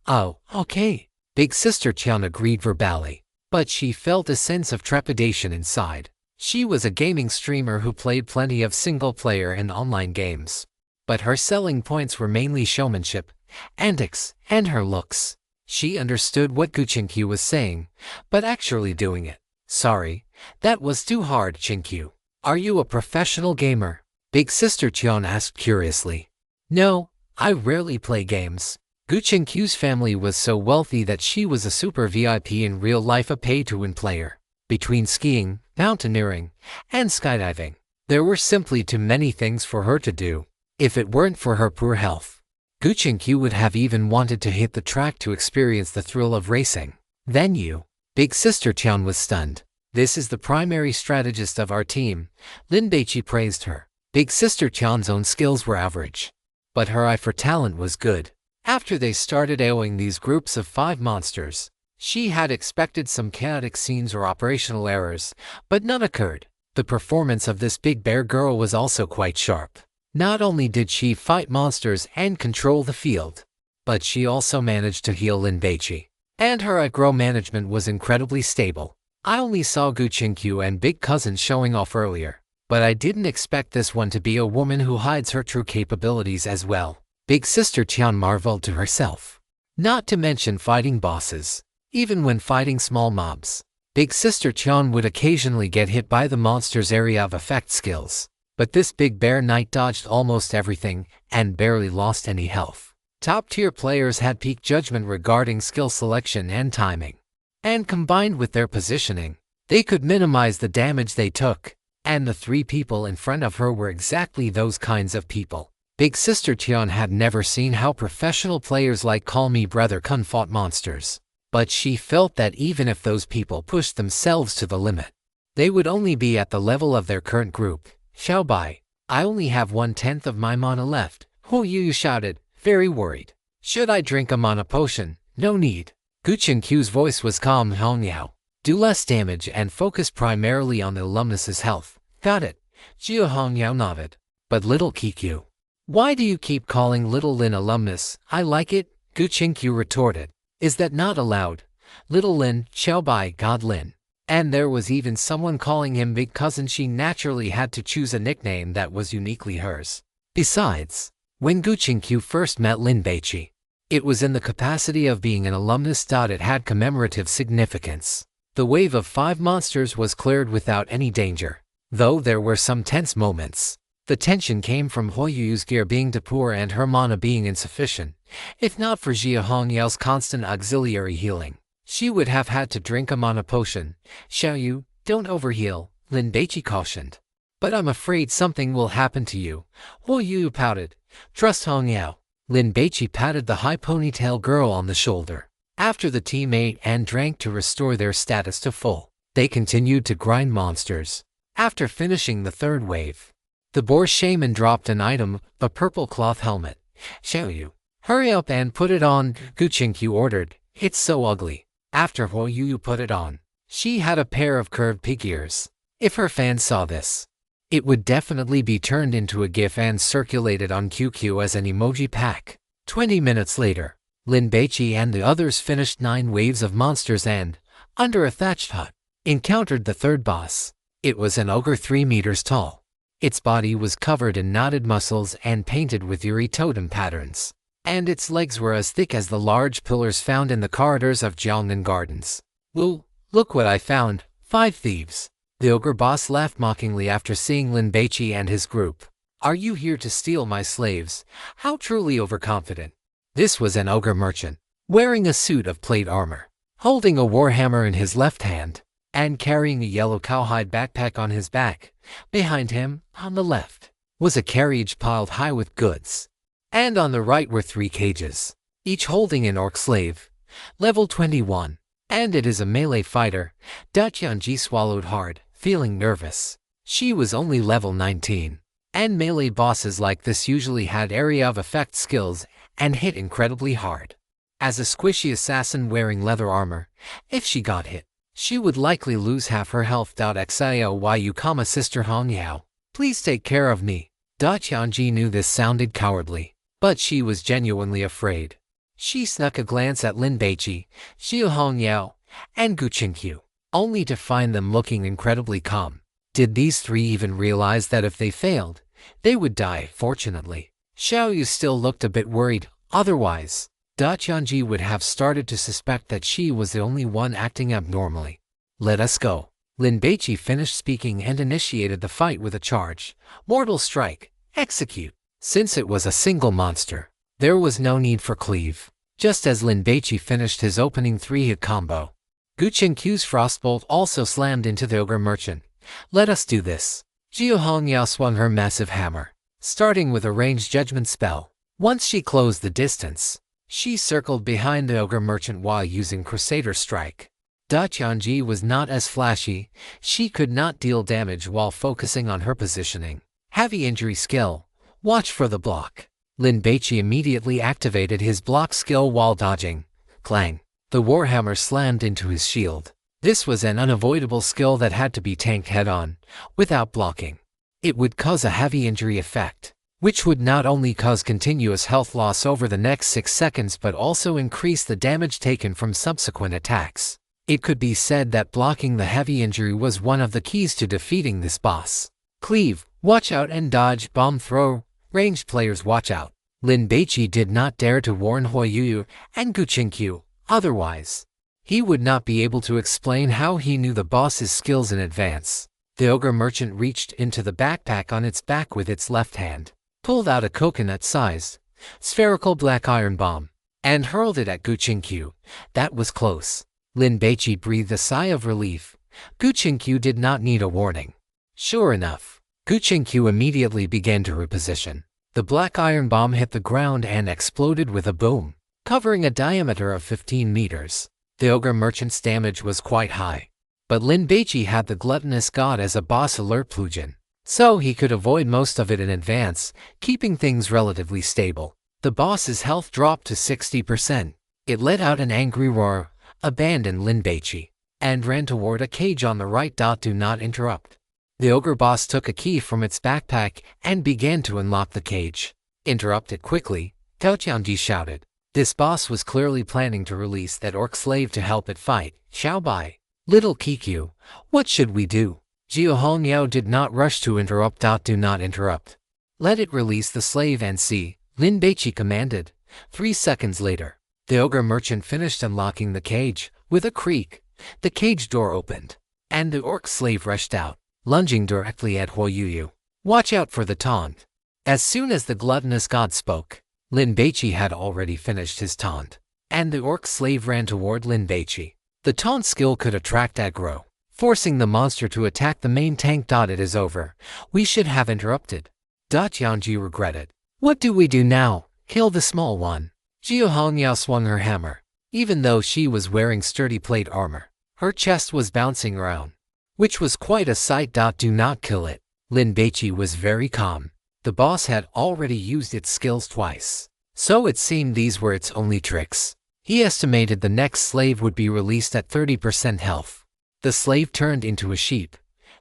Oh, okay. Big sister Tian agreed verbally, but she felt a sense of trepidation inside. She was a gaming streamer who played plenty of single-player and online games, but her selling points were mainly showmanship, antics, and her looks. She understood what Guchinkyu was saying, but actually doing it. Sorry, that was too hard, Chinkyu. Are you a professional gamer? Big sister Tian asked curiously. No, I rarely play games. Guchinkyu's family was so wealthy that she was a super VIP in real life, a pay-to-win player. Between skiing, mountaineering, and skydiving, there were simply too many things for her to do. If it weren't for her poor health, Guchinkyu would have even wanted to hit the track to experience the thrill of racing. Then you. Big sister Tian was stunned. This is the primary strategist of our team. Lin Baici praised her. Big sister Tian's own skills were average, but her eye for talent was good. After they started AOing these groups of 5 monsters, she had expected some chaotic scenes or operational errors, but none occurred. The performance of this big bear girl was also quite sharp. Not only did she fight monsters and control the field, but she also managed to heal Lin Baici. And her aggro management was incredibly stable. I only saw Guchinkyu and Big Cousin showing off earlier, but I didn't expect this one to be a woman who hides her true capabilities as well. Big sister Tian marveled to herself. Not to mention fighting bosses. Even when fighting small mobs, Big sister Tian would occasionally get hit by the monster's area of effect skills. But this big bear knight dodged almost everything and barely lost any health. Top-tier players had peak judgment regarding skill selection and timing. And combined with their positioning, they could minimize the damage they took. And the 3 people in front of her were exactly those kinds of people. Big sister Tian had never seen how professional players like Call Me Brother Kun fought monsters. But she felt that even if those people pushed themselves to the limit, they would only be at the level of their current group. Xiaobai, I only have 1/10 of my mana left. Yu shouted, very worried. Should I drink a mana potion? No need. Guchinkyu's voice was calm. Hongyao, do less damage and focus primarily on the alumnus's health. Got it. Jia Hongyao nodded. But little Kikyu, why do you keep calling little Lin alumnus? I like it, Guchinkyu retorted. Is that not allowed? Little Lin, Xiaobai, God Lin. And there was even someone calling him Big Cousin. She naturally had to choose a nickname that was uniquely hers. Besides, when Gu Qingqiu first met Lin Baici, it was in the capacity of being an alumnus. It had commemorative significance. The wave of 5 monsters was cleared without any danger, though there were some tense moments. The tension came from Huoyu's gear being too poor and her mana being insufficient. If not for Jia Hongyao's constant auxiliary healing, she would have had to drink a mana potion. Xiaoyu, don't overheal, Lin Baici cautioned. But I'm afraid something will happen to you, Huoyu pouted. Trust Hongyao. Lin Baici patted the high ponytail girl on the shoulder. After the team ate and drank to restore their status to full, they continued to grind monsters. After finishing the 3rd wave, the boar shaman dropped an item, a purple cloth helmet. Xiaoyu, hurry up and put it on, Gu Qingqiu ordered. It's so ugly. After Huoyu put it on, she had a pair of curved pig ears. If her fans saw this, it would definitely be turned into a GIF and circulated on QQ as an emoji pack. 20 minutes later, Lin Baici and the others finished 9 waves of monsters and, under a thatched hut, encountered the 3rd boss. It was an ogre 3 meters tall. Its body was covered in knotted muscles and painted with eerie totem patterns, and its legs were as thick as the large pillars found in the corridors of Jiangnan Gardens. Woo, look what I found, 5 thieves. The ogre boss laughed mockingly after seeing Lin Baici and his group. Are you here to steal my slaves? How truly overconfident. This was an ogre merchant, wearing a suit of plate armor, holding a warhammer in his left hand, and carrying a yellow cowhide backpack on his back. Behind him, on the left, was a carriage piled high with goods, and on the right were 3 cages, each holding an orc slave, level 21, and it is a melee fighter. Da Qianji swallowed hard, feeling nervous. She was only level 19, and melee bosses like this usually had area of effect skills and hit incredibly hard. As a squishy assassin wearing leather armor, if she got hit, she would likely lose half her health. Xiaoyu, Sister Hongyao, please take care of me. Da Qianji knew this sounded cowardly, but she was genuinely afraid. She snuck a glance at Lin Baici, Xiu Hongyao, and Gu Qingqiu, only to find them looking incredibly calm. Did these 3 even realize that if they failed, they would die? Fortunately, Xiaoyu still looked a bit worried. Otherwise, Da Qianji would have started to suspect that she was the only one acting abnormally. Let us go. Lin Baici finished speaking and initiated the fight with a charge. Mortal strike. Execute. Since it was a single monster, there was no need for cleave. Just as Lin Baici finished his opening 3-hit combo, Gu Qingqiu's frostbolt also slammed into the ogre merchant. Let us do this. Jiu Hongyao swung her massive hammer, starting with a ranged judgment spell. Once she closed the distance, she circled behind the ogre merchant while using Crusader Strike. Da Qianji was not as flashy. She could not deal damage while focusing on her positioning. Heavy injury skill. Watch for the block. Lin Baici immediately activated his block skill while dodging. Clang. The warhammer slammed into his shield. This was an unavoidable skill that had to be tanked head-on, without blocking. It would cause a heavy injury effect, which would not only cause continuous health loss over the next 6 seconds but also increase the damage taken from subsequent attacks. It could be said that blocking the heavy injury was one of the keys to defeating this boss. Cleave, watch out and dodge, bomb throw, ranged players watch out. Lin Baici did not dare to warn Huoyu and Gu Qingqiu, otherwise he would not be able to explain how he knew the boss's skills in advance. The ogre merchant reached into the backpack on its back with its left hand, pulled out a coconut-sized, spherical black iron bomb, and hurled it at Gu Qingqiu. That was close. Lin Baici breathed a sigh of relief. Gu Qingqiu did not need a warning. Sure enough, Gu Qingqiu immediately began to reposition. The black iron bomb hit the ground and exploded with a boom, covering a diameter of 15 meters. The ogre merchant's damage was quite high, but Lin Baici had the gluttonous god as a boss alert plugin, so he could avoid most of it in advance, keeping things relatively stable. The boss's health dropped to 60%. It let out an angry roar, abandoned Lin Baici, and ran toward a cage on the right. Do not interrupt. The ogre boss took a key from its backpack and began to unlock the cage. Interrupt it quickly, Gao Qianji shouted. This boss was clearly planning to release that orc slave to help it fight. Xiao Bai. Little Kikyu, what should we do? Jiahongniao did not rush to interrupt. Do not interrupt. Let it release the slave and see, Lin Baici commanded. 3 seconds later, the ogre merchant finished unlocking the cage. With a creak, the cage door opened, and the orc slave rushed out, lunging directly at Huoyuyu. Watch out for the taunt. As soon as the gluttonous god spoke, Lin Baici had already finished his taunt, and the orc slave ran toward Lin Baici. The taunt skill could attract aggro, forcing the monster to attack the main tank. It is over. We should have interrupted. Tianji regretted. What do we do now? Kill the small one. Jiahongniao swung her hammer. Even though she was wearing sturdy plate armor, her chest was bouncing around, which was quite a sight. Do not kill it. Lin Baici was very calm. The boss had already used its skills twice, so it seemed these were its only tricks. He estimated the next slave would be released at 30% health. The slave turned into a sheep.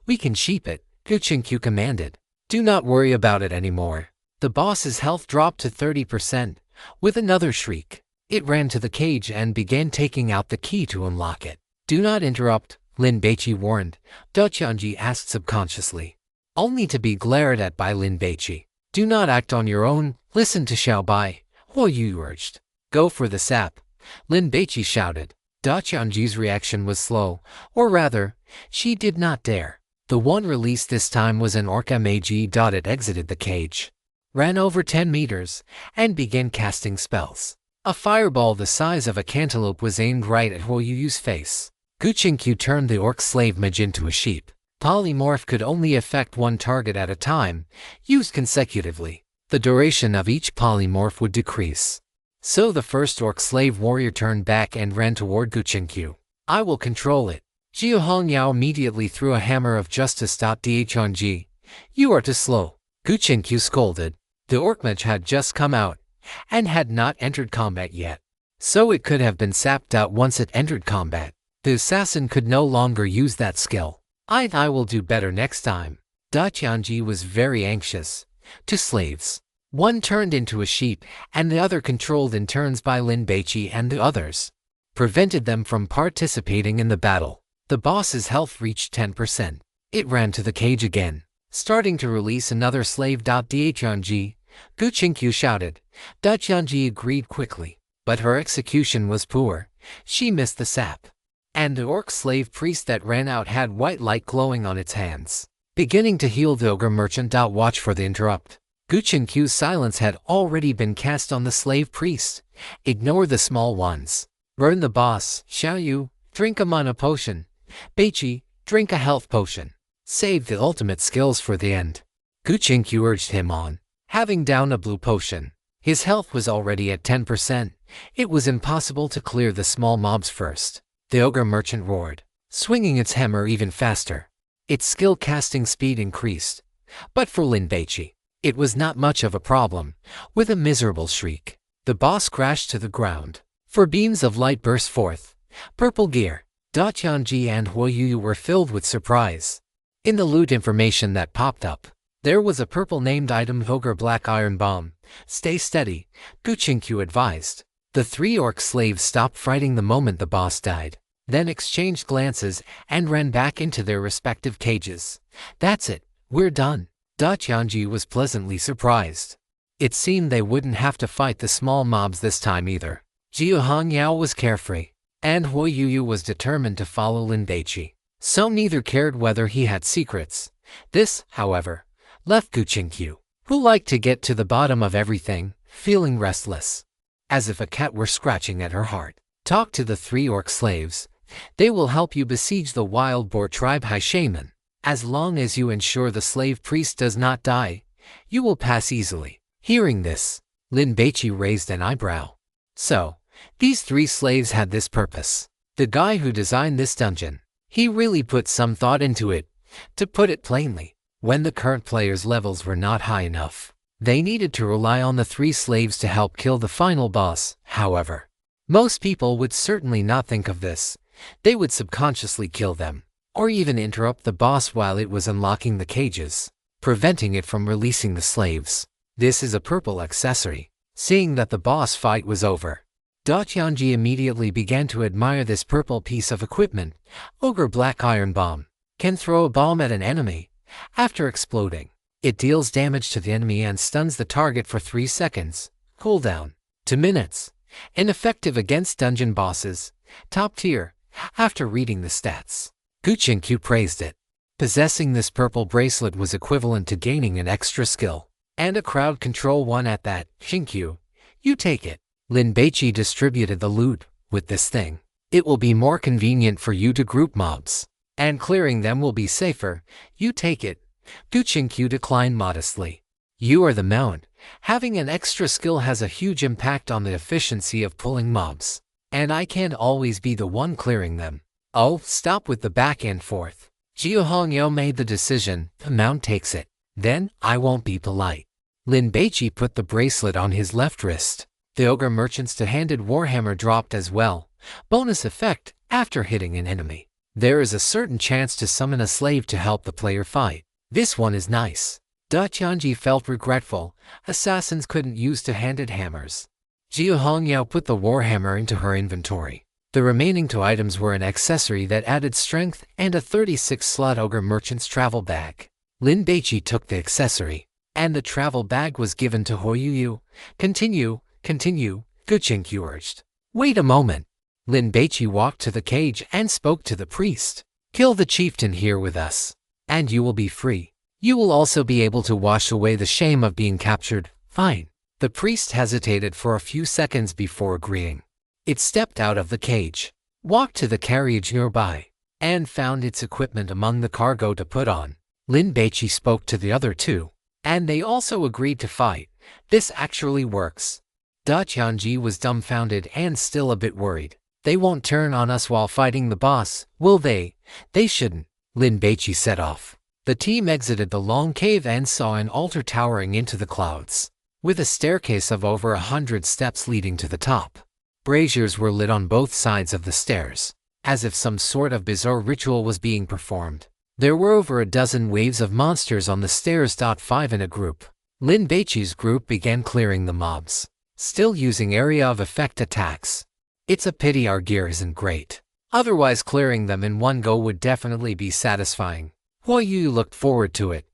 We can sheep it, Guqinkyu commanded. Do not worry about it anymore. The boss's health dropped to 30%. With another shriek, it ran to the cage and began taking out the key to unlock it. Do not interrupt, Lin Baici warned. Tianji asked subconsciously, only to be glared at by Lin Baici. Do not act on your own. Listen to Xiao Bai, Huoyu urged. Go for the sap, Lin Baici shouted. Tianji's reaction was slow, or rather, she did not dare. The one released this time was an orc mag. It exited the cage, ran over 10 meters, and began casting spells. A fireball the size of a cantaloupe was aimed right at Huoyuyu's face. Guqinkyu turned the orc slave mage into a sheep. Polymorph could only affect one target at a time, used consecutively. The duration of each polymorph would decrease. So the first orc slave warrior turned back and ran toward Guqinkyu. I will control it. Jiahongniao immediately threw a hammer of justice. Tianji, you are too slow. Guqinkyu scolded. The orc mage had just come out, and had not entered combat yet, so it could have been sapped out once it entered combat. The assassin could no longer use that skill. I will do better next time. Tianji was very anxious. 2 slaves. One turned into a sheep, and the other, controlled in turns by Lin Baici and the others, prevented them from participating in the battle. The boss's health reached 10%. It ran to the cage again, starting to release another slave. Tianji, Guqinkyu shouted. Tianji agreed quickly, but her execution was poor. She missed the sap, and the orc slave priest that ran out had white light glowing on its hands, beginning to heal the ogre merchant. Watch for the interrupt. Guqinkyu's silence had already been cast on the slave priest. Ignore the small ones. Burn the boss. Xiaoyu, drink a mana potion. Baici, drink a health potion. Save the ultimate skills for the end. Guqinkyu urged him on. Having downed a blue potion, his health was already at 10%. It was impossible to clear the small mobs first. The ogre merchant roared, swinging its hammer even faster. Its skill casting speed increased. But for Lin Baici, it was not much of a problem. With a miserable shriek, the boss crashed to the ground. 4 beams of light burst forth. Purple gear. Tianji and Huoyu were filled with surprise. In the loot information that popped up, there was a purple named item, Ogre Black Iron Bomb. Stay steady, Guqinkyu advised. The 3 orc slaves stopped fighting the moment the boss died, then exchanged glances and ran back into their respective cages. That's it, we're done. Tianji was pleasantly surprised. It seemed they wouldn't have to fight the small mobs this time either. Jiahongniao was carefree, and Huoyu was determined to follow Lin Baici, so neither cared whether he had secrets. This, however, left Guqinkyu, who liked to get to the bottom of everything, feeling restless, as if a cat were scratching at her heart. Talk to the 3 orc slaves. They will help you besiege the wild boar tribe High Shaman. As long as you ensure the slave priest does not die, you will pass easily. Hearing this, Lin Baici raised an eyebrow. So, these 3 slaves had this purpose. The guy who designed this dungeon, he really put some thought into it. To put it plainly, when the current players' levels were not high enough, they needed to rely on the 3 slaves to help kill the final boss. However, most people would certainly not think of this. They would subconsciously kill them, or even interrupt the boss while it was unlocking the cages, preventing it from releasing the slaves. This is a purple accessory. Seeing that the boss fight was over, Tianji immediately began to admire this purple piece of equipment. Ogre Black Iron Bomb can throw a bomb at an enemy. After exploding, it deals damage to the enemy and stuns the target for 3 seconds. Cooldown 2 minutes. Ineffective against dungeon bosses. Top tier. After reading the stats, Guqinkyu praised it. Possessing this purple bracelet was equivalent to gaining an extra skill. And a crowd control one at that. Shinkyu, you take it. Lin Baici distributed the loot. With this thing, it will be more convenient for you to group mobs. And clearing them will be safer. You take it. Guqinkyu declined modestly. You are the mount. Having an extra skill has a huge impact on the efficiency of pulling mobs. And I can't always be the one clearing them. Oh, stop with the back and forth. Jiu Hongyou made the decision. The mount takes it. Then, I won't be polite. Lin Baici put the bracelet on his left wrist. The ogre merchant's two-handed warhammer dropped as well. Bonus effect, after hitting an enemy, there is a certain chance to summon a slave to help the player fight. This one is nice. Tianji felt regretful. Assassins couldn't use two-handed hammers. Jiu Hongyou put the warhammer into her inventory. The remaining 2 items were an accessory that added strength and a 36-slot ogre merchant's travel bag. Lin Baici took the accessory, and the travel bag was given to Hoyuyu. Continue, Guqinkyu urged. Wait a moment. Lin Baici walked to the cage and spoke to the priest. Kill the chieftain here with us, and you will be free. You will also be able to wash away the shame of being captured. Fine. The priest hesitated for a few seconds before agreeing. It stepped out of the cage, walked to the carriage nearby, and found its equipment among the cargo to put on. Lin Baici spoke to the other 2, and they also agreed to fight. This actually works. Tianji was dumbfounded and still a bit worried. They won't turn on us while fighting the boss, will they? They shouldn't. Lin Baici set off. The team exited the long cave and saw an altar towering into the clouds, with a staircase of over 100 steps leading to the top. Braziers were lit on both sides of the stairs, as if some sort of bizarre ritual was being performed. There were over a dozen waves of monsters on the stairs. 5 in a group. Lin Baici's group began clearing the mobs, still using area of effect attacks. It's a pity our gear isn't great. Otherwise clearing them in one go would definitely be satisfying. Huoyu looked forward to it.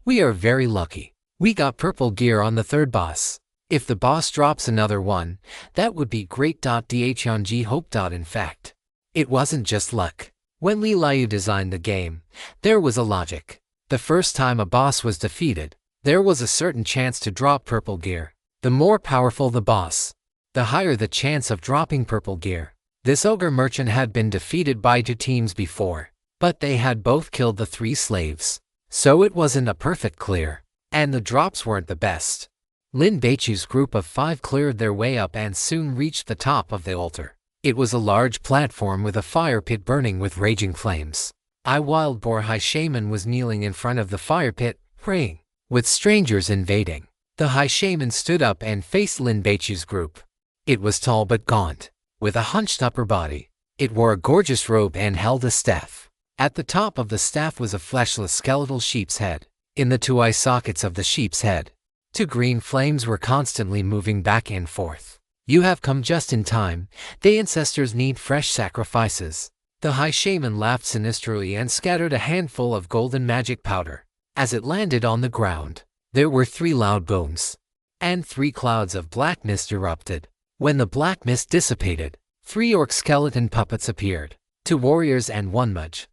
We are very lucky. We got purple gear on the 3rd boss. If the boss drops another one, that would be great. Tianji hoped. In fact, it wasn't just luck. When Li Liu designed the game, there was a logic. The first time a boss was defeated, there was a certain chance to drop purple gear. The more powerful the boss, the higher the chance of dropping purple gear. This ogre merchant had been defeated by 2 teams before, but they had both killed the 3 slaves. So it wasn't a perfect clear, and the drops weren't the best. Lin Baici's group of 5 cleared their way up and soon reached the top of the altar. It was a large platform with a fire pit burning with raging flames. A wild boar high shaman was kneeling in front of the fire pit, praying. With strangers invading, the high shaman stood up and faced Lin Baici's group. It was tall but gaunt, with a hunched upper body. It wore a gorgeous robe and held a staff. At the top of the staff was a fleshless skeletal sheep's head. In the 2 eye sockets of the sheep's head, 2 green flames were constantly moving back and forth. You have come just in time. The ancestors need fresh sacrifices. The high shaman laughed sinisterly and scattered a handful of golden magic powder. As it landed on the ground, there were 3 loud booms, and 3 clouds of black mist erupted. When the black mist dissipated, 3 orc skeleton puppets appeared, 2 warriors and 1 mage.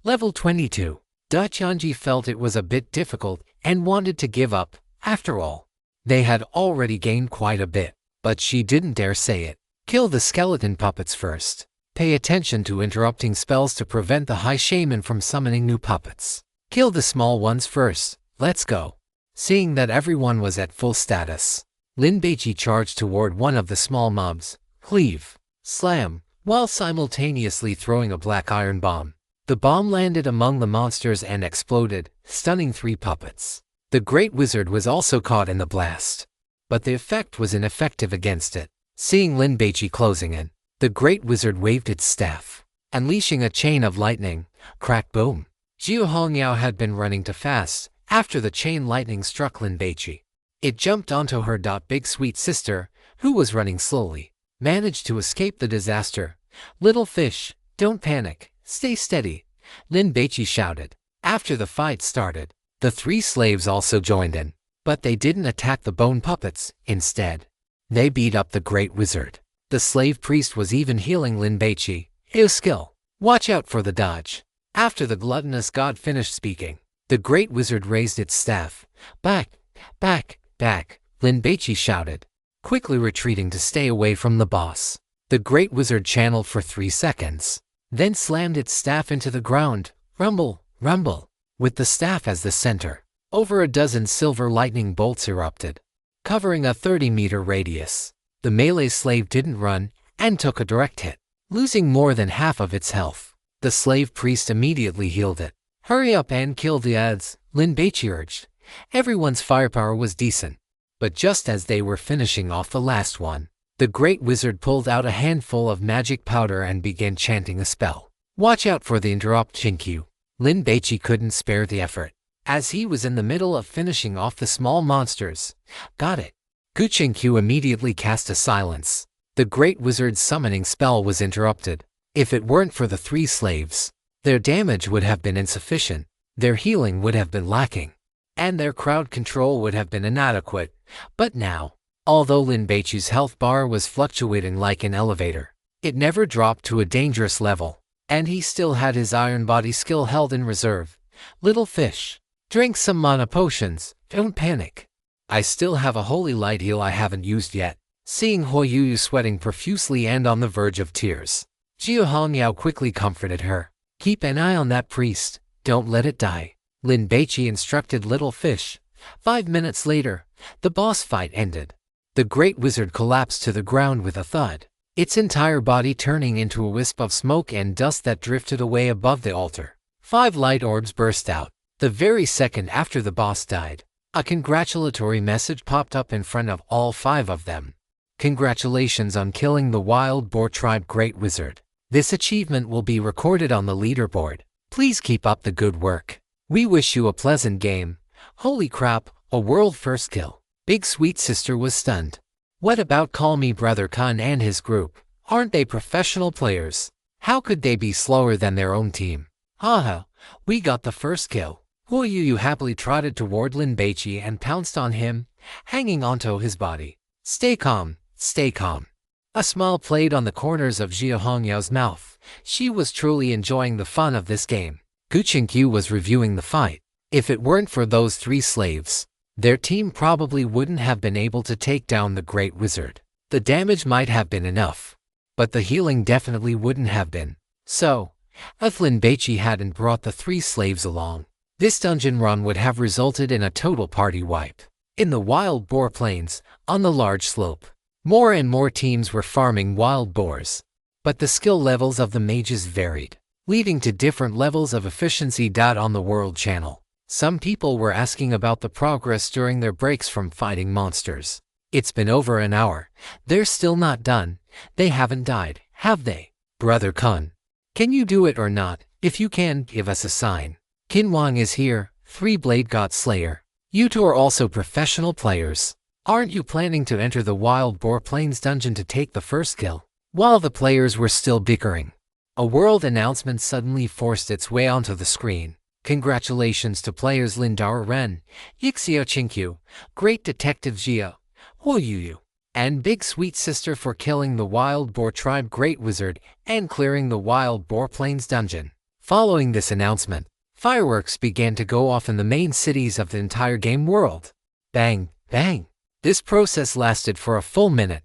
Level 22. Tianji felt it was a bit difficult and wanted to give up. After all, they had already gained quite a bit, but she didn't dare say it. Kill the skeleton puppets first. Pay attention to interrupting spells to prevent the high shaman from summoning new puppets. Kill the small ones first. Let's go. Seeing that everyone was at full status, Lin Baici charged toward one of the small mobs. Cleave. Slam. While simultaneously throwing a black iron bomb. The bomb landed among the monsters and exploded, stunning 3 puppets. The Great Wizard was also caught in the blast, but the effect was ineffective against it. Seeing Lin Baici closing in, the Great Wizard waved its staff, unleashing a chain of lightning. Crack boom. Jiu Hongyou had been running too fast. After the chain lightning struck Lin Baici, it jumped onto her. Big sweet sister, who was running slowly, managed to escape the disaster. Little fish, don't panic, stay steady, Lin Baici shouted. After the fight started, the 3 slaves also joined in, but they didn't attack the bone puppets. Instead, they beat up the great wizard. The slave priest was even healing Lin Baici. His skill. Watch out for the dodge. After the gluttonous god finished speaking, the great wizard raised its staff. Back, back, back, Lin Baici shouted, quickly retreating to stay away from the boss. The great wizard channeled for 3 seconds, then slammed its staff into the ground. Rumble, rumble. With the staff as the center, over a dozen silver lightning bolts erupted, covering a 30-meter radius. The melee slave didn't run and took a direct hit, losing more than half of its health. The slave priest immediately healed it. Hurry up and kill the ads, Lin Baici urged. Everyone's firepower was decent, but just as they were finishing off the last one, the great wizard pulled out a handful of magic powder and began chanting a spell. Watch out for the interruption cue. Lin Baici couldn't spare the effort, as he was in the middle of finishing off the small monsters. Got it. Guqinkyu immediately cast a silence. The great wizard's summoning spell was interrupted. If it weren't for the 3 slaves, their damage would have been insufficient, their healing would have been lacking, and their crowd control would have been inadequate. But now, although Lin Baici's health bar was fluctuating like an elevator, it never dropped to a dangerous level, and he still had his iron body skill held in reserve. Little fish, drink some mana potions, don't panic. I still have a holy light heal I haven't used yet. Seeing Huoyu sweating profusely and on the verge of tears, Jiu Hongyao quickly comforted her. Keep an eye on that priest, don't let it die, Lin Baici instructed Little Fish. 5 minutes later, the boss fight ended. The great wizard collapsed to the ground with a thud, its entire body turning into a wisp of smoke and dust that drifted away above the altar. 5 light orbs burst out. The very second after the boss died, a congratulatory message popped up in front of all 5 of them. Congratulations on killing the Wild Boar Tribe Great Wizard. This achievement will be recorded on the leaderboard. Please keep up the good work. We wish you a pleasant game. Holy crap, a world first kill. Big Sweet Sister was stunned. What about Call Me Brother Khan and his group? Aren't they professional players? How could they be slower than their own team? Haha, we got the first kill. Huoyu happily trotted toward Lin Baici and pounced on him, hanging onto his body. Stay calm, stay calm. A smile played on the corners of Jiu Hongyao's mouth. She was truly enjoying the fun of this game. Guqinkyu was reviewing the fight. If it weren't for those 3 slaves, their team probably wouldn't have been able to take down the Great Wizard. The damage might have been enough, but the healing definitely wouldn't have been. So, if Lin Baici hadn't brought the 3 slaves along, this dungeon run would have resulted in a total party wipe. In the Wild Boar Plains, on the large slope, more and more teams were farming wild boars, but the skill levels of the mages varied, leading to different levels of efficiency. On the World Channel, some people were asking about the progress during their breaks from fighting monsters. It's been over an hour. They're still not done. They haven't died, have they? Brother Kun, can you do it or not? If you can, give us a sign. Qin Wang is here, 3-Blade God Slayer. You 2 are also professional players. Aren't you planning to enter the Wild Boar Plains dungeon to take the first kill? While the players were still bickering, a world announcement suddenly forced its way onto the screen. Congratulations to players Lindar Ren, Yixio Chinkyu, Great Detective Jia, Huoyu, and Big Sweet Sister for killing the Wild Boar Tribe Great Wizard and clearing the Wild Boar Plains dungeon. Following this announcement, fireworks began to go off in the main cities of the entire game world. Bang, bang. This process lasted for a full minute.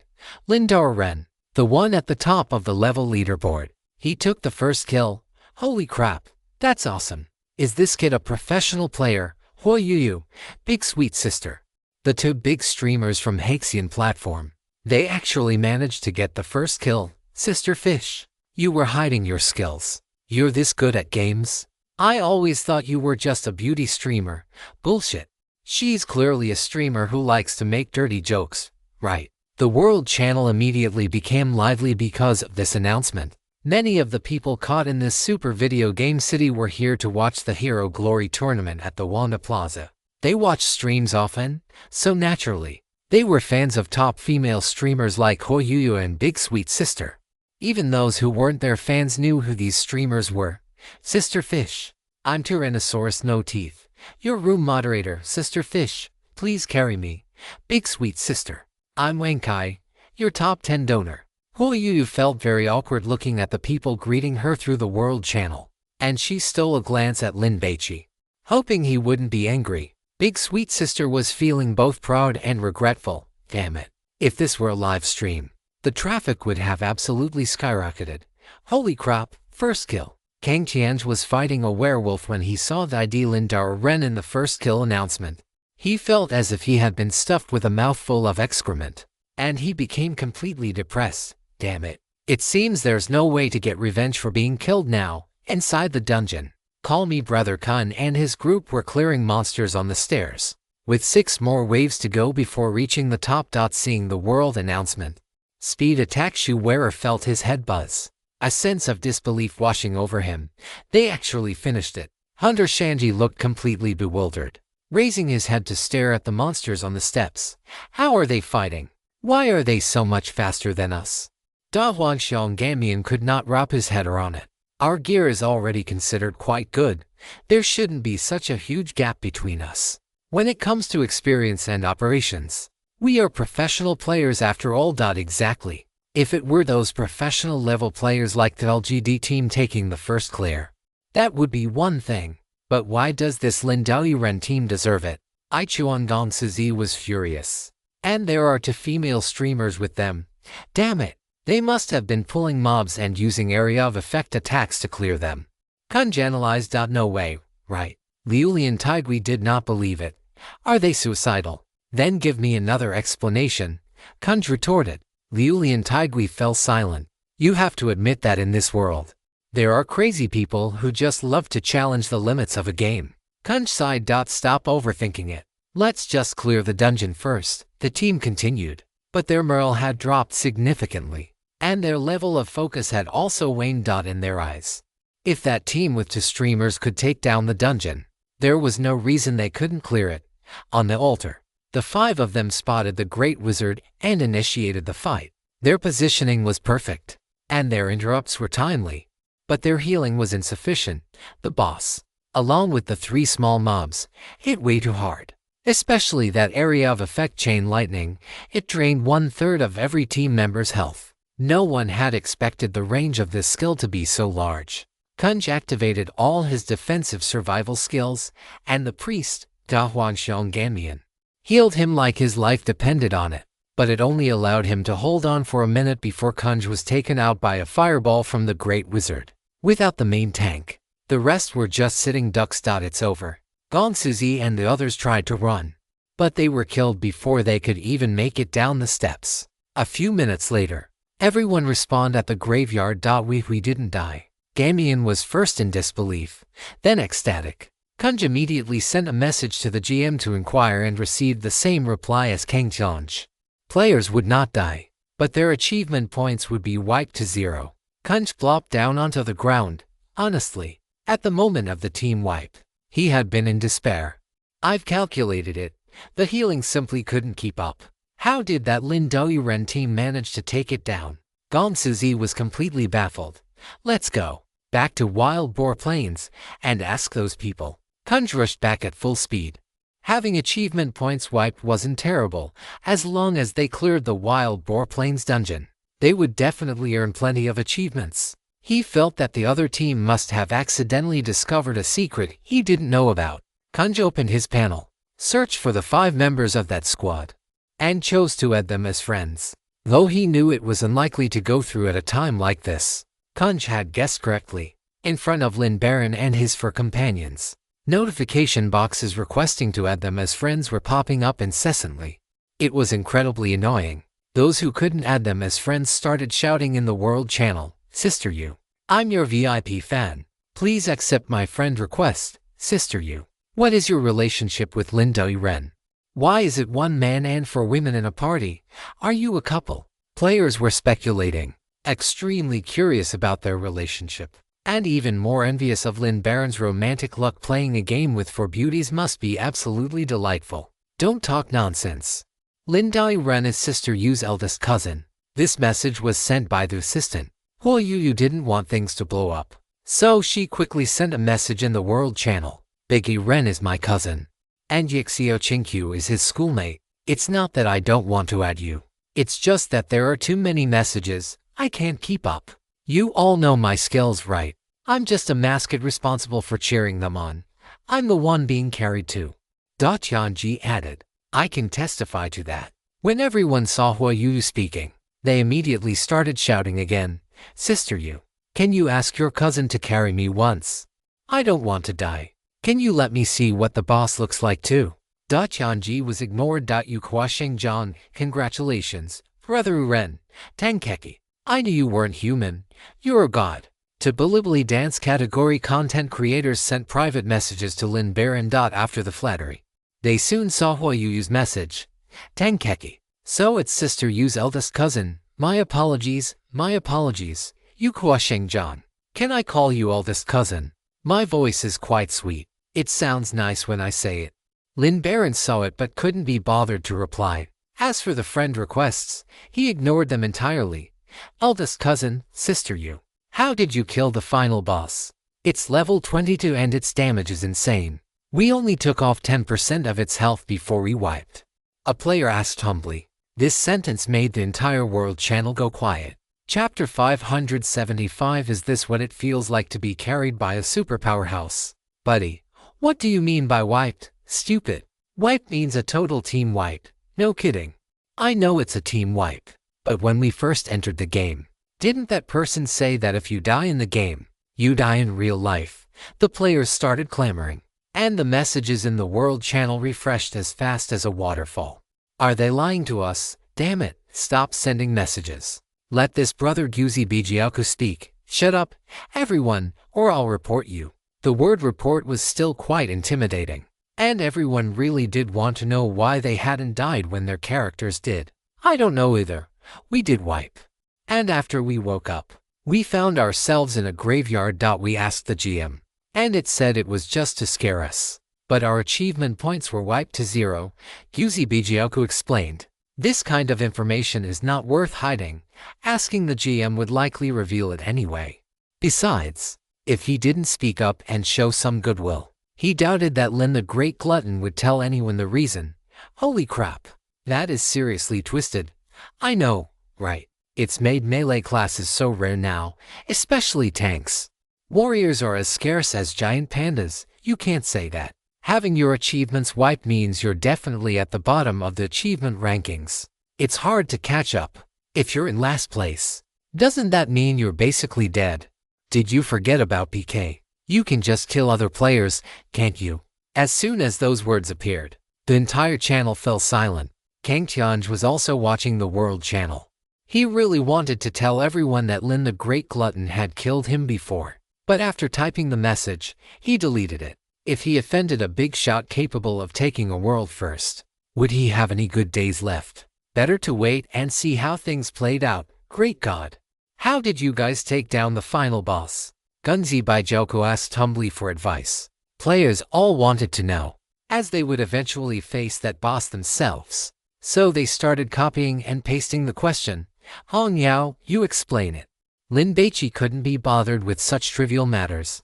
Lindar Ren, the one at the top of the level leaderboard, he took the first kill. Holy crap, that's awesome. Is this kid a professional player? Huoyu, Big Sweet Sister, the 2 big streamers from Haxian platform. They actually managed to get the first kill. Sister Fish, you were hiding your skills. You're this good at games? I always thought you were just a beauty streamer. Bullshit. She's clearly a streamer who likes to make dirty jokes, right? The World Channel immediately became lively because of this announcement. Many of the people caught in this super video game city were here to watch the Hero Glory tournament at the Wanda Plaza. They watch streams often, so naturally, They were fans of top female streamers like Hoyuyu and Big Sweet Sister. Even those who weren't their fans knew who these streamers were. Sister Fish. I'm Tyrannosaurus No Teeth. Your room moderator, Sister Fish. Please carry me. Big Sweet Sister. I'm Wankai, your top 10 donor. Hoyuyu felt very awkward looking at the people greeting her through the world channel, and she stole a glance at Lin Baici, hoping he wouldn't be angry. Big Sweet Sister was feeling both proud and regretful. Damn it. If this were a live stream, the traffic would have absolutely skyrocketed. Holy crap, first kill. Kang Tianj was fighting a werewolf when he saw the ID Lin Ren in the first kill announcement. He felt as if he had been stuffed with a mouthful of excrement, and he became completely depressed. Damn it. It seems there's no way to get revenge for being killed now. Inside the dungeon, Call Me Brother Kun and his group were clearing monsters on the stairs, with 6 more waves to go before reaching the top. Seeing the world announcement, Speed Attack Shoe Wearer felt his head buzz, a sense of disbelief washing over him. They actually finished it. Hunter Shanji looked completely bewildered, raising his head to stare at the monsters on the steps. How are they fighting? Why are they so much faster than us? Da Huangxiang Gamian could not wrap his head around it. Our gear is already considered quite good. There shouldn't be such a huge gap between us. When it comes to experience and operations, we are professional players after all. Exactly. If it were those professional level players like the LGD team taking the first clear, that would be one thing. But why does this Lin Ren team deserve it? Ichuan Gong Suzi was furious. And there are 2 female streamers with them. Damn it. They must have been pulling mobs and using area of effect attacks to clear them. Kunj analyzed. No way, right? Liulian Taigui did not believe it. Are they suicidal? Then give me another explanation. Kunj retorted. Liulian Taigui fell silent. You have to admit that in this world, there are crazy people who just love to challenge the limits of a game. Kunj sighed. Stop overthinking it. Let's just clear the dungeon first, the team continued. But their morale had dropped significantly, and their level of focus had also waned. In their eyes, if that team with 2 streamers could take down the dungeon, there was no reason they couldn't clear it. On the altar, the 5 of them spotted the Great Wizard and initiated the fight. Their positioning was perfect, and their interrupts were timely, but their healing was insufficient. The boss, along with the 3 small mobs, hit way too hard. Especially that area of effect chain lightning. It drained 1/3 of every team member's health. No one had expected the range of this skill to be so large. Kunj activated all his defensive survival skills, and the priest, Da Huangxiang Gamian, healed him like his life depended on it. But it only allowed him to hold on for a minute before Kunj was taken out by a fireball from the Great Wizard. Without the main tank, the rest were just sitting ducks. It's over. Gong Suzi and the others tried to run, but they were killed before they could even make it down the steps. A few minutes later, everyone respawned at the graveyard. We didn't die. Gamian was first in disbelief, then ecstatic. Kunj immediately sent a message to the GM to inquire and received the same reply as Kang Tianj. Players would not die, but their achievement points would be wiped to 0. Kunj plopped down onto the ground. Honestly, at the moment of the team wipe, he had been in despair. I've calculated it. The healing simply couldn't keep up. How did that Lin Ren team manage to take it down? Gong Suzi was completely baffled. Let's go back to Wild Boar Plains and ask those people. Kunj rushed back at full speed. Having achievement points wiped wasn't terrible. As long as they cleared the Wild Boar Plains dungeon, they would definitely earn plenty of achievements. He felt that the other team must have accidentally discovered a secret he didn't know about. Kunj opened his panel, searched for the 5 members of that squad, and chose to add them as friends. Though he knew it was unlikely to go through at a time like this, Kunj had guessed correctly. In front of Lin Baron and his 4 companions, notification boxes requesting to add them as friends were popping up incessantly. It was incredibly annoying. Those who couldn't add them as friends started shouting in the world channel, Sister You, I'm your VIP fan. Please accept my friend request, Sister You. What is your relationship with Lin Ren? Why is it 1 man and 4 women in a party? Are you a couple? Players were speculating, extremely curious about their relationship, and even more envious of Lin Baron's romantic luck. Playing a game with 4 beauties must be absolutely delightful. Don't talk nonsense. Lin Baici is Sister Yu's eldest cousin. This message was sent by the assistant. Hua Yu didn't want things to blow up, so she quickly sent a message in the world channel. Biggie Ren is my cousin, and Yixio Chinkyu is his schoolmate. It's not that I don't want to add you. It's just that there are too many messages. I can't keep up. You all know my skills, right? I'm just a mascot responsible for cheering them on. I'm the one being carried too. Tianji added. I can testify to that. When everyone saw Hua Yu speaking, they immediately started shouting again. Sister Yu, can you ask your cousin to carry me once? I don't want to die. Can you let me see what the boss looks like too? Tianji was ignored. Yu Kuashengjian, congratulations, Brother Ren, Tenkeki. I knew you weren't human. You're a god. To Bilibili dance category content creators sent private messages to Lin Baici. After the flattery, they soon saw Hua Yu's message. Tenkeki. So it's Sister Yu's eldest cousin. My apologies, Yu Kuashengjian. Can I call you eldest cousin? My voice is quite sweet. It sounds nice when I say it. Lin Baici saw it but couldn't be bothered to reply. As for the friend requests, he ignored them entirely. Eldest cousin, Sister Yu. How did you kill the final boss? It's level 22 and its damage is insane. We only took off 10% of its health before we wiped. A player asked humbly. This sentence made the entire world channel go quiet. Chapter 575. Is this what it feels like to be carried by a superpower house? Buddy, what do you mean by wiped? Stupid. Wipe means a total team wipe. No kidding. I know it's a team wipe. But when we first entered the game, didn't that person say that if you die in the game, you die in real life? The players started clamoring, and the messages in the world channel refreshed as fast as a waterfall. Are they lying to us? Damn it, stop sending messages. Let this brother Guzi Bijiaku speak. Shut up, everyone, or I'll report you. The word report was still quite intimidating, and everyone really did want to know why they hadn't died when their characters did. I don't know either. We did wipe. And after we woke up, we found ourselves in a graveyard. We asked the GM, and it said it was just to scare us. But our achievement points were wiped to 0, Guzi Bijiaku explained. This kind of information is not worth hiding. Asking the GM would likely reveal it anyway. Besides, if he didn't speak up and show some goodwill, he doubted that Lin the Great Glutton would tell anyone the reason. Holy crap. That is seriously twisted. I know, right? It's made melee classes so rare now, especially tanks. Warriors are as scarce as giant pandas. You can't say that. Having your achievements wiped means you're definitely at the bottom of the achievement rankings. It's hard to catch up. If you're in last place, doesn't that mean you're basically dead? Did you forget about PK? You can just kill other players, can't you? As soon as those words appeared, the entire channel fell silent. Kang Tianj was also watching the world channel. He really wanted to tell everyone that Lin the Great Glutton had killed him before, but after typing the message, he deleted it. If he offended a big shot capable of taking a world first, would he have any good days left? Better to wait and see how things played out. Great God. How did you guys take down the final boss? Gunzi Baijiaku asked humbly for advice. Players all wanted to know, as they would eventually face that boss themselves. So they started copying and pasting the question. Hong Yao, you explain it. Lin Baici couldn't be bothered with such trivial matters.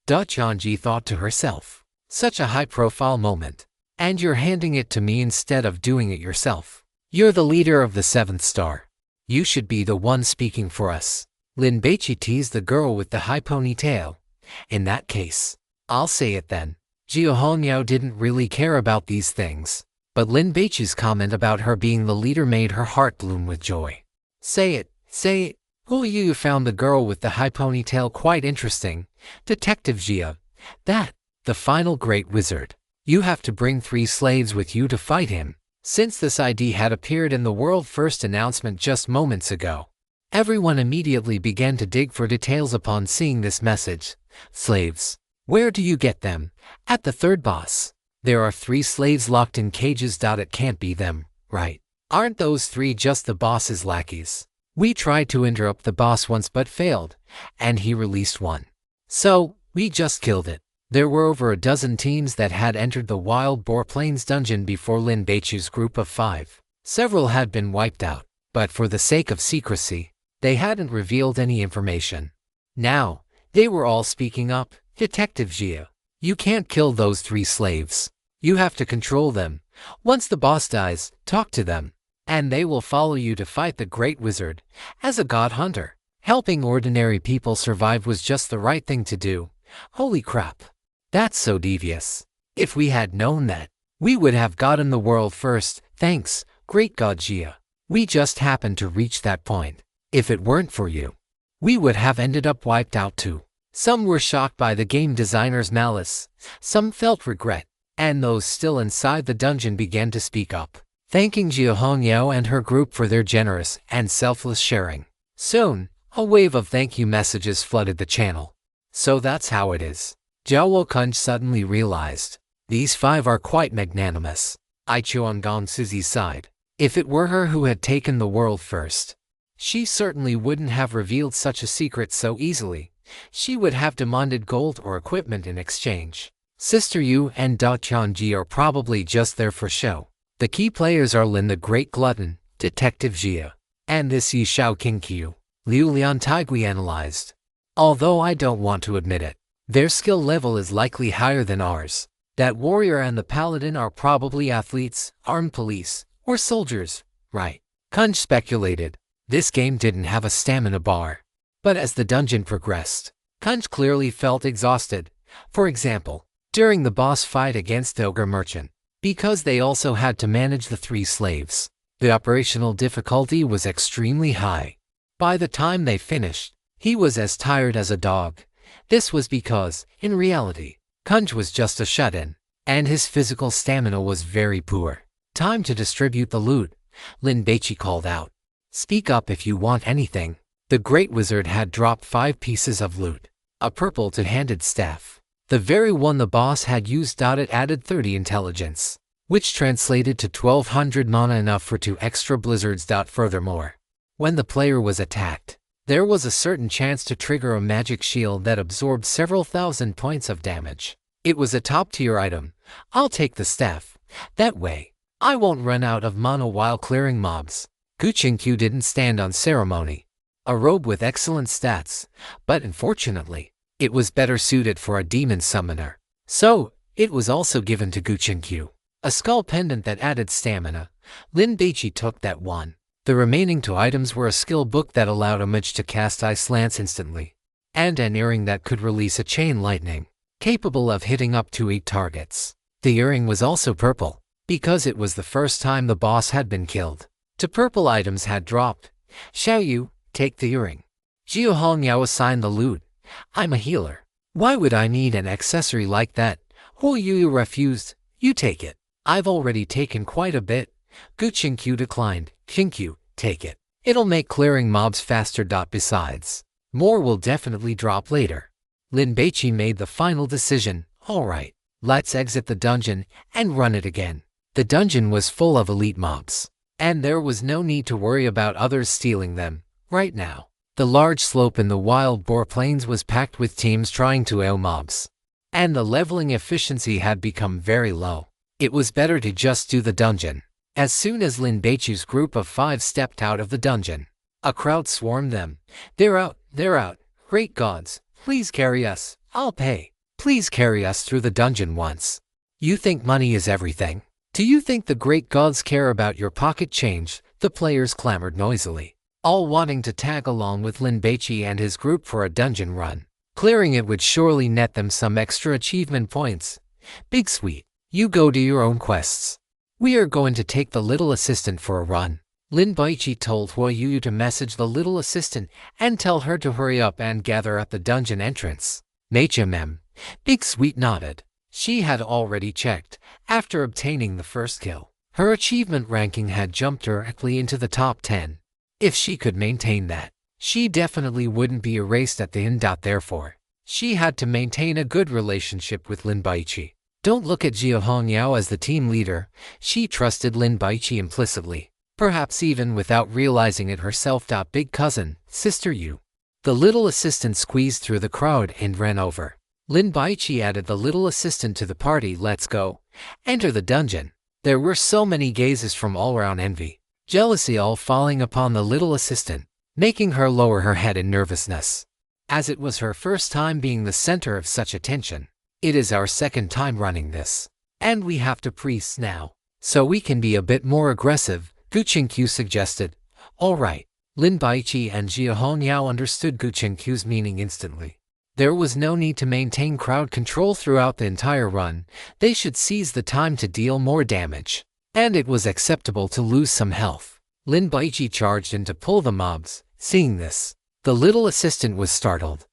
Tianji thought to herself. Such a high-profile moment. And you're handing it to me instead of doing it yourself. You're the leader of the 7th star. You should be the one speaking for us. Lin Baici teased the girl with the high ponytail. In that case, I'll say it then. Jiao Hongyao didn't really care about these things, but Lin Baici's comment about her being the leader made her heart bloom with joy. Say it, say it. Hua Yu found the girl with the high ponytail quite interesting. Detective Jia. That, the final great wizard. You have to bring 3 slaves with you to fight him. Since this ID had appeared in the world first announcement just moments ago, everyone immediately began to dig for details upon seeing this message. Slaves. Where do you get them? At the 3rd boss. There are 3 slaves locked in cages. It can't be them, right? Aren't those 3 just the boss's lackeys? We tried to interrupt the boss once but failed, and he released one. So, we just killed it. There were over a dozen teams that had entered the Wild Boar Plains dungeon before Lin Baici's group of 5. Several had been wiped out, but for the sake of secrecy, they hadn't revealed any information. Now, they were all speaking up. Detective Jia, you can't kill those 3 slaves. You have to control them. Once the boss dies, talk to them, and they will follow you to fight the Great Wizard. As a god hunter, helping ordinary people survive was just the right thing to do. Holy crap. That's so devious. If we had known that, we would have gotten the world first. Thanks, great god Jia. We just happened to reach that point. If it weren't for you, we would have ended up wiped out too. Some were shocked by the game designer's malice, some felt regret, and those still inside the dungeon began to speak up, thanking Jia Hongyao and her group for their generous and selfless sharing. Soon, a wave of thank you messages flooded the channel. So that's how it is. Jiao Kunj suddenly realized, these 5 are quite magnanimous. I Chuan Gong Suzi's side. If it were her who had taken the world first, she certainly wouldn't have revealed such a secret so easily. She would have demanded gold or equipment in exchange. Sister Yu and Da Tianji are probably just there for show. The key players are Lin the Great Glutton, Detective Jia, and this Yi Shao King Qiu. Liu Lian Taigui analyzed. Although I don't want to admit it, their skill level is likely higher than ours. That warrior and the paladin are probably athletes, armed police, or soldiers, right? Kunj speculated. This game didn't have a stamina bar. But as the dungeon progressed, Kunj clearly felt exhausted. For example, during the boss fight against the ogre merchant, because they also had to manage the 3 slaves, the operational difficulty was extremely high. By the time they finished, he was as tired as a dog. This was because, in reality, Kunj was just a shut-in, and his physical stamina was very poor. Time to distribute the loot, Lin Baici called out. Speak up if you want anything. The Great Wizard had dropped 5 pieces of loot, a purple two-handed staff. The very one the boss had used. It added 30 intelligence, which translated to 1200 mana, enough for 2 extra blizzards. Furthermore, when the player was attacked, there was a certain chance to trigger a magic shield that absorbed several thousand points of damage. It was a top-tier item. I'll take the staff. That way, I won't run out of mana while clearing mobs. Gu Qingqiu didn't stand on ceremony. A robe with excellent stats, but unfortunately, it was better suited for a demon summoner. So, it was also given to Gu Qingqiu. A skull pendant that added stamina. Lin Baici took that one. The remaining 2 items were a skill book that allowed a mage to cast ice lance instantly, and an earring that could release a chain lightning, capable of hitting up to 8 targets. The earring was also purple, because it was the first time the boss had been killed. 2 purple items had dropped. Xiaoyu, take the earring. Jiu Hongyao assigned the loot. I'm a healer. Why would I need an accessory like that? Hu Yu refused. You take it. I've already taken quite a bit. Gu Qingqiu declined. Qingqiu, take it. It'll make clearing mobs faster. Besides, more will definitely drop later. Lin Baici made the final decision. Alright, let's exit the dungeon and run it again. The dungeon was full of elite mobs, and there was no need to worry about others stealing them. Right now, the large slope in the Wild Boar Plains was packed with teams trying to AoE mobs, and the leveling efficiency had become very low. It was better to just do the dungeon. As soon as Lin Baici's group of 5 stepped out of the dungeon, a crowd swarmed them. They're out, they're out. Great gods, please carry us. I'll pay. Please carry us through the dungeon once. You think money is everything? Do you think the great gods care about your pocket change? The players clamored noisily, all wanting to tag along with Lin Baici and his group for a dungeon run. Clearing it would surely net them some extra achievement points. Big Sweet, you go do your own quests. We are going to take the little assistant for a run. Lin Baici told Hua Yu to message the little assistant and tell her to hurry up and gather at the dungeon entrance. Mem. Big Sweet nodded. She had already checked. After obtaining the first kill, her achievement ranking had jumped directly into the top 10. If she could maintain that, she definitely wouldn't be erased at the end. Therefore, she had to maintain a good relationship with Lin Baici. Don't look at Jia Hongyao as the team leader. She trusted Lin Baici implicitly, perhaps even without realizing it herself. Big cousin, Sister Yu. The little assistant squeezed through the crowd and ran over. Lin Baici added the little assistant to the party. Let's go. Enter the dungeon. There were so many gazes from all around, envy, jealousy all falling upon the little assistant, making her lower her head in nervousness. As it was her first time being the center of such attention. It is our second time running this. And we have to priests now. So we can be a bit more aggressive, Gu Qingqiu suggested. All right. Lin Baici and Jia Hongyao understood Gu Qingqiu's meaning instantly. There was no need to maintain crowd control throughout the entire run. They should seize the time to deal more damage. And it was acceptable to lose some health. Lin Baici charged in to pull the mobs. Seeing this, the little assistant was startled.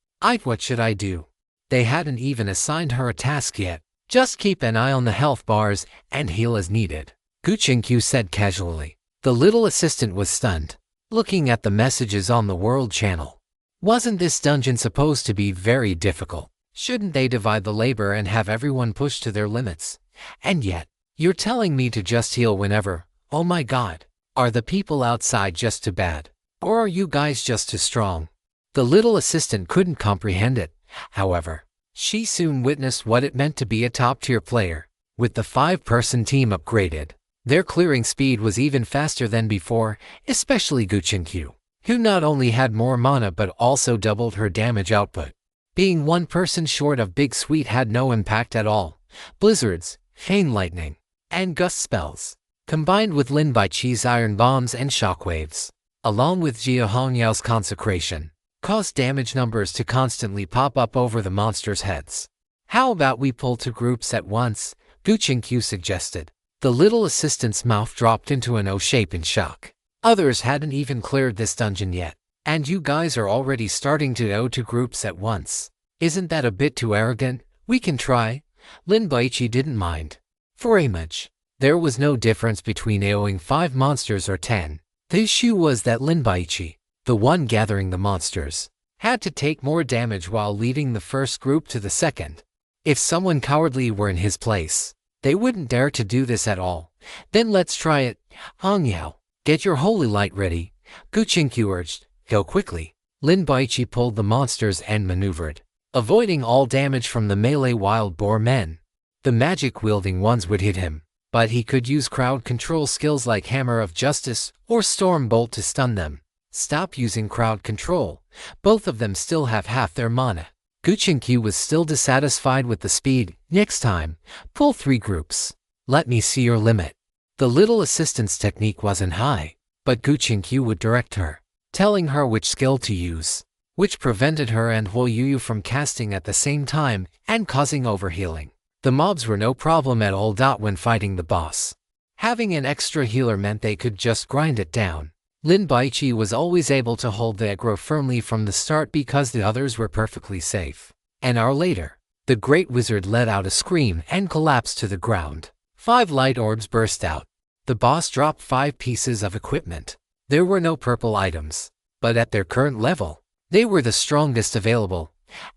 What should I do? They hadn't even assigned her a task yet. Just keep an eye on the health bars and heal as needed, Gu Qingqiu said casually. The little assistant was stunned, looking at the messages on the world channel. Wasn't this dungeon supposed to be very difficult? Shouldn't they divide the labor and have everyone pushed to their limits? And yet, you're telling me to just heal whenever. Oh my god. Are the people outside just too bad? Or are you guys just too strong? The little assistant couldn't comprehend it. However, she soon witnessed what it meant to be a top-tier player. With the 5-person team upgraded, their clearing speed was even faster than before, especially Gu Qingqiu, who not only had more mana but also doubled her damage output. Being 1 person short of Big Sweet had no impact at all. Blizzards, chain lightning, and gust spells, combined with Lin Baici's iron bombs and shockwaves, along with Jia Hongyao's consecration, caused damage numbers to constantly pop up over the monsters' heads. How about we pull 2 groups at once? Gu Qingqiu suggested. The little assistant's mouth dropped into an O shape in shock. Others hadn't even cleared this dungeon yet, and you guys are already starting to owe 2 groups at once. Isn't that a bit too arrogant? We can try. Lin Baici didn't mind. For a mage, there was no difference between AOing 5 monsters or 10. The issue was that Lin Baici, the one gathering the monsters, had to take more damage while leading the first group to the second. If someone cowardly were in his place, they wouldn't dare to do this at all. Then let's try it. Hongyao, get your holy light ready, Gu Qingqiu urged. Go quickly. Lin Baici pulled the monsters and maneuvered, avoiding all damage from the melee wild boar men. The magic-wielding ones would hit him, but he could use crowd control skills like Hammer of Justice or Storm Bolt to stun them. Stop using crowd control. Both of them still have half their mana. Gu Qingqiu was still dissatisfied with the speed. Next time, pull 3 groups. Let me see your limit. The little assistant's technique wasn't high, but Gu Qingqiu would direct her, telling her which skill to use, which prevented her and Huo Yuyu from casting at the same time and causing overhealing. The mobs were no problem at all. When fighting the boss, having an extra healer meant they could just grind it down. Lin Baici was always able to hold the aggro firmly from the start because the others were perfectly safe. An hour later, the great wizard let out a scream and collapsed to the ground. 5 light orbs burst out. The boss dropped 5 pieces of equipment. There were no purple items, but at their current level, they were the strongest available.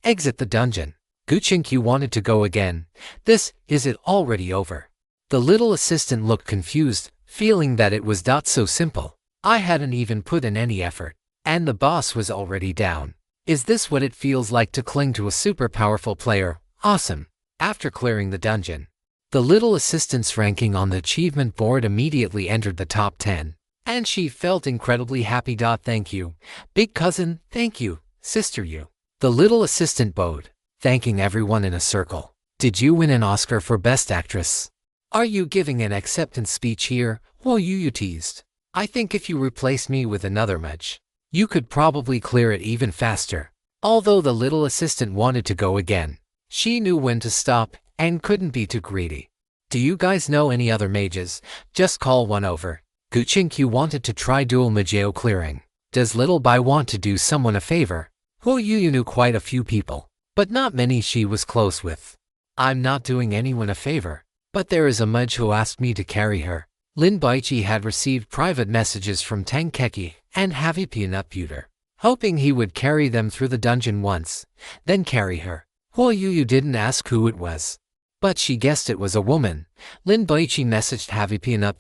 Exit the dungeon. Gu Qingqiu wanted to go again. Is it already over? The little assistant looked confused, feeling that it was not so simple. I hadn't even put in any effort, and the boss was already down. Is this what it feels like to cling to a super powerful player? Awesome. After clearing the dungeon, the little assistant's ranking on the achievement board immediately entered the top 10, and she felt incredibly happy. Thank you, big cousin. Thank you, sister you. The little assistant bowed, thanking everyone in a circle. Did you win an Oscar for Best Actress? Are you giving an acceptance speech here? Well, you teased. I think if you replace me with another mage, you could probably clear it even faster. Although the little assistant wanted to go again, she knew when to stop and couldn't be too greedy. Do you guys know any other mages? Just call one over. Gu Qingqiu wanted to try dual mageo clearing. Does Little Bai want to do someone a favor? Huo Yuyu knew quite a few people, but not many she was close with. I'm not doing anyone a favor, but there is a mage who asked me to carry her. Lin Baici had received private messages from Tang Keki and Havi Peanut, hoping he would carry them through the dungeon once, then carry her. Huo Yuyu didn't ask who it was, but she guessed it was a woman. Lin Baici messaged Havi Peanut,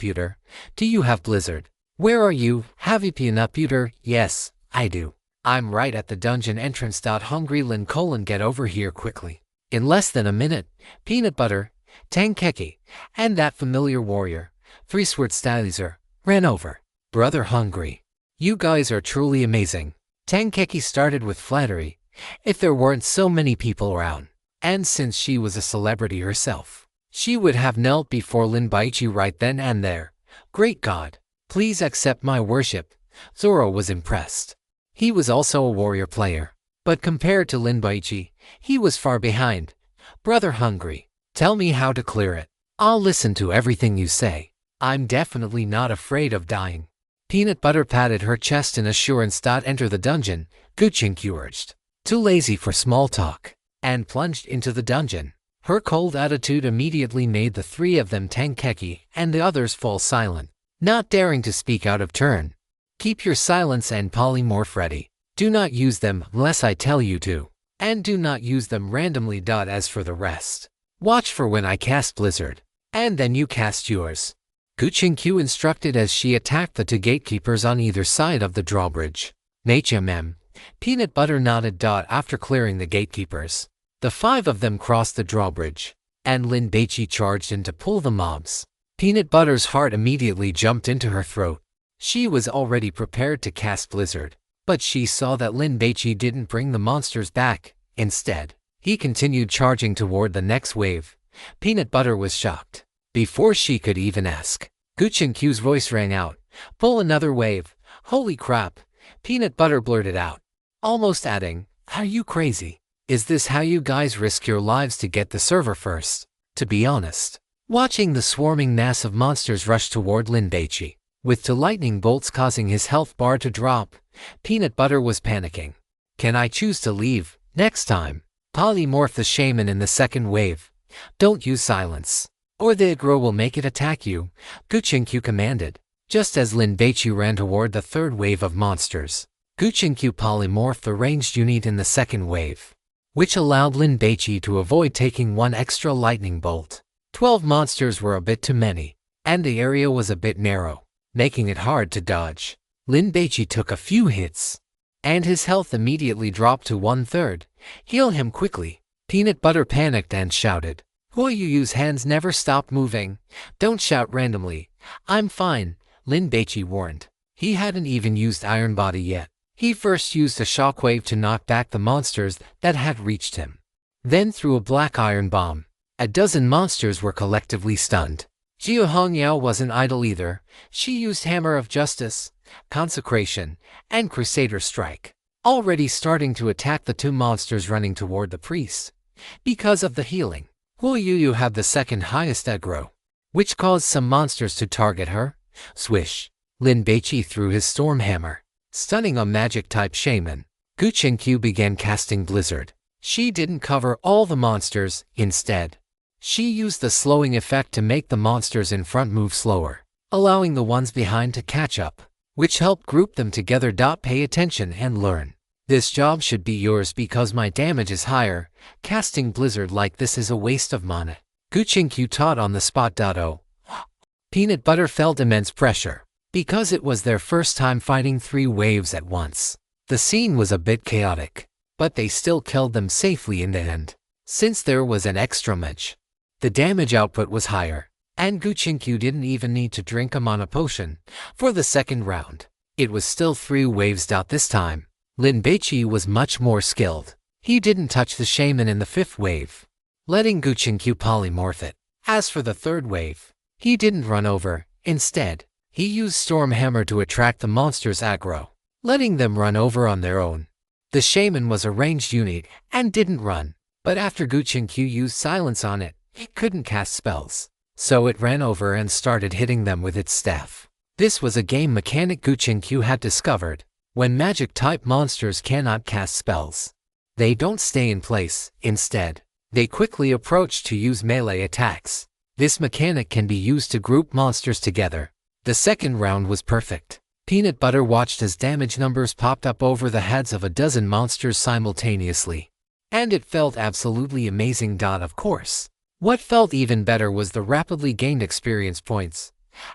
do you have Blizzard? Where are you? Havi Peanut, yes, I do. I'm right at the dungeon entrance. Hungry Lin: get over here quickly. In less than a minute, Peanut Butter, Tankeki, and that familiar warrior, Three-Sword Stylizer, ran over. Brother Hungry. You guys are truly amazing. Tankeki started with flattery. If there weren't so many people around, and since she was a celebrity herself, she would have knelt before Lin Baici right then and there. Great God, please accept my worship. Zoro was impressed. He was also a warrior player, but compared to Lin Baici, he was far behind. Brother Hungry, tell me how to clear it. I'll listen to everything you say. I'm definitely not afraid of dying. Peanut Butter patted her chest in assurance. Enter the dungeon, Guchinq urged. Too lazy for small talk, and plunged into the dungeon. Her cold attitude immediately made the three of them, Tankeki and the others, fall silent, not daring to speak out of turn. Keep your silence and polymorph ready. Do not use them unless I tell you to, and do not use them randomly. As for the rest, watch for when I cast Blizzard, and then you cast yours. Guchinq instructed as she attacked the two gatekeepers on either side of the drawbridge. Nature mem. Peanut Butter nodded. After clearing the gatekeepers, the five of them crossed the drawbridge, and Lin Baici charged in to pull the mobs. Peanut Butter's heart immediately jumped into her throat. She was already prepared to cast Blizzard, but she saw that Lin Baici didn't bring the monsters back. Instead, he continued charging toward the next wave. Peanut Butter was shocked. Before she could even ask, Guchinq's voice rang out, "Pull another wave." Holy crap, Peanut Butter blurted out, almost adding, "Are you crazy? Is this how you guys risk your lives to get the server first?" To be honest, watching the swarming mass of monsters rush toward Lin Baici, with two lightning bolts causing his health bar to drop, Peanut Butter was panicking. Can I choose to leave? Next time, polymorph the shaman in the second wave. Don't use silence, or the aggro will make it attack you, Guchinq commanded. Just as Lin Baici ran toward the third wave of monsters, Guchinq polymorphed the ranged unit in the second wave, which allowed Lin Baici to avoid taking one extra lightning bolt. 12 monsters were a bit too many, and the area was a bit narrow, making it hard to dodge. Lin Baici took a few hits, and his health immediately dropped to 1/3. Heal him quickly. Peanut Butter panicked and shouted, "Will you use hands? Never stop moving. Don't shout randomly." "I'm fine," Lin Baici warned. He hadn't even used Iron Body yet. He first used a shockwave to knock back the monsters that had reached him, then threw a black iron bomb. A dozen monsters were collectively stunned. Jiu Hongyao wasn't idle either. She used Hammer of Justice, Consecration, and Crusader Strike, already starting to attack the two monsters running toward the priest. Because of the healing, Hu Yu had the second highest aggro, which caused some monsters to target her. Swish! Lin Baici threw his Storm Hammer, stunning a magic-type shaman. Guchinq began casting Blizzard. She didn't cover all the monsters. Instead, she used the slowing effect to make the monsters in front move slower, allowing the ones behind to catch up, which helped group them together. Pay attention and learn. This job should be yours because my damage is higher. Casting Blizzard like this is a waste of mana. Guchinq taught on the spot. Peanut Butter felt immense pressure, because it was their first time fighting 3 waves at once. The scene was a bit chaotic, but they still killed them safely in the end. Since there was an extra match, the damage output was higher, and Guchinq didn't even need to drink a mana potion for the second round. It was still 3 waves. This time, Lin Baici was much more skilled. He didn't touch the shaman in the 5th wave, letting Guchinq polymorph it. As for the 3rd wave, he didn't run over. Instead, he used Storm Hammer to attract the monsters' aggro, letting them run over on their own. The shaman was a ranged unit and didn't run, but after Guchinq used silence on it, it couldn't cast spells, so it ran over and started hitting them with its staff. This was a game mechanic Guchinq had discovered. When magic-type monsters cannot cast spells, they don't stay in place. Instead, they quickly approach to use melee attacks. This mechanic can be used to group monsters together. The second round was perfect. Peanut Butter watched as damage numbers popped up over the heads of a dozen monsters simultaneously, and it felt absolutely amazing. Of course, what felt even better was the rapidly gained experience points.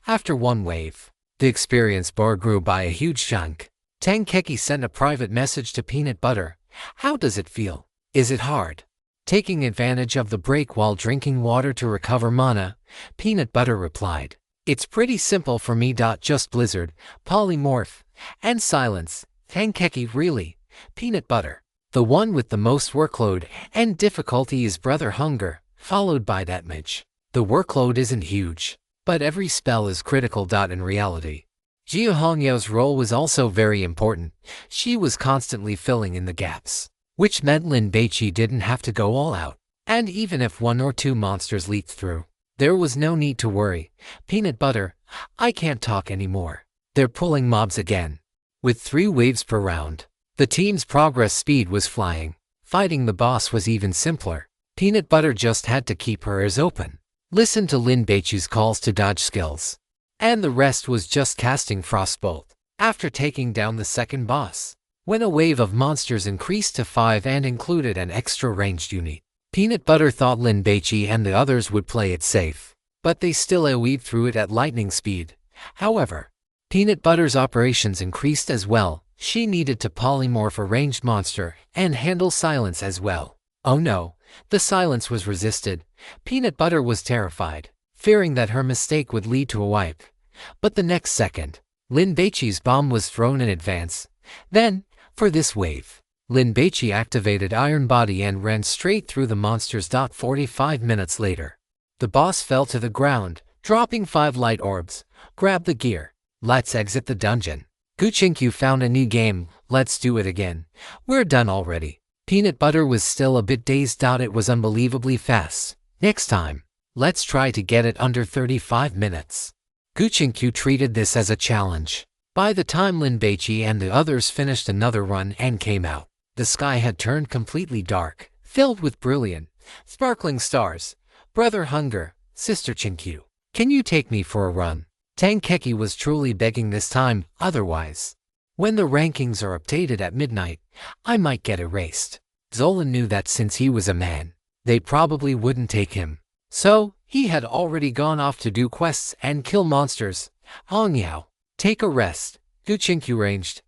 After 1 wave, the experience bar grew by a huge chunk. Tankeki sent a private message to Peanut Butter. "How does it feel? Is it hard?" Taking advantage of the break while drinking water to recover mana, Peanut Butter replied, "It's pretty simple for me. Just Blizzard, Polymorph, and Silence. Tankeki really, Peanut Butter. The one with the most workload and difficulty is Brother Hunger, followed by that Mage. The workload isn't huge, but every spell is critical. In reality, Jia Hongyao's role was also very important. She was constantly filling in the gaps, which meant Lin Baici didn't have to go all out. And even if 1 or 2 monsters leaked through, there was no need to worry. Peanut Butter, I can't talk anymore. They're pulling mobs again." With 3 waves per round, the team's progress speed was flying. Fighting the boss was even simpler. Peanut Butter just had to keep her ears open, listen to Lin Baici's calls to dodge skills, and the rest was just casting Frostbolt. After taking down the second boss, when a wave of monsters increased to 5 and included an extra ranged unit, Peanut Butter thought Lin Baici and the others would play it safe, but they still AoE'd through it at lightning speed. However, Peanut Butter's operations increased as well. She needed to polymorph a ranged monster and handle Silence as well. Oh no, the Silence was resisted. Peanut Butter was terrified, fearing that her mistake would lead to a wipe. But the next second, Lin Baici's bomb was thrown in advance. Then, for this wave, Lin Baici activated Iron Body and ran straight through the monsters. 45 minutes later, the boss fell to the ground, dropping 5 light orbs. "Grab the gear. Let's exit the dungeon. Guchinkyu found a new game. Let's do it again. We're done already." Peanut Butter was still a bit dazed. It was unbelievably fast. "Next time, let's try to get it under 35 minutes. Guchinkyu treated this as a challenge. By the time Lin Baici and the others finished another run and came out, the sky had turned completely dark, filled with brilliant, sparkling stars. "Brother Hunger, Sister Chinkyu, can you take me for a run?" Tankeki was truly begging this time, otherwise, when the rankings are updated at midnight, I might get erased. Zolan knew that since he was a man, they probably wouldn't take him. So, he had already gone off to do quests and kill monsters. "Hongyao, take a rest," Guchinkyu ranged.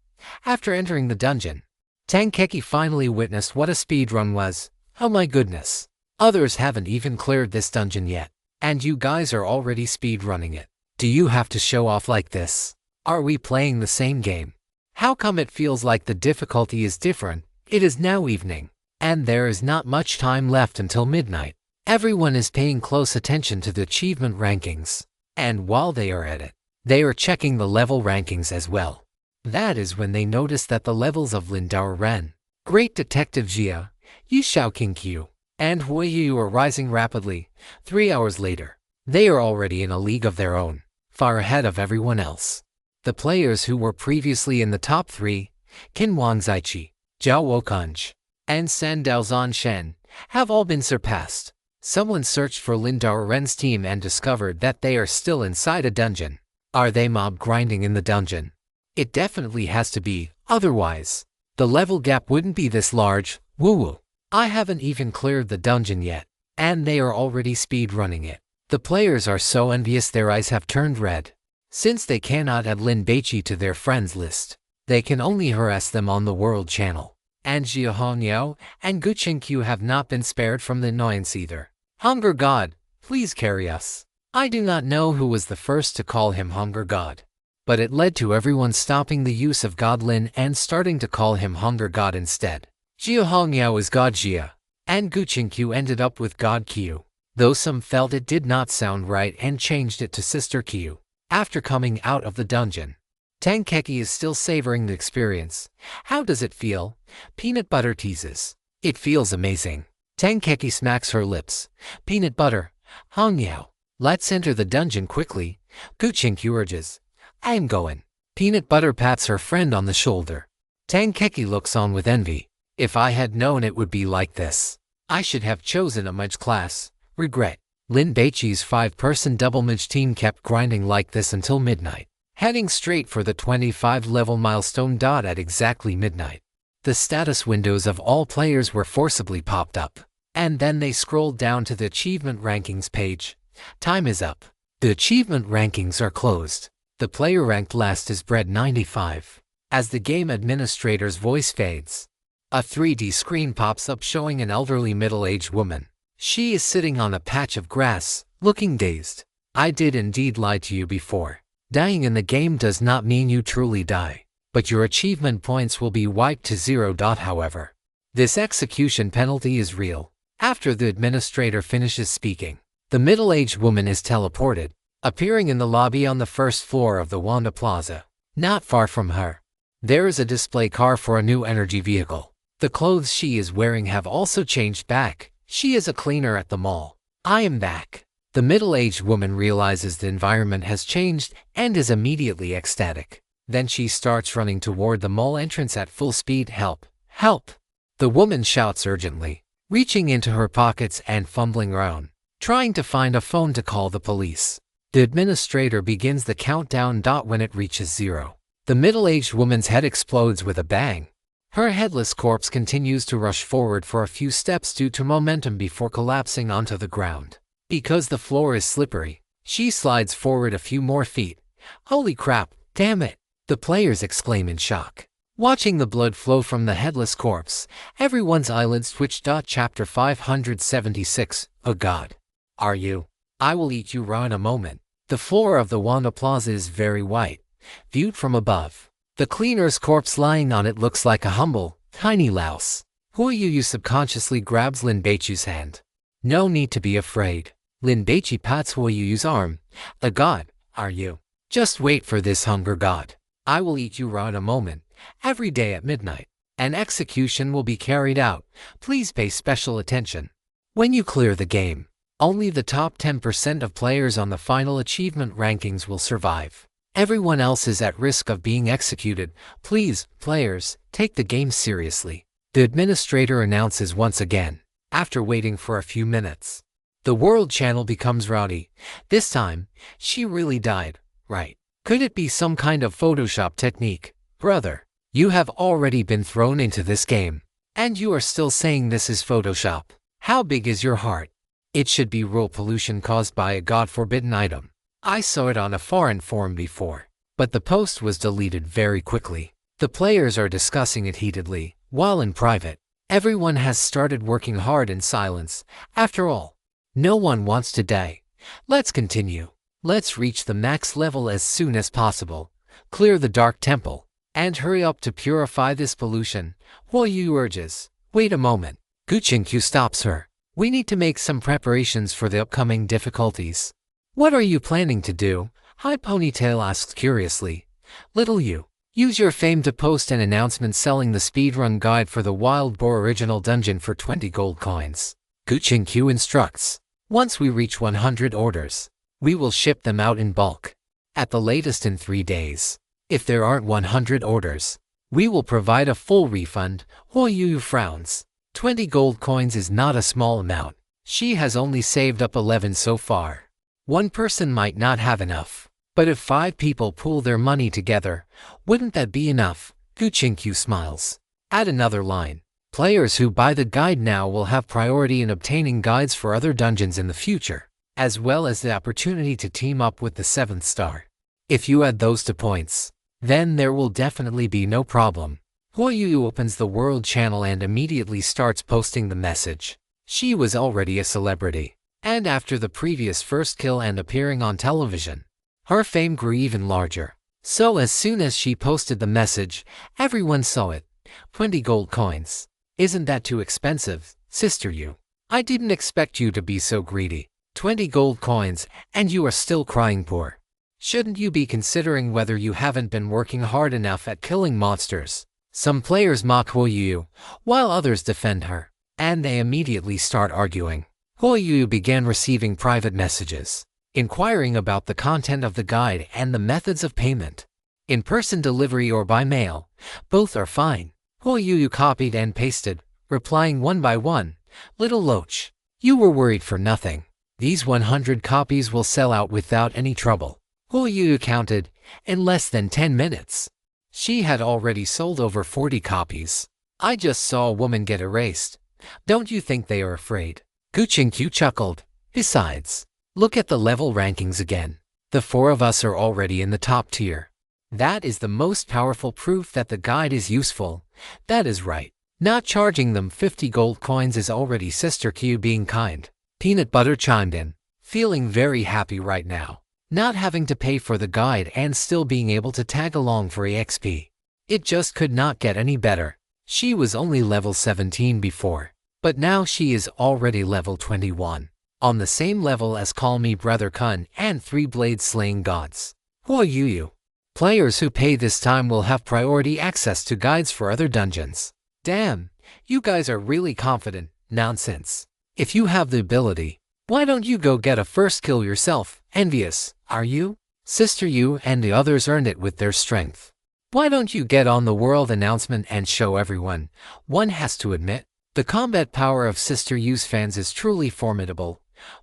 After entering the dungeon, Tankeki finally witnessed what a speedrun was. "Oh my goodness. Others haven't even cleared this dungeon yet, and you guys are already speedrunning it. Do you have to show off like this? Are we playing the same game? How come it feels like the difficulty is different?" It is now evening, and there is not much time left until midnight. Everyone is paying close attention to the achievement rankings, and while they are at it, they are checking the level rankings as well. That is when they notice that the levels of Lindao Ren, Great Detective Jia, Yishao Kinkyu, and Huiyu are rising rapidly. 3 hours later, they are already in a league of their own, far ahead of everyone else. The players who were previously in the top 3, Qin Wangzaiqi, Zhao Wokanj, and San Daozan Shen, have all been surpassed. Someone searched for Lindao Ren's team and discovered that they are still inside a dungeon. Are they mob grinding in the dungeon? It definitely has to be, otherwise, the level gap wouldn't be this large. Woo-woo. I haven't even cleared the dungeon yet, and they are already speedrunning it. The players are so envious their eyes have turned red. Since they cannot add Lin Baici to their friends list, they can only harass them on the World Channel. And Jia Hongniao and Guchinkyu have not been spared from the annoyance either. "Hunger God, please carry us." I do not know who was the first to call him Hunger God, but it led to everyone stopping the use of God Lin and starting to call him Hunger God instead. Jia Hongniao is God Jia, and Guchinkyu ended up with God Q, though some felt it did not sound right and changed it to Sister Q. After coming out of the dungeon, Tankeki is still savoring the experience. "How does it feel?" Peanut Butter teases. "It feels amazing." Tankeki smacks her lips. "Peanut Butter, Hongniao, let's enter the dungeon quickly." Guchinkyu urges. "I'm going." Peanut Butter pats her friend on the shoulder. Tankeki looks on with envy. "If I had known it would be like this, I should have chosen a mage class." Regret. Lin Baici's 5-person double mage team kept grinding like this until midnight, heading straight for the 25-level milestone. At exactly midnight, the status windows of all players were forcibly popped up, and then they scrolled down to the achievement rankings page. Time is up. The achievement rankings are closed. The player ranked last is Bread 95. As the game administrator's voice fades, A 3D screen pops up showing an elderly middle-aged woman. She is sitting on a patch of grass, looking dazed. I did indeed lie to you before. Dying in the game does not mean you truly die, but your achievement points will be wiped to 0. However, this execution penalty is real. After the administrator finishes speaking, the middle-aged woman is teleported, appearing in the lobby on the first floor of the Wanda Plaza. Not far from her, there is a display car for a new energy vehicle. The clothes she is wearing have also changed back. She is a cleaner at the mall. I am back. The middle-aged woman realizes the environment has changed and is immediately ecstatic. Then she starts running toward the mall entrance at full speed. Help! Help! The woman shouts urgently, reaching into her pockets and fumbling around, trying to find a phone to call the police. The administrator begins the countdown. When it reaches 0, the middle-aged woman's head explodes with a bang. Her headless corpse continues to rush forward for a few steps due to momentum before collapsing onto the ground. Because the floor is slippery, she slides forward a few more feet. Holy crap, damn it! The players exclaim in shock. Watching the blood flow from the headless corpse, everyone's eyelids twitch. Chapter 576. Oh God. Are you? I will eat you raw in a moment. The floor of the Wanda Plaza is very white, viewed from above. The cleaner's corpse lying on it looks like a humble, tiny louse. Huoyu subconsciously grabs Lin Baici's hand. No need to be afraid. Lin Baici pats Huoyu's arm. A god, are you? Just wait for this, hunger god. I will eat you raw in a moment. Every day at midnight, an execution will be carried out. Please pay special attention. When you clear the game, only the top 10% of players on the final achievement rankings will survive. Everyone else is at risk of being executed. Please, players, take the game seriously. The administrator announces once again, after waiting for a few minutes. The world channel becomes rowdy. This time, she really died, right? Could it be some kind of Photoshop technique? Brother, you have already been thrown into this game, and you are still saying this is Photoshop. How big is your heart? It should be rule pollution caused by a god-forbidden item. I saw it on a foreign forum before, but the post was deleted very quickly. The players are discussing it heatedly, while in private, everyone has started working hard in silence. After all, no one wants to die. Let's continue. Let's reach the max level as soon as possible, clear the Dark Temple, and hurry up to purify this pollution. Huoyu urges. Wait a moment. Guqinkyu stops her. We need to make some preparations for the upcoming difficulties. What are you planning to do? High Ponytail asks curiously. Little you, use your fame to post an announcement selling the speedrun guide for the Wild Boar Original Dungeon for 20 gold coins. Guqinkyu instructs. Once we reach 100 orders, we will ship them out in bulk, at the latest in 3 days. If there aren't 100 orders, we will provide a full refund. Huoyu frowns. 20 gold coins is not a small amount. She has only saved up 11 so far. One person might not have enough, but if 5 people pool their money together, wouldn't that be enough? Guqinkyu smiles. Add another line. Players who buy the guide now will have priority in obtaining guides for other dungeons in the future, as well as the opportunity to team up with the 7th star. If you add those to points, then there will definitely be no problem. Huoyu opens the world channel and immediately starts posting the message. She was already a celebrity, and after the previous first kill and appearing on television, her fame grew even larger. So as soon as she posted the message, everyone saw it. 20 gold coins. Isn't that too expensive, sister you? I didn't expect you to be so greedy. 20 gold coins, and you are still crying poor. Shouldn't you be considering whether you haven't been working hard enough at killing monsters? Some players mock Huoyu, while others defend her, and they immediately start arguing. Huoyu began receiving private messages, inquiring about the content of the guide and the methods of payment. In-person delivery or by mail, both are fine. Huoyu copied and pasted, replying one by one. Little Loach, you were worried for nothing. These 100 copies will sell out without any trouble. Huoyu counted, in less than 10 minutes. She had already sold over 40 copies. I just saw a woman get erased. Don't you think they are afraid? Guqinkyu chuckled. Besides, look at the level rankings again. The 4 of us are already in the top tier. That is the most powerful proof that the guide is useful. That is right. Not charging them 50 gold coins is already Sister Q being kind. Peanut Butter chimed in, feeling very happy right now. Not having to pay for the guide and still being able to tag along for EXP. It just could not get any better. She was only level 17 before, but now she is already level 21. On the same level as Call Me Brother Kun and 3 Blade Slaying Gods. Huoyuyu. Players who pay this time will have priority access to guides for other dungeons. Damn, you guys are really confident. Nonsense. If you have the ability, why don't you go get a first kill yourself? Envious, are you? Sister Yu and the others earned it with their strength. Why don't you get on the world announcement and show everyone? One has to admit, the combat power of Sister Yu's fans is truly formidable.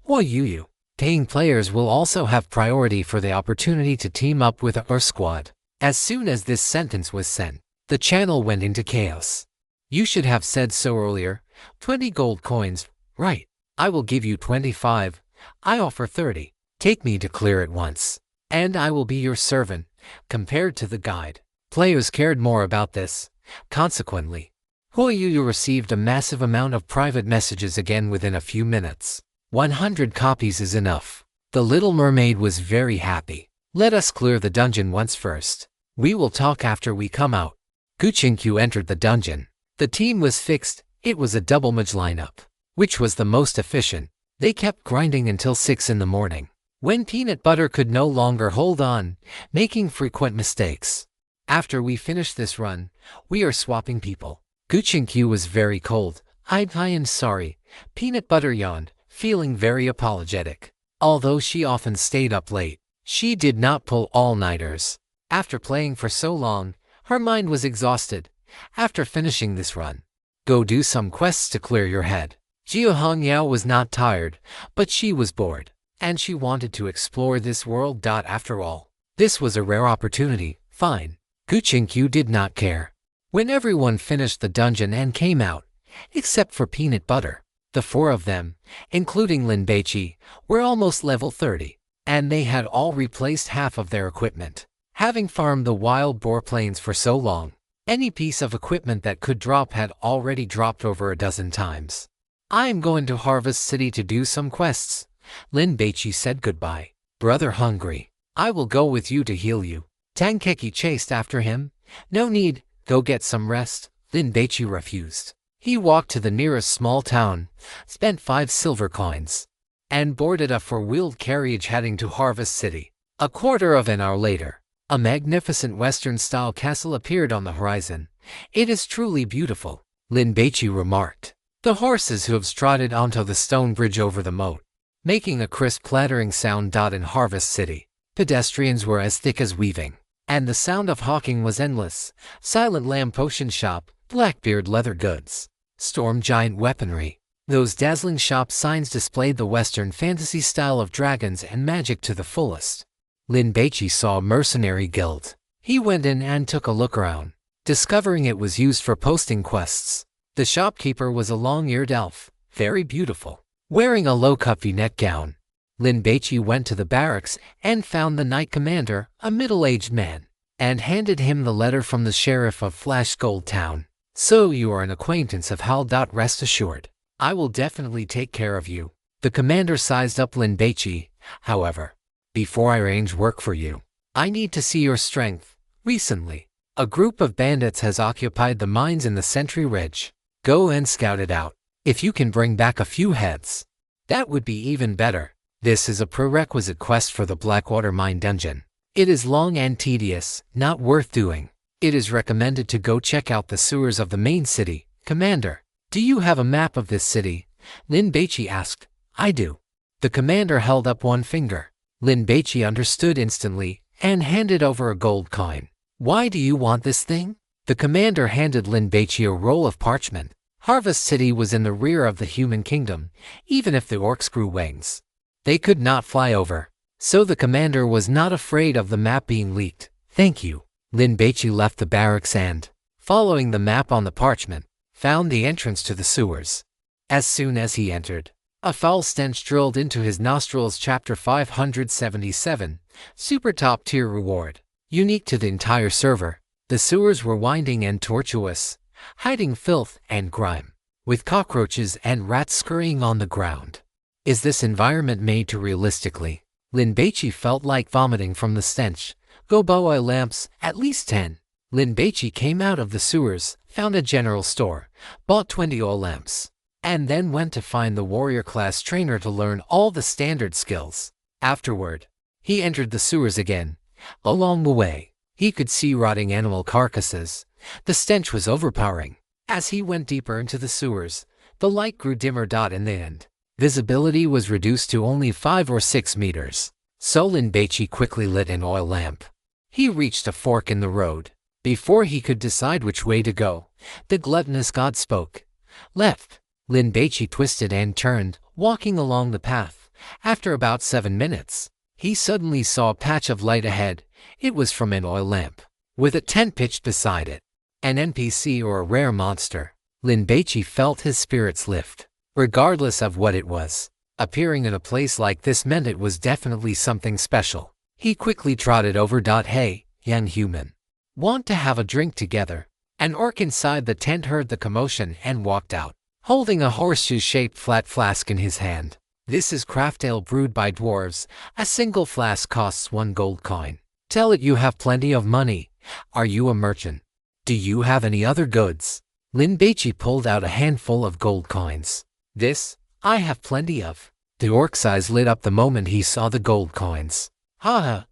Huoyuyu. Paying players will also have priority for the opportunity to team up with our squad. As soon as this sentence was sent, the channel went into chaos. You should have said so earlier. 20 gold coins, right? I will give you 25. I offer 30. Take me to clear it once, and I will be your servant. Compared to the guide, players cared more about this. Consequently, Huoyuyu received a massive amount of private messages again within a few minutes. 100 copies is enough. The Little Mermaid was very happy. Let us clear the dungeon once first. We will talk after we come out. Guchinkyu entered the dungeon. The team was fixed. It was a double mage lineup, which was the most efficient. They kept grinding until 6 in the morning, when Peanut Butter could no longer hold on, making frequent mistakes. After we finish this run, we are swapping people. Guchinkyu was very cold. I am sorry. Peanut Butter yawned, feeling very apologetic. Although she often stayed up late, she did not pull all-nighters. After playing for so long, her mind was exhausted. After finishing this run, go do some quests to clear your head. Jiahong Yao was not tired, but she was bored, and she wanted to explore this world. After all, this was a rare opportunity. Fine. Guchinkyu did not care. When everyone finished the dungeon and came out, except for Peanut Butter, the 4 of them, including Lin Baici, were almost level 30, and they had all replaced half of their equipment. Having farmed the wild boar plains for so long, any piece of equipment that could drop had already dropped over a dozen times. I am going to Harvest City to do some quests. Lin Baici said goodbye. Brother hungry. I will go with you to heal you. Tankeki chased after him. No need, go get some rest. Lin Baici refused. He walked to the nearest small town, spent 5 silver coins, and boarded a 4-wheeled carriage heading to Harvest City. A quarter of an hour later, a magnificent Western-style castle appeared on the horizon. It is truly beautiful, Lin Baici remarked. The horses hooves trotted onto the stone bridge over the moat, making a crisp clattering sound. In Harvest City, pedestrians were as thick as weaving, and the sound of hawking was endless. Silent Lamb Potion Shop, Blackbeard Leather Goods, Storm Giant Weaponry. Those dazzling shop signs displayed the Western fantasy style of dragons and magic to the fullest. Lin Baici saw a mercenary guild. He went in and took a look around, discovering it was used for posting quests. The shopkeeper was a long-eared elf, very beautiful, wearing a low-cut V-neck gown. Lin Baici went to the barracks and found the knight commander, a middle-aged man, and handed him the letter from the sheriff of Flash Gold Town. So you are an acquaintance of Hal. Rest assured, I will definitely take care of you. The commander sized up Lin Baici. However, before I arrange work for you, I need to see your strength. Recently, a group of bandits has occupied the mines in the Sentry Ridge. Go and scout it out. If you can bring back a few heads, that would be even better. This is a prerequisite quest for the Blackwater Mine Dungeon. It is long and tedious, not worth doing. It is recommended to go check out the sewers of the main city. Commander, do you have a map of this city? Lin Baici asked. I do. The commander held up one finger. Lin Baici understood instantly and handed over a gold coin. Why do you want this thing? The commander handed Lin Baici a roll of parchment. Harvest City was in the rear of the human kingdom. Even if the orcs grew wings, they could not fly over. So the commander was not afraid of the map being leaked. Thank you. Lin Baici left the barracks and, following the map on the parchment, found the entrance to the sewers. As soon as he entered, a foul stench drilled into his nostrils. Chapter 577, Super Top Tier Reward. Unique to the entire server, the sewers were winding and tortuous. hiding filth and grime, with cockroaches and rats scurrying on the ground. Is this environment made too realistically? Lin Baici felt like vomiting from the stench. Go buy oil lamps, at least 10. Lin Baici came out of the sewers, found a general store, bought 20 oil lamps, and then went to find the warrior class trainer to learn all the standard skills. Afterward, he entered the sewers again. Along the way, he could see rotting animal carcasses. The stench was overpowering. As he went deeper into the sewers, the light grew dimmer. In the end, visibility was reduced to only 5 or 6 meters. So Lin Baici quickly lit an oil lamp. He reached a fork in the road. Before he could decide which way to go, the gluttonous god spoke. Left. Lin Baici twisted and turned, walking along the path. After about 7 minutes, he suddenly saw a patch of light ahead. It was from an oil lamp, with a tent pitched beside it. An NPC or a rare monster. Lin Baici felt his spirits lift. Regardless of what it was, appearing in a place like this meant it was definitely something special. He quickly trotted over. Hey, young human. Want to have a drink together? An orc inside the tent heard the commotion and walked out, holding a horseshoe-shaped flat flask in his hand. This is craft ale brewed by dwarves. A single flask costs 1 gold coin. Tell it you have plenty of money. Are you a merchant? Do you have any other goods? Lin Baici pulled out a handful of gold coins. This, I have plenty of. The orc's eyes lit up the moment he saw the gold coins. Haha,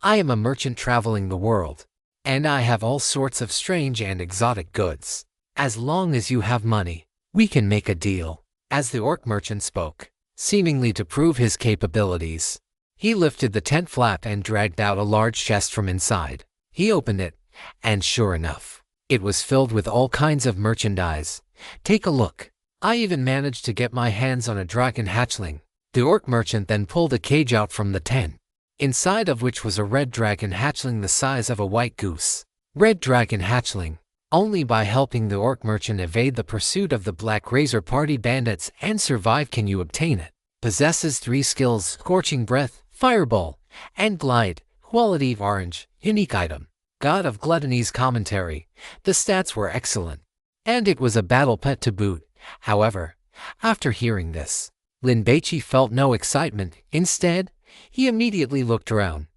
I am a merchant traveling the world, and I have all sorts of strange and exotic goods. As long as you have money, we can make a deal. As the orc merchant spoke, seemingly to prove his capabilities, he lifted the tent flap and dragged out a large chest from inside. He opened it, and sure enough, it was filled with all kinds of merchandise. Take a look. I even managed to get my hands on a dragon hatchling. The orc merchant then pulled a cage out from the tent, inside of which was a red dragon hatchling the size of a white goose. Red dragon hatchling. Only by helping the orc merchant evade the pursuit of the Black Razor Party bandits and survive can you obtain it. Possesses 3 skills: Scorching Breath, Fireball, and Glide. Quality Orange. Unique item. God of Gluttony's commentary. The stats were excellent, and it was a battle pet to boot. However, after hearing this, Lin Baici felt no excitement. Instead, he immediately looked around.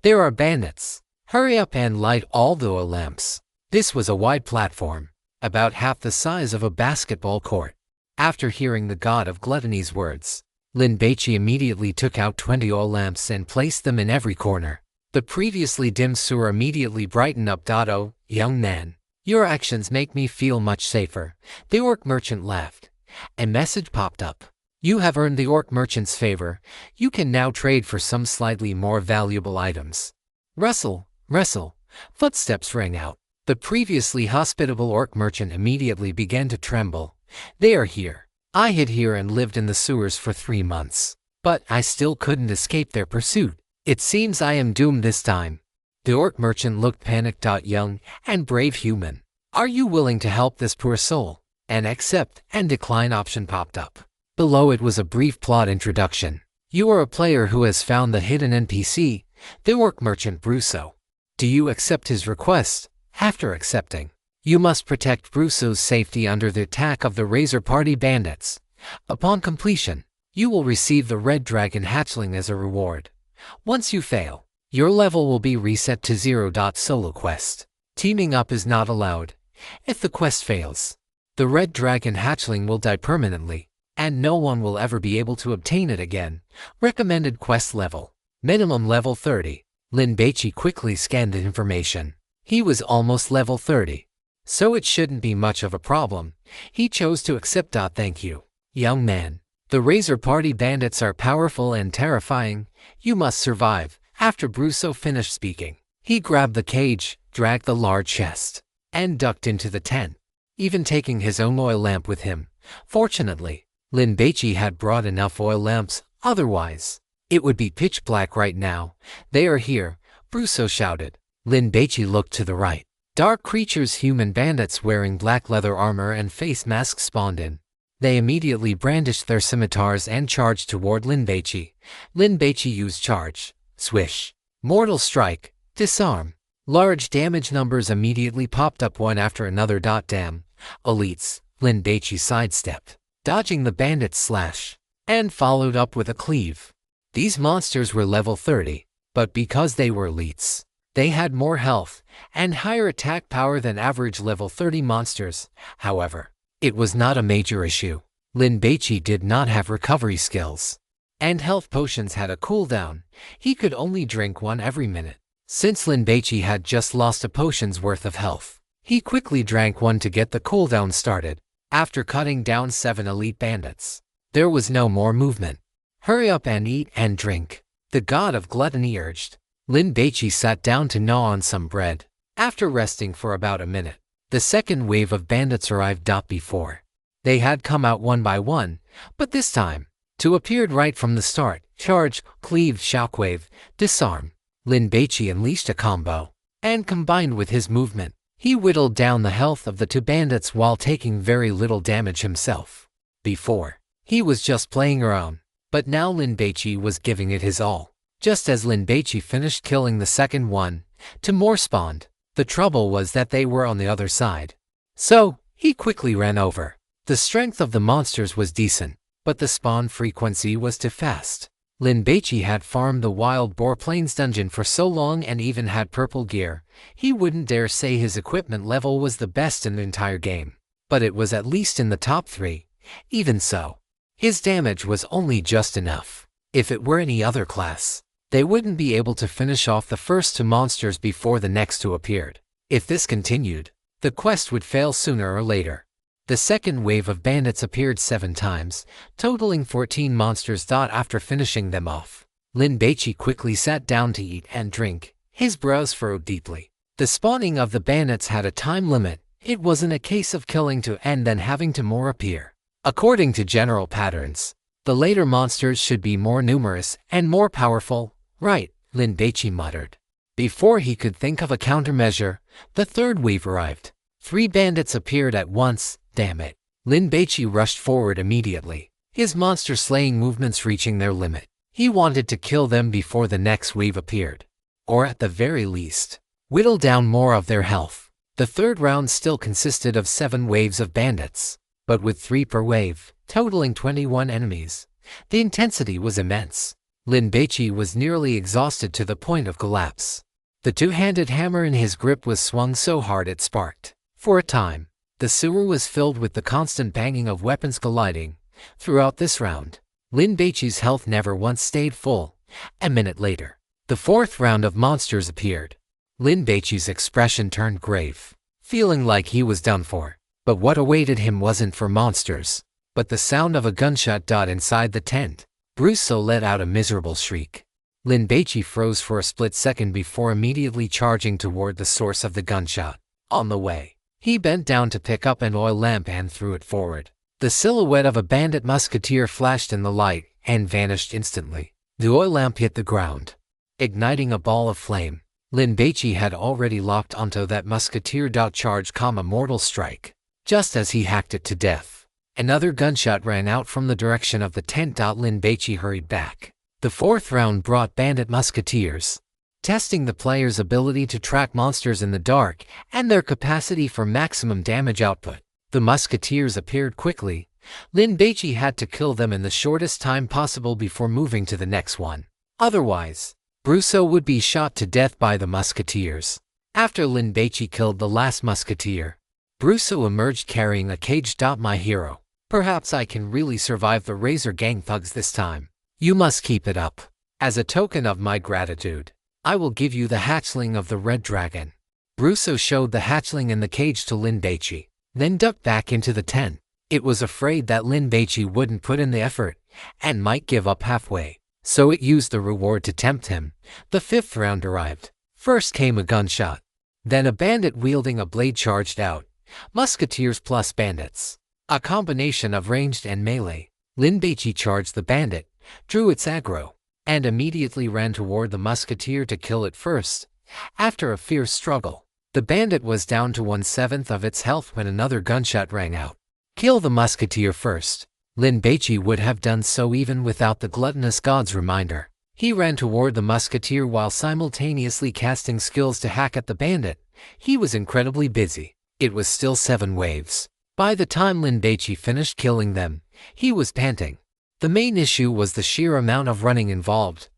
There are bandits. Hurry up and light all the oil lamps. This was a wide platform, about half the size of a basketball court. After hearing the God of Gluttony's words, Lin Baici immediately took out 20 oil lamps and placed them in every corner. The previously dim sewer immediately brightened up. Oh, young man, your actions make me feel much safer. The orc merchant laughed. A message popped up. You have earned the orc merchant's favor. You can now trade for some slightly more valuable items. Rustle, rustle. Footsteps rang out. The previously hospitable orc merchant immediately began to tremble. They are here. I hid here and lived in the sewers for 3 months, but I still couldn't escape their pursuit. It seems I am doomed this time. The orc merchant looked panicked. Young and brave human, are you willing to help this poor soul? An accept and decline option popped up. Below it was a brief plot introduction. You are a player who has found the hidden NPC, the orc merchant Brusso. Do you accept his request? After accepting, you must protect Brusso's safety under the attack of the Razor Party bandits. Upon completion, you will receive the Red Dragon hatchling as a reward. Once you fail, your level will be reset to 0. Solo quest. Teaming up is not allowed. If the quest fails, the Red Dragon hatchling will die permanently, and no one will ever be able to obtain it again. Recommended quest level. Minimum level 30. Lin Baici quickly scanned the information. He was almost level 30, so it shouldn't be much of a problem. He chose to accept. Thank you, young man. The Razor Party bandits are powerful and terrifying. You must survive. After Brusso finished speaking, he grabbed the cage, dragged the large chest, and ducked into the tent, even taking his own oil lamp with him. Fortunately, Lin Baici had brought enough oil lamps, otherwise, it would be pitch black right now. They are here, Brusso shouted. Lin Baici looked to the right. Dark creatures, human bandits wearing black leather armor and face masks spawned in. They immediately brandished their scimitars and charged toward Lin Baici. Lin Baici used charge, swish, mortal strike, disarm. Large damage numbers immediately popped up one after another. Damn, elites, Lin Baici sidestepped, dodging the bandit's slash, and followed up with a cleave. These monsters were level 30, but because they were elites, they had more health and higher attack power than average level 30 monsters. However, it was not a major issue. Lin Baici did not have recovery skills, and health potions had a cooldown. He could only drink one every minute. Since Lin Baici had just lost a potion's worth of health, he quickly drank one to get the cooldown started. After cutting down 7 elite bandits, there was no more movement. Hurry up and eat and drink, the god of gluttony urged. Lin Baici sat down to gnaw on some bread. After resting for about a minute, the second wave of bandits arrived. Before, they had come out one by one, but this time, two appeared right from the start. Charge, cleave, shockwave, disarm. Lin Baici unleashed a combo, and combined with his movement, he whittled down the health of the two bandits while taking very little damage himself. Before, he was just playing around, but now Lin Baici was giving it his all. Just as Lin Baici finished killing the second one, two more spawned. The trouble was that they were on the other side, so he quickly ran over. The strength of the monsters was decent, but the spawn frequency was too fast. Lin Baici had farmed the Wild Boar Plains dungeon for so long and even had purple gear, he wouldn't dare say his equipment level was the best in the entire game, but it was at least in the top 3. Even so, his damage was only just enough. If it were any other class, they wouldn't be able to finish off the first 2 monsters before the next 2 appeared. If this continued, the quest would fail sooner or later. The second wave of bandits appeared 7 times, totaling 14 monsters. After finishing them off, Lin Baici quickly sat down to eat and drink. His brows furrowed deeply. The spawning of the bandits had a time limit. It wasn't a case of killing 2 and then having 2 more appear. According to general patterns, the later monsters should be more numerous and more powerful. Right, Lin Baici muttered. Before he could think of a countermeasure, the third wave arrived. 3 bandits appeared at once. Damn it. Lin Baici rushed forward immediately, his monster-slaying movements reaching their limit. He wanted to kill them before the next wave appeared, or at the very least, whittle down more of their health. The third round still consisted of 7 waves of bandits, but with 3 per wave, totaling 21 enemies. The intensity was immense. Lin Baici was nearly exhausted to the point of collapse. The 2-handed hammer in his grip was swung so hard it sparked. For a time, the sewer was filled with the constant banging of weapons colliding. Throughout this round, Lin Baici's health never once stayed full. A minute later, the 4th round of monsters appeared. Lin Baici's expression turned grave, feeling like he was done for. But what awaited him wasn't for monsters, but the sound of a gunshot. Inside the tent, Brusso let out a miserable shriek. Lin Baici froze for a split second before immediately charging toward the source of the gunshot. On the way, he bent down to pick up an oil lamp and threw it forward. The silhouette of a bandit musketeer flashed in the light and vanished instantly. The oil lamp hit the ground, igniting a ball of flame. Lin Baici had already locked onto that musketeer. Charge, mortal strike. Just as he hacked it to death, another gunshot rang out from the direction of the tent. Lin Baici hurried back. The 4th round brought bandit musketeers, testing the player's ability to track monsters in the dark and their capacity for maximum damage output. The musketeers appeared quickly. Lin Baici had to kill them in the shortest time possible before moving to the next one. Otherwise, Brusso would be shot to death by the musketeers. After Lin Baici killed the last musketeer, Brusso emerged carrying a cage. My hero, perhaps I can really survive the Razor Gang thugs this time. You must keep it up. As a token of my gratitude, I will give you the hatchling of the Red Dragon. Brusso showed the hatchling in the cage to Lin Baici, then ducked back into the tent. It was afraid that Lin Baici wouldn't put in the effort and might give up halfway, so it used the reward to tempt him. The 5th round arrived. First came a gunshot. Then a bandit wielding a blade charged out. Musketeers plus bandits, a combination of ranged and melee. Lin Baici charged the bandit, drew its aggro, and immediately ran toward the musketeer to kill it first. After a fierce struggle, the bandit was down to 1/7 of its health when another gunshot rang out. Kill the musketeer first. Lin Baici would have done so even without the gluttonous god's reminder. He ran toward the musketeer while simultaneously casting skills to hack at the bandit. He was incredibly busy. It was still 7 waves. By the time Lin Baici finished killing them, he was panting. The main issue was the sheer amount of running involved.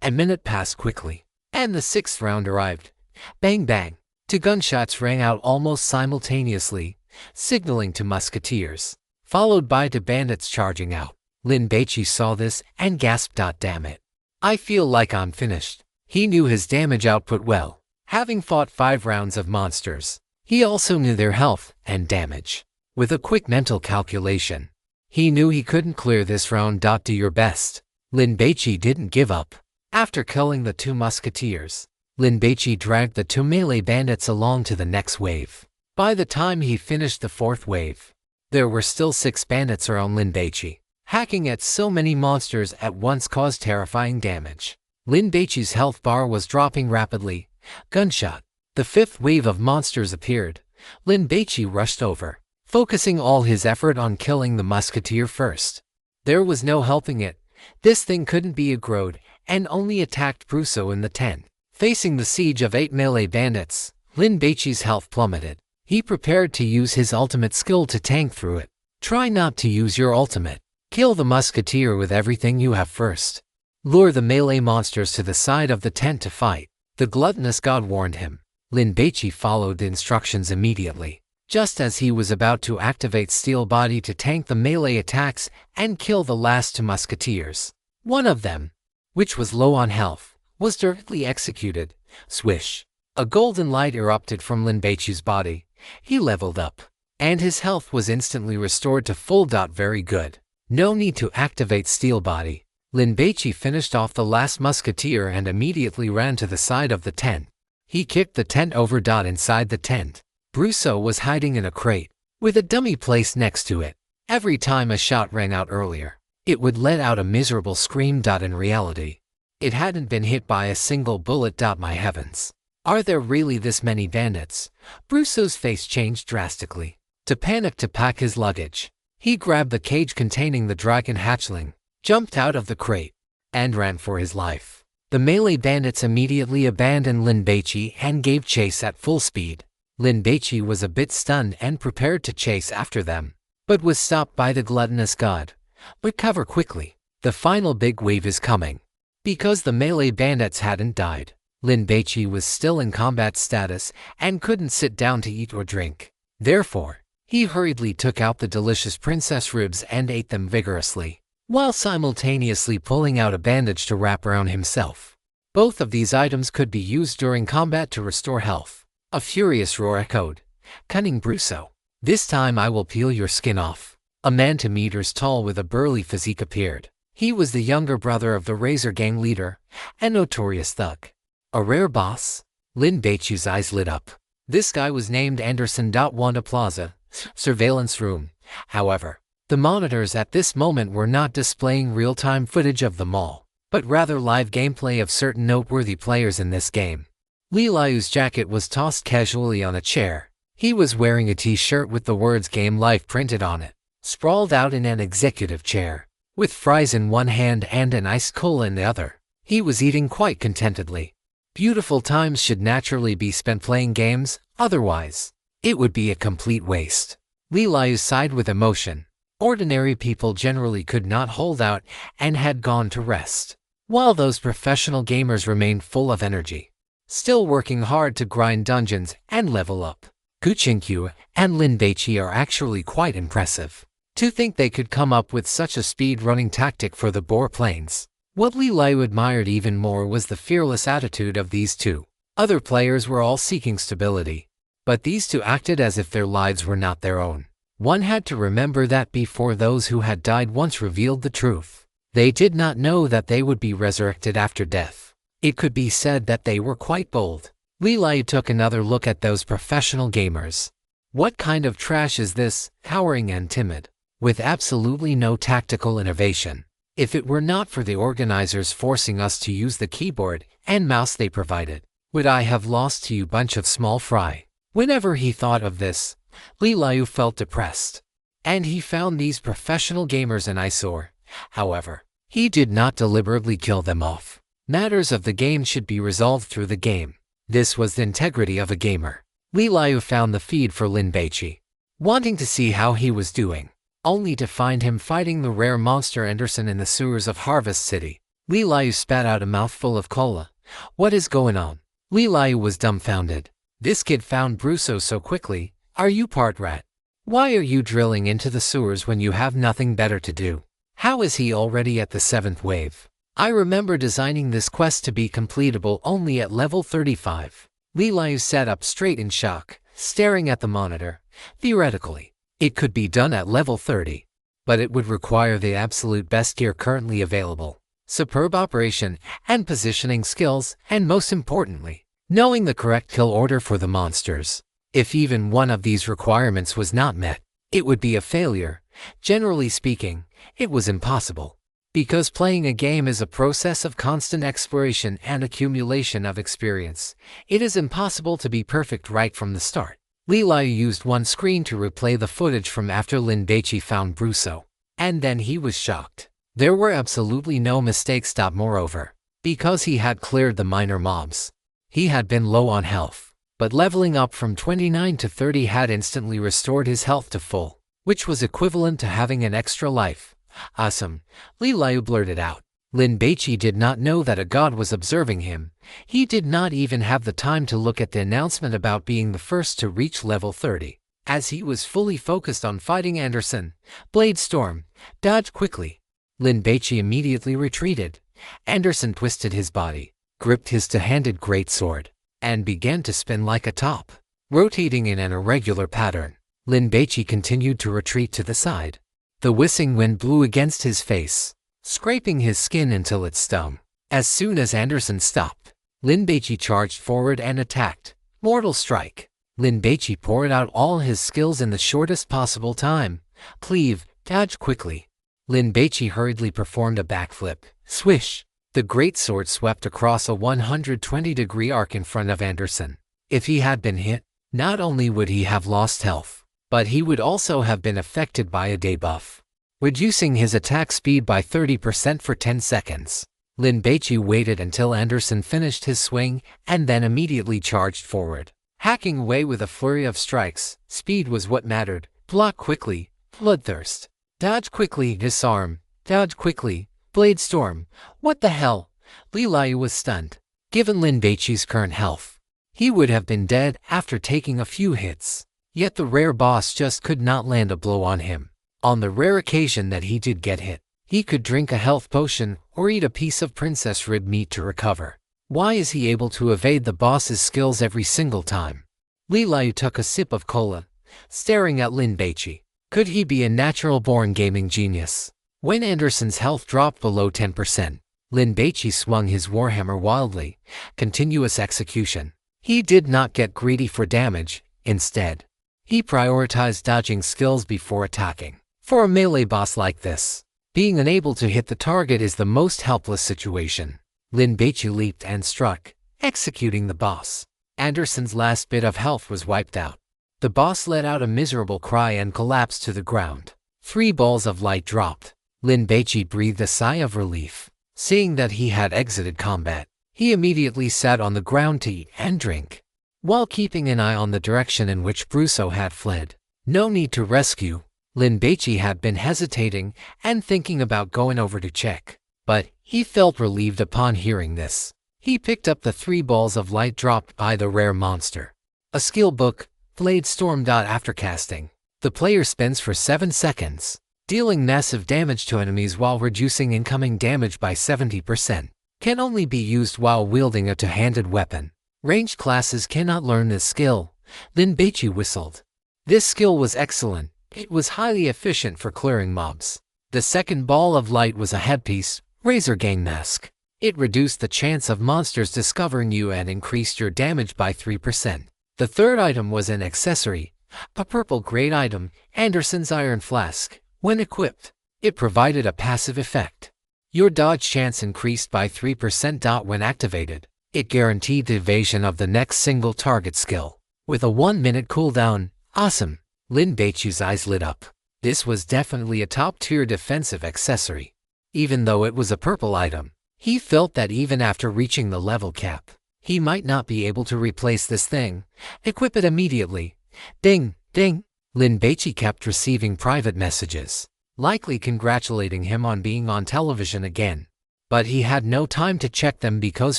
A minute passed quickly, and the 6th round arrived. Bang bang! 2 gunshots rang out almost simultaneously, signaling to musketeers, followed by 2 bandits charging out. Lin Baici saw this and gasped, "Damn it. I feel like I'm finished." He knew his damage output well, having fought 5 rounds of monsters. He also knew their health and damage. With a quick mental calculation, he knew he couldn't clear this round. "Do your best." Lin Baici didn't give up. After killing the 2 musketeers, Lin Baici dragged the 2 melee bandits along to the next wave. By the time he finished the 4th wave, there were still 6 bandits around Lin Baici. Hacking at so many monsters at once caused terrifying damage. Lin Baici's health bar was dropping rapidly. Gunshot. The 5th wave of monsters appeared. Lin Baici rushed over, focusing all his effort on killing the musketeer first. There was no helping it. This thing couldn't be aggroed and only attacked Brusso in the tent. Facing the siege of 8 melee bandits, Lin Baici's health plummeted. He prepared to use his ultimate skill to tank through it. Try not to use your ultimate. Kill the musketeer with everything you have first. Lure the melee monsters to the side of the tent to fight. The gluttonous god warned him. Lin Baici followed the instructions immediately. Just as he was about to activate Steel Body to tank the melee attacks and kill the last 2 musketeers, one of them, which was low on health, was directly executed. Swish! A golden light erupted from Lin Baici's body. He leveled up, and his health was instantly restored to full. Very good. No need to activate Steel Body. Lin Baici finished off the last musketeer and immediately ran to the side of the tent. He kicked the tent over. Inside the tent, Brusso was hiding in a crate, with a dummy placed next to it. Every time a shot rang out earlier, it would let out a miserable scream. In reality, it hadn't been hit by a single bullet. My heavens. Are there really this many bandits? Brusso's face changed drastically. To panic to pack his luggage, he grabbed the cage containing the dragon hatchling, jumped out of the crate, and ran for his life. The melee bandits immediately abandoned Lin Baici and gave chase at full speed. Lin Baici was a bit stunned and prepared to chase after them, but was stopped by the gluttonous god. Recover quickly. The final big wave is coming. Because the melee bandits hadn't died, Lin Baici was still in combat status and couldn't sit down to eat or drink. Therefore, he hurriedly took out the delicious princess ribs and ate them vigorously, while simultaneously pulling out a bandage to wrap around himself. Both of these items could be used during combat to restore health. A furious roar echoed. "Cunning Brusso. This time I will peel your skin off." A man 2 meters tall with a burly physique appeared. He was the younger brother of the Razor Gang leader, a notorious thug. A rare boss? Lin Baici's eyes lit up. This guy was named Anderson. Wanda Plaza, surveillance room. However, the monitors at this moment were not displaying real-time footage of the mall, but rather live gameplay of certain noteworthy players in this game. Li Liu's jacket was tossed casually on a chair. He was wearing a t-shirt with the words Game Life printed on it, sprawled out in an executive chair, with fries in one hand and an iced cola in the other. He was eating quite contentedly. Beautiful times should naturally be spent playing games, otherwise, it would be a complete waste. Li Liu sighed with emotion. Ordinary people generally could not hold out and had gone to rest, while those professional gamers remained full of energy, still working hard to grind dungeons and level up. Kuchinkyu and Lin Baici are actually quite impressive. To think they could come up with such a speed-running tactic for the Boar Plains. What Li Liu admired even more was the fearless attitude of these 2. Other players were all seeking stability, but these 2 acted as if their lives were not their own. One had to remember that before those who had died once revealed the truth, they did not know that they would be resurrected after death. It could be said that they were quite bold. Li Liu took another look at those professional gamers. What kind of trash is this, cowering and timid, with absolutely no tactical innovation? If it were not for the organizers forcing us to use the keyboard and mouse they provided, would I have lost to you bunch of small fry? Whenever he thought of this, Li Liu felt depressed, and he found these professional gamers an eyesore. However, he did not deliberately kill them off. Matters of the game should be resolved through the game. This was the integrity of a gamer. Li Liu found the feed for Lin Baici, wanting to see how he was doing, only to find him fighting the rare monster Anderson in the sewers of Harvest City. Li Liu spat out a mouthful of cola. What is going on? Li Liu was dumbfounded. This kid found Brusso so quickly. Are you part rat? Why are you drilling into the sewers when you have nothing better to do? How is he already at the 7th wave? I remember designing this quest to be completable only at level 35. Li Liu sat up straight in shock, staring at the monitor. Theoretically, it could be done at level 30, but it would require the absolute best gear currently available, superb operation and positioning skills, and most importantly, knowing the correct kill order for the monsters. If even one of these requirements was not met, it would be a failure. Generally speaking, it was impossible. Because playing a game is a process of constant exploration and accumulation of experience, it is impossible to be perfect right from the start. Li Liu used one screen to replay the footage from after Lin Baici found Brusso, and then he was shocked. There were absolutely no mistakes. Moreover, because he had cleared the minor mobs, he had been low on health, but leveling up from 29 to 30 had instantly restored his health to full, which was equivalent to having an extra life. Awesome, Li Liu blurted out. Lin Baici did not know that a god was observing him. He did not even have the time to look at the announcement about being the first to reach level 30, as he was fully focused on fighting Anderson. Blade Storm, dodge quickly. Lin Baici immediately retreated. Anderson twisted his body, gripped his two-handed greatsword, and began to spin like a top, rotating in an irregular pattern. Lin Baici continued to retreat to the side. The whistling wind blew against his face, scraping his skin until it stung. As soon as Anderson stopped, Lin Baici charged forward and attacked. Mortal Strike. Lin Baici poured out all his skills in the shortest possible time. Cleave, dodge quickly. Lin Baici hurriedly performed a backflip. Swish. The greatsword swept across a 120-degree arc in front of Anderson. If he had been hit, not only would he have lost health, but he would also have been affected by a debuff, reducing his attack speed by 30% for 10 seconds. Lin Baici waited until Anderson finished his swing and then immediately charged forward, hacking away with a flurry of strikes. Speed was what mattered. Block quickly. Bloodthirst. Dodge quickly. Disarm. Dodge quickly. Blade Storm. What the hell? Li Liu was stunned. Given Lin Baici's current health, he would have been dead after taking a few hits. Yet the rare boss just could not land a blow on him. On the rare occasion that he did get hit, he could drink a health potion or eat a piece of princess rib meat to recover. Why is he able to evade the boss's skills every single time? Li Liu took a sip of cola, staring at Lin Baici. Could he be a natural-born gaming genius? When Anderson's health dropped below 10%, Lin Baici swung his warhammer wildly. Continuous execution. He did not get greedy for damage. Instead, he prioritized dodging skills before attacking. For a melee boss like this, being unable to hit the target is the most helpless situation. Lin Baici leaped and struck, executing the boss. Anderson's last bit of health was wiped out. The boss let out a miserable cry and collapsed to the ground. 3 balls of light dropped. Lin Baici breathed a sigh of relief. Seeing that he had exited combat, he immediately sat on the ground to eat and drink, while keeping an eye on the direction in which Brusso had fled. No need to rescue. Lin Baici had been hesitating and thinking about going over to check, but he felt relieved upon hearing this. He picked up the 3 balls of light dropped by the rare monster. A skill book, Blade Storm. After casting, the player spins for 7 seconds, dealing massive damage to enemies while reducing incoming damage by 70%. Can only be used while wielding a two-handed weapon. Ranged classes cannot learn this skill. Lin Baici whistled. This skill was excellent. It was highly efficient for clearing mobs. The second ball of light was a headpiece, Razor Gang Mask. It reduced the chance of monsters discovering you and increased your damage by 3%. The third item was an accessory, a purple grade item, Anderson's Iron Flask. When equipped, it provided a passive effect. Your dodge chance increased by 3% when activated. It guaranteed the evasion of the next single target skill, with a 1-minute cooldown. Awesome! Lin Baici's eyes lit up. This was definitely a top-tier defensive accessory. Even though it was a purple item, he felt that even after reaching the level cap, He might not be able to replace this thing. Equip it immediately. Ding, ding. Lin Baici kept receiving private messages, likely congratulating him on being on television again. But he had no time to check them because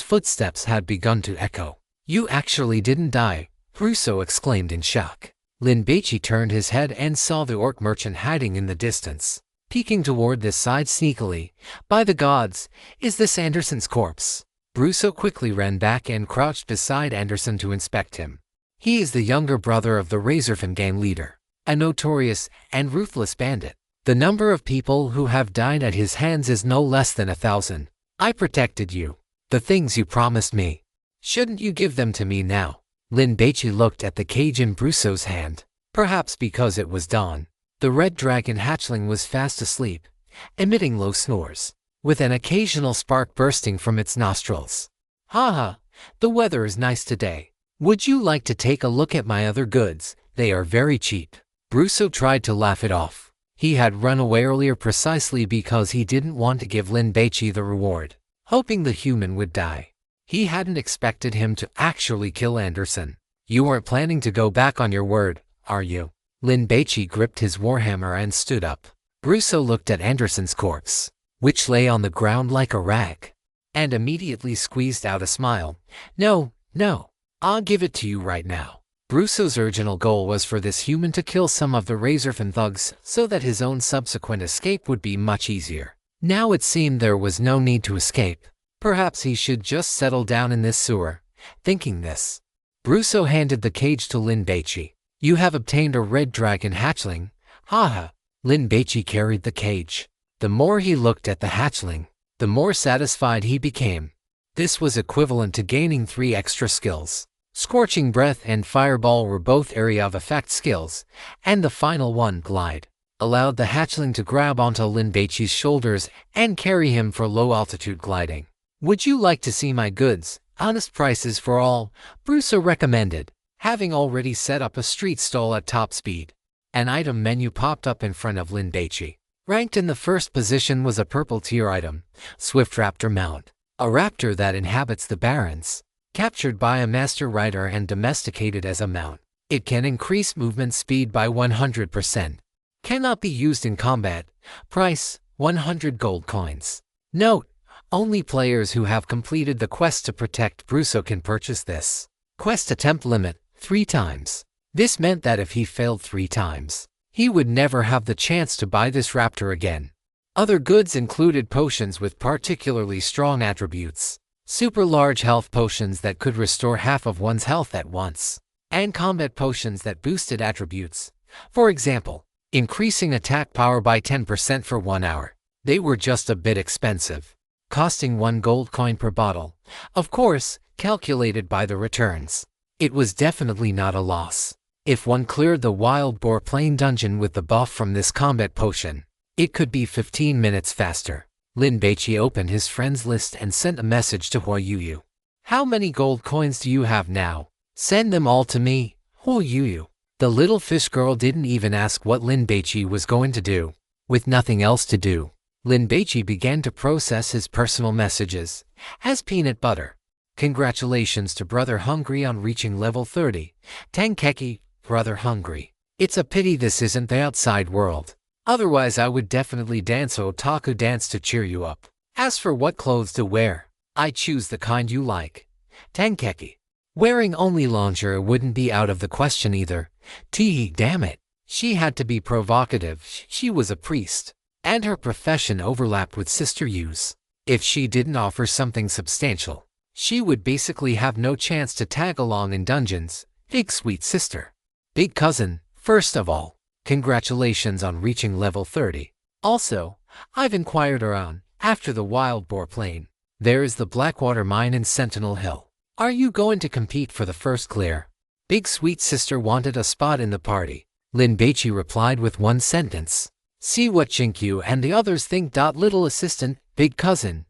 footsteps had begun to echo. You actually didn't die, Russo exclaimed in shock. Lin Baici turned his head and saw the orc merchant hiding in the distance, peeking toward this side sneakily. By the gods, is this Anderson's corpse? Russo quickly ran back and crouched beside Anderson to inspect him. He is the younger brother of the Razorfin gang leader, a notorious and ruthless bandit. The number of people who have died at his hands is no less than 1,000. I protected you. The things you promised me. Shouldn't you give them to me now? Lin Baici looked at the cage in Brusso's hand. Perhaps because it was dawn. The red dragon hatchling was fast asleep, emitting low snores, with an occasional spark bursting from its nostrils. Haha, the weather is nice today. Would you like to take a look at my other goods? They are very cheap. Brusso tried to laugh it off. He had run away earlier precisely because he didn't want to give Lin Baici the reward, hoping the human would die. He hadn't expected him to actually kill Anderson. You weren't planning to go back on your word, are you? Lin Baici gripped his warhammer and stood up. Brusso looked at Anderson's corpse, which lay on the ground like a rag, and immediately squeezed out a smile. No, no, I'll give it to you right now. Brusso's original goal was for this human to kill some of the Razorfin thugs so that his own subsequent escape would be much easier. Now it seemed there was no need to escape. Perhaps he should just settle down in this sewer. Thinking this, Brusso handed the cage to Lin Baici. You have obtained a red dragon hatchling. Haha. Lin Baici carried the cage. The more he looked at the hatchling, the more satisfied he became. This was equivalent to gaining 3 extra skills. Scorching Breath and Fireball were both area of effect skills, and the final one, Glide, allowed the hatchling to grab onto Lin Baici's shoulders and carry him for low-altitude gliding. Would you like to see my goods? Honest prices for all, Brusso recommended, having already set up a street stall at top speed. An item menu popped up in front of Lin Baici. Ranked in the first position was a purple tier item, Swift Raptor Mount, a raptor that inhabits the Barrens. Captured by a master rider and domesticated as a mount, it can increase movement speed by 100%. Cannot be used in combat. Price, 100 gold coins. Note, only players who have completed the quest to protect Brusso can purchase this. Quest attempt limit, 3 times. This meant that if he failed 3 times, he would never have the chance to buy this raptor again. Other goods included potions with particularly strong attributes, super large health potions that could restore half of one's health at once, and combat potions that boosted attributes. For example, increasing attack power by 10% for 1 hour. They were just a bit expensive, costing 1 gold coin per bottle. Of course, calculated by the returns, it was definitely not a loss. If one cleared the Wild Boar Plain dungeon with the buff from this combat potion, it could be 15 minutes faster. Lin Baici opened his friends list and sent a message to Hua Yuyu. How many gold coins do you have now? Send them all to me, Hua Yuyu. The little fish girl didn't even ask what Lin Baici was going to do. With nothing else to do, Lin Baici began to process his personal messages. As peanut butter. Congratulations to Brother Hungry on reaching level 30. Tenkeki, Brother Hungry. It's a pity this isn't the outside world. Otherwise I would definitely dance a otaku dance to cheer you up. As for what clothes to wear, I choose the kind you like. Tenkeki. Wearing only lingerie wouldn't be out of the question either. Tee, damn it. She had to be provocative. She was a priest, and her profession overlapped with Sister Yu's. If she didn't offer something substantial, she would basically have no chance to tag along in dungeons. Big sweet sister. Big cousin, first of all, congratulations on reaching level 30. Also, I've inquired around, after the Wild Boar Plain, there is the Blackwater Mine in Sentinel Hill. Are you going to compete for the first clear? Big sweet sister wanted a spot in the party. Lin Baici replied with one sentence. See what Chinkyu and the others think. Little assistant, big cousin,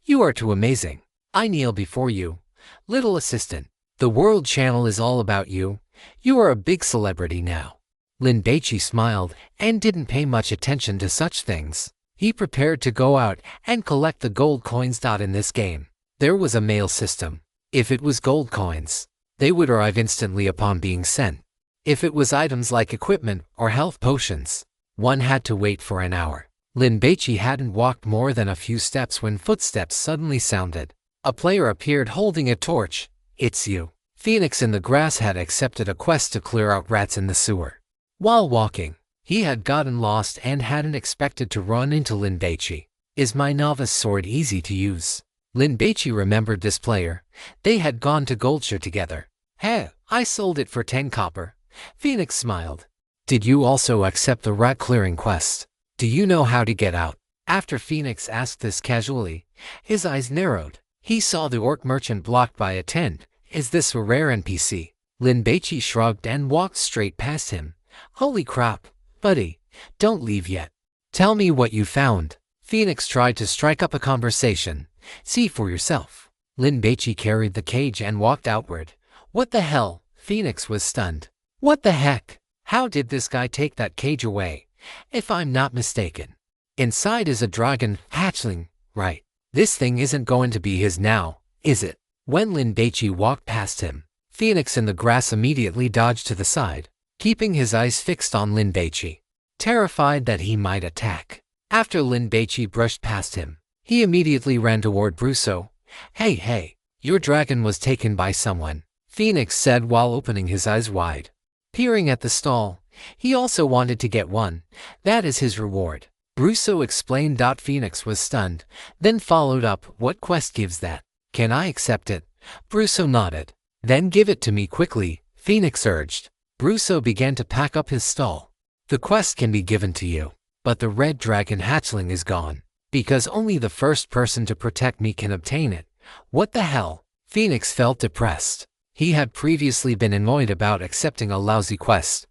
you are too amazing. I kneel before you. Little assistant, the world channel is all about you. You are a big celebrity now. Lin Baici smiled and didn't pay much attention to such things. He prepared to go out and collect the gold coins. In this game, there was a mail system. If it was gold coins, they would arrive instantly upon being sent. If it was items like equipment or health potions, one had to wait for an hour. Lin Baici hadn't walked more than a few steps when footsteps suddenly sounded. A player appeared holding a torch. "It's you." Phoenix in the grass had accepted a quest to clear out rats in the sewer. While walking, he had gotten lost and hadn't expected to run into Lin Baici. "Is my novice sword easy to use?" Lin Baici remembered this player. They had gone to Goldshire together. "Hey, I sold it for 10 copper. Phoenix smiled. "Did you also accept the rat clearing quest? Do you know how to get out?" After Phoenix asked this casually, his eyes narrowed. He saw the orc merchant blocked by a tent. "Is this a rare NPC?" Lin Baici shrugged and walked straight past him. "Holy crap, buddy, don't leave yet. Tell me what you found." Phoenix tried to strike up a conversation. "See for yourself." Lin Baici carried the cage and walked outward. "What the hell?" Phoenix was stunned. "What the heck? How did this guy take that cage away? If I'm not mistaken, inside is a dragon hatchling, right? This thing isn't going to be his now, is it?" When Lin Baici walked past him, Phoenix in the grass immediately dodged to the side, keeping his eyes fixed on Lin Baici, terrified that he might attack. After Lin Baici brushed past him, he immediately ran toward Brusso. Hey, your dragon was taken by someone," Phoenix said while opening his eyes wide. Peering at the stall, he also wanted to get one. "That is his reward," Brusso explained. Phoenix was stunned, then followed up, "What quest gives that? Can I accept it?" Brusso nodded. "Then give it to me quickly," Phoenix urged. Brusso began to pack up his stall. "The quest can be given to you, but the red dragon hatchling is gone, because only the first person to protect me can obtain it." "What the hell?" Phoenix felt depressed. He had previously been annoyed about accepting a lousy quest,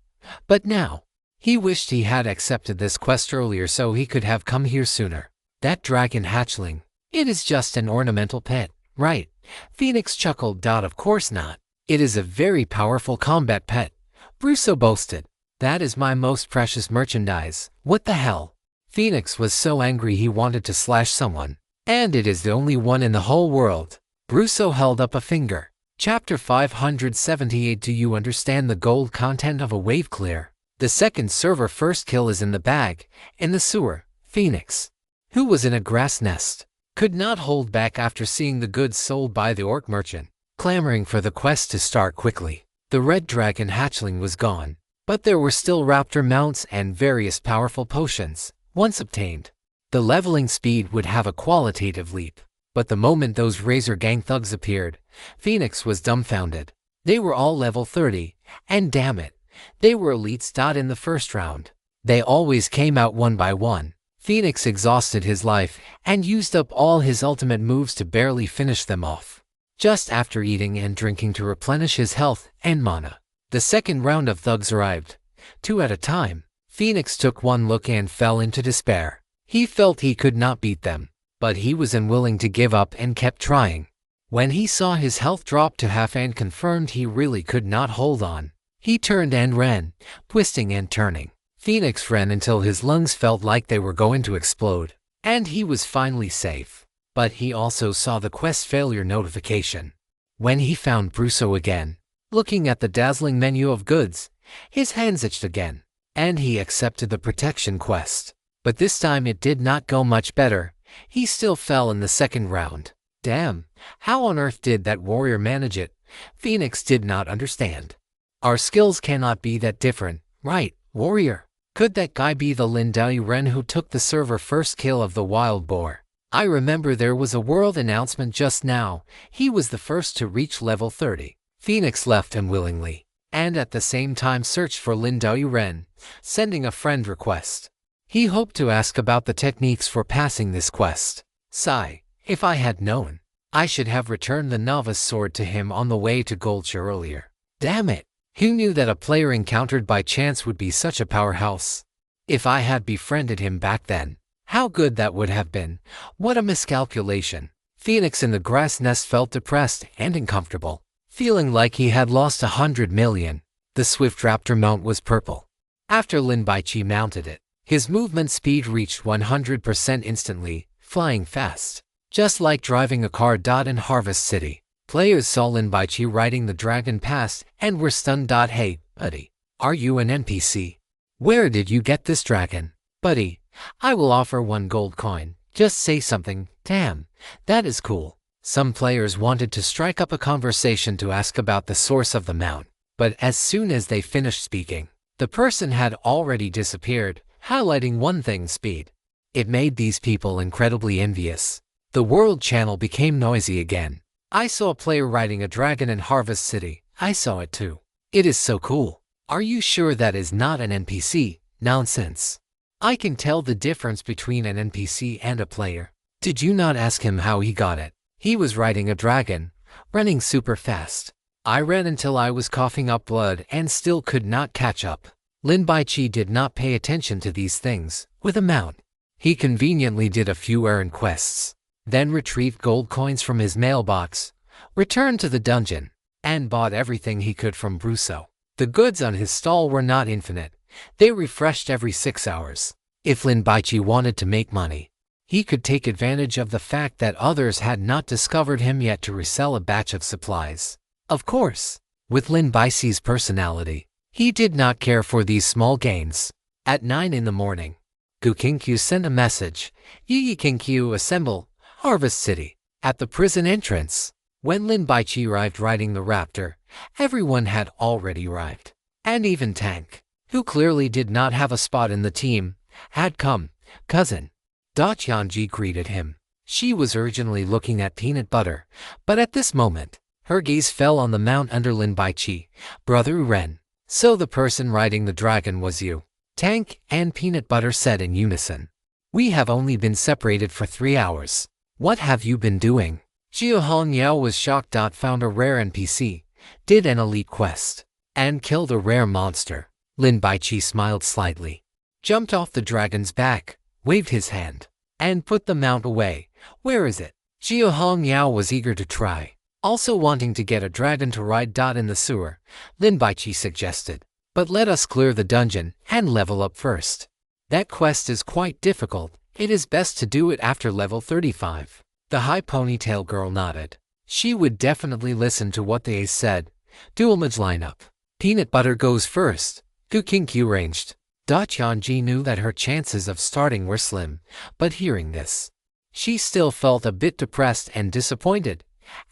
but now, he wished he had accepted this quest earlier so he could have come here sooner. "That dragon hatchling, it is just an ornamental pet, right?" Phoenix chuckled. "Of course not. It is a very powerful combat pet," Brusso boasted. "That is my most precious merchandise." "What the hell?" Phoenix was so angry he wanted to slash someone. "And it is the only one in the whole world." Brusso held up a finger. Chapter 578. Do you understand the gold content of a wave clear? The second server first kill is in the bag, in the sewer. Phoenix, who was in a grass nest, could not hold back after seeing the goods sold by the orc merchant, clamoring for the quest to start quickly. The red dragon hatchling was gone, but there were still raptor mounts and various powerful potions. Once obtained, the leveling speed would have a qualitative leap. But the moment those Razor Gang thugs appeared, Phoenix was dumbfounded. They were all level 30, and damn it, they were elites. In the first round, they always came out one by one. Phoenix exhausted his life and used up all his ultimate moves to barely finish them off, just after eating and drinking to replenish his health and mana. The second round of thugs arrived, 2 at a time. Phoenix took one look and fell into despair. He felt he could not beat them, but he was unwilling to give up and kept trying. When he saw his health drop to half and confirmed he really could not hold on, he turned and ran, twisting and turning. Phoenix ran until his lungs felt like they were going to explode, and he was finally safe. But he also saw the quest failure notification. When he found Brusso again, looking at the dazzling menu of goods, his hands itched again, and he accepted the protection quest. But this time it did not go much better. He still fell in the second round. Damn, how on earth did that warrior manage it? Phoenix did not understand. Our skills cannot be that different, right, warrior? Could that guy be the Lin Baici who took the server first kill of the wild boar? I remember there was a world announcement just now. He was the first to reach level 30. Phoenix left him willingly, and at the same time searched for Lin Baici, sending a friend request. He hoped to ask about the techniques for passing this quest. Sigh, if I had known, I should have returned the novice sword to him on the way to Goldshire earlier. Damn it, who knew that a player encountered by chance would be such a powerhouse? If I had befriended him back then, how good that would have been. What a miscalculation. Phoenix in the grass nest felt depressed and uncomfortable, feeling like he had lost 100 million. The swift raptor mount was purple. After Lin Baici mounted it, his movement speed reached 100% instantly, flying fast, just like driving a car. In Harvest City, Players saw Lin Baici riding the dragon past and were stunned. Hey, buddy, are you an NPC? Where did you get this dragon? Buddy, I will offer 1 gold coin. Just say something. Damn, that is cool. Some players wanted to strike up a conversation to ask about the source of the mount, but as soon as they finished speaking, the person had already disappeared, highlighting one thing: speed. It made these people incredibly envious. The world channel became noisy again. I saw a player riding a dragon in Harvest City. I saw it too. It is so cool. Are you sure that is not an NPC? Nonsense. I can tell the difference between an NPC and a player. Did you not ask him how he got it? He was riding a dragon, running super fast. I ran until I was coughing up blood and still could not catch up. Lin Baici did not pay attention to these things. With a mount, he conveniently did a few errand quests, then retrieved gold coins from his mailbox, returned to the dungeon, and bought everything he could from Brusso. The goods on his stall were not infinite. They refreshed every 6 hours. If Lin Baici wanted to make money, he could take advantage of the fact that others had not discovered him yet to resell a batch of supplies. Of course, with Lin Baici's personality, he did not care for these small gains. At 9 in the morning, Guqinkyu sent a message. Yi Qinkyu assemble, Harvest City. At the prison entrance, when Lin Baici arrived riding the raptor, everyone had already arrived. And even Tank, who clearly did not have a spot in the team, had come. Cousin Datianji greeted him. She was urgently looking at Peanut Butter, but at this moment, her gaze fell on the mount under Lin Baici. Brother Ren. So the person riding the dragon was you? Tank and Peanut Butter said in unison. We have only been separated for 3 hours. What have you been doing? Jiahong Yao was shocked. Found a rare NPC, did an elite quest, and killed a rare monster. Lin Baici smiled slightly, jumped off the dragon's back, waved his hand, and put the mount away. Where is it? Jiahong Yao was eager to try, also wanting to get a dragon to ride. In the sewer, Lin Baici suggested. But let us clear the dungeon and level up first. That quest is quite difficult. It is best to do it after level 35. The high ponytail girl nodded. She would definitely listen to what they said. Dual mage lineup. Peanut Butter goes first. Guqinkyu ranged. Datianji knew that her chances of starting were slim, but hearing this, she still felt a bit depressed and disappointed.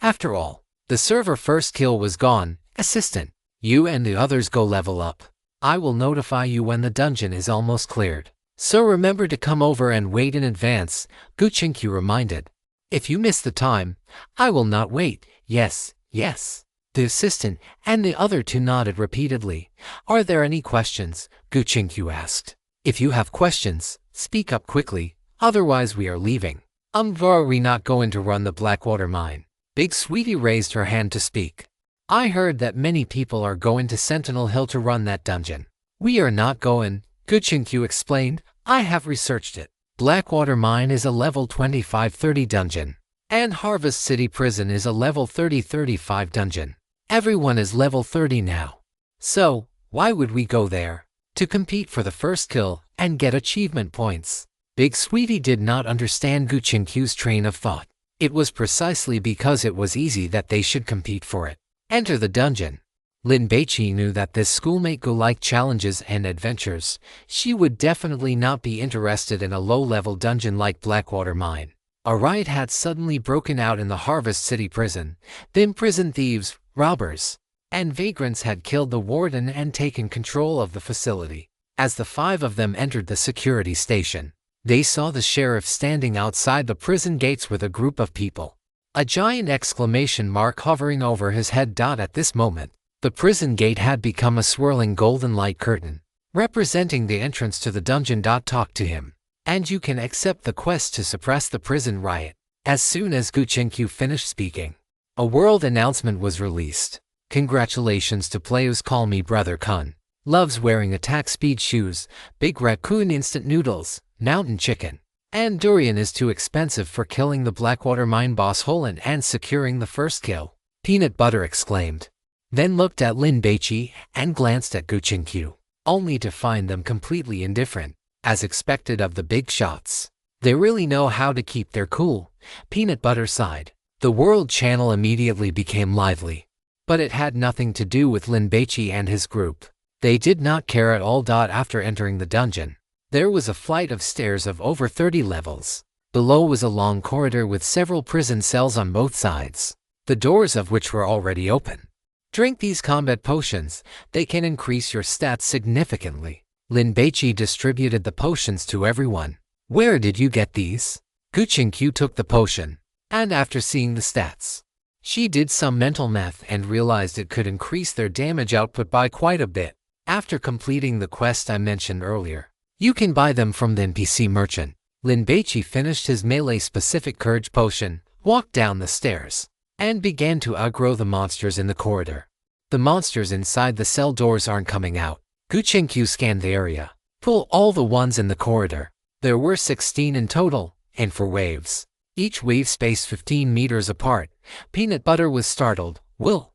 After all, the server first kill was gone. Assistant, you and the others go level up. I will notify you when the dungeon is almost cleared. So remember to come over and wait in advance, Guqinkyu reminded. If you miss the time, I will not wait. Yes, yes. The assistant and the other two nodded repeatedly. Are there any questions? Guqinkyu asked. If you have questions, speak up quickly, otherwise we are leaving. Are we not going to run the Blackwater mine? Big Sweetie raised her hand to speak. I heard that many people are going to Sentinel Hill to run that dungeon. We are not going, Guqinkyu explained. I have researched it. Blackwater Mine is a level 25-30 dungeon, and Harvest City Prison is a level 30-35 dungeon. Everyone is level 30 now. So, why would we go there? To compete for the first kill and get achievement points. Big Sweetie did not understand Guqinkyu's train of thought. It was precisely because it was easy that they should compete for it. Enter the dungeon. Lin Baici knew that this schoolmate liked challenges and adventures. She would definitely not be interested in a low-level dungeon like Blackwater Mine. A riot had suddenly broken out in the Harvest City Prison. The imprisoned thieves, robbers, and vagrants had killed the warden and taken control of the facility. As the 5 of them entered the security station, they saw the sheriff standing outside the prison gates with a group of people. A giant exclamation mark hovering over his head. At this moment, the prison gate had become a swirling golden light curtain, representing the entrance to the dungeon. Talk to him, and you can accept the quest to suppress the prison riot. As soon as Guqinkyu finished speaking, a world announcement was released. Congratulations to players. Call me Brother Kun. Loves wearing attack speed shoes, Big Raccoon instant noodles, mountain chicken, and durian is too expensive for killing the Blackwater Mine boss Holland and securing the first kill. Peanut Butter exclaimed. Then looked at Lin Baici and glanced at Guqinkyu, only to find them completely indifferent, as expected of the big shots. They really know how to keep their cool. Peanut Butter sighed. The World Channel immediately became lively. But it had nothing to do with Lin Baici and his group. They did not care at all. After entering the dungeon, there was a flight of stairs of over 30 levels. Below was a long corridor with several prison cells on both sides, the doors of which were already open. Drink these combat potions, they can increase your stats significantly. Lin Baici distributed the potions to everyone. Where did you get these? Guqinkyu took the potion, and after seeing the stats, she did some mental math and realized it could increase their damage output by quite a bit. After completing the quest I mentioned earlier, you can buy them from the NPC merchant. Lin Baici finished his melee-specific courage potion, walked down the stairs, and began to aggro the monsters in the corridor. The monsters inside the cell doors aren't coming out. Guqinkyu scanned the area. Pull all the ones in the corridor. There were 16 in total, and for waves, each wave spaced 15 meters apart. Peanut Butter was startled. Will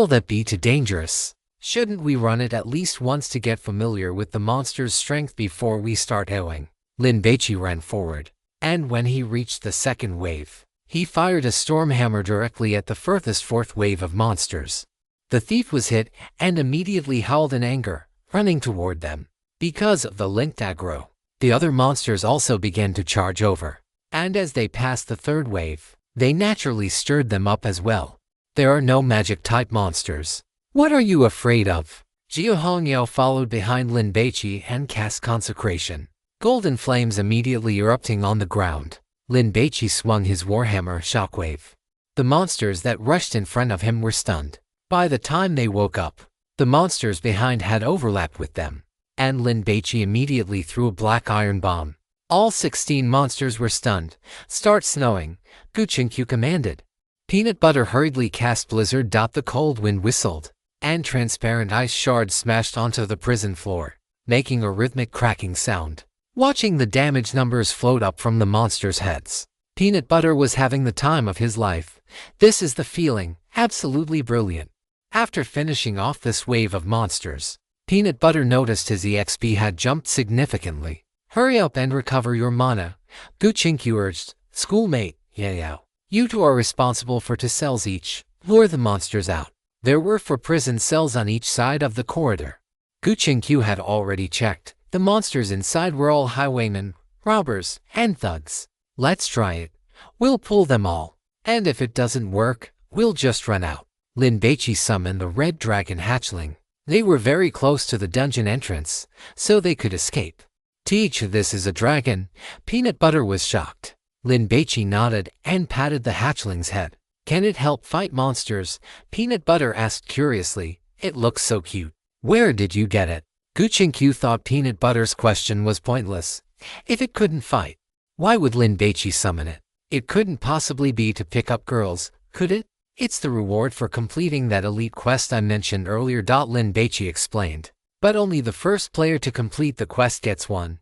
that be too dangerous? Shouldn't we run it at least once to get familiar with the monster's strength before we start AOing? Lin Baici ran forward, and when he reached the second wave, he fired a storm hammer directly at the furthest fourth wave of monsters. The thief was hit and immediately howled in anger, running toward them. Because of the linked aggro, the other monsters also began to charge over, and as they passed the third wave, they naturally stirred them up as well. There are no magic-type monsters. What are you afraid of? Jiu Hongyao followed behind Lin Baici and cast Consecration. Golden flames immediately erupting on the ground. Lin Baici swung his warhammer Shockwave. The monsters that rushed in front of him were stunned. By the time they woke up, the monsters behind had overlapped with them, and Lin Baici immediately threw a black iron bomb. All 16 monsters were stunned. Start snowing, Guqinkyu commanded. Peanut Butter hurriedly cast Blizzard. The cold wind whistled, and transparent ice shards smashed onto the prison floor, making a rhythmic cracking sound. Watching the damage numbers float up from the monsters' heads, Peanut Butter was having the time of his life. This is the feeling, absolutely brilliant. After finishing off this wave of monsters, Peanut Butter noticed his EXP had jumped significantly. Hurry up and recover your mana, Guqinkyu urged. Schoolmate, yeah. You two are responsible for 2 cells each. Lure the monsters out. There were 4 prison cells on each side of the corridor. Guqinkyu had already checked. The monsters inside were all highwaymen, robbers, and thugs. Let's try it. We'll pull them all. And if it doesn't work, we'll just run out. Lin Baici summoned the red dragon hatchling. They were very close to the dungeon entrance, so they could escape. Teach, this is a dragon. Peanut Butter was shocked. Lin Baici nodded and patted the hatchling's head. Can it help fight monsters? Peanut Butter asked curiously. It looks so cute. Where did you get it? Guqinkyu thought Peanut Butter's question was pointless. If it couldn't fight, why would Lin Baici summon it? It couldn't possibly be to pick up girls, could it? It's the reward for completing that elite quest I mentioned earlier. Lin Baici explained. But only the first player to complete the quest gets one.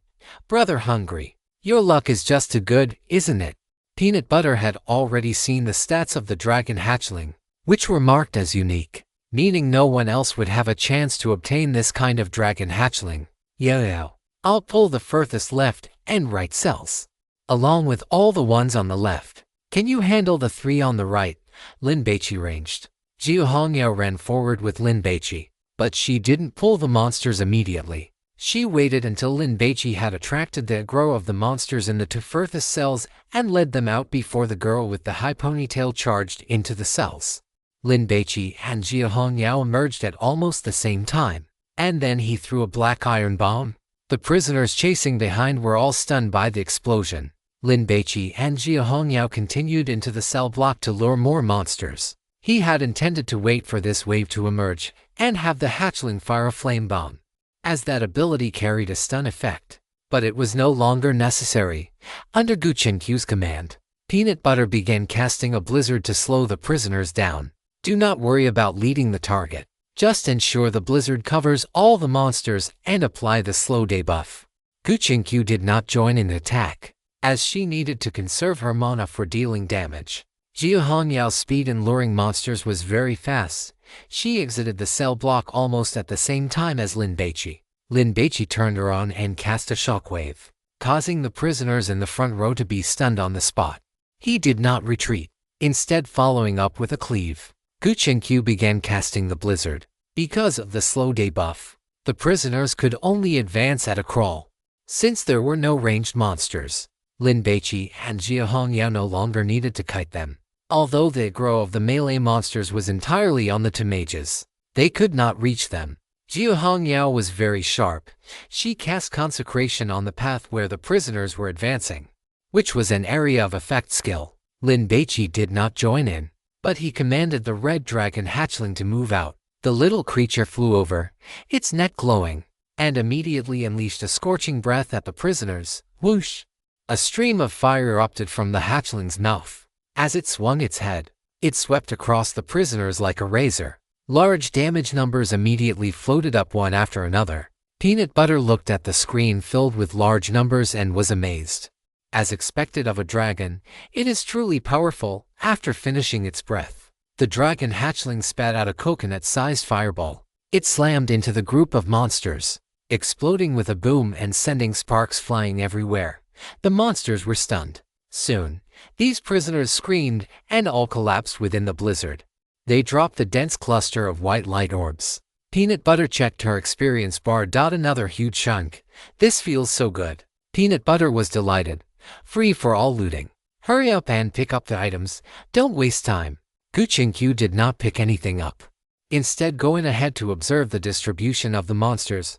Brother Hungry, your luck is just too good, isn't it? Peanut Butter had already seen the stats of the dragon hatchling, which were marked as unique, meaning no one else would have a chance to obtain this kind of dragon hatchling. Yeah, I'll pull the furthest left and right cells, along with all the ones on the left. Can you handle the 3 on the right? Lin Baici ranged. Jiu Hongyao ran forward with Lin Baici, but she didn't pull the monsters immediately. She waited until Lin Baici had attracted the aggro of the monsters in the 2 furthest cells and led them out before the girl with the high ponytail charged into the cells. Lin Baici and Jiu Hongyao emerged at almost the same time, and then he threw a black iron bomb. The prisoners chasing behind were all stunned by the explosion. Lin Baici and Jiu Hongyao continued into the cell block to lure more monsters. He had intended to wait for this wave to emerge and have the hatchling fire a flame bomb, as that ability carried a stun effect. But it was no longer necessary. Under Guqinkyu's command, Peanut Butter began casting a blizzard to slow the prisoners down. Do not worry about leading the target. Just ensure the blizzard covers all the monsters and apply the slow debuff. Guqinkyu did not join in the attack, as she needed to conserve her mana for dealing damage. Jiu Hongyao's speed in luring monsters was very fast. She exited the cell block almost at the same time as Lin Baici. Lin Baici turned her on and cast a shockwave, causing the prisoners in the front row to be stunned on the spot. He did not retreat. instead following up with a cleave. Gu Qinkyu began casting the blizzard. Because of the slow day buff, the prisoners could only advance at a crawl. Since there were no ranged monsters, Lin Baici and Jia Hongyao no longer needed to kite them. Although the aggro of the melee monsters was entirely on the two mages, they could not reach them. Jia Hongyao was very sharp. She cast Consecration on the path where the prisoners were advancing, which was an area of effect skill. Lin Baici did not join in, but he commanded the red dragon hatchling to move out. The little creature flew over, its neck glowing, and immediately unleashed a scorching breath at the prisoners. Whoosh! A stream of fire erupted from the hatchling's mouth. As it swung its head, it swept across the prisoners like a razor. Large damage numbers immediately floated up one after another. Peanut Butter looked at the screen filled with large numbers and was amazed. As expected of a dragon, it is truly powerful. After finishing its breath, the dragon hatchling spat out a coconut-sized fireball. It slammed into the group of monsters, exploding with a boom and sending sparks flying everywhere. The monsters were stunned. Soon, these prisoners screamed and all collapsed within the blizzard. They dropped a dense cluster of white light orbs. Peanut Butter checked her experience bar. Another huge chunk. This feels so good. Peanut Butter was delighted. Free for all looting. Hurry up and pick up the items. Don't waste time. Gu Qinkyu did not pick anything up, instead going ahead to observe the distribution of the monsters.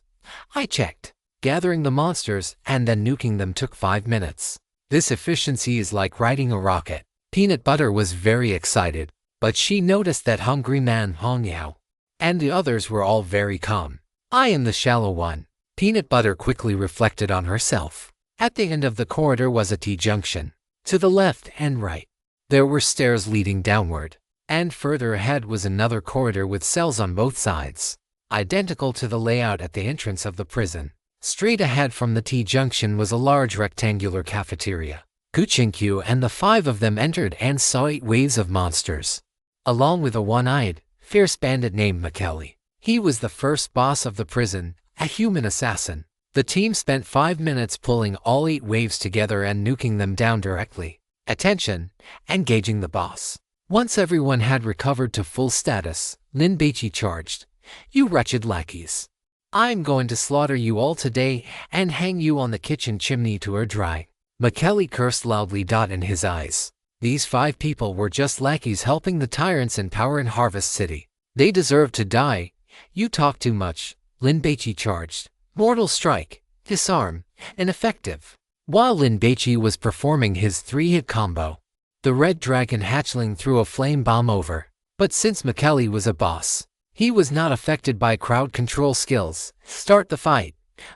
I checked. Gathering the monsters and then nuking them took 5 minutes. This efficiency is like riding a rocket. Peanut Butter was very excited, but she noticed that Hungry Man Hongyao and the others were all very calm. I am the shallow one. Peanut Butter quickly reflected on herself. At the end of the corridor was a T-junction. To the left and right, there were stairs leading downward, and further ahead was another corridor with cells on both sides, identical to the layout at the entrance of the prison. Straight ahead from the T-junction was a large rectangular cafeteria. Gu Qinkyu and the 5 of them entered and saw 8 waves of monsters, along with a one-eyed, fierce bandit named Makelly. He was the first boss of the prison, a human assassin. The team spent 5 minutes pulling all 8 waves together and nuking them down directly. Attention! Engaging the boss. Once everyone had recovered to full status, Lin Baici charged. You wretched lackeys! I'm going to slaughter you all today and hang you on the kitchen chimney to air dry. Makelly cursed loudly. In his eyes, these 5 people were just lackeys helping the tyrants in power in Harvest City. They deserve to die. You talk too much. Lin Baici charged. Mortal Strike, Disarm, ineffective. While Lin Baici was performing his 3-hit combo, the red dragon hatchling threw a flame bomb over. But since Makelly was a boss, he was not affected by crowd control skills. Start the fight,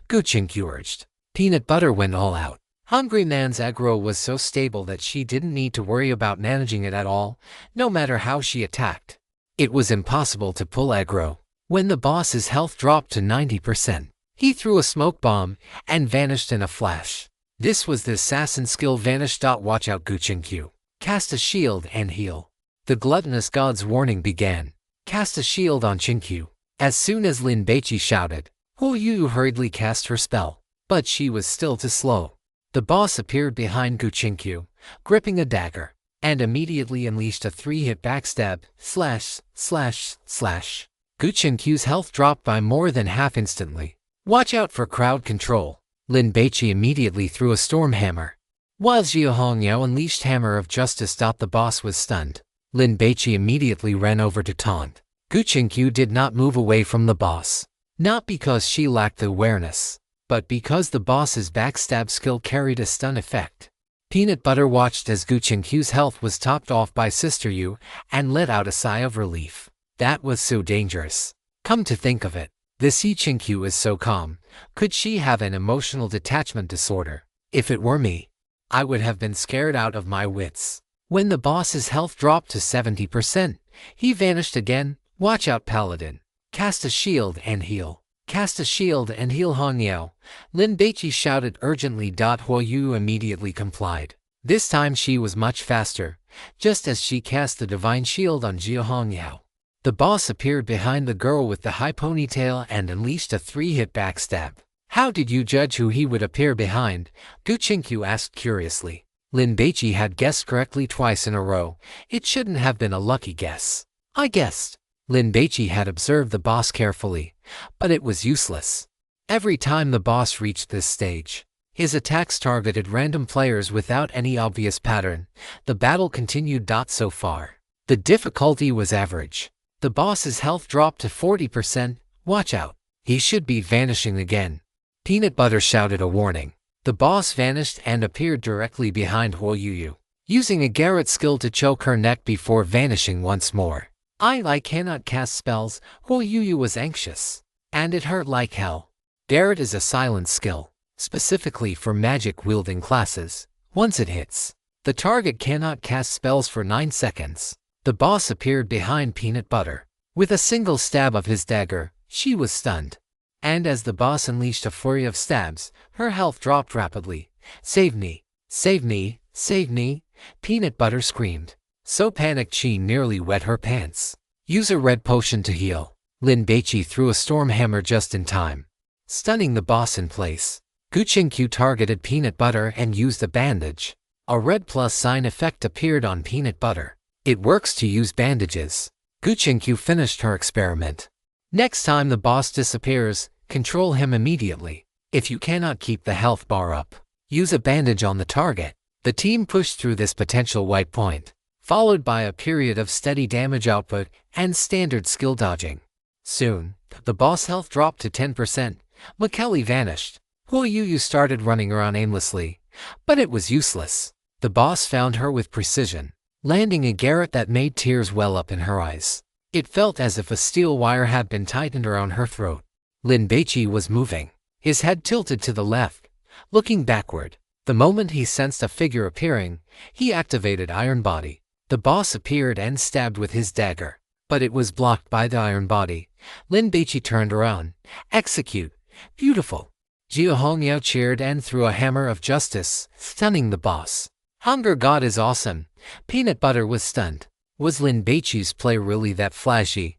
Gu Qinkyu urged. Peanut Butter went all out. Hungry Man's aggro was so stable that she didn't need to worry about managing it at all, no matter how she attacked. It was impossible to pull aggro. When the boss's health dropped to 90%, he threw a smoke bomb and vanished in a flash. This was the assassin skill Vanish. Watch out, Gu Qinkyu. Cast a shield and heal. The gluttonous god's warning began. Cast a shield on Qinkyu. As soon as Lin Baici shouted, Hu Yu hurriedly cast her spell, but she was still too slow. The boss appeared behind Gu Qinkyu, gripping a dagger, and immediately unleashed a 3-hit backstab, slash, slash, slash. Gu Qinkyu's health dropped by more than half instantly. Watch out for crowd control. Lin Baici immediately threw a storm hammer, while Jia Hongyao unleashed Hammer of Justice. The boss was stunned. Lin Baici immediately ran over to taunt. Gu Qinkyu did not move away from the boss, not because she lacked the awareness, but because the boss's backstab skill carried a stun effect. Peanut Butter watched as Gu Qinkyu's health was topped off by Sister Yu and let out a sigh of relief. That was so dangerous. Come to think of it, this Qinkyu is so calm. Could she have an emotional detachment disorder? If it were me, I would have been scared out of my wits. When the boss's health dropped to 70%, he vanished again. Watch out, Paladin. Cast a shield and heal. Cast a shield and heal Hongyao. Lin Baici shouted urgently. Huo Yu immediately complied. This time she was much faster, just as she cast the divine shield on Jia Hongyao. The boss appeared behind the girl with the high ponytail and unleashed a 3-hit backstab. How did you judge who he would appear behind? Gu Qinkyu asked curiously. Lin Baici had guessed correctly twice in a row. It shouldn't have been a lucky guess. I guessed. Lin Baici had observed the boss carefully, but it was useless. Every time the boss reached this stage, his attacks targeted random players without any obvious pattern. The battle continued. So far, the difficulty was average. The boss's health dropped to 40%. Watch out. He should be vanishing again. Peanut Butter shouted a warning. The boss vanished and appeared directly behind Huo Yuyu, using a Garrett skill to choke her neck before vanishing once more. I cannot cast spells. Huo Yuyu was anxious, and it hurt like hell. Garrett is a silent skill, specifically for magic-wielding classes. Once it hits, the target cannot cast spells for 9 seconds. The boss appeared behind Peanut Butter. With a single stab of his dagger, she was stunned. And as the boss unleashed a flurry of stabs, her health dropped rapidly. Save me! Save me! Save me! Peanut Butter screamed. So panicked she nearly wet her pants. Use a red potion to heal. Lin Baici threw a storm hammer just in time, stunning the boss in place. Guqinkyu targeted Peanut Butter and used a bandage. A red plus sign effect appeared on Peanut Butter. It works to use bandages. Guqinkyu finished her experiment. Next time the boss disappears, control him immediately. If you cannot keep the health bar up, use a bandage on the target. The team pushed through this potential white point, followed by a period of steady damage output and standard skill dodging. Soon, the boss health dropped to 10%. McKelly vanished. Huo Yuyu started running around aimlessly, but it was useless. The boss found her with precision, landing a Garrett that made tears well up in her eyes. It felt as if a steel wire had been tightened around her throat. Lin Baici was moving, his head tilted to the left, looking backward. The moment he sensed a figure appearing, he activated Iron Body. The boss appeared and stabbed with his dagger, but it was blocked by the Iron Body. Lin Baici turned around. Execute. Beautiful. Jiu Hongyao cheered and threw a hammer of justice, stunning the boss. Hunger God is awesome. Peanut Butter was stunned. Was Lin Baici's play really that flashy?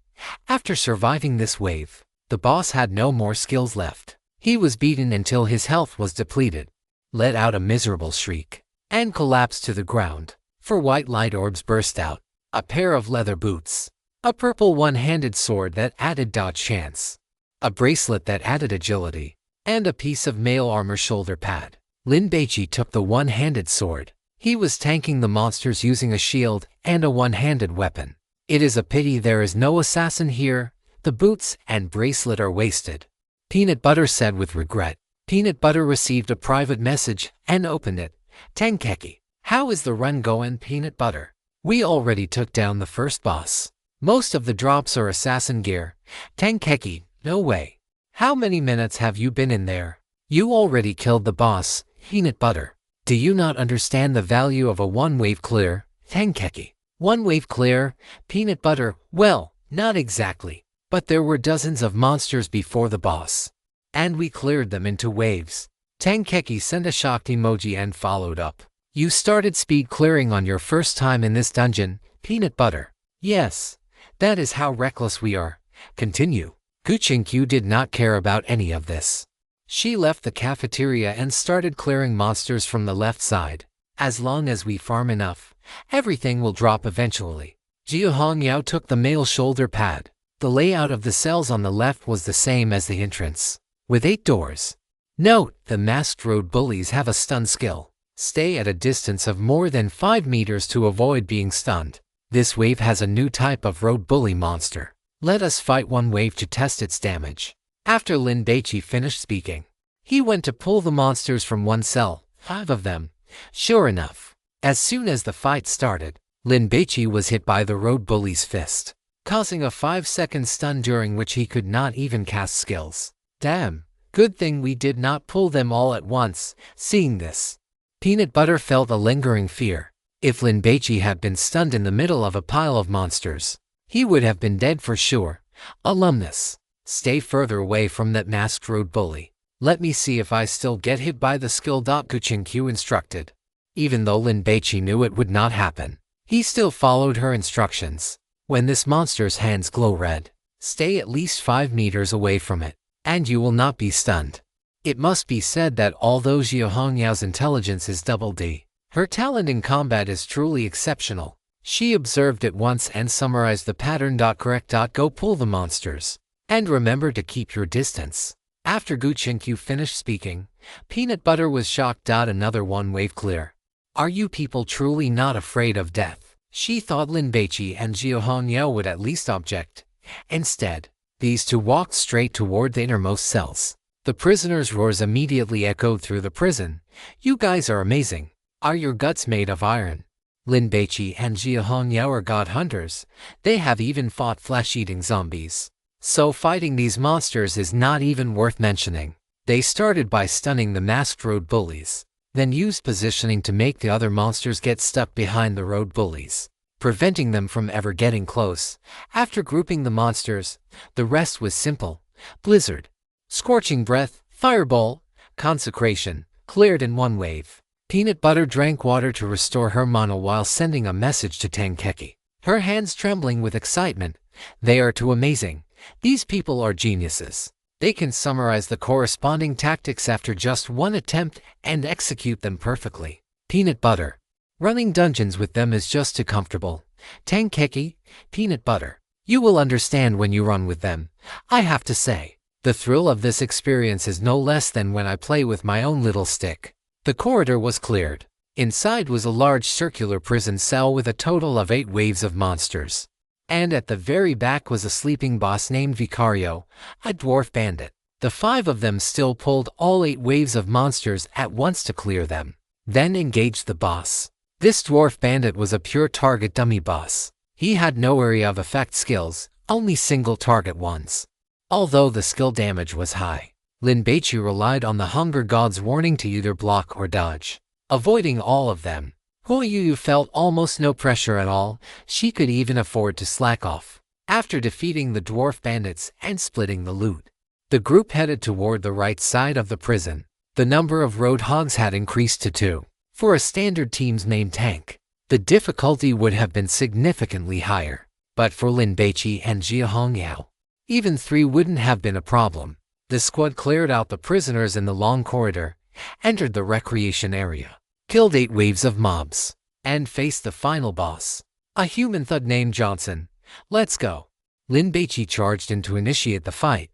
After surviving this wave, the boss had no more skills left. He was beaten until his health was depleted, let out a miserable shriek, and collapsed to the ground. 4 white light orbs burst out, a pair of leather boots, a purple one-handed sword that added dodge chance, a bracelet that added agility, and a piece of mail armor shoulder pad. Lin Baici took the one-handed sword. He was tanking the monsters using a shield and a one-handed weapon. It is a pity there is no assassin here. The boots and bracelet are wasted. Peanut Butter said with regret. Peanut Butter received a private message and opened it. Tenkeki, how is the run going, Peanut Butter? We already took down the first boss. Most of the drops are assassin gear. Tenkeki, no way. How many minutes have you been in there? You already killed the boss, Peanut Butter. Do you not understand the value of a one-wave clear, Tenkeki? One-wave clear, Peanut Butter? Well, not exactly. But there were dozens of monsters before the boss, and we cleared them into waves. Tenkeki sent a shocked emoji and followed up. You started speed clearing on your first time in this dungeon, Peanut Butter. Yes, that is how reckless we are. Continue. Guqinkyu did not care about any of this. She left the cafeteria and started clearing monsters from the left side. As long as we farm enough, everything will drop eventually. Jiu Hongyao took the mail shoulder pad. The layout of the cells on the left was the same as the entrance, with 8 doors. Note, the masked road bullies have a stun skill. Stay at a distance of more than 5 meters to avoid being stunned. This wave has a new type of road bully monster. Let us fight one wave to test its damage. After Lin Baici finished speaking, he went to pull the monsters from one cell, 5 of them. Sure enough, as soon as the fight started, Lin Baici was hit by the road bully's fist, causing a 5-second stun during which he could not even cast skills. Damn, good thing we did not pull them all at once. Seeing this, Peanut Butter felt a lingering fear. If Lin Baici had been stunned in the middle of a pile of monsters, he would have been dead for sure. Alumnus, stay further away from that masked road bully. Let me see if I still get hit by the skill. Guqinkyu instructed. Even though Lin Baici knew it would not happen, he still followed her instructions. When this monster's hands glow red, stay at least 5 meters away from it, and you will not be stunned. It must be said that although Jiu Hongyao's intelligence is double D, Her talent in combat is truly exceptional. She observed it once and summarized the pattern. Correct. Go pull the monsters. And remember to keep your distance. After Gu Qinkyu finished speaking, Peanut Butter was shocked. Another one wave clear. Are you people truly not afraid of death? She thought Lin Baici and Jiao Hongyao would at least object. Instead, these two walked straight toward the innermost cells. The prisoners' roars immediately echoed through the prison. You guys are amazing. Are your guts made of iron? Lin Baici and Jiao Hongyao are god hunters. They have even fought flesh-eating zombies. So fighting these monsters is not even worth mentioning. They started by stunning the masked road bullies, then used positioning to make the other monsters get stuck behind the road bullies, preventing them from ever getting close. After grouping the monsters, the rest was simple. Blizzard, Scorching Breath, Fireball, Consecration, cleared in one wave. Peanut Butter drank water to restore her mana while sending a message to Tenkeki, her hands trembling with excitement. They are too amazing. These people are geniuses. They can summarize the corresponding tactics after just one attempt and execute them perfectly. Peanut Butter. Running dungeons with them is just too comfortable. Tenkeki, Peanut Butter. You will understand when you run with them. I have to say, the thrill of this experience is no less than when I play with my own little stick. The corridor was cleared. Inside was a large circular prison cell with a total of 8 waves of monsters. And at the very back was a sleeping boss named Vicario, a dwarf bandit. The 5 of them still pulled all 8 waves of monsters at once to clear them, then engaged the boss. This dwarf bandit was a pure target dummy boss. He had no area of effect skills, only single target ones. Although the skill damage was high, Lin Baici relied on the Hunger God's warning to either block or dodge, avoiding all of them. Huo Yuyu felt almost no pressure at all. She could even afford to slack off. After defeating the dwarf bandits and splitting the loot, the group headed toward the right side of the prison. The number of roadhogs had increased to 2. For a standard team's main tank, the difficulty would have been significantly higher. But for Lin Baici and Jiao Hongyao, even 3 wouldn't have been a problem. The squad cleared out the prisoners in the long corridor, entered the recreation area, killed 8 waves of mobs, and faced the final boss, a human thug named Johnson. Let's go. Lin Baici charged in to initiate the fight.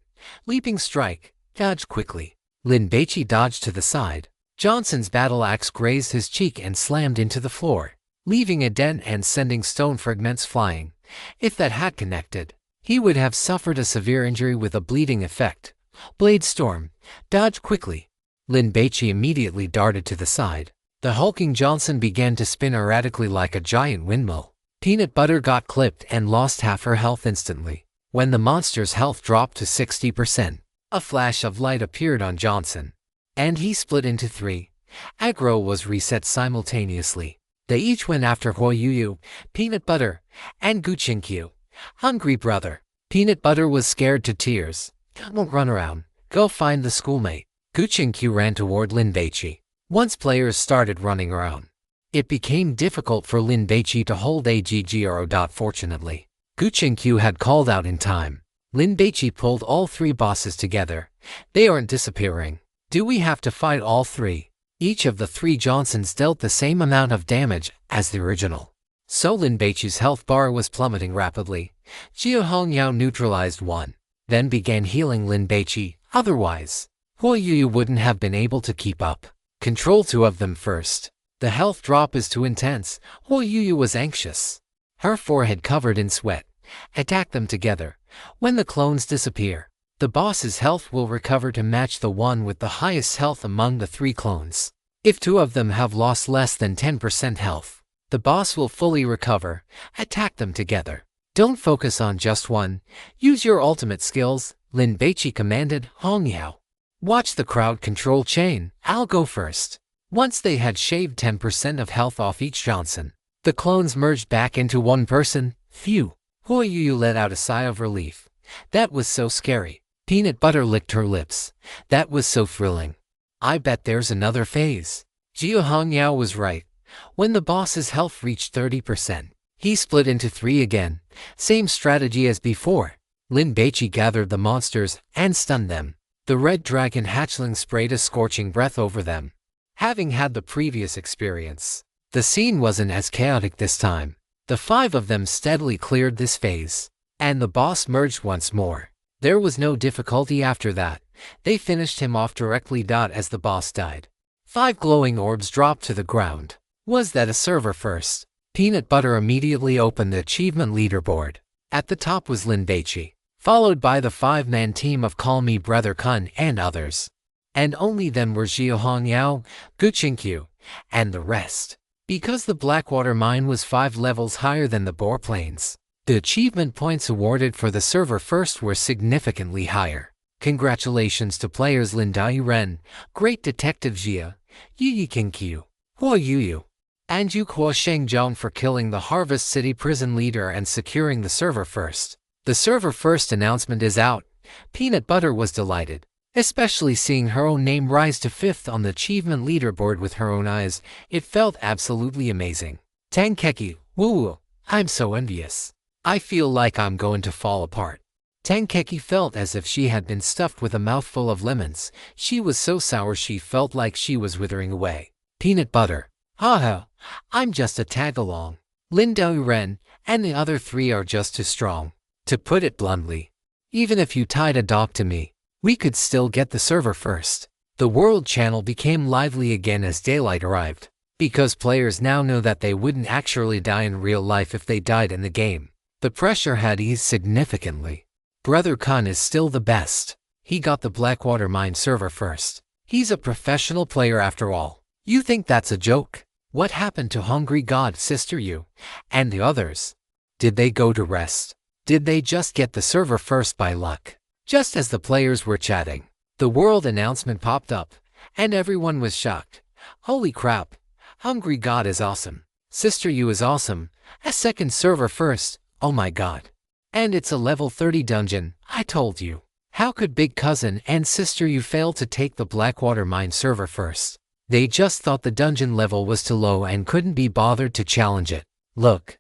Leaping strike, dodge quickly. Lin Baici dodged to the side. Johnson's battle axe grazed his cheek and slammed into the floor, leaving a dent and sending stone fragments flying. If that had connected, he would have suffered a severe injury with a bleeding effect. Blade storm, dodge quickly. Lin Baici immediately darted to the side. The hulking Johnson began to spin erratically like a giant windmill. Peanut Butter got clipped and lost half her health instantly. When the monster's health dropped to 60%, a flash of light appeared on Johnson, and he split into 3. Aggro was reset simultaneously. They each went after Huo Yuyu, Peanut Butter, and Gu Qinkyu. Hungry brother. Peanut Butter was scared to tears. Don't run around. Go find the schoolmate. Gu Qinkyu ran toward Lin Baici. Once players started running around, it became difficult for Lin Baici to hold AGGRO. Fortunately, Gu Qinkyu had called out in time. Lin Baici pulled all 3 bosses together. They aren't disappearing. Do we have to fight all 3? Each of the 3 Johnsons dealt the same amount of damage as the original. So Lin Baici's health bar was plummeting rapidly. Jiao Hongyao neutralized 1, then began healing Lin Baici. Otherwise, Huo Yuyu wouldn't have been able to keep up. Control 2 of them first. The health drop is too intense. Huo Yuyu was anxious, her forehead covered in sweat. Attack them together. When the clones disappear, the boss's health will recover to match the one with the highest health among the 3 clones. If 2 of them have lost less than 10% health, the boss will fully recover. Attack them together. Don't focus on just one. Use your ultimate skills, Lin Baici commanded Hongyao. Watch the crowd control chain. I'll go first. Once they had shaved 10% of health off each Johnson, the clones merged back into one person. Phew. Huo Yuyu let out a sigh of relief. That was so scary. Peanut Butter licked her lips. That was so thrilling. I bet there's another phase. Jiao Hongyao was right. When the boss's health reached 30%, he split into 3 again. Same strategy as before. Lin Baici gathered the monsters and stunned them. The red dragon hatchling sprayed a scorching breath over them. Having had the previous experience, The scene wasn't as chaotic this time. The 5 of them steadily cleared this phase, and the boss merged once more. There was no difficulty after that. They finished him off directly. As the boss died, 5 glowing orbs dropped to the ground. Was that a server first? Peanut Butter immediately opened the achievement leaderboard. At the top was Lin Baici, followed by the 5-man team of Call Me Brother Kun and others. And only then were Xiaohongyao, Guqinkyu, and the rest. Because the Blackwater mine was 5 levels higher than the Boar Plains, the achievement points awarded for the server first were significantly higher. Congratulations to players Lin Ren, Great Detective Jia, Yi Qinkyu, Huo Yuyu, and Yu Kuo Shengzhong for killing the Harvest City prison leader and securing the server first. The server first announcement is out. Peanut Butter was delighted, especially seeing her own name rise to 5th on the achievement leaderboard with her own eyes. It felt absolutely amazing. Tankeki, woo, I'm so envious. I feel like I'm going to fall apart. Tankeki felt as if she had been stuffed with a mouthful of lemons. She was so sour she felt like she was withering away. Peanut Butter, haha, I'm just a tag-along. Lin Ren and the other 3 are just too strong. To put it bluntly, even if you tied a dog to me, we could still get the server first. The World Channel became lively again as daylight arrived, because players now know that they wouldn't actually die in real life if they died in the game. The pressure had eased significantly. Brother Kun is still the best. He got the Blackwater mine server first. He's a professional player after all. You think that's a joke? What happened to Hungry God, Sister Yu, and the others? Did they go to rest? Did they just get the server first by luck? Just as the players were chatting, the world announcement popped up, and everyone was shocked. Holy crap! Hungry God is awesome. Sister Yu is awesome. A second server first. Oh my god. And it's a level 30 dungeon, I told you. How could Big Cousin and Sister Yu fail to take the Blackwater mine server first? They just thought the dungeon level was too low and couldn't be bothered to challenge it. Look,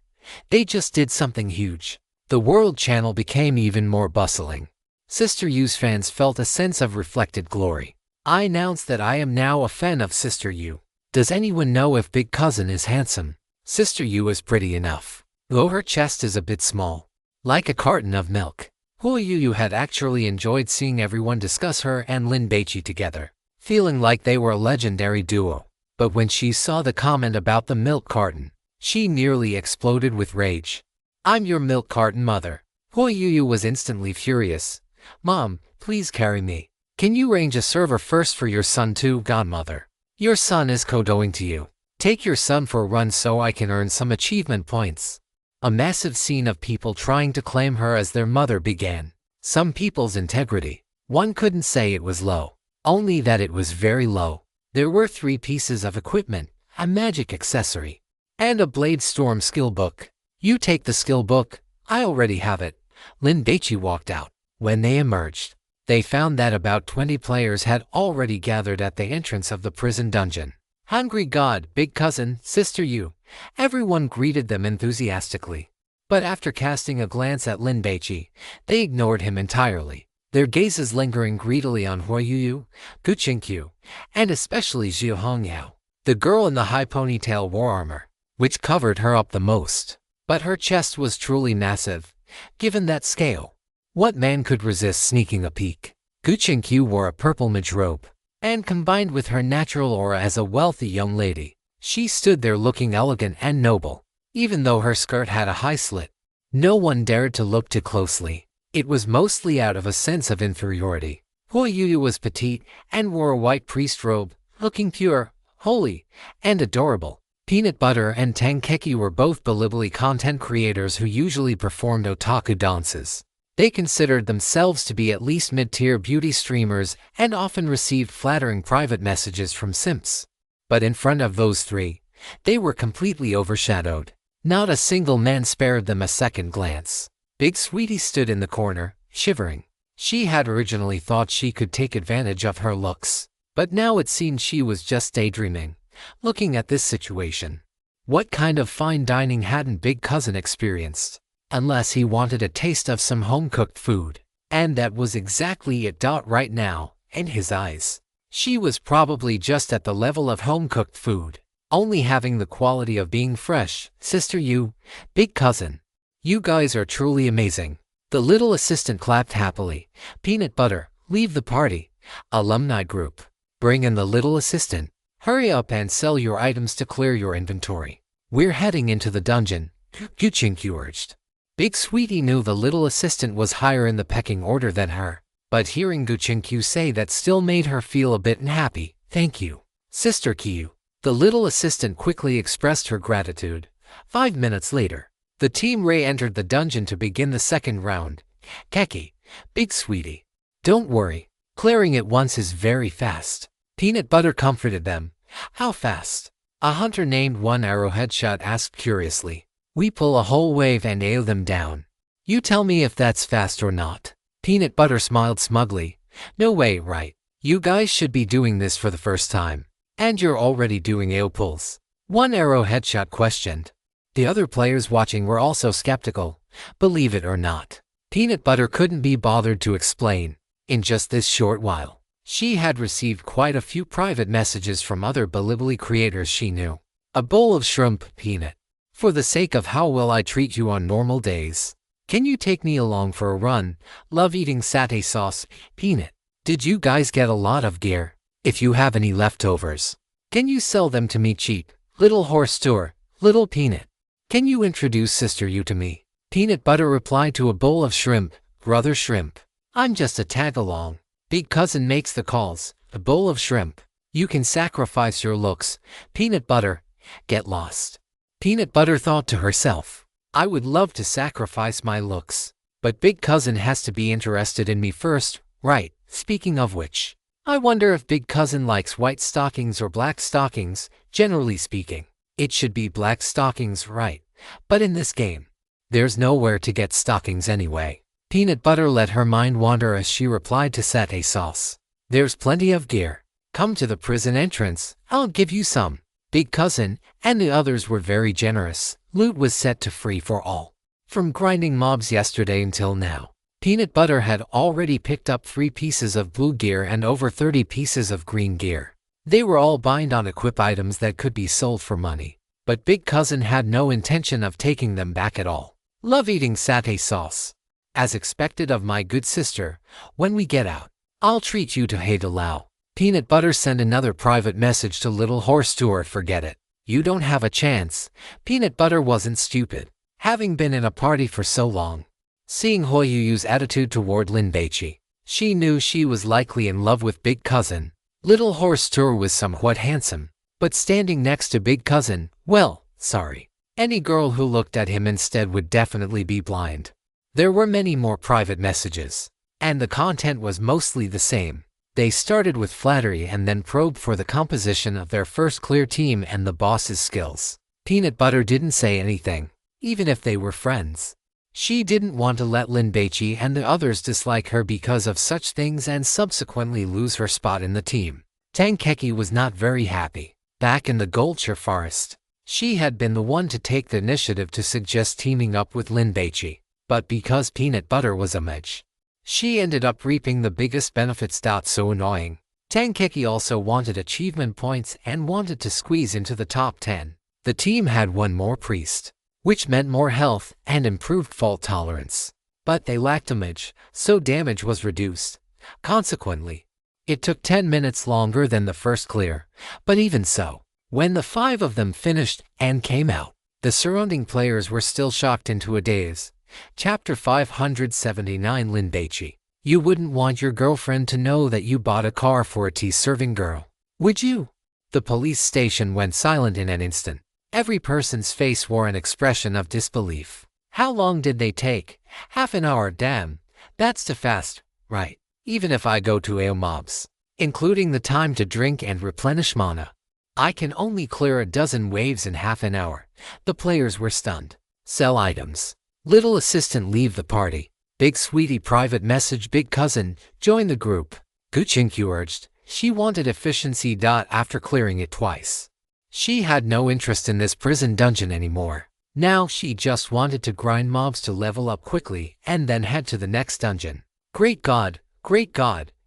they just did something huge. The World Channel became even more bustling. Sister Yu's fans felt a sense of reflected glory. I announced that I am now a fan of Sister Yu. Does anyone know if Big Cousin is handsome? Sister Yu is pretty enough, though her chest is a bit small, like a carton of milk. Huo Yuyu had actually enjoyed seeing everyone discuss her and Lin Baici together, feeling like they were a legendary duo. But when she saw the comment about the milk carton, she nearly exploded with rage. I'm your milk carton mother. Huo Yuyu was instantly furious. Mom, please carry me. Can you arrange a server first for your son too, godmother? Your son is kodoing to you. Take your son for a run so I can earn some achievement points. A massive scene of people trying to claim her as their mother began. Some people's integrity. One couldn't say it was low, only that it was very low. There were 3 pieces of equipment, a magic accessory, and a Blade Storm skill book. You take the skill book, I already have it. Lin Baici walked out. When they emerged, they found that about 20 players had already gathered at the entrance of the prison dungeon. Hungry God, Big Cousin, Sister Yu, everyone greeted them enthusiastically. But after casting a glance at Lin Baici, they ignored him entirely, their gazes lingering greedily on Huo Yuyu, Guqinkyu, and especially Xiaohongyao. The girl in the high ponytail wore armor, which covered her up the most. But her chest was truly massive, given that scale. What man could resist sneaking a peek? Guqinkyu wore a purple mage robe, and combined with her natural aura as a wealthy young lady, she stood there looking elegant and noble, even though her skirt had a high slit. No one dared to look too closely. It was mostly out of a sense of inferiority. Huo Yuyu was petite and wore a white priest robe, looking pure, holy, and adorable. Peanut Butter and Tankeki were both Bilibili content creators who usually performed otaku dances. They considered themselves to be at least mid-tier beauty streamers and often received flattering private messages from simps. But in front of those 3, they were completely overshadowed. Not a single man spared them a second glance. Big Sweetie stood in the corner, shivering. She had originally thought she could take advantage of her looks, but now it seemed she was just daydreaming. Looking at this situation, what kind of fine dining hadn't Big Cousin experienced? Unless he wanted a taste of some home-cooked food. And that was exactly it. Right now, in his eyes, she was probably just at the level of home-cooked food. only having the quality of being fresh. Sister you, big cousin. You guys are truly amazing. The little assistant clapped happily. Peanut butter, leave the party. Alumni group. Bring in the little assistant. Hurry up and sell your items to clear your inventory. We're heading into the dungeon, Guchinku urged. Big Sweetie knew the little assistant was higher in the pecking order than her, but hearing Guchinku say that still made her feel a bit unhappy. Thank you, Sister Kiyu. The little assistant quickly expressed her gratitude. 5 minutes later, the team re-entered the dungeon to begin the second round. Keki, Big Sweetie. Don't worry, clearing it once is very fast. Peanut butter comforted them. How fast? A hunter named One Arrow Headshot asked curiously. We pull a whole wave and nail them down. You tell me if that's fast or not. Peanut butter smiled smugly. No way, right? You guys should be doing this for the first time. And you're already doing AO pulls. One Arrow Headshot questioned. The other players watching were also skeptical. Believe it or not, Peanut butter couldn't be bothered to explain. In just this short while, she had received quite a few private messages from other Bilibili creators she knew. A bowl of shrimp, Peanut. For the sake of how well I treat you on normal days, can you take me along for a run? Love eating satay sauce, Peanut. Did you guys get a lot of gear? If you have any leftovers, can you sell them to me cheap? Little horse tour, little Peanut. Can you introduce Sister You to me? Peanut butter replied to a bowl of shrimp, brother shrimp. I'm just a tag-along. Big cousin makes the calls, a bowl of shrimp. You can sacrifice your looks. Peanut butter, get lost. Peanut butter thought to herself, I would love to sacrifice my looks, but big cousin has to be interested in me first, right? Speaking of which, I wonder if big cousin likes white stockings or black stockings. Generally speaking, it should be black stockings, right? But in this game, there's nowhere to get stockings anyway. Peanut butter let her mind wander as she replied to satay sauce. There's plenty of gear. Come to the prison entrance, I'll give you some. Big cousin and the others were very generous. Loot was set to free for all. From grinding mobs yesterday until now, Peanut butter had already picked up 3 pieces of blue gear and over 30 pieces of green gear. They were all bind on equip items that could be sold for money, but big cousin had no intention of taking them back at all. Love eating satay sauce. As expected of my good sister, when we get out, I'll treat you to Haida Lao. Peanut butter sent another private message to Little Horse Tour. Forget it. You don't have a chance. Peanut butter wasn't stupid, having been in a party for so long. Seeing Hoyuyu's attitude toward Lin Baici, she knew she was likely in love with big cousin. Little Horse Tour was somewhat handsome, but standing next to big cousin, well, sorry. Any girl who looked at him instead would definitely be blind. There were many more private messages, and the content was mostly the same. They started with flattery and then probed for the composition of their first clear team and the boss's skills. Peanut butter didn't say anything, even if they were friends. She didn't want to let Lin Baici and the others dislike her because of such things and subsequently lose her spot in the team. Tankeki was not very happy. Back in the Goldshire Forest, she had been the one to take the initiative to suggest teaming up with Lin Baici, but because Peanut butter was a mage, she ended up reaping the biggest benefits. So annoying. Tankeki also wanted achievement points and wanted to squeeze into the top 10. The team had one more priest, which meant more health and improved fault tolerance. But they lacked a mage, so damage was reduced. Consequently, it took 10 minutes longer than the first clear, but even so, when the 5 of them finished and came out, the surrounding players were still shocked into a daze. Chapter 579 Lin Baici. You wouldn't want your girlfriend to know that you bought a car for a tea-serving girl, would you? The police station went silent in an instant. Every person's face wore an expression of disbelief. How long did they take? Half an hour, damn. That's too fast, right? Even if I go to AO mobs, including the time to drink and replenish mana, I can only clear a dozen waves in half an hour. The players were stunned. Sell items. Little assistant leave the party. Big Sweetie private message big cousin, join the group. Guchinku urged. She wanted efficiency. After clearing it twice, she had no interest in this prison dungeon anymore. Now she just wanted to grind mobs to level up quickly and then head to the next dungeon. Great God,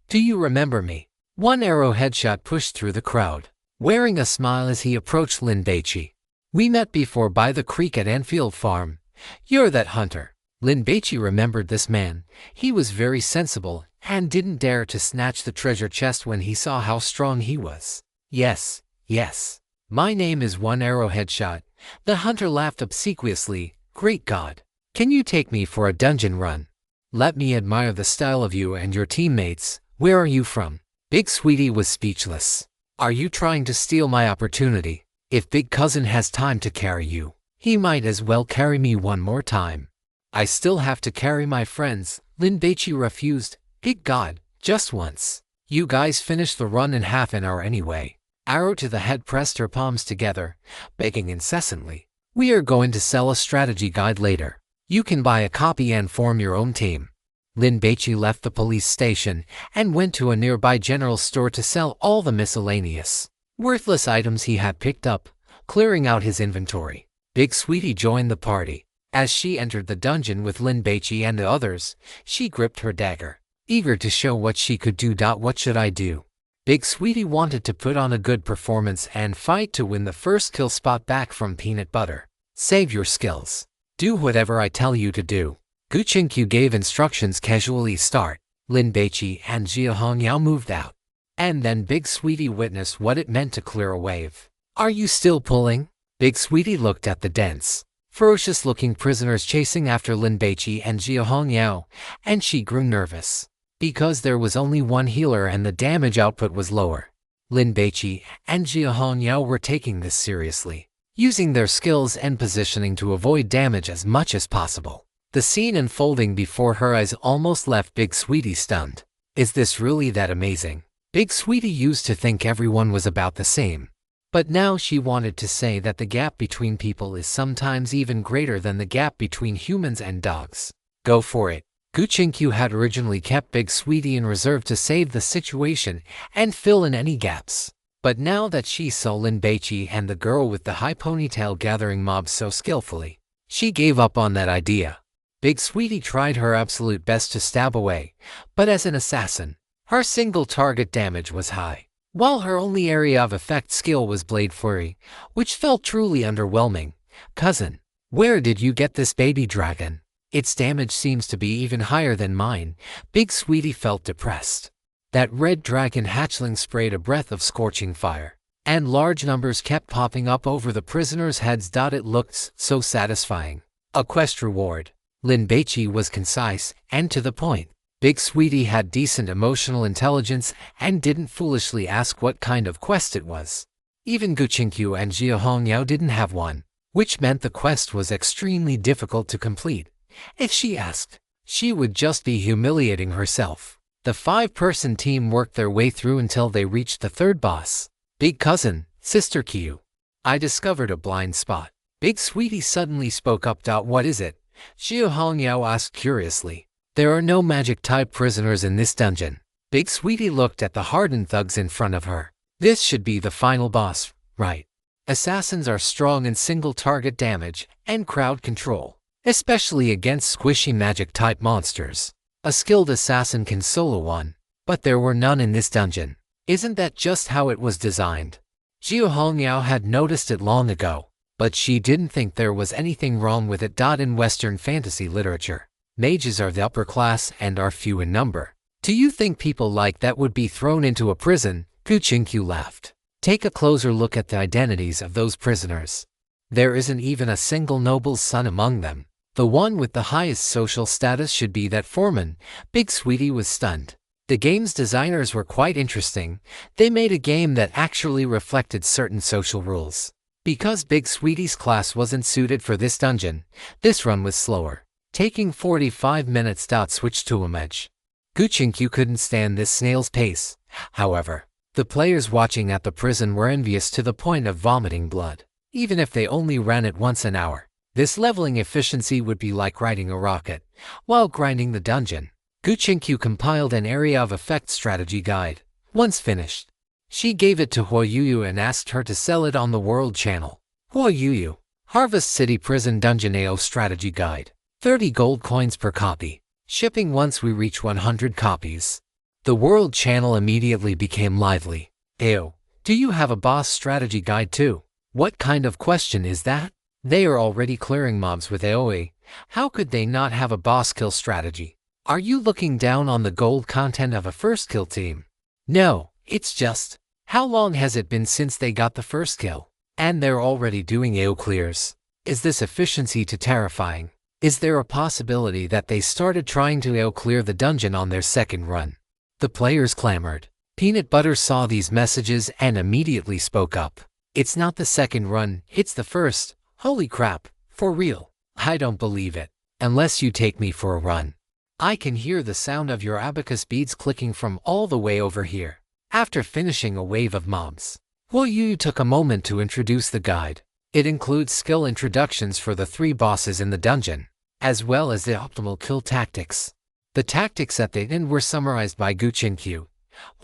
do you remember me? One Arrow Headshot pushed through the crowd. wearing a smile as he approached Lin Baici. "We met before by the creek at Anfield Farm. You're that hunter." Lin Baici remembered this man. He was very sensible and didn't dare to snatch the treasure chest when he saw how strong he was. "Yes, yes. My name is One Arrowhead Shot." The hunter laughed obsequiously. "Great God. Can you take me for a dungeon run? Let me admire the style of you and your teammates. Where are you from?" Big Sweetie was speechless. "Are you trying to steal my opportunity? If Big Cousin has time to carry you, he might as well carry me one more time." "I still have to carry my friends," Lin Baici refused. "Big God, just once. You guys finished the run in half an hour anyway." Arrow to the head pressed her palms together, begging incessantly. "We are going to sell a strategy guide later. You can buy a copy and form your own team." Lin Baici left the police station and went to a nearby general store to sell all the miscellaneous, worthless items he had picked up, clearing out his inventory. Big Sweetie joined the party. As she entered the dungeon with Lin Baici and the others, she gripped her dagger, eager to show what she could do. "What should I do?" Big Sweetie wanted to put on a good performance and fight to win the first kill spot back from Peanut Butter. "Save your skills. Do whatever I tell you to do." Gu Qingqiu gave instructions casually. "Start." Lin Baici and Jia Hongyao moved out. And then Big Sweetie witnessed what it meant to clear a wave. "Are you still pulling?" Big Sweetie looked at the dense, ferocious-looking prisoners chasing after Lin Baici and Jia Hongyao, and she grew nervous. Because there was only one healer and the damage output was lower. Lin Baici and Jia Hongyao were taking this seriously, using their skills and positioning to avoid damage as much as possible. The scene unfolding before her eyes almost left Big Sweetie stunned. Is this really that amazing? Big Sweetie used to think everyone was about the same. But now she wanted to say that the gap between people is sometimes even greater than the gap between humans and dogs. Go for it. Gu Qingqiu had originally kept Big Sweetie in reserve to save the situation and fill in any gaps. But now that she saw Lin Baici and the girl with the high ponytail gathering mobs so skillfully, she gave up on that idea. Big Sweetie tried her absolute best to stab away, but as an assassin, her single target damage was high, while her only area of effect skill was Blade Fury, which felt truly underwhelming. "Cousin, where did you get this baby dragon? Its damage seems to be even higher than mine." Big Sweetie felt depressed. That red dragon hatchling sprayed a breath of scorching fire, and large numbers kept popping up over the prisoners' heads. It looked so satisfying. A quest reward. Lin Baici was concise and to the point. Big Sweetie had decent emotional intelligence and didn't foolishly ask what kind of quest it was. Even Gu Qingqiu and Jia Hongyao didn't have one, which meant the quest was extremely difficult to complete. If she asked, she would just be humiliating herself. The 5-person team worked their way through until they reached the third boss. "Big Cousin, Sister Qiu, I discovered a blind spot." Big Sweetie suddenly spoke up. "What is it?" Jia Hongyao asked curiously. "There are no magic-type prisoners in this dungeon." Big Sweetie looked at the hardened thugs in front of her. "This should be the final boss, right? Assassins are strong in single-target damage and crowd control, especially against squishy magic-type monsters. A skilled assassin can solo one, but there were none in this dungeon. Isn't that just how it was designed?" Jia Hongyao had noticed it long ago, but she didn't think there was anything wrong with it. In Western fantasy literature, mages are the upper class and are few in number. Do you think people like that would be thrown into a prison? Gu Qingqiu laughed. Take a closer look at the identities of those prisoners. There isn't even a single noble's son among them. The one with the highest social status should be that foreman. Big Sweetie was stunned. The game's designers were quite interesting. They made a game that actually reflected certain social rules. Because Big Sweetie's class wasn't suited for this dungeon, this run was slower, taking 45 minutes. Switch to a mage. Gu Qingqiu couldn't stand this snail's pace. However, the players watching at the prison were envious to the point of vomiting blood, even if they only ran it once an hour. This leveling efficiency would be like riding a rocket while grinding the dungeon. Gu Qingqiu compiled an area of effect strategy guide. Once finished, she gave it to Huo Yuyu and asked her to sell it on the World Channel. Huo Yuyu, Harvest City Prison Dungeon AO Strategy Guide. 30 gold coins per copy. Shipping once we reach 100 copies. The World Channel immediately became lively. AO, Do you have a boss strategy guide too? What kind of question is that? They are already clearing mobs with AoE. How could they not have a boss kill strategy? Are you looking down on the gold content of a first kill team? No, it's just, how long has it been since they got the first kill? And they're already doing AoE clears. Is this efficiency too terrifying? Is there a possibility that they started trying to AoE clear the dungeon on their second run? The players clamored. Peanut Butter saw these messages and immediately spoke up. It's not the second run, it's the first. Holy crap, for real. I don't believe it. Unless you take me for a run. I can hear the sound of your abacus beads clicking from all the way over here. After finishing a wave of mobs, Yu took a moment to introduce the guide. It includes skill introductions for the 3 bosses in the dungeon, as well as the optimal kill tactics. The tactics at the end were summarized by Guchinkyu.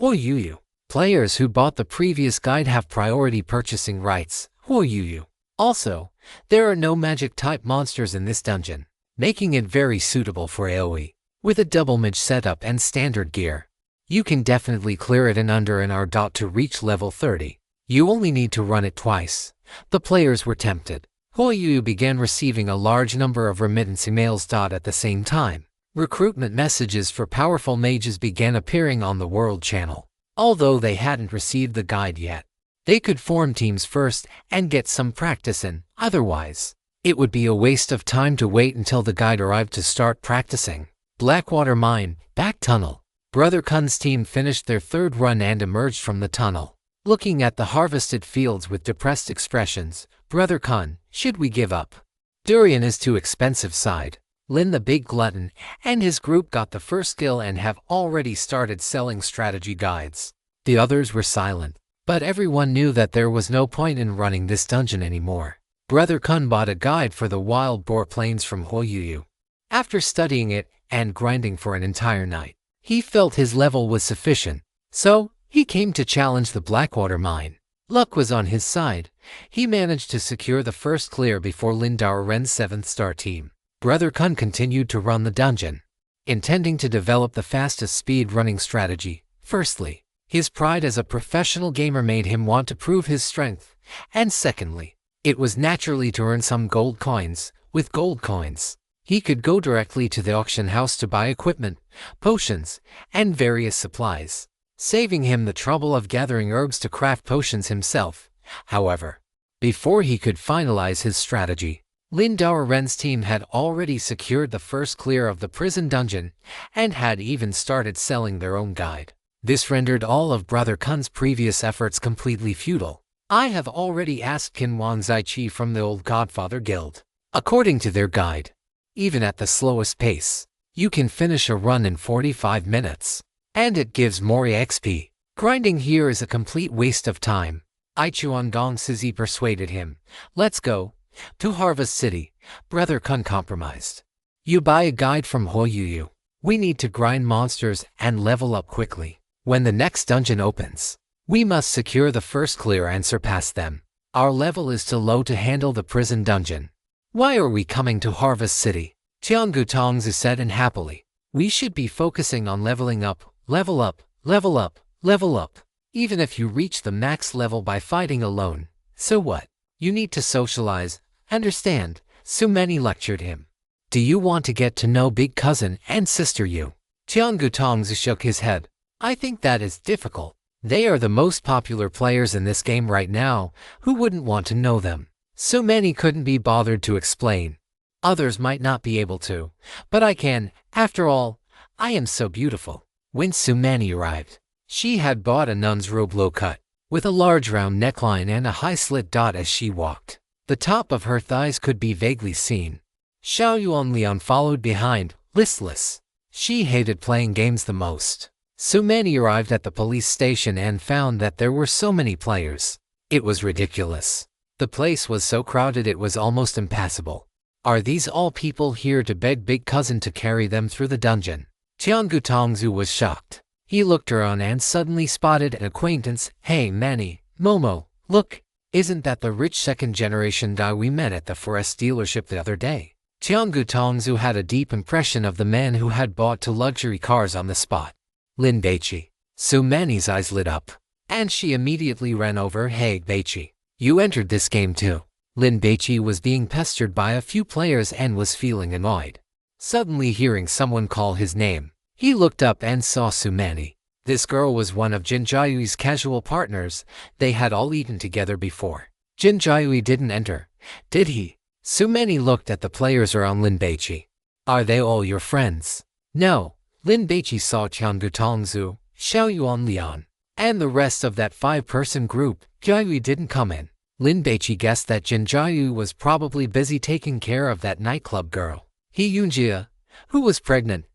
Yu. Players who bought the previous guide have priority purchasing rights. Yu. Also, there are no magic-type monsters in this dungeon, making it very suitable for AoE. With a double mage setup and standard gear, you can definitely clear it in under an hour. To reach level 30. You only need to run it twice. The players were tempted. Yu began receiving a large number of remittance emails. At the same time, recruitment messages for powerful mages began appearing on the World Channel. Although they hadn't received the guide yet, they could form teams first and get some practice in. Otherwise, it would be a waste of time to wait until the guide arrived to start practicing. Blackwater Mine, back tunnel. Brother Kun's team finished their 3rd run and emerged from the tunnel. Looking at the harvested fields with depressed expressions, Brother Kun, should we give up? Durian is too expensive sighed. Lin the Big Glutton and his group got the first skill and have already started selling strategy guides. The others were silent, but everyone knew that there was no point in running this dungeon anymore. Brother Kun bought a guide for the Wild Boar Plains from Yu. After studying it and grinding for an entire night, he felt his level was sufficient, so he came to challenge the Blackwater Mine. Luck was on his side. He managed to secure the first clear before Lin Daoren's 7th star team. Brother Kun continued to run the dungeon, intending to develop the fastest speed running strategy. Firstly, his pride as a professional gamer made him want to prove his strength, and secondly, it was naturally to earn some gold coins. With gold coins, he could go directly to the auction house to buy equipment, potions, and various supplies, saving him the trouble of gathering herbs to craft potions himself. However, before he could finalize his strategy, Lin Daoren's team had already secured the first clear of the prison dungeon and had even started selling their own guide. This rendered all of Brother Kun's previous efforts completely futile. I have already asked Qin Wangzaiqi from the Old Godfather Guild. According to their guide, even at the slowest pace, you can finish a run in 45 minutes, and it gives more XP. Grinding here is a complete waste of time. Ichuan Gongsizi persuaded him. Let's go to Harvest City. Brother Kun compromised. You buy a guide from Yu. We need to grind monsters and level up quickly. When the next dungeon opens, we must secure the first clear and surpass them. Our level is too low to handle the prison dungeon. Why are we coming to Harvest City? Tiangu Tongzi said unhappily. We should be focusing on leveling up, level up, level up, level up. Even if you reach the max level by fighting alone, so what? You need to socialize, understand, Sumeni lectured him. Do you want to get to know big cousin and sister Yu? Tiangu Tongzi shook his head. I think that is difficult. They are the most popular players in this game right now. Who wouldn't want to know them? Sumeni couldn't be bothered to explain. Others might not be able to, but I can. After all, I am so beautiful. When Sumeni arrived, she had bought a nun's robe low cut, with a large round neckline and a high slit dot as she walked. The top of her thighs could be vaguely seen. Xiao Yuanlian followed behind, listless. She hated playing games the most. Sumeni arrived at the police station and found that there were so many players. It was ridiculous. The place was so crowded it was almost impassable. Are these all people here to beg big cousin to carry them through the dungeon? Tiangu Tongzu was shocked. He looked around and suddenly spotted an acquaintance. Hey Manny, Momo, look, isn't that the rich second-generation guy we met at the forest dealership the other day? Tiangu Tongzu had a deep impression of the man who had bought 2 luxury cars on the spot. Lin Baici. Sumeni's eyes lit up. and she immediately ran over. Hey, Baici, you entered this game too. Lin Baici was being pestered by a few players and was feeling annoyed. Suddenly hearing someone call his name, he looked up and saw Sumani. This girl was one of Jin Jiayui's casual partners. They had all eaten together before. Jin Jiayui didn't enter, did he? Sumani looked at the players around Lin Baici. Are they all your friends? No. Lin Baici saw Qiangu Tongzu, Xiao Yuan Lian, and the rest of that 5-person group. Jiayui didn't come in. Lin Baici guessed that Jin Jiayui was probably busy taking care of that nightclub girl, He Yunjia, who was pregnant.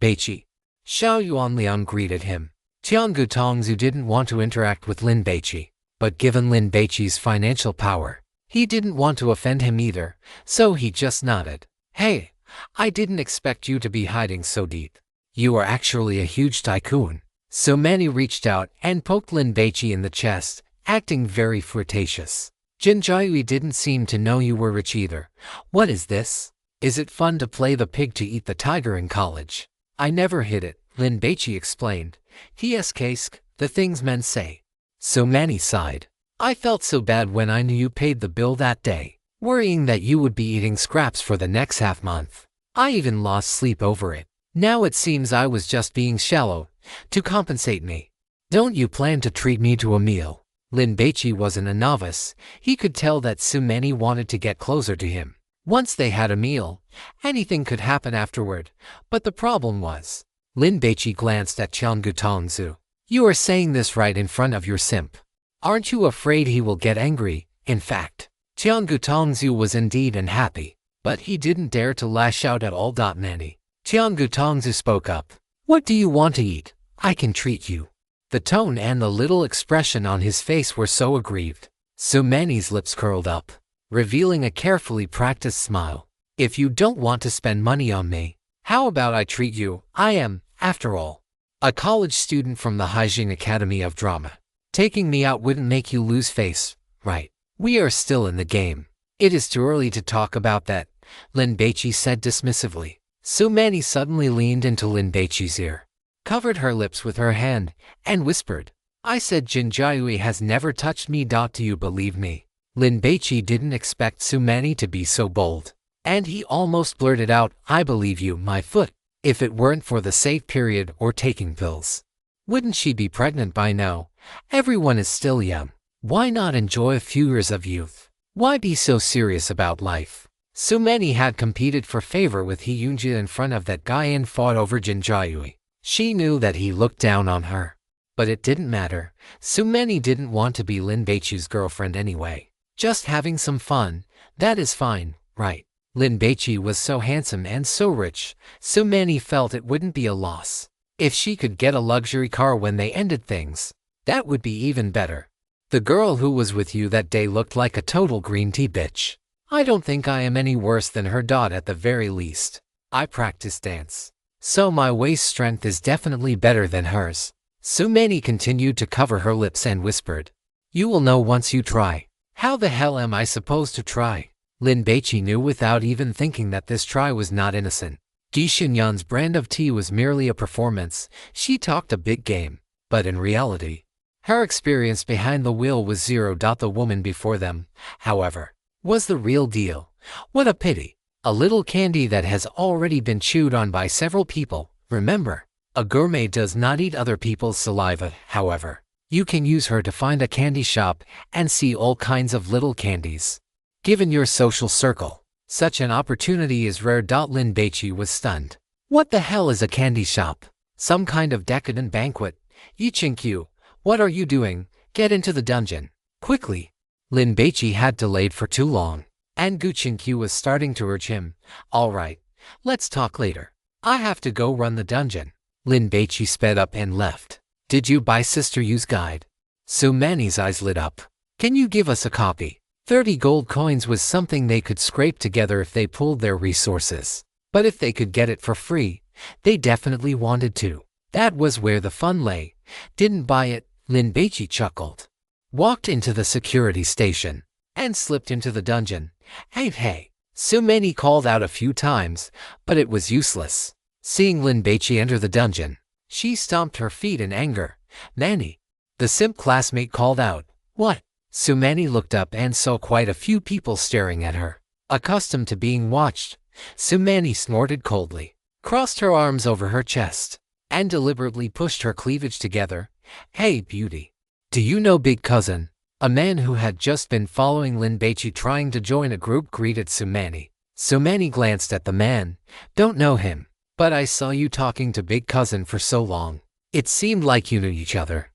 Baici. Xiao Yuan Lian greeted him. Qiangu Tongzu didn't want to interact with Lin Baici, but given Lin Baici's financial power, he didn't want to offend him either, so he just nodded. Hey, I didn't expect you to be hiding so deep. You are actually a huge tycoon. Sumani reached out and poked Lin Baici in the chest, acting very flirtatious. Jin Jiayui didn't seem to know you were rich either. What is this? Is it fun to play the pig to eat the tiger in college? I never hid it, Lin Baici explained. Ts case, the things men say. Sumani sighed. I felt so bad when I knew you paid the bill that day, worrying that you would be eating scraps for the next half month. I even lost sleep over it. Now it seems I was just being shallow, to compensate me. Don't you plan to treat me to a meal? Lin Baici wasn't a novice. He could tell that Sumani wanted to get closer to him. Once they had a meal, anything could happen afterward. But the problem was, Lin Baici glanced at Qiangu Tongzu. You are saying this right in front of your simp. Aren't you afraid he will get angry? In fact, Qiangu Tongzu was indeed unhappy, but he didn't dare to lash out at all. Nanny. Qiangu Tongzu spoke up. What do you want to eat? I can treat you. The tone and the little expression on his face were so aggrieved. Sumani's lips curled up, revealing a carefully practiced smile. If you don't want to spend money on me, how about I treat you? I am, after all, a college student from the Haijing Academy of Drama. Taking me out wouldn't make you lose face, right? We are still in the game. It is too early to talk about that, Lin Baici said dismissively. Sumani suddenly leaned into Lin Baici's ear, covered her lips with her hand, and whispered, I said Jin Jiayui has never touched me. Do you believe me? Lin Baici didn't expect Sumani to be so bold, and he almost blurted out, I believe you, my foot. If it weren't for the safe period or taking pills, wouldn't she be pregnant by now? Everyone is still young. Why not enjoy a few years of youth? Why be so serious about life? Sumani had competed for favor with He Yunjia in front of that guy and fought over Jin Jiayui. She knew that he looked down on her, but it didn't matter. Sumani didn't want to be Lin Baici's girlfriend anyway. Just having some fun, that is fine, right? Lin Baici was so handsome and so rich, Sumani felt it wouldn't be a loss. If she could get a luxury car when they ended things, that would be even better. The girl who was with you that day looked like a total green tea bitch. I don't think I am any worse than her. At the very least, I practice dance, so my waist strength is definitely better than hers. Sumani continued to cover her lips and whispered, You will know once you try. How the hell am I supposed to try? Lin Baici knew without even thinking that this try was not innocent. Di Xinyan's brand of tea was merely a performance. She talked a big game, but in reality, her experience behind the wheel was zero. The woman before them, however, was the real deal. What a pity. A little candy that has already been chewed on by several people. Remember, a gourmet does not eat other people's saliva. However, you can use her to find a candy shop and see all kinds of little candies. Given your social circle, such an opportunity is rare. Lin Baici was stunned. What the hell is a candy shop? Some kind of decadent banquet? Yi Qingqiu, what are you doing? Get into the dungeon, quickly. Lin Baici had delayed for too long, and Gu Qingqiu was starting to urge him. All right, let's talk later. I have to go run the dungeon. Lin Baici sped up and left. Did you buy Sister Yu's guide? Sumani's eyes lit up. Can you give us a copy? 30 gold coins was something they could scrape together if they pooled their resources. But if they could get it for free, they definitely wanted to. That was where the fun lay. Didn't buy it, Lin Baici chuckled, walked into the security station, and slipped into the dungeon. Hey. Sumani called out a few times, but it was useless. Seeing Lin Baici enter the dungeon, she stomped her feet in anger. Nanny. The simp classmate called out. What? Sumani looked up and saw quite a few people staring at her. Accustomed to being watched, Sumani snorted coldly, crossed her arms over her chest, and deliberately pushed her cleavage together. Hey, beauty. Do you know Big Cousin? A man who had just been following Lin Baici trying to join a group greeted Sumani. Sumani glanced at the man. Don't know him, but I saw you talking to Big Cousin for so long. It seemed like you knew each other.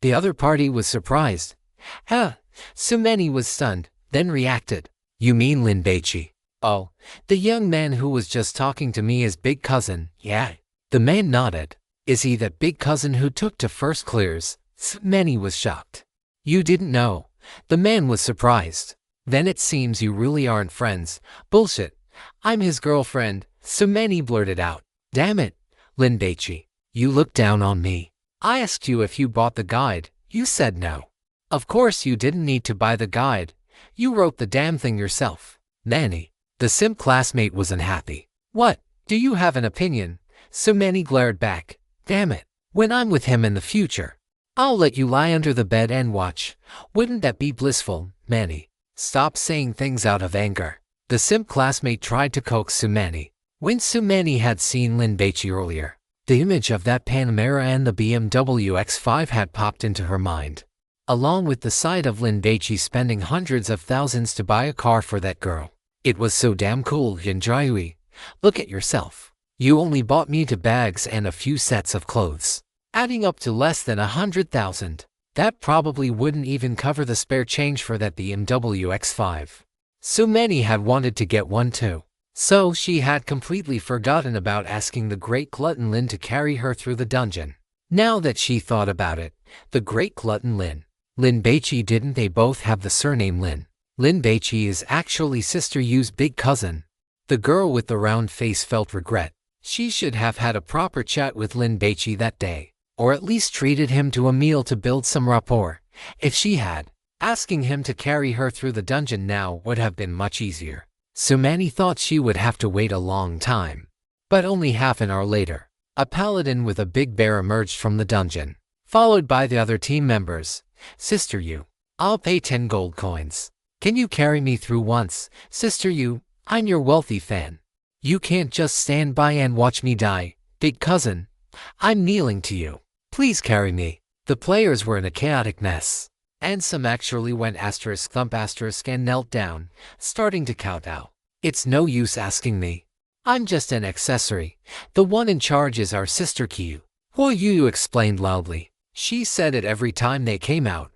The other party was surprised. Huh. Sumani was stunned, then reacted. You mean Lin Baici? Oh, the young man who was just talking to me is Big Cousin, yeah. The man nodded. Is he that Big Cousin who took to first clears? Sumani was shocked. You didn't know. The man was surprised. Then it seems you really aren't friends. Bullshit. I'm his girlfriend, Sumani blurted out. Damn it, Lin Baici. You looked down on me. I asked you if you bought the guide. You said no. Of course you didn't need to buy the guide. You wrote the damn thing yourself. Nanny. The simp classmate was unhappy. What? Do you have an opinion? Sumani glared back. Damn it. When I'm with him in the future, I'll let you lie under the bed and watch. Wouldn't that be blissful, Manny? Stop saying things out of anger. The simp classmate tried to coax Sumani. When Sumani had seen Lin Baici earlier, the image of that Panamera and the BMW X5 had popped into her mind, along with the sight of Lin Baici spending hundreds of thousands to buy a car for that girl. It was so damn cool, Yanjaiui. Look at yourself. You only bought me 2 bags and a few sets of clothes, adding up to less than 100,000. That probably wouldn't even cover the spare change for that BMW X5. Sumani had wanted to get one too, so she had completely forgotten about asking the great glutton Lin to carry her through the dungeon. Now that she thought about it, the great glutton Lin Baici, didn't they both have the surname Lin? Lin Baici is actually Sister Yu's big cousin. The girl with the round face felt regret. She should have had a proper chat with Lin Baici that day, or at least treated him to a meal to build some rapport. If she had, asking him to carry her through the dungeon now would have been much easier. Sumani thought she would have to wait a long time. But only half an hour later, a paladin with a big bear emerged from the dungeon, followed by the other team members. Sister Yu, I'll pay 10 gold coins. Can you carry me through once? Sister Yu, I'm your wealthy fan. You can't just stand by and watch me die. Big cousin, I'm kneeling to you. Please carry me. The players were in a chaotic mess, and some actually went *thump* and knelt down, starting to kowtow. It's no use asking me. I'm just an accessory. The one in charge is our sister Kyu. Yu explained loudly. She said it every time they came out,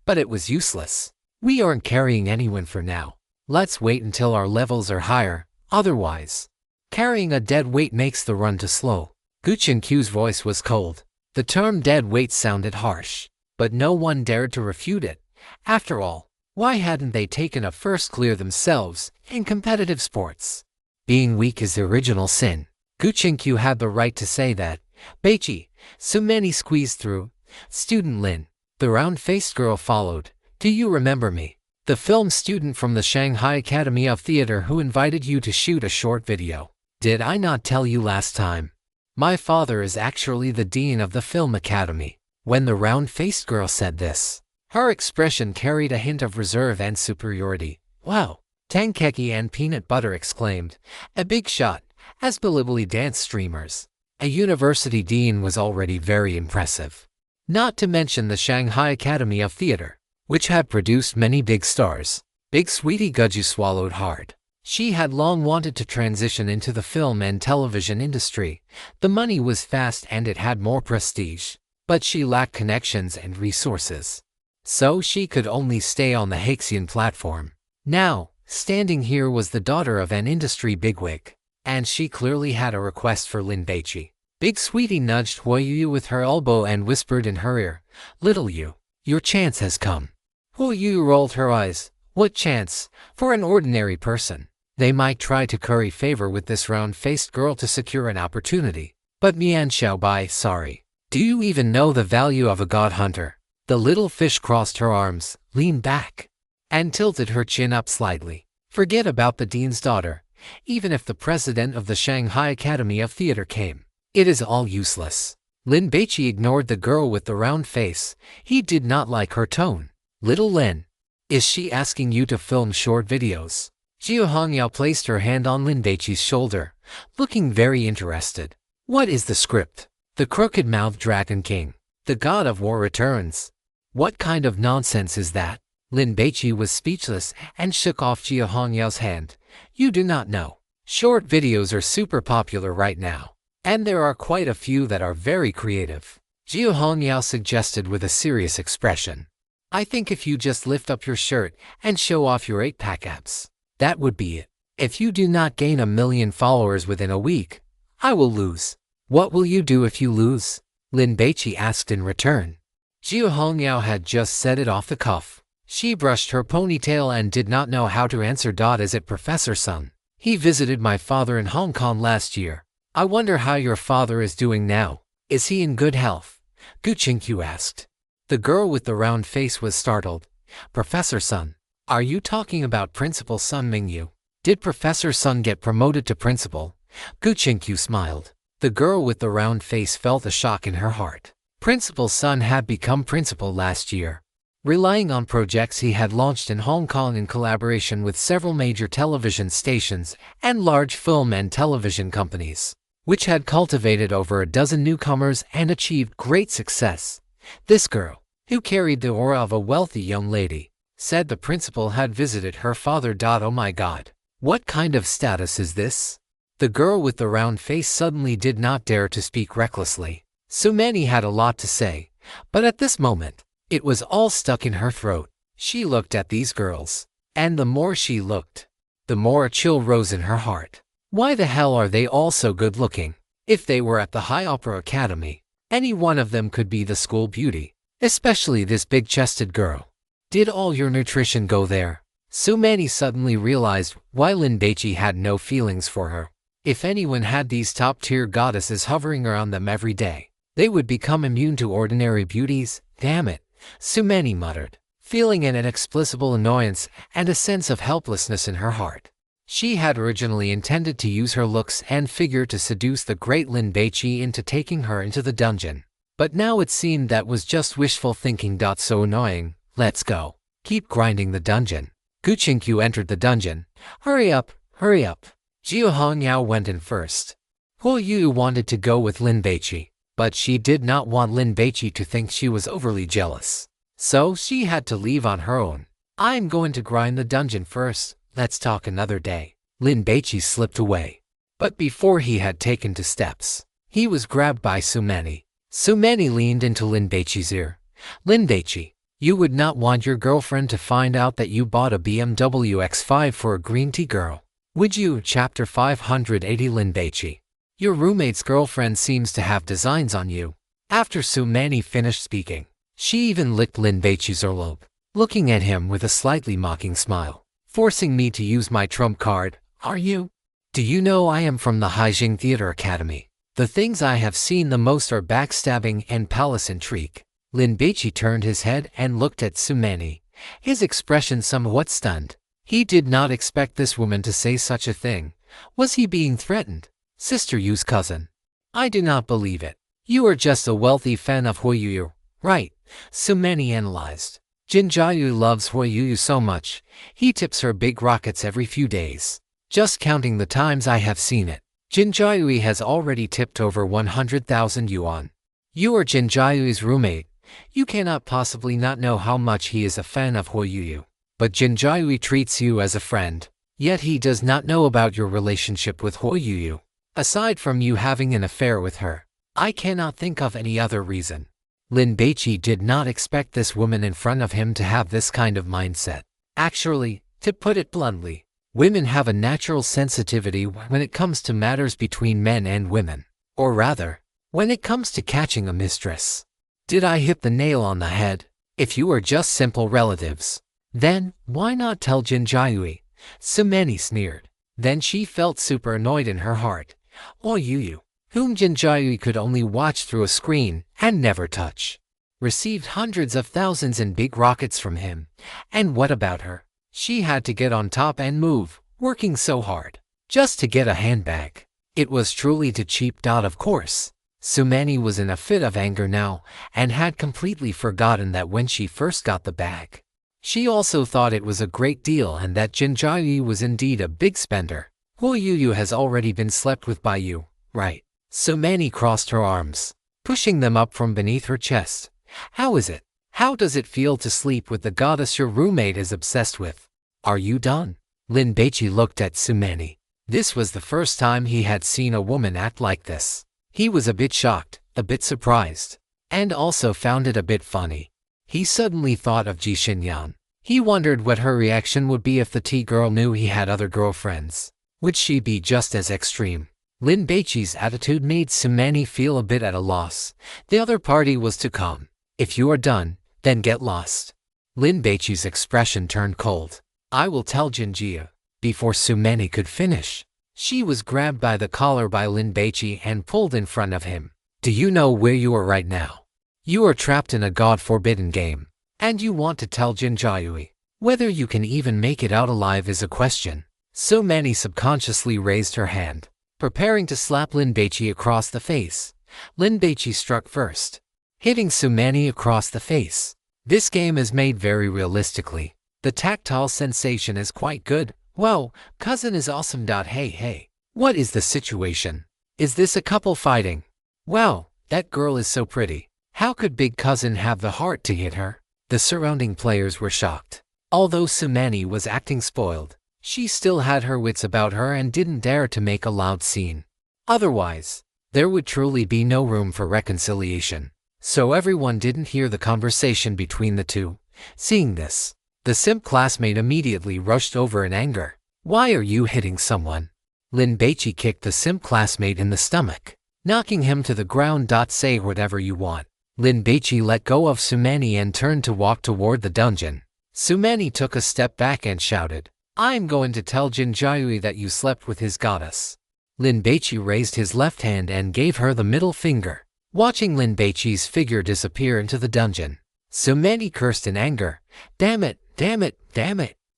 but it was useless. We aren't carrying anyone for now. Let's wait until our levels are higher, otherwise carrying a dead weight makes the run too slow. Guchen Q's voice was cold. The term dead weight sounded harsh, but no one dared to refute it. After all, why hadn't they taken a first clear themselves in competitive sports? Being weak is the original sin. Guchen Q had the right to say that. Baici, Sumani squeezed through. Student Lin, the round-faced girl followed. Do you remember me? The film student from the Shanghai Academy of Theater who invited you to shoot a short video. Did I not tell you last time? My father is actually the dean of the film academy. When the round-faced girl said this, her expression carried a hint of reserve and superiority. Wow! Tankeki and Peanut Butter exclaimed. A big shot, as Bilibili dance streamers. A university dean was already very impressive. Not to mention the Shanghai Academy of Theater, which had produced many big stars. Big Sweetie Guju swallowed hard. She had long wanted to transition into the film and television industry. The money was fast and it had more prestige, but she lacked connections and resources. So she could only stay on the Haxian platform. Now, standing here was the daughter of an industry bigwig, and she clearly had a request for Lin Baici. Big Sweetie nudged Yu with her elbow and whispered in her ear, Little Yu, your chance has come. Yu rolled her eyes. What chance? For an ordinary person, they might try to curry favor with this round-faced girl to secure an opportunity. But Mian Xiaobai, sorry. Do you even know the value of a god hunter? The little fish crossed her arms, leaned back, and tilted her chin up slightly. Forget about the dean's daughter. Even if the president of the Shanghai Academy of Theater came, it is all useless. Lin Baici ignored the girl with the round face. He did not like her tone. Little Lin, is she asking you to film short videos? Jiu Hongyao placed her hand on Lin Baici's shoulder, looking very interested. What is the script? The crooked-mouthed Dragon King, the god of war returns. What kind of nonsense is that? Lin Baici was speechless and shook off Jiu Hongyao's hand. You do not know. Short videos are super popular right now, and there are quite a few that are very creative. Jiu Hongyao suggested with a serious expression. I think if you just lift up your shirt and show off your 8-pack abs, that would be it. If you do not gain 1 million followers within a week, I will lose. What will you do if you lose? Lin Baici asked in return. Jiu Hongyao had just said it off the cuff. She brushed her ponytail and did not know how to answer. Is it Professor Sun? He visited my father in Hong Kong last year. I wonder how your father is doing now. Is he in good health? Gu Qingqiu asked. The girl with the round face was startled. Professor Sun, are you talking about Principal Sun Mingyu? Did Professor Sun get promoted to principal? Gu Qingqiu smiled. The girl with the round face felt a shock in her heart. Principal Sun had become principal last year. Relying on projects he had launched in Hong Kong in collaboration with several major television stations and large film and television companies, which had cultivated over a dozen newcomers and achieved great success. This girl, who carried the aura of a wealthy young lady, said the principal had visited her father. Oh my god, what kind of status is this? The girl with the round face suddenly did not dare to speak recklessly. Sumani had a lot to say, but at this moment, it was all stuck in her throat. She looked at these girls, and the more she looked, the more a chill rose in her heart. Why the hell are they all so good looking? If they were at the High Opera Academy, any one of them could be the school beauty, especially this big-chested girl. Did all your nutrition go there? Sumani suddenly realized why Lin Baici had no feelings for her. If anyone had these top-tier goddesses hovering around them every day, they would become immune to ordinary beauties. Damn it, Sumani muttered, feeling an inexplicable annoyance and a sense of helplessness in her heart. She had originally intended to use her looks and figure to seduce the great Lin Baici into taking her into the dungeon. But now it seemed that was just wishful thinking. So annoying. Let's go. Keep grinding the dungeon. Gu Qingqiu entered the dungeon. Hurry up, hurry up. Jiu Hongyao went in first. Huo Yu wanted to go with Lin Baici, but she did not want Lin Baici to think she was overly jealous. So she had to leave on her own. I'm going to grind the dungeon first. Let's talk another day. Lin Baici slipped away. But before he had taken 2 steps, he was grabbed by Sumani. Sumani leaned into Lin Baici's ear. Lin Baici, you would not want your girlfriend to find out that you bought a BMW X5 for a green tea girl, would you? Chapter 580. Lin Baici, your roommate's girlfriend seems to have designs on you. After Sumani finished speaking, she even licked Lin Baici's earlobe, looking at him with a slightly mocking smile. Forcing me to use my trump card, are you? Do you know I am from the Haijing Theater Academy? The things I have seen the most are backstabbing and palace intrigue. Lin Baici turned his head and looked at Sumani, his expression somewhat stunned. He did not expect this woman to say such a thing. Was he being threatened? Sister Yu's cousin? I do not believe it. You are just a wealthy fan of Huo Yu, right? Sumani analyzed. Jin Jiayu loves Huo Yu so much, he tips her big rockets every few days. Just counting the times I have seen it, Jin Jiayu has already tipped over 100,000 yuan. You are Jin Jiayu's roommate. You cannot possibly not know how much he is a fan of Huo Yu. But Jin Jiayu treats you as a friend, yet he does not know about your relationship with Huo Yu. Aside from you having an affair with her, I cannot think of any other reason. Lin Baici did not expect this woman in front of him to have this kind of mindset. Actually, to put it bluntly, women have a natural sensitivity when it comes to matters between men and women. Or rather, when it comes to catching a mistress. Did I hit the nail on the head? If you are just simple relatives, then why not tell Jin Jiayu? Sumani sneered. Then she felt super annoyed in her heart. Huo Yu, whom Jin Jiayu could only watch through a screen and never touch, received hundreds of thousands in big rockets from him. And what about her? She had to get on top and move, working so hard, just to get a handbag. It was truly too cheap. Of course, Sumani was in a fit of anger now, and had completely forgotten that when she first got the bag. She also thought it was a great deal and that Jinjayu was indeed a big spender. Huoyuyu has already been slept with by you, right? Sumani crossed her arms, pushing them up from beneath her chest. How is it? How does it feel to sleep with the goddess your roommate is obsessed with? Are you done? Lin Baici looked at Sumani. This was the first time he had seen a woman act like this. He was a bit shocked, a bit surprised, and also found it a bit funny. He suddenly thought of Ji Xinyan. He wondered what her reaction would be if the tea girl knew he had other girlfriends. Would she be just as extreme? Lin Baici's attitude made Sumani feel a bit at a loss. The other party was to come. If you are done, then get lost. Lin Baici's expression turned cold. I will tell Jinjia. Before Sumani could finish, she was grabbed by the collar by Lin Baici and pulled in front of him. Do you know where you are right now? You are trapped in a god-forbidden game, and you want to tell Jinjiu. Whether you can even make it out alive is a question. Sumani subconsciously raised her hand, preparing to slap Lin Baici across the face. Lin Baici struck first, hitting Sumani across the face. This game is made very realistically. The tactile sensation is quite good. Whoa, cousin is awesome. Hey, what is the situation? Is this a couple fighting? Wow, that girl is so pretty. How could big cousin have the heart to hit her? The surrounding players were shocked. Although Sumani was acting spoiled, she still had her wits about her and didn't dare to make a loud scene. Otherwise, there would truly be no room for reconciliation. So everyone didn't hear the conversation between the two. Seeing this, the simp classmate immediately rushed over in anger. Why are you hitting someone? Lin Baici kicked the simp classmate in the stomach, knocking him to the ground. Say whatever you want. Lin Baici let go of Sumani and turned to walk toward the dungeon. Sumani took a step back and shouted, I'm going to tell Jinjiu that you slept with his goddess. Lin Baici raised his left hand and gave her the middle finger. Watching Lin Baici's figure disappear into the dungeon, Sumani cursed in anger. Damn it.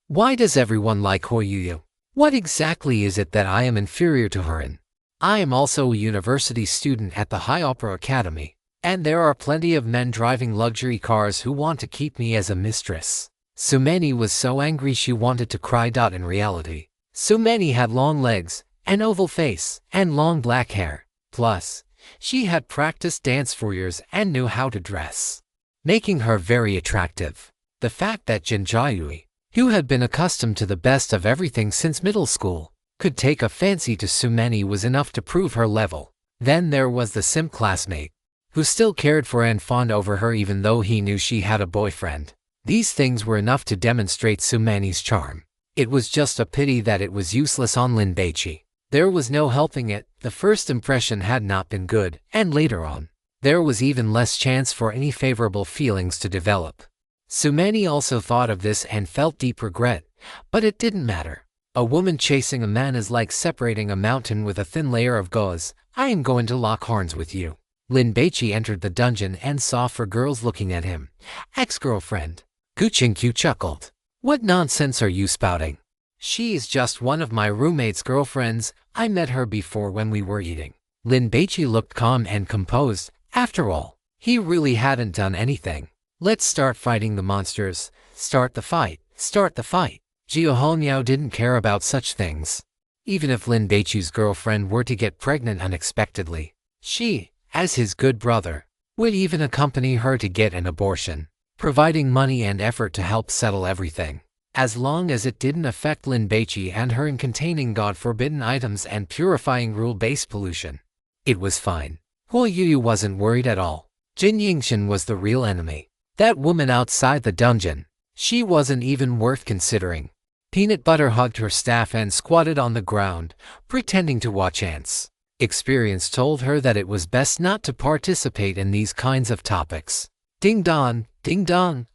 Why does everyone like Huoyuyu? What exactly is it that I am inferior to her in? I am also a university student at the High Opera Academy, and there are plenty of men driving luxury cars who want to keep me as a mistress. Sumani was so angry she wanted to cry. In reality, Sumani had long legs, an oval face, and long black hair. Plus, she had practiced dance for years and knew how to dress, making her very attractive. The fact that Jinjiu, who had been accustomed to the best of everything since middle school, could take a fancy to Sumani was enough to prove her level. Then there was the simp classmate, who still cared for and fawned over her even though he knew she had a boyfriend. These things were enough to demonstrate Sumani's charm. It was just a pity that it was useless on Lin Baici. There was no helping it. The first impression had not been good, and later on, there was even less chance for any favorable feelings to develop. Sumani also thought of this and felt deep regret, but it didn't matter. A woman chasing a man is like separating a mountain with a thin layer of gauze. I am going to lock horns with you. Lin Baici entered the dungeon and saw four girls looking at him. Ex-girlfriend. Gu Qingqiu chuckled. What nonsense are you spouting? She is just one of my roommate's girlfriends. I met her before when we were eating. Lin Baici looked calm and composed. After all, he really hadn't done anything. Let's start fighting the monsters. Start the fight. Jiao Hongniao didn't care about such things. Even if Lin Baiqi's girlfriend were to get pregnant unexpectedly, she, as his good brother, would even accompany her to get an abortion, providing money and effort to help settle everything. As long as it didn't affect Lin Baici and her in containing god-forbidden items and purifying rule-based pollution, it was fine. Huoyuyu wasn't worried at all. Jin Yingxian was the real enemy. That woman outside the dungeon, she wasn't even worth considering. Peanut Butter hugged her staff and squatted on the ground, pretending to watch ants. Experience told her that it was best not to participate in these kinds of topics. Ding dong,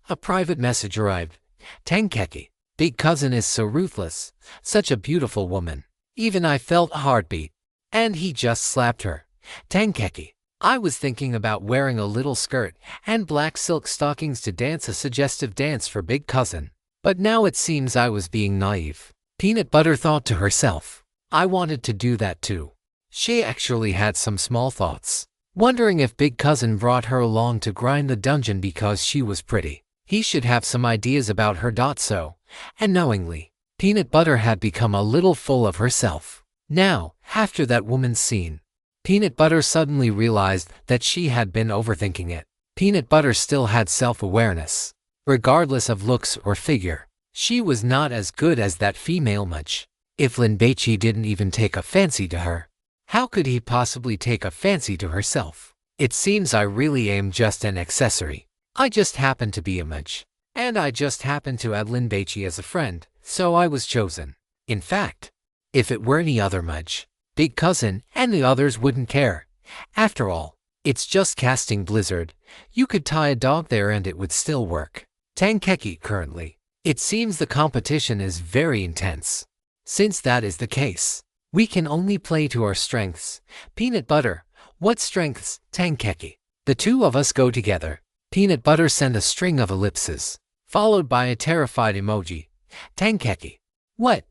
a private message arrived. Tenkeki, big cousin is so ruthless, such a beautiful woman. Even I felt a heartbeat. And he just slapped her. Tenkeki, I was thinking about wearing a little skirt and black silk stockings to dance a suggestive dance for big cousin. But now it seems I was being naive. Peanut Butter thought to herself. I wanted to do that too. She actually had some small thoughts. wondering if big cousin brought her along to grind the dungeon because she was pretty. He should have some ideas about her. So, and knowingly, Peanut Butter had become a little full of herself. Now, after that woman's scene, Peanut Butter suddenly realized that she had been overthinking it. Peanut Butter still had self-awareness. Regardless of looks or figure, she was not as good as that female much. If Lin Baici didn't even take a fancy to her, how could he possibly take a fancy to herself? It seems I really am just an accessory. I just happen to be a mage. And I just happened to add Lin Baici as a friend, so I was chosen. In fact, if it were any other mage, big cousin and the others wouldn't care. After all, it's just casting Blizzard. You could tie a dog there and it would still work. Tankeki currently. It seems the competition is very intense. Since that is the case, we can only play to our strengths. Peanut Butter, what strengths? Tankeki. The two of us go together. Peanut Butter sent a string of ellipses, followed by a terrified emoji. Tankeki. What?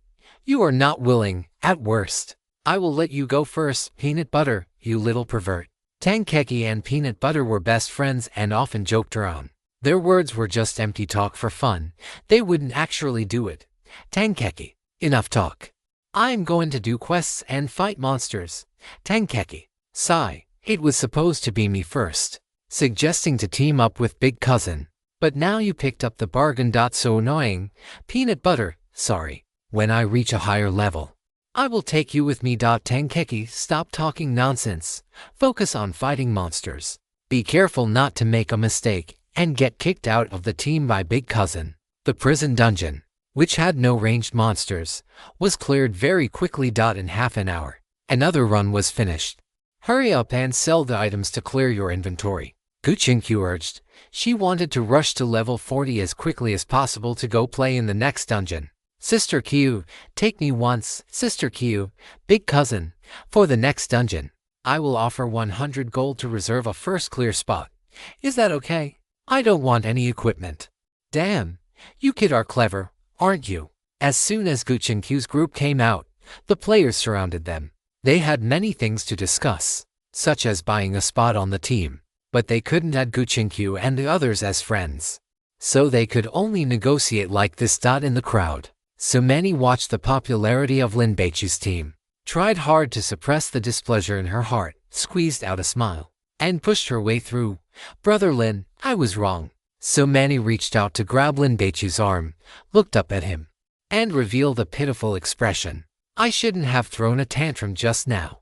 You are not willing, at worst. I will let you go first, Peanut Butter, you little pervert. Tankeki and Peanut Butter were best friends and often joked around. Their words were just empty talk for fun. They wouldn't actually do it. Tankeki. Enough talk. I'm going to do quests and fight monsters. Tankeki. Sigh. It was supposed to be me first, suggesting to team up with big cousin. But now you picked up the bargain. So annoying. Peanut Butter. Sorry. When I reach a higher level, I will take you with me. Tankeki, stop talking nonsense. Focus on fighting monsters. Be careful not to make a mistake and get kicked out of the team by big cousin. The prison dungeon, which had no ranged monsters, was cleared very quickly. In half an hour, another run was finished. Hurry up and sell the items to clear your inventory, Guchinkyu urged. She wanted to rush to level 40 as quickly as possible to go play in the next dungeon. Sister Kyu, take me once. Sister Kyu, big cousin, for the next dungeon, I will offer 100 gold to reserve a first clear spot. Is that okay? I don't want any equipment. Damn, you kid are clever, aren't you? As soon as Guchinkyu's group came out, the players surrounded them. They had many things to discuss, such as buying a spot on the team, but they couldn't add Guchinkyu and the others as friends, so they could only negotiate like this. In the crowd, so many watched the popularity of Lin Baici's team, tried hard to suppress the displeasure in her heart, squeezed out a smile, and pushed her way through. Brother Lin, I was wrong. So many reached out to grab Lin Baici's arm, looked up at him, and revealed a pitiful expression. I shouldn't have thrown a tantrum just now.